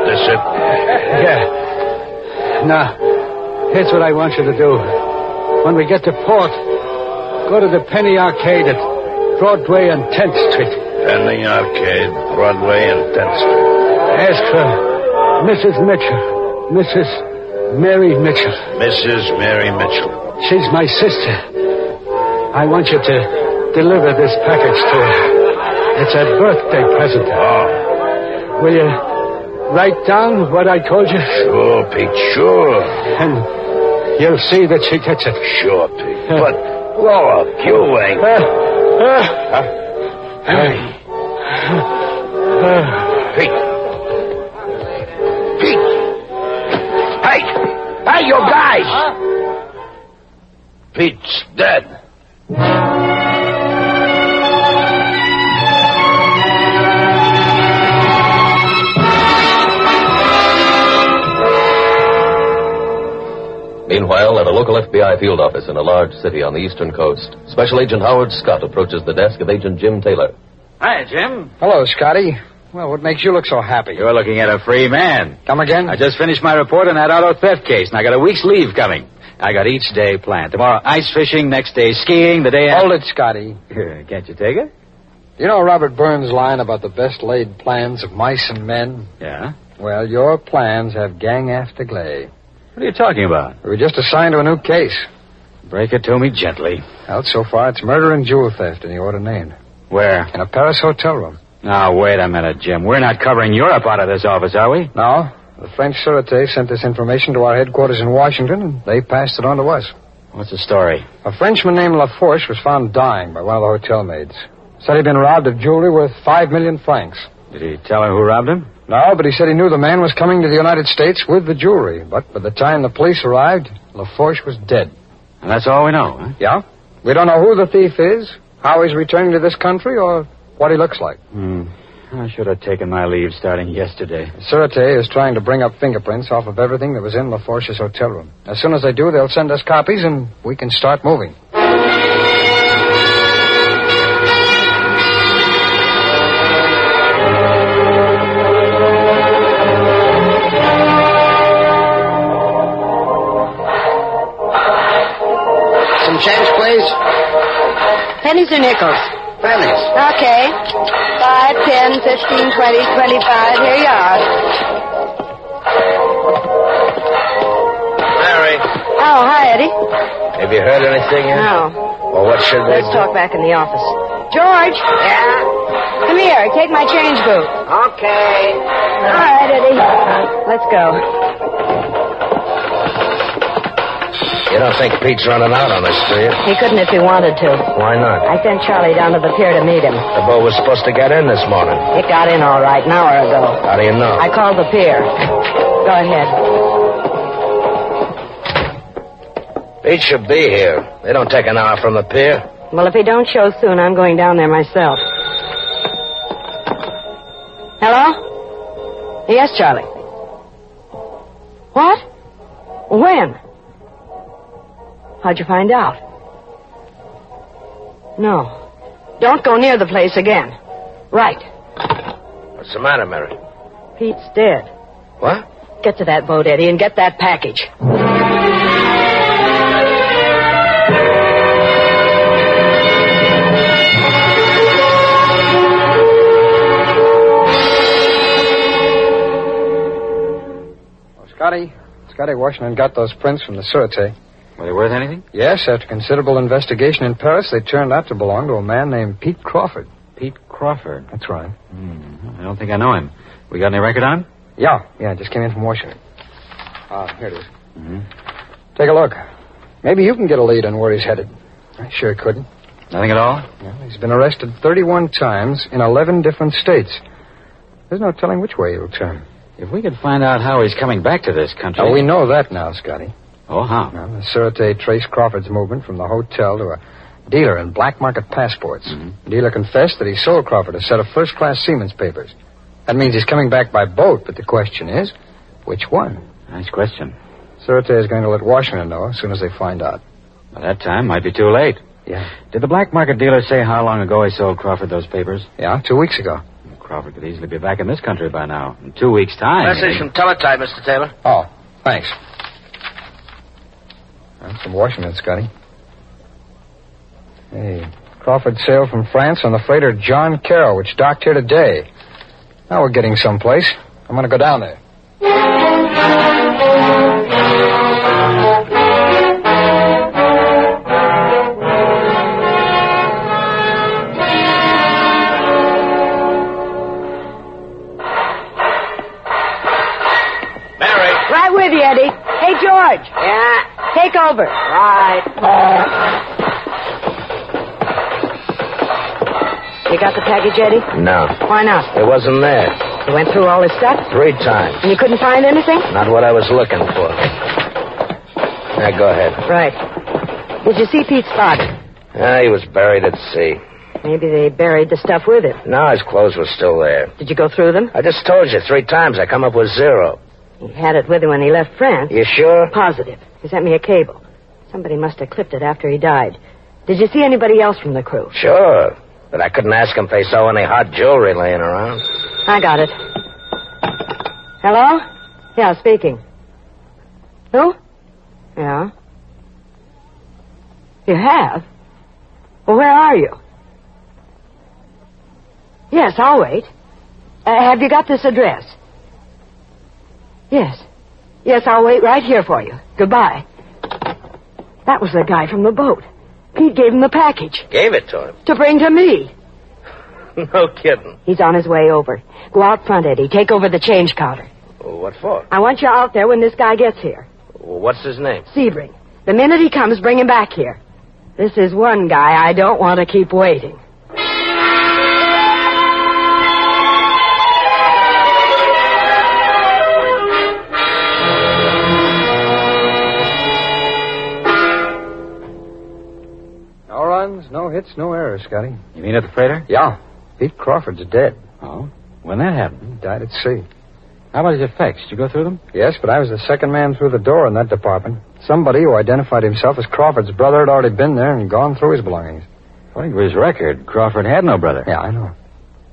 S: This it?
U: Yeah. Now, here's what I want you to do. When we get to port, go to the Penny Arcade at Broadway and 10th Street.
S: Penny Arcade, Broadway and 10th Street.
U: Ask for Mrs. Mitchell. Mrs. Mary Mitchell.
S: Mrs. Mary Mitchell.
U: She's my sister. I want you to deliver this package to her. It's a birthday present.
S: Oh.
U: Will you write down what I told you?
S: Sure, Pete, sure.
U: And you'll see that she gets it.
S: Sure, Pete. But, look, you ain't... Pete. Pete! Hey, you guys! Pete's dead.
C: Meanwhile, at a local FBI field office in a large city on the eastern coast, Special Agent Howard Scott approaches the desk of Agent Jim Taylor.
V: Hi, Jim.
H: Hello, Scotty. Well, what makes you look so happy?
V: You're looking at a free man.
H: Come again?
V: I just finished my report on that auto theft case, and I got a week's leave coming.
D: I got each day planned. Tomorrow, ice fishing. Next day, skiing. The day
U: Hold it, Scotty.
D: Can't you take it?
U: You know Robert Burns' line about the best laid plans of mice and men?
D: Yeah?
U: Well, your plans have gang after glay.
D: What are you talking about?
U: We were just assigned to a new case.
D: Break it to me gently.
U: Well, so far, it's murder and jewel theft in the order named.
D: Where?
U: In a Paris hotel room.
D: Now, wait a minute, Jim. We're not covering Europe out of this office, are we?
U: No. The French Sûreté sent this information to our headquarters in Washington, and they passed it on to us.
D: What's the story?
U: A Frenchman named Lafourche was found dying by one of the hotel maids. Said he'd been robbed of jewelry worth 5 million francs.
D: Did he tell her who robbed him?
U: No, but he said he knew the man was coming to the United States with the jewelry. But by the time the police arrived, Lafourche was dead.
D: And that's all we know, huh?
U: Yeah. We don't know who the thief is, how he's returning to this country, or what he looks like.
D: I should have taken my leave starting yesterday.
U: The Sûreté is trying to bring up fingerprints off of everything that was in Lafourche's hotel room. As soon as they do, they'll send us copies, and we can start moving.
L: Some change, please.
P: Pennies or nickels?
L: Pennies.
P: Okay. 5, 10, 15, 20, 25. Here you are.
R: Mary,
P: Oh, hi, Eddie.
R: have you heard anything yet?
P: No.
R: Well, what should we
P: Let's talk back in the office. George.
N: Yeah?
P: Come here. Take my change boot.
N: Okay.
P: All right, Eddie. Let's go.
R: You don't think Pete's running out on us, do you?
P: He couldn't if he wanted to.
R: Why not?
P: I sent Charlie down to the pier to meet him.
R: The boat was supposed to get in this morning.
P: It got in all right an hour ago.
R: How do you know?
P: I called the pier. Go ahead.
R: Pete should be here. They don't take an hour from the pier.
P: Well, if he don't show soon, I'm going down there myself. Hello? Yes, Charlie. What? When? How'd you find out? No. Don't go near the place again. Right.
R: What's the matter, Mary?
P: Pete's dead.
R: What?
P: Get to that boat, Eddie, and get that package.
U: Scotty Washington got those prints from the Sûreté.
D: Were they worth anything?
U: Yes, after considerable investigation in Paris, they turned out to belong to a man named Pete Crawford.
D: Pete Crawford?
U: That's right.
D: I don't think I know him. We got any record on him?
U: Yeah, just came in from Washington. Here it is. Take a look. Maybe you can get a lead on where he's headed. I sure couldn't.
D: Nothing at all?
U: Well, he's been arrested 31 times in 11 different states. There's no telling which way he'll turn.
D: If we could find out how he's coming back to this country...
U: Oh, we know that now, Scotty.
D: Oh, how?
U: Well, the Sûreté traced Crawford's movement from the hotel to a dealer in black market passports. The dealer confessed that he sold Crawford a set of first-class seaman's papers. That means he's coming back by boat, but the question is, which one?
D: Nice question.
U: Sûreté is going to let Washington know as soon as they find out.
D: By that time, might be too late.
U: Yeah.
D: Did the black market dealer say how long ago he sold Crawford those papers?
U: Yeah, 2 weeks ago.
D: Crawford could easily be back in this country by now. In 2 weeks' time.
R: Message from teletype, Mr. Taylor.
U: Oh, thanks. That's from Washington, Scotty. Hey, Crawford sailed from France on the freighter John Carroll, which docked here today. Now we're getting someplace. I'm going to go down there.
P: Right with you, Eddie. Hey, George.
N: Yeah?
P: Take over.
N: Right.
P: You got the package, Eddie?
R: No.
P: Why not?
R: It wasn't there.
P: You went through all this stuff?
R: 3 times.
P: And you couldn't find anything?
R: Not what I was looking for. Now, go ahead.
P: Right. Did you see Pete's father?
R: He was buried at sea.
P: Maybe they buried the stuff with him.
R: No, his clothes were still there.
P: Did you go through them?
R: I just told you 3 times. I come up with 0.
P: He had it with him when he left France.
R: You sure?
P: Positive. He sent me a cable. Somebody must have clipped it after he died. Did you see anybody else from the crew?
R: Sure. But I couldn't ask him if they saw any hot jewelry laying around.
P: I got it. Hello? Yeah, speaking. Who? Yeah.
N: You have? Well, where are you? Yes, I'll wait. Have you got this address? Yes. Yes, I'll wait right here for you. Goodbye. That was the guy from the boat. Pete gave him the package.
S: Gave it to him?
N: To bring to me.
S: No kidding.
N: He's on his way over. Go out front, Eddie. Take over the change counter.
S: Well, what for?
N: I want you out there when this guy gets here.
S: Well, what's his name?
N: Sebring. The minute he comes, bring him back here. This is one guy I don't want to keep waiting.
U: No runs, no hits, no errors, Scotty.
D: You mean at the freighter?
U: Yeah. Pete Crawford's dead.
D: Oh? When that happened?
U: He died at sea.
D: How about his effects? Did you go through them?
U: Yes, but I was the second man through the door in that department. Somebody who identified himself as Crawford's brother had already been there and gone through his belongings.
D: According to his record, Crawford had no brother.
U: Yeah, I know.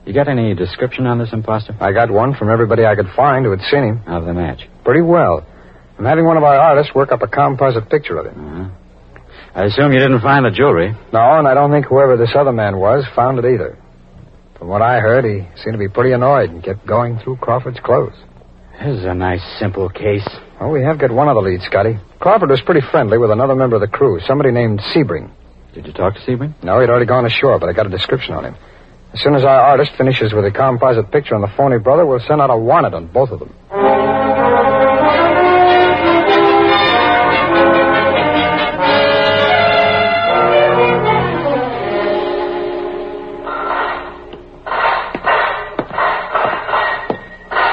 D: You got any description on this imposter?
U: I got one from everybody I could find who had seen him.
D: How'd they match?
U: Pretty well. I'm having one of our artists work up a composite picture of him.
D: Uh-huh. I assume you didn't find the jewelry.
U: No, and I don't think whoever this other man was found it either. From what I heard, he seemed to be pretty annoyed and kept going through Crawford's clothes.
D: This is a nice, simple case.
U: Well, we have got one of the leads, Scotty. Crawford was pretty friendly with another member of the crew, somebody named Sebring.
D: Did you talk to Sebring?
U: No, he'd already gone ashore, but I got a description on him. As soon as our artist finishes with a composite picture on the phony brother, we'll send out a warrant on both of them.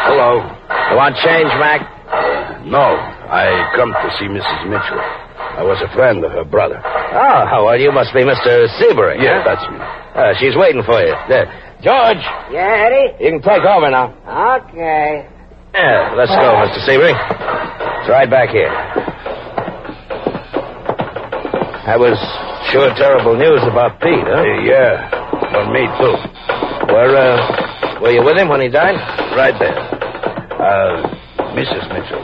S: Hello. You want change, Mac?
J: No, I come to see Mrs. Mitchell. I was a friend of her brother.
S: Oh, well, you must be Mr. Sebring.
J: Yeah, that's me.
S: She's waiting for you. There. George!
N: Yeah, Eddie?
S: You can take over now.
N: Okay.
S: Yeah, let's go, Mr. Sebring. It's right back here. That was sure terrible news about Pete, huh?
J: Yeah, for me, too.
S: Were you with him when he died?
J: Right there. Mrs. Mitchell,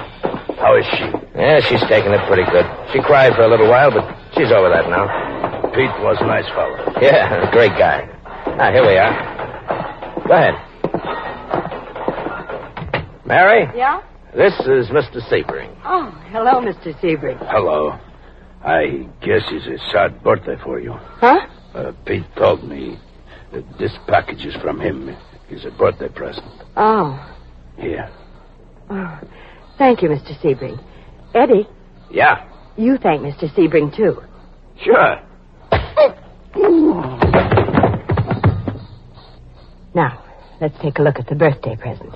J: how is she?
S: Yeah, she's taking it pretty good. She cried for a little while, but she's over that now.
J: Pete was a nice fellow.
S: Yeah, great guy. Ah, here we are. Go ahead. Mary?
N: Yeah?
S: This is Mr. Sebring.
N: Oh, hello, Mr. Sebring.
J: Hello. I guess it's a sad birthday for you.
N: Huh?
J: Pete told me that this package is from him. It's a birthday present.
N: Oh.
J: Here.
N: Oh. Thank you, Mr. Sebring. Eddie?
J: Yeah?
N: You thank Mr. Sebring, too.
J: Sure.
N: Now, let's take a look at the birthday present.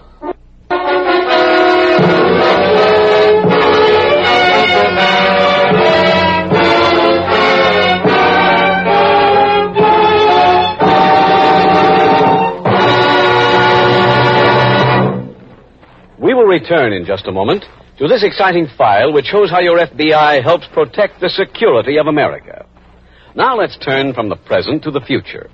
A: We will return in just a moment to this exciting file which shows how your FBI helps protect the security of America. Now let's turn from the present to the future.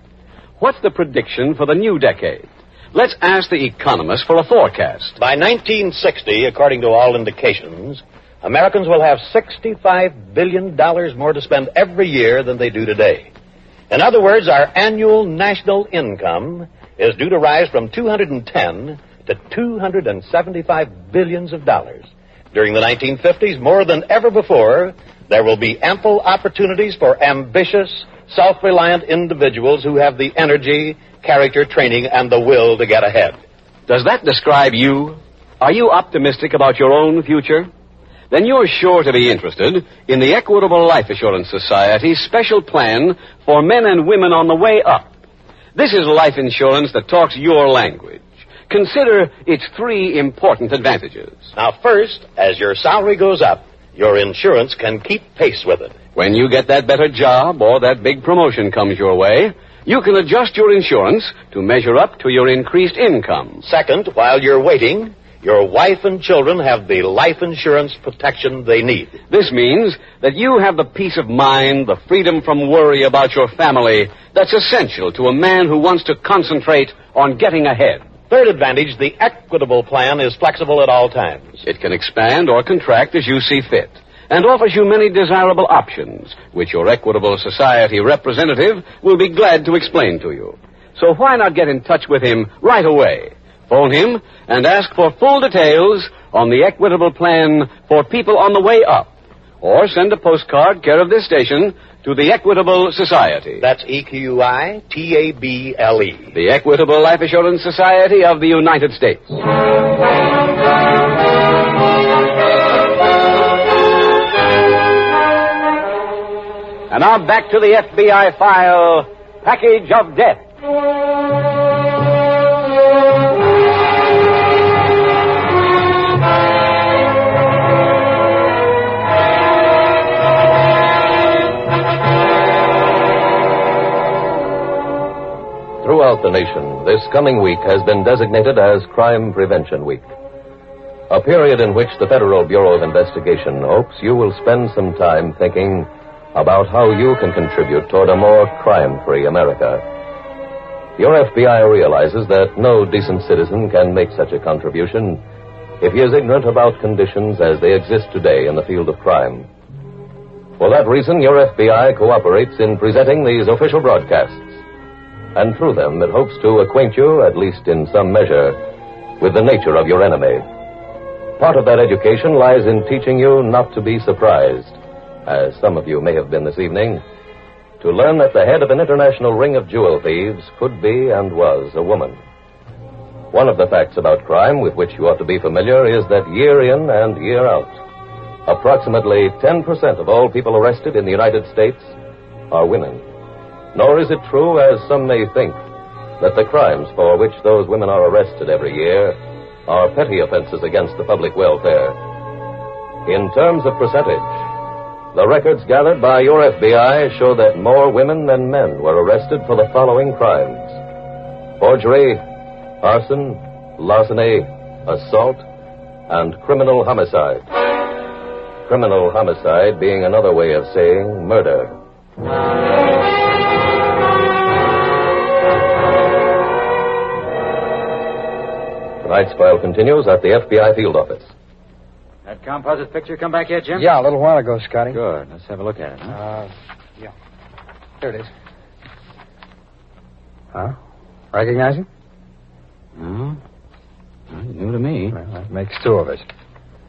A: What's the prediction for the new decade? Let's ask the economists for a forecast.
E: By 1960, according to all indications, Americans will have $65 billion more to spend every year than they do today. In other words, our annual national income is due to rise from 210 to 275 billions of dollars. During the 1950s, more than ever before, there will be ample opportunities for ambitious, self-reliant individuals who have the energy, character training, and the will to get ahead.
A: Does that describe you? Are you optimistic about your own future? Then you're sure to be interested in the Equitable Life Assurance Society's special plan for men and women on the way up. This is life insurance that talks your language. Consider its 3 important advantages.
E: Now, first, as your salary goes up, your insurance can keep pace with it.
A: When you get that better job or that big promotion comes your way, you can adjust your insurance to measure up to your increased income.
E: Second, while you're waiting, your wife and children have the life insurance protection they need.
A: This means that you have the peace of mind, the freedom from worry about your family that's essential to a man who wants to concentrate on getting ahead.
E: Third advantage, the Equitable plan is flexible at all times.
A: It can expand or contract as you see fit. and offers you many desirable options, which your Equitable Society representative will be glad to explain to you. So why not get in touch with him right away? Phone him and ask for full details on the Equitable plan for people on the way up. Or send a postcard, care of this station, to the Equitable Society.
E: That's EQUITABLE.
A: The Equitable Life Assurance Society of the United States. And now back to the FBI file, Package of Death.
C: Throughout the nation, this coming week has been designated as Crime Prevention Week. A period in which the Federal Bureau of Investigation hopes you will spend some time thinking about how you can contribute toward a more crime-free America. Your FBI realizes that no decent citizen can make such a contribution if he is ignorant about conditions as they exist today in the field of crime. For that reason, your FBI cooperates in presenting these official broadcasts. And through them, it hopes to acquaint you, at least in some measure, with the nature of your enemy. Part of that education lies in teaching you not to be surprised, as some of you may have been this evening, to learn that the head of an international ring of jewel thieves could be and was a woman. One of the facts about crime with which you ought to be familiar is that year in and year out, approximately 10% of all people arrested in the United States are women. Nor is it true, as some may think, that the crimes for which those women are arrested every year are petty offenses against the public welfare. In terms of percentage, the records gathered by your FBI show that more women than men were arrested for the following crimes: forgery, arson, larceny, assault, and criminal homicide. Criminal homicide being another way of saying murder. Tonight's file continues at the FBI field office.
D: That composite picture come back yet, Jim?
U: Yeah, a little while ago, Scotty.
D: Good. Let's have a look at it, huh?
U: Yeah. Here it is. Huh? Recognize him?
D: No. Well, new to me.
U: Well, that makes two of us.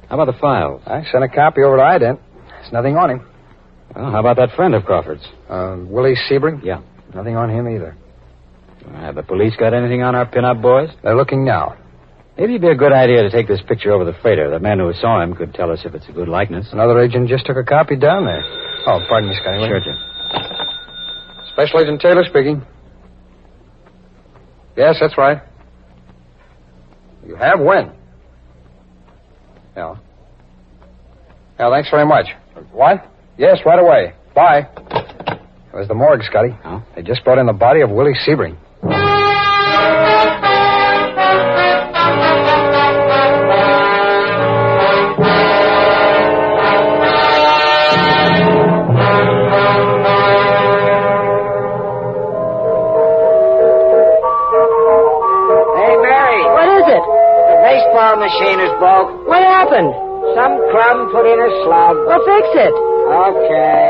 D: How about the files?
U: I sent a copy over to Ident. There's nothing on him.
D: Well, how about that friend of Crawford's?
U: Willie Sebring?
D: Yeah.
U: Nothing on him either.
D: Have the police got anything on our pin-up boys?
U: They're looking now.
D: Maybe it'd be a good idea to take this picture over the freighter. The man who saw him could tell us if it's a good likeness.
U: Another agent just took a copy down there. Oh, pardon me, Scotty.
D: Sure, Jim.
U: Special Agent Taylor speaking. Yes, that's right. You have when? Yeah. Yeah, thanks very much. What? Yes, right away. Bye. It was the morgue, Scotty.
D: Oh?
U: They just brought in the body of Willie Sebring.
B: Machine is broke.
N: What happened?
B: Some crumb put in a slug.
N: Well, fix it.
B: Okay.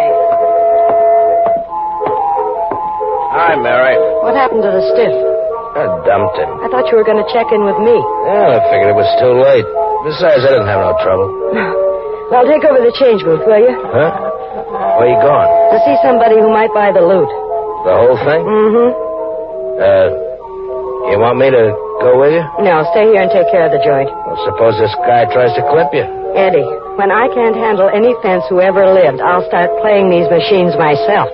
R: Hi, Mary.
N: What happened to the stiff?
R: I dumped him.
N: I thought you were going to check in with me.
R: Yeah, I figured it was too late. Besides, I didn't have no trouble.
N: Well, take over the change booth, will you?
R: Huh? Where you going?
N: To see somebody who might buy the loot.
R: The whole thing?
N: Mm-hmm.
R: You want me to go with you?
N: No, stay here and take care of the joint.
R: Well, suppose this guy tries to clip you.
N: Eddie, when I can't handle any fence who ever lived, I'll start playing these machines myself.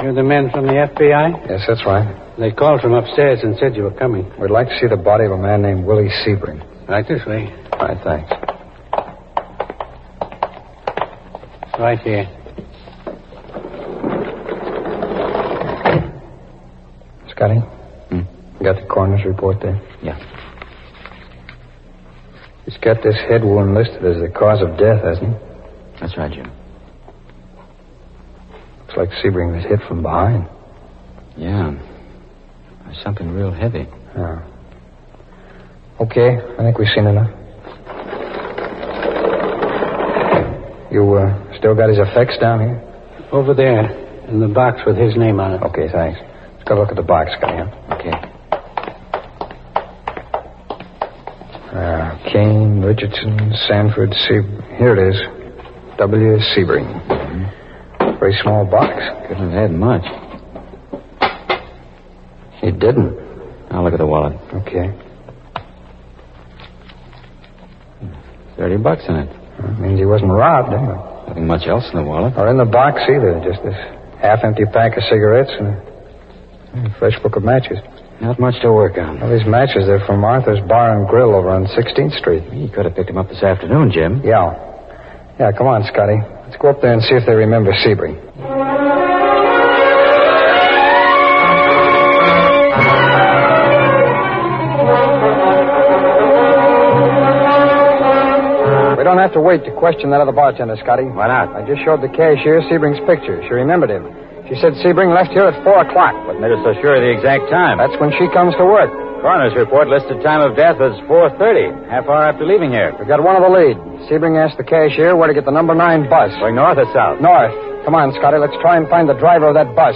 D: You're the men from the FBI?
U: Yes, that's right.
D: They called from upstairs and said you were coming.
U: We'd like to see the body of a man named Willie Sebring.
D: Right this way.
U: Right, thanks.
D: Right here.
U: Scotty? You got the coroner's report there?
D: Yeah.
U: He's got this head wound listed as the cause of death, hasn't he?
D: That's right, Jim.
U: Looks like Sebring was hit from behind.
D: Yeah. There's something real heavy.
U: Yeah. Okay, I think we've seen enough. You still got his effects down here?
O: Over there, in the box with his name on it.
U: Okay, thanks. Let's go look at the box, Scotty. Huh?
D: Okay.
U: Kane, Richardson, Sanford, Here it is. W. Sebring. Mm-hmm. Very small box.
D: Couldn't have had much.
U: He didn't.
D: I'll look at the wallet.
U: Okay.
D: $30 in it.
U: That means he wasn't robbed, anyway.
D: Nothing much else in the wallet.
U: Or in the box either. Just this half-empty pack of cigarettes and a fresh book of matches.
D: Not much to work on.
U: Well, these matches, they're from Arthur's Bar and Grill over on 16th Street.
D: You could have picked them up this afternoon, Jim.
U: Yeah. Yeah, come on, Scotty. Let's go up there and see if they remember Sebring. We don't have to wait to question that other bartender, Scotty.
D: Why not?
U: I just showed the cashier Sebring's picture. She remembered him. She said Sebring left here at 4 o'clock.
D: What made her so sure of the exact time?
U: That's when she comes to work.
D: Coroner's report listed time of death as 4:30, half hour after leaving here.
U: We got one of the lead. Sebring asked the cashier where to get the number 9 bus.
D: Going north or south?
U: North. Come on, Scotty. Let's try and find the driver of that bus.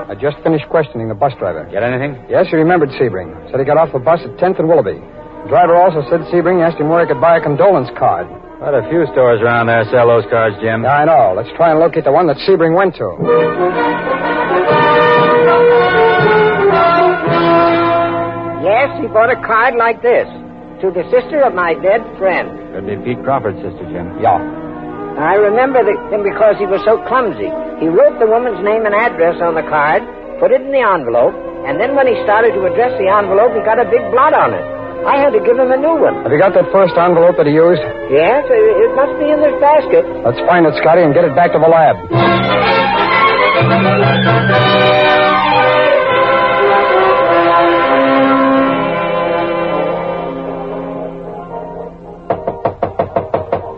U: I just finished questioning the bus driver.
D: Get anything?
U: Yes, he remembered Sebring. Said he got off the bus at 10th and Willoughby. The driver also said Sebring asked him where he could buy a condolence card.
D: Quite a few stores around there sell those cards, Jim.
U: Yeah, I know. Let's try and locate the one that Sebring went to.
B: Yes, he bought a card like this. To the sister of my dead friend.
D: Could be Pete Crawford's sister, Jim.
U: Yeah.
B: I remember him because he was so clumsy. He wrote the woman's name and address on the card, put it in the envelope, and then when he started to address the envelope, he got a big blot on it. I had to give him a new one.
U: Have you got that first envelope that he used?
B: Yes, it must be in this basket.
U: Let's find it, Scotty, and get it back to the lab.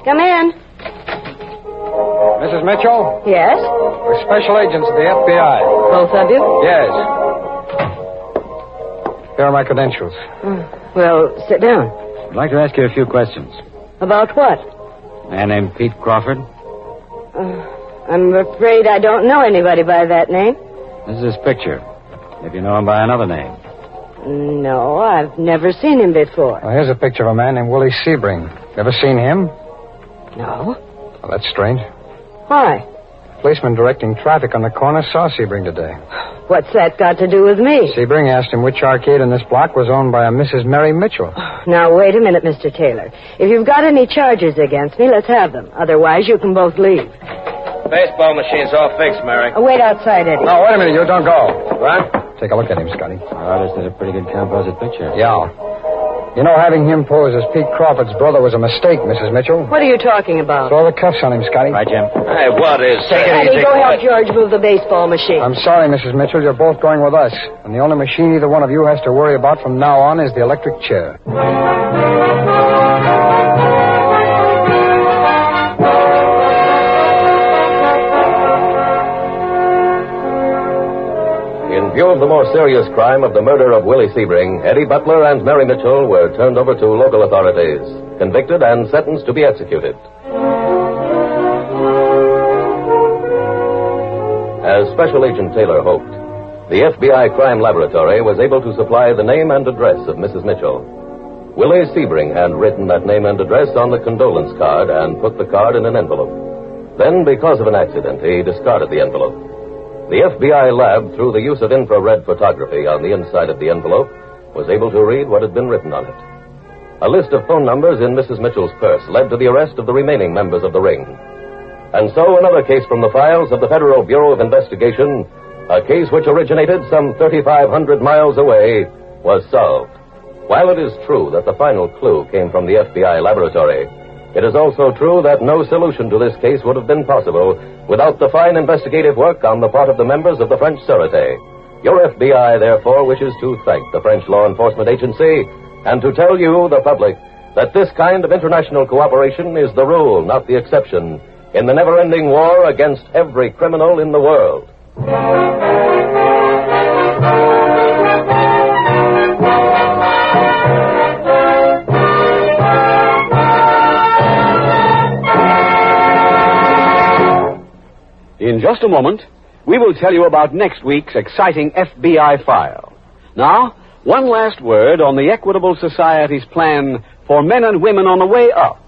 P: Come in.
U: Mrs. Mitchell?
P: Yes?
U: We're special agents of the FBI.
P: Both of you?
U: Yes. Here are my credentials.
P: Well, sit down.
D: I'd like to ask you a few questions.
P: About what?
D: A man named Pete Crawford?
P: I'm afraid I don't know anybody by that name.
D: This is his picture. If you know him by another name.
P: No, I've never seen him before.
U: Well, here's a picture of a man named Willie Sebring. Ever seen him?
P: No.
U: Well, that's strange.
P: Why?
U: Policeman directing traffic on the corner saw Sebring today.
P: What's that got to do with me?
U: Sebring asked him which arcade in this block was owned by a Mrs. Mary Mitchell.
P: Now, wait a minute, Mr. Taylor. If you've got any charges against me, let's have them. Otherwise, you can both leave.
M: Baseball machine's all fixed, Mary.
P: Wait outside, Eddie.
U: No, wait a minute. You don't go.
M: What?
U: Take a look at him, Scotty.
D: The artist did a pretty good composite picture.
U: Yeah. You know, having him pose as Pete Crawford's brother was a mistake, Mrs. Mitchell.
P: What are you talking about?
U: Throw the cuffs on him, Scotty.
D: Right, Jim.
M: Hey, what is...
P: Take it easy. Go help George move the baseball machine.
U: I'm sorry, Mrs. Mitchell. You're both going with us. And the only machine either one of you has to worry about from now on is the electric chair.
C: In view of the more serious crime of the murder of Willie Sebring, Eddie Butler and Mary Mitchell were turned over to local authorities, convicted and sentenced to be executed. As Special Agent Taylor hoped, the FBI Crime Laboratory was able to supply the name and address of Mrs. Mitchell. Willie Sebring had written that name and address on the condolence card and put the card in an envelope. Then, because of an accident, he discarded the envelope. The FBI lab, through the use of infrared photography on the inside of the envelope, was able to read what had been written on it. A list of phone numbers in Mrs. Mitchell's purse led to the arrest of the remaining members of the ring. And so another case from the files of the Federal Bureau of Investigation, a case which originated some 3,500 miles away, was solved. While it is true that the final clue came from the FBI laboratory, it is also true that no solution to this case would have been possible without the fine investigative work on the part of the members of the French Sûreté. Your FBI, therefore, wishes to thank the French law enforcement agency and to tell you, the public, that this kind of international cooperation is the rule, not the exception, in the never-ending war against every criminal in the world.
A: In just a moment, we will tell you about next week's exciting FBI file. Now, one last word on the Equitable Society's plan for men and women on the way up.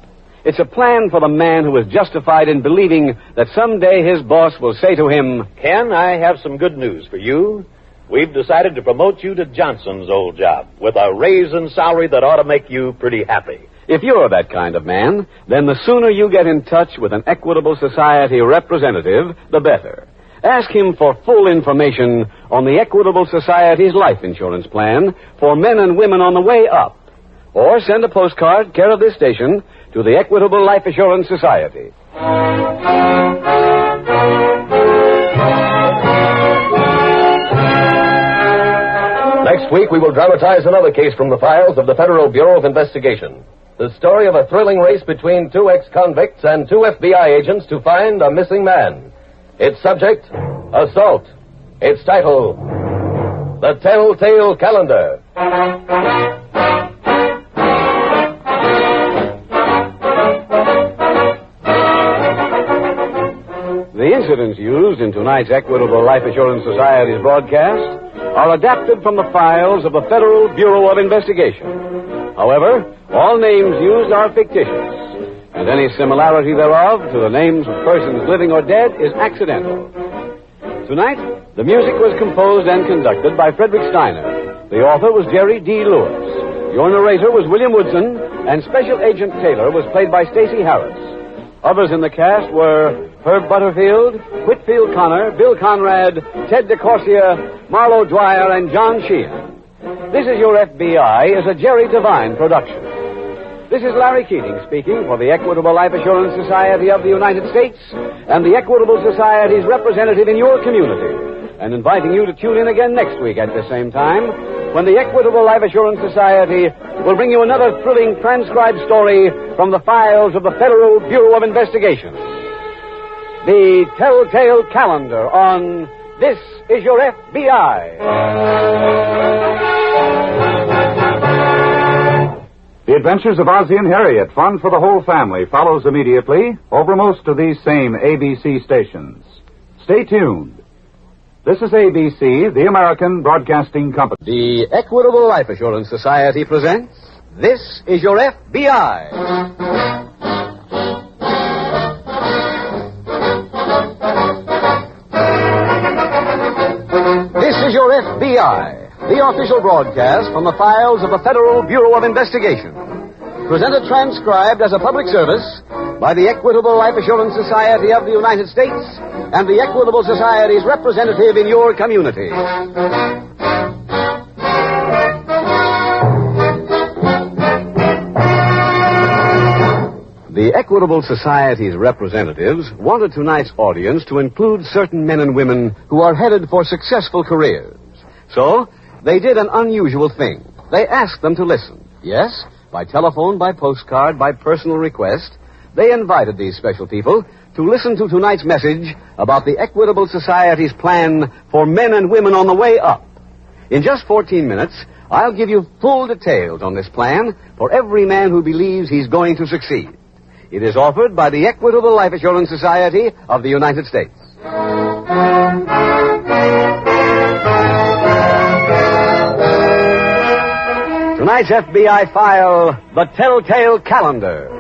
A: It's a plan for the man who is justified in believing that someday his boss will say to him,
E: Ken, I have some good news for you. We've decided to promote you to Johnson's old job with a raise in salary that ought to make you pretty happy.
A: If you're that kind of man, then the sooner you get in touch with an Equitable Society representative, the better. Ask him for full information on the Equitable Society's life insurance plan for men and women on the way up. Or send a postcard, care of this station, to the Equitable Life Assurance Society.
C: Next week, we will dramatize another case from the files of the Federal Bureau of Investigation. The story of a thrilling race between two ex-convicts and two FBI agents to find a missing man. Its subject, assault. Its title, The Telltale Calendar.
A: The incidents used in tonight's Equitable Life Assurance Society's broadcast are adapted from the files of the Federal Bureau of Investigation. However, all names used are fictitious, and any similarity thereof to the names of persons living or dead is accidental. Tonight, the music was composed and conducted by Frederick Steiner. The author was Jerry D. Lewis. Your narrator was William Woodson, and Special Agent Taylor was played by Stacey Harris. Others in the cast were Herb Butterfield, Whitfield Connor, Bill Conrad, Ted DeCorsia, Marlo Dwyer, and John Sheehan. This Is Your FBI is a Jerry Devine production. This is Larry Keating speaking for the Equitable Life Assurance Society of the United States and the Equitable Society's representative in your community, and inviting you to tune in again next week at the same time when the Equitable Life Assurance Society will bring you another thrilling transcribed story from the files of the Federal Bureau of Investigation. The Telltale Calendar on This Is Your FBI.
G: The Adventures of Ozzie and Harriet, fun for the whole family, follows immediately over most of these same ABC stations. Stay tuned. This is ABC, the American Broadcasting Company.
A: The Equitable Life Assurance Society presents This Is Your FBI. This is Your FBI, the official broadcast from the files of the Federal Bureau of Investigation. Presented transcribed as a public service by the Equitable Life Assurance Society of the United States and the Equitable Society's representative in your community. The Equitable Society's representatives wanted tonight's audience to include certain men and women who are headed for successful careers. So, they did an unusual thing. They asked them to listen. Yes, by telephone, by postcard, by personal request, they invited these special people to listen to tonight's message about the Equitable Society's plan for men and women on the way up. In just 14 minutes, I'll give you full details on this plan for every man who believes he's going to succeed. It is offered by the Equitable Life Assurance Society of the United States. Tonight's FBI file, The Telltale Calendar.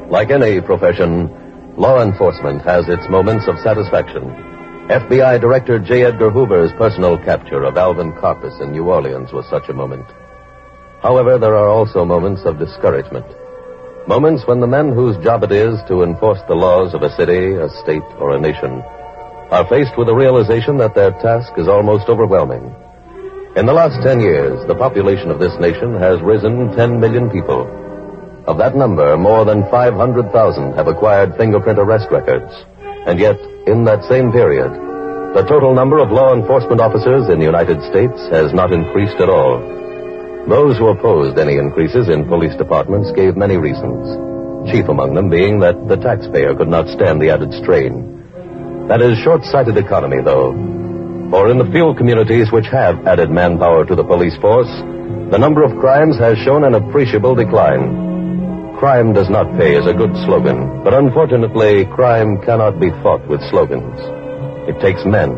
C: Like any profession, law enforcement has its moments of satisfaction. FBI Director J. Edgar Hoover's personal capture of Alvin Karpus in New Orleans was such a moment. However, there are also moments of discouragement. Moments when the men whose job it is to enforce the laws of a city, a state, or a nation are faced with the realization that their task is almost overwhelming. In the last 10 years, the population of this nation has risen 10 million people. Of that number, more than 500,000 have acquired fingerprint arrest records. And yet, in that same period, the total number of law enforcement officers in the United States has not increased at all. Those who opposed any increases in police departments gave many reasons, chief among them being that the taxpayer could not stand the added strain. That is short-sighted economy, though. For in the few communities which have added manpower to the police force, the number of crimes has shown an appreciable decline. Crime does not pay is a good slogan, but unfortunately, crime cannot be fought with slogans. It takes men.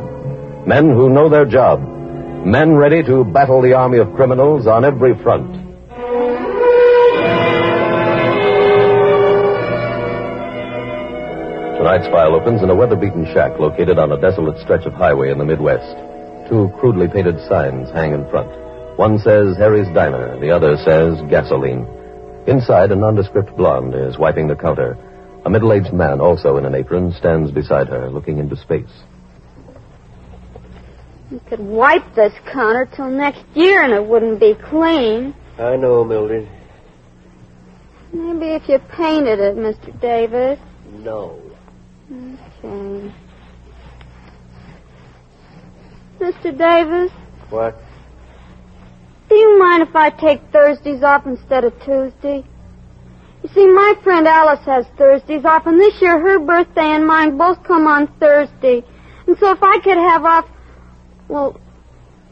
C: Men who know their job. Men ready to battle the army of criminals on every front. Tonight's file opens in a weather-beaten shack located on a desolate stretch of highway in the Midwest. Two crudely painted signs hang in front. One says Harry's Diner, the other says gasoline. Inside, a nondescript blonde is wiping the counter. A middle-aged man, also in an apron, stands beside her, looking into space.
I: You could wipe this counter till next year and it wouldn't be clean.
K: I know, Mildred.
I: Maybe if you painted it, Mr. Davis.
K: No.
I: Okay. Mr. Davis?
K: What?
I: Do you mind if I take Thursdays off instead of Tuesday? You see, my friend Alice has Thursdays off, and this year her birthday and mine both come on Thursday. And so if I could have off, well,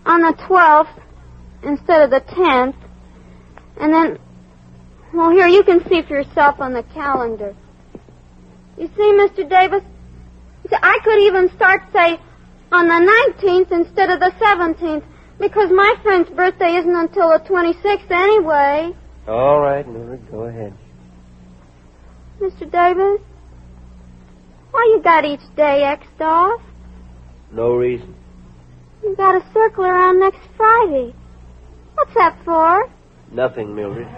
I: on the 12th instead of the 10th, and then, well, here, you can see for yourself on the calendar. You see, Mr. Davis, I could even start, say, on the 19th instead of the 17th, because my friend's birthday isn't until the 26th anyway.
K: All right, Mildred, go ahead.
I: Mr. Davis, why you got each day X'd off?
K: No reason.
I: You got a circle around next Friday. What's that for?
K: Nothing, Mildred.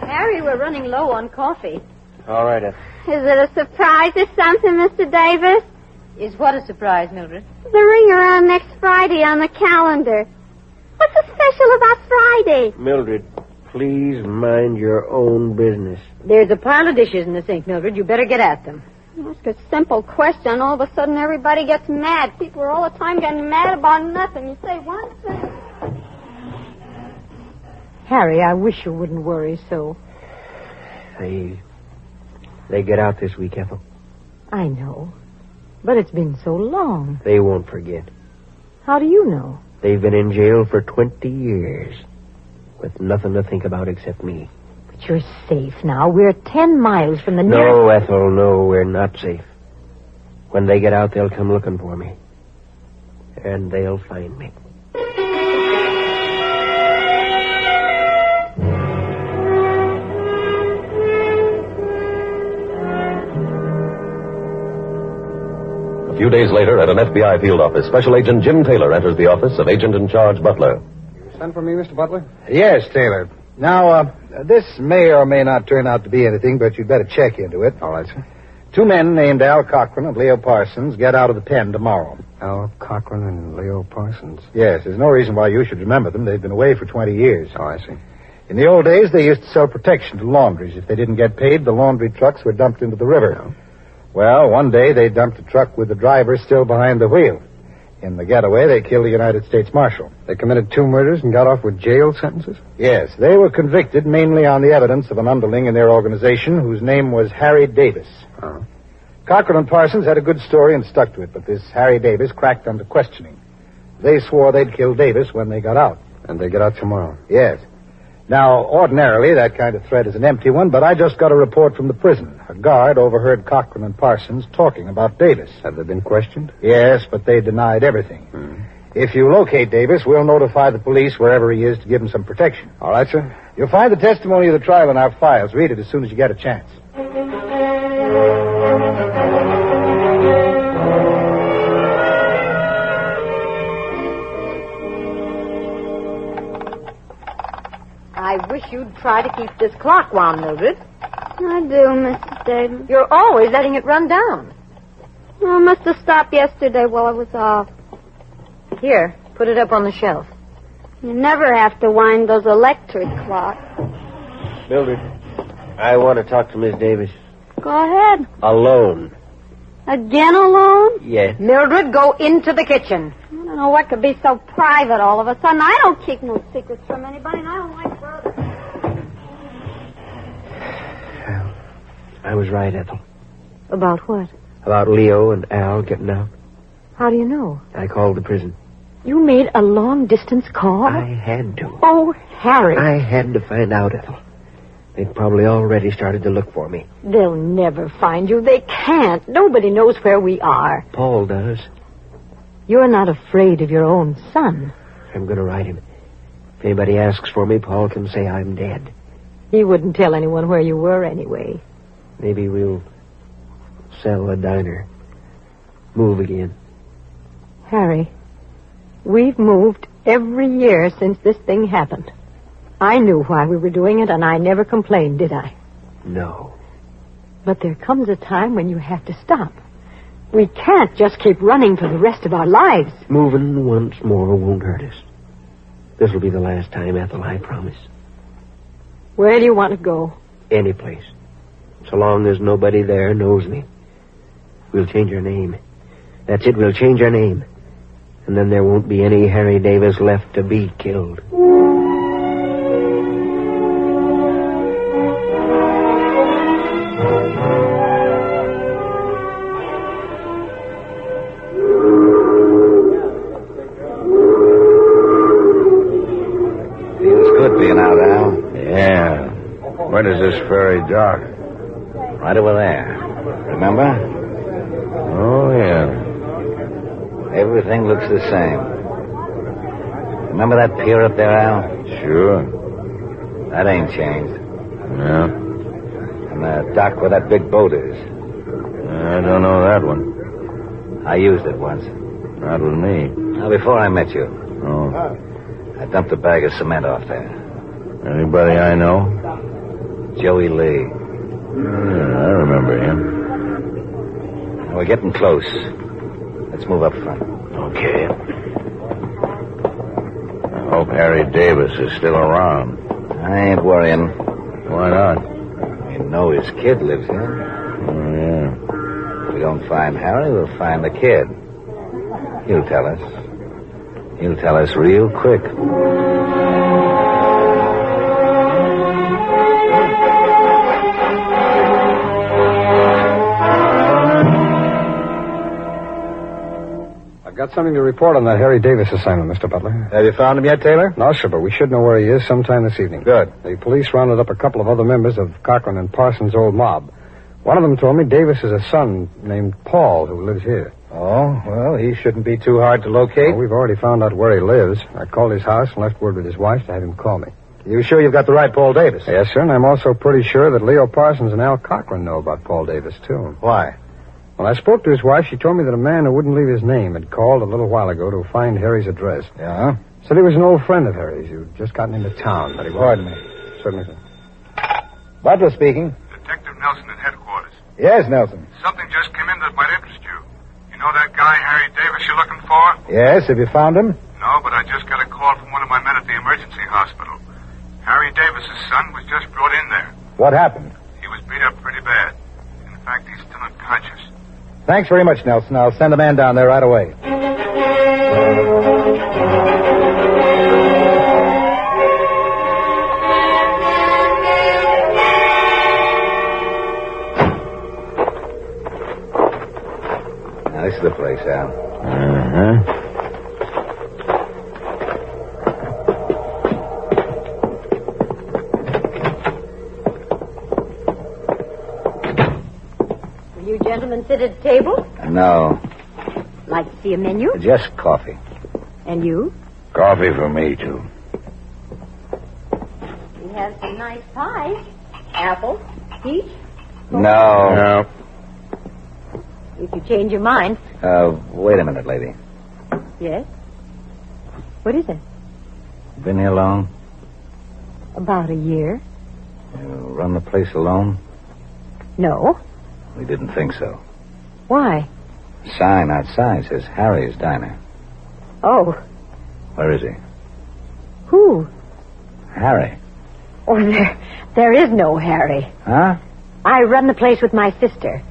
N: Harry, we're running low on coffee.
K: All right, Ethel.
I: Is it a surprise or something, Mr. Davis?
N: Is what a surprise, Mildred?
I: The ring around next Friday on the calendar. What's so special about Friday?
K: Mildred, please mind your own business.
N: There's a pile of dishes in the sink, Mildred. You better get at them.
I: Ask a simple question. All of a sudden, everybody gets mad. People are all the time getting mad about nothing. You say one thing.
N: Harry, I wish you wouldn't worry so.
K: They get out this week, Ethel.
N: I know. But it's been so long.
K: They won't forget.
N: How do you know?
K: They've been in jail for 20 years. With nothing to think about except me.
N: But you're safe now. We're 10 miles from the nearest...
K: No, Ethel, no, we're not safe. When they get out, they'll come looking for me. And they'll find me.
C: A few days later, at an FBI field office, Special Agent Jim Taylor enters the office of Agent in Charge Butler.
H: You sent for me, Mr. Butler? Yes, Taylor. Now, this may or may not turn out to be anything, but you'd better check into it. All right, sir. Two men named Al Cochran and Leo Parsons get out of the pen tomorrow. Al Cochran and Leo Parsons? Yes, there's no reason why you should remember them. They've been away for 20 years. Oh, I see. In the old days, they used to sell protection to laundries. If they didn't get paid, the laundry trucks were dumped into the river. Oh. Well, one day they dumped a truck with the driver still behind the wheel. In the getaway, they killed a United States Marshal. They committed 2 murders and got off with jail sentences? Yes, they were convicted mainly on the evidence of an underling in their organization whose name was Harry Davis. Oh. Cochran and Parsons had a good story and stuck to it, but this Harry Davis cracked under questioning. They swore they'd kill Davis when they got out. And they get out tomorrow? Yes. Now, ordinarily, that kind of threat is an empty one, but I just got a report from the prison. A guard overheard Cochran and Parsons talking about Davis. Have they been questioned? Yes, but they denied everything. If you locate Davis, we'll notify the police wherever he is to give him some protection. All right, sir. You'll find the testimony of the trial in our files. Read it as soon as you get a chance.
N: I wish you'd try to keep this clock wound, Mildred.
I: I do, Mrs. Davis.
N: You're always letting it run down.
I: Oh, I must have stopped yesterday while I was off.
N: Here, put it up on the shelf.
I: You never have to wind those electric clocks.
K: Mildred, I want to talk to Miss Davis.
I: Go ahead.
K: Alone.
I: Again alone?
K: Yes.
N: Mildred, go into the kitchen.
I: I don't know what could be so private all of a sudden. I don't keep no secrets from anybody, and I don't like brothers.
K: I was right, Ethel.
N: About what?
K: About Leo and Al getting out.
N: How do you know?
K: I called the prison.
N: You made a long-distance call?
K: I had to.
N: Oh, Harry.
K: I had to find out, Ethel. They've probably already started to look for me.
N: They'll never find you. They can't. Nobody knows where we are.
K: Paul does.
N: You're not afraid of your own son.
K: I'm going to write him. If anybody asks for me, Paul can say I'm dead.
N: He wouldn't tell anyone where you were anyway.
K: Maybe we'll sell a diner. Move again.
N: Harry, we've moved every year since this thing happened. I knew why we were doing it, and I never complained, did I?
K: No.
N: But there comes a time when you have to stop. We can't just keep running for the rest of our lives.
K: Moving once more won't hurt us. This will be the last time, Ethel, I promise.
N: Where do you want to go?
K: Any place. So long as nobody there knows me. We'll change our name. That's it, we'll change our name. And then there won't be any Harry Davis left to be killed.
S: Feels good being out, Al.
J: Yeah. Where does this ferry dock?
S: Right over there. Remember?
J: Oh, yeah.
S: Everything looks the same. Remember that pier up there, Al?
J: Sure.
S: That ain't changed.
J: Yeah.
S: And the dock where that big boat is.
J: I don't know that one.
S: I used it once.
J: Not with me.
S: Now, before I met you.
J: Oh.
S: I dumped a bag of cement off there.
J: Anybody I know?
S: Joey Lee.
J: Yeah, I remember him.
S: Now, we're getting close. Let's move up front.
J: Okay. I hope Harry Davis is still around.
S: I ain't worrying.
J: Why not?
S: You know his kid lives here.
J: Oh, yeah.
S: If we don't find Harry, we'll find the kid. He'll tell us. He'll tell us real quick.
H: Got something to report on that Harry Davis assignment, Mr. Butler.
K: Have you found him yet, Taylor?
H: No, sir, but we should know where he is sometime this evening.
K: Good.
H: The police rounded up a couple of other members of Cochran and Parsons' old mob. One of them told me Davis has a son named Paul who lives here.
K: Oh, well, he shouldn't be too hard to locate.
H: Well, we've already found out where he lives. I called his house and left word with his wife to have him call me.
K: You sure you've got the right Paul Davis?
H: Yes, sir, and I'm also pretty sure that Leo Parsons and Al Cochran know about Paul Davis, too.
K: Why?
H: When I spoke to his wife, she told me that a man who wouldn't leave his name had called a little while ago to find Harry's address.
K: Yeah?
H: Said he was an old friend of Harry's who'd just gotten into town. But he
K: Pardon me.
H: Certainly, sir.
K: Butler speaking.
F: Detective Nelson at headquarters.
K: Yes, Nelson.
F: Something just came in that might interest you. You know that guy, Harry Davis, you're looking for?
K: Yes, have you found him?
F: No, but I just got a call from one of my men at the emergency hospital. Harry Davis's son was just brought in there.
K: What happened?
F: He was beat up pretty bad. In fact, he's still unconscious.
K: Thanks very much, Nelson. I'll send a man down there right away.
S: Now, this is the place, Al.
J: Uh-huh.
N: Will you gentlemen sit at the table?
S: No,
N: Like to see a menu?
S: just coffee.
N: And you?
J: Coffee for me, too.
N: We have some nice pies. Apple, peach.
S: No.
N: If you change your mind.
S: Wait a minute, lady.
N: Yes? What is it?
S: Been here long?
N: About a year.
S: You run the place alone?
N: No.
S: We didn't think so.
N: Why?
S: Sign outside says Harry's Diner.
N: Oh,
S: Where is he?
N: who?
S: Harry.
N: Oh, there is no Harry.
K: Huh?
N: I run the place with my sister.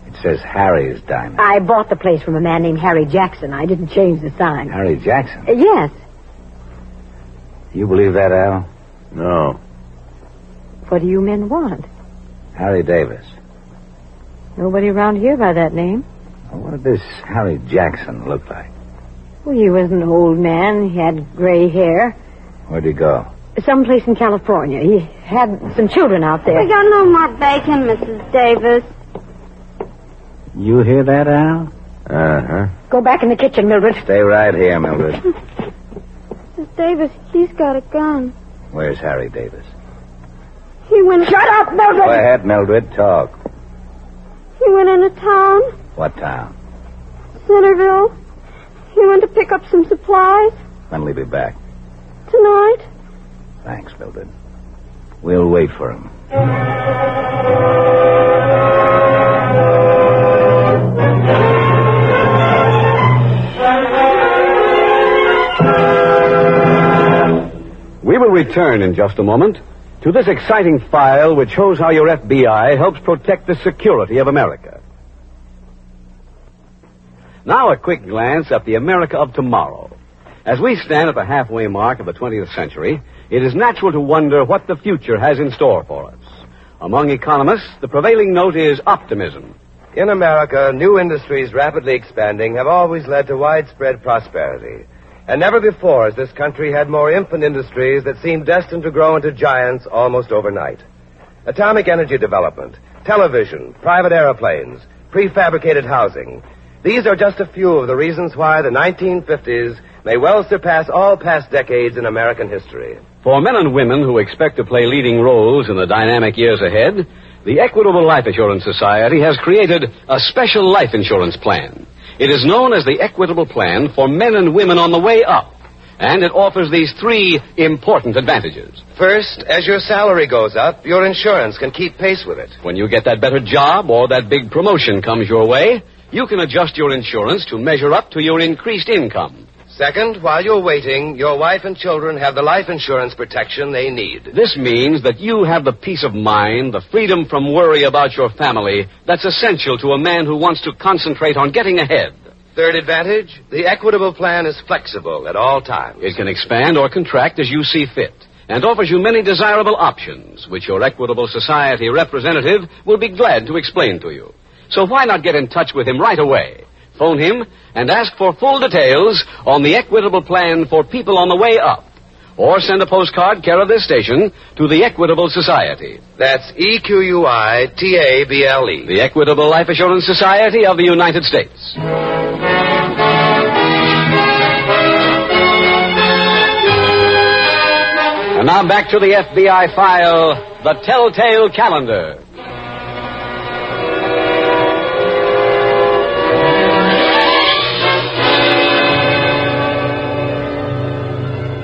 K: It says Harry's Diamond.
N: I bought the place from a man named Harry Jackson. I didn't change the sign.
K: Harry Jackson?
N: Yes.
K: You believe that, Al?
E: No.
N: What do you men want?
K: Harry Davis.
N: Nobody around here by that name.
K: Well, what did this Harry Jackson look like?
N: Well, he was an old man. He had gray hair.
K: Where'd he go?
N: Someplace in California. He had some children out there.
I: We got no more bacon, Mrs. Davis.
K: You hear that, Al? Uh-huh.
N: Go back in the kitchen, Mildred.
K: Stay right here, Mildred.
I: Mrs. Davis, he's got a gun.
K: Where's Harry Davis?
I: He went...
N: Shut up, Mildred!
K: Go ahead, Mildred. Talk.
I: He went into town.
K: What town?
I: Centerville. He went to pick up some supplies.
K: When'll he be back?
I: Tonight.
K: Thanks, Mildred. We'll wait for him.
A: We will return in just a moment to this exciting file which shows how your FBI helps protect the security of America. Now a quick glance at the America of tomorrow. As we stand at the halfway mark of the 20th century, it is natural to wonder what the future has in store for us. Among economists, the prevailing note is optimism.
Q: In America, new industries rapidly expanding have always led to widespread prosperity. And never before has this country had more infant industries that seem destined to grow into giants almost overnight. Atomic energy development, television, private airplanes, prefabricated housing. These are just a few of the reasons why the 1950s may well surpass all past decades in American history.
A: For men and women who expect to play leading roles in the dynamic years ahead, the Equitable Life Assurance Society has created a special life insurance plan. It is known as the Equitable Plan for men and women on the way up, and it offers these three important advantages.
Q: First, as your salary goes up, your insurance can keep pace with it.
A: When you get that better job or that big promotion comes your way, you can adjust your insurance to measure up to your increased income.
Q: Second, while you're waiting, your wife and children have the life insurance protection they need.
A: This means that you have the peace of mind, the freedom from worry about your family that's essential to a man who wants to concentrate on getting ahead.
Q: Third advantage, the Equitable Plan is flexible at all times.
A: It can expand or contract as you see fit and offers you many desirable options, which your Equitable Society representative will be glad to explain to you. So why not get in touch with him right away? Phone him and ask for full details on the Equitable Plan for people on the way up. Or send a postcard, care of this station, to the Equitable Society.
Q: That's EQUITABLE.
A: The Equitable Life Assurance Society of the United States. And now back to the FBI file, The Telltale Calendar.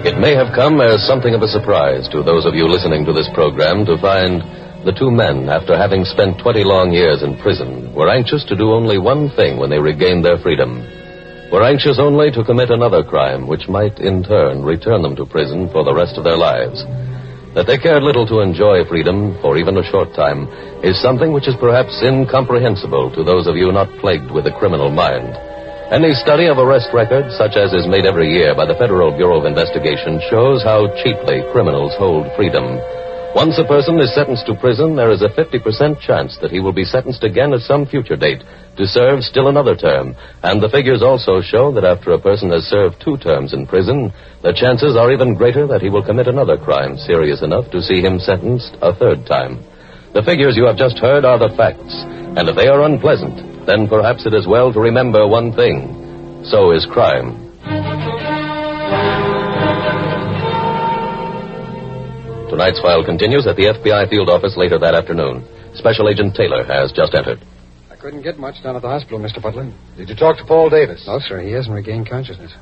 C: It may have come as something of a surprise to those of you listening to this program to find the two men, after having spent 20 long years in prison, were anxious to do only one thing when they regained their freedom. Were anxious only to commit another crime, which might, in turn, return them to prison for the rest of their lives. That they cared little to enjoy freedom for even a short time is something which is perhaps incomprehensible to those of you not plagued with a criminal mind. Any study of arrest records, such as is made every year by the Federal Bureau of Investigation, shows how cheaply criminals hold freedom. Once a person is sentenced to prison, there is a 50% chance that he will be sentenced again at some future date to serve still another term. And the figures also show that after a person has served 2 terms in prison, the chances are even greater that he will commit another crime serious enough to see him sentenced a 3rd time. The figures you have just heard are the facts, and if they are unpleasant, then perhaps it is well to remember one thing. So is crime. Tonight's file continues at the FBI field office later that afternoon. Special Agent Taylor has just entered.
U: I couldn't get much down at the hospital, Mr. Butler.
J: Did you talk to Paul Davis?
U: No, sir. He hasn't regained consciousness.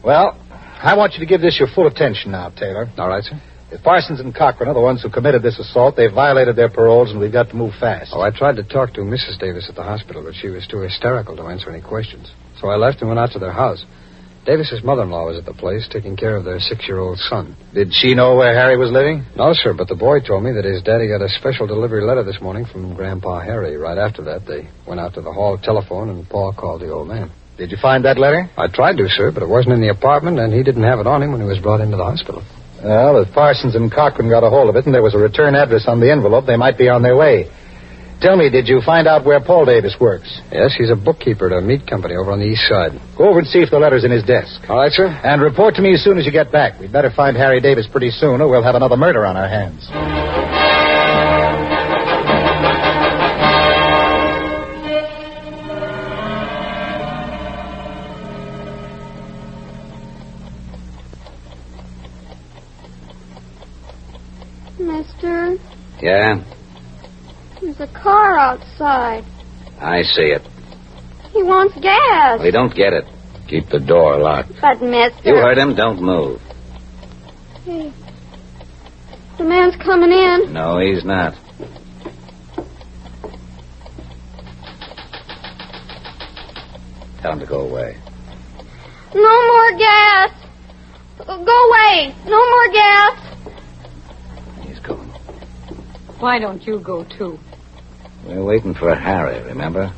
J: Well, I want you to give this your full attention now, Taylor.
U: All right, sir.
J: If Parsons and Cochran are the ones who committed this assault, they've violated their paroles, and we've got to move fast.
U: Oh, I tried to talk to Mrs. Davis at the hospital, but she was too hysterical to answer any questions. So I left and went out to their house. Davis's mother-in-law was at the place taking care of their 6-year-old son.
T: Did she know where Harry was living?
U: No, sir, but the boy told me that his daddy got a special delivery letter this morning from Grandpa Harry. Right after that, they went out to the hall telephone, and Paul called the old man.
T: Did you find that letter?
U: I tried to, sir, but it wasn't in the apartment, and he didn't have it on him when he was brought into the hospital.
T: Well, if Parsons and Cochran got a hold of it and there was a return address on the envelope, they might be on their way. Tell me, did you find out where Paul Davis works?
U: Yes, he's a bookkeeper at a meat company over on the east side.
T: Go over and see if the letter's in his desk.
U: All right, sir.
T: And report to me as soon as you get back. We'd better find Harry Davis pretty soon, or we'll have another murder on our hands.
I: Mister,
V: Yeah?
I: there's a car outside.
V: I see it.
I: He wants gas.
V: We don't get it. Keep the door locked.
I: But, mister...
V: You heard him. Don't move.
I: Hey, the man's coming in.
V: No, he's not. Tell him to go away.
I: No more gas. Go away. No more gas.
V: He's going.
W: Why don't you go, too?
V: We're waiting for Harry, remember?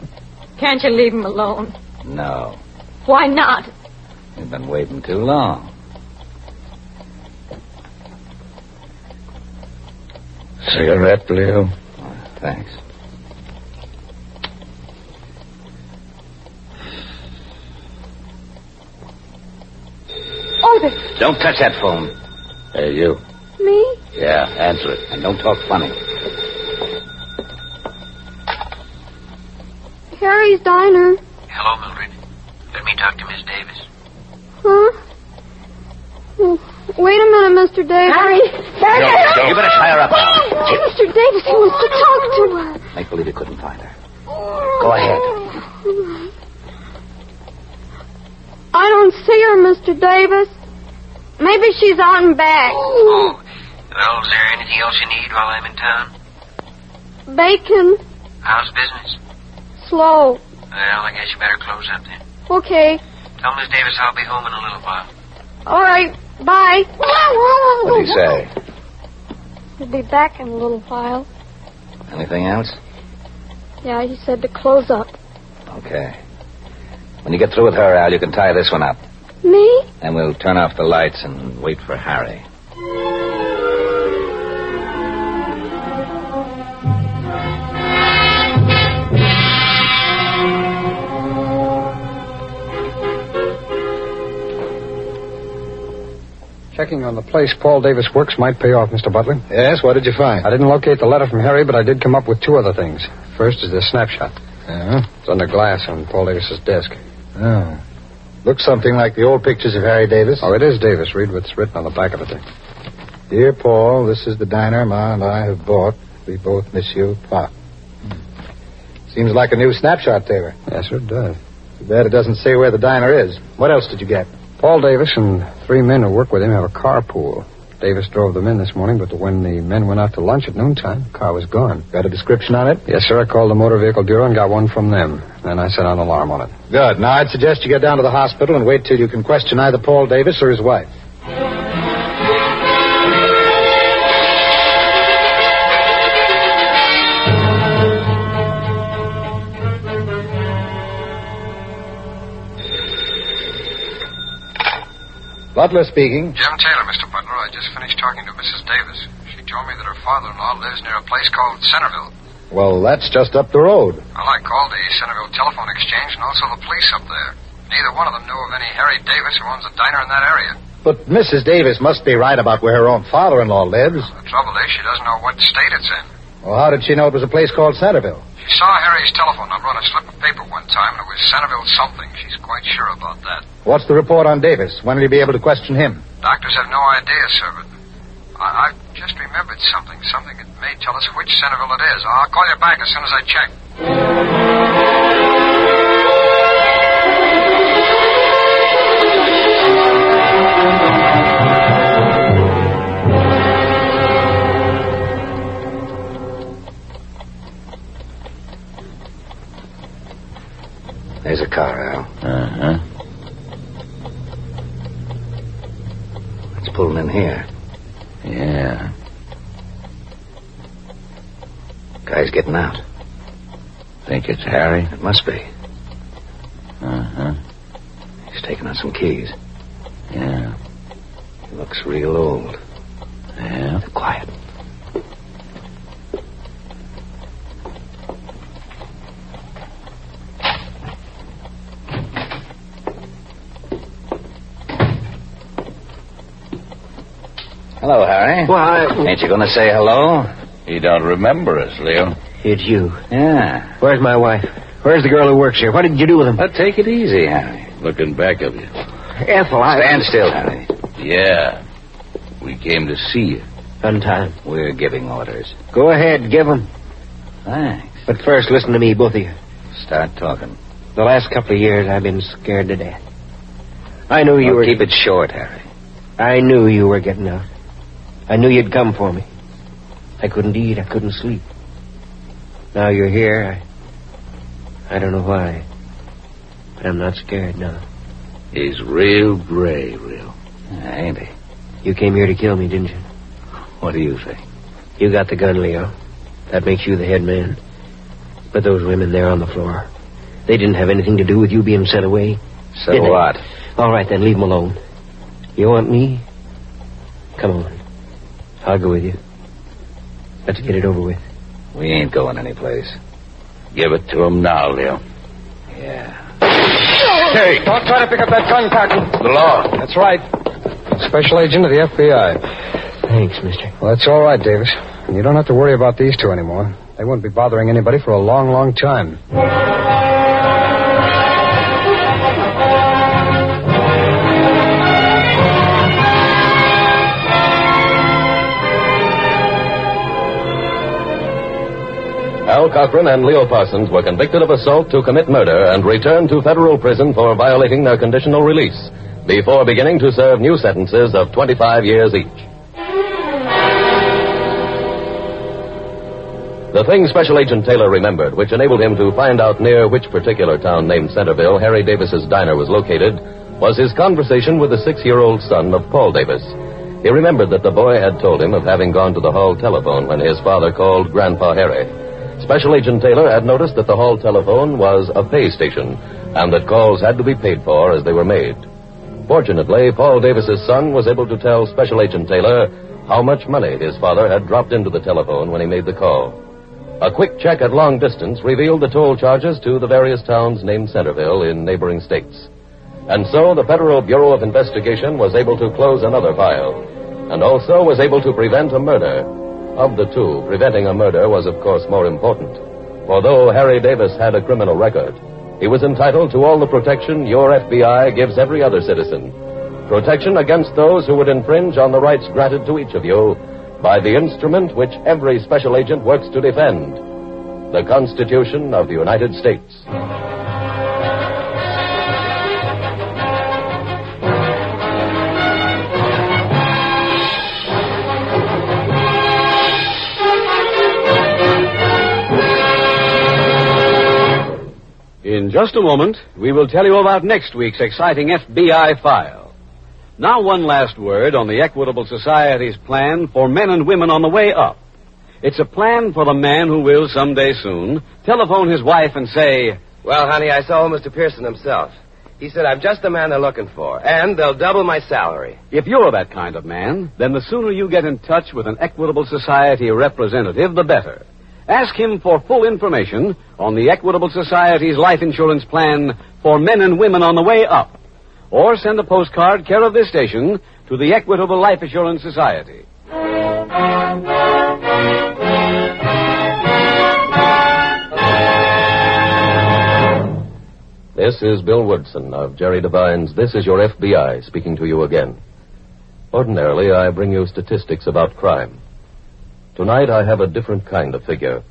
W: Can't you leave him alone?
V: No.
W: Why not?
V: We've been waiting too long. Cigarette, Leo? Oh, thanks.
I: Oh, the...
V: Don't touch that phone. Hey, you.
I: Me?
V: Yeah, answer it. And don't talk funny.
I: Harry's Diner.
X: Hello, Mildred. Let me talk to Miss Davis.
I: Huh? Wait a minute, Mr. Davis.
V: Harry! You better tie her up now.
I: Mr. Davis, he wants to talk to her.
V: Make believe you couldn't find her. Go ahead.
I: I don't see her, Mr. Davis. Maybe she's out and back.
X: Oh. Well, is there anything else you need while I'm in town?
I: Bacon.
X: How's business?
I: Slow.
X: Well, I guess you better close up then.
I: Okay.
X: Tell Miss Davis I'll be home in a little while.
I: All right. Bye.
V: What'd he say?
I: He'll be back in a little while.
V: Anything else?
I: Yeah, he said to close up.
V: Okay. When you get through with her, Al, you can tie this one up.
I: Me?
V: Then we'll turn off the lights and wait for Harry.
U: Checking on the place Paul Davis works might pay off, Mr. Butler.
T: Yes, what did you find?
U: I didn't locate the letter from Harry, but I did come up with 2 other things. First is this snapshot.
T: Yeah?
U: It's under glass on Paul Davis's desk.
T: Oh. Looks something like the old pictures of Harry Davis.
U: Oh, it is Davis. Read what's written on the back of it there.
T: Dear Paul, this is the diner Ma and I have bought. We both miss you, Pa. Seems like a new snapshot there.
U: Yes, sir, it does.
T: Too bad it doesn't say where the diner is. What else did you get?
U: Paul Davis and 3 men who work with him have a carpool. Davis drove them in this morning, but when the men went out to lunch at noontime, the car was gone.
T: Got a description on it?
U: Yes, sir. I called the Motor Vehicle Bureau and got one from them. Then I set an alarm on it.
T: Good. Now, I'd suggest you get down to the hospital and wait till you can question either Paul Davis or his wife. Butler speaking.
H: Jim Taylor, Mr. Butler. I just finished talking to Mrs. Davis. She told me that her father-in-law lives near a place called Centerville.
T: Well, that's just up the road.
H: Well, I called the Centerville Telephone Exchange and also the police up there. Neither one of them knew of any Harry Davis who owns a diner in that area.
T: But Mrs. Davis must be right about where her own father-in-law lives.
H: The trouble is she doesn't know what state it's in.
T: Well, how did she know it was a place called Centerville?
H: She saw Harry's telephone number on a slip of paper one time, and it was Centerville something. She's quite sure about that.
T: What's the report on Davis? When will you be able to question him?
H: Doctors have no idea, sir, but I just remembered something that may tell us which Centerville it is. I'll call you back as soon as I check.
V: There's a car, Al. Uh-huh. here.
S: Yeah.
V: Guy's getting out.
S: Think it's Harry?
V: It must be.
S: Uh-huh.
V: He's taking out some keys.
S: Yeah.
V: He looks real old.
S: Yeah.
V: Quiet.
S: Hello, Harry.
K: Why?
S: Ain't you going to say hello? You don't remember us, Leo.
K: It's you.
S: Yeah.
K: Where's my wife? Where's the girl who works here? What did you do with them?
S: Take it easy, Harry. Looking back of you.
K: Ethel,
S: Stand still, Harry. Yeah. We came to see you.
K: Untie them.
S: We're giving orders.
K: Go ahead, give them.
S: Thanks.
K: But first, listen to me, both of you.
S: Start talking.
K: The last couple of years, I've been scared to death. I knew you were...
S: Keep it short, Harry.
K: I knew you were getting out. I knew you'd come for me. I couldn't eat. I couldn't sleep. Now you're here. I don't know why. But I'm not scared now.
S: He's real brave, real. Ain't he?
K: You came here to kill me, didn't you?
S: What do you think?
K: You got the gun, Leo. That makes you the head man. But those women there on the floor, they didn't have anything to do with you being sent away.
S: So what?
K: All right, then, leave them alone. You want me? Come on. I'll go with you. Let's get it over with.
S: We ain't going anyplace. Give it to him now, Leo. Yeah.
U: Hey! Don't try to pick up that gun, Cotton.
S: The law.
U: That's right. Special agent of the FBI.
K: Thanks, mister.
U: Well, that's all right, Davis. And you don't have to worry about these two anymore. They won't be bothering anybody for a long, long time.
C: Al Cochran and Leo Parsons were convicted of assault to commit murder and returned to federal prison for violating their conditional release before beginning to serve new sentences of 25 years each. The thing Special Agent Taylor remembered, which enabled him to find out near which particular town named Centerville Harry Davis's diner was located, was his conversation with the 6-year-old son of Paul Davis. He remembered that the boy had told him of having gone to the hall telephone when his father called Grandpa Harry. Special Agent Taylor had noticed that the hall telephone was a pay station, and that calls had to be paid for as they were made. Fortunately, Paul Davis's son was able to tell Special Agent Taylor how much money his father had dropped into the telephone when he made the call. A quick check at long distance revealed the toll charges to the various towns named Centerville in neighboring states. And so the Federal Bureau of Investigation was able to close another file, and also was able to prevent a murder. Of the two, preventing a murder was, of course, more important. For though Harry Davis had a criminal record, he was entitled to all the protection your FBI gives every other citizen. Protection against those who would infringe on the rights granted to each of you by the instrument which every special agent works to defend, the Constitution of the United States.
A: In just a moment, we will tell you about next week's exciting FBI file. Now, one last word on the Equitable Society's plan for men and women on the way up. It's a plan for the man who will, someday soon, telephone his wife and say,
Q: "Well, honey, I saw Mr. Pearson himself. He said I'm just the man they're looking for, and they'll double my salary."
A: If you're that kind of man, then the sooner you get in touch with an Equitable Society representative, the better. Ask him for full information on the Equitable Society's life insurance plan for men and women on the way up. Or send a postcard care of this station to the Equitable Life Assurance Society.
C: This is Bill Woodson of Jerry Devine's This Is Your FBI speaking to you again. Ordinarily, I bring you statistics about crime. Tonight, I have a different kind of figure.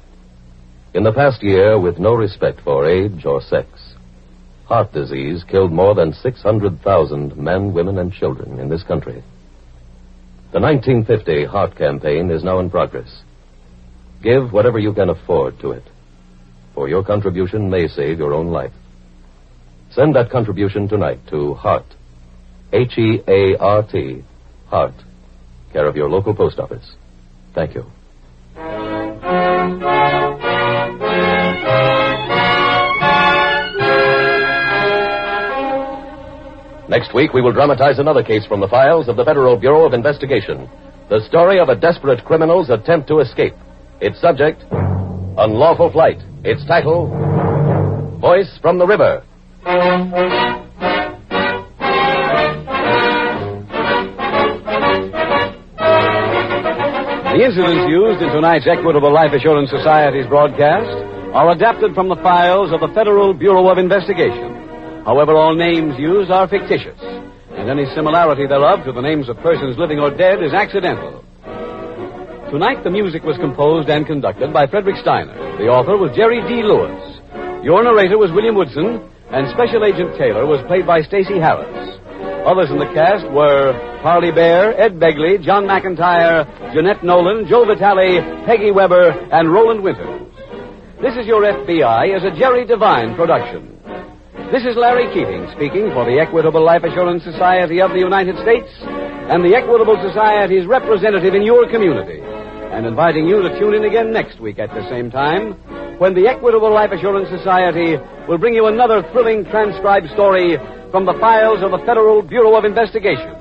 C: In the past year, with no respect for age or sex, heart disease killed more than 600,000 men, women, and children in this country. The 1950 Heart Campaign is now in progress. Give whatever you can afford to it, for your contribution may save your own life. Send that contribution tonight to HEART, H-E-A-R-T, Heart, care of your local post office. Thank you. Next week, we will dramatize another case from the files of the Federal Bureau of Investigation. The story of a desperate criminal's attempt to escape. Its subject, unlawful flight. Its title, Voice from the River.
A: The incidents used in tonight's Equitable Life Assurance Society's broadcast are adapted from the files of the Federal Bureau of Investigation. However, all names used are fictitious, and any similarity thereof to the names of persons living or dead is accidental. Tonight, the music was composed and conducted by Frederick Steiner. The author was Jerry D. Lewis. Your narrator was William Woodson, and Special Agent Taylor was played by Stacey Harris. Others in the cast were Harley Bear, Ed Begley, John McIntyre, Jeanette Nolan, Joe Vitale, Peggy Weber, and Roland Winters. This is Your FBI is a Jerry Devine production. This is Larry Keating speaking for the Equitable Life Assurance Society of the United States and the Equitable Society's representative in your community, and inviting you to tune in again next week at the same time when the Equitable Life Assurance Society will bring you another thrilling transcribed story from the files of the Federal Bureau of Investigation.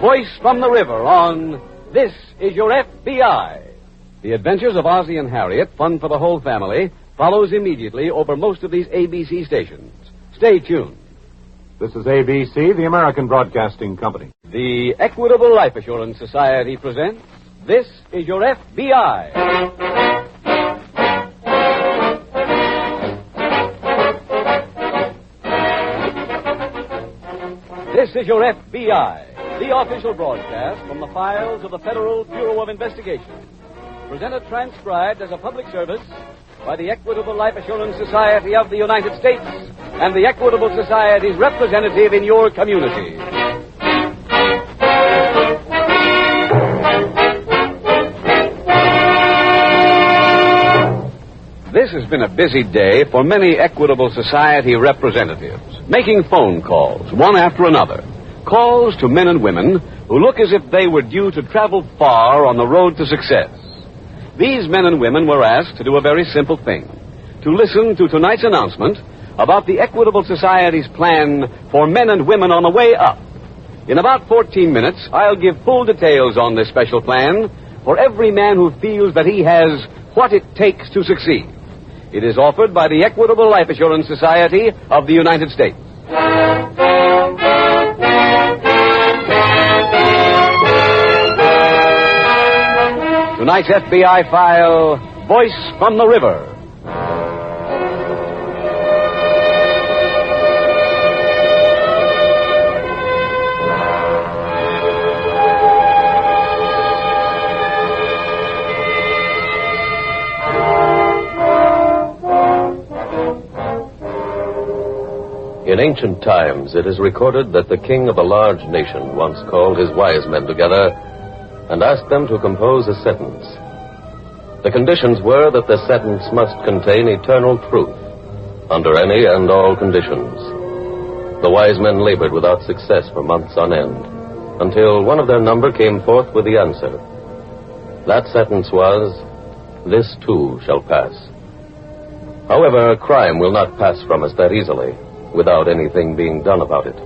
A: Voice from the River on This Is Your FBI. The Adventures of Ozzie and Harriet, fun for the whole family, follows immediately over most of these ABC stations. Stay tuned.
B: This is ABC, the American Broadcasting Company.
A: The Equitable Life Assurance Society presents This Is Your FBI. This is Your FBI, the official broadcast from the files of the Federal Bureau of Investigation. Presented transcribed as a public service by the Equitable Life Assurance Society of the United States and the Equitable Society's representative in your community. This has been a busy day for many Equitable Society representatives, making phone calls, one after another. Calls to men and women who look as if they were due to travel far on the road to success. These men and women were asked to do a very simple thing, to listen to tonight's announcement about the Equitable Society's plan for men and women on the way up. In about 14 minutes, I'll give full details on this special plan for every man who feels that he has what it takes to succeed. It is offered by the Equitable Life Assurance Society of the United States. Tonight's FBI file, Voice from the River.
C: In ancient times, it is recorded that the king of a large nation once called his wise men together and asked them to compose a sentence. The conditions were that the sentence must contain eternal truth under any and all conditions. The wise men labored without success for months on end until one of their number came forth with the answer. That sentence was, "This too shall pass." However, crime will not pass from us that easily without anything being done about it.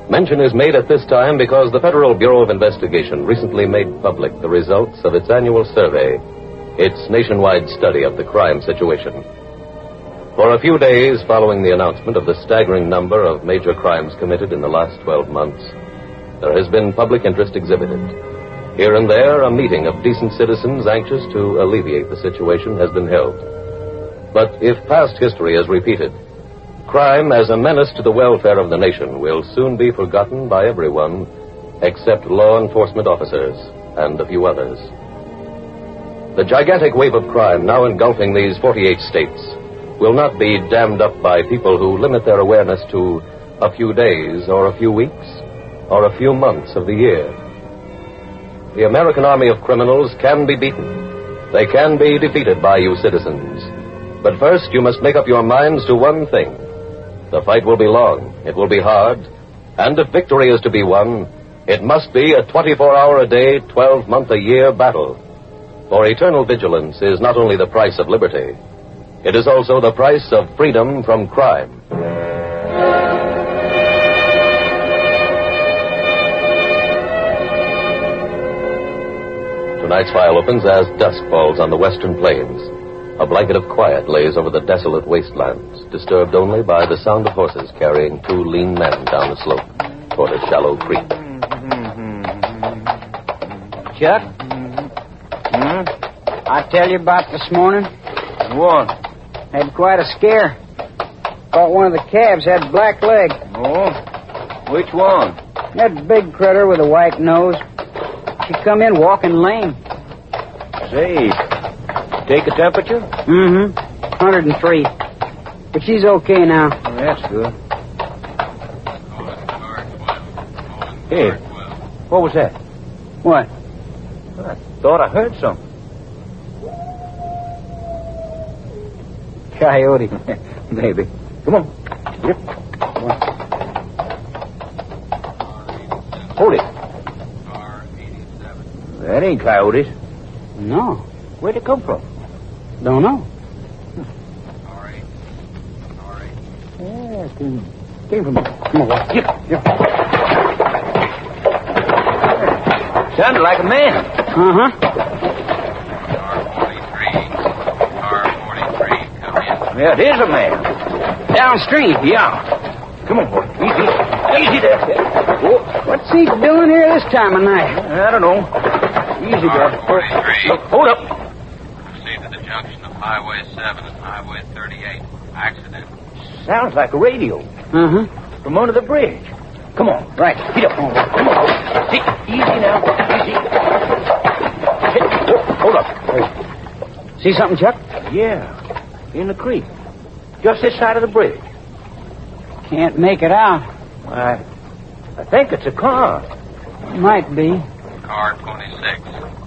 C: Mention is made at this time because the Federal Bureau of Investigation recently made public the results of its annual survey, its nationwide study of the crime situation. For a few days following the announcement of the staggering number of major crimes committed in the last 12 months, there has been public interest exhibited. Here and there, a meeting of decent citizens anxious to alleviate the situation has been held. But if past history is repeated, crime as a menace to the welfare of the nation will soon be forgotten by everyone except law enforcement officers and a few others. The gigantic wave of crime now engulfing these 48 states will not be dammed up by people who limit their awareness to a few days or a few weeks or a few months of the year. The American army of criminals can be beaten. They can be defeated by you citizens. But first, you must make up your minds to one thing. The fight will be long, it will be hard, and if victory is to be won, It must be a 24-hour-a-day, 12-month-a-year battle. For eternal vigilance is not only the price of liberty, it is also the price of freedom from crime. Tonight's file opens as dusk falls on the western plains. A blanket of quiet lays over the desolate wastelands, disturbed only by the sound of horses carrying two lean men down the slope toward a shallow creek.
D: Chuck? I tell you about this morning?
L: What?
D: Had quite a scare. Thought one of the calves had black leg.
L: Oh? Which one?
D: That big critter with a white nose. She come in walking lame.
L: Say, take a temperature?
D: Mm-hmm. 103. But she's okay now.
L: Oh, that's good. Hey, what was that?
D: What?
L: I thought I heard something.
D: Coyote.
L: Maybe. Come on. Yep. Come on. Hold it. That ain't coyotes.
D: No.
L: Where'd it come from?
D: Don't know.
L: Yeah, it came from... Come on, yep. Sounded like a man.
D: Uh-huh.
L: Yeah, it is a man.
D: Downstream?
L: Yeah. Come on, boy. Easy. Easy there. Oh.
D: What's he doing here this time of night?
L: I don't know. Easy there. Hold up.
X: Proceed to the junction of Highway 7 and Highway 38. Accident.
L: Sounds like a radio.
D: Uh-huh.
L: From under the bridge. Come on. Right. Get up. Come on. See, easy now. Easy. Hold up.
D: See something, Chuck?
L: Yeah. In the creek. Just this side of the bridge.
D: Can't make it out.
L: I think it's a car.
D: Might be.
X: Car 26.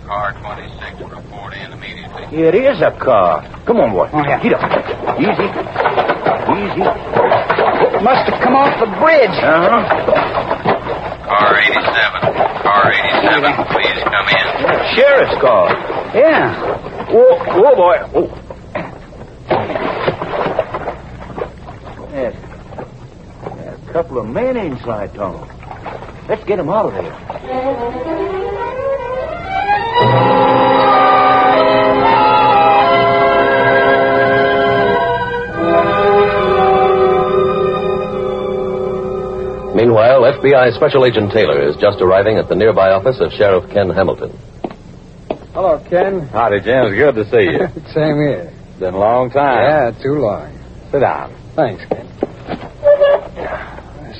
X: Car 26 report in immediately.
L: It is a car. Come on, boy.
D: Oh, yeah.
L: Get up. Easy. Easy.
D: Must have come off the bridge.
L: Uh-huh.
X: Car 87. Car 87, please come in.
L: Sheriff's car.
D: Yeah.
L: Whoa, boy. Oh. There's a couple of men inside, Tom. Let's get them out of there.
C: Meanwhile, FBI Special Agent Taylor is just arriving at the nearby office of Sheriff Ken Hamilton.
U: Hello, Ken.
O: Howdy, Jim. It's good to see you.
U: Same here.
O: Been a long time.
U: Yeah, too long.
O: Sit down.
U: Thanks, Ken.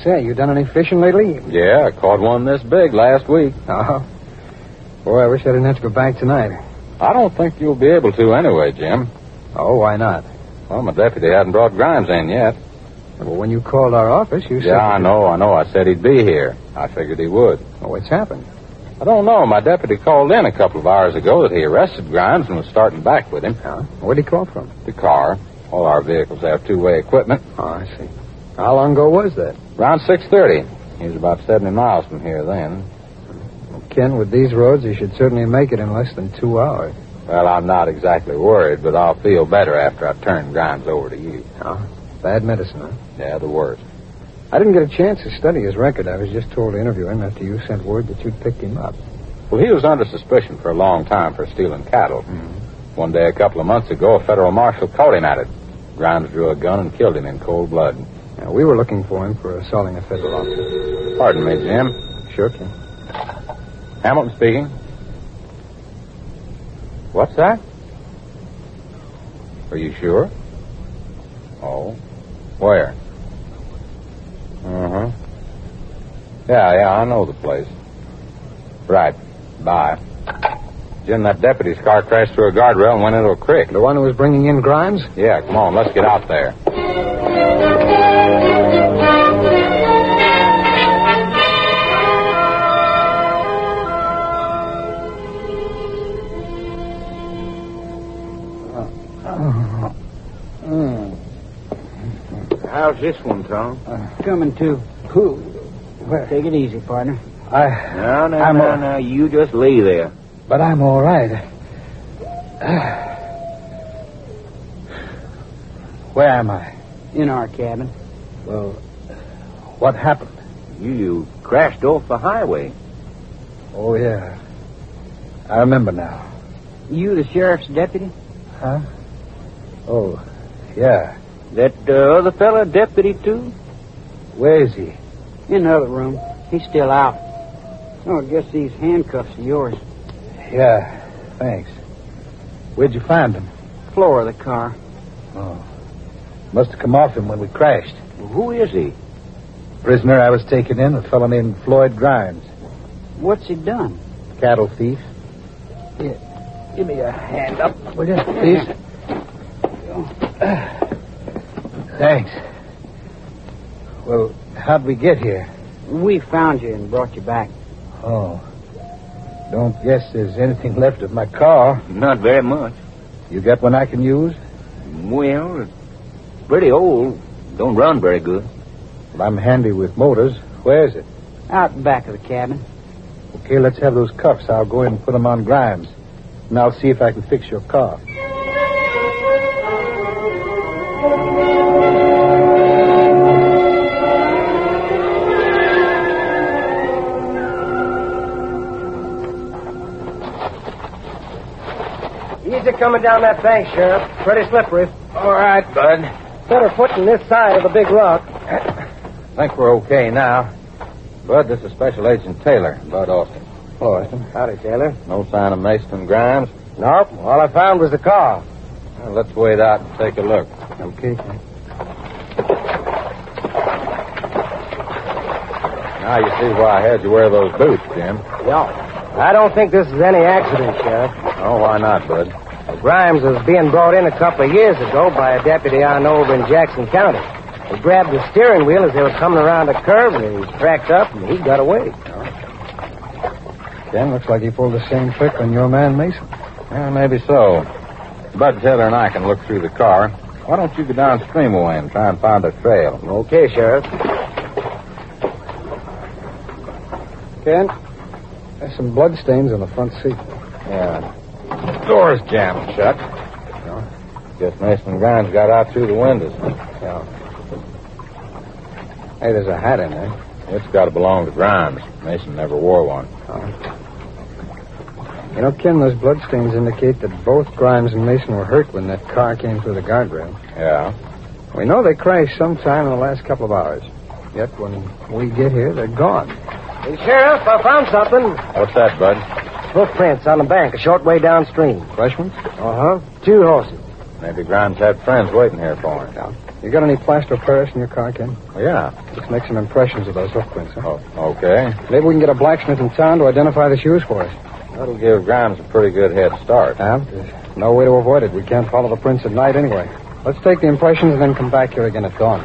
U: Say, you done any fishing lately?
O: Yeah, I caught one this big last week.
U: Oh. Boy, I wish I didn't have to go back tonight.
O: I don't think you'll be able to anyway, Jim.
U: Oh, why not?
O: Well, my deputy hasn't brought Grimes in yet.
U: Well, when you called our office, you said...
O: Yeah, I know. I said he'd be here. I figured he would.
U: Well, what's happened?
O: I don't know. My deputy called in a couple of hours ago that he arrested Grimes and was starting back with him.
U: Huh? Where'd he call from?
O: The car. All our vehicles have two-way equipment.
U: Oh, I see. How long ago was that?
O: Around 6:30. He was about 70 miles from here then.
U: Well, Ken, with these roads, he should certainly make it in less than 2 hours.
O: Well, I'm not exactly worried, but I'll feel better after I turn Grimes over to you.
U: Oh, bad medicine, huh?
O: Yeah, the worst.
U: I didn't get a chance to study his record. I was just told to interview him after you sent word that you'd picked him up.
O: Well, he was under suspicion for a long time for stealing cattle.
U: Mm-hmm.
O: One day, a couple of months ago, a federal marshal caught him at it. Grimes drew a gun and killed him in cold blood.
U: Now, we were looking for him for assaulting a federal officer.
O: Pardon me, Jim.
U: Sure, Ken.
O: Hamilton speaking. What's that? Are you sure? Oh. Where? Uh-huh. Yeah, I know the place. Right. Bye. Jim, that deputy's car crashed through a guardrail and went into a creek.
U: The one who was bringing in Grimes?
O: Yeah, come on, let's get out there.
L: How's this one, Tom?
D: Coming to. Take it easy, partner.
L: Now, you just lay there.
U: But I'm all right. Where am I?
D: In our cabin.
U: Well, what happened?
L: You crashed off the highway.
U: Oh, yeah. I remember now.
D: You the sheriff's deputy?
U: Huh? Oh, yeah.
L: That other fella deputy, too?
U: Where is he?
D: In the other room. He's still out. Oh, I guess these handcuffs are yours.
U: Yeah, thanks. Where'd you find him?
D: Floor of the car.
U: Oh. Must have come off him when we crashed.
L: Well, who is he?
U: Prisoner I was taking in, a fellow named Floyd Grimes.
D: What's he done?
U: Cattle thief. Here, give me a hand up, will you, please? Thanks. Well, how'd we get here?
D: We found you and brought you back.
U: Oh. Don't guess there's anything left of my car.
L: Not very much.
U: You got one I can use?
L: Well, it's pretty old. Don't run very good.
U: Well, I'm handy with motors. Where is it?
D: Out back of the cabin.
U: Okay, let's have those cuffs. I'll go in and put them on Grimes. And I'll see if I can fix your car.
K: Easy coming down that bank, Sheriff. Pretty slippery.
O: All right, Bud.
K: Better footing this side of the big rock.
O: I think we're okay now. Bud, this is Special Agent Taylor, Bud Austin.
K: Hello, Austin. Howdy, Taylor.
O: No sign of Mason and Grimes?
K: Nope. All I found was the car.
O: Well, let's wait out and take a look.
U: Okay.
O: Now you see why I had you wear those boots, Jim.
K: Yeah. I don't think this is any accident, Sheriff.
O: Oh, why not, Bud?
K: Grimes was being brought in a couple of years ago by a deputy I know over in Jackson County. He grabbed the steering wheel as they were coming around a curve, and he cracked up, and he got away.
U: Ken, looks like he pulled the same trick on your man, Mason.
O: Well, maybe so. Bud Taylor and I can look through the car. Why don't you go downstream away and try and find a trail?
K: Okay, Sheriff.
U: Ken, there's some blood stains on the front seat.
O: Yeah. Door's jammed shut. Guess Mason and Grimes got out through the windows.
U: Yeah. Hey, there's a hat in there.
O: It's got to belong to Grimes. Mason never wore one.
U: Oh. You know, Ken, those bloodstains indicate that both Grimes and Mason were hurt when that car came through the guardrail.
O: Yeah.
U: We know they crashed sometime in the last couple of hours. Yet when we get here, they're gone.
K: Hey, Sheriff, I found something.
O: What's that, Bud?
K: Footprints on the bank a short way downstream.
U: Fresh ones?
K: Uh-huh. 2 horses.
O: Maybe Grimes had friends waiting here for him.
U: Yeah. You got any plaster of Paris in your car, Ken?
O: Oh, yeah.
U: Let's make some impressions of those hoofprints, huh?
O: Oh, okay.
U: Maybe we can get a blacksmith in town to identify the shoes for us.
O: That'll give Grimes a pretty good head start.
U: Yeah, there's no way to avoid it. We can't follow the prints at night anyway. Let's take the impressions and then come back here again at dawn.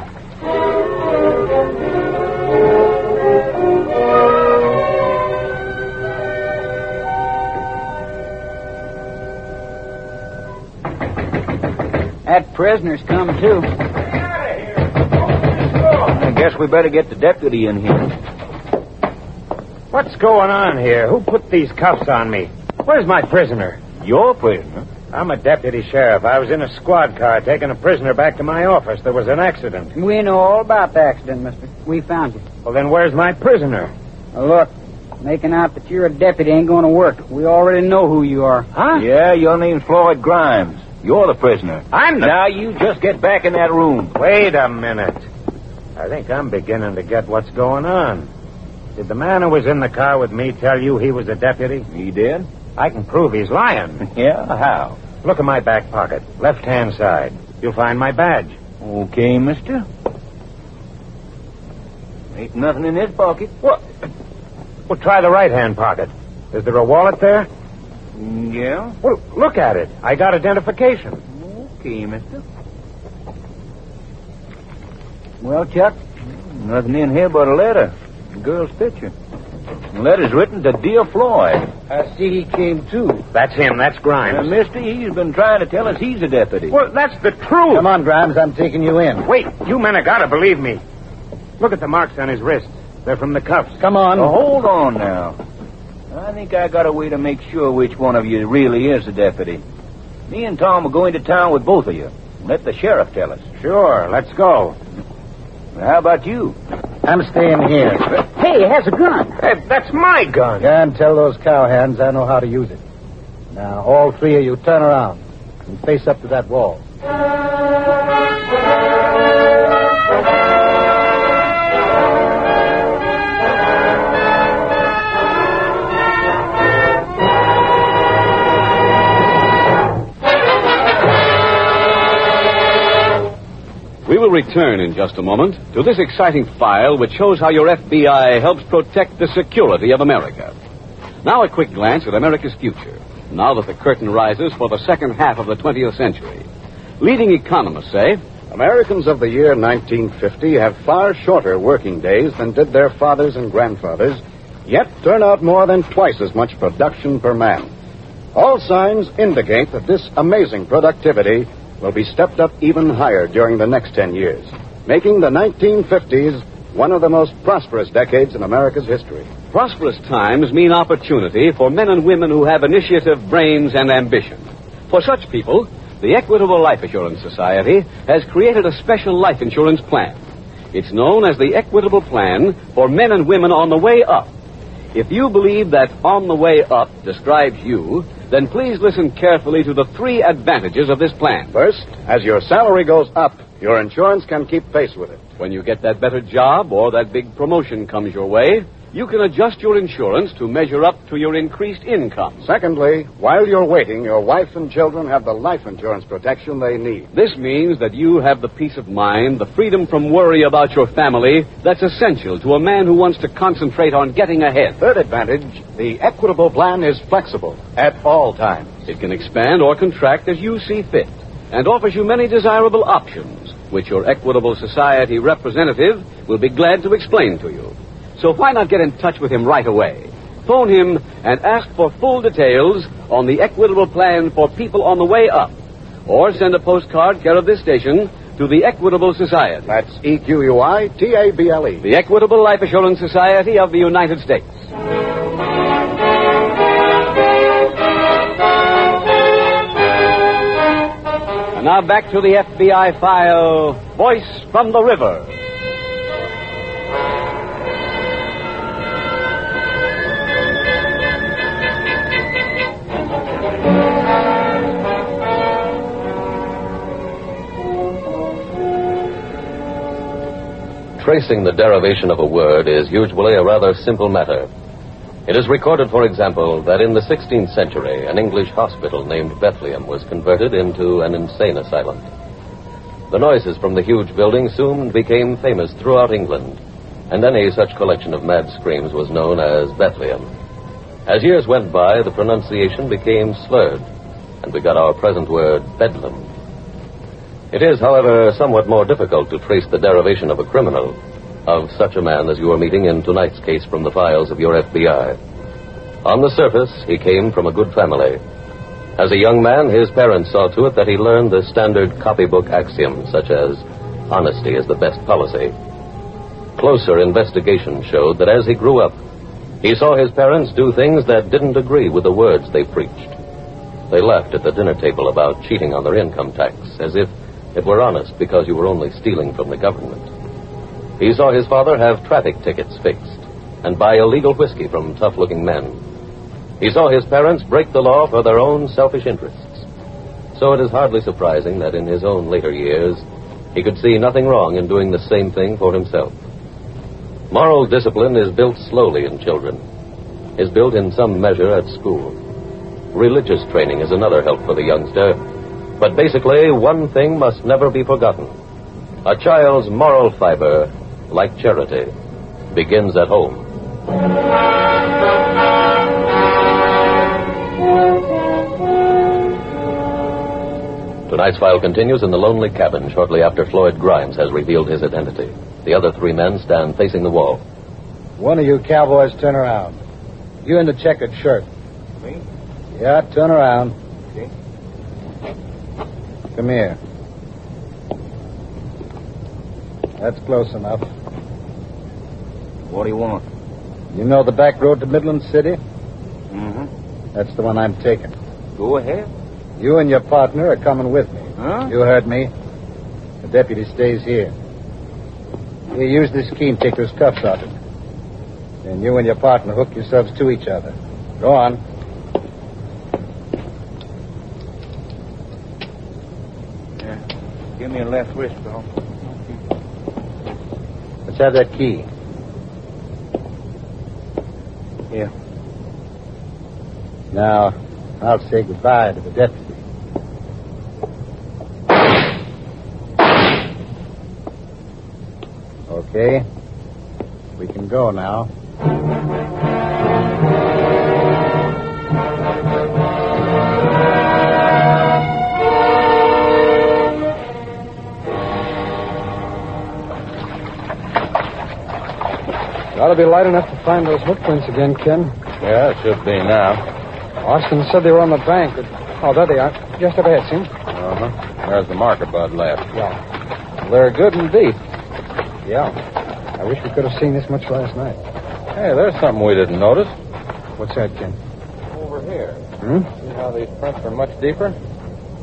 D: That prisoner's come, too.
L: I guess we better get the deputy in here.
J: What's going on here? Who put these cuffs on me? Where's my prisoner?
L: Your prisoner?
J: I'm a deputy sheriff. I was in a squad car taking a prisoner back to my office. There was an accident.
D: We know all about the accident, mister. We found you.
J: Well, then where's my prisoner?
D: Now, look, making out that you're a deputy ain't going to work. We already know who you are.
J: Huh?
L: Yeah, your name's Floyd Grimes. You're the prisoner.
J: I'm the...
L: Now you just get back in that room.
J: Wait a minute. I think I'm beginning to get what's going on. Did the man who was in the car with me tell you he was a deputy?
L: He did?
J: I can prove he's lying.
L: Yeah? How?
J: Look in my back pocket, left-hand side. You'll find my badge.
L: Okay, mister. Ain't nothing in this pocket.
J: What? Well, try the right-hand pocket. Is there a wallet there?
L: Yeah?
J: Well, look at it. I got identification.
L: Okay, mister.
D: Well, Chuck?
L: Nothing in here but a letter. The girl's picture. The letter's written to Dear Floyd.
D: I see he came, too.
J: That's him. That's Grimes.
L: Mister, he's been trying to tell us he's a deputy.
J: Well, that's the truth.
U: Come on, Grimes. I'm taking you in.
J: Wait. You men have got to believe me. Look at the marks on his wrists.
L: They're from the cuffs.
G: Come on.
L: Oh, hold on now. I think I got a way to make sure which one of you really is the deputy. Me and Tom will go into town with both of you. Let the sheriff tell us.
G: Sure, let's go.
L: How about you?
G: I'm staying here.
L: Hey, he has a gun.
G: Hey, that's my gun. Can't tell those cowhands I know how to use it. Now, all three of you turn around and face up to that wall.
A: We will return in just a moment to this exciting file which shows how your FBI helps protect the security of America. Now a quick glance at America's future, now that the curtain rises for the second half of the 20th century. Leading economists say,
M: Americans of the year 1950 have far shorter working days than did their fathers and grandfathers, yet turn out more than twice as much production per man. All signs indicate that this amazing productivity will be stepped up even higher during the next 10 years, making the 1950s one of the most prosperous decades in America's history.
A: prosperous times mean opportunity for men and women who have initiative, brains, and ambition. For such people, the Equitable Life Assurance Society has created a special life insurance plan. It's known as the Equitable Plan for Men and Women on the Way Up. If you believe that On the Way Up describes you, then please listen carefully to the 3 advantages of this plan.
M: First, as your salary goes up, your insurance can keep pace with it.
A: When you get that better job or that big promotion comes your way, you can adjust your insurance to measure up to your increased income.
M: Secondly, while you're waiting, your wife and children have the life insurance protection they need.
A: This means that you have the peace of mind, the freedom from worry about your family that's essential to a man who wants to concentrate on getting ahead.
M: Third advantage, the Equitable Plan is flexible at all times.
A: It can expand or contract as you see fit and offers you many desirable options, which your Equitable Society representative will be glad to explain to you. So why not get in touch with him right away? Phone him and ask for full details on the Equitable Plan for people on the way up. Or send a postcard care of this station to the Equitable Society.
M: That's EQUITABLE.
A: The Equitable Life Assurance Society of the United States. And now back to the FBI file, Voice from the River.
C: Tracing the derivation of a word is usually a rather simple matter. It is recorded, for example, that in the 16th century, an English hospital named Bethlehem was converted into an insane asylum. The noises from the huge building soon became famous throughout England, and any such collection of mad screams was known as Bethlehem. As years went by, the pronunciation became slurred, and we got our present word, Bedlam. It is, however, somewhat more difficult to trace the derivation of a criminal, of such a man as you are meeting in tonight's case from the files of your FBI. On the surface, he came from a good family. As a young man, his parents saw to it that he learned the standard copybook axioms, such as honesty is the best policy. Closer investigation showed that as he grew up, he saw his parents do things that didn't agree with the words they preached. They laughed at the dinner table about cheating on their income tax, as if it were honest because you were only stealing from the government. He saw his father have traffic tickets fixed and buy illegal whiskey from tough-looking men. He saw his parents break the law for their own selfish interests. So it is hardly surprising that in his own later years, he could see nothing wrong in doing the same thing for himself. Moral discipline is built slowly in children, is built in some measure at school. Religious training is another help for the youngster. But basically, one thing must never be forgotten. A child's moral fiber, like charity, begins at home. Tonight's file continues in the lonely cabin shortly after Floyd Grimes has revealed his identity. The other 3 men stand facing the wall.
G: One of you cowboys turn around. You in the checkered shirt.
L: Me?
G: Yeah, turn around.
L: Okay.
G: Come here. That's close enough.
L: What do you want?
G: You know the back road to Midland City?
L: Mm-hmm.
G: That's the one I'm taking.
L: Go ahead.
G: You and your partner are coming with me.
L: Huh?
G: You heard me. The deputy stays here. You use this key and take those cuffs off him. And you and your partner hook yourselves to each other. Go on.
L: Yeah. Give me a left wrist, Bill.
G: Let's have that key.
L: Here.
G: Now, I'll say goodbye to the deputy. Okay. We can go now.
H: Ought to be light enough to find those hoof prints again, Ken.
O: Yeah, it should be now.
H: Austin said they were on the bank. Oh, there they are. Just up ahead, see?
O: Uh-huh. There's the marker bud left.
H: Yeah.
O: They're good and deep.
H: Yeah. I wish we could have seen this much last night.
O: Hey, there's something we didn't notice.
H: What's that, Ken?
O: Over here.
H: Hmm?
O: See how these prints are much deeper?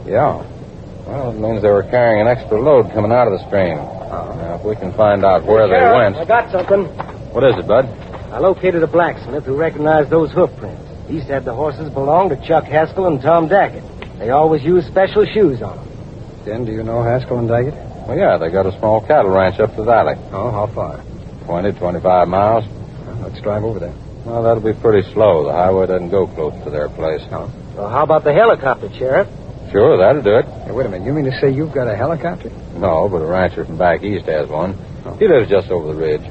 H: Yeah.
O: Well, it means they were carrying an extra load coming out of the stream. Now, if we can find out where they went...
K: I got something.
O: What is it, Bud?
K: I located a blacksmith who recognized those hoof prints. He said the horses belonged to Chuck Haskell and Tom Daggett. They always use special shoes on them.
H: Ken, do you know Haskell and Daggett?
O: Well, yeah, they got a small cattle ranch up the valley.
H: Oh, how far?
O: 20, 25 miles.
H: Let's drive over there.
O: Well, that'll be pretty slow. The highway doesn't go close to their place.
H: No.
K: Well, how about the helicopter, Sheriff?
O: Sure, that'll do it.
H: Hey, wait a minute. You mean to say you've got a helicopter?
O: No, but a rancher from back east has one. He lives just over the ridge.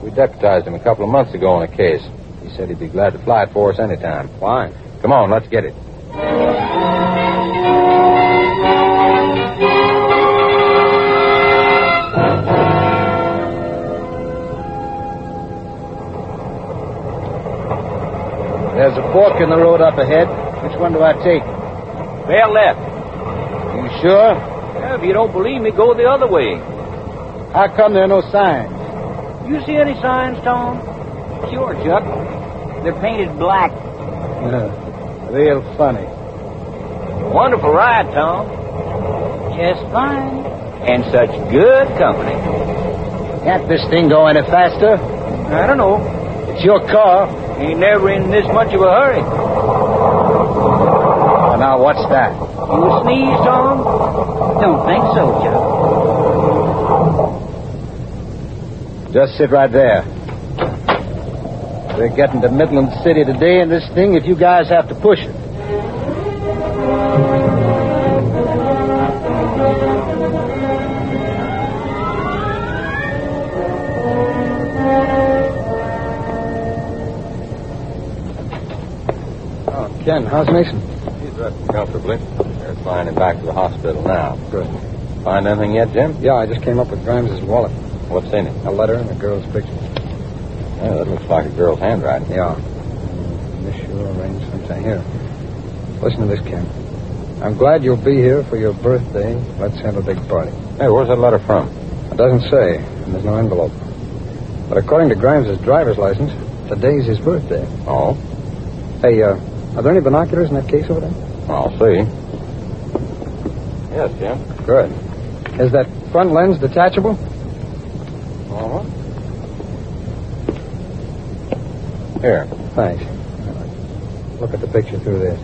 O: We deputized him a couple of months ago on a case. He said he'd be glad to fly it for us anytime.
H: Fine.
O: Come on, let's get it.
G: There's a fork in the road up ahead. Which one do I take?
L: Bear left.
G: You sure?
L: Yeah, if you don't believe me, go the other way.
G: How come there are no signs?
L: You see any signs, Tom?
D: Sure, Chuck. They're painted black.
G: Real funny.
L: Wonderful ride, Tom.
D: Just fine.
L: And such good company.
G: Can't this thing go any faster?
L: I don't know.
G: It's your car.
L: Ain't never in this much of a hurry.
G: Well, now, what's that?
L: You sneeze, Tom?
D: Don't think so, Chuck.
G: Just sit right there. We're getting to Midland City today in this thing if you guys have to push it.
H: Oh, Ken, how's Mason?
O: He's resting comfortably. They're flying him back to the hospital now.
H: Good.
O: Find anything yet, Jim?
H: Yeah, I just came up with Grimes' wallet.
O: What's in it?
H: A letter and a girl's picture.
O: Yeah, that looks like a girl's handwriting.
H: Yeah. Monsieur arranged sometime. Here. Listen to this, Ken. I'm glad you'll be here for your birthday. Let's have a big party.
O: Hey, where's that letter from?
H: It doesn't say, and there's no envelope. But according to Grimes' driver's license, today's his birthday.
O: Oh?
H: Hey, are there any binoculars in that case over there?
O: I'll see. Yes, Jim.
H: Good. Is that front lens detachable?
O: Uh-huh. Here.
H: Thanks. Look at the picture through this.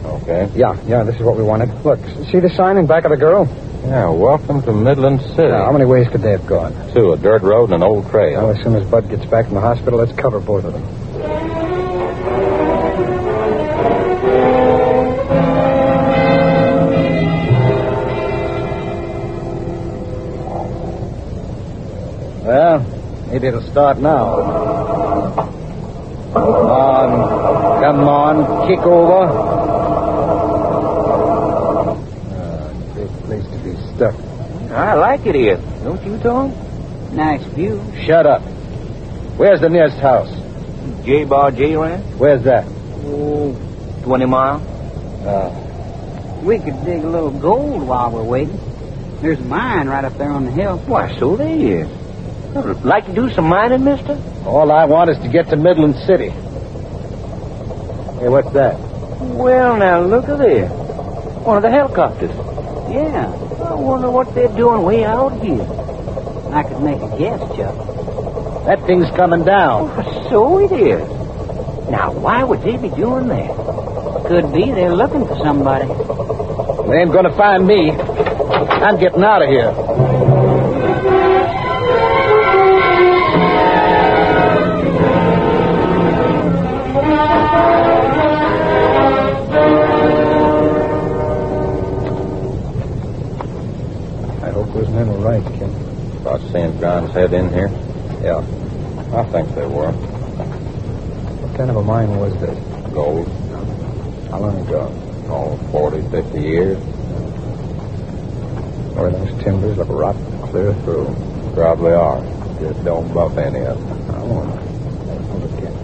O: Okay.
H: Yeah, this is what we wanted. Look, see the sign in back of the girl?
O: Yeah, welcome to Midland City.
H: Now, how many ways could they have gone?
O: 2, a dirt road and an old trail.
H: Well, as soon as Bud gets back from the hospital, let's cover both of them.
G: Well, maybe it'll start now. Come on, kick over. Great place to be stuck.
L: I like it here. Don't you, Tom?
D: Nice view.
G: Shut up. Where's the nearest house?
L: J-Bar J Ranch?
G: Where's that?
L: 20 miles.
D: We could dig a little gold while we're waiting. There's a mine right up there on the hill.
L: Why, so there is. Like to do some mining, mister?
G: All I want is to get to Midland City. Hey, what's that?
L: Well, now, look at this. One of the helicopters.
D: Yeah.
L: I wonder what they're doing way out here.
D: I could make a guess, Chuck.
G: That thing's coming down.
L: Oh, so it is. Now, why would they be doing that?
D: Could be they're looking for somebody.
G: They ain't gonna find me. I'm getting out of here.
O: I hope those men were right, Kim. About seeing John's head in here?
U: Yeah.
O: I think they were.
U: What kind of a mine was this?
O: Gold.
U: How long ago?
O: Oh, 40, 50 years.
U: Or those timbers look rotten clear through.
O: Probably are. Just don't buff any of them.
U: I won't. I'll look at it.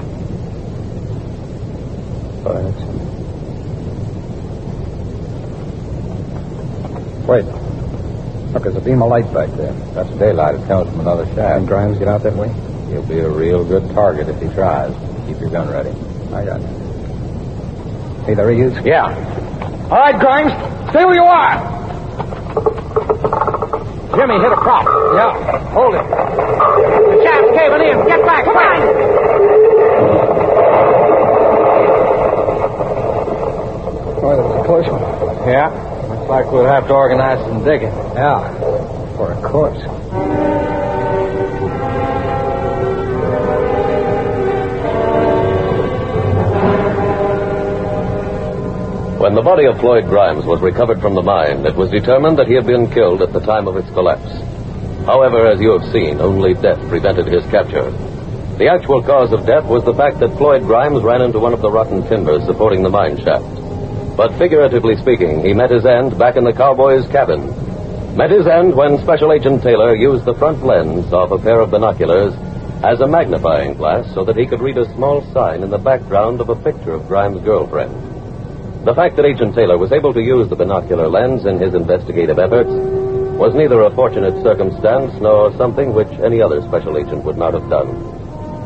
U: Wait. Look, there's a beam of light back there.
O: That's daylight. It comes from another shaft.
U: Can Grimes get out that way?
O: He'll be a real good target if he tries. Keep your gun ready.
U: I got it. Hey, there he is.
G: Yeah. All right, Grimes. Stay where you are. Jimmy hit a prop. Yeah. Hold it. The shaft's caving in. Get back. Come on.
U: Oh, that was a close one.
O: Yeah. Looks like we'll have to organize some digging.
U: Yeah. For a corpse.
C: When the body of Floyd Grimes was recovered from the mine, it was determined that he had been killed at the time of its collapse. However, as you have seen, only death prevented his capture. The actual cause of death was the fact that Floyd Grimes ran into one of the rotten timbers supporting the mine shaft. But figuratively speaking, he met his end back in the cowboy's cabin. Met his end when Special Agent Taylor used the front lens of a pair of binoculars as a magnifying glass so that he could read a small sign in the background of a picture of Grimes' girlfriend. The fact that Agent Taylor was able to use the binocular lens in his investigative efforts was neither a fortunate circumstance nor something which any other special agent would not have done.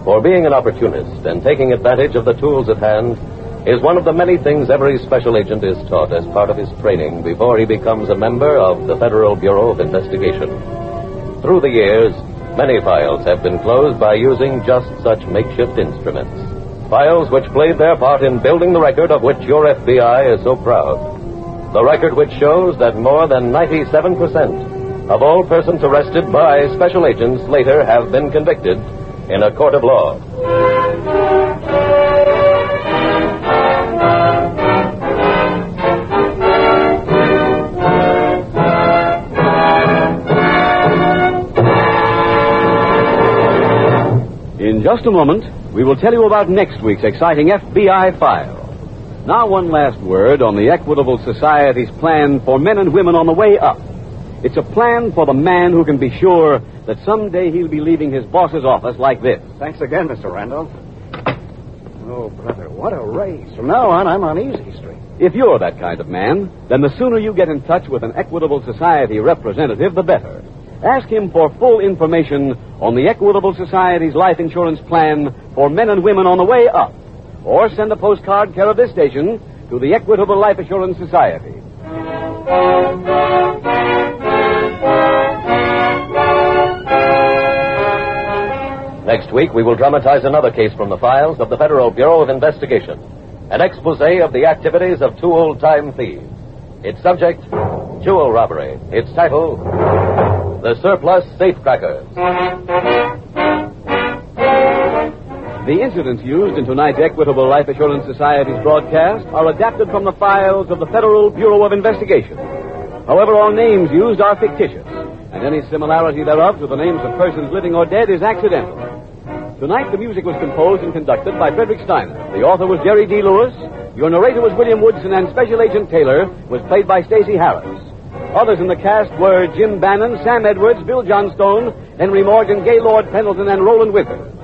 C: For being an opportunist and taking advantage of the tools at hand is one of the many things every special agent is taught as part of his training before he becomes a member of the Federal Bureau of Investigation. Through the years, many files have been closed by using just such makeshift instruments. Files which played their part in building the record of which your FBI is so proud. The record which shows that more than 97% of all persons arrested by special agents later have been convicted in a court of law.
A: In just a moment, we will tell you about next week's exciting FBI file. Now, one last word on the Equitable Society's plan for men and women on the way up. It's a plan for the man who can be sure that someday he'll be leaving his boss's office like this.
U: Thanks again, Mr. Randolph. Oh, brother, what a raise. From now on, I'm on Easy Street.
A: If you're that kind of man, then the sooner you get in touch with an Equitable Society representative, the better. Ask him for full information on the Equitable Society's life insurance plan for men and women on the way up. Or send a postcard care of this station to the Equitable Life Assurance Society.
C: Next week, we will dramatize another case from the files of the Federal Bureau of Investigation. An expose of the activities of two old-time thieves. Its subject, jewel robbery. Its title, The Surplus Safecrackers.
A: The incidents used in tonight's Equitable Life Assurance Society's broadcast are adapted from the files of the Federal Bureau of Investigation. However, all names used are fictitious, and any similarity thereof to the names of persons living or dead is accidental. Tonight, the music was composed and conducted by Frederick Steiner. The author was Jerry D. Lewis. Your narrator was William Woodson, and Special Agent Taylor was played by Stacey Harris. Others in the cast were Jim Bannon, Sam Edwards, Bill Johnstone, Henry Morgan, Gaylord Pendleton, and Roland Winters.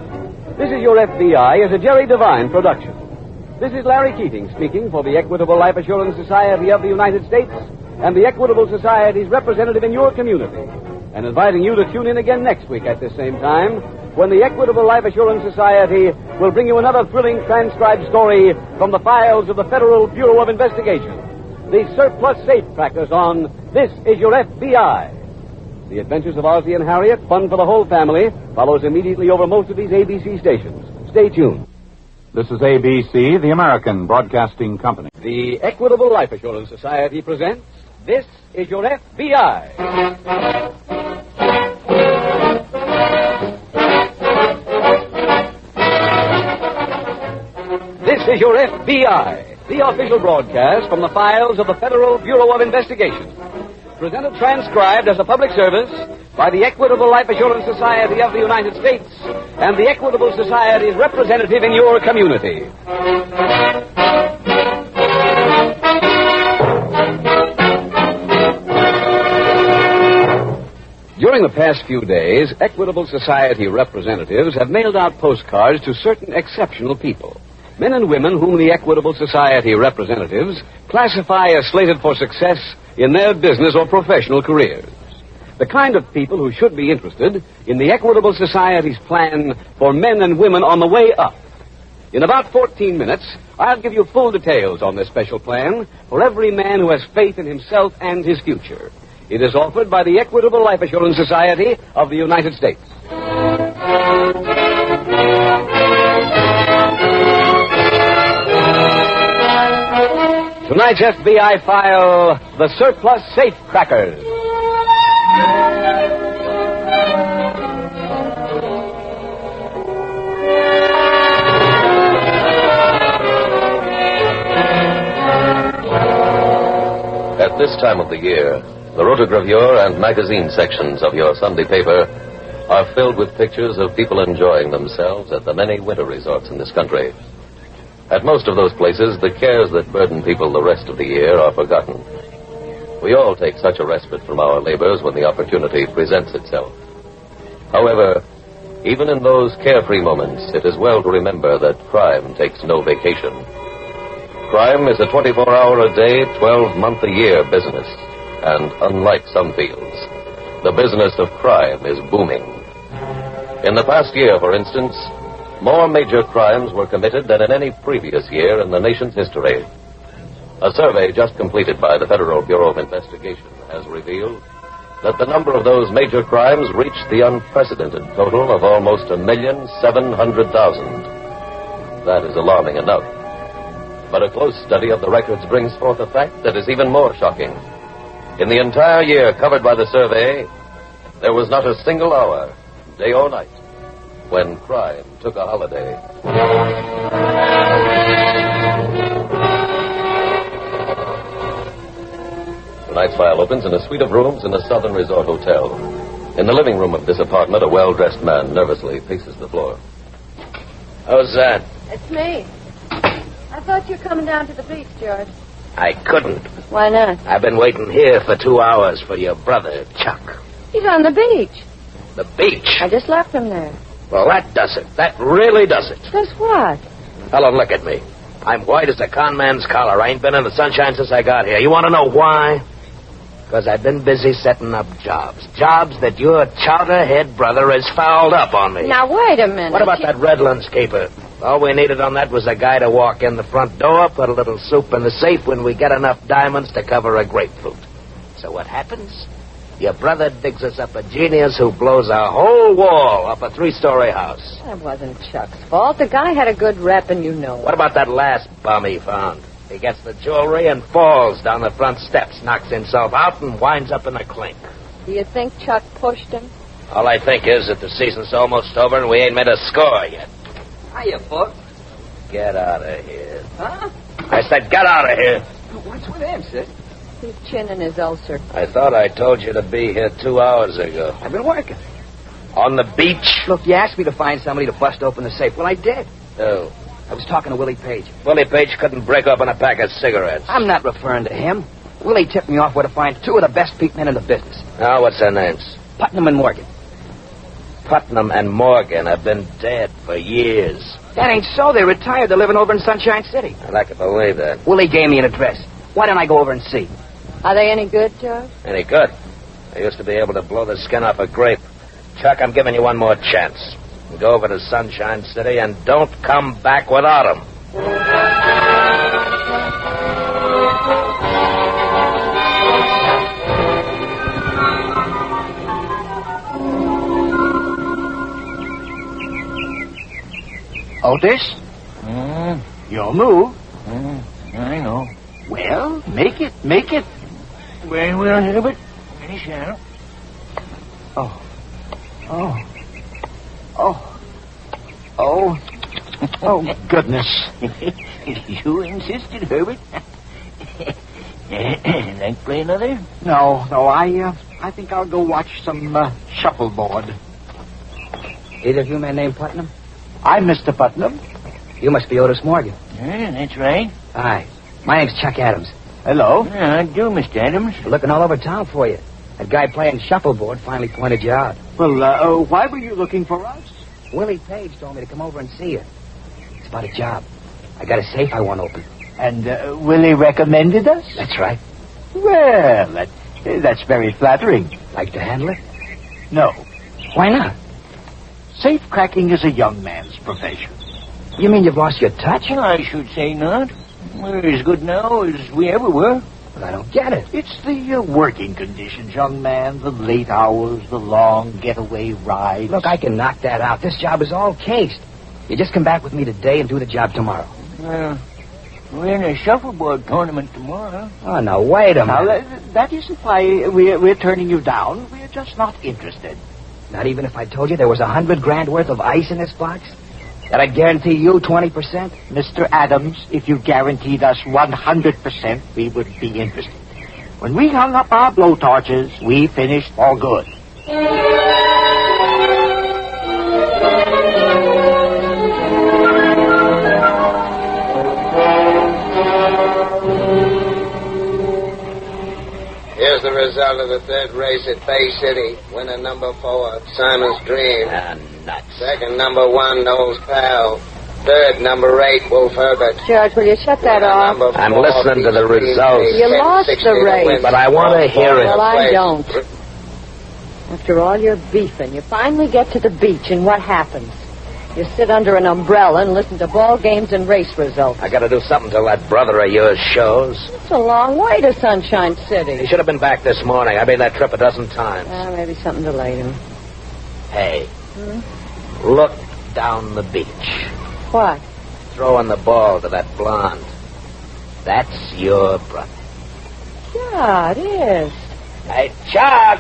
A: This is Your FBI is a Jerry Devine production. This is Larry Keating speaking for the Equitable Life Assurance Society of the United States and the Equitable Society's representative in your community. and inviting you to tune in again next week at this same time when the Equitable Life Assurance Society will bring you another thrilling transcribed story from the files of the Federal Bureau of Investigation. The Surplus Safe Crackers on This Is Your FBI. The Adventures of Ozzie and Harriet, fun for the whole family, follows immediately over most of these ABC stations. Stay tuned.
B: This is ABC, the American Broadcasting Company.
A: The Equitable Life Assurance Society presents This Is Your FBI. This is Your FBI, the official broadcast from the files of the Federal Bureau of Investigation. Presented transcribed as a public service by the Equitable Life Assurance Society of the United States and the Equitable Society's representative in your community. During the past few days, Equitable Society representatives have mailed out postcards to certain exceptional people. Men and women whom the Equitable Society representatives classify as slated for success in their business or professional careers. The kind of people who should be interested in the Equitable Society's plan for men and women on the way up. In about 14 minutes, I'll give you full details on this special plan for every man who has faith in himself and his future. It is offered by the Equitable Life Assurance Society of the United States. Tonight's FBI file, The Surplus Safe Crackers.
C: At this time of the year, the rotogravure and magazine sections of your Sunday paper are filled with pictures of people enjoying themselves at the many winter resorts in this country. At most of those places, the cares that burden people the rest of the year are forgotten. We all take such a respite from our labors when the opportunity presents itself. However, even in those carefree moments, it is well to remember that crime takes no vacation. Crime is a 24-hour-a-day, 12-month-a-year business, and unlike some fields, the business of crime is booming. In the past year, for instance, more major crimes were committed than in any previous year in the nation's history. A survey just completed by the Federal Bureau of Investigation has revealed that the number of those major crimes reached the unprecedented total of almost 1,700,000. That is alarming enough. But a close study of the records brings forth a fact that is even more shocking. In the entire year covered by the survey, there was not a single hour, day or night, when crime took a holiday. Tonight's file opens in a suite of rooms in a Southern Resort Hotel. In the living room of this apartment, a well-dressed man nervously paces the floor.
E: Who's that?
F: It's me. I thought you were coming down to the beach, George.
E: I couldn't.
F: Why not?
E: I've been waiting here for 2 hours for your brother, Chuck.
F: He's on the beach.
E: The beach?
F: I just left him there.
E: Well, that does it. That really does it.
F: Does what?
E: Fella, look at me. I'm white as a con man's collar. I ain't been in the sunshine since I got here. You want to know why? Because I've been busy setting up jobs. Jobs that your chowder-head brother has fouled up on me.
F: Now, wait a minute.
E: What about that Redlands caper? All we needed on that was a guy to walk in the front door, put a little soup in the safe when we get enough diamonds to cover a grapefruit. So what happens? Your brother digs us up a genius who blows a whole wall off a 3-story house.
F: That wasn't Chuck's fault. The guy had a good rep, and you know it.
E: What about that last bum he found? He gets the jewelry and falls down the front steps, knocks himself out, and winds up in a clink.
F: Do you think Chuck pushed him?
E: All I think is that the season's almost over and we ain't made a score yet.
D: Hiya, Buck.
E: Get out of here.
D: Huh?
E: I said get out of here.
D: What's with him, sis?
F: He's chinning his ulcer.
E: I thought I told you to be here 2 hours ago.
D: I've been working.
E: On the beach?
D: Look, you asked me to find somebody to bust open the safe. Well, I did.
E: Who?
D: I was talking to Willie Page.
E: Willie Page couldn't break open a pack of cigarettes.
D: I'm not referring to him. Willie tipped me off where to find 2 of the best peak men in the business.
E: Now, what's their names?
D: Putnam and Morgan.
E: Putnam and Morgan have been dead for years.
D: That ain't so. They retired. They're living over in Sunshine City.
E: I'd like to believe that.
D: Willie gave me an address. Why don't I go over and see?
F: Are they any good, George?
E: Any good? I used to be able to blow the skin off a grape. Chuck, I'm giving you one more chance. Go over to Sunshine City and don't come back without him.
N: Otis? Your move?
L: I know.
N: Well, make it.
L: Very well, Herbert. Any shall.
N: Oh, goodness.
L: You insisted, Herbert. Like play another?
N: No, I think I'll go watch some shuffleboard.
D: Either of you men named Putnam?
N: I'm Mr. Putnam.
D: You must be Otis Morgan.
L: Yeah, that's right.
D: Hi. My name's Chuck Adams.
N: Hello.
L: Yeah, I do, Mr. Adams.
D: We're looking all over town for you. That guy playing shuffleboard finally pointed you out.
N: Well, why were you looking for us?
D: Willie Page told me to come over and see you. It's about a job. I got a safe I want open.
N: And Willie recommended us?
D: That's right.
N: Well, that's very flattering.
D: Like to handle it?
N: No.
D: Why not?
N: Safe cracking is a young man's profession.
D: You mean you've lost your touch?
L: I should say not. We're as good now as we ever were.
D: But I don't get it.
N: It's the working conditions, young man. The late hours, the long getaway rides.
D: Look, I can knock that out. This job is all cased. You just come back with me today and do the job tomorrow.
L: We're in a shuffleboard tournament tomorrow.
D: Oh, now, wait a minute.
N: Now, that isn't why we're turning you down. We're just not interested.
D: Not even if I told you there was $100,000 worth of ice in this box? That I'd guarantee you 20%?
N: Mr. Adams, if you guaranteed us 100%, we would be interested. When we hung up our blowtorches, we finished for good.
P: Here's the result of the third race at Bay City. Winner number 4, Simon's Dream.
E: Nuts.
P: Second, number 1, Noel's Pal. Third, number 8, Wolf Herbert.
F: George, will you shut that off?
E: I'm listening to the results.
F: You lost the race.
E: But I want to hear it.
F: Well, I don't. After all your beefing, you finally get to the beach, and what happens? You sit under an umbrella and listen to ball games and race results.
E: I got to do something till that brother of yours shows.
F: It's a long way to Sunshine City.
E: He should have been back this morning. I made that trip a dozen times.
F: Maybe something delayed him.
E: Hey, look down the beach.
F: What?
E: Throwing the ball to that blonde. That's your brother.
F: Yeah, it is.
E: Hey, Chuck!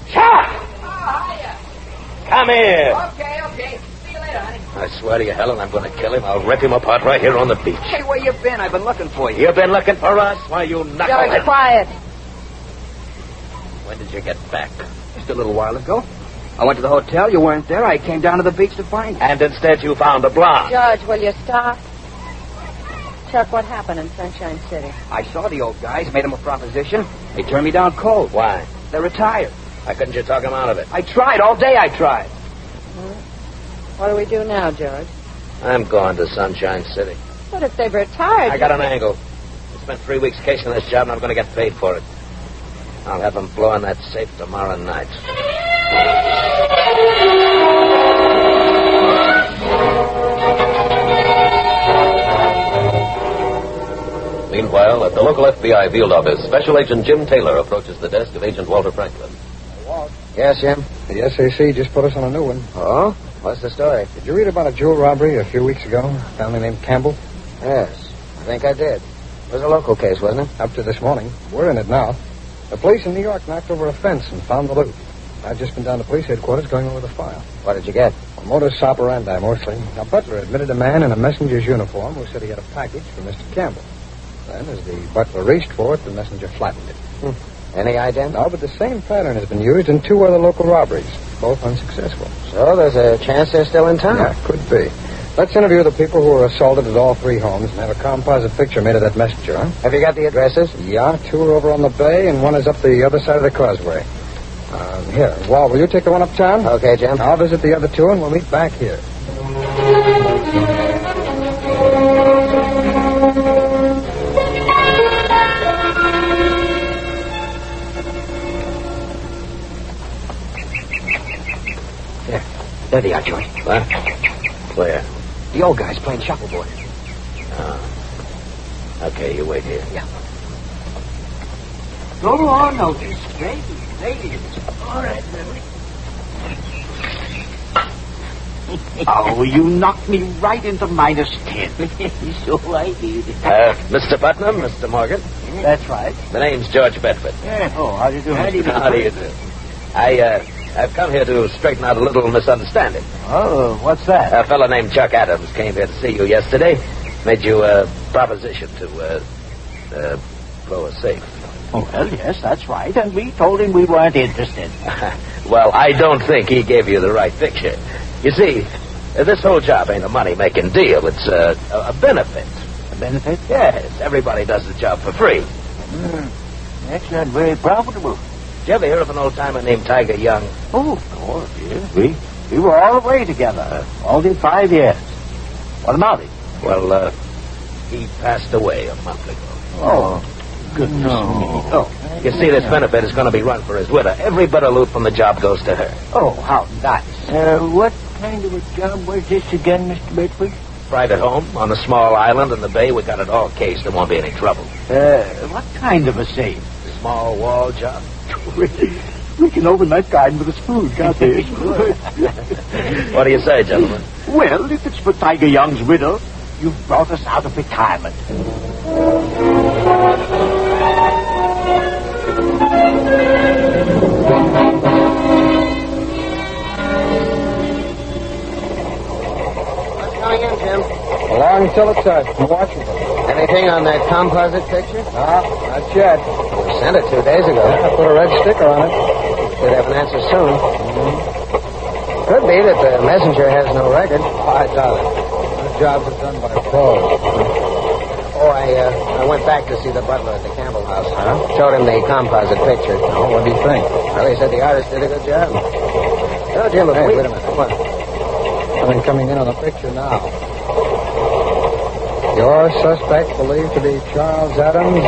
E: Chuck! Come here.
D: Okay. See you later, honey.
E: I swear to you, Helen, I'm going to kill him. I'll rip him apart right here on the beach.
D: Hey, where you been? I've been looking for you.
E: You've been looking for us? Why, you knucklehead.
F: George, quiet.
E: When did you get back?
D: Just a little while ago. I went to the hotel. You weren't there. I came down to the beach to find you.
E: And instead you found a blonde.
F: George, will you stop? Chuck, what happened in Sunshine City?
D: I saw the old guys, made them a proposition. They turned me down cold.
E: Why?
D: They're retired.
E: Why couldn't you talk him out of it?
D: I tried. All day I tried.
F: What do we do now, George?
E: I'm going to Sunshine City.
F: But if they've retired...
E: I got an angle. I spent 3 weeks casing this job, and I'm going to get paid for it. I'll have them blowing that safe tomorrow night.
C: Meanwhile, at the local FBI field office, Special Agent Jim Taylor approaches the desk of Agent Walter Franklin.
K: Yes, Jim?
U: The SAC just put us on a new one.
K: Oh? What's the story?
U: Did you read about a jewel robbery a few weeks ago? A family named Campbell?
K: Yes, I think I did. It was a local case, wasn't it?
U: Up to this morning. We're in it now. The police in New York knocked over a fence and found the loot. I've just been down to police headquarters going over the file.
K: What did you get?
U: A modus operandi, mostly. A butler admitted a man in a messenger's uniform who said he had a package for Mr. Campbell. Then, as the butler reached for it, the messenger flattened it.
K: Any idea?
U: No, but the same pattern has been used in 2 other local robberies, both unsuccessful.
K: So there's a chance they're still in town?
U: Yeah, could be. Let's interview the people who were assaulted at all 3 homes and have a composite picture made of that messenger, huh?
K: Have you got the addresses?
U: Yeah, 2 are over on the bay and 1 is up the other side of the causeway. Here, Walt, will you take the one uptown?
K: Okay, Jim.
U: I'll visit the other 2 and we'll meet back here.
D: There they are, George.
E: What? Where?
D: The old guys playing shuffleboard.
E: Okay, you wait here.
D: Yeah.
N: Go on, Otis. Ladies. All right, Billy. Oh, you knocked me right into -10.
L: So I did.
E: Mr. Putnam, Mr. Morgan.
N: That's right.
E: The name's George Bedford.
N: Yeah. Oh, how do you do?
E: How do you do? I've come here to straighten out a little misunderstanding.
N: Oh, what's that?
E: A fellow named Chuck Adams came here to see you yesterday. Made you a proposition to, blow a safe.
N: Oh, well, yes, that's right. And we told him we weren't interested.
E: Well, I don't think he gave you the right picture. You see, this whole job ain't a money-making deal. It's a benefit.
N: A benefit?
E: Yes, everybody does the job for free.
N: That's not very profitable.
E: Did you ever hear of an old-timer named Tiger Young?
N: Oh, yeah. We were all the way together. All did 5 years. What about it?
E: Well, he passed away a month ago.
N: Oh, goodness me. Oh.
E: You see, this benefit is going to be run for his widow. Every bit of loot from the job goes to her.
N: Oh, how nice. What kind of a job was this again, Mr. Bedford?
E: Private home on a small island in the bay. We got it all cased. There won't be any trouble.
N: What kind of a safe?
E: Small wall job.
N: We can open that kind with a spoon, can't we?
E: What do you say, gentlemen?
N: Well, if it's for Tiger Young's widow, you've brought us out of retirement.
K: What's going in, Jim?
U: Along till it's from Washington.
K: Anything on that composite picture?
U: No, not yet.
K: We sent it 2 days ago.
U: I put a red sticker on it.
K: Should have an answer soon. Could be that the messenger has no record.
U: I doubt it. Those jobs are done by pros.
K: Oh, I went back to see the butler at the Campbell house. Showed him the composite picture.
U: Oh, what do you think?
K: Well, he said the artist did a good job. Oh, Jim,
U: Hey,
K: wait
U: wait a minute.
K: What?
U: Something coming in on the picture now. Your suspect believed to be Charles Adams,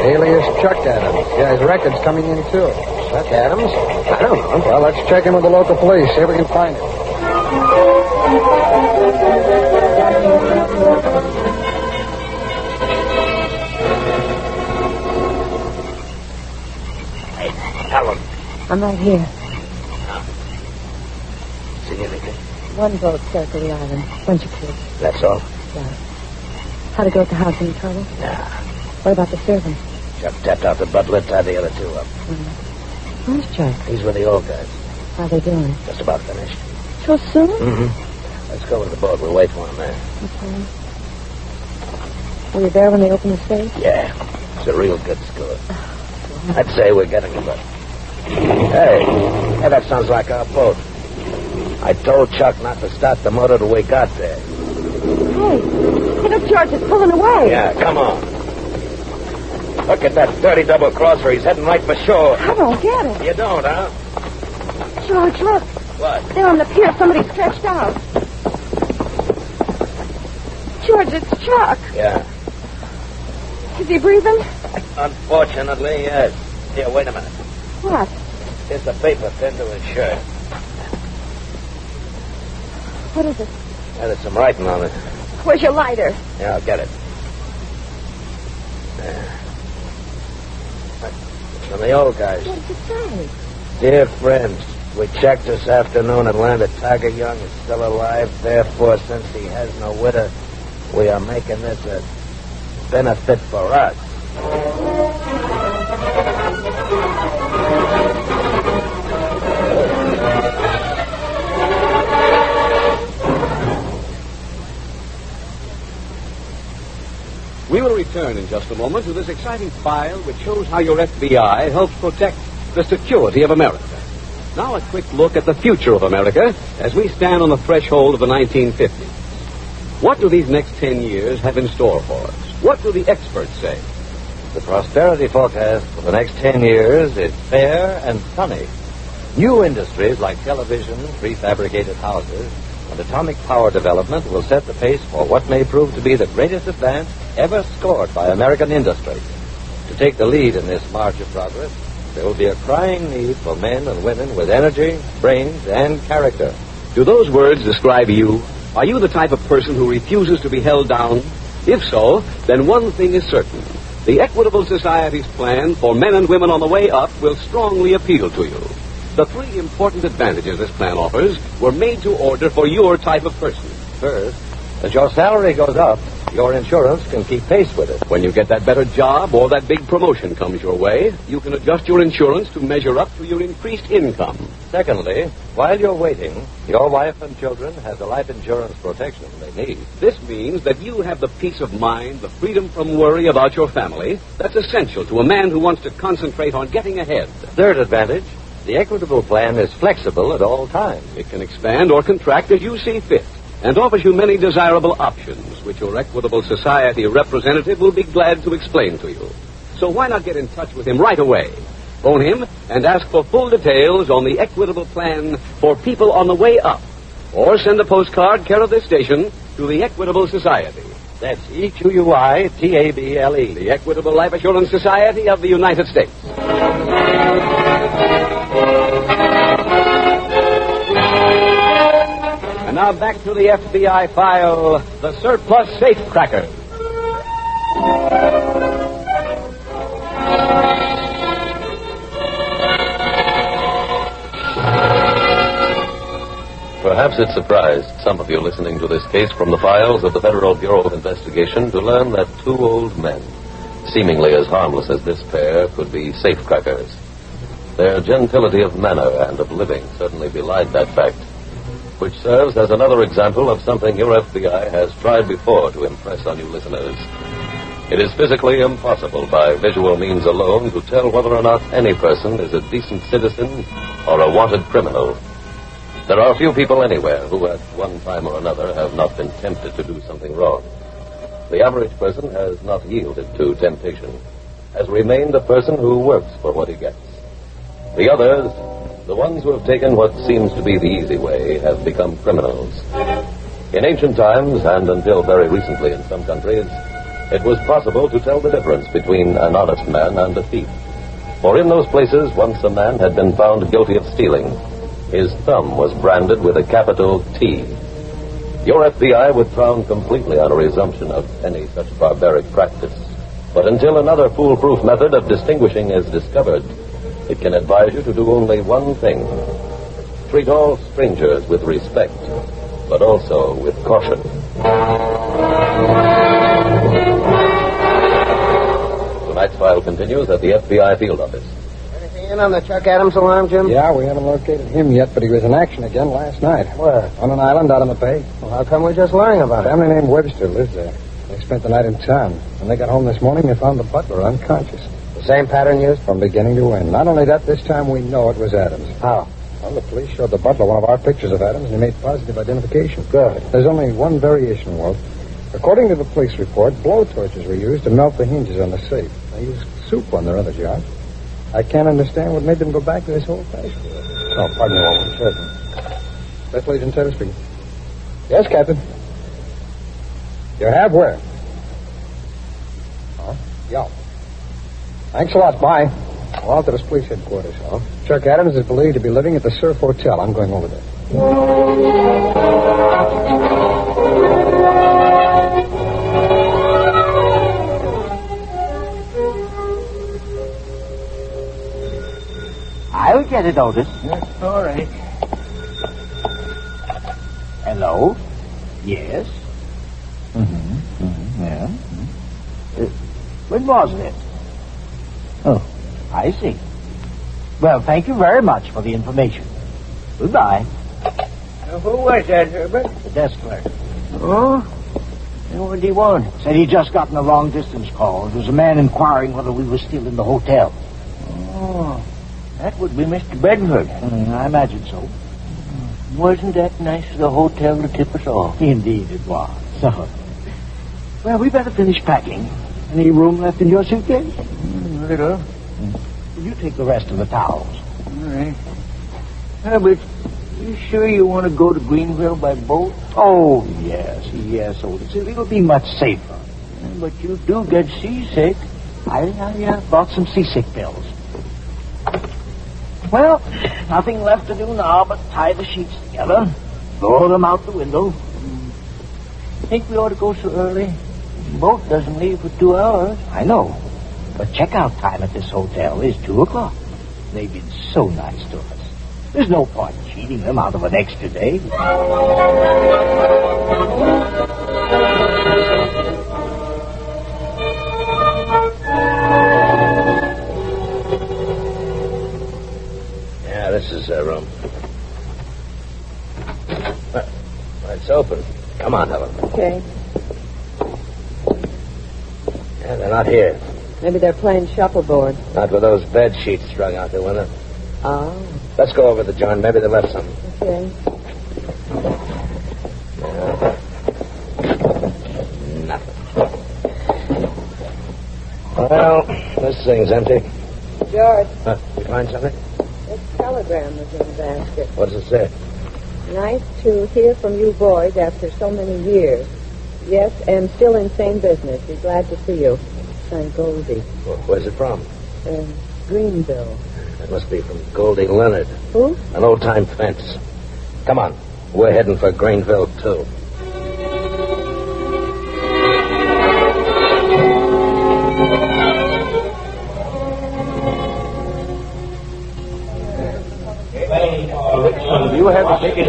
U: alias Chuck Adams. Yeah, his record's coming in, too.
K: Chuck Adams? I don't know.
U: Well, let's check in with the local police, see if we can find him.
E: Hey, Helen.
F: I'm right here.
E: See anything?
F: One boat circled the island. Bunch of kids.
E: That's all?
F: Yeah. How'd it go at the house? Any trouble?
E: Nah.
F: What about the servants?
E: Chuck tapped out the butler, tied the other two up.
F: Where's Chuck?
E: He's with the old guys.
F: How they doing?
E: Just about finished.
F: So soon?
E: Mm-hmm. Let's go with the boat. We'll wait for him there.
F: Okay. Were you there when they opened the safe?
E: Yeah. It's a real good score. I'd say we're getting him, but... Hey, that sounds like our boat. I told Chuck not to start the motor till we got there.
F: Hey, look, George, it's pulling away.
E: Yeah, come on. Look at that dirty double crosser. He's heading right for shore.
F: I don't get it.
E: You don't, huh?
F: George, look.
E: What?
F: There on the pier, somebody stretched out. George, it's Chuck.
E: Yeah.
F: Is he breathing?
E: Unfortunately, yes. Here, wait a minute.
F: What?
E: Here's the paper pinned to his shirt.
F: What is it?
E: Yeah, there's some writing on it.
F: Where's your lighter?
E: Yeah, I'll get it. There. From the old guys.
F: What does it say?
E: Dear friends, we checked this afternoon and learned that Tiger Young is still alive. Therefore, since he has no widow, we are making this a benefit for us.
A: We will return in just a moment to this exciting file which shows how your FBI helps protect the security of America. Now a quick look at the future of America as we stand on the threshold of the 1950s. What do these next 10 years have in store for us? What do the experts say?
V: The prosperity forecast for the next 10 years is fair and sunny. New industries like television, prefabricated houses, and atomic power development will set the pace for what may prove to be the greatest advance ever scored by American industry. To take the lead in this march of progress, there will be a crying need for men and women with energy, brains, and character.
A: Do those words describe you? Are you the type of person who refuses to be held down? If so, then one thing is certain. The Equitable Society's plan for men and women on the way up will strongly appeal to you. The 3 important advantages this plan offers were made to order for your type of person.
V: First, as your salary goes up, your insurance can keep pace with it.
A: When you get that better job or that big promotion comes your way, you can adjust your insurance to measure up to your increased income.
V: Secondly, while you're waiting, your wife and children have the life insurance protection they need.
A: This means that you have the peace of mind, the freedom from worry about your family that's essential to a man who wants to concentrate on getting ahead.
V: Third advantage, the Equitable plan is flexible at all times.
A: It can expand or contract as you see fit, and offers you many desirable options, which your Equitable Society representative will be glad to explain to you. So why not get in touch with him right away? Phone him and ask for full details on the Equitable plan for people on the way up. Or send a postcard care of this station to the Equitable Society.
V: That's EQUITABLE.
A: The Equitable Life Assurance Society of the United States. And now back to the FBI file, the Surplus Safecracker.
C: Perhaps it surprised some of you listening to this case from the files of the Federal Bureau of Investigation to learn that 2 old men, seemingly as harmless as this pair, could be safecrackers. Their gentility of manner and of living certainly belied that fact, which serves as another example of something your FBI has tried before to impress on you listeners. It is physically impossible by visual means alone to tell whether or not any person is a decent citizen or a wanted criminal. There are few people anywhere who at one time or another have not been tempted to do something wrong. The average person has not yielded to temptation, has remained a person who works for what he gets. The others, the ones who have taken what seems to be the easy way, have become criminals. In ancient times, and until very recently in some countries, it was possible to tell the difference between an honest man and a thief. For in those places, once a man had been found guilty of stealing, his thumb was branded with a capital T. Your FBI would frown completely on a resumption of any such barbaric practice. But until another foolproof method of distinguishing is discovered, it can advise you to do only one thing. Treat all strangers with respect, but also with caution. Tonight's file continues at the FBI field office.
K: Anything in on the Chuck Adams alarm, Jim?
U: Yeah, we haven't located him yet, but he was in action again last night.
K: Where?
U: On an island out on the bay.
K: Well, how come we're just learning about
U: A
K: it?
U: family named Webster lives there. They spent the night in town. When they got home this morning, they found the butler unconscious.
K: The same pattern used?
U: From beginning to end. Not only that, this time we know it was Adams.
K: How?
U: Well, the police showed the butler one of our pictures of Adams, and he made positive identification.
K: Good.
U: There's only one variation, Walt. According to the police report, blowtorches were used to melt the hinges on the safe. They used soup on their other job. I can't understand what made them go back to this whole thing. Oh, pardon me, Walt. Sure. Special Agent Taylor speaking. Yes, Captain. You have where? Oh, yeah. Thanks a lot. Bye. Walt, to this police headquarters. Oh. Chuck Adams is believed to be living at the Surf Hotel. I'm going over there.
N: I'll get it, Otis.
L: All right.
N: Hello? Yes? Yeah? When was it? Oh, I see. Well, thank you very much for the information. Goodbye.
L: Who was that, Herbert?
N: The desk clerk.
L: Oh? And what did he want?
N: Said he'd just gotten a long-distance call. It was a man inquiring whether we were still in the hotel.
L: Oh, that would be Mr. Bedford.
N: I imagine so.
L: Wasn't that nice of the hotel to tip us off?
N: Indeed it was. So, well, we better finish packing. Any room left in your suitcase?
L: Little.
N: You take the rest of the towels.
L: All right. Herbert, you sure you want to go to Greenville by boat?
N: Oh, yes, Otis. It'll be much safer.
L: But you do get seasick.
N: I bought some seasick pills. Well, nothing left to do now but tie the sheets together. throw them out the window. Think we ought to go so early? Boat doesn't leave for 2 hours.
D: I know. But checkout time at this hotel is 2 o'clock.
N: They've been so nice to us. There's no point in cheating them out of an extra day.
E: Yeah, this is their room. It's open. Come on, Helen.
F: Okay.
E: Yeah, they're not here.
F: Maybe they're playing shuffleboard.
E: Not with those bed sheets strung out the window.
F: Oh.
E: Let's go over the joint. Maybe they left something.
F: Okay.
E: Nothing. Well, this thing's empty.
F: George,
E: You find something?
F: this telegram was in the basket.
E: What does it say?
F: Nice to hear from you boys after so many years. Yes, and still in same business. Be glad to see you. Signed Goldie.
E: Where's it from?
F: Greenville.
E: It must be from Goldie Leonard.
F: Who?
E: An old-time fence. Come on. We're heading for Greenville, too.
N: You have the ticket.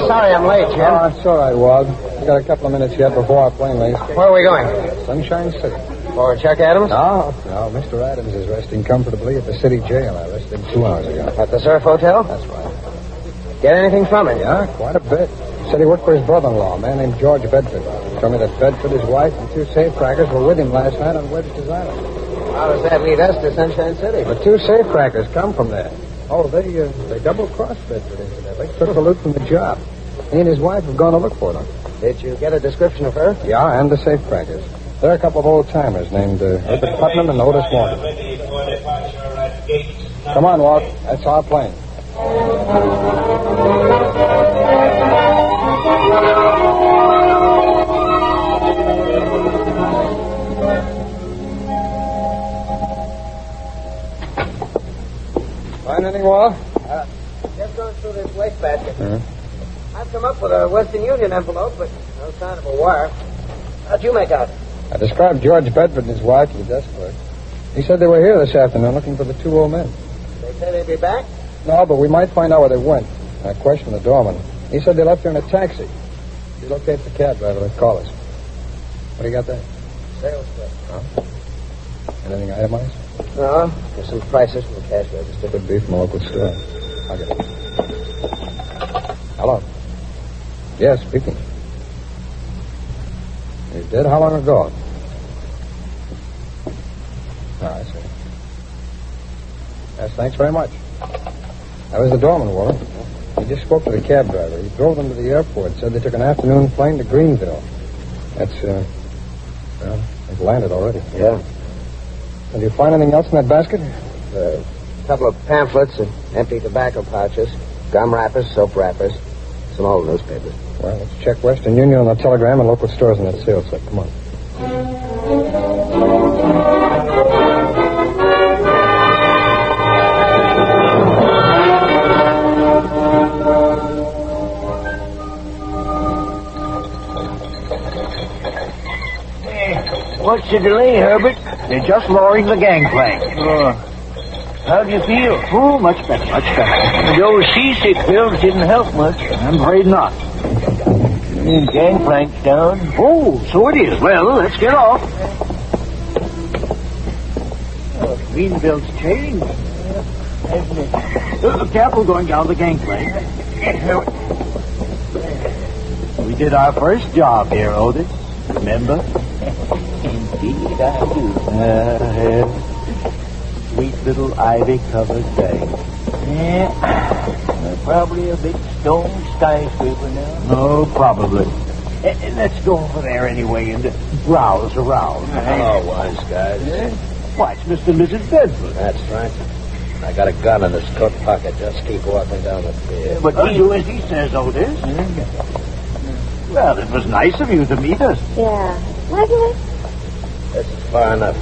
U: Sorry I'm late, Jim. Oh, it's all right, Walt. We got a couple of minutes yet before our plane leaves.
K: Where are we going?
U: Sunshine City.
K: For Chuck Adams?
U: No, Mr. Adams is resting comfortably at the city jail. I arrested him 2 hours ago.
K: At the Surf Hotel?
U: That's right.
K: Get anything from him?
U: Yeah, quite a bit. He said he worked for his brother-in-law, a man named George Bedford. He told me that Bedford, his wife, and 2 safecrackers were with him last night on Webster's Island.
K: How does that lead us to Sunshine City?
U: But 2 safecrackers come from there. Oh, they double-crossed Bedford, incidentally. Took the loot from the job. He and his wife have gone to look for them.
K: Did you get a description of her?
U: Yeah, and the safecrackers. They're a couple of old-timers named Herbert Putnam and Otis Morgan. Come on, Walt. That's our plane. Find anything, Walt?
K: Just going through this wastebasket. I've come up with a Western Union envelope, but no sign of a wire. How'd you make out?
U: I described George Bedford and his wife to the desk clerk. He said they were here this afternoon looking for the 2 old men.
K: They say they'd be back?
U: No, but we might find out where they went. I questioned the doorman. He said they left here in a taxi. If he locates the cab driver, they'll call us. What do you got there?
K: Sales slip.
U: Huh? Anything itemized?
K: No, there's some prices from the cash register.
U: Could be from a local store. I'll get it. Hello. Yes, speaking. You did? How long ago? Oh, I see. Yes, thanks very much. That was the doorman, Walter. He just spoke to the cab driver. He drove them to the airport. Said they took an afternoon plane to Greenville. That's, well, they've landed already.
K: Yeah.
U: Did you find anything else in that basket?
K: A couple of pamphlets and empty tobacco pouches, gum wrappers, soap wrappers, some old newspapers.
U: Well, let's check Western Union on the telegram and local stores in that sales slip. Come on.
N: What's the delay, Herbert? They're just lowering the gangplank. How do you feel? Oh, much better, much better. Those seasick pills didn't help much. I'm afraid not. Gangplank's down. Oh, so it is. Well, let's get off. Oh, Greenville's changed. Hasn't it? Careful going down the gangplank. We did our first job here, Otis. Remember? Indeed, I do. Sweet little ivy-covered thing. Yeah. Probably a big stone skyscraper now. Oh, probably. Let's go over there anyway and browse around.
E: Hello, wise guys.
N: Why, it's Mr. and Mrs. Bedford.
E: That's right. I got a gun in this coat pocket. Just keep walking down the pier.
N: But he do as he says, Otis. Well, it was nice of you to meet us.
F: Yeah. Wasn't it?
E: This is far enough.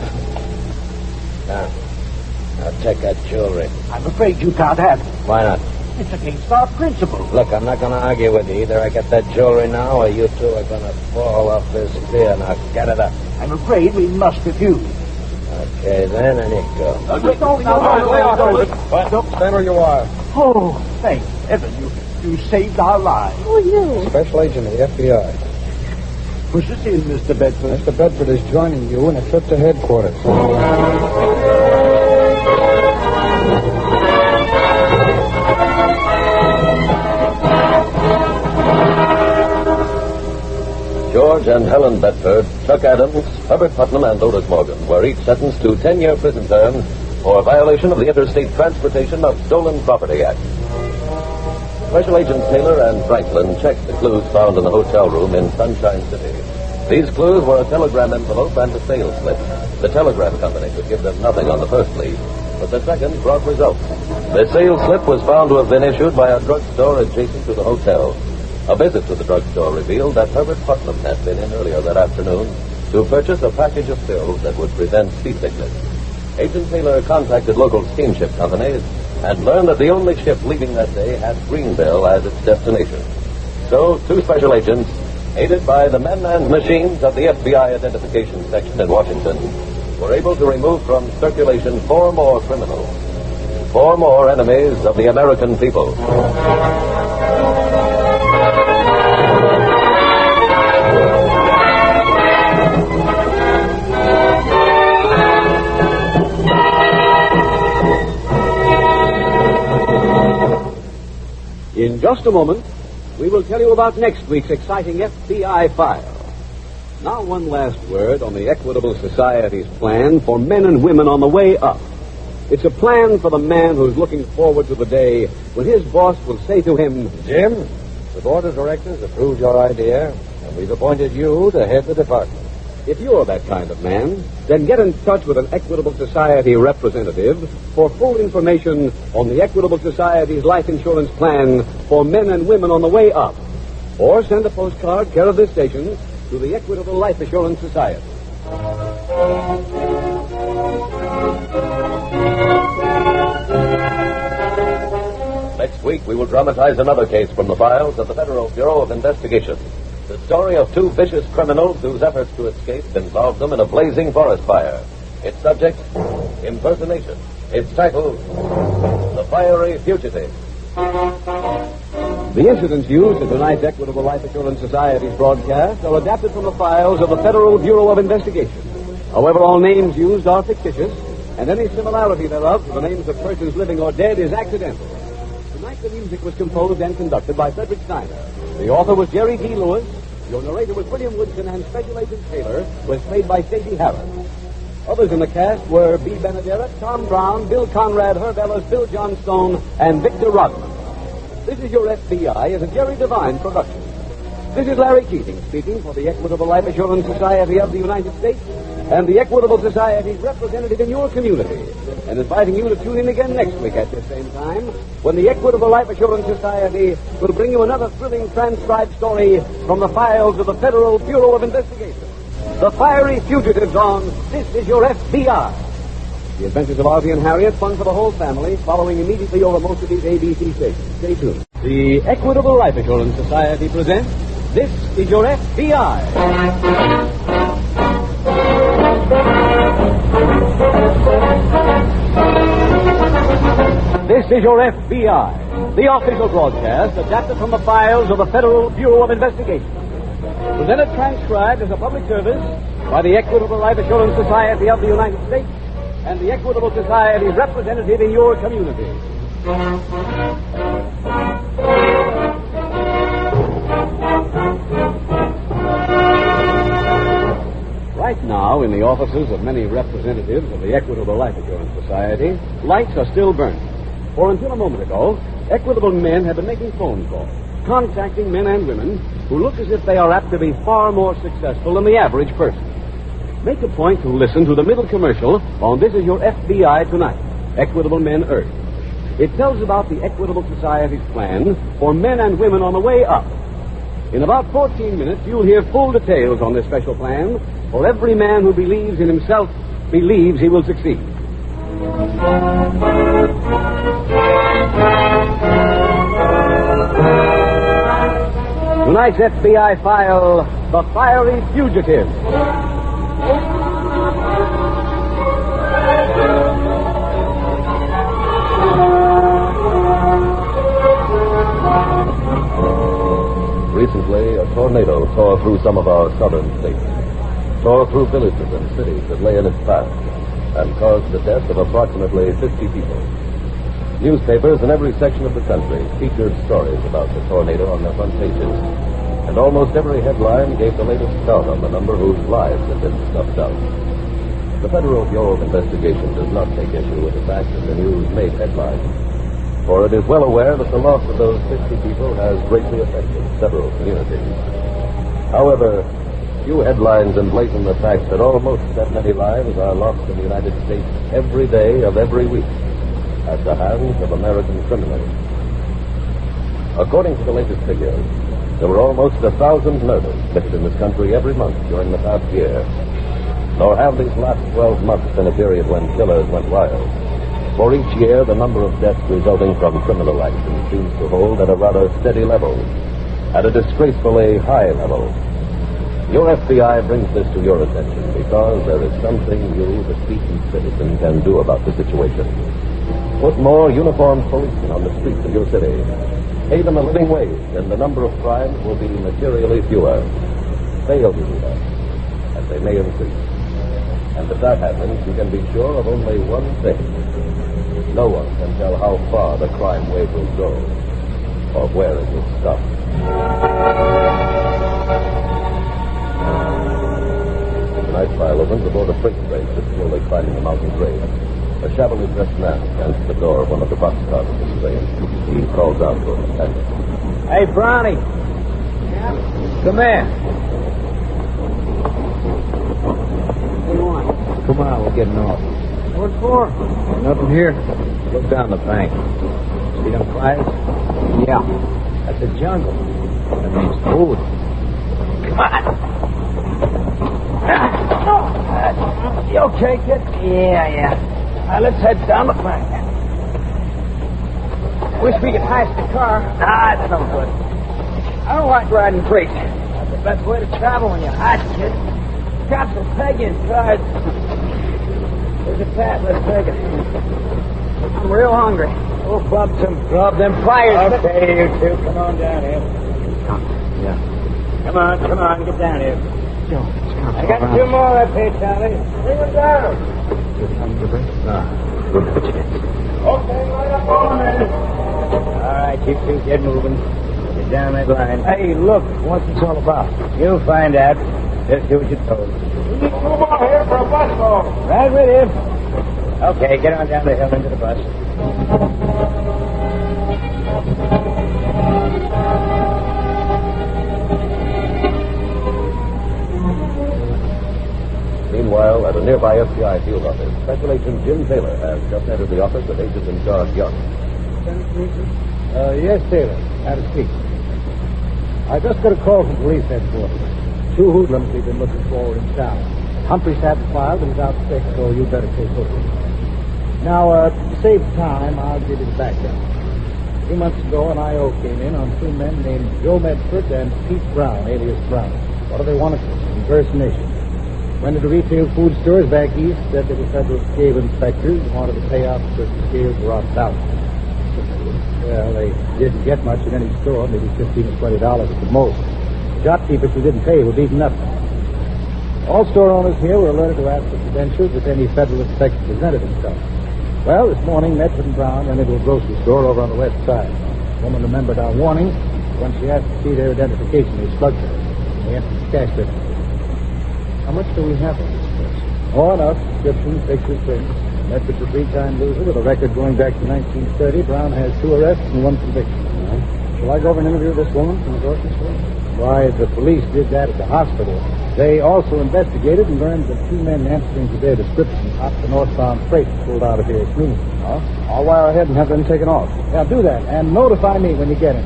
E: Now Now take that jewelry.
N: I'm afraid you can't have it.
E: Why not?
N: It's against our principles.
E: Look, I'm not going to argue with you. Either I get that jewelry now or you two are going to fall off this pier. Now get it up.
N: I'm afraid we must refuse.
E: Okay, then, and you go.
H: Stand where you are.
N: Oh, thank heaven you saved our lives.
F: Who are you?
H: Special agent of the FBI.
N: Push us in, Mr. Bedford.
H: Mr. Bedford is joining you in a trip to headquarters.
C: George and Helen Bedford, Chuck Adams, Herbert Putnam, and Otis Morgan were each sentenced to 10-year prison terms for violation of the Interstate Transportation of Stolen Property Act. Special Agents Taylor and Franklin checked the clues found in the hotel room in Sunshine City. These clues were a telegram envelope and a sales slip. The telegraph company could give them nothing on the first lead, but the second brought results. The sales slip was found to have been issued by a drugstore adjacent to the hotel. A visit to the drugstore revealed that Herbert Putnam had been in earlier that afternoon to purchase a package of pills that would prevent seasickness. Agent Taylor contacted local steamship companies and learned that the only ship leaving that day had Greenville as its destination. So, two special agents, aided by the men and machines of the FBI Identification Section in Washington, were able to remove from circulation 4 more criminals, 4 more enemies of the American people.
A: In just a moment, we will tell you about next week's exciting FBI file. Now, one last word on the Equitable Society's plan for men and women on the way up. It's a plan for the man who's looking forward to the day when his boss will say to him,
O: Jim, the board of directors approved your idea, and we've appointed you to head the department.
A: if you're that kind of man, then get in touch with an Equitable Society representative for full information on the Equitable Society's life insurance plan for men and women on the way up. Or send a postcard, care of this station, to the Equitable Life Assurance Society.
C: Next week, we will dramatize another case from the files of the Federal Bureau of Investigation. The story of two vicious criminals whose efforts to escape involved them in a blazing forest fire. Its subject, impersonation. Its title, The Fiery Fugitive.
A: The incidents used in tonight's Equitable Life Assurance Society's broadcast are adapted from the files of the Federal Bureau of Investigation. However, all names used are fictitious, and any similarity thereof to the names of persons living or dead is accidental. Tonight, the music was composed and conducted by Frederick Steiner. The author was Jerry D. Lewis. Your narrator was William Woodson, and Special Agent Taylor was played by Stacey Harris. Others in the cast were B. Benaderet, Tom Brown, Bill Conrad, Herb Ellis, Bill Johnstone, and Victor Rodman. This is Your FBI is a Jerry Devine production. This is Larry Keating speaking for the Equitable Life Assurance Society of the United States and the Equitable Society's representative in your community, and inviting you to tune in again next week at this same time when the Equitable Life Assurance Society will bring you another thrilling transcribed story from the files of the Federal Bureau of Investigation. The Fiery Fugitives on This Is Your FBI. The Adventures of Ozzie and Harriet, fun for the whole family, following immediately over most of these ABC stations. Stay tuned. The Equitable Life Assurance Society presents This Is Your FBI. This is Your FBI, the official broadcast adapted from the files of the Federal Bureau of Investigation. Presented transcribed as a public service by the Equitable Life Assurance Society of the United States and the Equitable Society's representative in your community. Right now, in the offices of many representatives of the Equitable Life Assurance Society, lights are still burning. For until a moment ago, Equitable men have been making phone calls, contacting men and women who look as if they are apt to be far more successful than the average person. Make a point to listen to the middle commercial on This Is Your FBI Tonight. Equitable Men Urge. It tells about the Equitable Society's plan for men and women on the way up. In about 14 minutes, you'll hear full details on this special plan for every man who believes in himself, believes he will succeed. Tonight's FBI file, The Fiery Fugitive.
C: Recently, a tornado tore through some of our southern states, tore through villages and cities that lay in its path, and caused the death of approximately 50 people. Newspapers in every section of the country featured stories about the tornado on their front pages, and almost every headline gave the latest count on the number whose lives had been snuffed out. The Federal Bureau of Investigation does not take issue with the fact that the news made headlines, for it is well aware that the loss of those 50 people has greatly affected several communities. However, few headlines emblazon the fact that almost that many lives are lost in the United States every day of every week at the hands of American criminals. According to the latest figures, there were almost 1,000 murders committed in this country every month during the past year. Nor have these last 12 months been a period when killers went wild. For each year, the number of deaths resulting from criminal action seems to hold at a rather steady level, at a disgracefully high level. Your FBI brings this to your attention because there is something you, the decent citizen, can do about the situation. Put more uniformed policemen on the streets of your city. Pay them a living wage, and the number of crimes will be materially fewer. Fail to do that, and they may increase. And if that happens, you can be sure of only one thing. No one can tell how far the crime wave will go, or where it will stop. Tonight's file opens aboard a freight train that's slowly climbing the mountain grade. A shabbily dressed man stands at the door of one of the boxcars of this train. He calls out to a companion.
L: Hey, Brownie. Come here. What do you want? Come on, we're getting off. What for? Nothing here. Look down the bank. See them flags? Yeah. That's a jungle. That means food. Come on. You okay, kid? Yeah. Let's head down the bank. Wish we could heist the car. Nah, it's no good. I don't like riding freight. That's the best way to travel when you're hot, kid. Got some peg inside. There's a pat. Let's take it. I'm real hungry. Oh, bump some grub. Them pliers. Okay, you two. Come on down here. Yeah. Come on. Get down here. I got 2 more up here, Charlie. Bring them down.
C: Good pitch.
L: Okay, right up on there. All right, you two get moving. Get down that line. Hey, look, what's this all about? You'll find out. Just do what you're told. We need 2 more here for a bus home. Right with you. Okay, get on down the hill into the bus.
C: Meanwhile, at a nearby FBI field office, Special Agent Jim Taylor has just entered the office of Agent in Charge Young.
G: Yes, Taylor. How to speak. I just got a call from police headquarters. 2 hoodlums we've been looking for in town. Humphrey's had the file, but he's out sick, so you better take over. Now, to save time, I'll give you the background. 2 months ago, an I.O. came in on 2 men named Joe Medford and Pete Brown, alias Brown. What do they want? Impersonation. Went to the retail food stores back east, said they were federal scale inspectors, wanted to pay off certain scales were off south. Well, they didn't get much in any store, maybe $15 or $20 at the most. Shopkeepers who didn't pay were beaten up. All store owners here were alerted to ask for credentials if any federal inspector presented himself. Well, this morning, Medford and Brown went into a grocery store over on the west side. The woman remembered our warning. When she asked to see their identification, they slugged her. They emptied the cash register. How much do we have on this person? Oh, enough. Descriptions, pictures, things. Medford's a 3-time loser with a record going back to 1930. Brown has 2 arrests and 1 conviction. Shall I go over and interview this woman from the grocery store? Why, the police did that at the hospital. They also investigated and learned that 2 men answering to their description hopped the northbound freight pulled out of here at noon. I'll wire ahead and have them taken off. Yeah, do that, and notify me when you get in.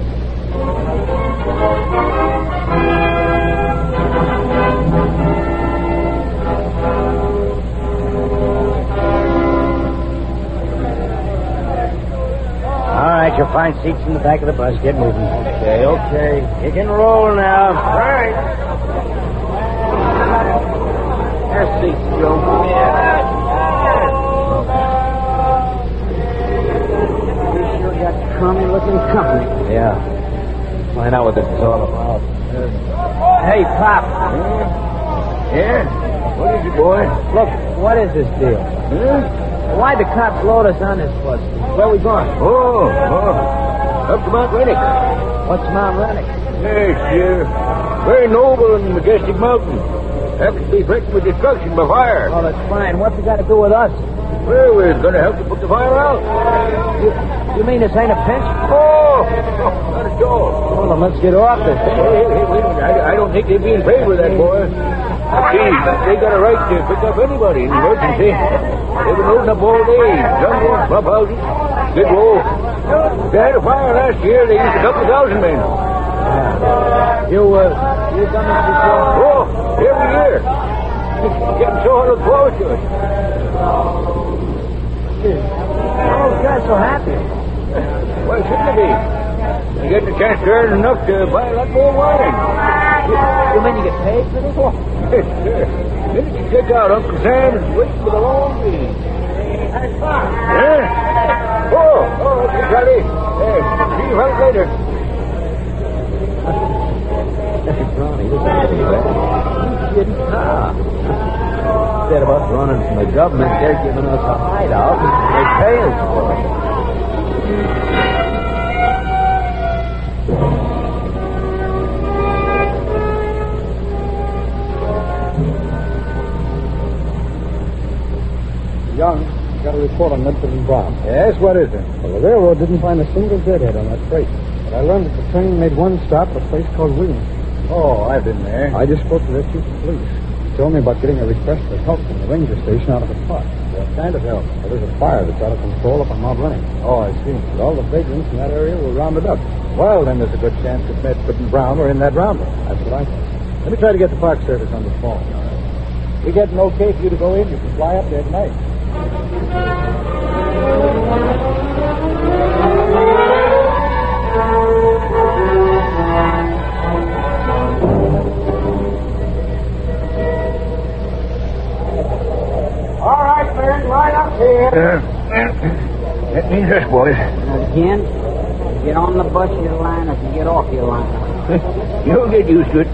N: you'll find seats in the back of the bus. Get moving.
L: Okay. You can roll now.
N: All right.
L: There's seats, Joe. You sure got crummy-looking company.
N: Yeah. Find out what this is all about.
L: Hey, Pop.
N: Yeah? What is it, boy?
L: Look, what is this deal? Why'd the cops load us on this bus? Where we going?
N: Oh. Up to Mount Rennick.
L: What's Mount Rennick?
N: Yes, very noble and majestic mountain. Happens to be threatened with destruction by fire.
L: Oh, that's fine. What's it got to do with us?
N: Well, we're going to help to put the fire out.
L: You mean this ain't a pinch?
N: Oh, not at all.
L: Well, then let's get off this.
N: Hey, wait a minute. I don't think they'd be in favor of that, boy. See, they got a right to pick up anybody in emergency. They've been loading up all day. Jungles, clubhouses, Skid Row. They had a fire last year. They used a couple of thousand men.
L: You done this before?
N: Oh, every year. Getting so hard to forward to it.
L: Oh, guys, so happy.
N: Why shouldn't they be? You're getting a chance to earn enough to buy a lot more wine.
L: You mean you get paid for this?
N: Yes, sir. Minute you check out, Uncle Sam is waiting for the long meeting.
L: Hey, Pop.
N: Yeah? Oh, okay, Charlie. See you right later.
L: Ronnie, this is pretty bad. You kidding? Instead of us running from the government, they're giving us a hideout and they pay us for it.
G: Young, got a report on Memphis and Brown.
H: Yes, what is it?
G: Well, the railroad didn't find a single deadhead on that freight. But I learned that the train made one stop at a place called Williams.
H: Oh, I've been there.
G: I just spoke to their chief of police. He told me about getting a request for help from the ranger station out of the park.
H: What kind of help?
G: Well, there's a fire that's out of control up on Mount Running.
H: Oh, I see.
G: But all the vagrants in that area were rounded up.
H: Well, then there's a good chance that Medford and Brown were in that roundup.
G: That's what I thought. Let me try to get the Park Service on the phone. We get an okay for you to go in. You can fly up there tonight.
L: All right, man, line up here.
N: That means us, boys.
L: Again, get on the bus your line or you get off your line.
N: You'll get used to it.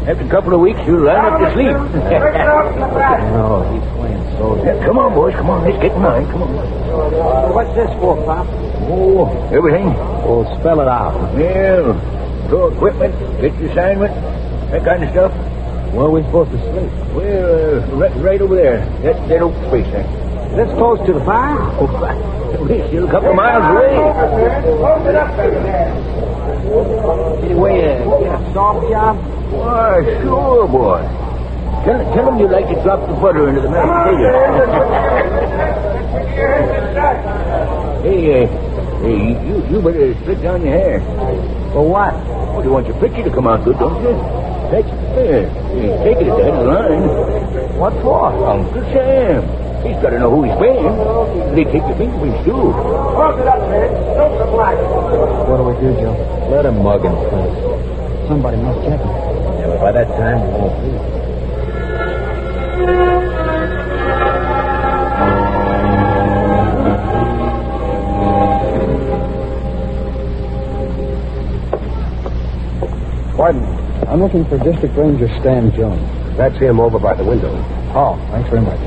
N: After a couple of weeks, you'll line up to sleep.
L: No, he's playing soldier.
N: Come on, boys, come on. Let's get in line. Come on.
L: What's this for, Pop?
N: Oh, everything.
L: Oh, spell it out.
N: Well, throw equipment, get your assignment, that kind of stuff.
L: Where are we supposed to sleep?
N: Well, right over there. That open space there.
L: Is this close to the fire?
N: Oh, we're still a couple of miles away.
L: Anyway, get a soft job?
N: Why, sure, boy. Tell them you'd like to drop the butter into the mashed potatoes. Hey, you better split down your hair.
L: For what?
N: Oh, you want your picture to come out good, don't you? Take it at the head of the line.
L: What for?
N: Uncle Sam. He's got to know who he's paying. They take your fingerprints, too.
L: Close it up, man. Don't the black.
G: What do we do, Joe?
H: Let him mug him first.
G: Somebody must check him.
H: Yeah, but by that time, it won't be.
G: Pardon. I'm looking for District Ranger Stan Jones.
H: That's him over by the window.
G: Oh, thanks very much.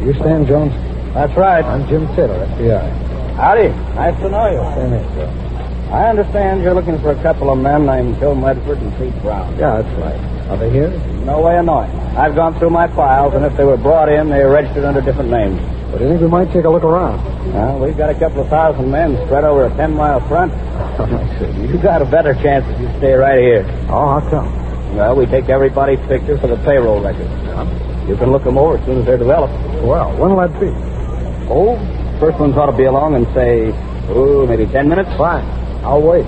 G: You Stan Jones?
L: That's right.
G: I'm Jim Taylor, FBI.
L: Howdy. Nice to know you.
G: Same here, Joe.
L: I understand you're looking for a couple of men named Bill Medford and Pete Brown.
G: Yeah, that's right. Are they here?
L: No way of knowing. I've gone through my files, and if they were brought in, they were registered under different names.
G: But I think we might take a look around.
L: Well, we've got a couple of thousand men spread over a 10-mile front. You got a better chance if you stay right here.
G: Oh, how come?
L: Well, we take everybody's picture for the payroll record. You can look them over as soon as they're developed.
G: Well, when'll that be?
L: Oh, first ones ought to be along in, say, maybe 10 minutes.
G: Fine. I'll wait.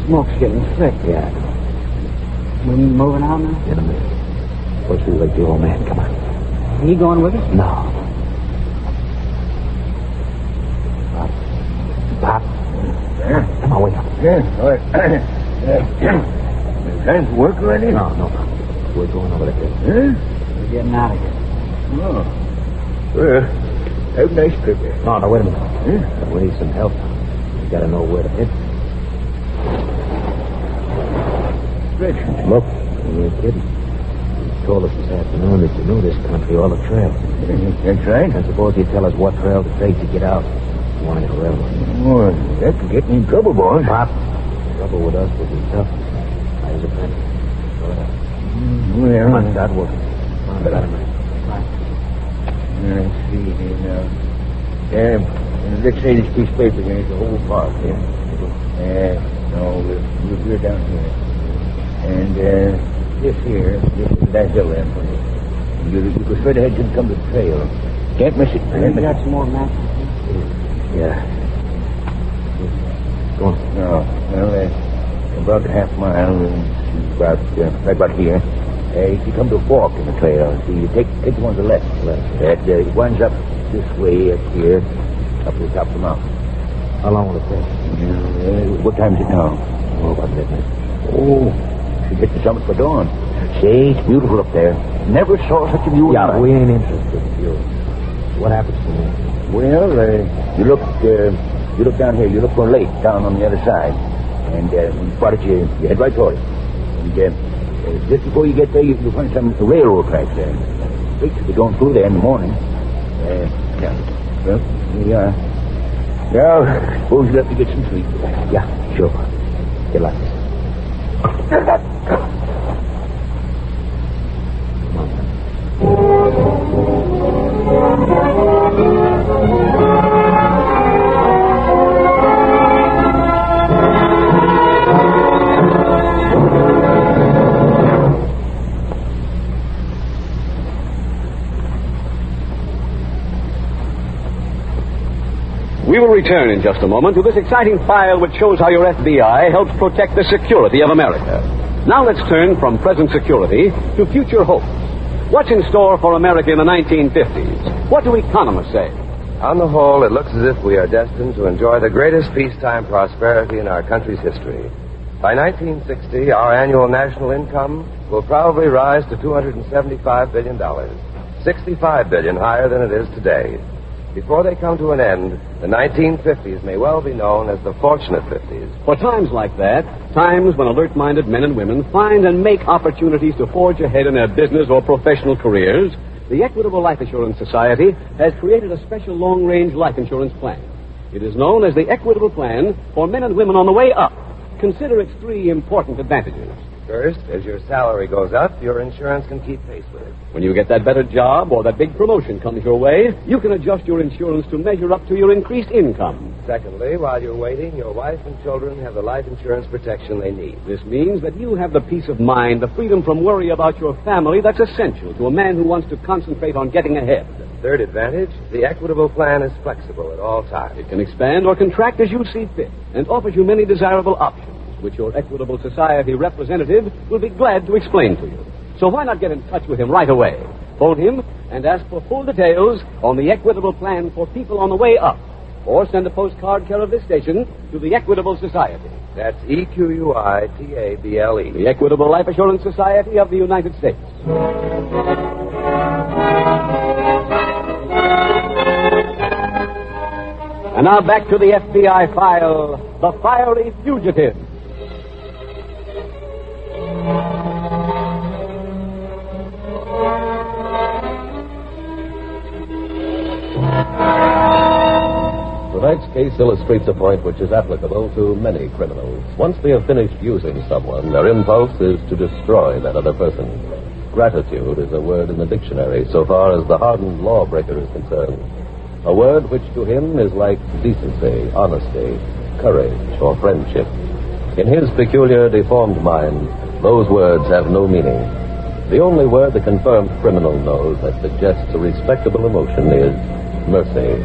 L: smoke's getting thick.
E: Yeah.
L: We moving out now?
E: In a minute. First we wake the old man. Come on.
L: He going with us?
E: No. Pop. Come on, wake up.
N: Yeah, all right. Time to work already?
E: No, Pop. We're going over there.
N: Huh?
L: We're getting out of here.
N: Oh. Well, have a nice trip there.
E: No, wait a minute. We need some help. We gotta know where to head.
N: Rich.
E: Look, you ain't kidding. You told us this afternoon that you knew this country, all the trails.
N: That's right.
E: I suppose you tell us what trail to take to get out. Wine and railroad.
N: Oh, that could get me in trouble, boy.
E: Pop, trouble with us would be tough. I was a friend.
N: Well,
E: come on, start working. Come on, got a minute.
N: Let's see here now. Let's say this piece of paper here is the whole park. Yeah. No, we're down here. And this here, this is that hill there for you. You go straight ahead and come to the trail. Can't miss it.
L: We got some more matches.
E: Yeah. Go on.
N: No, well, about a half mile, right about here. You come to a fork in the trail. See, you take the one to the left. That it winds up this way up here, up to the top of the mountain.
E: How long will it take?
N: What time is it now?
E: Oh, about midnight.
N: Oh, should get the summit for dawn. Say, it's beautiful up there. Never saw such a view.
E: Yeah, we ain't interested in you. What happens to me?
N: Well, you look down here. You look for a lake down on the other side, and spot it. You head right toward it. And just before you get there, you'll find some railroad tracks there. Streets will be going through there in the morning. Yeah. Well, here you are. Now, suppose you'll have to get some sleep.
E: Yeah, sure. Get lucky.
A: We will return in just a moment to this exciting file which shows how your FBI helps protect the security of America. Now let's turn from present security to future hopes. What's in store for America in the 1950s? What do economists say?
Q: On the whole, it looks as if we are destined to enjoy the greatest peacetime prosperity in our country's history. By 1960, our annual national income will probably rise to $275 billion, $65 billion higher than it is today. Before they come to an end, the 1950s may well be known as the fortunate 50s.
A: For times like that, times when alert-minded men and women find and make opportunities to forge ahead in their business or professional careers, the Equitable Life Assurance Society has created a special long-range life insurance plan. It is known as the Equitable Plan for men and women on the way up. Consider its three important advantages.
Q: First, as your salary goes up, your insurance can keep pace with it.
A: When you get that better job or that big promotion comes your way, you can adjust your insurance to measure up to your increased income.
Q: Secondly, while you're waiting, your wife and children have the life insurance protection they need.
A: This means that you have the peace of mind, the freedom from worry about your family that's essential to a man who wants to concentrate on getting ahead.
Q: Third advantage, the Equitable Plan is flexible at all times.
A: It can expand or contract as you see fit and offers you many desirable options, which your Equitable Society representative will be glad to explain to you. So why not get in touch with him right away? Phone him and ask for full details on the Equitable Plan for people on the way up. Or send a postcard care of this station to the Equitable Society.
Q: That's EQUITABLE.
A: The Equitable Life Assurance Society of the United States. And now back to the FBI file, The Fiery Fugitive.
C: Tonight's case illustrates a point which is applicable to many criminals. Once they have finished using someone, their impulse is to destroy that other person. Gratitude is a word in the dictionary so far as the hardened lawbreaker is concerned. A word which to him is like decency, honesty, courage, or friendship. In his peculiar, deformed mind, those words have no meaning. The only word the confirmed criminal knows that suggests a respectable emotion is mercy.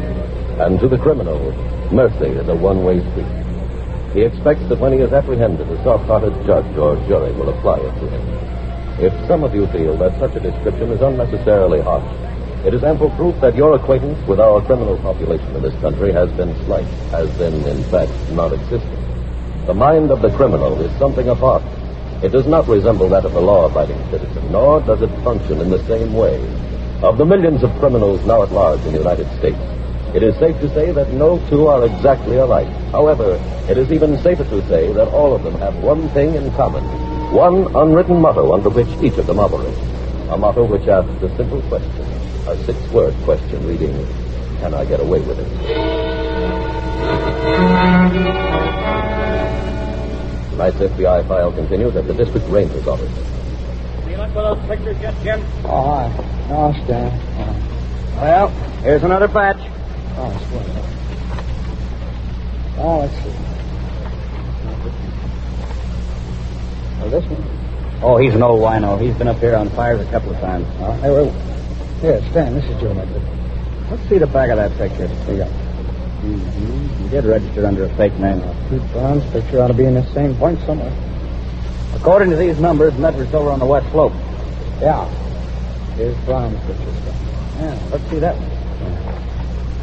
C: And to the criminal, mercy is a one-way street. he expects that when he is apprehended, a soft-hearted judge or jury will apply it to him. If some of you feel that such a description is unnecessarily harsh, it is ample proof that your acquaintance with our criminal population in this country has been slight, has been, in fact, non-existent. The mind of the criminal is something apart. It does not resemble that of the law-abiding citizen, nor does it function in the same way. Of the millions of criminals now at large in the United States, it is safe to say that no two are exactly alike. However, it is even safer to say that all of them have one thing in common, one unwritten motto under which each of them operates. A motto which asks a simple question, a 6-word question reading, "Can I get away with it?" Tonight's FBI file continues at the District Ranger's office.
L: You look for those pictures yet, Jim?
U: Oh, hi. No, Stan.
L: Well, here's another batch.
U: Oh, splendid. Oh, let's see. Oh, this one?
L: Oh, he's an old wino. He's been up here on fires a couple of times.
U: Hey, wait. Here, Stan, this is Joe Medford.
L: Let's see the back of that picture.
U: Here you go.
L: Mm-hmm. You did register under a fake name.
U: Pete Brown's picture ought to be in this same point somewhere.
L: According to these numbers, Medford's over on the west slope.
U: Yeah. Here's Brown's picture.
L: Yeah, let's see that one.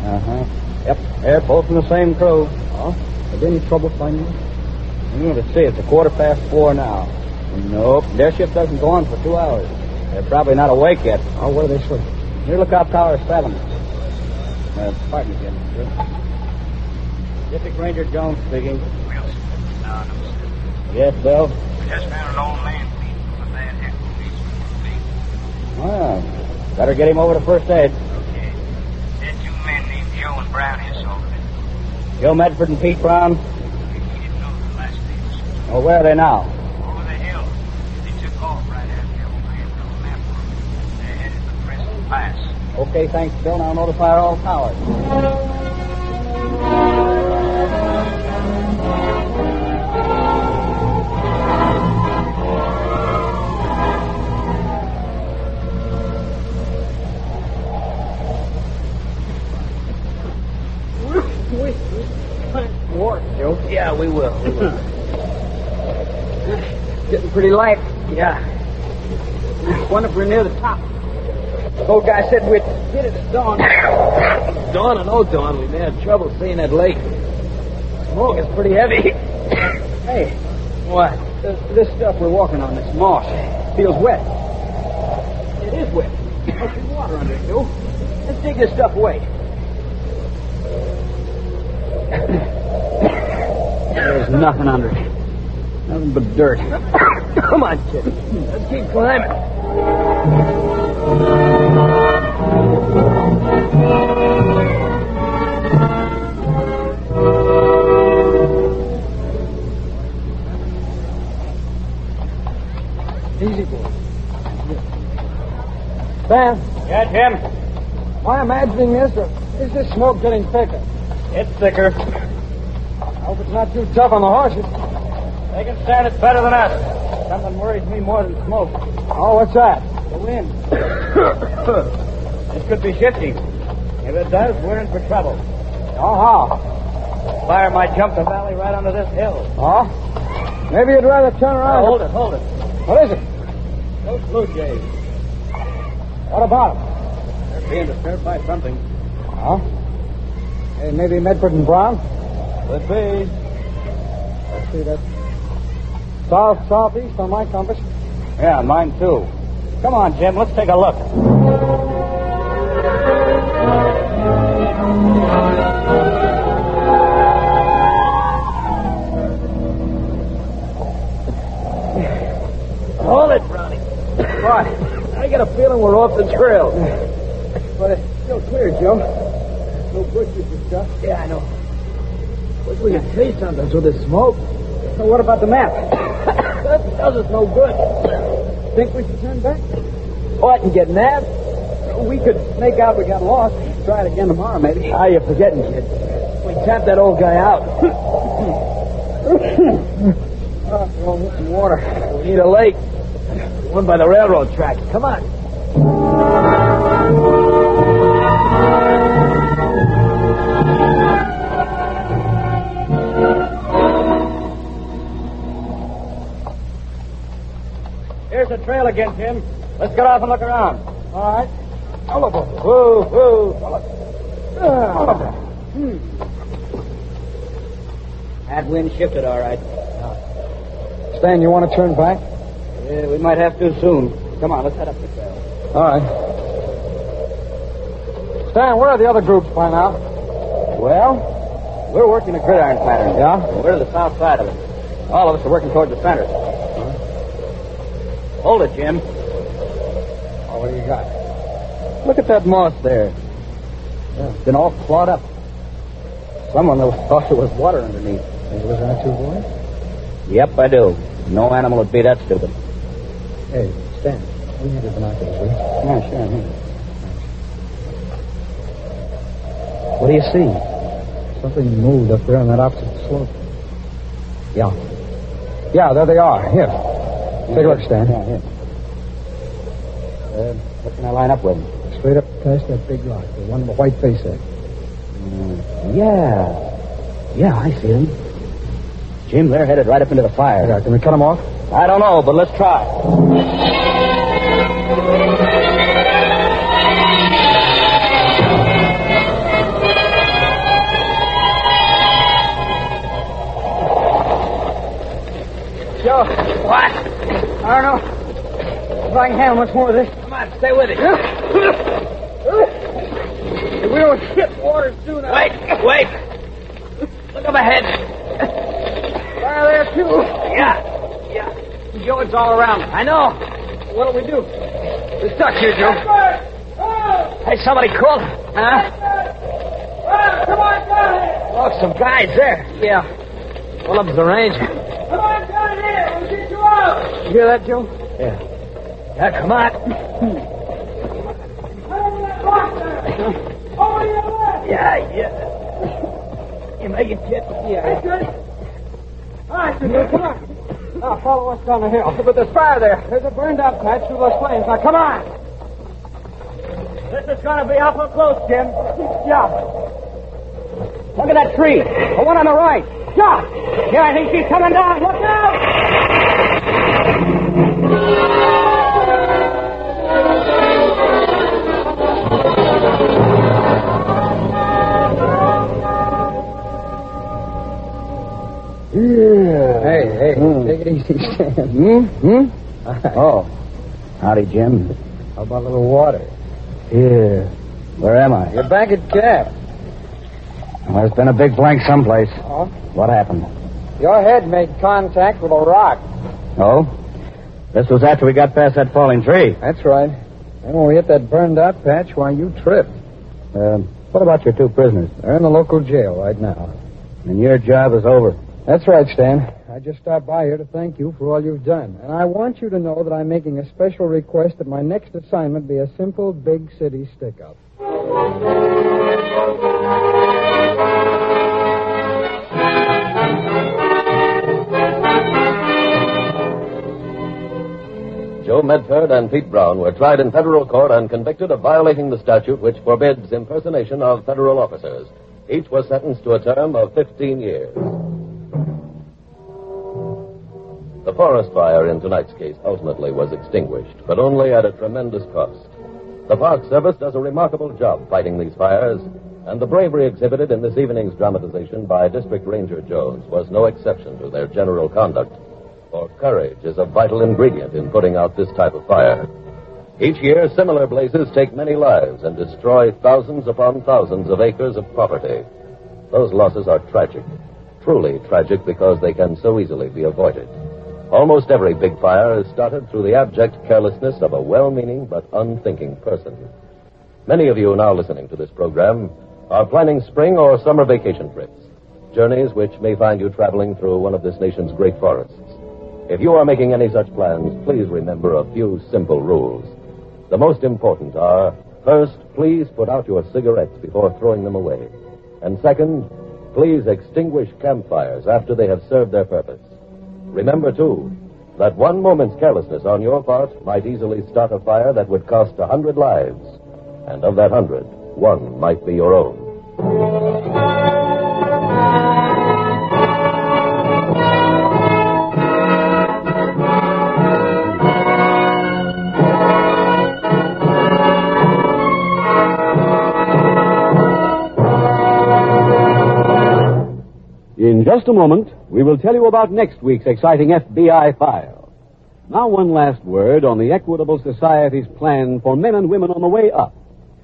L: Uh-huh. Yep, they're both in the same crew.
U: Oh? Had any trouble finding them?
L: Let's see, it's 4:15 now. Nope, their shift doesn't go on for 2 hours. They're probably not awake yet.
U: Oh, where do they sleep?
L: Near Lookout Tower 7. Pardon me, Jim. District Ranger Jones speaking.
N: Wilson. No.
L: Yes, Bill?
N: We just found an old man beaten from a bad hit.
L: Well, better get him over to first aid.
N: Okay. There are 2 men named Joe and Brown here, Sullivan.
L: Joe Medford and Pete Brown?
N: He didn't know the last names.
L: Oh, where are they now?
N: Over the hill. They took off right after the old man told them that. They're headed for Crescent Pass.
L: Okay, thanks, Bill. Now notify all towers.
U: Work, Joe.
L: Yeah, we will.
U: Getting pretty light.
L: Yeah.
U: Wonder if we're near the top. The old guy said we'd hit it at dawn.
L: Dawn or no dawn, we may have trouble seeing that lake. Smoke is pretty heavy.
U: Hey,
L: What?
U: this stuff we're walking on, this moss, feels wet. It is wet. There's some water under it, Joe. Let's dig this stuff away. There's nothing under it. Nothing but dirt. Come on, kid. Let's keep climbing. Easy, boy. Sam?
L: Yeah, Jim?
U: Am I imagining this, or is this smoke getting thicker?
L: It's thicker.
U: I hope it's not too tough on the horses.
L: They can stand it better than us. Something worries me more than smoke.
U: Oh, what's that?
L: The wind. It could be shifting. If it does, we're in for trouble.
U: Oh, how?
L: Fire might jump the valley right onto this hill.
U: Oh? Maybe you'd rather turn around.
L: Hold it.
U: What is it?
L: Those blue jays.
U: What about them?
L: They're being disturbed by something.
U: Oh? Hey, maybe Medford and Brown?
L: Could be.
U: Let's see, that's southeast on my compass.
L: Yeah, mine too. Come on, Jim, let's take a look. Hold it, Brownie.
U: What?
L: I get a feeling we're off the trail.
U: But it's still clear, Joe. No bushes and stuff.
L: Yeah, I know. Wish we could see something through this smoke.
U: So what about the map?
L: That does us no good.
U: Think we should turn back?
L: What, and get nabbed?
U: We could make out we got lost. Try it again tomorrow, maybe.
L: Ah, you're forgetting, kid. We tapped that old guy out.
U: We'll need some water.
L: We need a lake. One by the railroad track. Come on. the trail again, Jim. Let's get off and look around. All right. Oh, look. Whoa, whoa. That wind shifted, all right.
U: Stan, you want to turn back?
L: Yeah, we might have to soon. Come on, let's head up the trail.
U: All right. Stan, where are the other groups by now?
L: Well, we're working a gridiron pattern.
U: Yeah?
L: We're to the south side of it. All of us are working toward the center. Hold it, Jim.
U: Oh, what do you got?
L: Look at that moss there. Yeah, it's been all clawed up. Someone thought there was water underneath.
U: Think it was our two boys?
L: Yep, I do. No animal would be that stupid.
U: Hey, Stan, we have your binoculars, will you?
L: Yeah, sure. Here. What do you see?
U: Something moved up there on that opposite slope. Yeah. Yeah, there they are. Here. Take a look, Stan.
L: Yeah, here. What can I line up with?
U: Straight up past that big rock, the one with the white face there.
L: Yeah. Yeah, I see them. Jim, they're headed right up into the fire.
U: Yeah, can we cut them off?
L: I don't know, but let's try.
U: Joe. What? I don't know if I can handle much more of this.
L: Come on, stay with it.
U: If we don't hit water soon.
L: Wait. Look up ahead.
U: Fire there, too.
L: Yeah.
U: Joe, it's all around.
L: I know.
U: What'll we do? We're stuck here, Joe.
L: Hey, somebody called.
U: Huh?
L: Come on down here. Look, some guys there.
U: Yeah. One of them's a ranger.
L: Come on down here. We'll get you out.
U: You hear that, Joe?
L: Yeah, come on.
U: Over your left.
L: Yeah. You make it, kid?
U: Yeah. That's good. All right, Joe, come on. Now, follow us down the hill. But there's fire there. There's a burned-out patch through those flames. Now, come on.
L: This is going to be awful close, Jim.
U: Yeah.
L: Look at that tree. The one on the right.
U: Yeah.
L: Yeah, I think she's coming down. Look out!
U: Yeah. Hey, take it easy, Stan.
L: Oh. Howdy, Jim.
U: How about a little water?
L: Yeah. Where am I?
U: You're back at camp.
L: Well, there's been a big blank someplace.
U: Oh?
L: What happened?
U: Your head made contact with a rock.
L: Oh? This was after we got past that falling tree.
U: That's right. Then when we hit that burned-out patch, why, you tripped.
L: What about your two prisoners?
U: They're in the local jail right now.
L: And your job is over.
U: That's right, Stan. I just stopped by here to thank you for all you've done. And I want you to know that I'm making a special request that my next assignment be a simple big city stick-up.
C: Joe Medford and Pete Brown were tried in federal court and convicted of violating the statute which forbids impersonation of federal officers. Each was sentenced to a term of 15 years. The forest fire in tonight's case ultimately was extinguished, but only at a tremendous cost. The Park Service does a remarkable job fighting these fires, and the bravery exhibited in this evening's dramatization by District Ranger Jones was no exception to their general conduct. For courage is a vital ingredient in putting out this type of fire. Each year, similar blazes take many lives and destroy thousands upon thousands of acres of property. Those losses are tragic, truly tragic because they can so easily be avoided. Almost every big fire is started through the abject carelessness of a well-meaning but unthinking person. Many of you now listening to this program are planning spring or summer vacation trips, journeys which may find you traveling through one of this nation's great forests. If you are making any such plans, please remember a few simple rules. The most important are, first, please put out your cigarettes before throwing them away. And second, please extinguish campfires after they have served their purpose. Remember, too, that one moment's carelessness on your part might easily start a fire that would cost 100 lives. And of that 100, one might be your own.
A: just a moment, we will tell you about next week's exciting FBI file. Now, one last word on the Equitable Society's plan for men and women on the way up.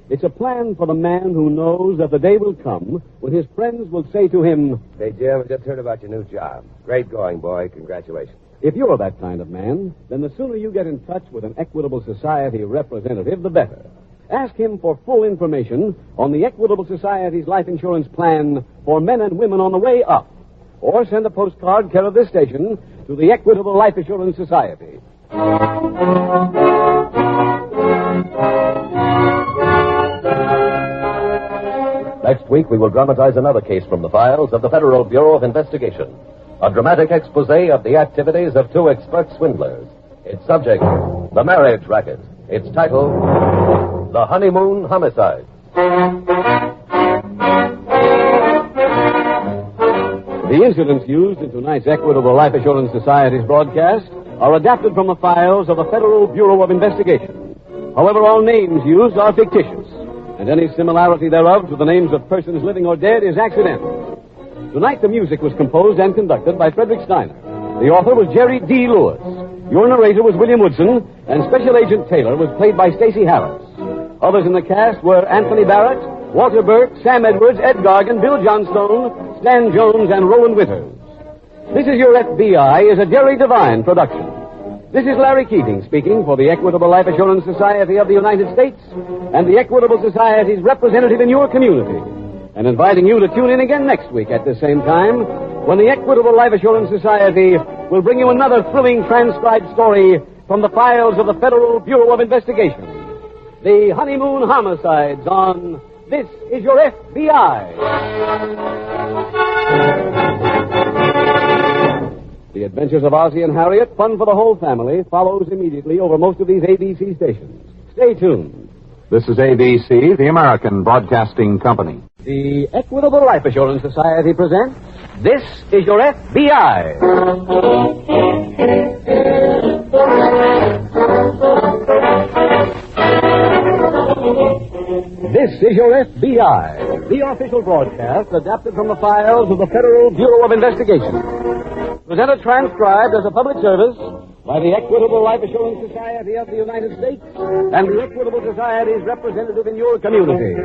A: It's a plan for the man who knows that the day will come when his friends will say to him,
Q: "Hey, Jim, I just heard about your new job. Great going, boy. Congratulations."
A: If you're that kind of man, then the sooner you get in touch with an Equitable Society representative, the better. Ask him for full information on the Equitable Society's life insurance plan for men and women on the way up. Or send a postcard care of this station to the Equitable Life Assurance Society.
C: Next week, we will dramatize another case from the files of the Federal Bureau of Investigation. A dramatic expose of the activities of two expert swindlers. Its subject, the marriage racket. Its title, The Honeymoon Homicide.
A: The incidents used in tonight's Equitable Life Assurance Society's broadcast are adapted from the files of the Federal Bureau of Investigation. However, all names used are fictitious, and any similarity thereof to the names of persons living or dead is accidental. Tonight, the music was composed and conducted by Frederick Steiner. The author was Jerry D. Lewis. Your narrator was William Woodson, and Special Agent Taylor was played by Stacey Harris. Others in the cast were Anthony Barrett, Walter Burke, Sam Edwards, Ed Gargan, Bill Johnstone, Stan Jones, and Roland Winters. This Is Your FBI is a Jerry Devine production. This is Larry Keating speaking for the Equitable Life Assurance Society of the United States and the Equitable Society's representative in your community, and inviting you to tune in again next week at the same time when the Equitable Life Assurance Society will bring you another thrilling transcribed story from the files of the Federal Bureau of Investigation. The Honeymoon Homicides on This Is Your FBI. The Adventures of Ozzie and Harriet, fun for the whole family, follows immediately over most of these ABC stations. Stay tuned.
B: This is ABC, the American Broadcasting Company.
A: The Equitable Life Assurance Society presents This Is Your FBI. This is Your FBI, the official broadcast adapted from the files of the Federal Bureau of Investigation. Presented transcribed as a public service by the Equitable Life Assurance Society of the United States and the Equitable Society's representative in your community.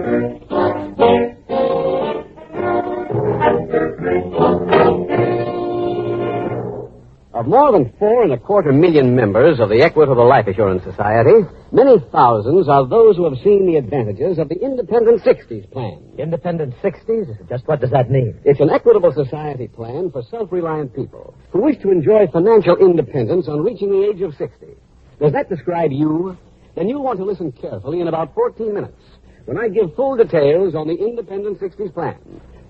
A: Of more than 4.25 million members of the Equitable Life Assurance Society, many thousands are those who have seen the advantages of the Independent 60s plan.
D: Independent 60s? Just what does that mean?
A: It's an Equitable Society plan for self-reliant people who wish to enjoy financial independence on reaching the age of 60. Does that describe you? Then you'll want to listen carefully in about 14 minutes when I give full details on the Independent 60s plan,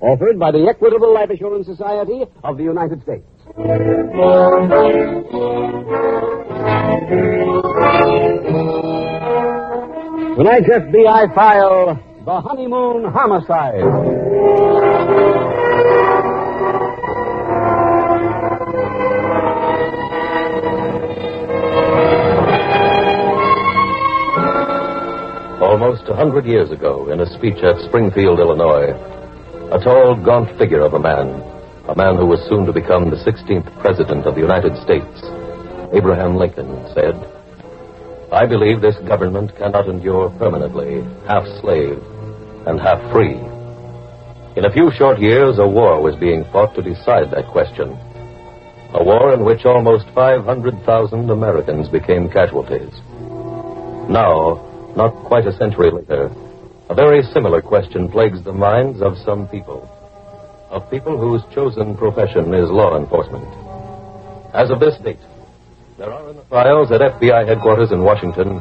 A: offered by the Equitable Life Assurance Society of the United States. Tonight's FBI file, The Honeymoon Homicide.
C: Almost 100 years ago, in a speech at Springfield, Illinois, a tall, gaunt figure of a man who was soon to become the 16th President of the United States, Abraham Lincoln, said, "I believe this government cannot endure permanently, half slave and half free." In a few short years, a war was being fought to decide that question. A war in which almost 500,000 Americans became casualties. Now, not quite a century later, a very similar question plagues the minds of some people. Of people whose chosen profession is law enforcement. As of this date, there are in the files at FBI headquarters in Washington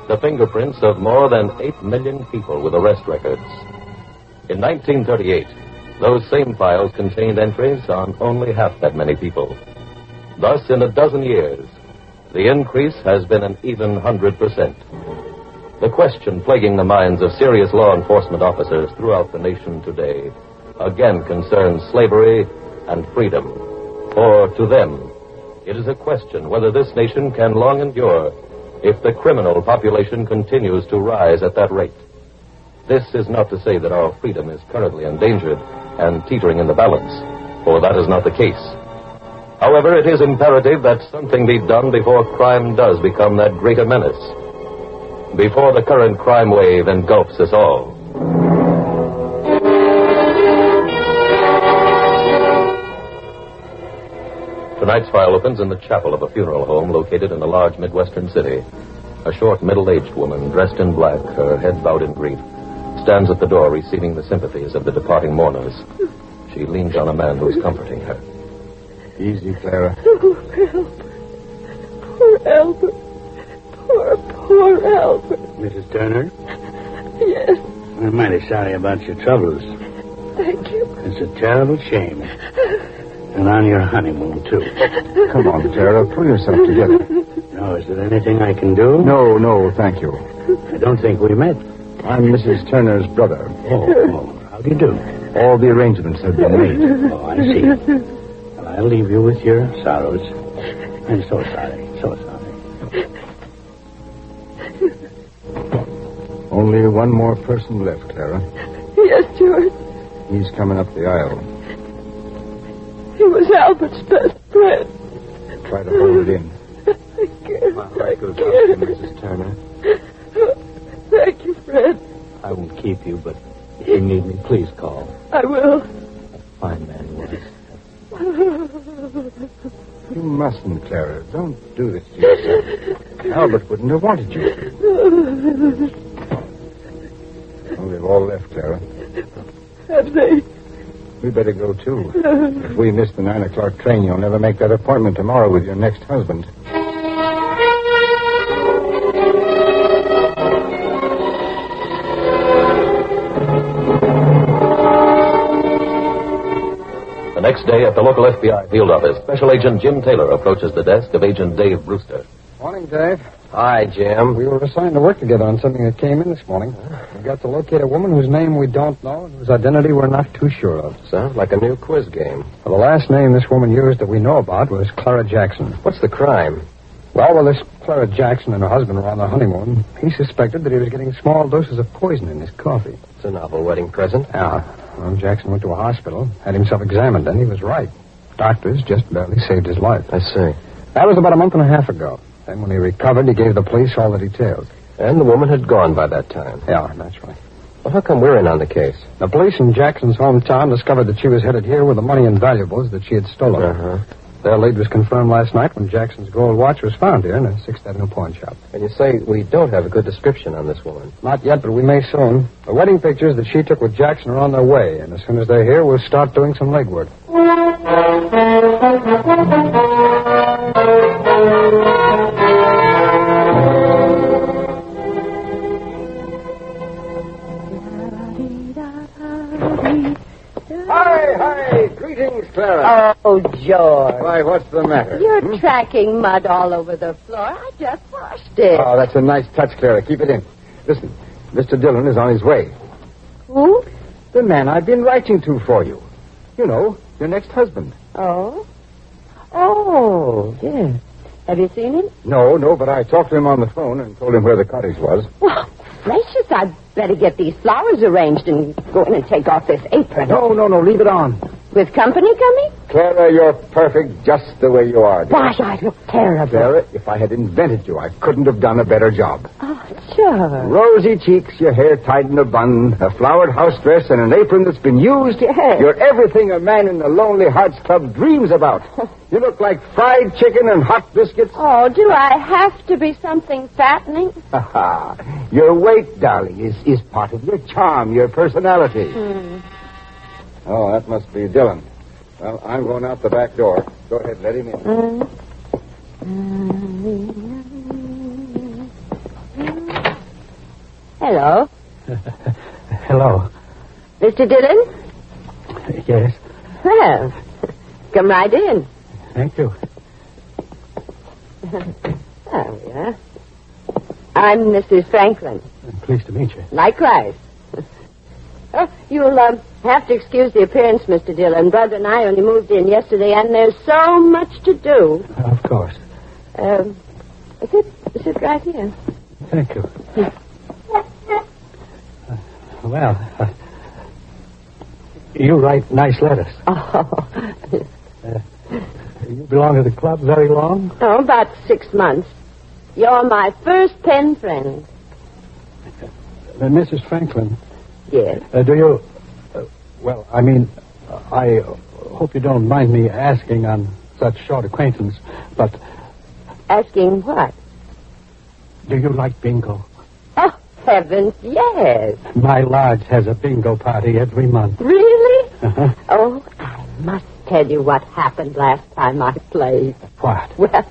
C: the fingerprints of more than 8 million people with arrest records. In 1938, those same files contained entries on only half that many people. Thus, in a dozen years, the increase has been an even 100%. The question plaguing the minds of serious law enforcement officers throughout the nation today again concerns slavery and freedom. For to them, it is a question whether this nation can long endure if the criminal population continues to rise at that rate. This is not to say that our freedom is currently endangered and teetering in the balance. for that is not the case. However, it is imperative that something be done before crime does become that greater menace. Before the current crime wave engulfs us all. Tonight's file opens in the chapel of a funeral home located in a large Midwestern city. A short, middle-aged woman, dressed in black, her head bowed in grief, stands at the door receiving the sympathies of the departing mourners. She leans on a man who is comforting her.
O: Easy, Clara.
I: Oh, help. Poor Albert. Poor Albert.
N: Mrs. Turner?
I: Yes.
N: I'm mighty sorry about your troubles.
I: Thank you.
N: It's a terrible shame. And on your honeymoon, too.
O: Come on, Clara. Pull yourself together.
N: Now, is there anything I can do?
O: No, thank you.
N: I don't think we met.
O: I'm Mrs. Turner's brother.
N: Oh, how do you do?
O: All the arrangements have been made.
N: Oh, I see. Well, I'll leave you with your sorrows. I'm so sorry.
O: Only one more person left, Clara.
I: Yes, George.
O: He's coming up the aisle.
I: He was Albert's best friend.
O: Try to hold it in.
I: I can't.
O: My heart goes out to you, Mrs. Turner.
I: Thank you, Fred.
N: I won't keep you, but if you need me, please call.
I: I will.
N: Fine man was.
O: You mustn't, Clara. Don't do this to yourself. Albert wouldn't have wanted you. Well, they've all left, Clara.
I: Have they?
O: We better go, too. If we miss the 9 o'clock train, you'll never make that appointment tomorrow with your next husband.
C: The next day at the local FBI field office, Special Agent Jim Taylor approaches the desk of Agent Dave Brewster.
U: Morning, Dave.
K: Hi, Jim.
U: We were assigned to work together on something that came in this morning. We got to locate a woman whose name we don't know and whose identity we're not too sure of.
K: Sounds like a new quiz game.
U: Well, the last name this woman used that we know about was Clara Jackson.
K: What's the crime?
U: Well, while this Clara Jackson and her husband were on their honeymoon, he suspected that he was getting small doses of poison in his coffee.
K: It's a novel wedding present.
U: Yeah. Well, Jackson went to a hospital, had himself examined, and he was right. Doctors just barely saved his life.
K: I see.
U: That was about a month and a half ago. Then when he recovered, he gave the police all the details.
K: And the woman had gone by that time.
U: Yeah, that's right.
K: Well, how come we're in on the case?
U: The police in Jackson's hometown discovered that she was headed here with the money and valuables that she had stolen.
K: Uh-huh.
U: Their lead was confirmed last night when Jackson's gold watch was found here in a 6th Avenue pawn shop.
K: And you say we don't have a good description on this woman?
U: Not yet, but we may soon. The wedding pictures that she took with Jackson are on their way, and as soon as they're here, we'll start doing some legwork.
K: Hi. Greetings, Clara.
F: Oh, George.
K: Why, what's the matter?
F: You're tracking mud all over the floor. I just washed it.
K: Oh, that's a nice touch, Clara. Keep it in. Listen, Mr. Dillon is on his way.
F: Who?
K: The man I've been writing to for you. You know, your next husband.
F: Oh? Oh, yes. Have you seen him?
K: No, but I talked to him on the phone and told him where the cottage was.
F: Well, gracious, I'd better get these flowers arranged and go in and take off this apron.
K: No, leave it on.
F: With company coming?
K: Clara, you're perfect just the way you are. Dear.
F: Why, I look terrible.
K: Clara, if I had invented you, I couldn't have done a better job.
F: Oh, sure.
K: Rosy cheeks, your hair tied in a bun, a flowered house dress, and an apron that's been used.
F: Yes.
K: You're everything a man in the Lonely Hearts Club dreams about. You look like fried chicken and hot biscuits.
F: Oh, do I have to be something fattening?
K: Your weight, darling, is part of your charm, your personality. Oh, that must be Dillon. Well, I'm going out the back door. Go ahead, let him in.
F: Hello.
N: Hello.
F: Mr. Dillon?
N: Yes.
F: Well, come right in.
N: Thank you.
F: Oh, yeah. I'm Mrs. Franklin.
N: I'm pleased to meet you.
F: Likewise. Oh, you'll have to excuse the appearance, Mr. Dillon. Brother and I only moved in yesterday, and there's so much to do.
N: Of course.
F: Is it right here?
N: Thank you.
G: You write nice letters.
F: Oh.
G: You belong to the club very long?
F: Oh, about 6 months. You're my first pen friend.
G: Mrs. Franklin.
F: Yes?
G: Do you... well, I mean, I hope you don't mind me asking on such short acquaintance, but...
F: Asking what?
G: Do you like bingo?
F: Oh, heavens, yes.
G: My lodge has a bingo party every month.
F: Really?
G: Uh-huh.
F: Oh, I must tell you what happened last time I played.
G: What?
F: Well,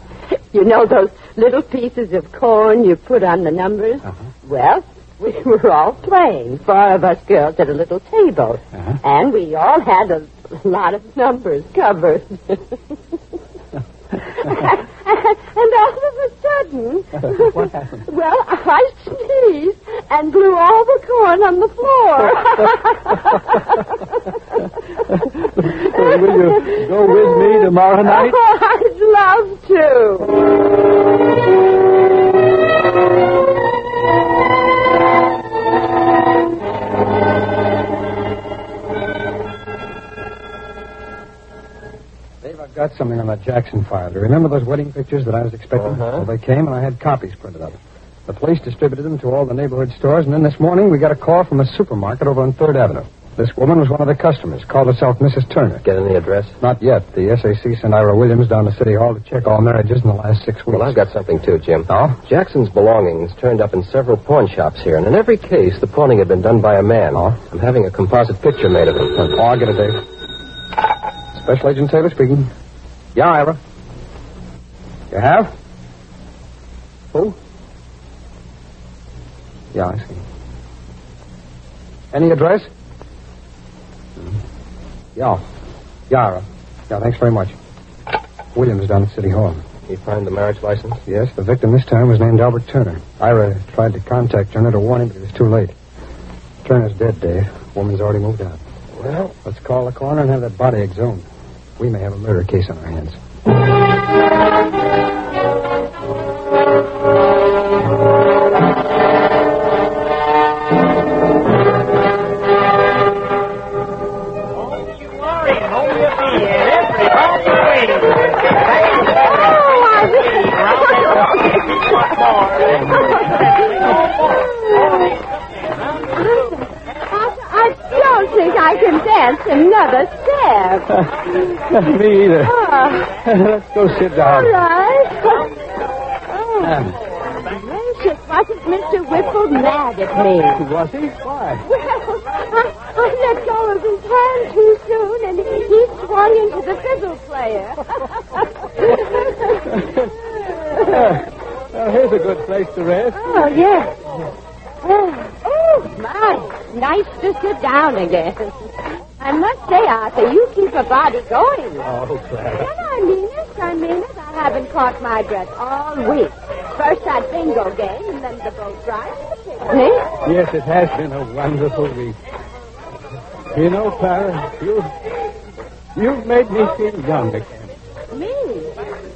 F: you know those little pieces of corn you put on the numbers?
G: Uh-huh.
F: Well, we were all playing, 4 of us girls at a little table.
G: Uh-huh.
F: And we all had a lot of numbers covered. And all of a sudden...
G: What happened?
F: Well, I sneezed and blew all the corn on the floor.
G: Will you go with me tomorrow night?
F: Oh, I'd love to.
H: I've got something on that Jackson file. Do you remember those wedding pictures that I was expecting?
U: Uh-huh.
H: Well, they came, and I had copies printed up. The police distributed them to all the neighborhood stores, and then this morning we got a call from a supermarket over on 3rd Avenue. This woman was one of the customers, called herself Mrs. Turner.
U: Get any address?
H: Not yet. The SAC sent Ira Williams down to City Hall to check all marriages in the last 6 weeks.
U: Well, I've got something, too, Jim.
H: Oh?
U: Jackson's belongings turned up in several pawn shops here, and in every case, the pawning had been done by a man.
H: Oh?
U: I'm having a composite picture made of him.
H: Oh, I'll get it, Dave. Special Agent Taylor speaking. Yeah, Ira. You have? Who? Yeah, I see. Any address? Yeah. Yeah, Ira. Yeah, thanks very much. Williams down at City Hall.
U: You find the marriage license?
H: Yes, the victim this time was named Albert Turner. Ira tried to contact Turner to warn him, but it was too late. Turner's dead, Dave. Woman's already moved out.
U: Well,
H: let's call the coroner and have that body exhumed. We may have a murder case on our hands.
F: I don't think I can dance another step.
G: Me either.
F: Oh.
G: Let's go sit down.
F: All right. Gracious, wasn't Mr. Whipple mad at me?
G: Was he? Why?
F: Well, I let go of his hand too soon, and he swung into the fiddle player.
G: Well, here's a good place to rest.
F: Oh, yes. Oh, my. Nice to sit down again. I must say, Arthur, you keep a body going.
G: Oh, Clara.
F: Well, I mean it. I haven't caught my breath all week. First that bingo game, and then the boat ride and the picnic.
G: Yes, it has been a wonderful week. You know, Clara, you've made me feel young again.
F: Me?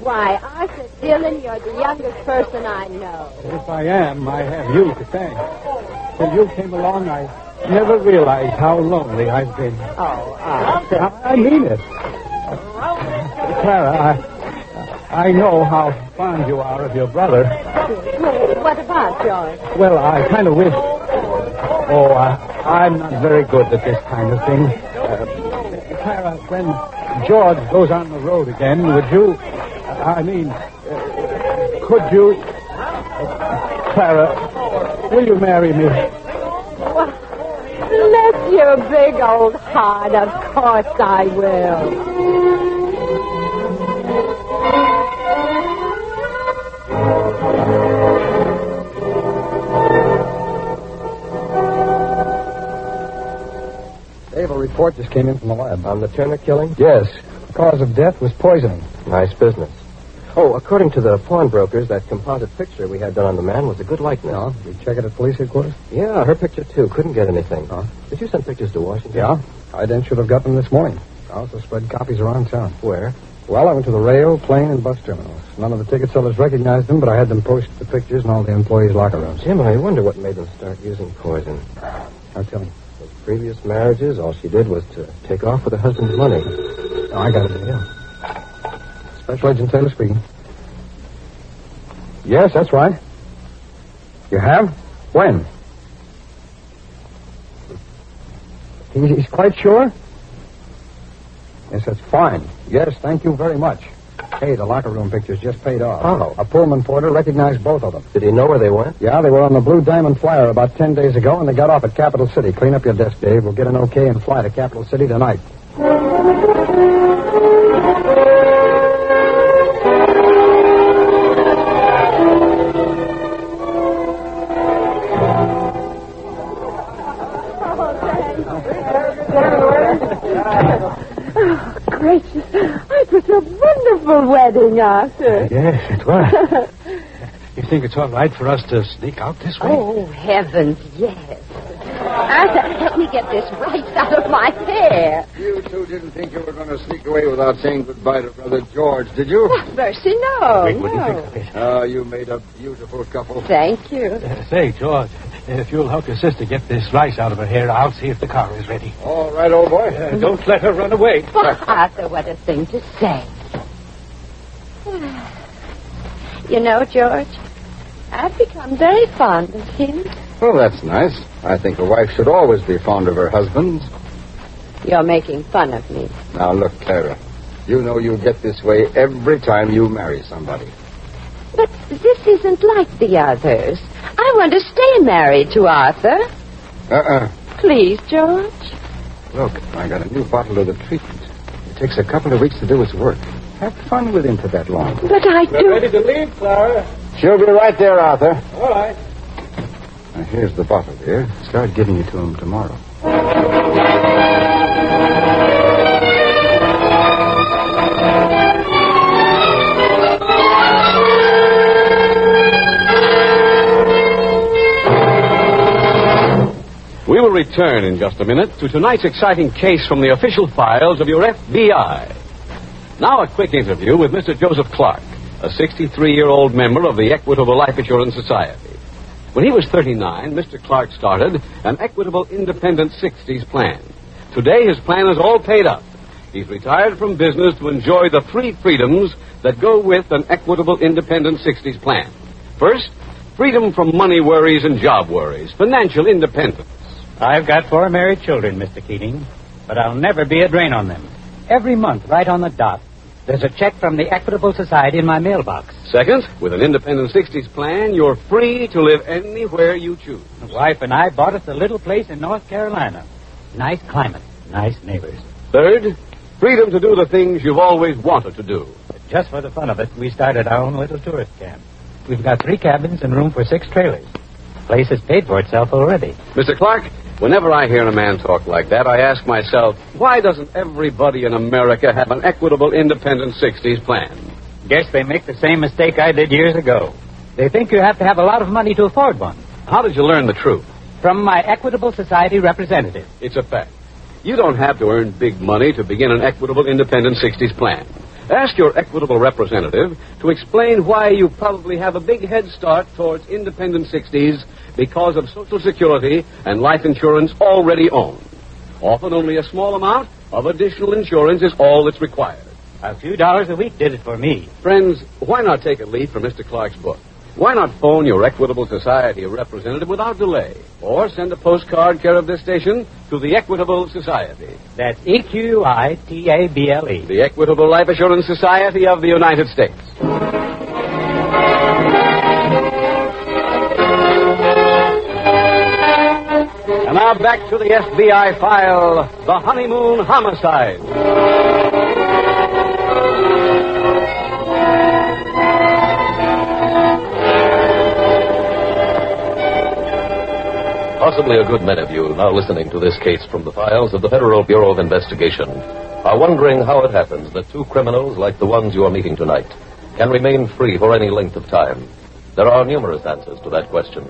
F: Why, Arthur Dillon, you're the youngest person I know.
G: If I am, I have you to thank. Till you came along, I never realized how lonely I've been.
F: Oh, Arthur.
G: I mean it. Clara, I know how fond you are of your brother.
F: What about George?
G: Well, I kind of wish... Oh, I'm not very good at this kind of thing. Clara, when George goes on the road again, would you... could you... Clara, will you marry me?
F: Well, bless your big old heart. Of course I will.
H: Dave, a report just came in from the lab.
U: On the Turner killing?
H: Yes. The cause of death was poisoning.
U: Nice business. Oh, according to the pawnbrokers, that composite picture we had done on the man was a good likeness.
H: No, did you check it at police headquarters?
U: Yeah, her picture, too. Couldn't get anything.
H: Oh.
U: Did you send pictures to Washington?
H: Yeah. I then should have got them this morning. I also spread copies around town.
U: Where?
H: Well, I went to the rail, plane, and bus terminals. None of the ticket sellers recognized them, but I had them post the pictures in all the employees' locker rooms.
U: Jim, I wonder what made them start using poison.
H: I'll tell you.
K: Those previous marriages, all she did was to take off with her husband's money.
H: Oh, I got it, yeah. Special Agent Taylor speaking. Yes, that's right. You have? When? He's quite sure? Yes, that's fine. Yes, thank you very much. Hey, the locker room pictures just paid off.
K: Oh.
H: A Pullman porter recognized both of them.
K: Did he know where they went?
H: Yeah, they were on the Blue Diamond Flyer about 10 days ago, and they got off at Capital City. Clean up your desk, Dave. We'll get an okay and fly to Capital City tonight.
I: Gracious, it was a wonderful wedding, Arthur.
G: Yes, it was. You think it's all right for us to sneak out this way?
F: Oh, heavens, yes. Arthur, help me get this rice out of my hair.
R: You two didn't think you were going to sneak away without saying goodbye to Brother George, did you?
F: Mercy, no.
G: Wait, what do you think of it?
R: Oh, you made a beautiful couple.
F: Thank you.
G: Say, George, if you'll help your sister get this rice out of her hair, I'll see if the car is ready.
R: All right, old boy.
G: Don't let her run away.
F: Oh, Arthur, what a thing to say. You know, George, I've become very fond of him.
R: Well, that's nice. I think a wife should always be fond of her husband.
F: You're making fun of me.
R: Now, look, Clara, you know you get this way every time you marry somebody.
F: But this isn't like the others. I want to stay married to Arthur. Please, George.
R: Look, I got a new bottle of the treatment. It takes a couple of weeks to do its work. Have fun with him for that long.
F: But I do...
R: We're ready to leave, Clara. She'll be right there, Arthur.
G: All right.
R: Now, here's the bottle, dear. Start giving it to him tomorrow.
A: We will return in just a minute to tonight's exciting case from the official files of your FBI. Now a quick interview with Mr. Joseph Clark, a 63-year-old member of the Equitable Life Assurance Society. When he was 39, Mr. Clark started an Equitable Independent 60s plan. Today, his plan is all paid up. He's retired from business to enjoy the free freedoms that go with an Equitable Independent 60s plan. First, freedom from money worries and job worries, financial independence.
S: I've got 4 married children, Mr. Keating, but I'll never be a drain on them. Every month, right on the dot, there's a check from the Equitable Society in my mailbox.
A: Second, with an Independent 60s plan, you're free to live anywhere you choose.
S: The wife and I bought us a little place in North Carolina. Nice climate, nice neighbors.
A: Third, freedom to do the things you've always wanted to do.
S: But just for the fun of it, we started our own little tourist camp. We've got 3 cabins and room for 6 trailers. The place has paid for itself already.
A: Mr. Clark, whenever I hear a man talk like that, I ask myself, why doesn't everybody in America have an Equitable Independent 60s plan?
S: Guess they make the same mistake I did years ago. They think you have to have a lot of money to afford one.
A: How did you learn the truth?
S: From my Equitable Society representative.
A: It's a fact. You don't have to earn big money to begin an Equitable Independent 60s plan. Ask your Equitable representative to explain why you probably have a big head start towards Independent 60s because of Social Security and life insurance already owned. Often only a small amount of additional insurance is all that's required.
S: A few dollars a week did it for me.
A: Friends, why not take a leaf from Mr. Clark's book? Why not phone your Equitable Society representative without delay? Or send a postcard care of this station to the Equitable Society.
S: That's EQUITABLE.
A: The Equitable Life Assurance Society of the United States. And now back to the FBI file, the Honeymoon Homicide.
C: Possibly a good many of you now listening to this case from the files of the Federal Bureau of Investigation are wondering how it happens that 2 criminals like the ones you are meeting tonight can remain free for any length of time. There are numerous answers to that question.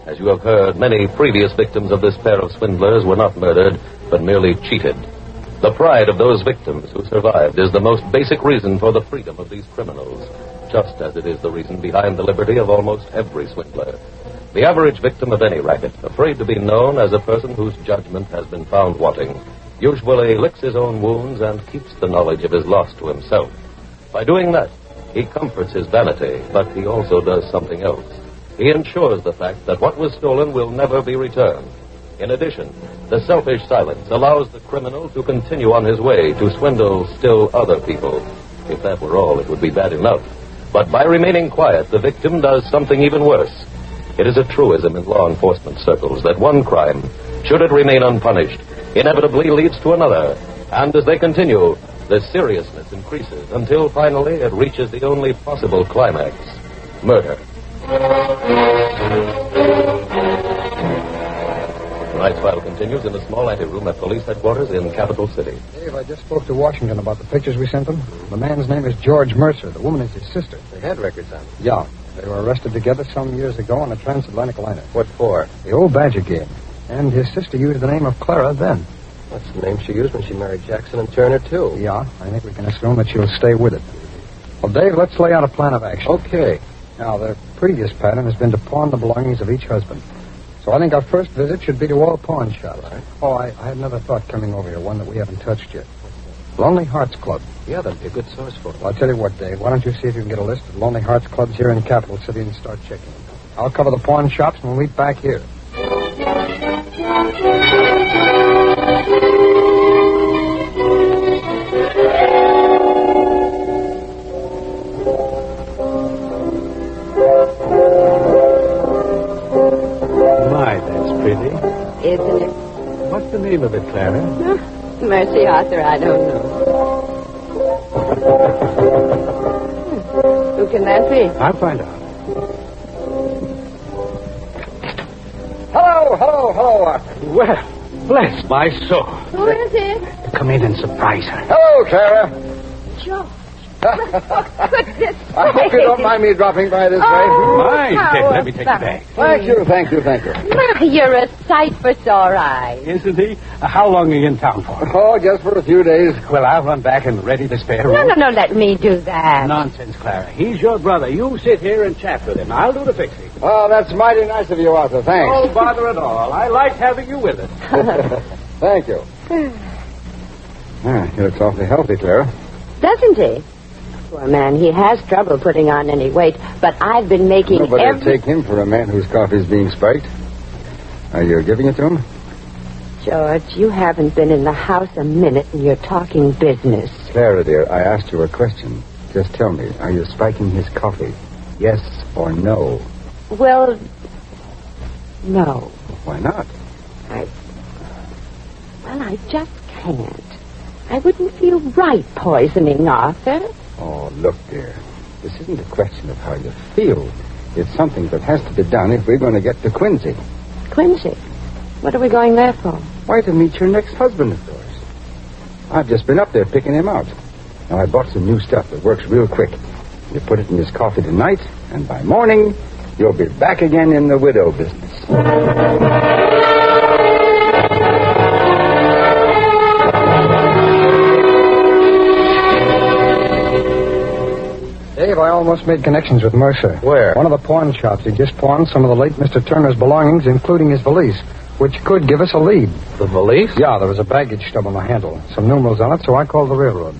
C: As you have heard, many previous victims of this pair of swindlers were not murdered, but merely cheated. The pride of those victims who survived is the most basic reason for the freedom of these criminals, just as it is the reason behind the liberty of almost every swindler. The average victim of any racket, afraid to be known as a person whose judgment has been found wanting, usually licks his own wounds and keeps the knowledge of his loss to himself. By doing that, he comforts his vanity, but he also does something else. He ensures the fact that what was stolen will never be returned. In addition, the selfish silence allows the criminal to continue on his way to swindle still other people. If that were all, it would be bad enough. But by remaining quiet, the victim does something even worse. It is a truism in law enforcement circles that one crime, should it remain unpunished, inevitably leads to another. And as they continue, the seriousness increases until finally it reaches the only possible climax, murder. Tonight's file continues in a small anteroom at police headquarters in Capital City.
U: Dave, I just spoke to Washington about the pictures we sent them. The man's name is George Mercer. The woman is his sister.
K: They had records on them.
U: Yeah. They were arrested together some years ago on a transatlantic liner.
K: What for?
U: The old Badger game. And his sister used the name of Clara then.
K: That's the name she used when she married Jackson and Turner, too.
U: Yeah, I think we can assume that she'll stay with it. Well, Dave, let's lay out a plan of action.
K: Okay.
U: Now, their previous pattern has been to pawn the belongings of each husband. So I think our first visit should be to all pawn shops. Right. Oh, I had another thought coming over here, one that we haven't touched yet. Lonely Hearts Club.
K: Yeah, that'd be a good source for it.
U: Well, I'll tell you what, Dave. Why don't you see if you can get a list of Lonely Hearts Clubs here in Capital City and start checking them. I'll cover the pawn shops and we'll meet back here.
L: My, that's pretty.
F: Isn't it?
L: What's the name of it, Clara?
F: Mercy, Arthur, I don't know. Who can that be?
L: I'll find out.
K: Hello, Arthur.
L: Well, bless my soul.
F: Who is it?
L: Come in and surprise her.
K: Hello, Clara.
F: George.
K: I hope you don't mind me dropping by this way.
L: Mind, let me take the bag.
K: Thank you.
F: My, you're a sight for sore eyes.
L: Isn't he? How long are you in town for?
K: Oh, just for a few days.
L: Well, I'll run back and ready the spare room.
F: No, let me do that.
L: Nonsense, Clara. He's your brother. You sit here and chat with him. I'll do the fixing.
K: Oh, that's mighty nice of you, Arthur. Thanks.
L: No bother at all. I like having you with us.
K: Thank you. He looks awfully healthy, Clara.
F: Doesn't he? Poor man, he has trouble putting on any weight, but I've been making
R: Nobody would take him for a man whose coffee's being spiked. Are you giving it to him?
F: George, you haven't been in the house a minute and you're talking business.
R: Clara, dear, I asked you a question. Just tell me, are you spiking his coffee? Yes or no?
F: Well, no.
R: Why not?
F: I just can't. I wouldn't feel right poisoning Arthur.
R: Oh, look, dear. This isn't a question of how you feel. It's something that has to be done if we're going to get to Quincy.
F: Quincy? What are we going there for?
R: Why, to meet your next husband, of course. I've just been up there picking him out. Now, I bought some new stuff that works real quick. You put it in his coffee tonight, and by morning, you'll be back again in the widow business.
U: Dave, I almost made connections with Mercer.
K: Where?
U: One of the pawn shops. He just pawned some of the late Mr. Turner's belongings, including his valise, which could give us a lead.
K: The valise?
U: Yeah, there was a baggage stub on the handle, some numerals on it, so I called the railroad.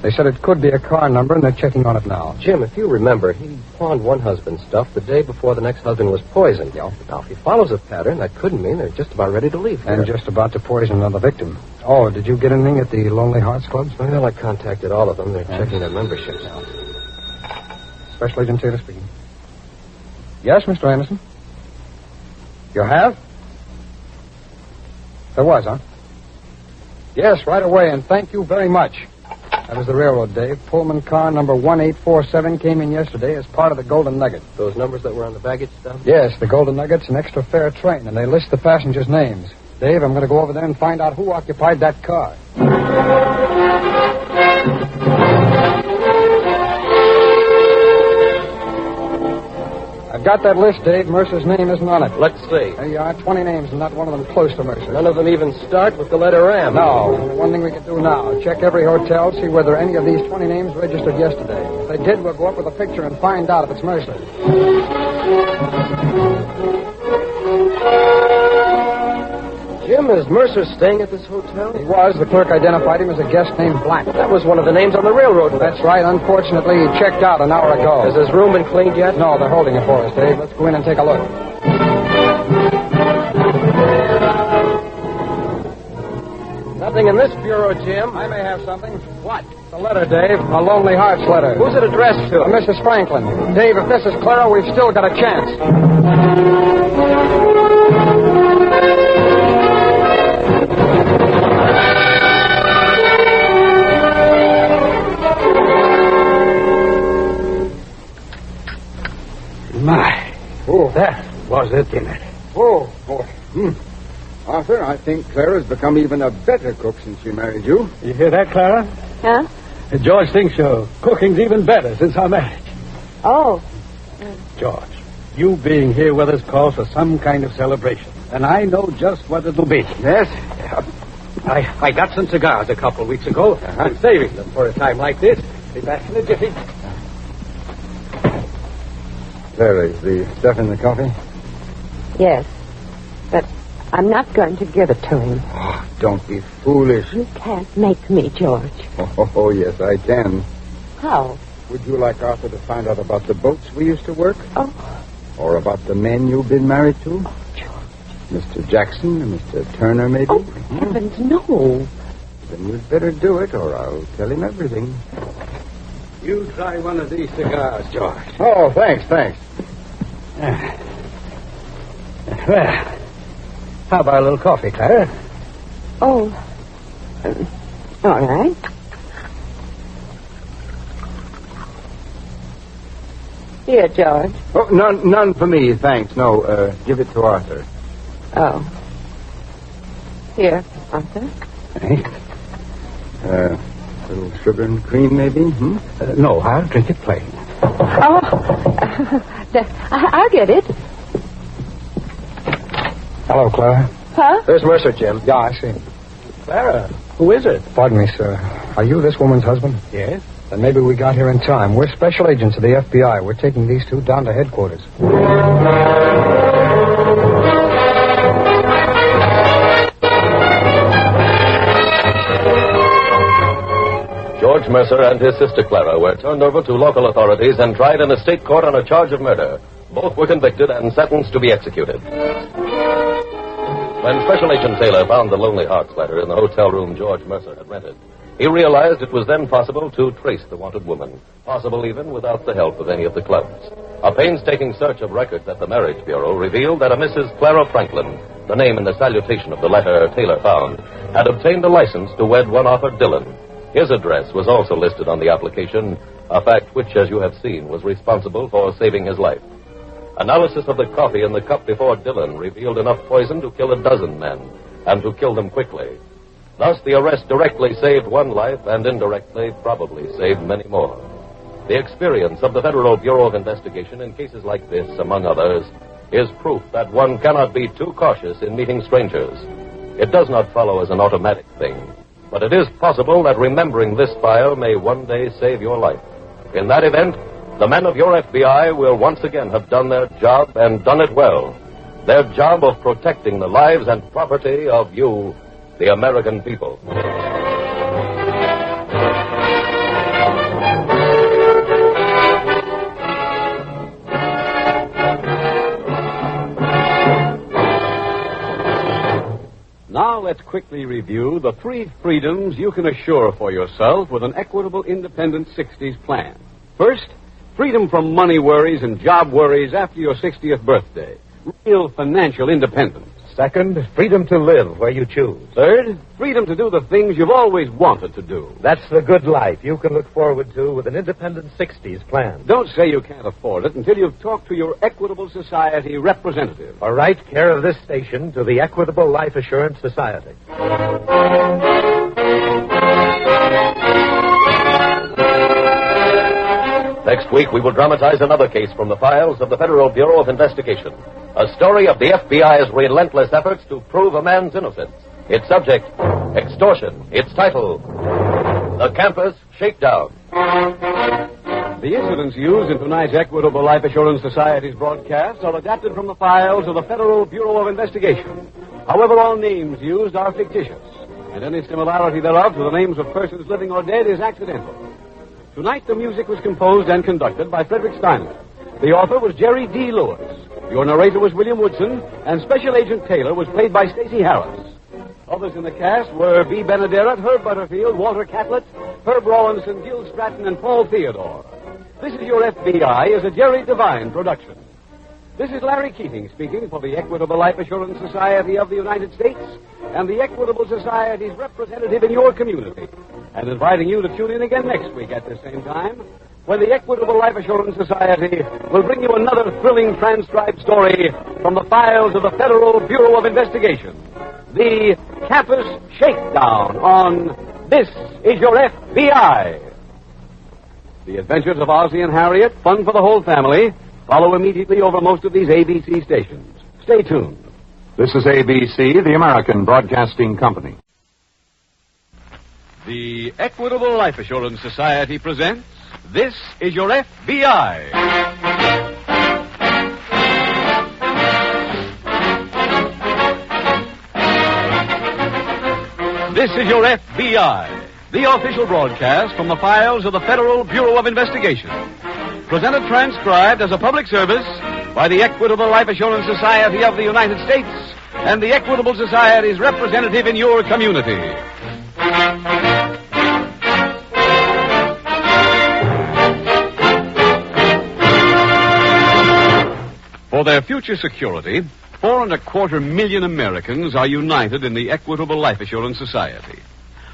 U: They said it could be a car number, and they're checking on it now.
K: Jim, if you remember, he pawned one husband's stuff the day before the next husband was poisoned. Yeah. Now, if he follows a pattern, that could mean they're just about ready to leave.
U: And just about to poison another victim. Oh, did you get anything at the Lonely Hearts Clubs?
K: Well, I contacted all of them. They're checking their memberships out.
U: Special Agent Taylor speaking. Yes, Mr. Anderson? You have? There was, huh? Yes, right away, and thank you very much. That was the railroad, Dave. Pullman car number 1847 came in yesterday as part of the Golden Nugget.
K: Those numbers that were on the baggage stuff?
U: Yes, the Golden Nugget's an extra fare train, and they list the passengers' names. Dave, I'm going to go over there and find out who occupied that car. I've got that list, Dave. Mercer's name isn't on it.
K: Let's see.
U: There you are, 20 names, and not one of them close to Mercer.
K: None of them even start with the letter M.
U: No. One thing we can do now, check every hotel, see whether any of these 20 names registered yesterday. If they did, we'll go up with a picture and find out if it's Mercer.
K: Jim, is Mercer staying at this hotel?
U: He was. The clerk identified him as a guest named Black.
K: That was one of the names on the railroad list.
U: That's right. Unfortunately, he checked out an hour ago.
K: Has his room been cleaned yet?
U: No, they're holding it for us, Dave. Let's go in and take a look.
K: Nothing in this bureau, Jim.
U: I may have something. What? It's a letter, Dave. A Lonely Hearts letter.
K: Who's it addressed to?
U: Mrs. Franklin. Dave, if this is Clara, we've still got a chance.
R: My. Oh, that was a dinner. Oh, boy. Arthur, I think Clara's become even a better cook since she married you.
L: You hear that, Clara?
I: Huh?
L: George thinks your cooking's even better since our marriage.
I: Oh.
L: George, you being here with us calls for some kind of celebration. And I know just what it'll be.
R: Yes?
L: I got some cigars a couple of weeks ago. I'm saving them for a time like this. Be back in a jiffy.
R: Clara, is the stuff in the coffee?
I: Yes. But I'm not going to give it to him.
R: Oh, don't be foolish.
I: You can't make me, George.
R: Oh, yes, I can.
I: How?
R: Would you like Arthur to find out about the boats we used to work?
I: Oh.
R: Or about the men you've been married to?
I: Oh, George.
R: Mr. Jackson and Mr. Turner, maybe?
I: Oh, heavens, no.
R: Then you'd better do it, or I'll tell him everything.
L: You try one of these cigars, George.
R: Oh, thanks.
L: Well, how about a little coffee, Clara?
I: Oh. All right. Here, George.
R: Oh, none for me, thanks. No, give it to Arthur.
I: Oh. Here, Arthur.
R: Thanks. A little sugar and cream, maybe?
L: No, I'll drink it plain.
I: Oh, I'll get it.
U: Hello, Clara.
I: Huh?
K: There's Mercer, Jim.
U: Yeah, I see.
L: Clara, who is it?
U: Pardon me, sir. Are you this woman's husband?
L: Yes.
U: Then maybe we got here in time. We're special agents of the FBI. We're taking these two down to headquarters.
C: George Mercer and his sister Clara were turned over to local authorities and tried in a state court on a charge of murder. Both were convicted and sentenced to be executed. When Special Agent Taylor found the Lonely Hearts letter in the hotel room George Mercer had rented, he realized it was then possible to trace the wanted woman, possible even without the help of any of the clubs. A painstaking search of records at the Marriage Bureau revealed that a Mrs. Clara Franklin, the name in the salutation of the letter Taylor found, had obtained a license to wed one Arthur Dillon. His address was also listed on the application, a fact which, as you have seen, was responsible for saving his life. Analysis of the coffee in the cup before Dillon revealed enough poison to kill a dozen men, and to kill them quickly. Thus, the arrest directly saved one life, and indirectly probably saved many more. The experience of the Federal Bureau of Investigation in cases like this, among others, is proof that one cannot be too cautious in meeting strangers. It does not follow as an automatic thing, but it is possible that remembering this file may one day save your life. In that event, the men of your FBI will once again have done their job and done it well. Their job of protecting the lives and property of you, the American people.
A: Now let's quickly review the 3 freedoms you can assure for yourself with an equitable independent 60s plan. First, freedom from money worries and job worries after your 60th birthday. Real financial independence.
K: Second, freedom to live where you choose.
A: Third, freedom to do the things you've always wanted to do.
K: That's the good life you can look forward to with an independent 60s plan.
A: Don't say you can't afford it until you've talked to your Equitable Society representative.
K: Or write care of this station to the Equitable Life Assurance Society.
C: Next week, we will dramatize another case from the files of the Federal Bureau of Investigation. A story of the FBI's relentless efforts to prove a man's innocence. Its subject, extortion. Its title, The Campus Shakedown.
A: The incidents used in tonight's Equitable Life Assurance Society's broadcast are adapted from the files of the Federal Bureau of Investigation. However, all names used are fictitious, and any similarity thereof to the names of persons living or dead is accidental. Tonight, the music was composed and conducted by Frederick Steiner. The author was Jerry D. Lewis. Your narrator was William Woodson, and Special Agent Taylor was played by Stacey Harris. Others in the cast were B. Benaderet, Herb Butterfield, Walter Catlett, Herb Rawlinson, Gil Stratton, and Paul Theodore. This Is Your FBI is a Jerry Devine production. This is Larry Keating speaking for the Equitable Life Assurance Society of the United States and the Equitable Society's representative in your community, and inviting you to tune in again next week at the same time when the Equitable Life Assurance Society will bring you another thrilling transcribed story from the files of the Federal Bureau of Investigation. The Campus Shakedown on This Is Your FBI. The Adventures of Ozzie and Harriet, fun for the whole family, follow immediately over most of these ABC stations. Stay tuned.
B: This is ABC, the American Broadcasting Company.
A: The Equitable Life Assurance Society presents This Is Your FBI. This is Your FBI, the official broadcast from the files of the Federal Bureau of Investigation. Presented transcribed as a public service by the Equitable Life Assurance Society of the United States and the Equitable Society's representative in your community. For their future security, 4.25 million Americans are united in the Equitable Life Assurance Society.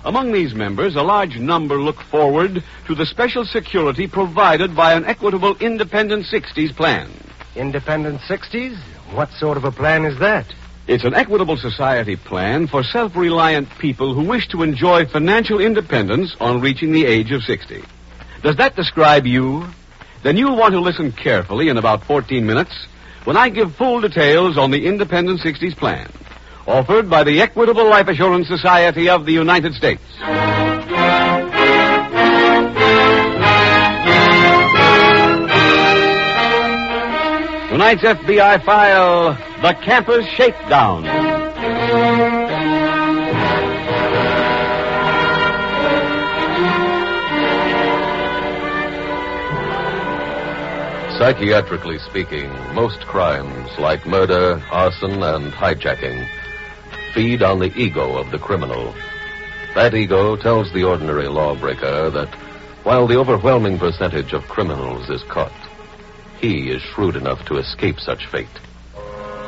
A: Among these members, a large number look forward to the special security provided by an Equitable Independent 60s plan.
Q: Independent 60s? What sort of a plan is that?
A: It's an Equitable Society plan for self-reliant people who wish to enjoy financial independence on reaching the age of 60. Does that describe you? Then you'll want to listen carefully in about 14 minutes when I give full details on the Independent 60s plan, offered by the Equitable Life Assurance Society of the United States. Tonight's FBI file, The Campus Shakedown.
C: Psychiatrically speaking, most crimes, like murder, arson, and hijacking, feed on the ego of the criminal. That ego tells the ordinary lawbreaker that while the overwhelming percentage of criminals is caught, he is shrewd enough to escape such fate.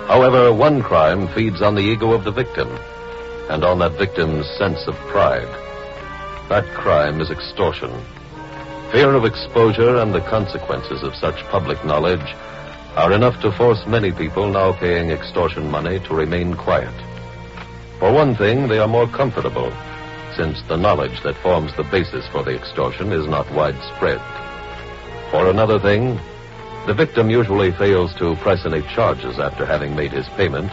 C: However, one crime feeds on the ego of the victim, and on that victim's sense of pride. That crime is extortion. Fear of exposure and the consequences of such public knowledge are enough to force many people now paying extortion money to remain quiet. For one thing, they are more comfortable, since the knowledge that forms the basis for the extortion is not widespread. For another thing, the victim usually fails to press any charges after having made his payment,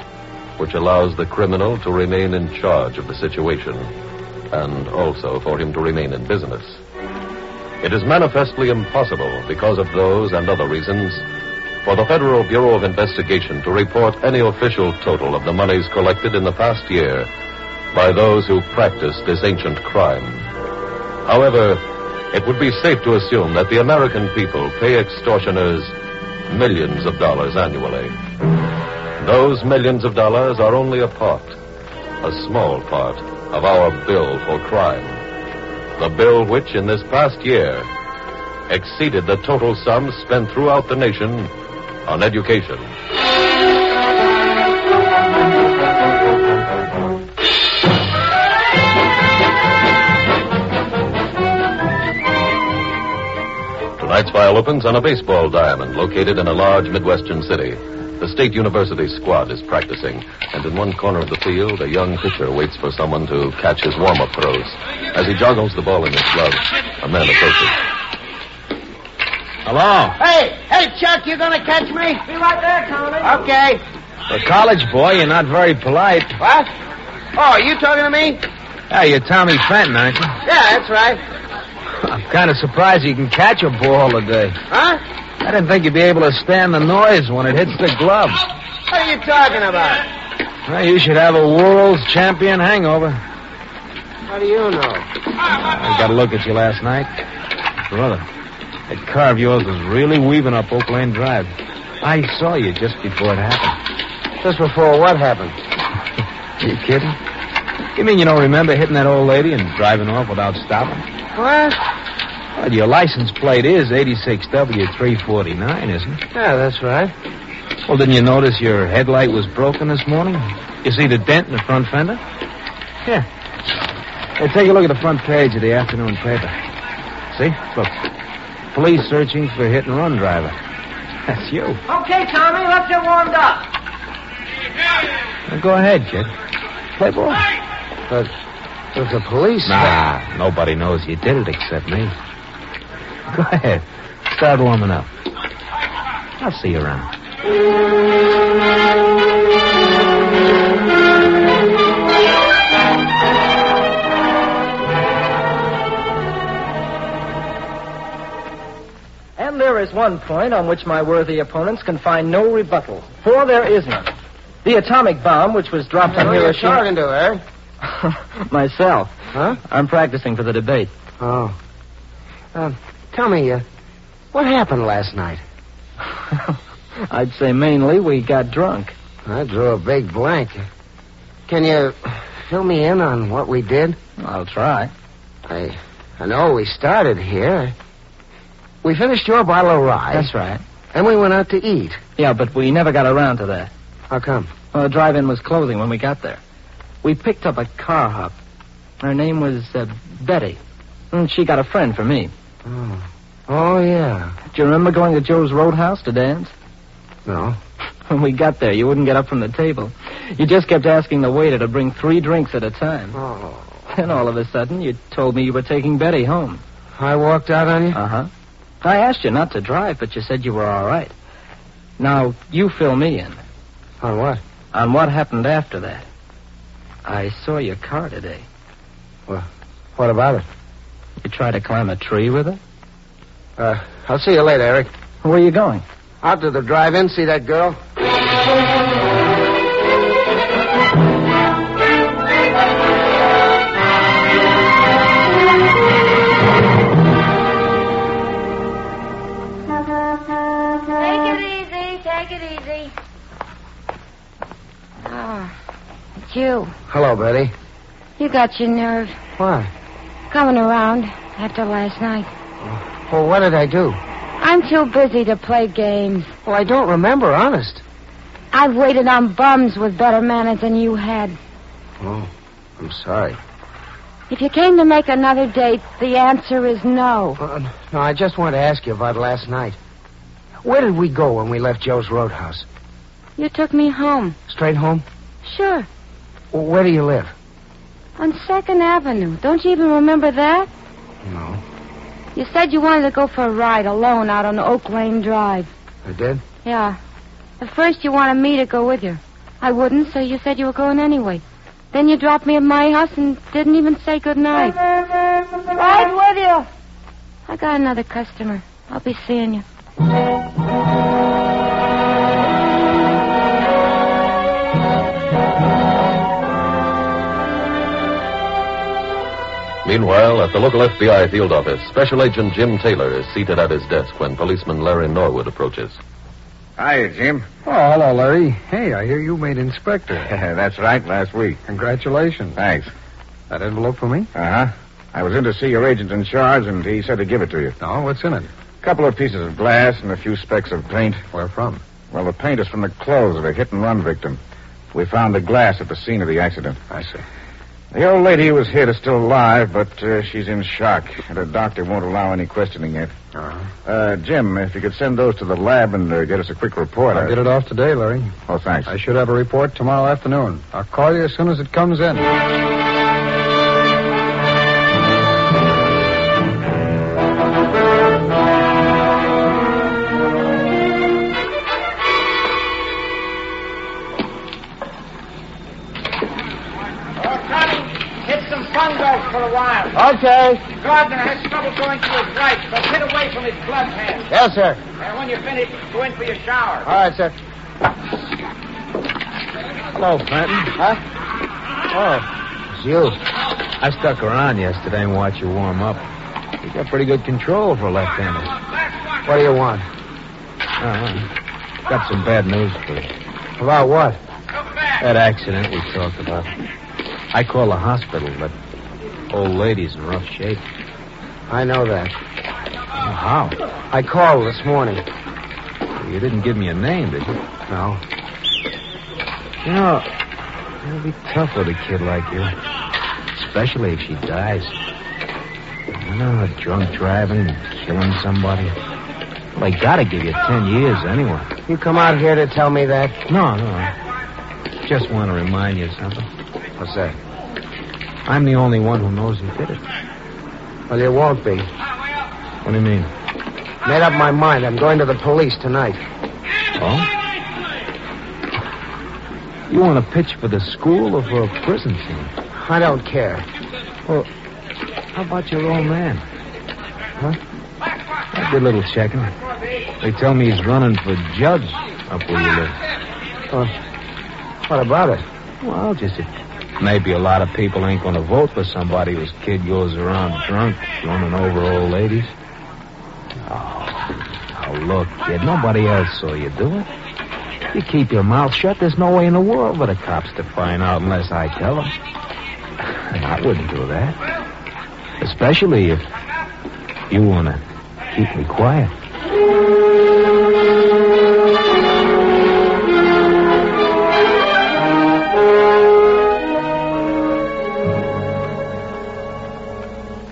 C: which allows the criminal to remain in charge of the situation, and also for him to remain in business. It is manifestly impossible, because of those and other reasons, for the Federal Bureau of Investigation to report any official total of the monies collected in the past year by those who practice this ancient crime. However, it would be safe to assume that the American people pay extortioners millions of dollars annually. Those millions of dollars are only a small part, of our bill for crime. The bill which, in this past year, exceeded the total sum spent throughout the nation on education. Tonight's file opens on a baseball diamond located in a large Midwestern city. The State University squad is practicing, and in one corner of the field, a young pitcher waits for someone to catch his warm-up throws. As he joggles the ball in his glove, a man approaches.
E: Hello? Hey, Chuck, you gonna catch me? Be right there, Tony. Okay.
L: For a college boy, you're not very polite.
E: What? Oh, you talking to me?
L: Hey, you're Tommy Fenton, aren't you?
E: Yeah, that's right.
L: I'm kind of surprised you can catch a ball today.
E: Huh?
L: I didn't think you'd be able to stand the noise when it hits the glove.
E: What are you talking about?
L: Well, you should have a world's champion hangover.
E: How do you know?
L: I got a look at you last night. Brother, that car of yours was really weaving up Oak Lane Drive. I saw you just before it happened.
E: Just before what happened?
L: Are you kidding? You mean you don't remember hitting that old lady and driving off without stopping?
E: What?
L: Well, your license plate is 86W349, isn't it?
E: Yeah, that's right.
L: Well, didn't you notice your headlight was broken this morning? You see the dent in the front fender? Here. Hey, take a look at the front page of the afternoon paper. See? Look. Police searching for hit-and-run driver. That's you.
J: Okay, Tommy, let's get warmed up.
L: Now, go ahead, kid. Play ball.
E: But the police...
L: Nah, nobody knows you did it except me. Go ahead. Start warming up. I'll see you around.
J: And there is one point on which my worthy opponents can find no rebuttal, for there is none. The atomic bomb, which was dropped on Hiroshima...
E: What are you talking to, Eric?
J: Myself.
E: Huh?
J: I'm practicing for the debate.
E: Oh. Tell me, what happened last night?
J: I'd say mainly we got drunk.
E: I drew a big blank. Can you fill me in on what we did?
J: I'll try.
E: I know we started here. We finished your bottle of rye.
J: That's right.
E: And we went out to eat.
J: Yeah, but we never got around to that.
E: How come?
J: Well, the drive-in was closing when we got there. We picked up a car hop. Her name was Betty. And she got a friend for me.
E: Oh, yeah.
J: Do you remember going to Joe's Roadhouse to dance?
E: No.
J: When we got there, you wouldn't get up from the table. You just kept asking the waiter to bring 3 drinks at a time.
E: Oh.
J: Then all of a sudden, you told me you were taking Betty home.
E: I walked out on you?
J: Uh-huh. I asked you not to drive, but you said you were all right. Now, you fill me in.
E: On what?
J: On what happened after that. I saw your car today.
E: Well, what about it?
J: You tried to climb a tree with it?
E: I'll see you later, Eric.
J: Where are you going?
E: Out to the drive-in, see that girl?
T: Take it easy. Oh, it's you.
E: Hello, Betty.
T: You got your nerve.
E: What?
T: Coming around after last night.
E: Well, what did I do?
T: I'm too busy to play games.
E: Well, I don't remember, honest.
T: I've waited on bums with better manners than you had.
E: Oh, I'm sorry.
T: If you came to make another date, the answer is no.
E: No, I just want to ask you about last night. Where did we go when we left Joe's Roadhouse?
T: You took me home.
E: Straight home?
T: Sure.
E: Well, where do you live?
T: On 2nd Avenue. Don't you even remember that?
E: No.
T: You said you wanted to go for a ride alone out on Oak Lane Drive.
E: I did?
T: Yeah. At first you wanted me to go with you. I wouldn't, so you said you were going anyway. Then you dropped me at my house and didn't even say goodnight. Right with you. I got another customer. I'll be seeing you.
C: Meanwhile, at the local FBI field office, Special Agent Jim Taylor is seated at his desk when policeman Larry Norwood approaches.
W: Hiya, Jim.
H: Oh, hello, Larry. Hey, I hear you made inspector.
W: That's right, last week.
H: Congratulations.
W: Thanks.
H: That envelope for me?
W: Uh-huh. I was in to see your agent in charge, and he said to give it to you.
H: Oh, what's in it?
W: A couple of pieces of glass and a few specks of paint.
H: Where from?
W: Well, the paint is from the clothes of a hit-and-run victim. We found the glass at the scene of the accident.
H: I see.
W: The old lady who was hit is still alive, but she's in shock, and her doctor won't allow any questioning yet.
H: Uh-huh.
W: Jim, if you could send those to the lab and get us a quick report.
H: I'll get it off today, Larry.
W: Oh, thanks.
H: I should have a report tomorrow afternoon. I'll call you as soon as it comes in.
L: For a while.
E: Okay.
L: Gardner has trouble going to his right, so get away from his blood path.
E: Yes, sir.
L: And when you finish, go in for your shower.
E: All right, sir.
M: Hello, Fenton.
L: Huh?
M: Oh, it's you. I stuck around yesterday and watched you warm up. You got pretty good control for a left-hander.
L: What do you want?
M: Got some bad news for you.
L: About what?
M: That accident we talked about. I called the hospital, but old lady's in rough shape.
L: I know that.
M: Well, how?
L: I called this morning.
M: You didn't give me a name, did you?
L: No.
M: You know, it'll be tough with a kid like you. Especially if she dies. You know, drunk driving and killing somebody. Well, they gotta give you 10 years anyway.
L: You come out here to tell me that?
M: No. Just want to remind you of something.
L: What's that?
M: I'm the only one who knows who did it.
L: Well, you won't be.
M: What do you mean?
L: Made up my mind. I'm going to the police tonight.
M: Oh? You want to pitch for the school or for a prison scene?
L: I don't care.
M: Well, how about your old man?
L: Huh?
M: I did a little checking. They tell me he's running for judge up where you live.
L: What about it?
M: Well, just maybe a lot of people ain't going to vote for somebody whose kid goes around drunk, running over old ladies. Oh, look, kid, nobody else saw you do it. You keep your mouth shut, there's no way in the world for the cops to find out unless I tell them. And I wouldn't do that. Especially if you want to keep me quiet.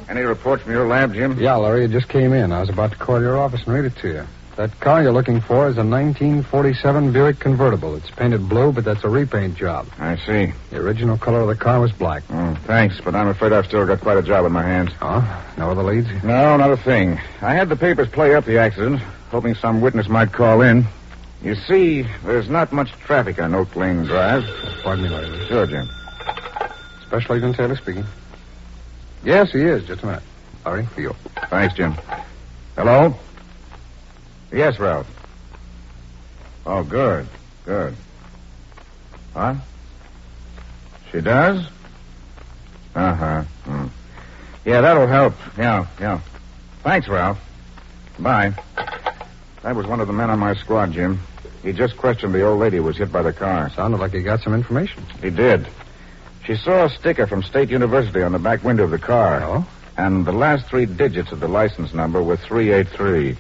W: Any reports from your lab, Jim?
H: Yeah, Larry, it just came in. I was about to call your office and read it to you. That car you're looking for is a 1947 Buick convertible. It's painted blue, but that's a repaint job.
W: I see.
H: The original color of the car was black.
W: Thanks, but I'm afraid I've still got quite a job in my hands.
H: Oh? No other leads?
W: No, not a thing. I had the papers play up the accident, hoping some witness might call in. You see, there's not much traffic on Oak Lane Drive.
H: Pardon me, Larry.
W: Sure, Jim.
H: Special Agent Taylor speaking. Yes, he is. Just a minute. Larry, for you.
W: Thanks, Jim. Hello? Yes, Ralph. Oh, good. What? She does? Uh-huh. Yeah, that'll help. Yeah. Thanks, Ralph. Bye. That was one of the men on my squad, Jim. He just questioned the old lady who was hit by the car.
H: Sounded like he got some information.
W: He did. She saw a sticker from State University on the back window of the car.
H: Oh?
W: And the last 3 digits of the license number were 383.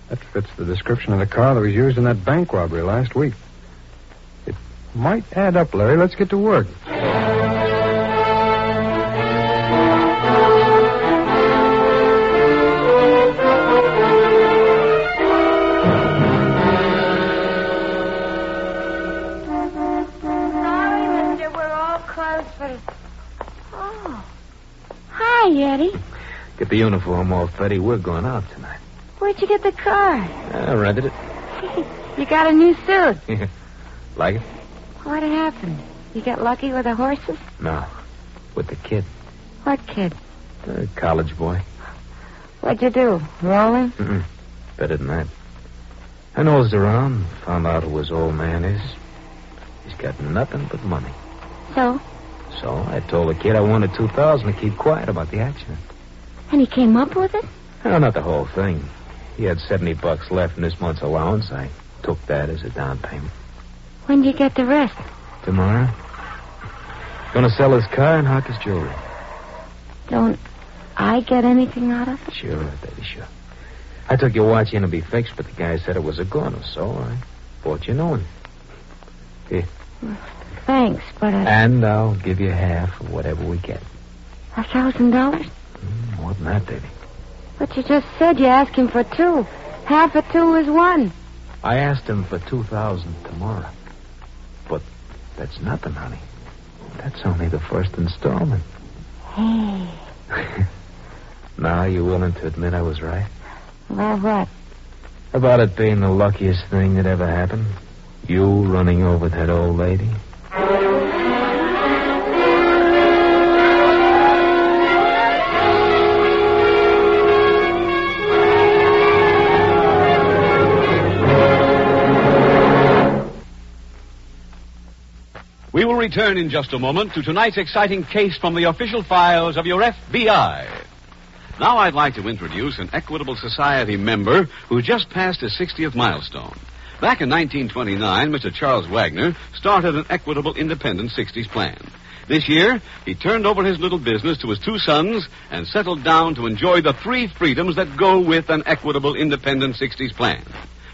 H: That fits the description of the car that was used in that bank robbery last week. It might add up, Larry. Let's get to work.
T: Sorry, mister. We're all closed for... Oh. Hi, Eddie.
M: Get the uniform off, Betty. We're going out tonight.
T: Where'd you get the car?
M: I rented it.
T: You got a new suit.
M: Like it?
T: What happened? You got lucky with the horses?
M: No. With the kid.
T: What kid?
M: The college boy.
T: What'd you do? Roll him?
M: Mm-mm. Better than that. I nosed around, found out who his old man is. He's got nothing but money.
T: So?
M: So I told the kid I wanted $2,000 to keep quiet about the accident.
T: And he came up with it?
M: No, not the whole thing. He had $70 left in this month's allowance. I took that as a down payment.
T: When do you get the rest?
M: Tomorrow. Gonna sell his car and hock his jewelry.
T: Don't I get anything out of it?
M: Sure, baby, sure. I took your watch in to be fixed, but the guy said it was a gun, so I bought you a new one. Here.
T: Thanks, but
M: And I'll give you half of whatever we get.
T: $1,000?
M: More than that, baby.
T: But you just said you asked him for 2. Half of 2 is 1.
M: I asked him for $2,000 tomorrow. But that's nothing, honey. That's only the first installment.
T: Hey.
M: Now you willing to admit I was right?
T: About what?
M: About it being the luckiest thing that ever happened. You running over that old lady.
A: will return in just a moment to tonight's exciting case from the official files of your FBI. Now I'd like to introduce an Equitable Society member who just passed his 60th milestone. Back in 1929, Mr. Charles Wagner started an Equitable Independent 60s plan. This year, he turned over his little business to his two sons and settled down to enjoy the three freedoms that go with an Equitable Independent 60s plan.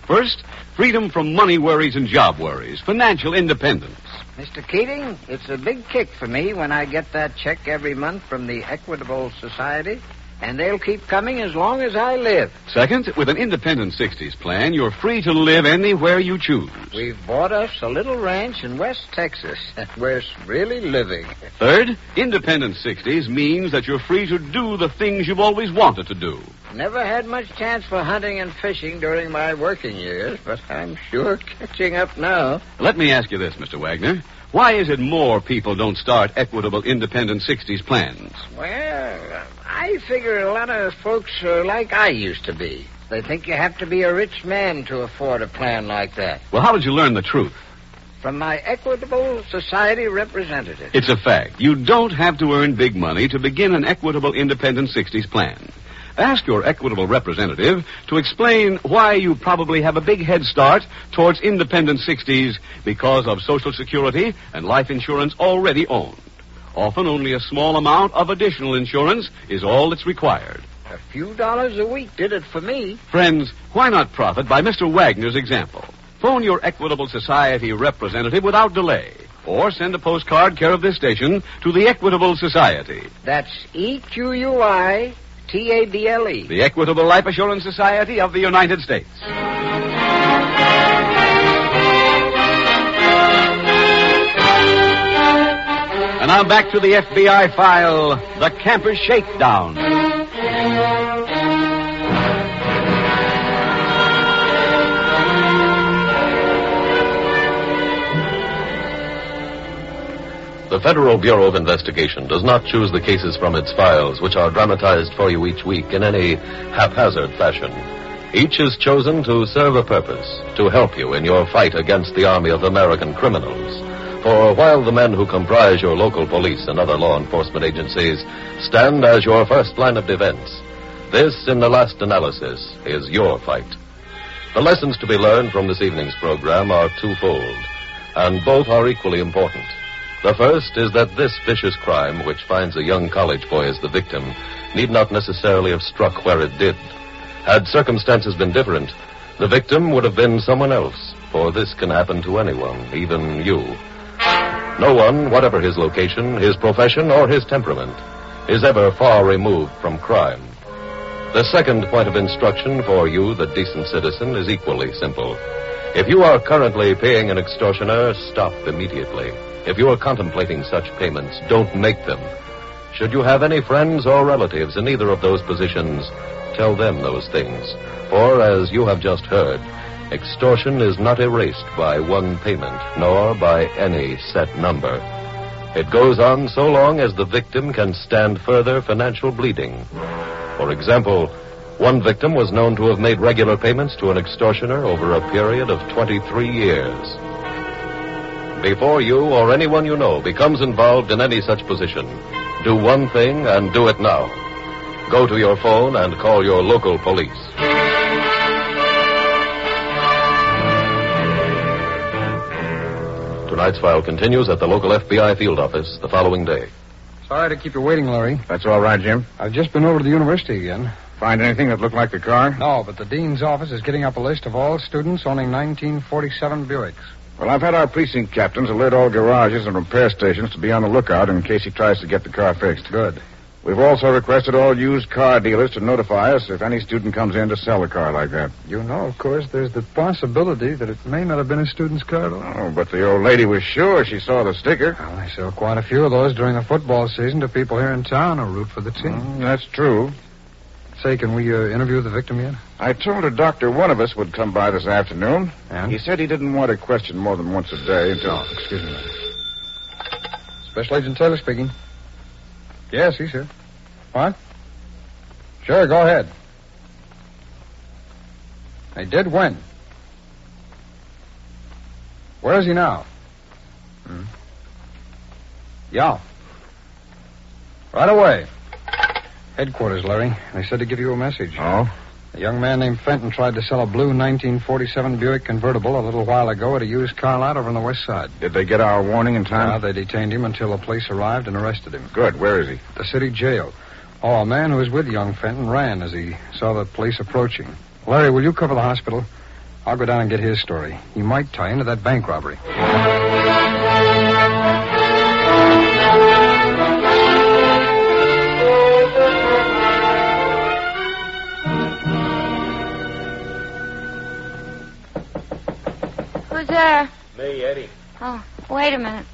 A: First, freedom from money worries and job worries, financial independence.
D: Mr. Keating, it's a big kick for me when I get that check every month from the Equitable Society, and they'll keep coming as long as I live.
A: Second, with an Independent 60s plan, you're free to live anywhere you choose.
D: We've bought us a little ranch in West Texas. We're really living.
A: Third, Independent 60s means that you're free to do the things you've always wanted to do.
D: Never had much chance for hunting and fishing during my working years, but I'm sure catching up now.
A: Let me ask you this, Mr. Wagner. Why is it more people don't start Equitable Independent 60s plans?
D: Well, I figure a lot of folks are like I used to be. They think you have to be a rich man to afford a plan like that.
A: Well, how did you learn the truth?
D: From my Equitable Society representative.
A: It's a fact. You don't have to earn big money to begin an Equitable Independent 60s plan. Ask your Equitable representative to explain why you probably have a big head start towards Independent 60s because of Social Security and life insurance already owned. Often only a small amount of additional insurance is all that's required.
D: A few dollars a week did it for me.
A: Friends, why not profit by Mr. Wagner's example? Phone your Equitable Society representative without delay, or send a postcard care of this station to the Equitable Society.
D: That's EQUI TABLE.
A: The Equitable Life Assurance Society of the United States. And now back to the FBI file, The Campers Shakedown.
C: The Federal Bureau of Investigation does not choose the cases from its files, which are dramatized for you each week in any haphazard fashion. Each is chosen to serve a purpose, to help you in your fight against the army of American criminals. For while the men who comprise your local police and other law enforcement agencies stand as your first line of defense, this, in the last analysis, is your fight. The lessons to be learned from this evening's program are twofold, and both are equally important. The first is that this vicious crime, which finds a young college boy as the victim, need not necessarily have struck where it did. Had circumstances been different, the victim would have been someone else, for this can happen to anyone, even you. No one, whatever his location, his profession, or his temperament, is ever far removed from crime. The second point of instruction for you, the decent citizen, is equally simple. If you are currently paying an extortioner, stop immediately. If you are contemplating such payments, don't make them. Should you have any friends or relatives in either of those positions, tell them those things. For, as you have just heard, extortion is not erased by one payment, nor by any set number. It goes on so long as the victim can stand further financial bleeding. For example, one victim was known to have made regular payments to an extortioner over a period of 23 years. Before you or anyone you know becomes involved in any such position, do one thing and do it now. Go to your phone and call your local police. Tonight's file continues at the local FBI field office the following day.
H: Sorry to keep you waiting, Larry.
W: That's all right, Jim.
H: I've just been over to the university again.
W: Find anything that looked like the car?
H: No, but the dean's office is getting up a list of all students owning 1947 Buicks.
W: Well, I've had our precinct captains alert all garages and repair stations to be on the lookout in case he tries to get the car fixed.
H: Good.
W: We've also requested all used car dealers to notify us if any student comes in to sell a car like that.
H: You know, of course, there's the possibility that it may not have been a student's car at all.
W: Oh, but the old lady was sure she saw the sticker.
H: Well, I saw quite a few of those during the football season to people here in town who root for the team.
W: That's true.
H: Say, can we interview the victim yet?
W: I told a doctor one of us would come by this afternoon.
H: And?
W: He said he didn't want to question more than once a day until...
H: Oh, excuse me. Special Agent Taylor speaking. Yes, he's here. What? Sure, go ahead. They did win. Where is he now? Yeah. Right away. Headquarters, Larry. They said to give you a message.
W: Oh?
H: A young man named Fenton tried to sell a blue 1947 Buick convertible a little while ago at a used car lot over on the west side.
W: Did they get our warning in time?
H: Yeah, they detained him until the police arrived and arrested him.
W: Good. Where is he?
H: The city jail. Oh, a man who was with young Fenton ran as he saw the police approaching. Larry, will you cover the hospital? I'll go down and get his story. He might tie into that bank robbery.
T: Who's there?
O: Me, Eddie.
T: Oh, wait a minute.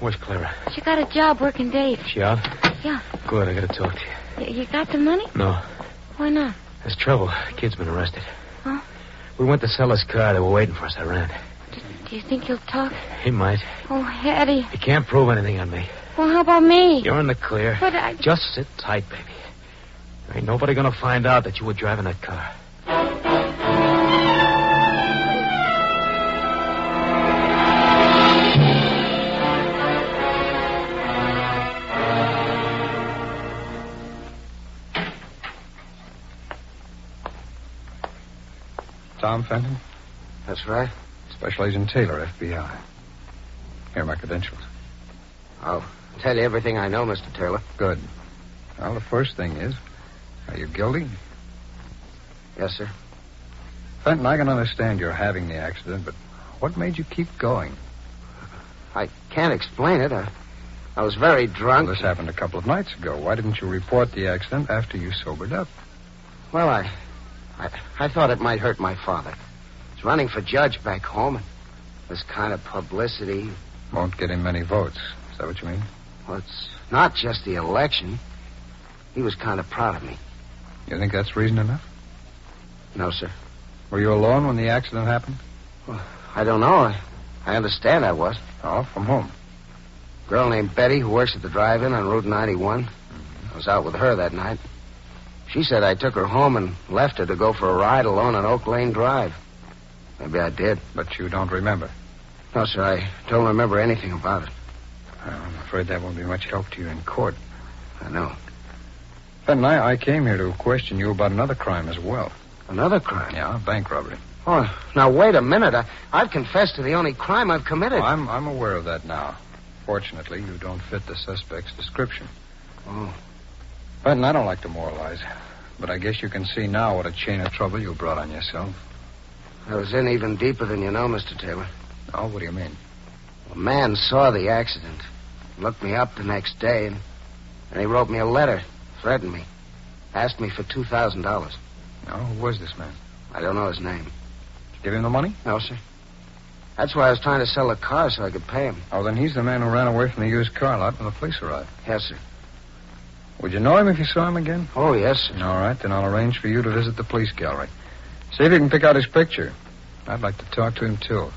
O: Where's Clara?
T: She got a job working days.
O: She out?
T: Yeah.
O: Good, I gotta talk to you.
T: You got the money?
O: No.
T: Why not?
O: There's trouble. The kid's been arrested.
T: Huh?
O: We went to sell his car. They were waiting for us. I ran.
T: Do you think he'll talk?
O: He might.
T: Oh, Eddie.
O: He can't prove anything on me.
T: Well, how about me?
O: You're in the clear.
T: But I...
O: Just sit tight, baby. There ain't nobody gonna find out that you were driving that car.
H: Tom Fenton?
D: That's right.
H: Special Agent Taylor, FBI. Here are my credentials.
D: I'll tell you everything I know, Mr. Taylor.
H: Good. Well, the first thing is, are you guilty?
D: Yes, sir.
H: Fenton, I can understand your having the accident, but what made you keep going?
D: I can't explain it. I was very drunk.
H: Well, this happened a couple of nights ago. Why didn't you report the accident after you sobered up?
D: Well, I thought it might hurt my father. He's running for judge back home, and this kind of publicity...
H: Won't get him many votes. Is that what you mean?
D: Well, it's not just the election. He was kind of proud of me.
H: You think that's reason enough?
D: No, sir.
H: Were you alone when the accident happened?
D: Well, I don't know. I understand I was.
H: Oh, from whom?
D: A girl named Betty who works at the drive-in on Route 91. I was out with her that night. She said I took her home and left her to go for a ride alone on Oak Lane Drive. Maybe I did.
H: But you don't remember?
D: No, sir. I don't remember anything about it.
H: Well, I'm afraid that won't be much help to you in court.
D: I know.
H: Fenton, I came here to question you about another crime as well.
D: Another crime?
H: Yeah, bank robbery.
D: Oh, now, wait a minute. I've confessed to the only crime I've committed.
H: Oh, I'm aware of that now. Fortunately, you don't fit the suspect's description.
D: Oh.
H: Fenton, I don't like to moralize, but I guess you can see now what a chain of trouble you brought on yourself.
D: I was in even deeper than you know, Mr. Taylor.
H: Oh, what do you mean?
D: A man saw the accident, looked me up the next day, and he wrote me a letter, threatened me, asked me for $2,000.
H: Oh, who was this man?
D: I don't know his name.
H: Did you give him the money?
D: No, sir. That's why I was trying to sell the car so I could pay him.
H: Oh, then he's the man who ran away from the used car lot when the police arrived.
D: Yes, sir.
H: Would you know him if you saw him again?
D: Oh, yes, sir.
H: All right, then I'll arrange for you to visit the police gallery. See if you can pick out his picture. I'd like to talk to him, too.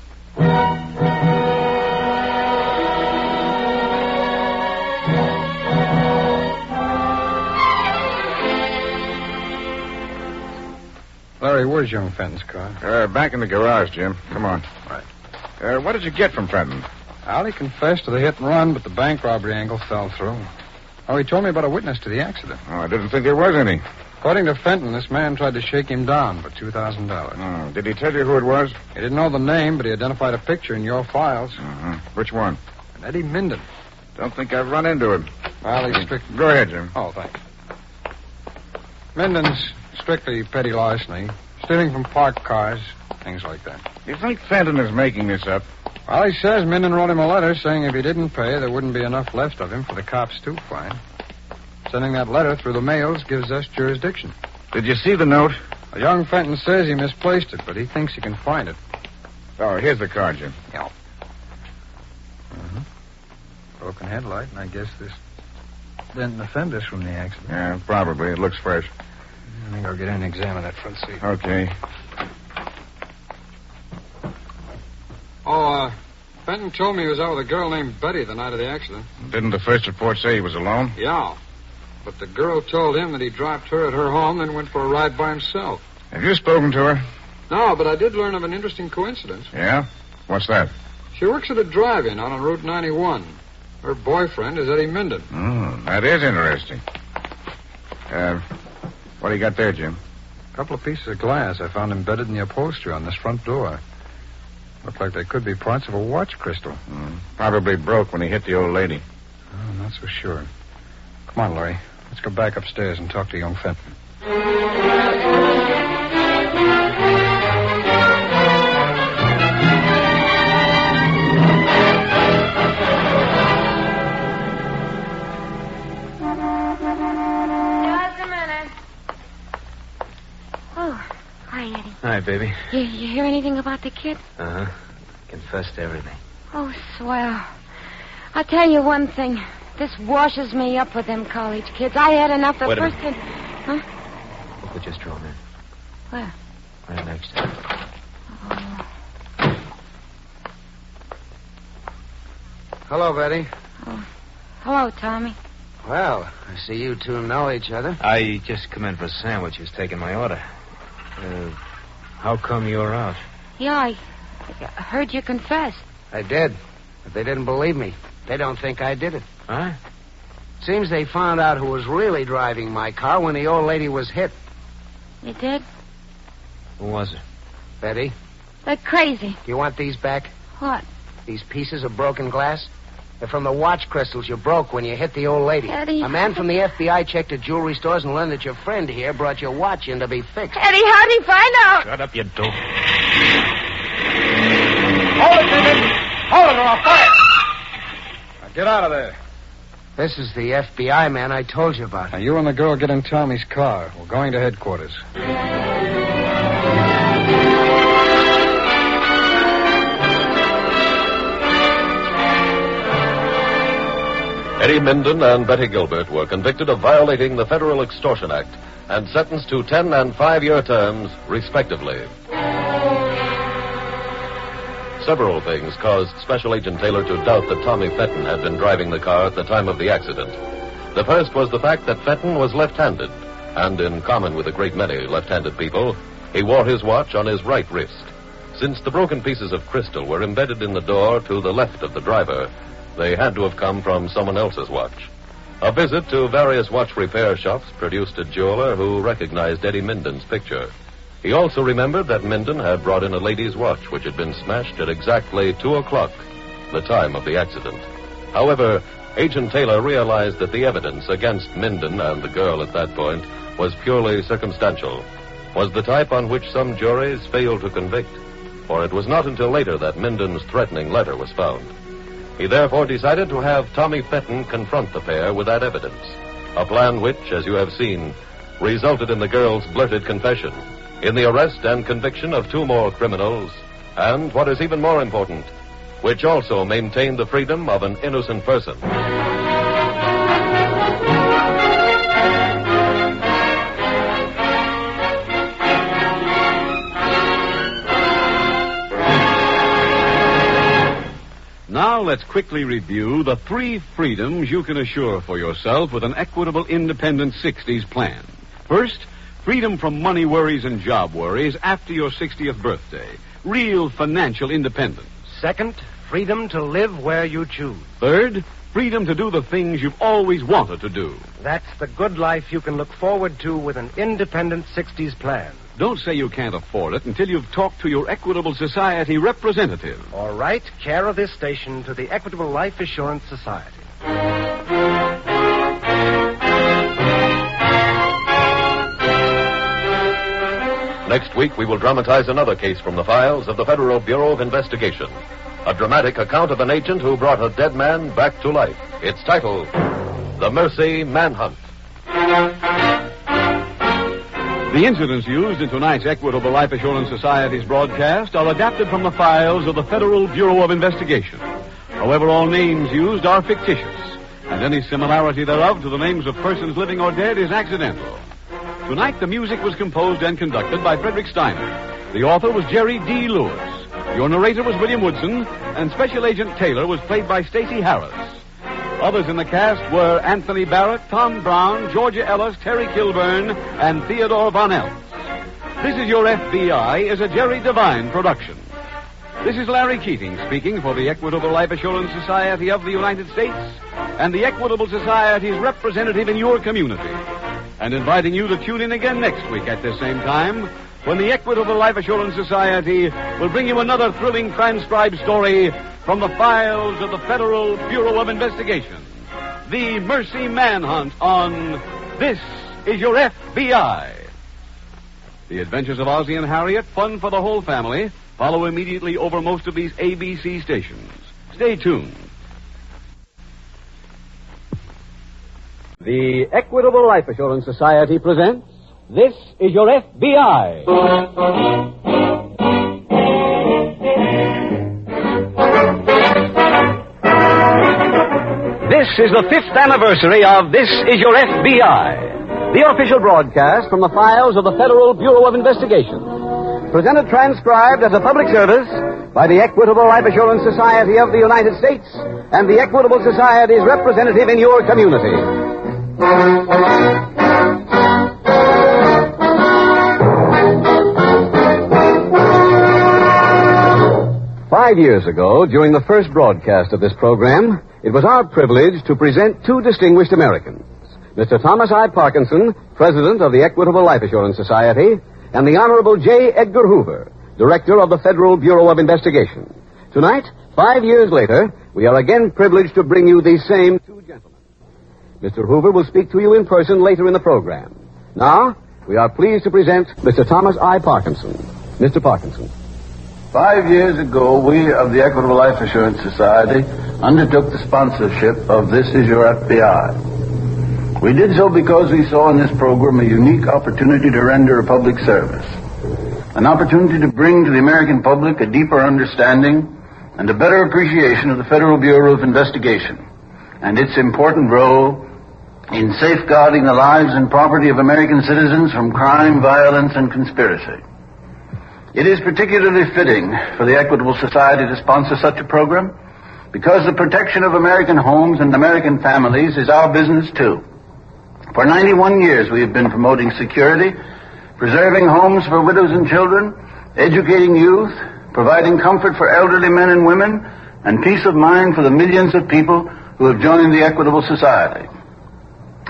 H: Larry, where's young Fenton's car?
W: Back in the garage, Jim. Come on.
H: Right.
W: What did you get from Fenton?
H: Well, he confessed to the hit and run, but the bank robbery angle fell through. Oh, he told me about a witness to the accident.
W: Oh, I didn't think there was any.
H: According to Fenton, this man tried to shake him down for $2,000.
W: Oh, did he tell you who it was?
H: He didn't know the name, but he identified a picture in your files.
W: Uh-huh. Which one?
H: An Eddie Minden.
W: Don't think I've run into him.
H: Well, he's strict...
W: Go ahead, Jim.
H: Oh, thanks. Minden's strictly petty larceny, stealing from parked cars, things like that.
W: You think Fenton is making this up?
H: Well, he says Minden wrote him a letter saying if he didn't pay, there wouldn't be enough left of him for the cops to find. Sending that letter through the mails gives us jurisdiction.
W: Did you see the note?
H: Young Fenton says he misplaced it, but he thinks he can find it.
W: Oh, here's the car, Jim.
H: Yeah. Mm-hmm. Broken headlight, and I guess this dent in the fenders from the accident.
W: Yeah, probably. It looks fresh.
H: I think I'll get in and examine that front seat.
W: Okay.
H: Oh, Fenton told me he was out with a girl named Betty the night of the accident.
W: Didn't the first report say he was alone?
H: Yeah. But the girl told him that he dropped her at her home, then went for a ride by himself.
W: Have you spoken to her?
H: No, but I did learn of an interesting coincidence.
W: Yeah? What's that?
H: She works at a drive-in on Route 91. Her boyfriend is Eddie Minden.
W: That is interesting. What do you got there, Jim?
H: A couple of pieces of glass I found embedded in the upholstery on this front door. Look like they could be parts of a watch crystal.
W: Probably broke when he hit the old lady.
H: Oh, I'm not so sure. Come on, Laurie. Let's go back upstairs and talk to young Fenton.
O: Hi, baby.
T: You hear anything about the kid?
O: Uh-huh. Confessed everything.
T: Oh, swell. I'll tell you one thing. This washes me up with them college kids. I had enough the
O: Wait a
T: first
O: minute.
T: time. Huh?
O: Look what just drove in.
T: Where?
O: Right next to it.
T: Oh.
D: Hello, Betty.
T: Oh. Hello, Tommy.
D: Well, I see you two know each other.
O: I just come in for a sandwich. Who's taking my order? How come you're out?
T: Yeah, I heard you confess.
D: I did, but they didn't believe me. They don't think I did it.
O: Huh?
D: Seems they found out who was really driving my car when the old lady was hit.
T: You did?
O: Who was it?
D: Betty,
T: They're crazy.
D: you want these back?
T: What?
D: These pieces of broken glass? They're from the watch crystals you broke when you hit the old lady.
T: Eddie.
D: A man from the FBI checked at jewelry stores and learned that your friend here brought your watch in to be fixed.
T: Eddie, how'd he find out?
O: Shut up, you dope.
H: Hold it, David! Hold it or I'll fire! Now get out of there.
D: This is the FBI man I told you about.
H: Now, you and the girl get in Tommy's car. We're going to headquarters.
C: Eddie Minden and Betty Gilbert were convicted of violating the Federal Extortion Act and sentenced to 10 and 5-year terms, respectively. Several things caused Special Agent Taylor to doubt that Tommy Fenton had been driving the car at the time of the accident. The first was the fact that Fenton was left-handed, and in common with a great many left-handed people, he wore his watch on his right wrist. Since the broken pieces of crystal were embedded in the door to the left of the driver, they had to have come from someone else's watch. A visit to various watch repair shops produced a jeweler who recognized Eddie Minden's picture. He also remembered that Minden had brought in a lady's watch which had been smashed at exactly 2 o'clock, the time of the accident. However, Agent Taylor realized that the evidence against Minden and the girl at that point was purely circumstantial, was the type on which some juries failed to convict, for it was not until later that Minden's threatening letter was found. He therefore decided to have Tommy Fenton confront the pair with that evidence, a plan which, as you have seen, resulted in the girl's blurted confession, in the arrest and conviction of 2 more criminals, and, what is even more important, which also maintained the freedom of an innocent person.
A: Now let's quickly review the 3 freedoms you can assure for yourself with an Equitable Independent 60s plan. First, freedom from money worries and job worries after your 60th birthday. Real financial independence.
N: Second, freedom to live where you choose.
A: Third, freedom to do the things you've always wanted to do.
N: That's the good life you can look forward to with an independent 60s plan.
A: Don't say you can't afford it until you've talked to your Equitable Society representative.
N: All right, care of this station to the Equitable Life Assurance Society.
C: Next week, we will dramatize another case from the files of the Federal Bureau of Investigation. A dramatic account of an agent who brought a dead man back to life. It's titled, The Mercy Manhunt.
A: The incidents used in tonight's Equitable Life Assurance Society's broadcast are adapted from the files of the Federal Bureau of Investigation. However, all names used are fictitious, and any similarity thereof to the names of persons living or dead is accidental. Tonight, the music was composed and conducted by Frederick Steiner. The author was Jerry D. Lewis. Your narrator was William Woodson, and Special Agent Taylor was played by Stacey Harris. Others in the cast were Anthony Barrett, Tom Brown, Georgia Ellis, Terry Kilburn, and Theodore Von Eltz. This is Your FBI is a Jerry Devine production. This is Larry Keating speaking for the Equitable Life Assurance Society of the United States and the Equitable Society's representative in your community, and inviting you to tune in again next week at this same time when the Equitable Life Assurance Society will bring you another thrilling transcribed story from the files of the Federal Bureau of Investigation. The Mercy Manhunt on This Is Your FBI. The Adventures of Ozzie and Harriet, fun for the whole family, follow immediately over most of these ABC stations. Stay tuned. The Equitable Life Assurance Society presents This Is Your FBI. This is the 5th anniversary of This Is Your FBI, the official broadcast from the files of the Federal Bureau of Investigation. Presented transcribed as a public service by the Equitable Life Assurance Society of the United States and the Equitable Society's representative in your community. 5 years ago, during the first broadcast of this program, it was our privilege to present two distinguished Americans, Mr. Thomas I. Parkinson, President of the Equitable Life Assurance Society, and the Honorable J. Edgar Hoover, Director of the Federal Bureau of Investigation. Tonight, 5 years later, we are again privileged to bring you these same two gentlemen. Mr. Hoover will speak to you in person later in the program. Now, we are pleased to present Mr. Thomas I. Parkinson. Mr. Parkinson.
G: 5 years ago, we of the Equitable Life Assurance Society undertook the sponsorship of This Is Your FBI. We did so because we saw in this program a unique opportunity to render a public service, an opportunity to bring to the American public a deeper understanding and a better appreciation of the Federal Bureau of Investigation and its important role in safeguarding the lives and property of American citizens from crime, violence, and conspiracy. It is particularly fitting for the Equitable Society to sponsor such a program because the protection of American homes and American families is our business too. For 91 years we have been promoting security, preserving homes for widows and children, educating youth, providing comfort for elderly men and women, and peace of mind for the millions of people who have joined the Equitable Society.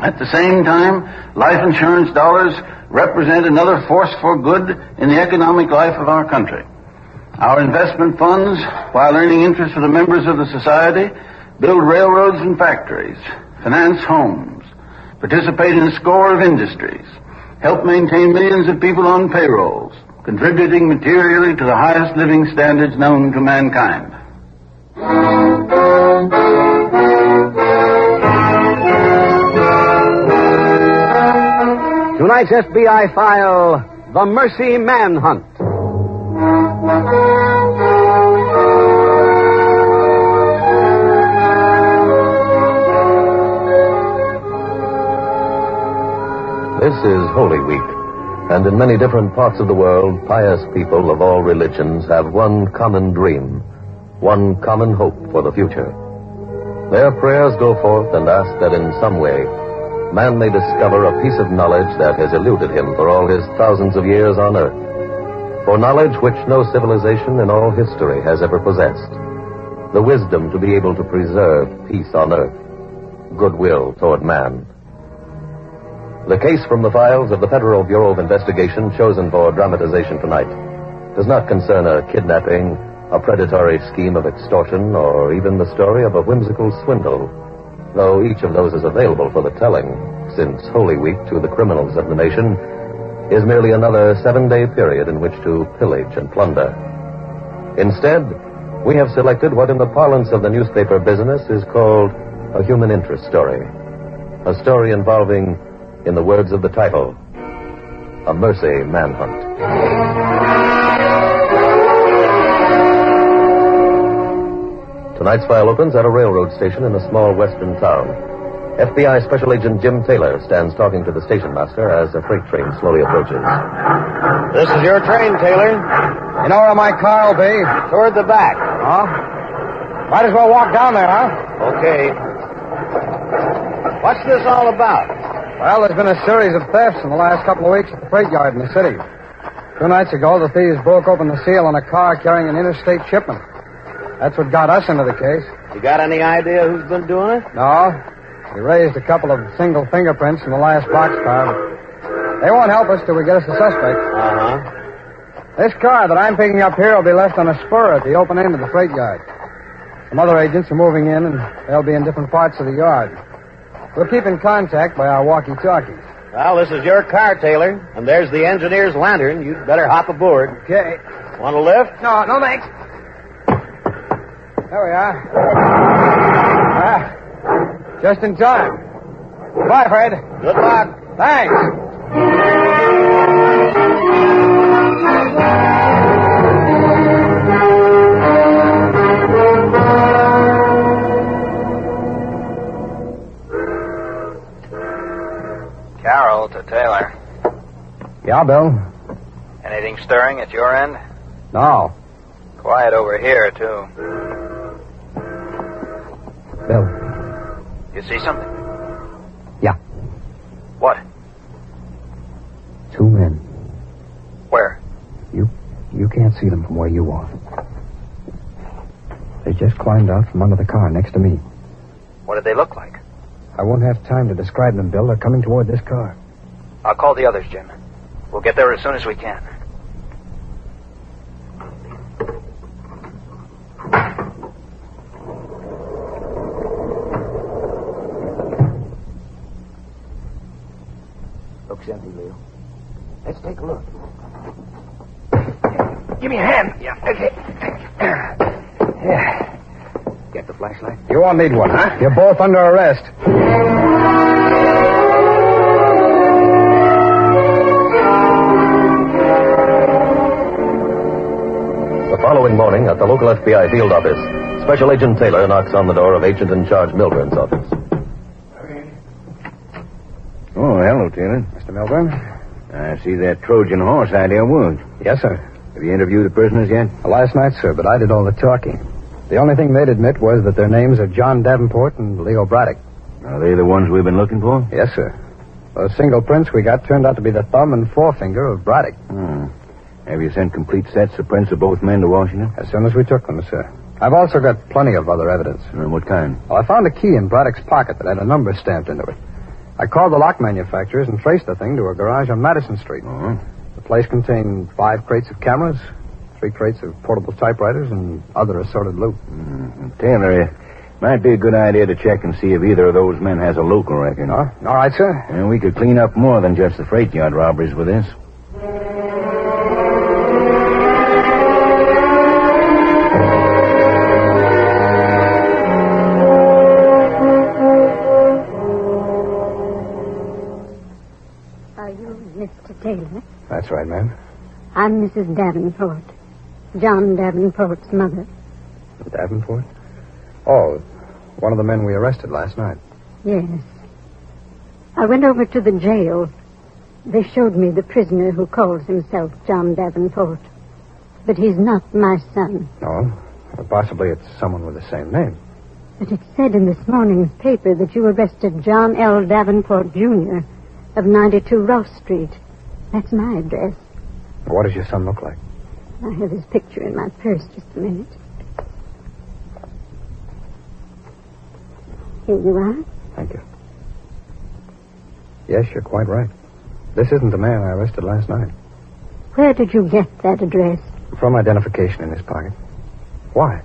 G: At the same time, life insurance dollars represent another force for good in the economic life of our country. Our investment funds, while earning interest for the members of the society, build railroads and factories, finance homes, participate in a score of industries, help maintain millions of people on payrolls, contributing materially to the highest living standards known to mankind.
A: Tonight's FBI file, The Mercy Manhunt.
C: This is Holy Week, and in many different parts of the world, pious people of all religions have one common dream, one common hope for the future. Their prayers go forth and ask that in some way man may discover a piece of knowledge that has eluded him for all his thousands of years on earth. For knowledge which no civilization in all history has ever possessed. The wisdom to be able to preserve peace on earth, goodwill toward man. The case from the files of the Federal Bureau of Investigation chosen for dramatization tonight does not concern a kidnapping, a predatory scheme of extortion, or even the story of a whimsical swindle, though each of those is available for the telling, since Holy Week to the criminals of the nation is merely another 7-day period in which to pillage and plunder. Instead, we have selected what in the parlance of the newspaper business is called a human interest story. A story involving, in the words of the title, a mercy manhunt. Tonight's file opens at a railroad station in a small western town. FBI Special Agent Jim Taylor stands talking to the station master as a freight train slowly approaches.
K: This is your train, Taylor. You know where my car will be? Toward the back. Huh? Might as well walk down there, huh? Okay. What's this all about? Well, there's been a series of thefts in the last couple of weeks at the freight yard in the city.
U: 2 nights ago, the thieves broke open the seal on a car carrying an interstate shipment. That's what got us into the case.
E: You got any idea who's been doing it?
U: No. We raised a couple of single fingerprints in the last boxcar, but they won't help us till we get us a suspect.
E: Uh-huh.
U: This car that I'm picking up here will be left on a spur at the open end of the freight yard. Some other agents are moving in, and they'll be in different parts of the yard. We'll keep in contact by our walkie-talkies.
E: Well, this is your car, Taylor, and there's the engineer's lantern. You'd better hop aboard.
U: Okay.
E: Want a lift?
U: No thanks. There we are. Just in time. Goodbye, Fred.
E: Good luck.
U: Thanks.
P: Carol to Taylor.
U: Yeah, Bill?
P: Anything stirring at your end?
U: No.
P: Quiet over here, too.
U: Bill.
P: You see something?
U: Yeah.
P: What?
U: 2 men.
P: Where?
U: You can't see them from where you are. They just climbed out from under the car next to me.
P: What did they look like?
U: I won't have time to describe them, Bill. They're coming toward this car.
P: I'll call the others, Jim. We'll get there as soon as we can.
E: Looks empty, Leo. Let's take a look.
U: Give me a hand.
E: Yeah, okay. Yeah. Get the flashlight?
U: You won't need one, huh? You're both under arrest.
C: The following morning, at the local FBI field office, Special Agent Taylor knocks on the door of Agent in Charge Milburn's office.
D: Oh, hello, Taylor.
U: Mr. Milburn?
D: I see that Trojan horse idea worked.
U: Yes, sir.
D: Have you interviewed the prisoners yet?
U: Last night, sir, but I did all the talking. The only thing they'd admit was that their names are John Davenport and Leo Braddock.
D: Are they the ones we've been looking for?
U: Yes, sir. Those single prints we got turned out to be the thumb and forefinger of Braddock.
D: Have you sent complete sets of prints of both men to Washington?
U: As soon as we took them, sir. I've also got plenty of other evidence.
D: What kind?
U: Well, I found a key in Braddock's pocket that had a number stamped into it. I called the lock manufacturers and traced the thing to a garage on Madison Street. The place contained 5 crates of cameras, 3 crates of portable typewriters, and other assorted loot.
D: Taylor, it might be a good idea to check and see if either of those men has a local record.
U: All right, sir.
D: And we could clean up more than just the freight yard robberies with this.
S: Are you Mr. Taylor?
U: That's right, ma'am.
S: I'm Mrs. Davenport. John Davenport's mother.
U: Davenport? Oh, one of the men we arrested last night.
S: Yes. I went over to the jail. They showed me the prisoner who calls himself John Davenport. But he's not my son.
U: No? Well, possibly it's someone with the same name.
S: But it said in this morning's paper that you arrested John L. Davenport, Jr. of 92 Ross Street. That's my address.
U: What does your son look like?
S: I have his picture in my purse. Just a minute. Here you are.
U: Thank you. Yes, you're quite right. This isn't the man I arrested last night.
S: Where did you get that address?
U: From identification in his pocket. Why?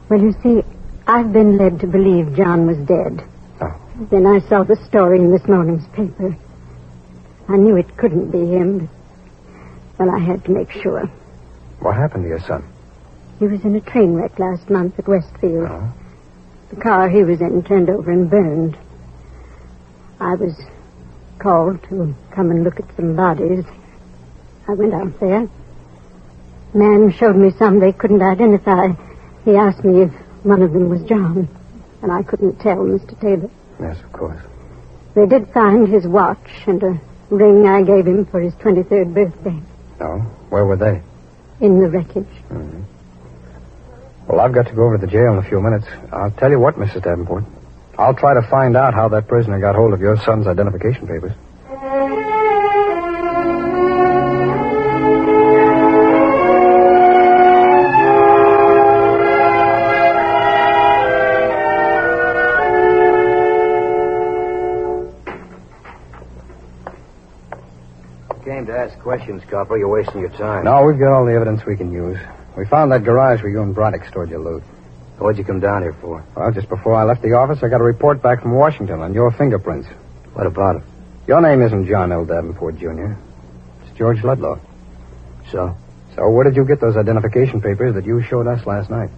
S: Well, you see, I've been led to believe John was dead.
U: Oh.
S: Then I saw the story in this morning's paper. I knew it couldn't be him, but, well, I had to make sure.
U: What happened to your son?
S: He was in a train wreck last month at Westfield.
U: Oh.
S: The car he was in turned over and burned. I was called to come and look at some bodies. I went out there. Man showed me some they couldn't identify. He asked me if one of them was John, and I couldn't tell, Mr. Taylor.
U: Yes, of course.
S: They did find his watch and a ring I gave him for his 23rd birthday.
U: Oh? Where were they?
S: In the wreckage.
U: Mm-hmm. Well, I've got to go over to the jail in a few minutes. I'll tell you what, Mrs. Davenport. I'll try to find out how that prisoner got hold of your son's identification papers.
Q: questions, Copper. You're wasting your time.
U: No, we've got all the evidence we can use. We found that garage where you and Broderick stored your loot.
Q: What'd you come down here for?
U: Well, just before I left the office, I got a report back from Washington on your fingerprints.
Q: What about it?
U: Your name isn't John L. Davenport, Jr. It's George Ludlow.
Q: So?
U: So where did you get those identification papers that you showed us last night?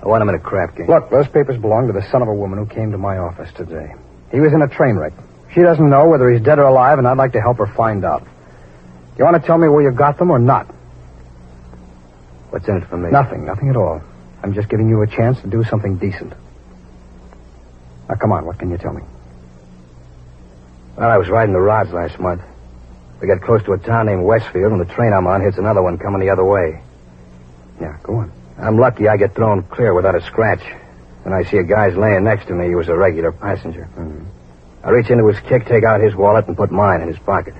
Q: I want him in a crap game.
U: Look, those papers belong to the son of a woman who came to my office today. He was in a train wreck. She doesn't know whether he's dead or alive, and I'd like to help her find out. You want to tell me where you got them or not?
Q: What's in it for me?
U: Nothing at all. I'm just giving you a chance to do something decent. Now, come on, what can you tell me?
Q: Well, I was riding the rods last month. We got close to a town named Westfield, and the train I'm on hits another one coming the other way.
U: Yeah, go on.
Q: I'm lucky I get thrown clear without a scratch. And I see a guy's laying next to me. He was a regular passenger.
U: Mm-hmm.
Q: I reach into his kick, take out his wallet, and put mine in his pocket.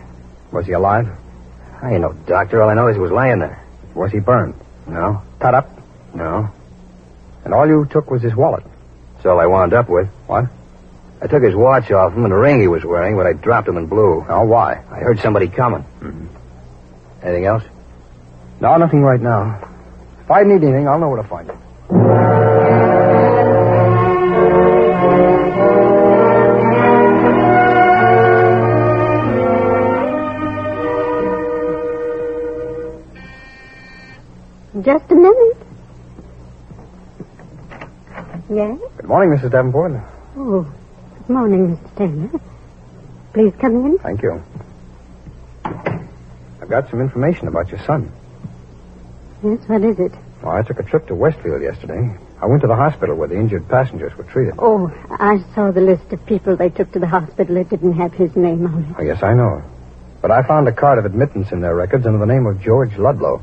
U: Was he alive?
Q: I ain't no doctor. All I know is he was laying there.
U: Was he burned?
Q: No.
U: Cut up?
Q: No.
U: And all you took was his wallet?
Q: That's all I wound up with.
U: What?
Q: I took his watch off him and the ring he was wearing, but I dropped him and blew.
U: Oh, why?
Q: I heard somebody coming.
U: Mm-hmm.
Q: Anything else?
U: No, nothing right now. If I need anything, I'll know where to find you.
S: Just a minute. Yes?
U: Good morning, Mrs. Davenport.
S: Oh, good morning, Mr. Taylor. Please come in.
U: Thank you. I've got some information about your son.
S: Yes, what is it?
U: Well, I took a trip to Westfield yesterday. I went to the hospital where the injured passengers were treated.
S: Oh, I saw the list of people they took to the hospital. It didn't have his name on it.
U: Oh, yes, I know. But I found a card of admittance in their records under the name of George Ludlow.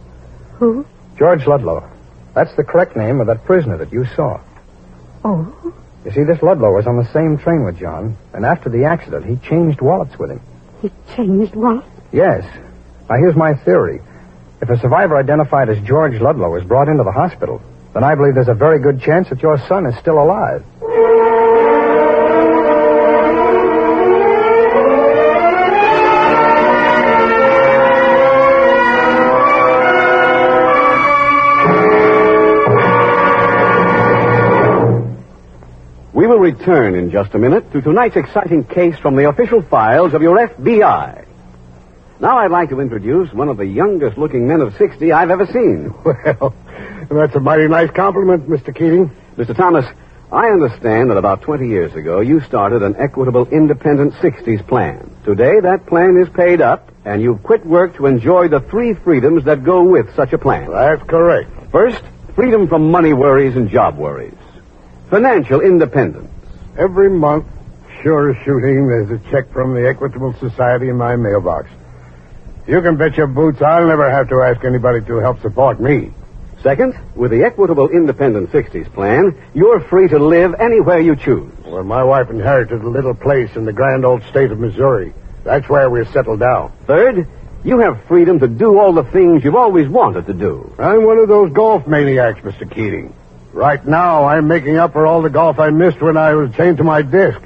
S: Who?
U: George Ludlow. That's the correct name of that prisoner that you saw.
S: Oh?
U: You see, this Ludlow was on the same train with John, and after the accident, he changed wallets with him.
S: He changed what?
U: Yes. Now, here's my theory. If a survivor identified as George Ludlow is brought into the hospital, then I believe there's a very good chance that your son is still alive.
A: We will return in just a minute to tonight's exciting case from the official files of your FBI. Now I'd like to introduce one of the youngest-looking men of 60 I've ever seen.
F: Well, that's a mighty nice compliment, Mr. Keating.
A: Mr. Thomas, I understand that about 20 years ago you started an Equitable Independent 60s plan. Today that plan is paid up, and you've quit work to enjoy the 3 freedoms that go with such a plan.
F: That's correct.
A: First, freedom from money worries and job worries. Financial independence.
F: Every month, sure as shooting, there's a check from the Equitable Society in my mailbox. You can bet your boots I'll never have to ask anybody to help support me.
A: Second, with the Equitable Independent 60s plan, you're free to live anywhere you choose.
F: Well, my wife inherited a little place in the grand old state of Missouri. That's where we're settled down.
A: Third, you have freedom to do all the things you've always wanted to do.
F: I'm one of those golf maniacs, Mr. Keating. Right now, I'm making up for all the golf I missed when I was chained to my disc.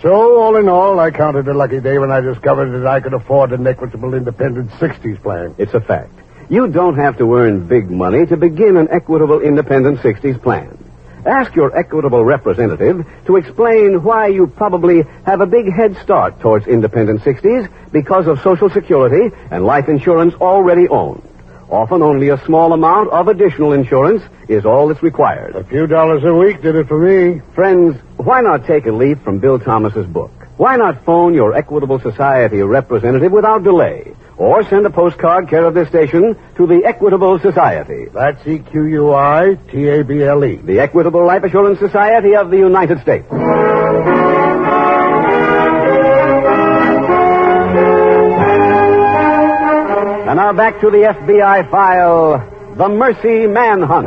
F: So, all in all, I counted a lucky day when I discovered that I could afford an Equitable Independent 60s plan.
A: It's a fact. You don't have to earn big money to begin an Equitable Independent 60s plan. Ask your Equitable representative to explain why you probably have a big head start towards Independent 60s because of Social Security and life insurance already owned. Often only a small amount of additional insurance is all that's required.
F: A few dollars a week did it for me.
A: Friends, why not take a leaf from Bill Thomas's book? Why not phone your Equitable Society representative without delay? Or send a postcard care of this station to the Equitable Society.
F: That's EQUITABLE.
A: The Equitable Life Assurance Society of the United States. And now back to the FBI file, The Mercy Manhunt.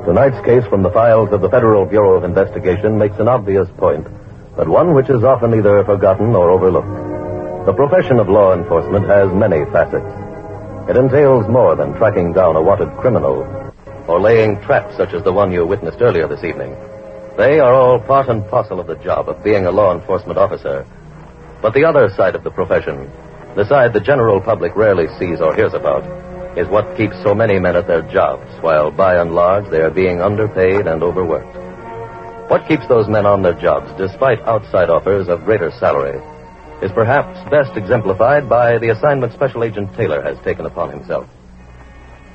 C: Tonight's case from the files of the Federal Bureau of Investigation makes an obvious point, but one which is often either forgotten or overlooked. The profession of law enforcement has many facets. It entails more than tracking down a wanted criminal. or laying traps such as the one you witnessed earlier this evening. They are all part and parcel of the job of being a law enforcement officer. But the other side of the profession, the side the general public rarely sees or hears about, is what keeps so many men at their jobs, while by and large they are being underpaid and overworked. What keeps those men on their jobs, despite outside offers of greater salary, is perhaps best exemplified by the assignment Special Agent Taylor has taken upon himself.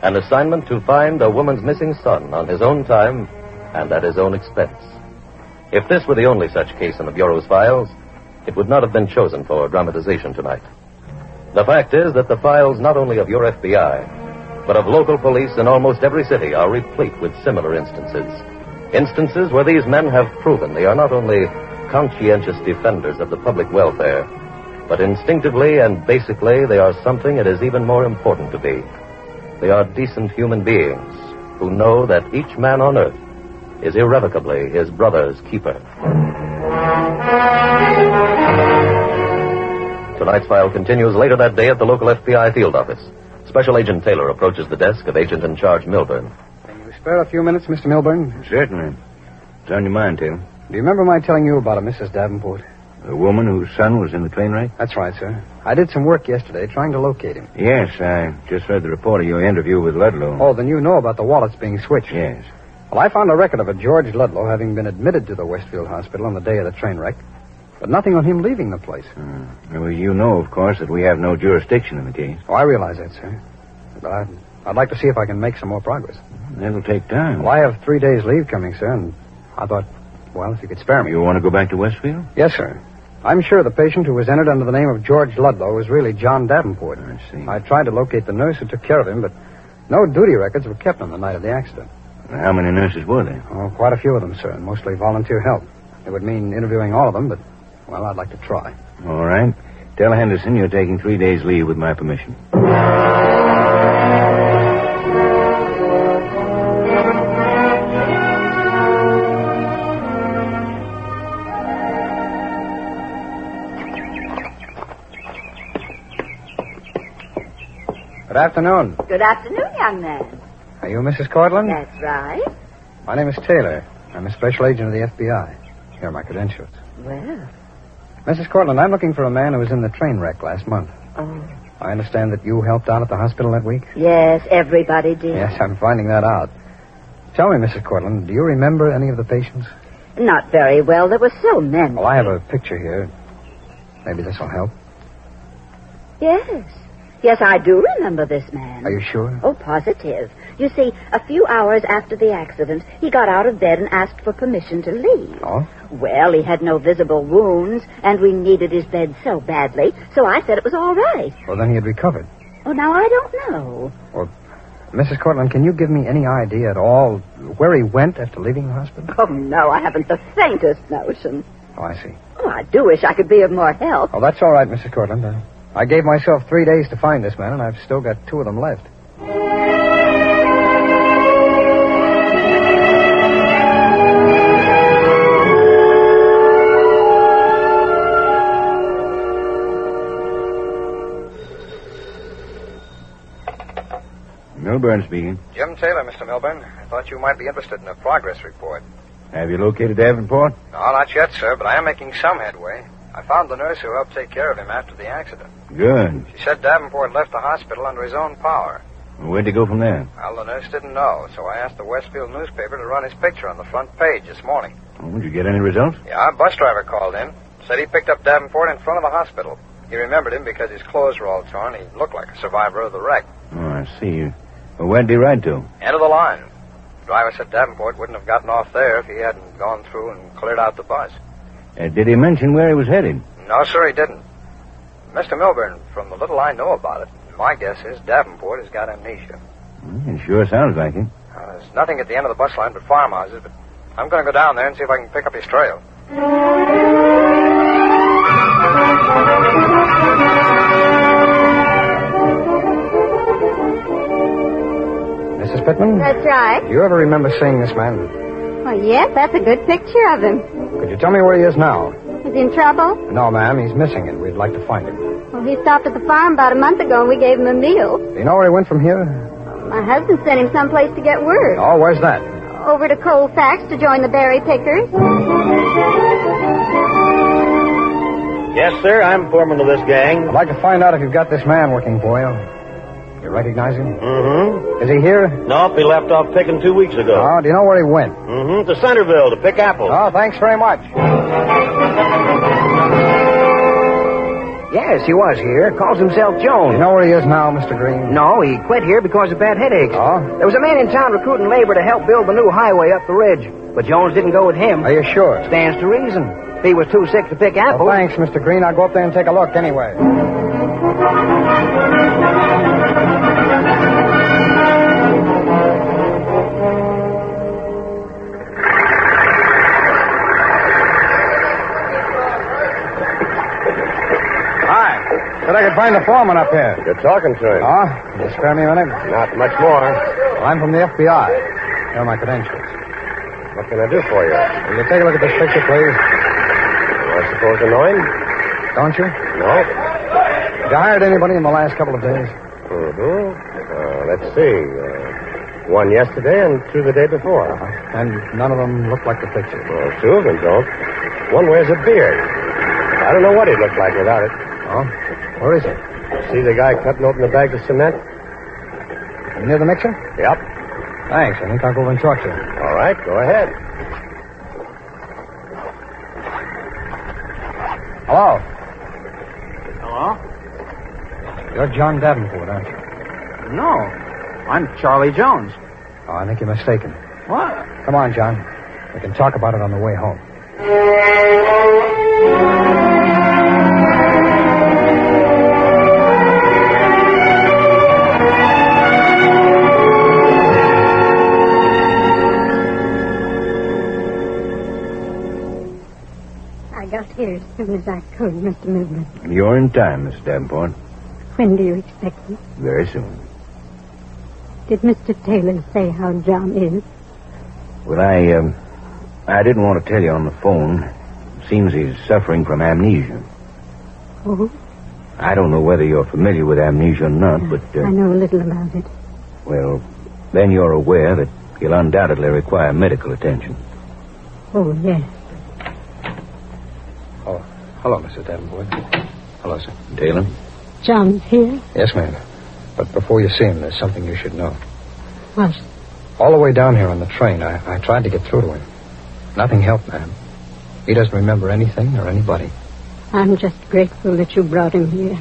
C: An assignment to find a woman's missing son on his own time and at his own expense. If this were the only such case in the Bureau's files, it would not have been chosen for dramatization tonight. The fact is that the files not only of your FBI, but of local police in almost every city are replete with similar instances. Instances where these men have proven they are not only conscientious defenders of the public welfare, but instinctively and basically they are something it is even more important to be. They are decent human beings who know that each man on earth is irrevocably his brother's keeper. Tonight's file continues later that day at the local FBI field office. Special Agent Taylor approaches the desk of Agent in Charge Milburn.
U: Can you spare a few minutes, Mr. Milburn?
I: Certainly. What's on your mind, Taylor?
U: Do you remember my telling you about a Mrs. Davenport?
I: The woman whose son was in the train wreck?
U: That's right, sir. I did some work yesterday trying to locate him.
I: Yes, I just heard the report of your interview with Ludlow.
U: Oh, then you know about the wallets being switched.
I: Yes.
U: Well, I found a record of a George Ludlow having been admitted to the Westfield Hospital on the day of the train wreck, but nothing on him leaving the place.
I: Well, you know, of course, that we have no jurisdiction in the case.
U: Oh, I realize that, sir. But I'd like to see if I can make some more progress.
I: That'll take time.
U: Well, I have 3 days leave coming, sir, and I thought, well, if you could spare me.
I: You want to go back to Westfield?
U: Yes, sir. I'm sure the patient who was entered under the name of George Ludlow was really John Davenport.
I: I see.
U: I tried to locate the nurse who took care of him, but no duty records were kept on the night of the accident.
I: How many nurses were there?
U: Oh, quite a few of them, sir, and mostly volunteer help. It would mean interviewing all of them, but, well, I'd like to try.
I: All right. Tell Henderson you're taking 3 days leave with my permission.
U: Good afternoon.
R: Good afternoon, young man.
U: Are you Mrs. Cortland?
R: That's right.
U: My name is Taylor. I'm a special agent of the FBI. Here are my credentials.
R: Well.
U: Mrs. Cortland, I'm looking for a man who was in the train wreck last month.
R: Oh.
U: I understand that you helped out at the hospital that week?
R: Yes, everybody did.
U: Yes, I'm finding that out. Tell me, Mrs. Cortland, do you remember any of the patients?
R: Not very well. There were so many.
U: Well, I have a picture here. Maybe this will help.
R: Yes. Yes, I do remember this man.
U: Are you sure?
R: Oh, positive. You see, a few hours after the accident, he got out of bed and asked for permission to leave.
U: Oh?
R: Well, he had no visible wounds, and we needed his bed so badly, so I said it was all right.
U: Well, then he had recovered.
R: Oh, now I don't know.
U: Well, Mrs. Cortland, can you give me any idea at all where he went after leaving the hospital?
R: Oh, no, I haven't the faintest notion.
U: Oh, I see.
R: Oh, I do wish I could be of more help.
U: Oh, that's all right, Mrs. Cortland. I gave myself 3 days to find this man, and I've still got 2 of them left.
I: Milburn speaking.
U: Jim Taylor, Mr. Milburn. I thought you might be interested in a progress report.
I: Have you located Davenport?
U: No, not yet, sir, but I am making some headway. I found the nurse who helped take care of him after the accident.
I: Good.
U: She said Davenport left the hospital under his own power.
I: Well, where'd you go from there?
U: Well, the nurse didn't know, so I asked the Westfield newspaper to run his picture on the front page this morning.
I: Oh, did you get any results?
U: Yeah, a bus driver called in. Said he picked up Davenport in front of the hospital. He remembered him because his clothes were all torn. He looked like a survivor of the wreck.
I: Oh, I see. Well, where'd he ride to?
U: End of the line. The driver said Davenport wouldn't have gotten off there if he hadn't gone through and cleared out the bus.
I: Did he mention where he was headed?
U: No, sir, he didn't. Mr. Milburn, from the little I know about it, my guess is Davenport has got amnesia.
I: It sure sounds like it.
U: There's nothing at the end of the bus line but farmhouses, but I'm going to go down there and see if I can pick up his trail. Mrs. Pittman?
S: That's right.
U: Do you ever remember seeing this man?
S: Oh, yes, that's a good picture of him.
U: Could you tell me where he is now?
S: Is he in trouble?
U: No, ma'am, he's missing, and we'd like to find him.
S: Well, he stopped at the farm about a month ago, and we gave him a meal.
U: Do you know where he went from here?
S: My husband sent him someplace to get word.
U: Oh, where's that?
S: Over to Colfax to join the berry pickers.
I: Yes, sir. I'm foreman of this gang.
U: I'd like to find out if you've got this man working for you. You recognize him?
I: Mm-hmm.
U: Is he here?
I: Nope, he left off picking 2 weeks ago.
U: Oh, do you know where he went?
I: Mm-hmm. To Centerville to pick apples.
U: Oh, thanks very much.
K: Yes, he was here. Calls himself Jones.
U: You know where he is now, Mr. Green?
K: No, he quit here because of bad headaches.
U: Oh?
K: There was a man in town recruiting labor to help build the new highway up the ridge. But Jones didn't go with him.
U: Are you sure?
K: Stands to reason. If he was too sick to pick apples.
U: Well, thanks, Mr. Green. I'll go up there and take a look anyway. Hi. Said I could find the foreman up here.
Q: You're talking to him.
U: Oh? Can you spare me a minute?
Q: Not much more.
U: Well, I'm from the FBI. Here are my credentials.
Q: What can I do for you?
U: Will you take a look at this picture, please?
Q: I suppose to know him?
U: Don't you?
Q: No.
U: Have you hired anybody in the last couple of days?
Q: Mm-hmm. Let's see. One yesterday and two the day before.
U: And none of them look like the picture.
Q: Well, two of them don't. One wears a beard. I don't know what he'd look like without it.
U: Oh? Where is he?
Q: See the guy cutting open the bags of cement?
U: Near the mixer?
Q: Yep.
U: Thanks. I think I'll go over and talk to him.
Q: All right, go ahead.
U: Hello?
L: Hello?
U: You're John Davenport, aren't you?
L: No. I'm Charlie Jones.
U: Oh, I think you're mistaken.
L: What?
U: Come on, John. We can talk about it on the way home.
S: I got here as soon as I could, Mr. Midland.
I: You're in time, Miss Davenport.
S: When do you expect me?
I: Very soon.
S: Did Mr. Taylor say how John is?
I: Well, I didn't want to tell you on the phone. Seems he's suffering from amnesia.
S: Oh?
I: I don't know whether you're familiar with amnesia or not, but...
S: I know a little about it.
I: Well, then you're aware that he'll undoubtedly require medical attention.
S: Oh, yes.
U: Oh, hello, Mr. Davenport. Hello, sir.
I: Taylor?
S: John's here?
U: Yes, ma'am. But before you see him, there's something you should know.
S: What?
U: All the way down here on the train, I tried to get through to him. Nothing helped, ma'am. He doesn't remember anything or anybody.
S: I'm just grateful that you brought him here.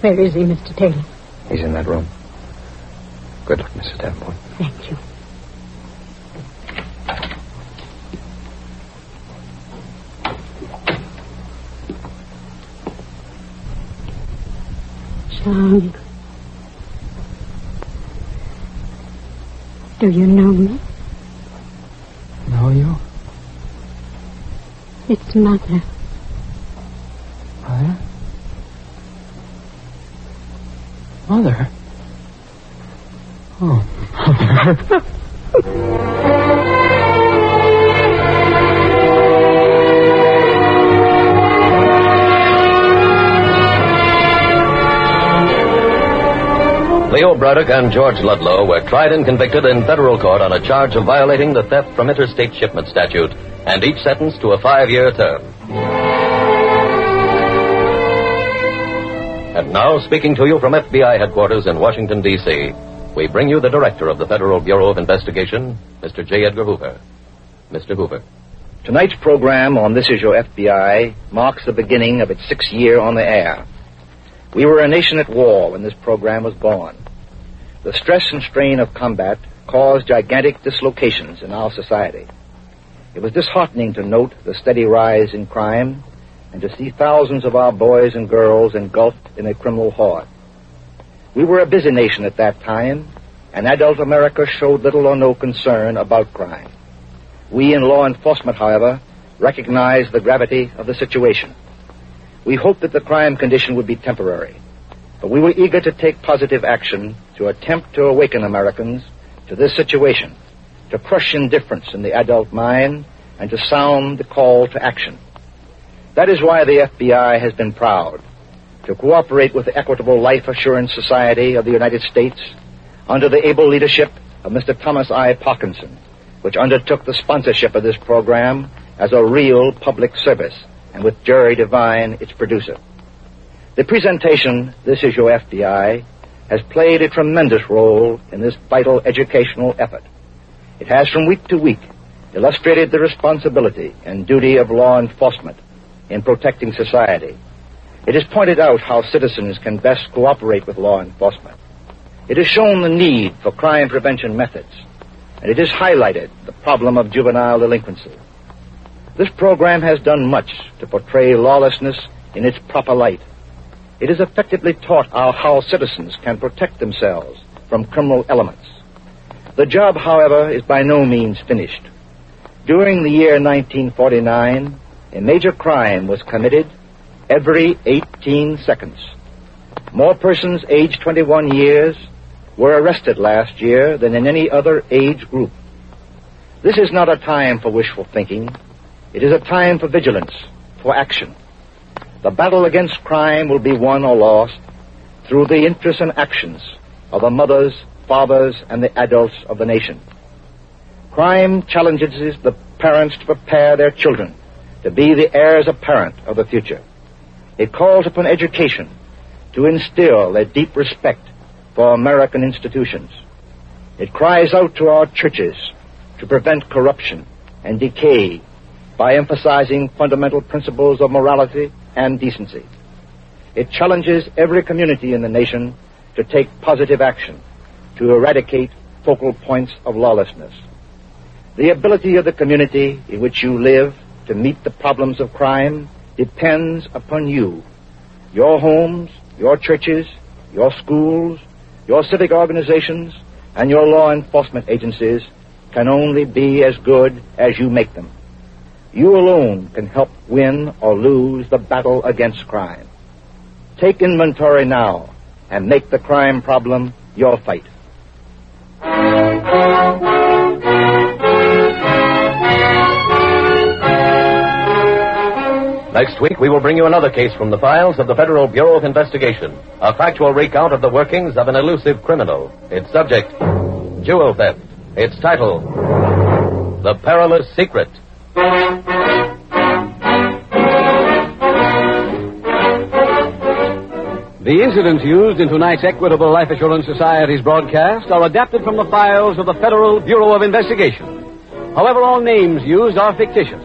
S: Where is he, Mr. Taylor?
U: He's in that room. Good luck, Mrs. Davenport.
S: Thank you. John. Do you know me?
U: Know you?
S: It's Mother.
U: Mother? Mother? Oh, Mother.
C: Leo Braddock and George Ludlow were tried and convicted in federal court on a charge of violating the theft from interstate shipment statute, and each sentenced to a 5-year term. And now, speaking to you from FBI headquarters in Washington, D.C., we bring you the director of the Federal Bureau of Investigation, Mr. J. Edgar Hoover. Mr. Hoover.
P: Tonight's program on This Is Your FBI marks the beginning of its 6th year on the air. We were a nation at war when this program was born. The stress and strain of combat caused gigantic dislocations in our society. It was disheartening to note the steady rise in crime and to see thousands of our boys and girls engulfed in a criminal horde. We were a busy nation at that time, and adult America showed little or no concern about crime. We in law enforcement, however, recognized the gravity of the situation. We hoped that the crime condition would be temporary, but we were eager to take positive action to attempt to awaken Americans to this situation, to crush indifference in the adult mind, and to sound the call to action. That is why the FBI has been proud to cooperate with the Equitable Life Assurance Society of the United States under the able leadership of Mr. Thomas I. Parkinson, which undertook the sponsorship of this program as a real public service, and with Jerry Devine, its producer. The presentation, This Is Your FBI, has played a tremendous role in this vital educational effort. It has from week to week illustrated the responsibility and duty of law enforcement in protecting society. It has pointed out how citizens can best cooperate with law enforcement. It has shown the need for crime prevention methods, and it has highlighted the problem of juvenile delinquency. This program has done much to portray lawlessness in its proper light. It has effectively taught how citizens can protect themselves from criminal elements. The job, however, is by no means finished. During the year 1949, a major crime was committed every 18 seconds. More persons aged 21 years were arrested last year than in any other age group. This is not a time for wishful thinking. It is a time for vigilance, for action. The battle against crime will be won or lost through the interests and actions of the mothers, fathers, and the adults of the nation. Crime challenges the parents to prepare their children to be the heirs apparent of the future. It calls upon education to instill a deep respect for American institutions. It cries out to our churches to prevent corruption and decay by emphasizing fundamental principles of morality and decency. It challenges every community in the nation to take positive action to eradicate focal points of lawlessness. The ability of the community in which you live to meet the problems of crime depends upon you. Your homes, your churches, your schools, your civic organizations, and your law enforcement agencies can only be as good as you make them. You alone can help win or lose the battle against crime. Take inventory now and make the crime problem your fight.
C: Next week, we will bring you another case from the files of the Federal Bureau of Investigation. A factual recount of the workings of an elusive criminal. Its subject, jewel theft. Its title, The Perilous Secret.
A: The incidents used in tonight's Equitable Life Assurance Society's broadcast are adapted from the files of the Federal Bureau of Investigation. However, all names used are fictitious,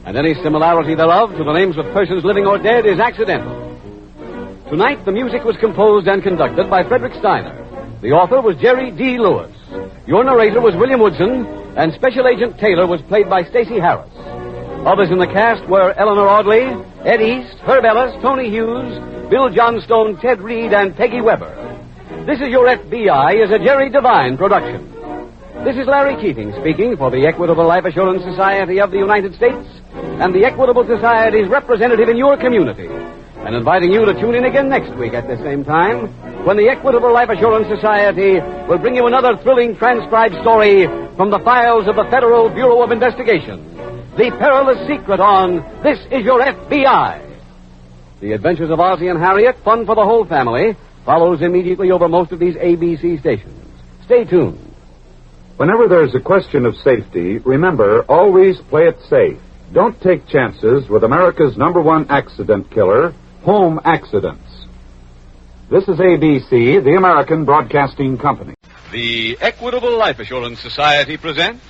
A: and any similarity thereof to the names of persons living or dead is accidental. Tonight, the music was composed and conducted by Frederick Steiner. The author was Jerry D. Lewis. Your narrator was William Woodson, and Special Agent Taylor was played by Stacey Harris. Others in the cast were Eleanor Audley, Ed East, Herb Ellis, Tony Hughes, Bill Johnstone, Ted Reed, and Peggy Weber. This Is Your FBI is a Jerry Devine production. This is Larry Keating speaking for the Equitable Life Assurance Society of the United States and the Equitable Society's representative in your community, and inviting you to tune in again next week at the same time when the Equitable Life Assurance Society will bring you another thrilling transcribed story from the files of the Federal Bureau of Investigation. The Perilous Secret on This Is Your FBI. The Adventures of Ozzie and Harriet, fun for the whole family, follows immediately over most of these ABC stations. Stay tuned.
B: Whenever there's a question of safety, remember, always play it safe. Don't take chances with America's #1 accident killer, home accidents. This is ABC, the American Broadcasting Company.
A: The Equitable Life Assurance Society presents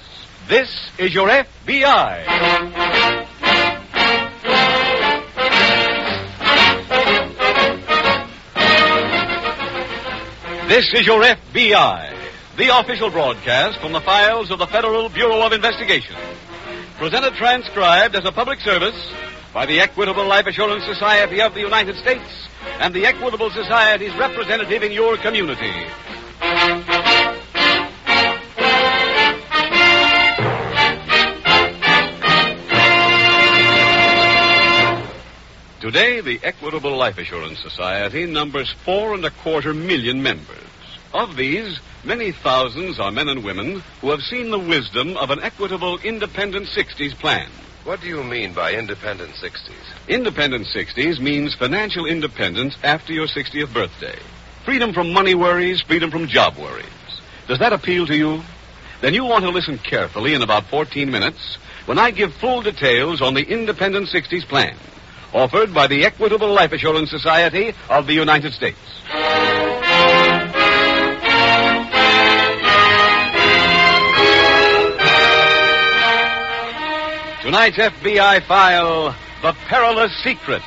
A: This Is Your FBI. This is Your FBI, the official broadcast from the files of the Federal Bureau of Investigation. Presented transcribed as a public service by the Equitable Life Assurance Society of the United States and the Equitable Society's representative in your community. Today, the Equitable Life Assurance Society numbers 4.25 million members. Of these, many thousands are men and women who have seen the wisdom of an equitable Independent 60s plan.
J: What do you mean by Independent 60s?
A: Independent 60s means financial independence after your 60th birthday. Freedom from money worries, freedom from job worries. Does that appeal to you? Then you want to listen carefully in about 14 minutes when I give full details on the Independent 60s plan, offered by the Equitable Life Assurance Society of the United States. Tonight's FBI file, The Perilous Secrets.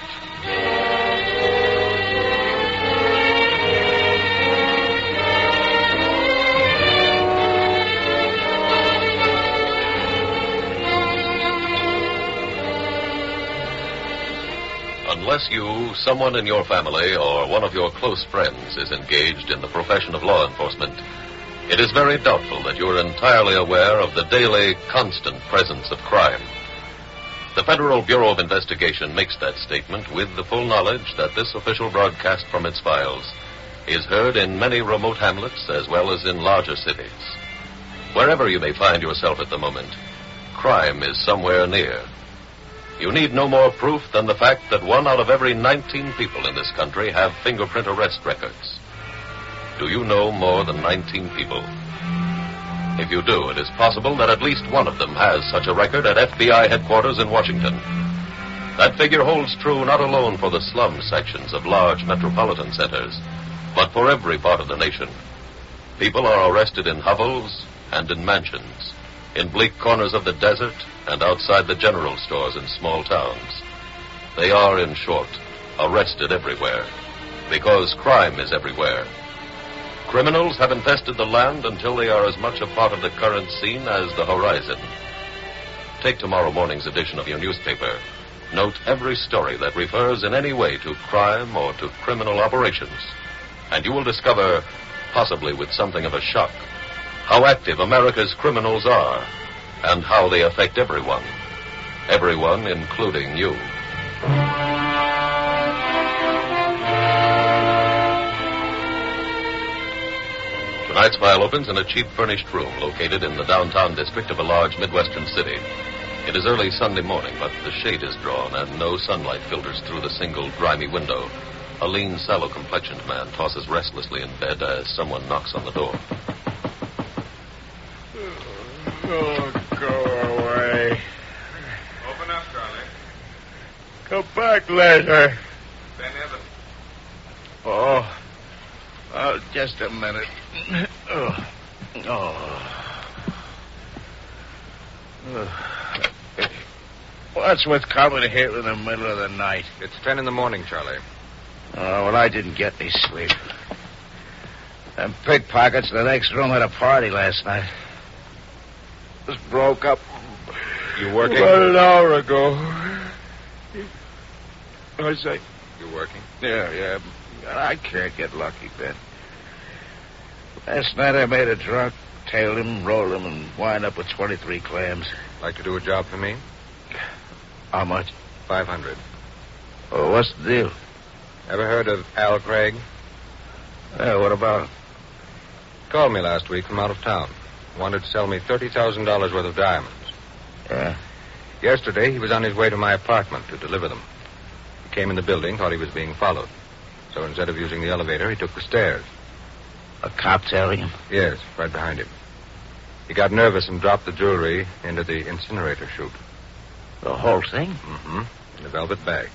C: Unless you, someone in your family, or one of your close friends is engaged in the profession of law enforcement, it is very doubtful that you're entirely aware of the daily, constant presence of crime. The Federal Bureau of Investigation makes that statement with the full knowledge that this official broadcast from its files is heard in many remote hamlets as well as in larger cities. Wherever you may find yourself at the moment, crime is somewhere near. You need no more proof than the fact that 1 out of every 19 people in this country have fingerprint arrest records. Do you know more than 19 people? If you do, it is possible that at least one of them has such a record at FBI headquarters in Washington. That figure holds true not alone for the slum sections of large metropolitan centers, but for every part of the nation. People are arrested in hovels and in mansions, in bleak corners of the desert and outside the general stores in small towns. They are, in short, arrested everywhere, because crime is everywhere. Criminals have infested the land until they are as much a part of the current scene as the horizon. Take tomorrow morning's edition of your newspaper. Note every story that refers in any way to crime or to criminal operations, and you will discover, possibly with something of a shock, how active America's criminals are and how they affect everyone. Everyone, including you. Tonight's file opens in a cheap furnished room located in the downtown district of a large Midwestern city. It is early Sunday morning, but the shade is drawn and no sunlight filters through the single grimy window. A lean, sallow-complexioned man tosses restlessly in bed as someone knocks on the door.
M: Oh, go away.
V: Open up, Charlie.
M: Come back later.
V: Stand near the...
M: Oh, just a minute. What's with coming here in the middle of the night?
O: It's 10 in the morning, Charlie.
M: Oh, well, I didn't get any sleep. Them pickpockets in the next room had a party last night. Just broke up.
O: You working?
M: About an hour ago. I say?
O: You working?
M: Yeah. I can't get lucky, Ben. Last night I made a drunk, tailed him, rolled him, and wind up with 23 clams.
O: Like to do a job for me?
M: How much?
O: $500.
M: Oh, what's the deal?
O: Ever heard of Al Craig?
M: Yeah, what about him?
O: Called me last week from out of town. Wanted to sell me $30,000 worth of diamonds.
M: Yeah?
O: Yesterday, he was on his way to my apartment to deliver them. He came in the building, thought he was being followed. So instead of using the elevator, he took the stairs.
M: A cop tailing him?
O: Yes, right behind him. He got nervous and dropped the jewelry into the incinerator chute.
M: The whole thing?
O: Mm-hmm. In a velvet bag.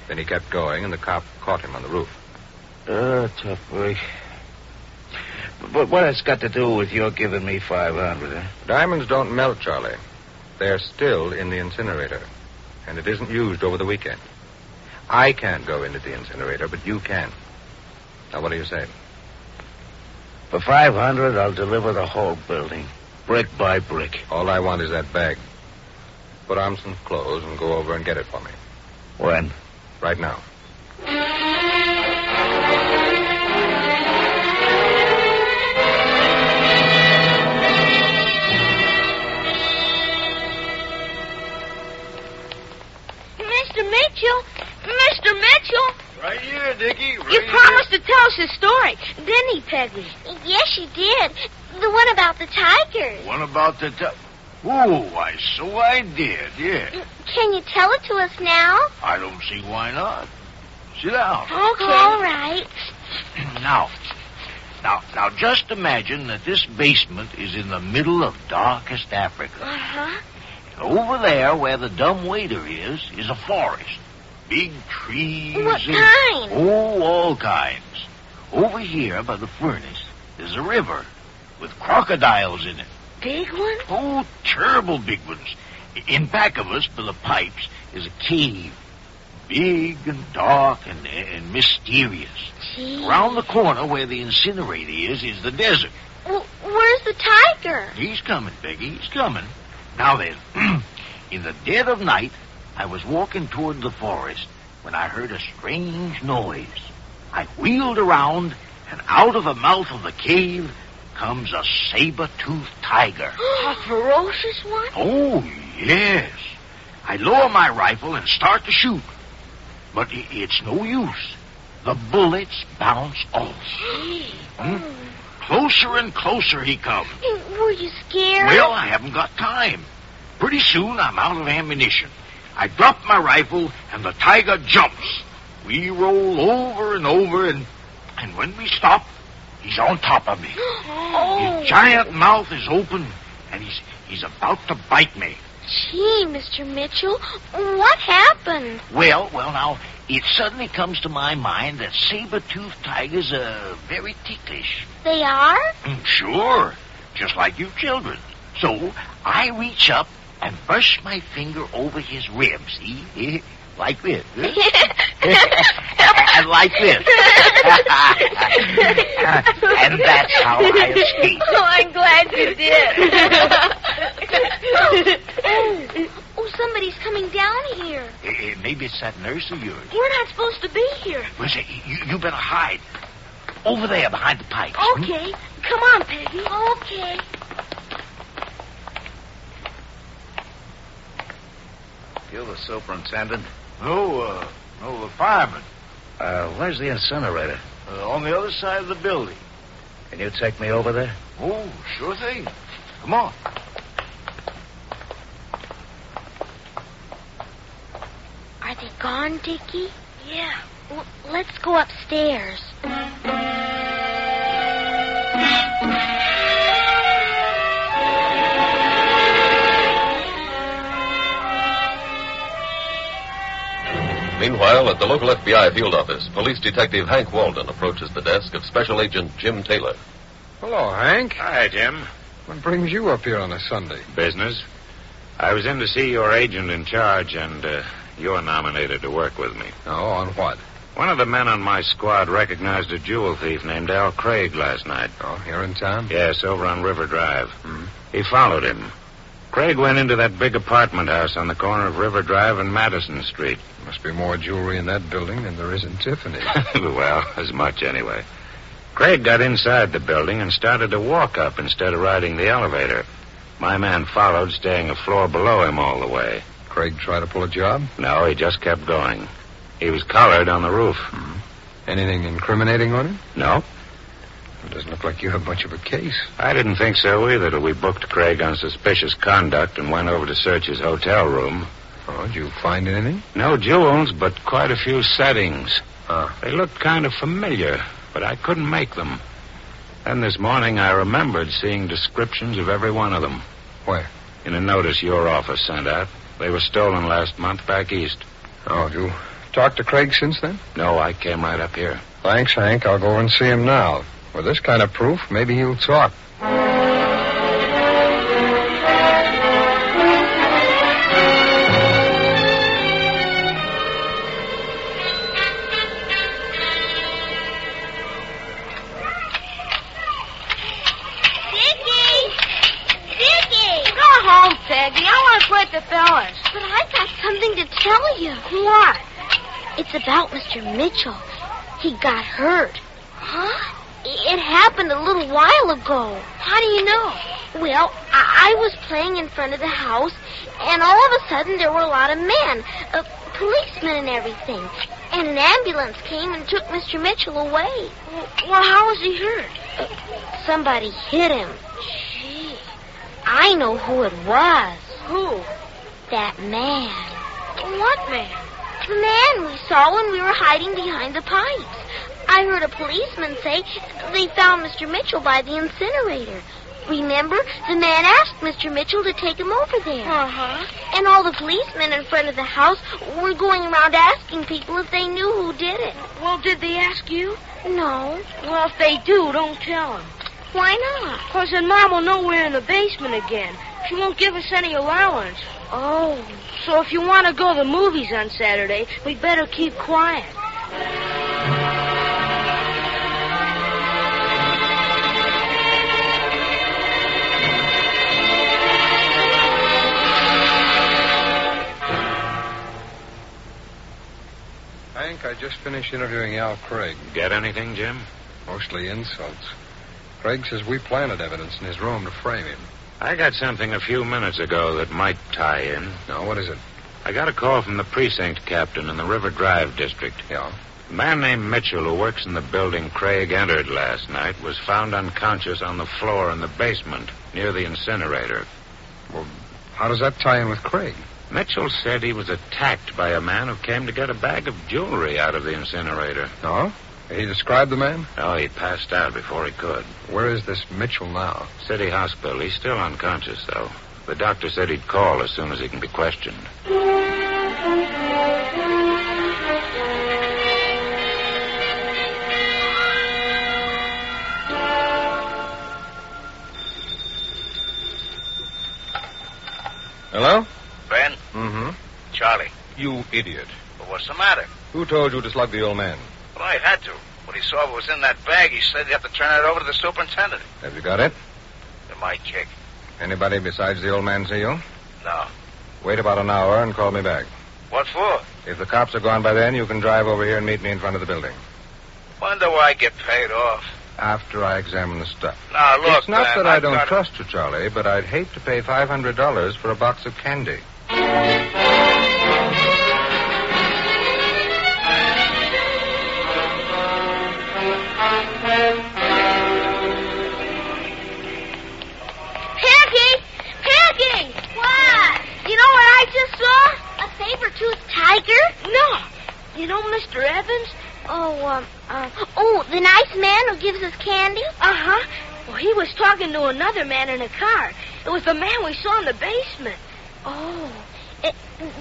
O: Then he kept going, and the cop caught him on the roof.
M: Tough work. But what has got to do with your giving me $500, huh?
O: Diamonds don't melt, Charlie. They're still in the incinerator, and it isn't used over the weekend. I can't go into the incinerator, but you can. Now, what do you say?
M: For $500, I'll deliver the whole building, brick by brick.
O: All I want is that bag. Put on some clothes and go over and get it for me.
M: When?
O: Right now.
W: Mr. Mitchell.
M: Right here, Dickie.
W: You promised to tell us a story, didn't he, Peggy?
X: Yes, you did. The one about the tigers.
M: One about the so I did, yeah.
X: Can you tell it to us now?
M: I don't see why not. Sit down.
X: Okay. All right.
M: Now,
G: Now, just imagine that this basement is in the middle of darkest Africa.
W: Uh-huh.
G: And over there, where the dumb waiter is a forest. Big trees.
W: What kind?
G: Oh, all kinds. Over here, by the furnace, there's a river with crocodiles in it.
W: Big one?
G: Oh, terrible big ones. In back of us, by the pipes, is a cave. Big and dark and mysterious.
W: Gee.
G: Around the corner where the incinerator is the desert.
W: Well, where's the tiger?
G: He's coming, Peggy. He's coming. Now then, in the dead of night, I was walking toward the forest when I heard a strange noise. I wheeled around, and out of the mouth of the cave comes a saber-toothed tiger.
W: A ferocious one?
G: Oh, yes. I lower my rifle and start to shoot. But it's no use. The bullets bounce off. Closer and closer he comes.
W: Were you scared?
G: Well, I haven't got time. Pretty soon I'm out of ammunition. I drop my rifle, and the tiger jumps. We roll over and over, and when we stop, he's on top of me.
W: Oh.
G: His giant mouth is open, and he's about to bite me.
W: Gee, Mr. Mitchell, what happened?
G: Well, now, it suddenly comes to my mind that saber-toothed tigers are very ticklish.
W: They are?
G: Sure, just like you children. So I reach up and brush my finger over his ribs, see? Like this. And like this. And that's how I escaped.
W: Oh, I'm glad you did. Oh, somebody's coming down here.
G: Maybe it's that nurse of yours.
W: We're not supposed to be here.
G: Listen, you better hide. Over there behind the pipes.
W: Okay. Come on, Peggy. Okay.
M: You're the superintendent?
G: No, the fireman.
M: Where's the incinerator?
G: On the other side of the building.
M: Can you take me over there?
G: Oh, sure thing. Come on.
W: Are they gone, Dickie? Yeah. Well, let's go upstairs.
C: Meanwhile, at the local FBI field office, Police Detective Hank Walden approaches the desk of Special Agent Jim Taylor.
U: Hello, Hank.
B: Hi, Jim.
U: What brings you up here on a Sunday?
B: Business. I was in to see your agent in charge, and you're nominated to work with me.
U: Oh, on what?
B: One of the men on my squad recognized a jewel thief named Al Craig last night.
U: Oh, here in town?
B: Yes, over on River Drive. He followed him. Craig went into that big apartment house on the corner of River Drive and Madison Street.
U: Must be more jewelry in that building than there is in Tiffany.
B: Well, as much anyway. Craig got inside the building and started to walk up instead of riding the elevator. My man followed, staying a floor below him all the way.
U: Craig tried to pull a job?
B: No, he just kept going. He was collared on the roof.
U: Anything incriminating on him?
B: No.
U: It doesn't look like you have much of a case.
B: I didn't think so either till we booked Craig on suspicious conduct and went over to search his hotel room.
U: Oh, did you find anything?
B: No jewels, but quite a few settings. They looked kind of familiar, but I couldn't make them. Then this morning I remembered seeing descriptions of every one of them.
U: Where?
B: In a notice your office sent out. They were stolen last month back east.
U: Oh, you talked to Craig since then?
B: No, I came right up here.
U: Thanks, Hank. I'll go over and see him now. With this kind of proof, maybe he'll talk.
W: Peggy. I want to play with the fellas. But I got something to tell you. What? It's about Mr. Mitchell. He got hurt. Huh? It happened a little while ago. How do you know? Well, I was playing in front of the house, and all of a sudden there were a lot of men, policemen and everything. And an ambulance came and took Mr. Mitchell away. Well, how was he hurt? Somebody hit him. Gee. I know who it was. Who? That man. What man? The man we saw when we were hiding behind the pipes. I heard a policeman say they found Mr. Mitchell by the incinerator. Remember, the man asked Mr. Mitchell to take him over there.
E: Uh-huh.
W: And all the policemen in front of the house were going around asking people if they knew who did it.
E: Well, did they ask you?
W: No.
E: Well, if they do, don't tell them.
W: Why not?
E: Because then Mom will know we're in the basement again. She won't give us any allowance.
W: Oh.
E: So if you want to go to the movies on Saturday, we'd better keep quiet.
O: Hank, I just finished interviewing Al Craig.
H: Get anything, Jim?
O: Mostly insults. Craig says we planted evidence in his room to frame him.
H: I got something a few minutes ago that might tie in.
O: No, what is it?
H: I got a call from the precinct captain in the River Drive district.
O: Yeah?
H: A man named Mitchell, who works in the building Craig entered last night, was found unconscious on the floor in the basement near the incinerator.
O: Well, how does that tie in with Craig?
H: Mitchell said he was attacked by a man who came to get a bag of jewelry out of the incinerator.
O: Oh? He described the man?
H: Oh, he passed out before he could.
O: Where is this Mitchell now?
H: City hospital. He's still unconscious, though. The doctor said he'd call as soon as he can be questioned.
O: Hello?
N: Ben?
O: Mm-hmm.
N: Charlie.
O: You idiot.
N: Well, what's the matter?
O: Who told you to slug the old man?
N: Well, I had to. When he saw what was in that bag, he said you have to turn it over to the superintendent.
O: Have you got it?
N: To my chick.
O: Anybody besides the old man see you?
N: No.
O: Wait about an hour and call me back.
N: What for?
O: If the cops are gone by then, you can drive over here and meet me in front of the building.
N: Wonder why I get paid off.
O: After I examine the stuff.
N: Now, look,
O: it's not
N: Ben,
O: that I
N: I've
O: don't
N: got
O: trust you, Charlie, but I'd hate to pay $500 for a box of candy.
W: Peggy! What? You know what I just saw? A saber-toothed tiger?
E: No. You know Mr. Evans?
W: Oh, the nice man who gives us candy?
E: Uh-huh. Well, he was talking to another man in a car. It was the man we saw in the basement.
W: Oh.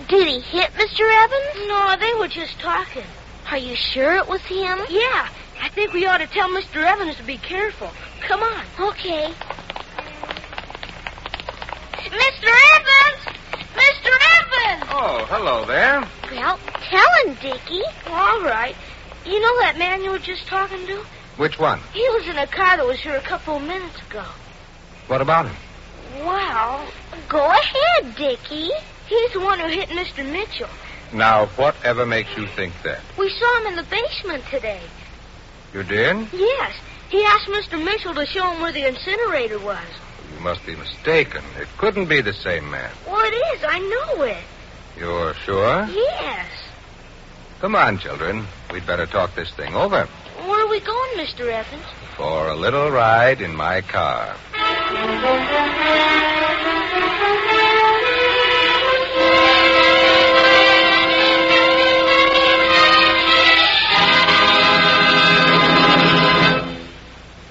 W: Did he hit Mr. Evans?
E: No, they were just talking.
W: Are you sure it was him?
E: Yeah. I think we ought to tell Mr. Evans to be careful. Come on.
W: Okay. Mr. Evans! Mr. Evans!
O: Oh, hello there.
W: Well, tell him, Dickie.
E: All right. You know that man you were just talking to?
O: Which one?
E: He was in a car that was here a couple of minutes ago.
O: What about him?
W: Well, go ahead, Dickie.
E: He's the one who hit Mr. Mitchell.
O: Now, whatever makes you think that?
E: We saw him in the basement today.
O: You did?
E: Yes. He asked Mr. Mitchell to show him where the incinerator was.
O: You must be mistaken. It couldn't be the same man.
E: Well, it is. I know it.
O: You're sure?
E: Yes.
O: Come on, children. We'd better talk this thing over.
E: Where are we going, Mr. Evans?
O: For a little ride in my car.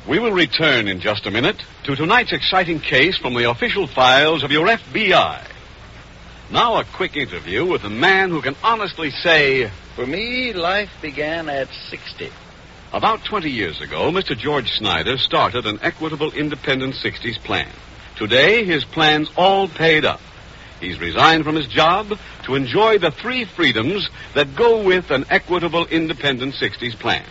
A: We will return in just a minute to tonight's exciting case from the official files of your FBI. Now a quick interview with a man who can honestly say...
T: For me, life began at 60.
A: About 20 years ago, Mr. George Snyder started an Equitable Independent 60s plan. Today, his plan's all paid up. He's resigned from his job to enjoy the 3 freedoms that go with an Equitable Independent 60s plan.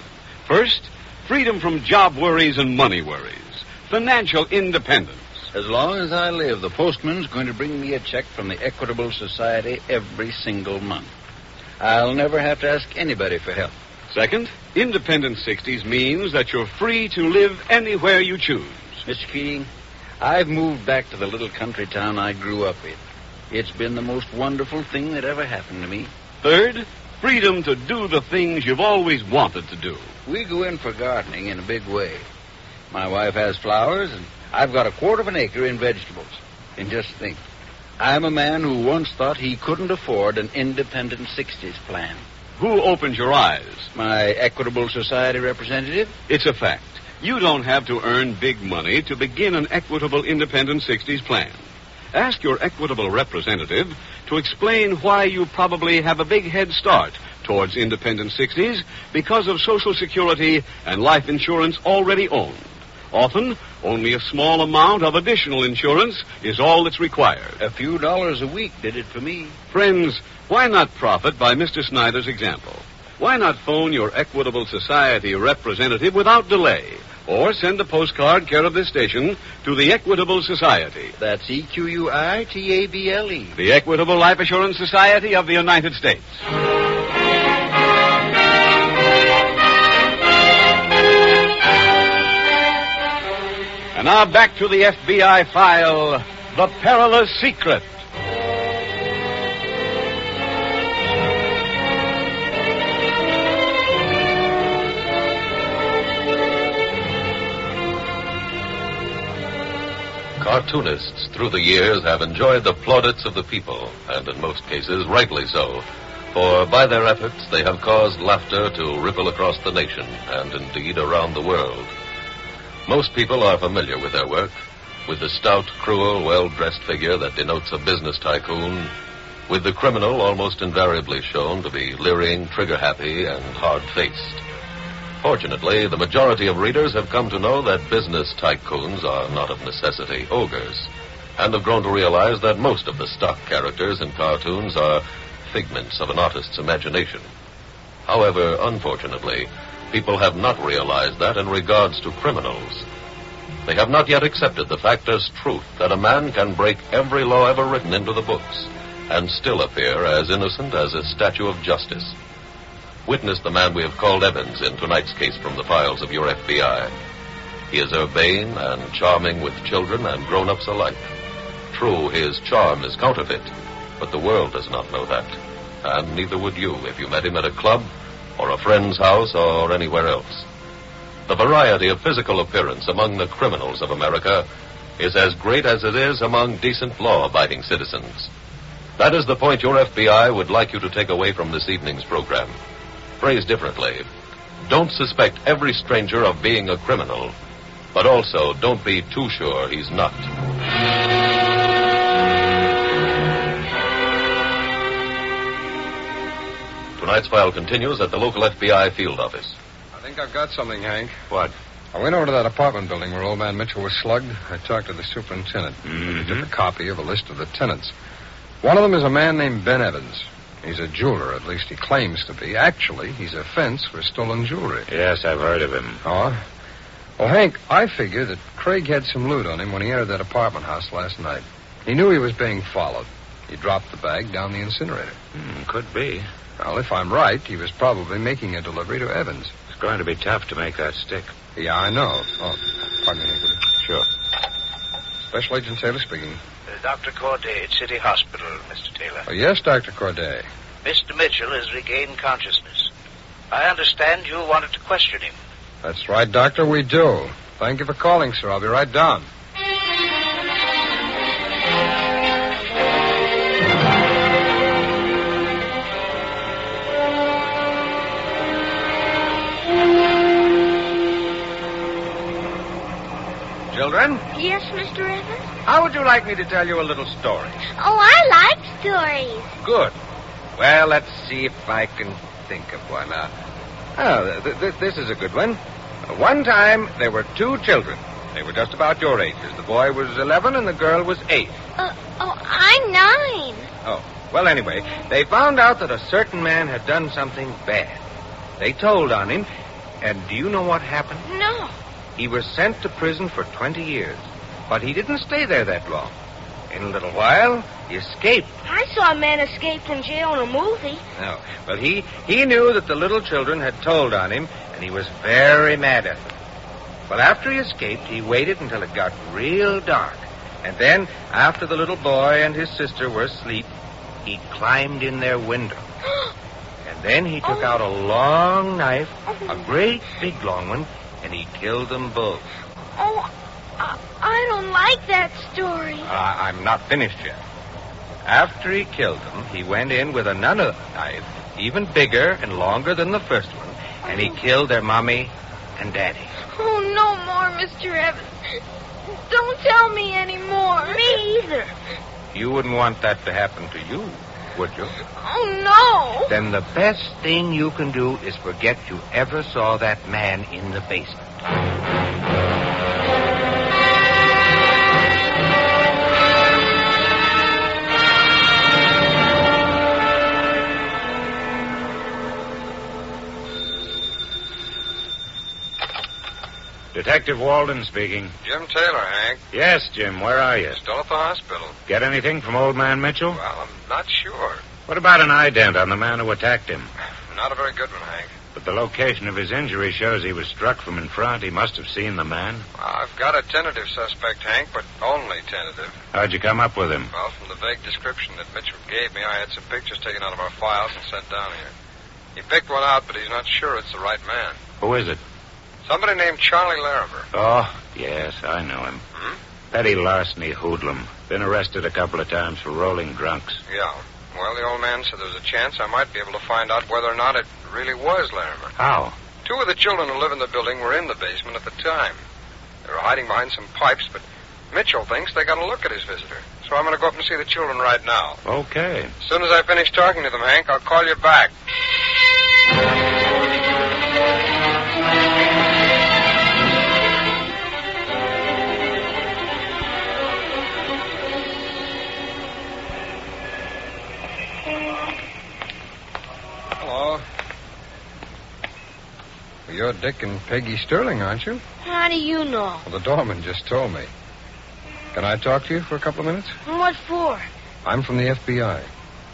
A: First, freedom from job worries and money worries. Financial independence.
T: As long as I live, the postman's going to bring me a check from the Equitable Society every single month. I'll never have to ask anybody for help.
A: Second, Independent 60s means that you're free to live anywhere you choose.
T: Mr. Keating, I've moved back to the little country town I grew up in. It's been the most wonderful thing that ever happened to me.
A: Third, freedom to do the things you've always wanted to do.
T: We go in for gardening in a big way. My wife has flowers, and I've got 1/4 acre in vegetables. And just think, I'm a man who once thought he couldn't afford an Independent 60s plan.
A: who opened your eyes?
T: My Equitable Society representative?
A: It's a fact. You don't have to earn big money to begin an Equitable Independent 60s plan. Ask your Equitable representative to explain why you probably have a big head start towards Independent 60s because of Social Security and life insurance already owned. Often, only a small amount of additional insurance is all that's required.
T: A few dollars a week did it for me.
A: Friends, why not profit by Mr. Snyder's example? Why not phone your Equitable Society representative without delay? Or send a postcard care of this station to the Equitable Society.
T: That's EQUITABLE.
A: The Equitable Life Assurance Society of the United States. And now back to the FBI file, The Perilous Secret.
C: Cartoonists through the years have enjoyed the plaudits of the people, and in most cases rightly so, for by their efforts they have caused laughter to ripple across the nation and indeed around the world. Most people are familiar with their work, with the stout, cruel, well-dressed figure that denotes a business tycoon, with the criminal almost invariably shown to be leering, trigger-happy, and hard-faced. Fortunately, the majority of readers have come to know that business tycoons are not of necessity ogres, and have grown to realize that most of the stock characters in cartoons are figments of an artist's imagination. However, unfortunately, people have not realized that in regards to criminals. They have not yet accepted the fact as truth that a man can break every law ever written into the books and still appear as innocent as a statue of justice. Witness the man we have called Evans in tonight's case from the files of your FBI. He is urbane and charming with children and grown-ups alike. True, his charm is counterfeit, but the world does not know that, and neither would you if you met him at a club or a friend's house, or anywhere else. The variety of physical appearance among the criminals of America is as great as it is among decent, law-abiding citizens. That is the point your FBI would like you to take away from this evening's program. Phrased differently, don't suspect every stranger of being a criminal, but also don't be too sure he's not. Tonight's file continues at the local FBI field office.
O: I think I've got something, Hank.
C: What?
O: I went over to that apartment building where old man Mitchell was slugged. I talked to the superintendent. He took a copy of a list of the tenants. One of them is a man named Ben Evans. He's a jeweler, at least he claims to be. Actually, he's a fence for stolen jewelry.
H: Yes, I've heard of him.
O: Oh? Well, Hank, I figure that Craig had some loot on him when he entered that apartment house last night. He knew he was being followed. He dropped the bag down the incinerator.
H: Could be.
O: Well, if I'm right, he was probably making a delivery to Evans.
H: It's going to be tough to make that stick.
O: Yeah, I know. Oh, pardon me, Hank, will you?
H: Sure.
O: Special Agent Taylor speaking.
N: Dr. Corday at City Hospital, Mr. Taylor.
O: Oh, yes, Dr. Corday.
N: Mr. Mitchell has regained consciousness. I understand you wanted to question him.
O: That's right, Doctor, we do. Thank you for calling, sir. I'll be right down.
D: Children,
W: Yes, Mr. Evans?
D: how would you like me to tell you a little story?
W: Oh, I like stories.
D: Good. Well, let's see if I can think of one. This is a good one. One time, there were two children. They were just about your ages. The boy was 11 and the girl was 8.
W: I'm 9.
D: Oh, well, anyway, they found out that a certain man had done something bad. They told on him, and do you know what happened?
W: No.
D: He was sent to prison for 20 years, but he didn't stay there that long. In a little while, he escaped.
E: I saw a man escape from jail in a movie.
D: No, well, he knew that the little children had told on him, and he was very mad at them. Well, after he escaped, he waited until it got real dark. And then, after the little boy and his sister were asleep, he climbed in their window. And then he took out a long knife, a great big long one, and he killed them both.
E: Oh, I don't like that story.
D: I'm not finished yet. After he killed them, he went in with another knife. even bigger and longer than the first one, and he killed their mommy and daddy.
W: Oh, no more, Mr. Evans. Don't tell me anymore.
E: Me either.
D: You wouldn't want that to happen to you, would you?
W: Oh, no.
D: Then the best thing you can do is forget you ever saw that man in the basement.
H: Detective Walden speaking.
V: Jim Taylor, Hank.
H: Yes, Jim, where are you?
V: Still at the hospital.
H: Get anything from old man Mitchell?
V: Well, I'm not sure.
H: What about an ident on the man who attacked him?
V: Not a very good one, Hank.
H: But the location of his injury shows he was struck from in front. He must have seen the man.
V: I've got a tentative suspect, Hank, but only tentative.
H: How'd you come up with him?
V: Well, from the vague description that Mitchell gave me, I had some pictures taken out of our files and sent down here. He picked one out, but he's not sure it's the right man.
H: Who is it?
V: Somebody named Charlie Larimer.
H: Oh, yes, I know him. Petty larceny hoodlum. Been arrested a couple of times for rolling drunks.
V: Yeah. Well, the old man said there was a chance I might be able to find out whether or not it really was Larimer.
H: How?
V: 2 of the children who live in the building were in the basement at the time. They were hiding behind some pipes, but Mitchell thinks they got a look at his visitor. So I'm going to go up and see the children right now.
H: Okay.
V: As soon as I finish talking to them, Hank, I'll call you back.
O: Hello. Well, you're Dick and Peggy Sterling, aren't you?
E: How do you know?
O: Well, the doorman just told me. Can I talk to you for a couple of minutes?
E: What for?
O: I'm from the FBI.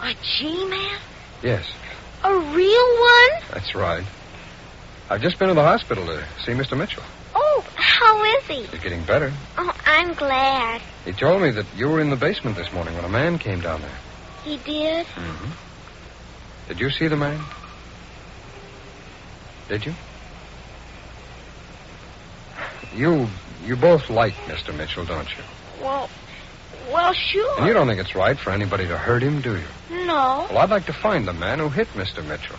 E: A G-man?
O: Yes,
E: A real one?
O: that's right. I've just been to the hospital to see Mr. Mitchell.
W: Oh, how is he?
O: He's getting better.
W: Oh, I'm glad.
O: He told me that you were in the basement this morning when a man came down there.
W: He did?
O: Mm-hmm. Did you see the man? Did you? You both like Mr. Mitchell, don't you?
E: Well, sure.
O: And you don't think it's right for anybody to hurt him, do you?
E: No.
O: Well, I'd like to find the man who hit Mr. Mitchell.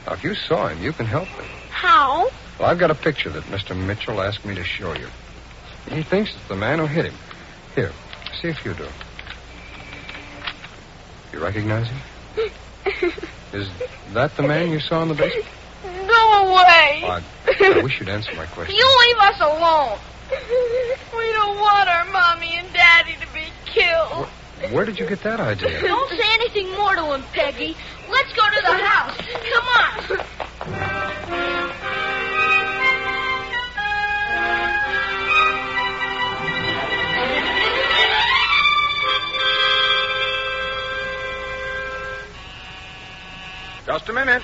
O: Now, if you saw him, you can help me.
E: How?
O: Well, I've got a picture that Mr. Mitchell asked me to show you. He thinks it's the man who hit him. Here, see if you do. You recognize him? Is that the man you saw in the basement?
W: Go away.
O: I wish you'd answer my question.
W: You leave us alone. We don't want our mommy and daddy to be killed.
O: Where did you get that idea?
E: Don't say anything more to him, Peggy. Let's go to the house. Come on.
V: Just a minute.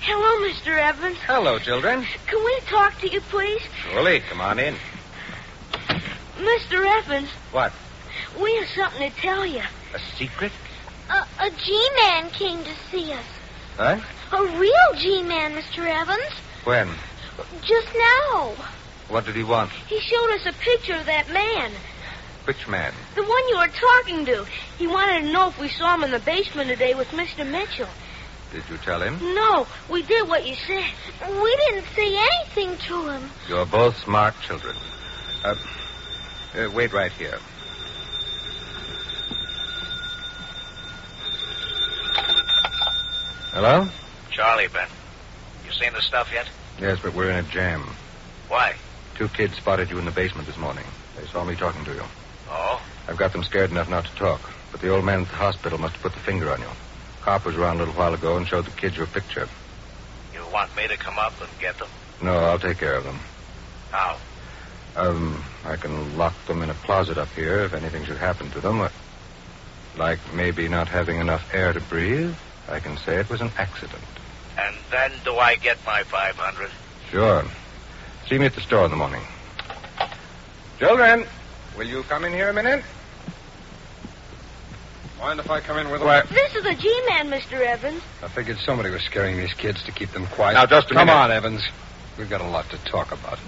E: Hello, Mr. Evans.
D: Hello, children.
E: Can we talk to you, please?
D: Surely, come on in.
E: Mr. Evans,
D: What?
E: we have something to tell you.
D: A secret?
W: A G-man came to see us.
D: Huh?
W: A real G-man, Mr. Evans.
D: When?
W: Just now.
D: What did he want?
E: He showed us a picture of that man.
D: Which man?
E: The one you were talking to. He wanted to know if we saw him in the basement today with Mr. Mitchell.
D: Did you tell him?
E: No, we did what you said.
W: We didn't say anything to him.
D: You're both smart children. Wait right here.
O: Hello?
N: Charlie, Ben. You seen the stuff yet?
O: Yes, but we're in a jam.
N: Why?
O: 2 kids spotted you in the basement this morning. They saw me talking to you.
N: Oh?
O: I've got them scared enough not to talk, but the old man at the hospital must have put the finger on you. Cop was around a little while ago and showed the kids your picture.
N: You want me to come up and get them?
O: No, I'll take care of them.
N: How?
O: I can lock them in a closet up here if anything should happen to them. Like maybe not having enough air to breathe. I can say it was an accident.
N: And then do I get my 500?
O: Sure. See me at the store in the morning.
V: Children, will you come in here a minute?
O: Mind if I come in with
V: What?
E: This is a G-man, Mr. Evans.
O: I figured somebody was scaring these kids to keep them quiet.
V: Now, just a
O: Come
V: minute.
O: on, Evans. We've got a lot to talk about.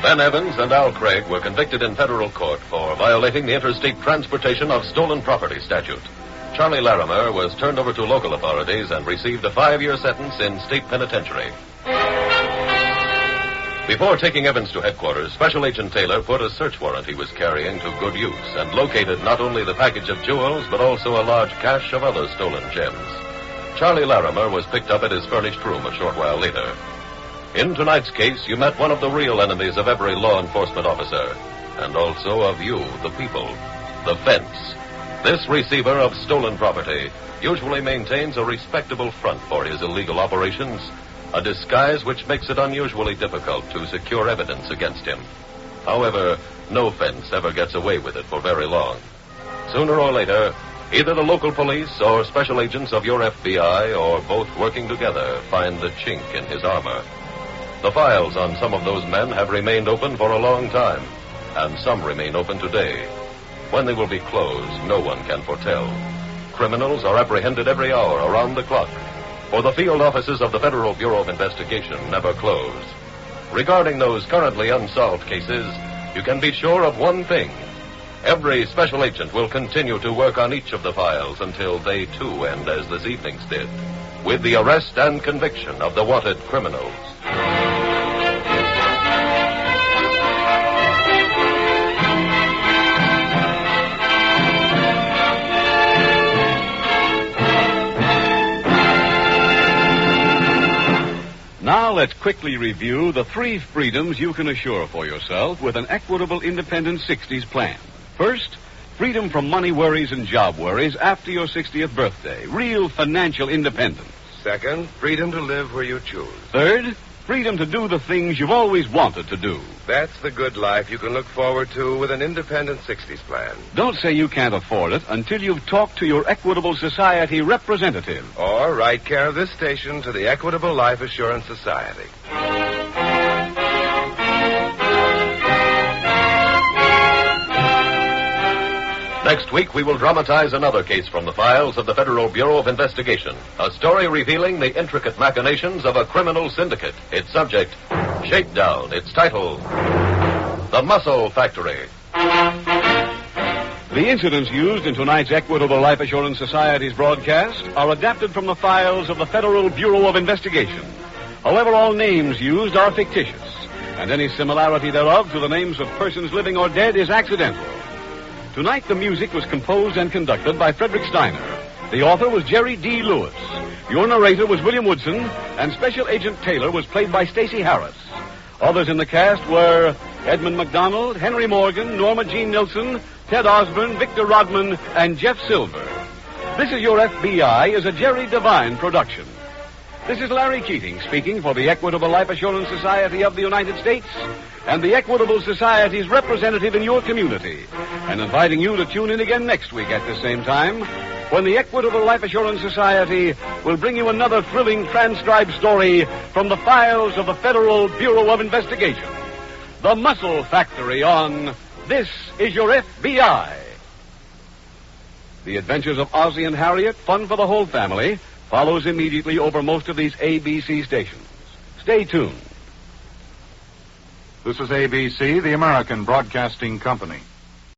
C: Ben Evans and Al Craig were convicted in federal court for violating the interstate transportation of stolen property statute. Charlie Larimer was turned over to local authorities and received a 5-year sentence in state penitentiary. Before taking Evans to headquarters, Special Agent Taylor put a search warrant he was carrying to good use and located not only the package of jewels, but also a large cache of other stolen gems. Charlie Larimer was picked up at his furnished room a short while later. In tonight's case, you met one of the real enemies of every law enforcement officer, and also of you, the people, the fence. This receiver of stolen property usually maintains a respectable front for his illegal operations, a disguise which makes it unusually difficult to secure evidence against him. However, no fence ever gets away with it for very long. Sooner or later, either the local police or special agents of your FBI, or both working together, find the chink in his armor. The files on some of those men have remained open for a long time, and some remain open today. When they will be closed, no one can foretell. Criminals are apprehended every hour around the clock, for the field offices of the Federal Bureau of Investigation never close. Regarding those currently unsolved cases, you can be sure of one thing. Every special agent will continue to work on each of the files until they, too, end as this evening's did, with the arrest and conviction of the wanted criminals.
A: Now let's quickly review the 3 freedoms you can assure for yourself with an Equitable Independent 60s plan. First, freedom from money worries and job worries after your 60th birthday. Real financial independence.
J: Second, freedom to live where you choose.
A: Third, freedom to do the things you've always wanted to do.
J: That's the good life you can look forward to with an Independent 60s plan.
A: Don't say you can't afford it until you've talked to your Equitable Society representative.
J: Or write care of this station to the Equitable Life Assurance Society.
C: Next week, we will dramatize another case from the files of the Federal Bureau of Investigation. A story revealing the intricate machinations of a criminal syndicate. Its subject, Shakedown. Its title, The Muscle Factory.
A: The incidents used in tonight's Equitable Life Assurance Society's broadcast are adapted from the files of the Federal Bureau of Investigation. However, all names used are fictitious, and any similarity thereof to the names of persons living or dead is accidental. Tonight, the music was composed and conducted by Frederick Steiner. The author was Jerry D. Lewis. Your narrator was William Woodson, and Special Agent Taylor was played by Stacey Harris. Others in the cast were Edmund McDonald, Henry Morgan, Norma Jean Nilsson, Ted Osborne, Victor Rodman, and Jeff Silver. This Is Your FBI is a Jerry Devine production. This is Larry Keating speaking for the Equitable Life Assurance Society of the United States and the Equitable Society's representative in your community, and inviting you to tune in again next week at the same time when the Equitable Life Assurance Society will bring you another thrilling transcribed story from the files of the Federal Bureau of Investigation. The Muscle Factory on This Is Your FBI. The Adventures of Ozzie and Harriet, fun for the whole family, follows immediately over most of these ABC stations. Stay tuned.
B: This is ABC, the American Broadcasting Company.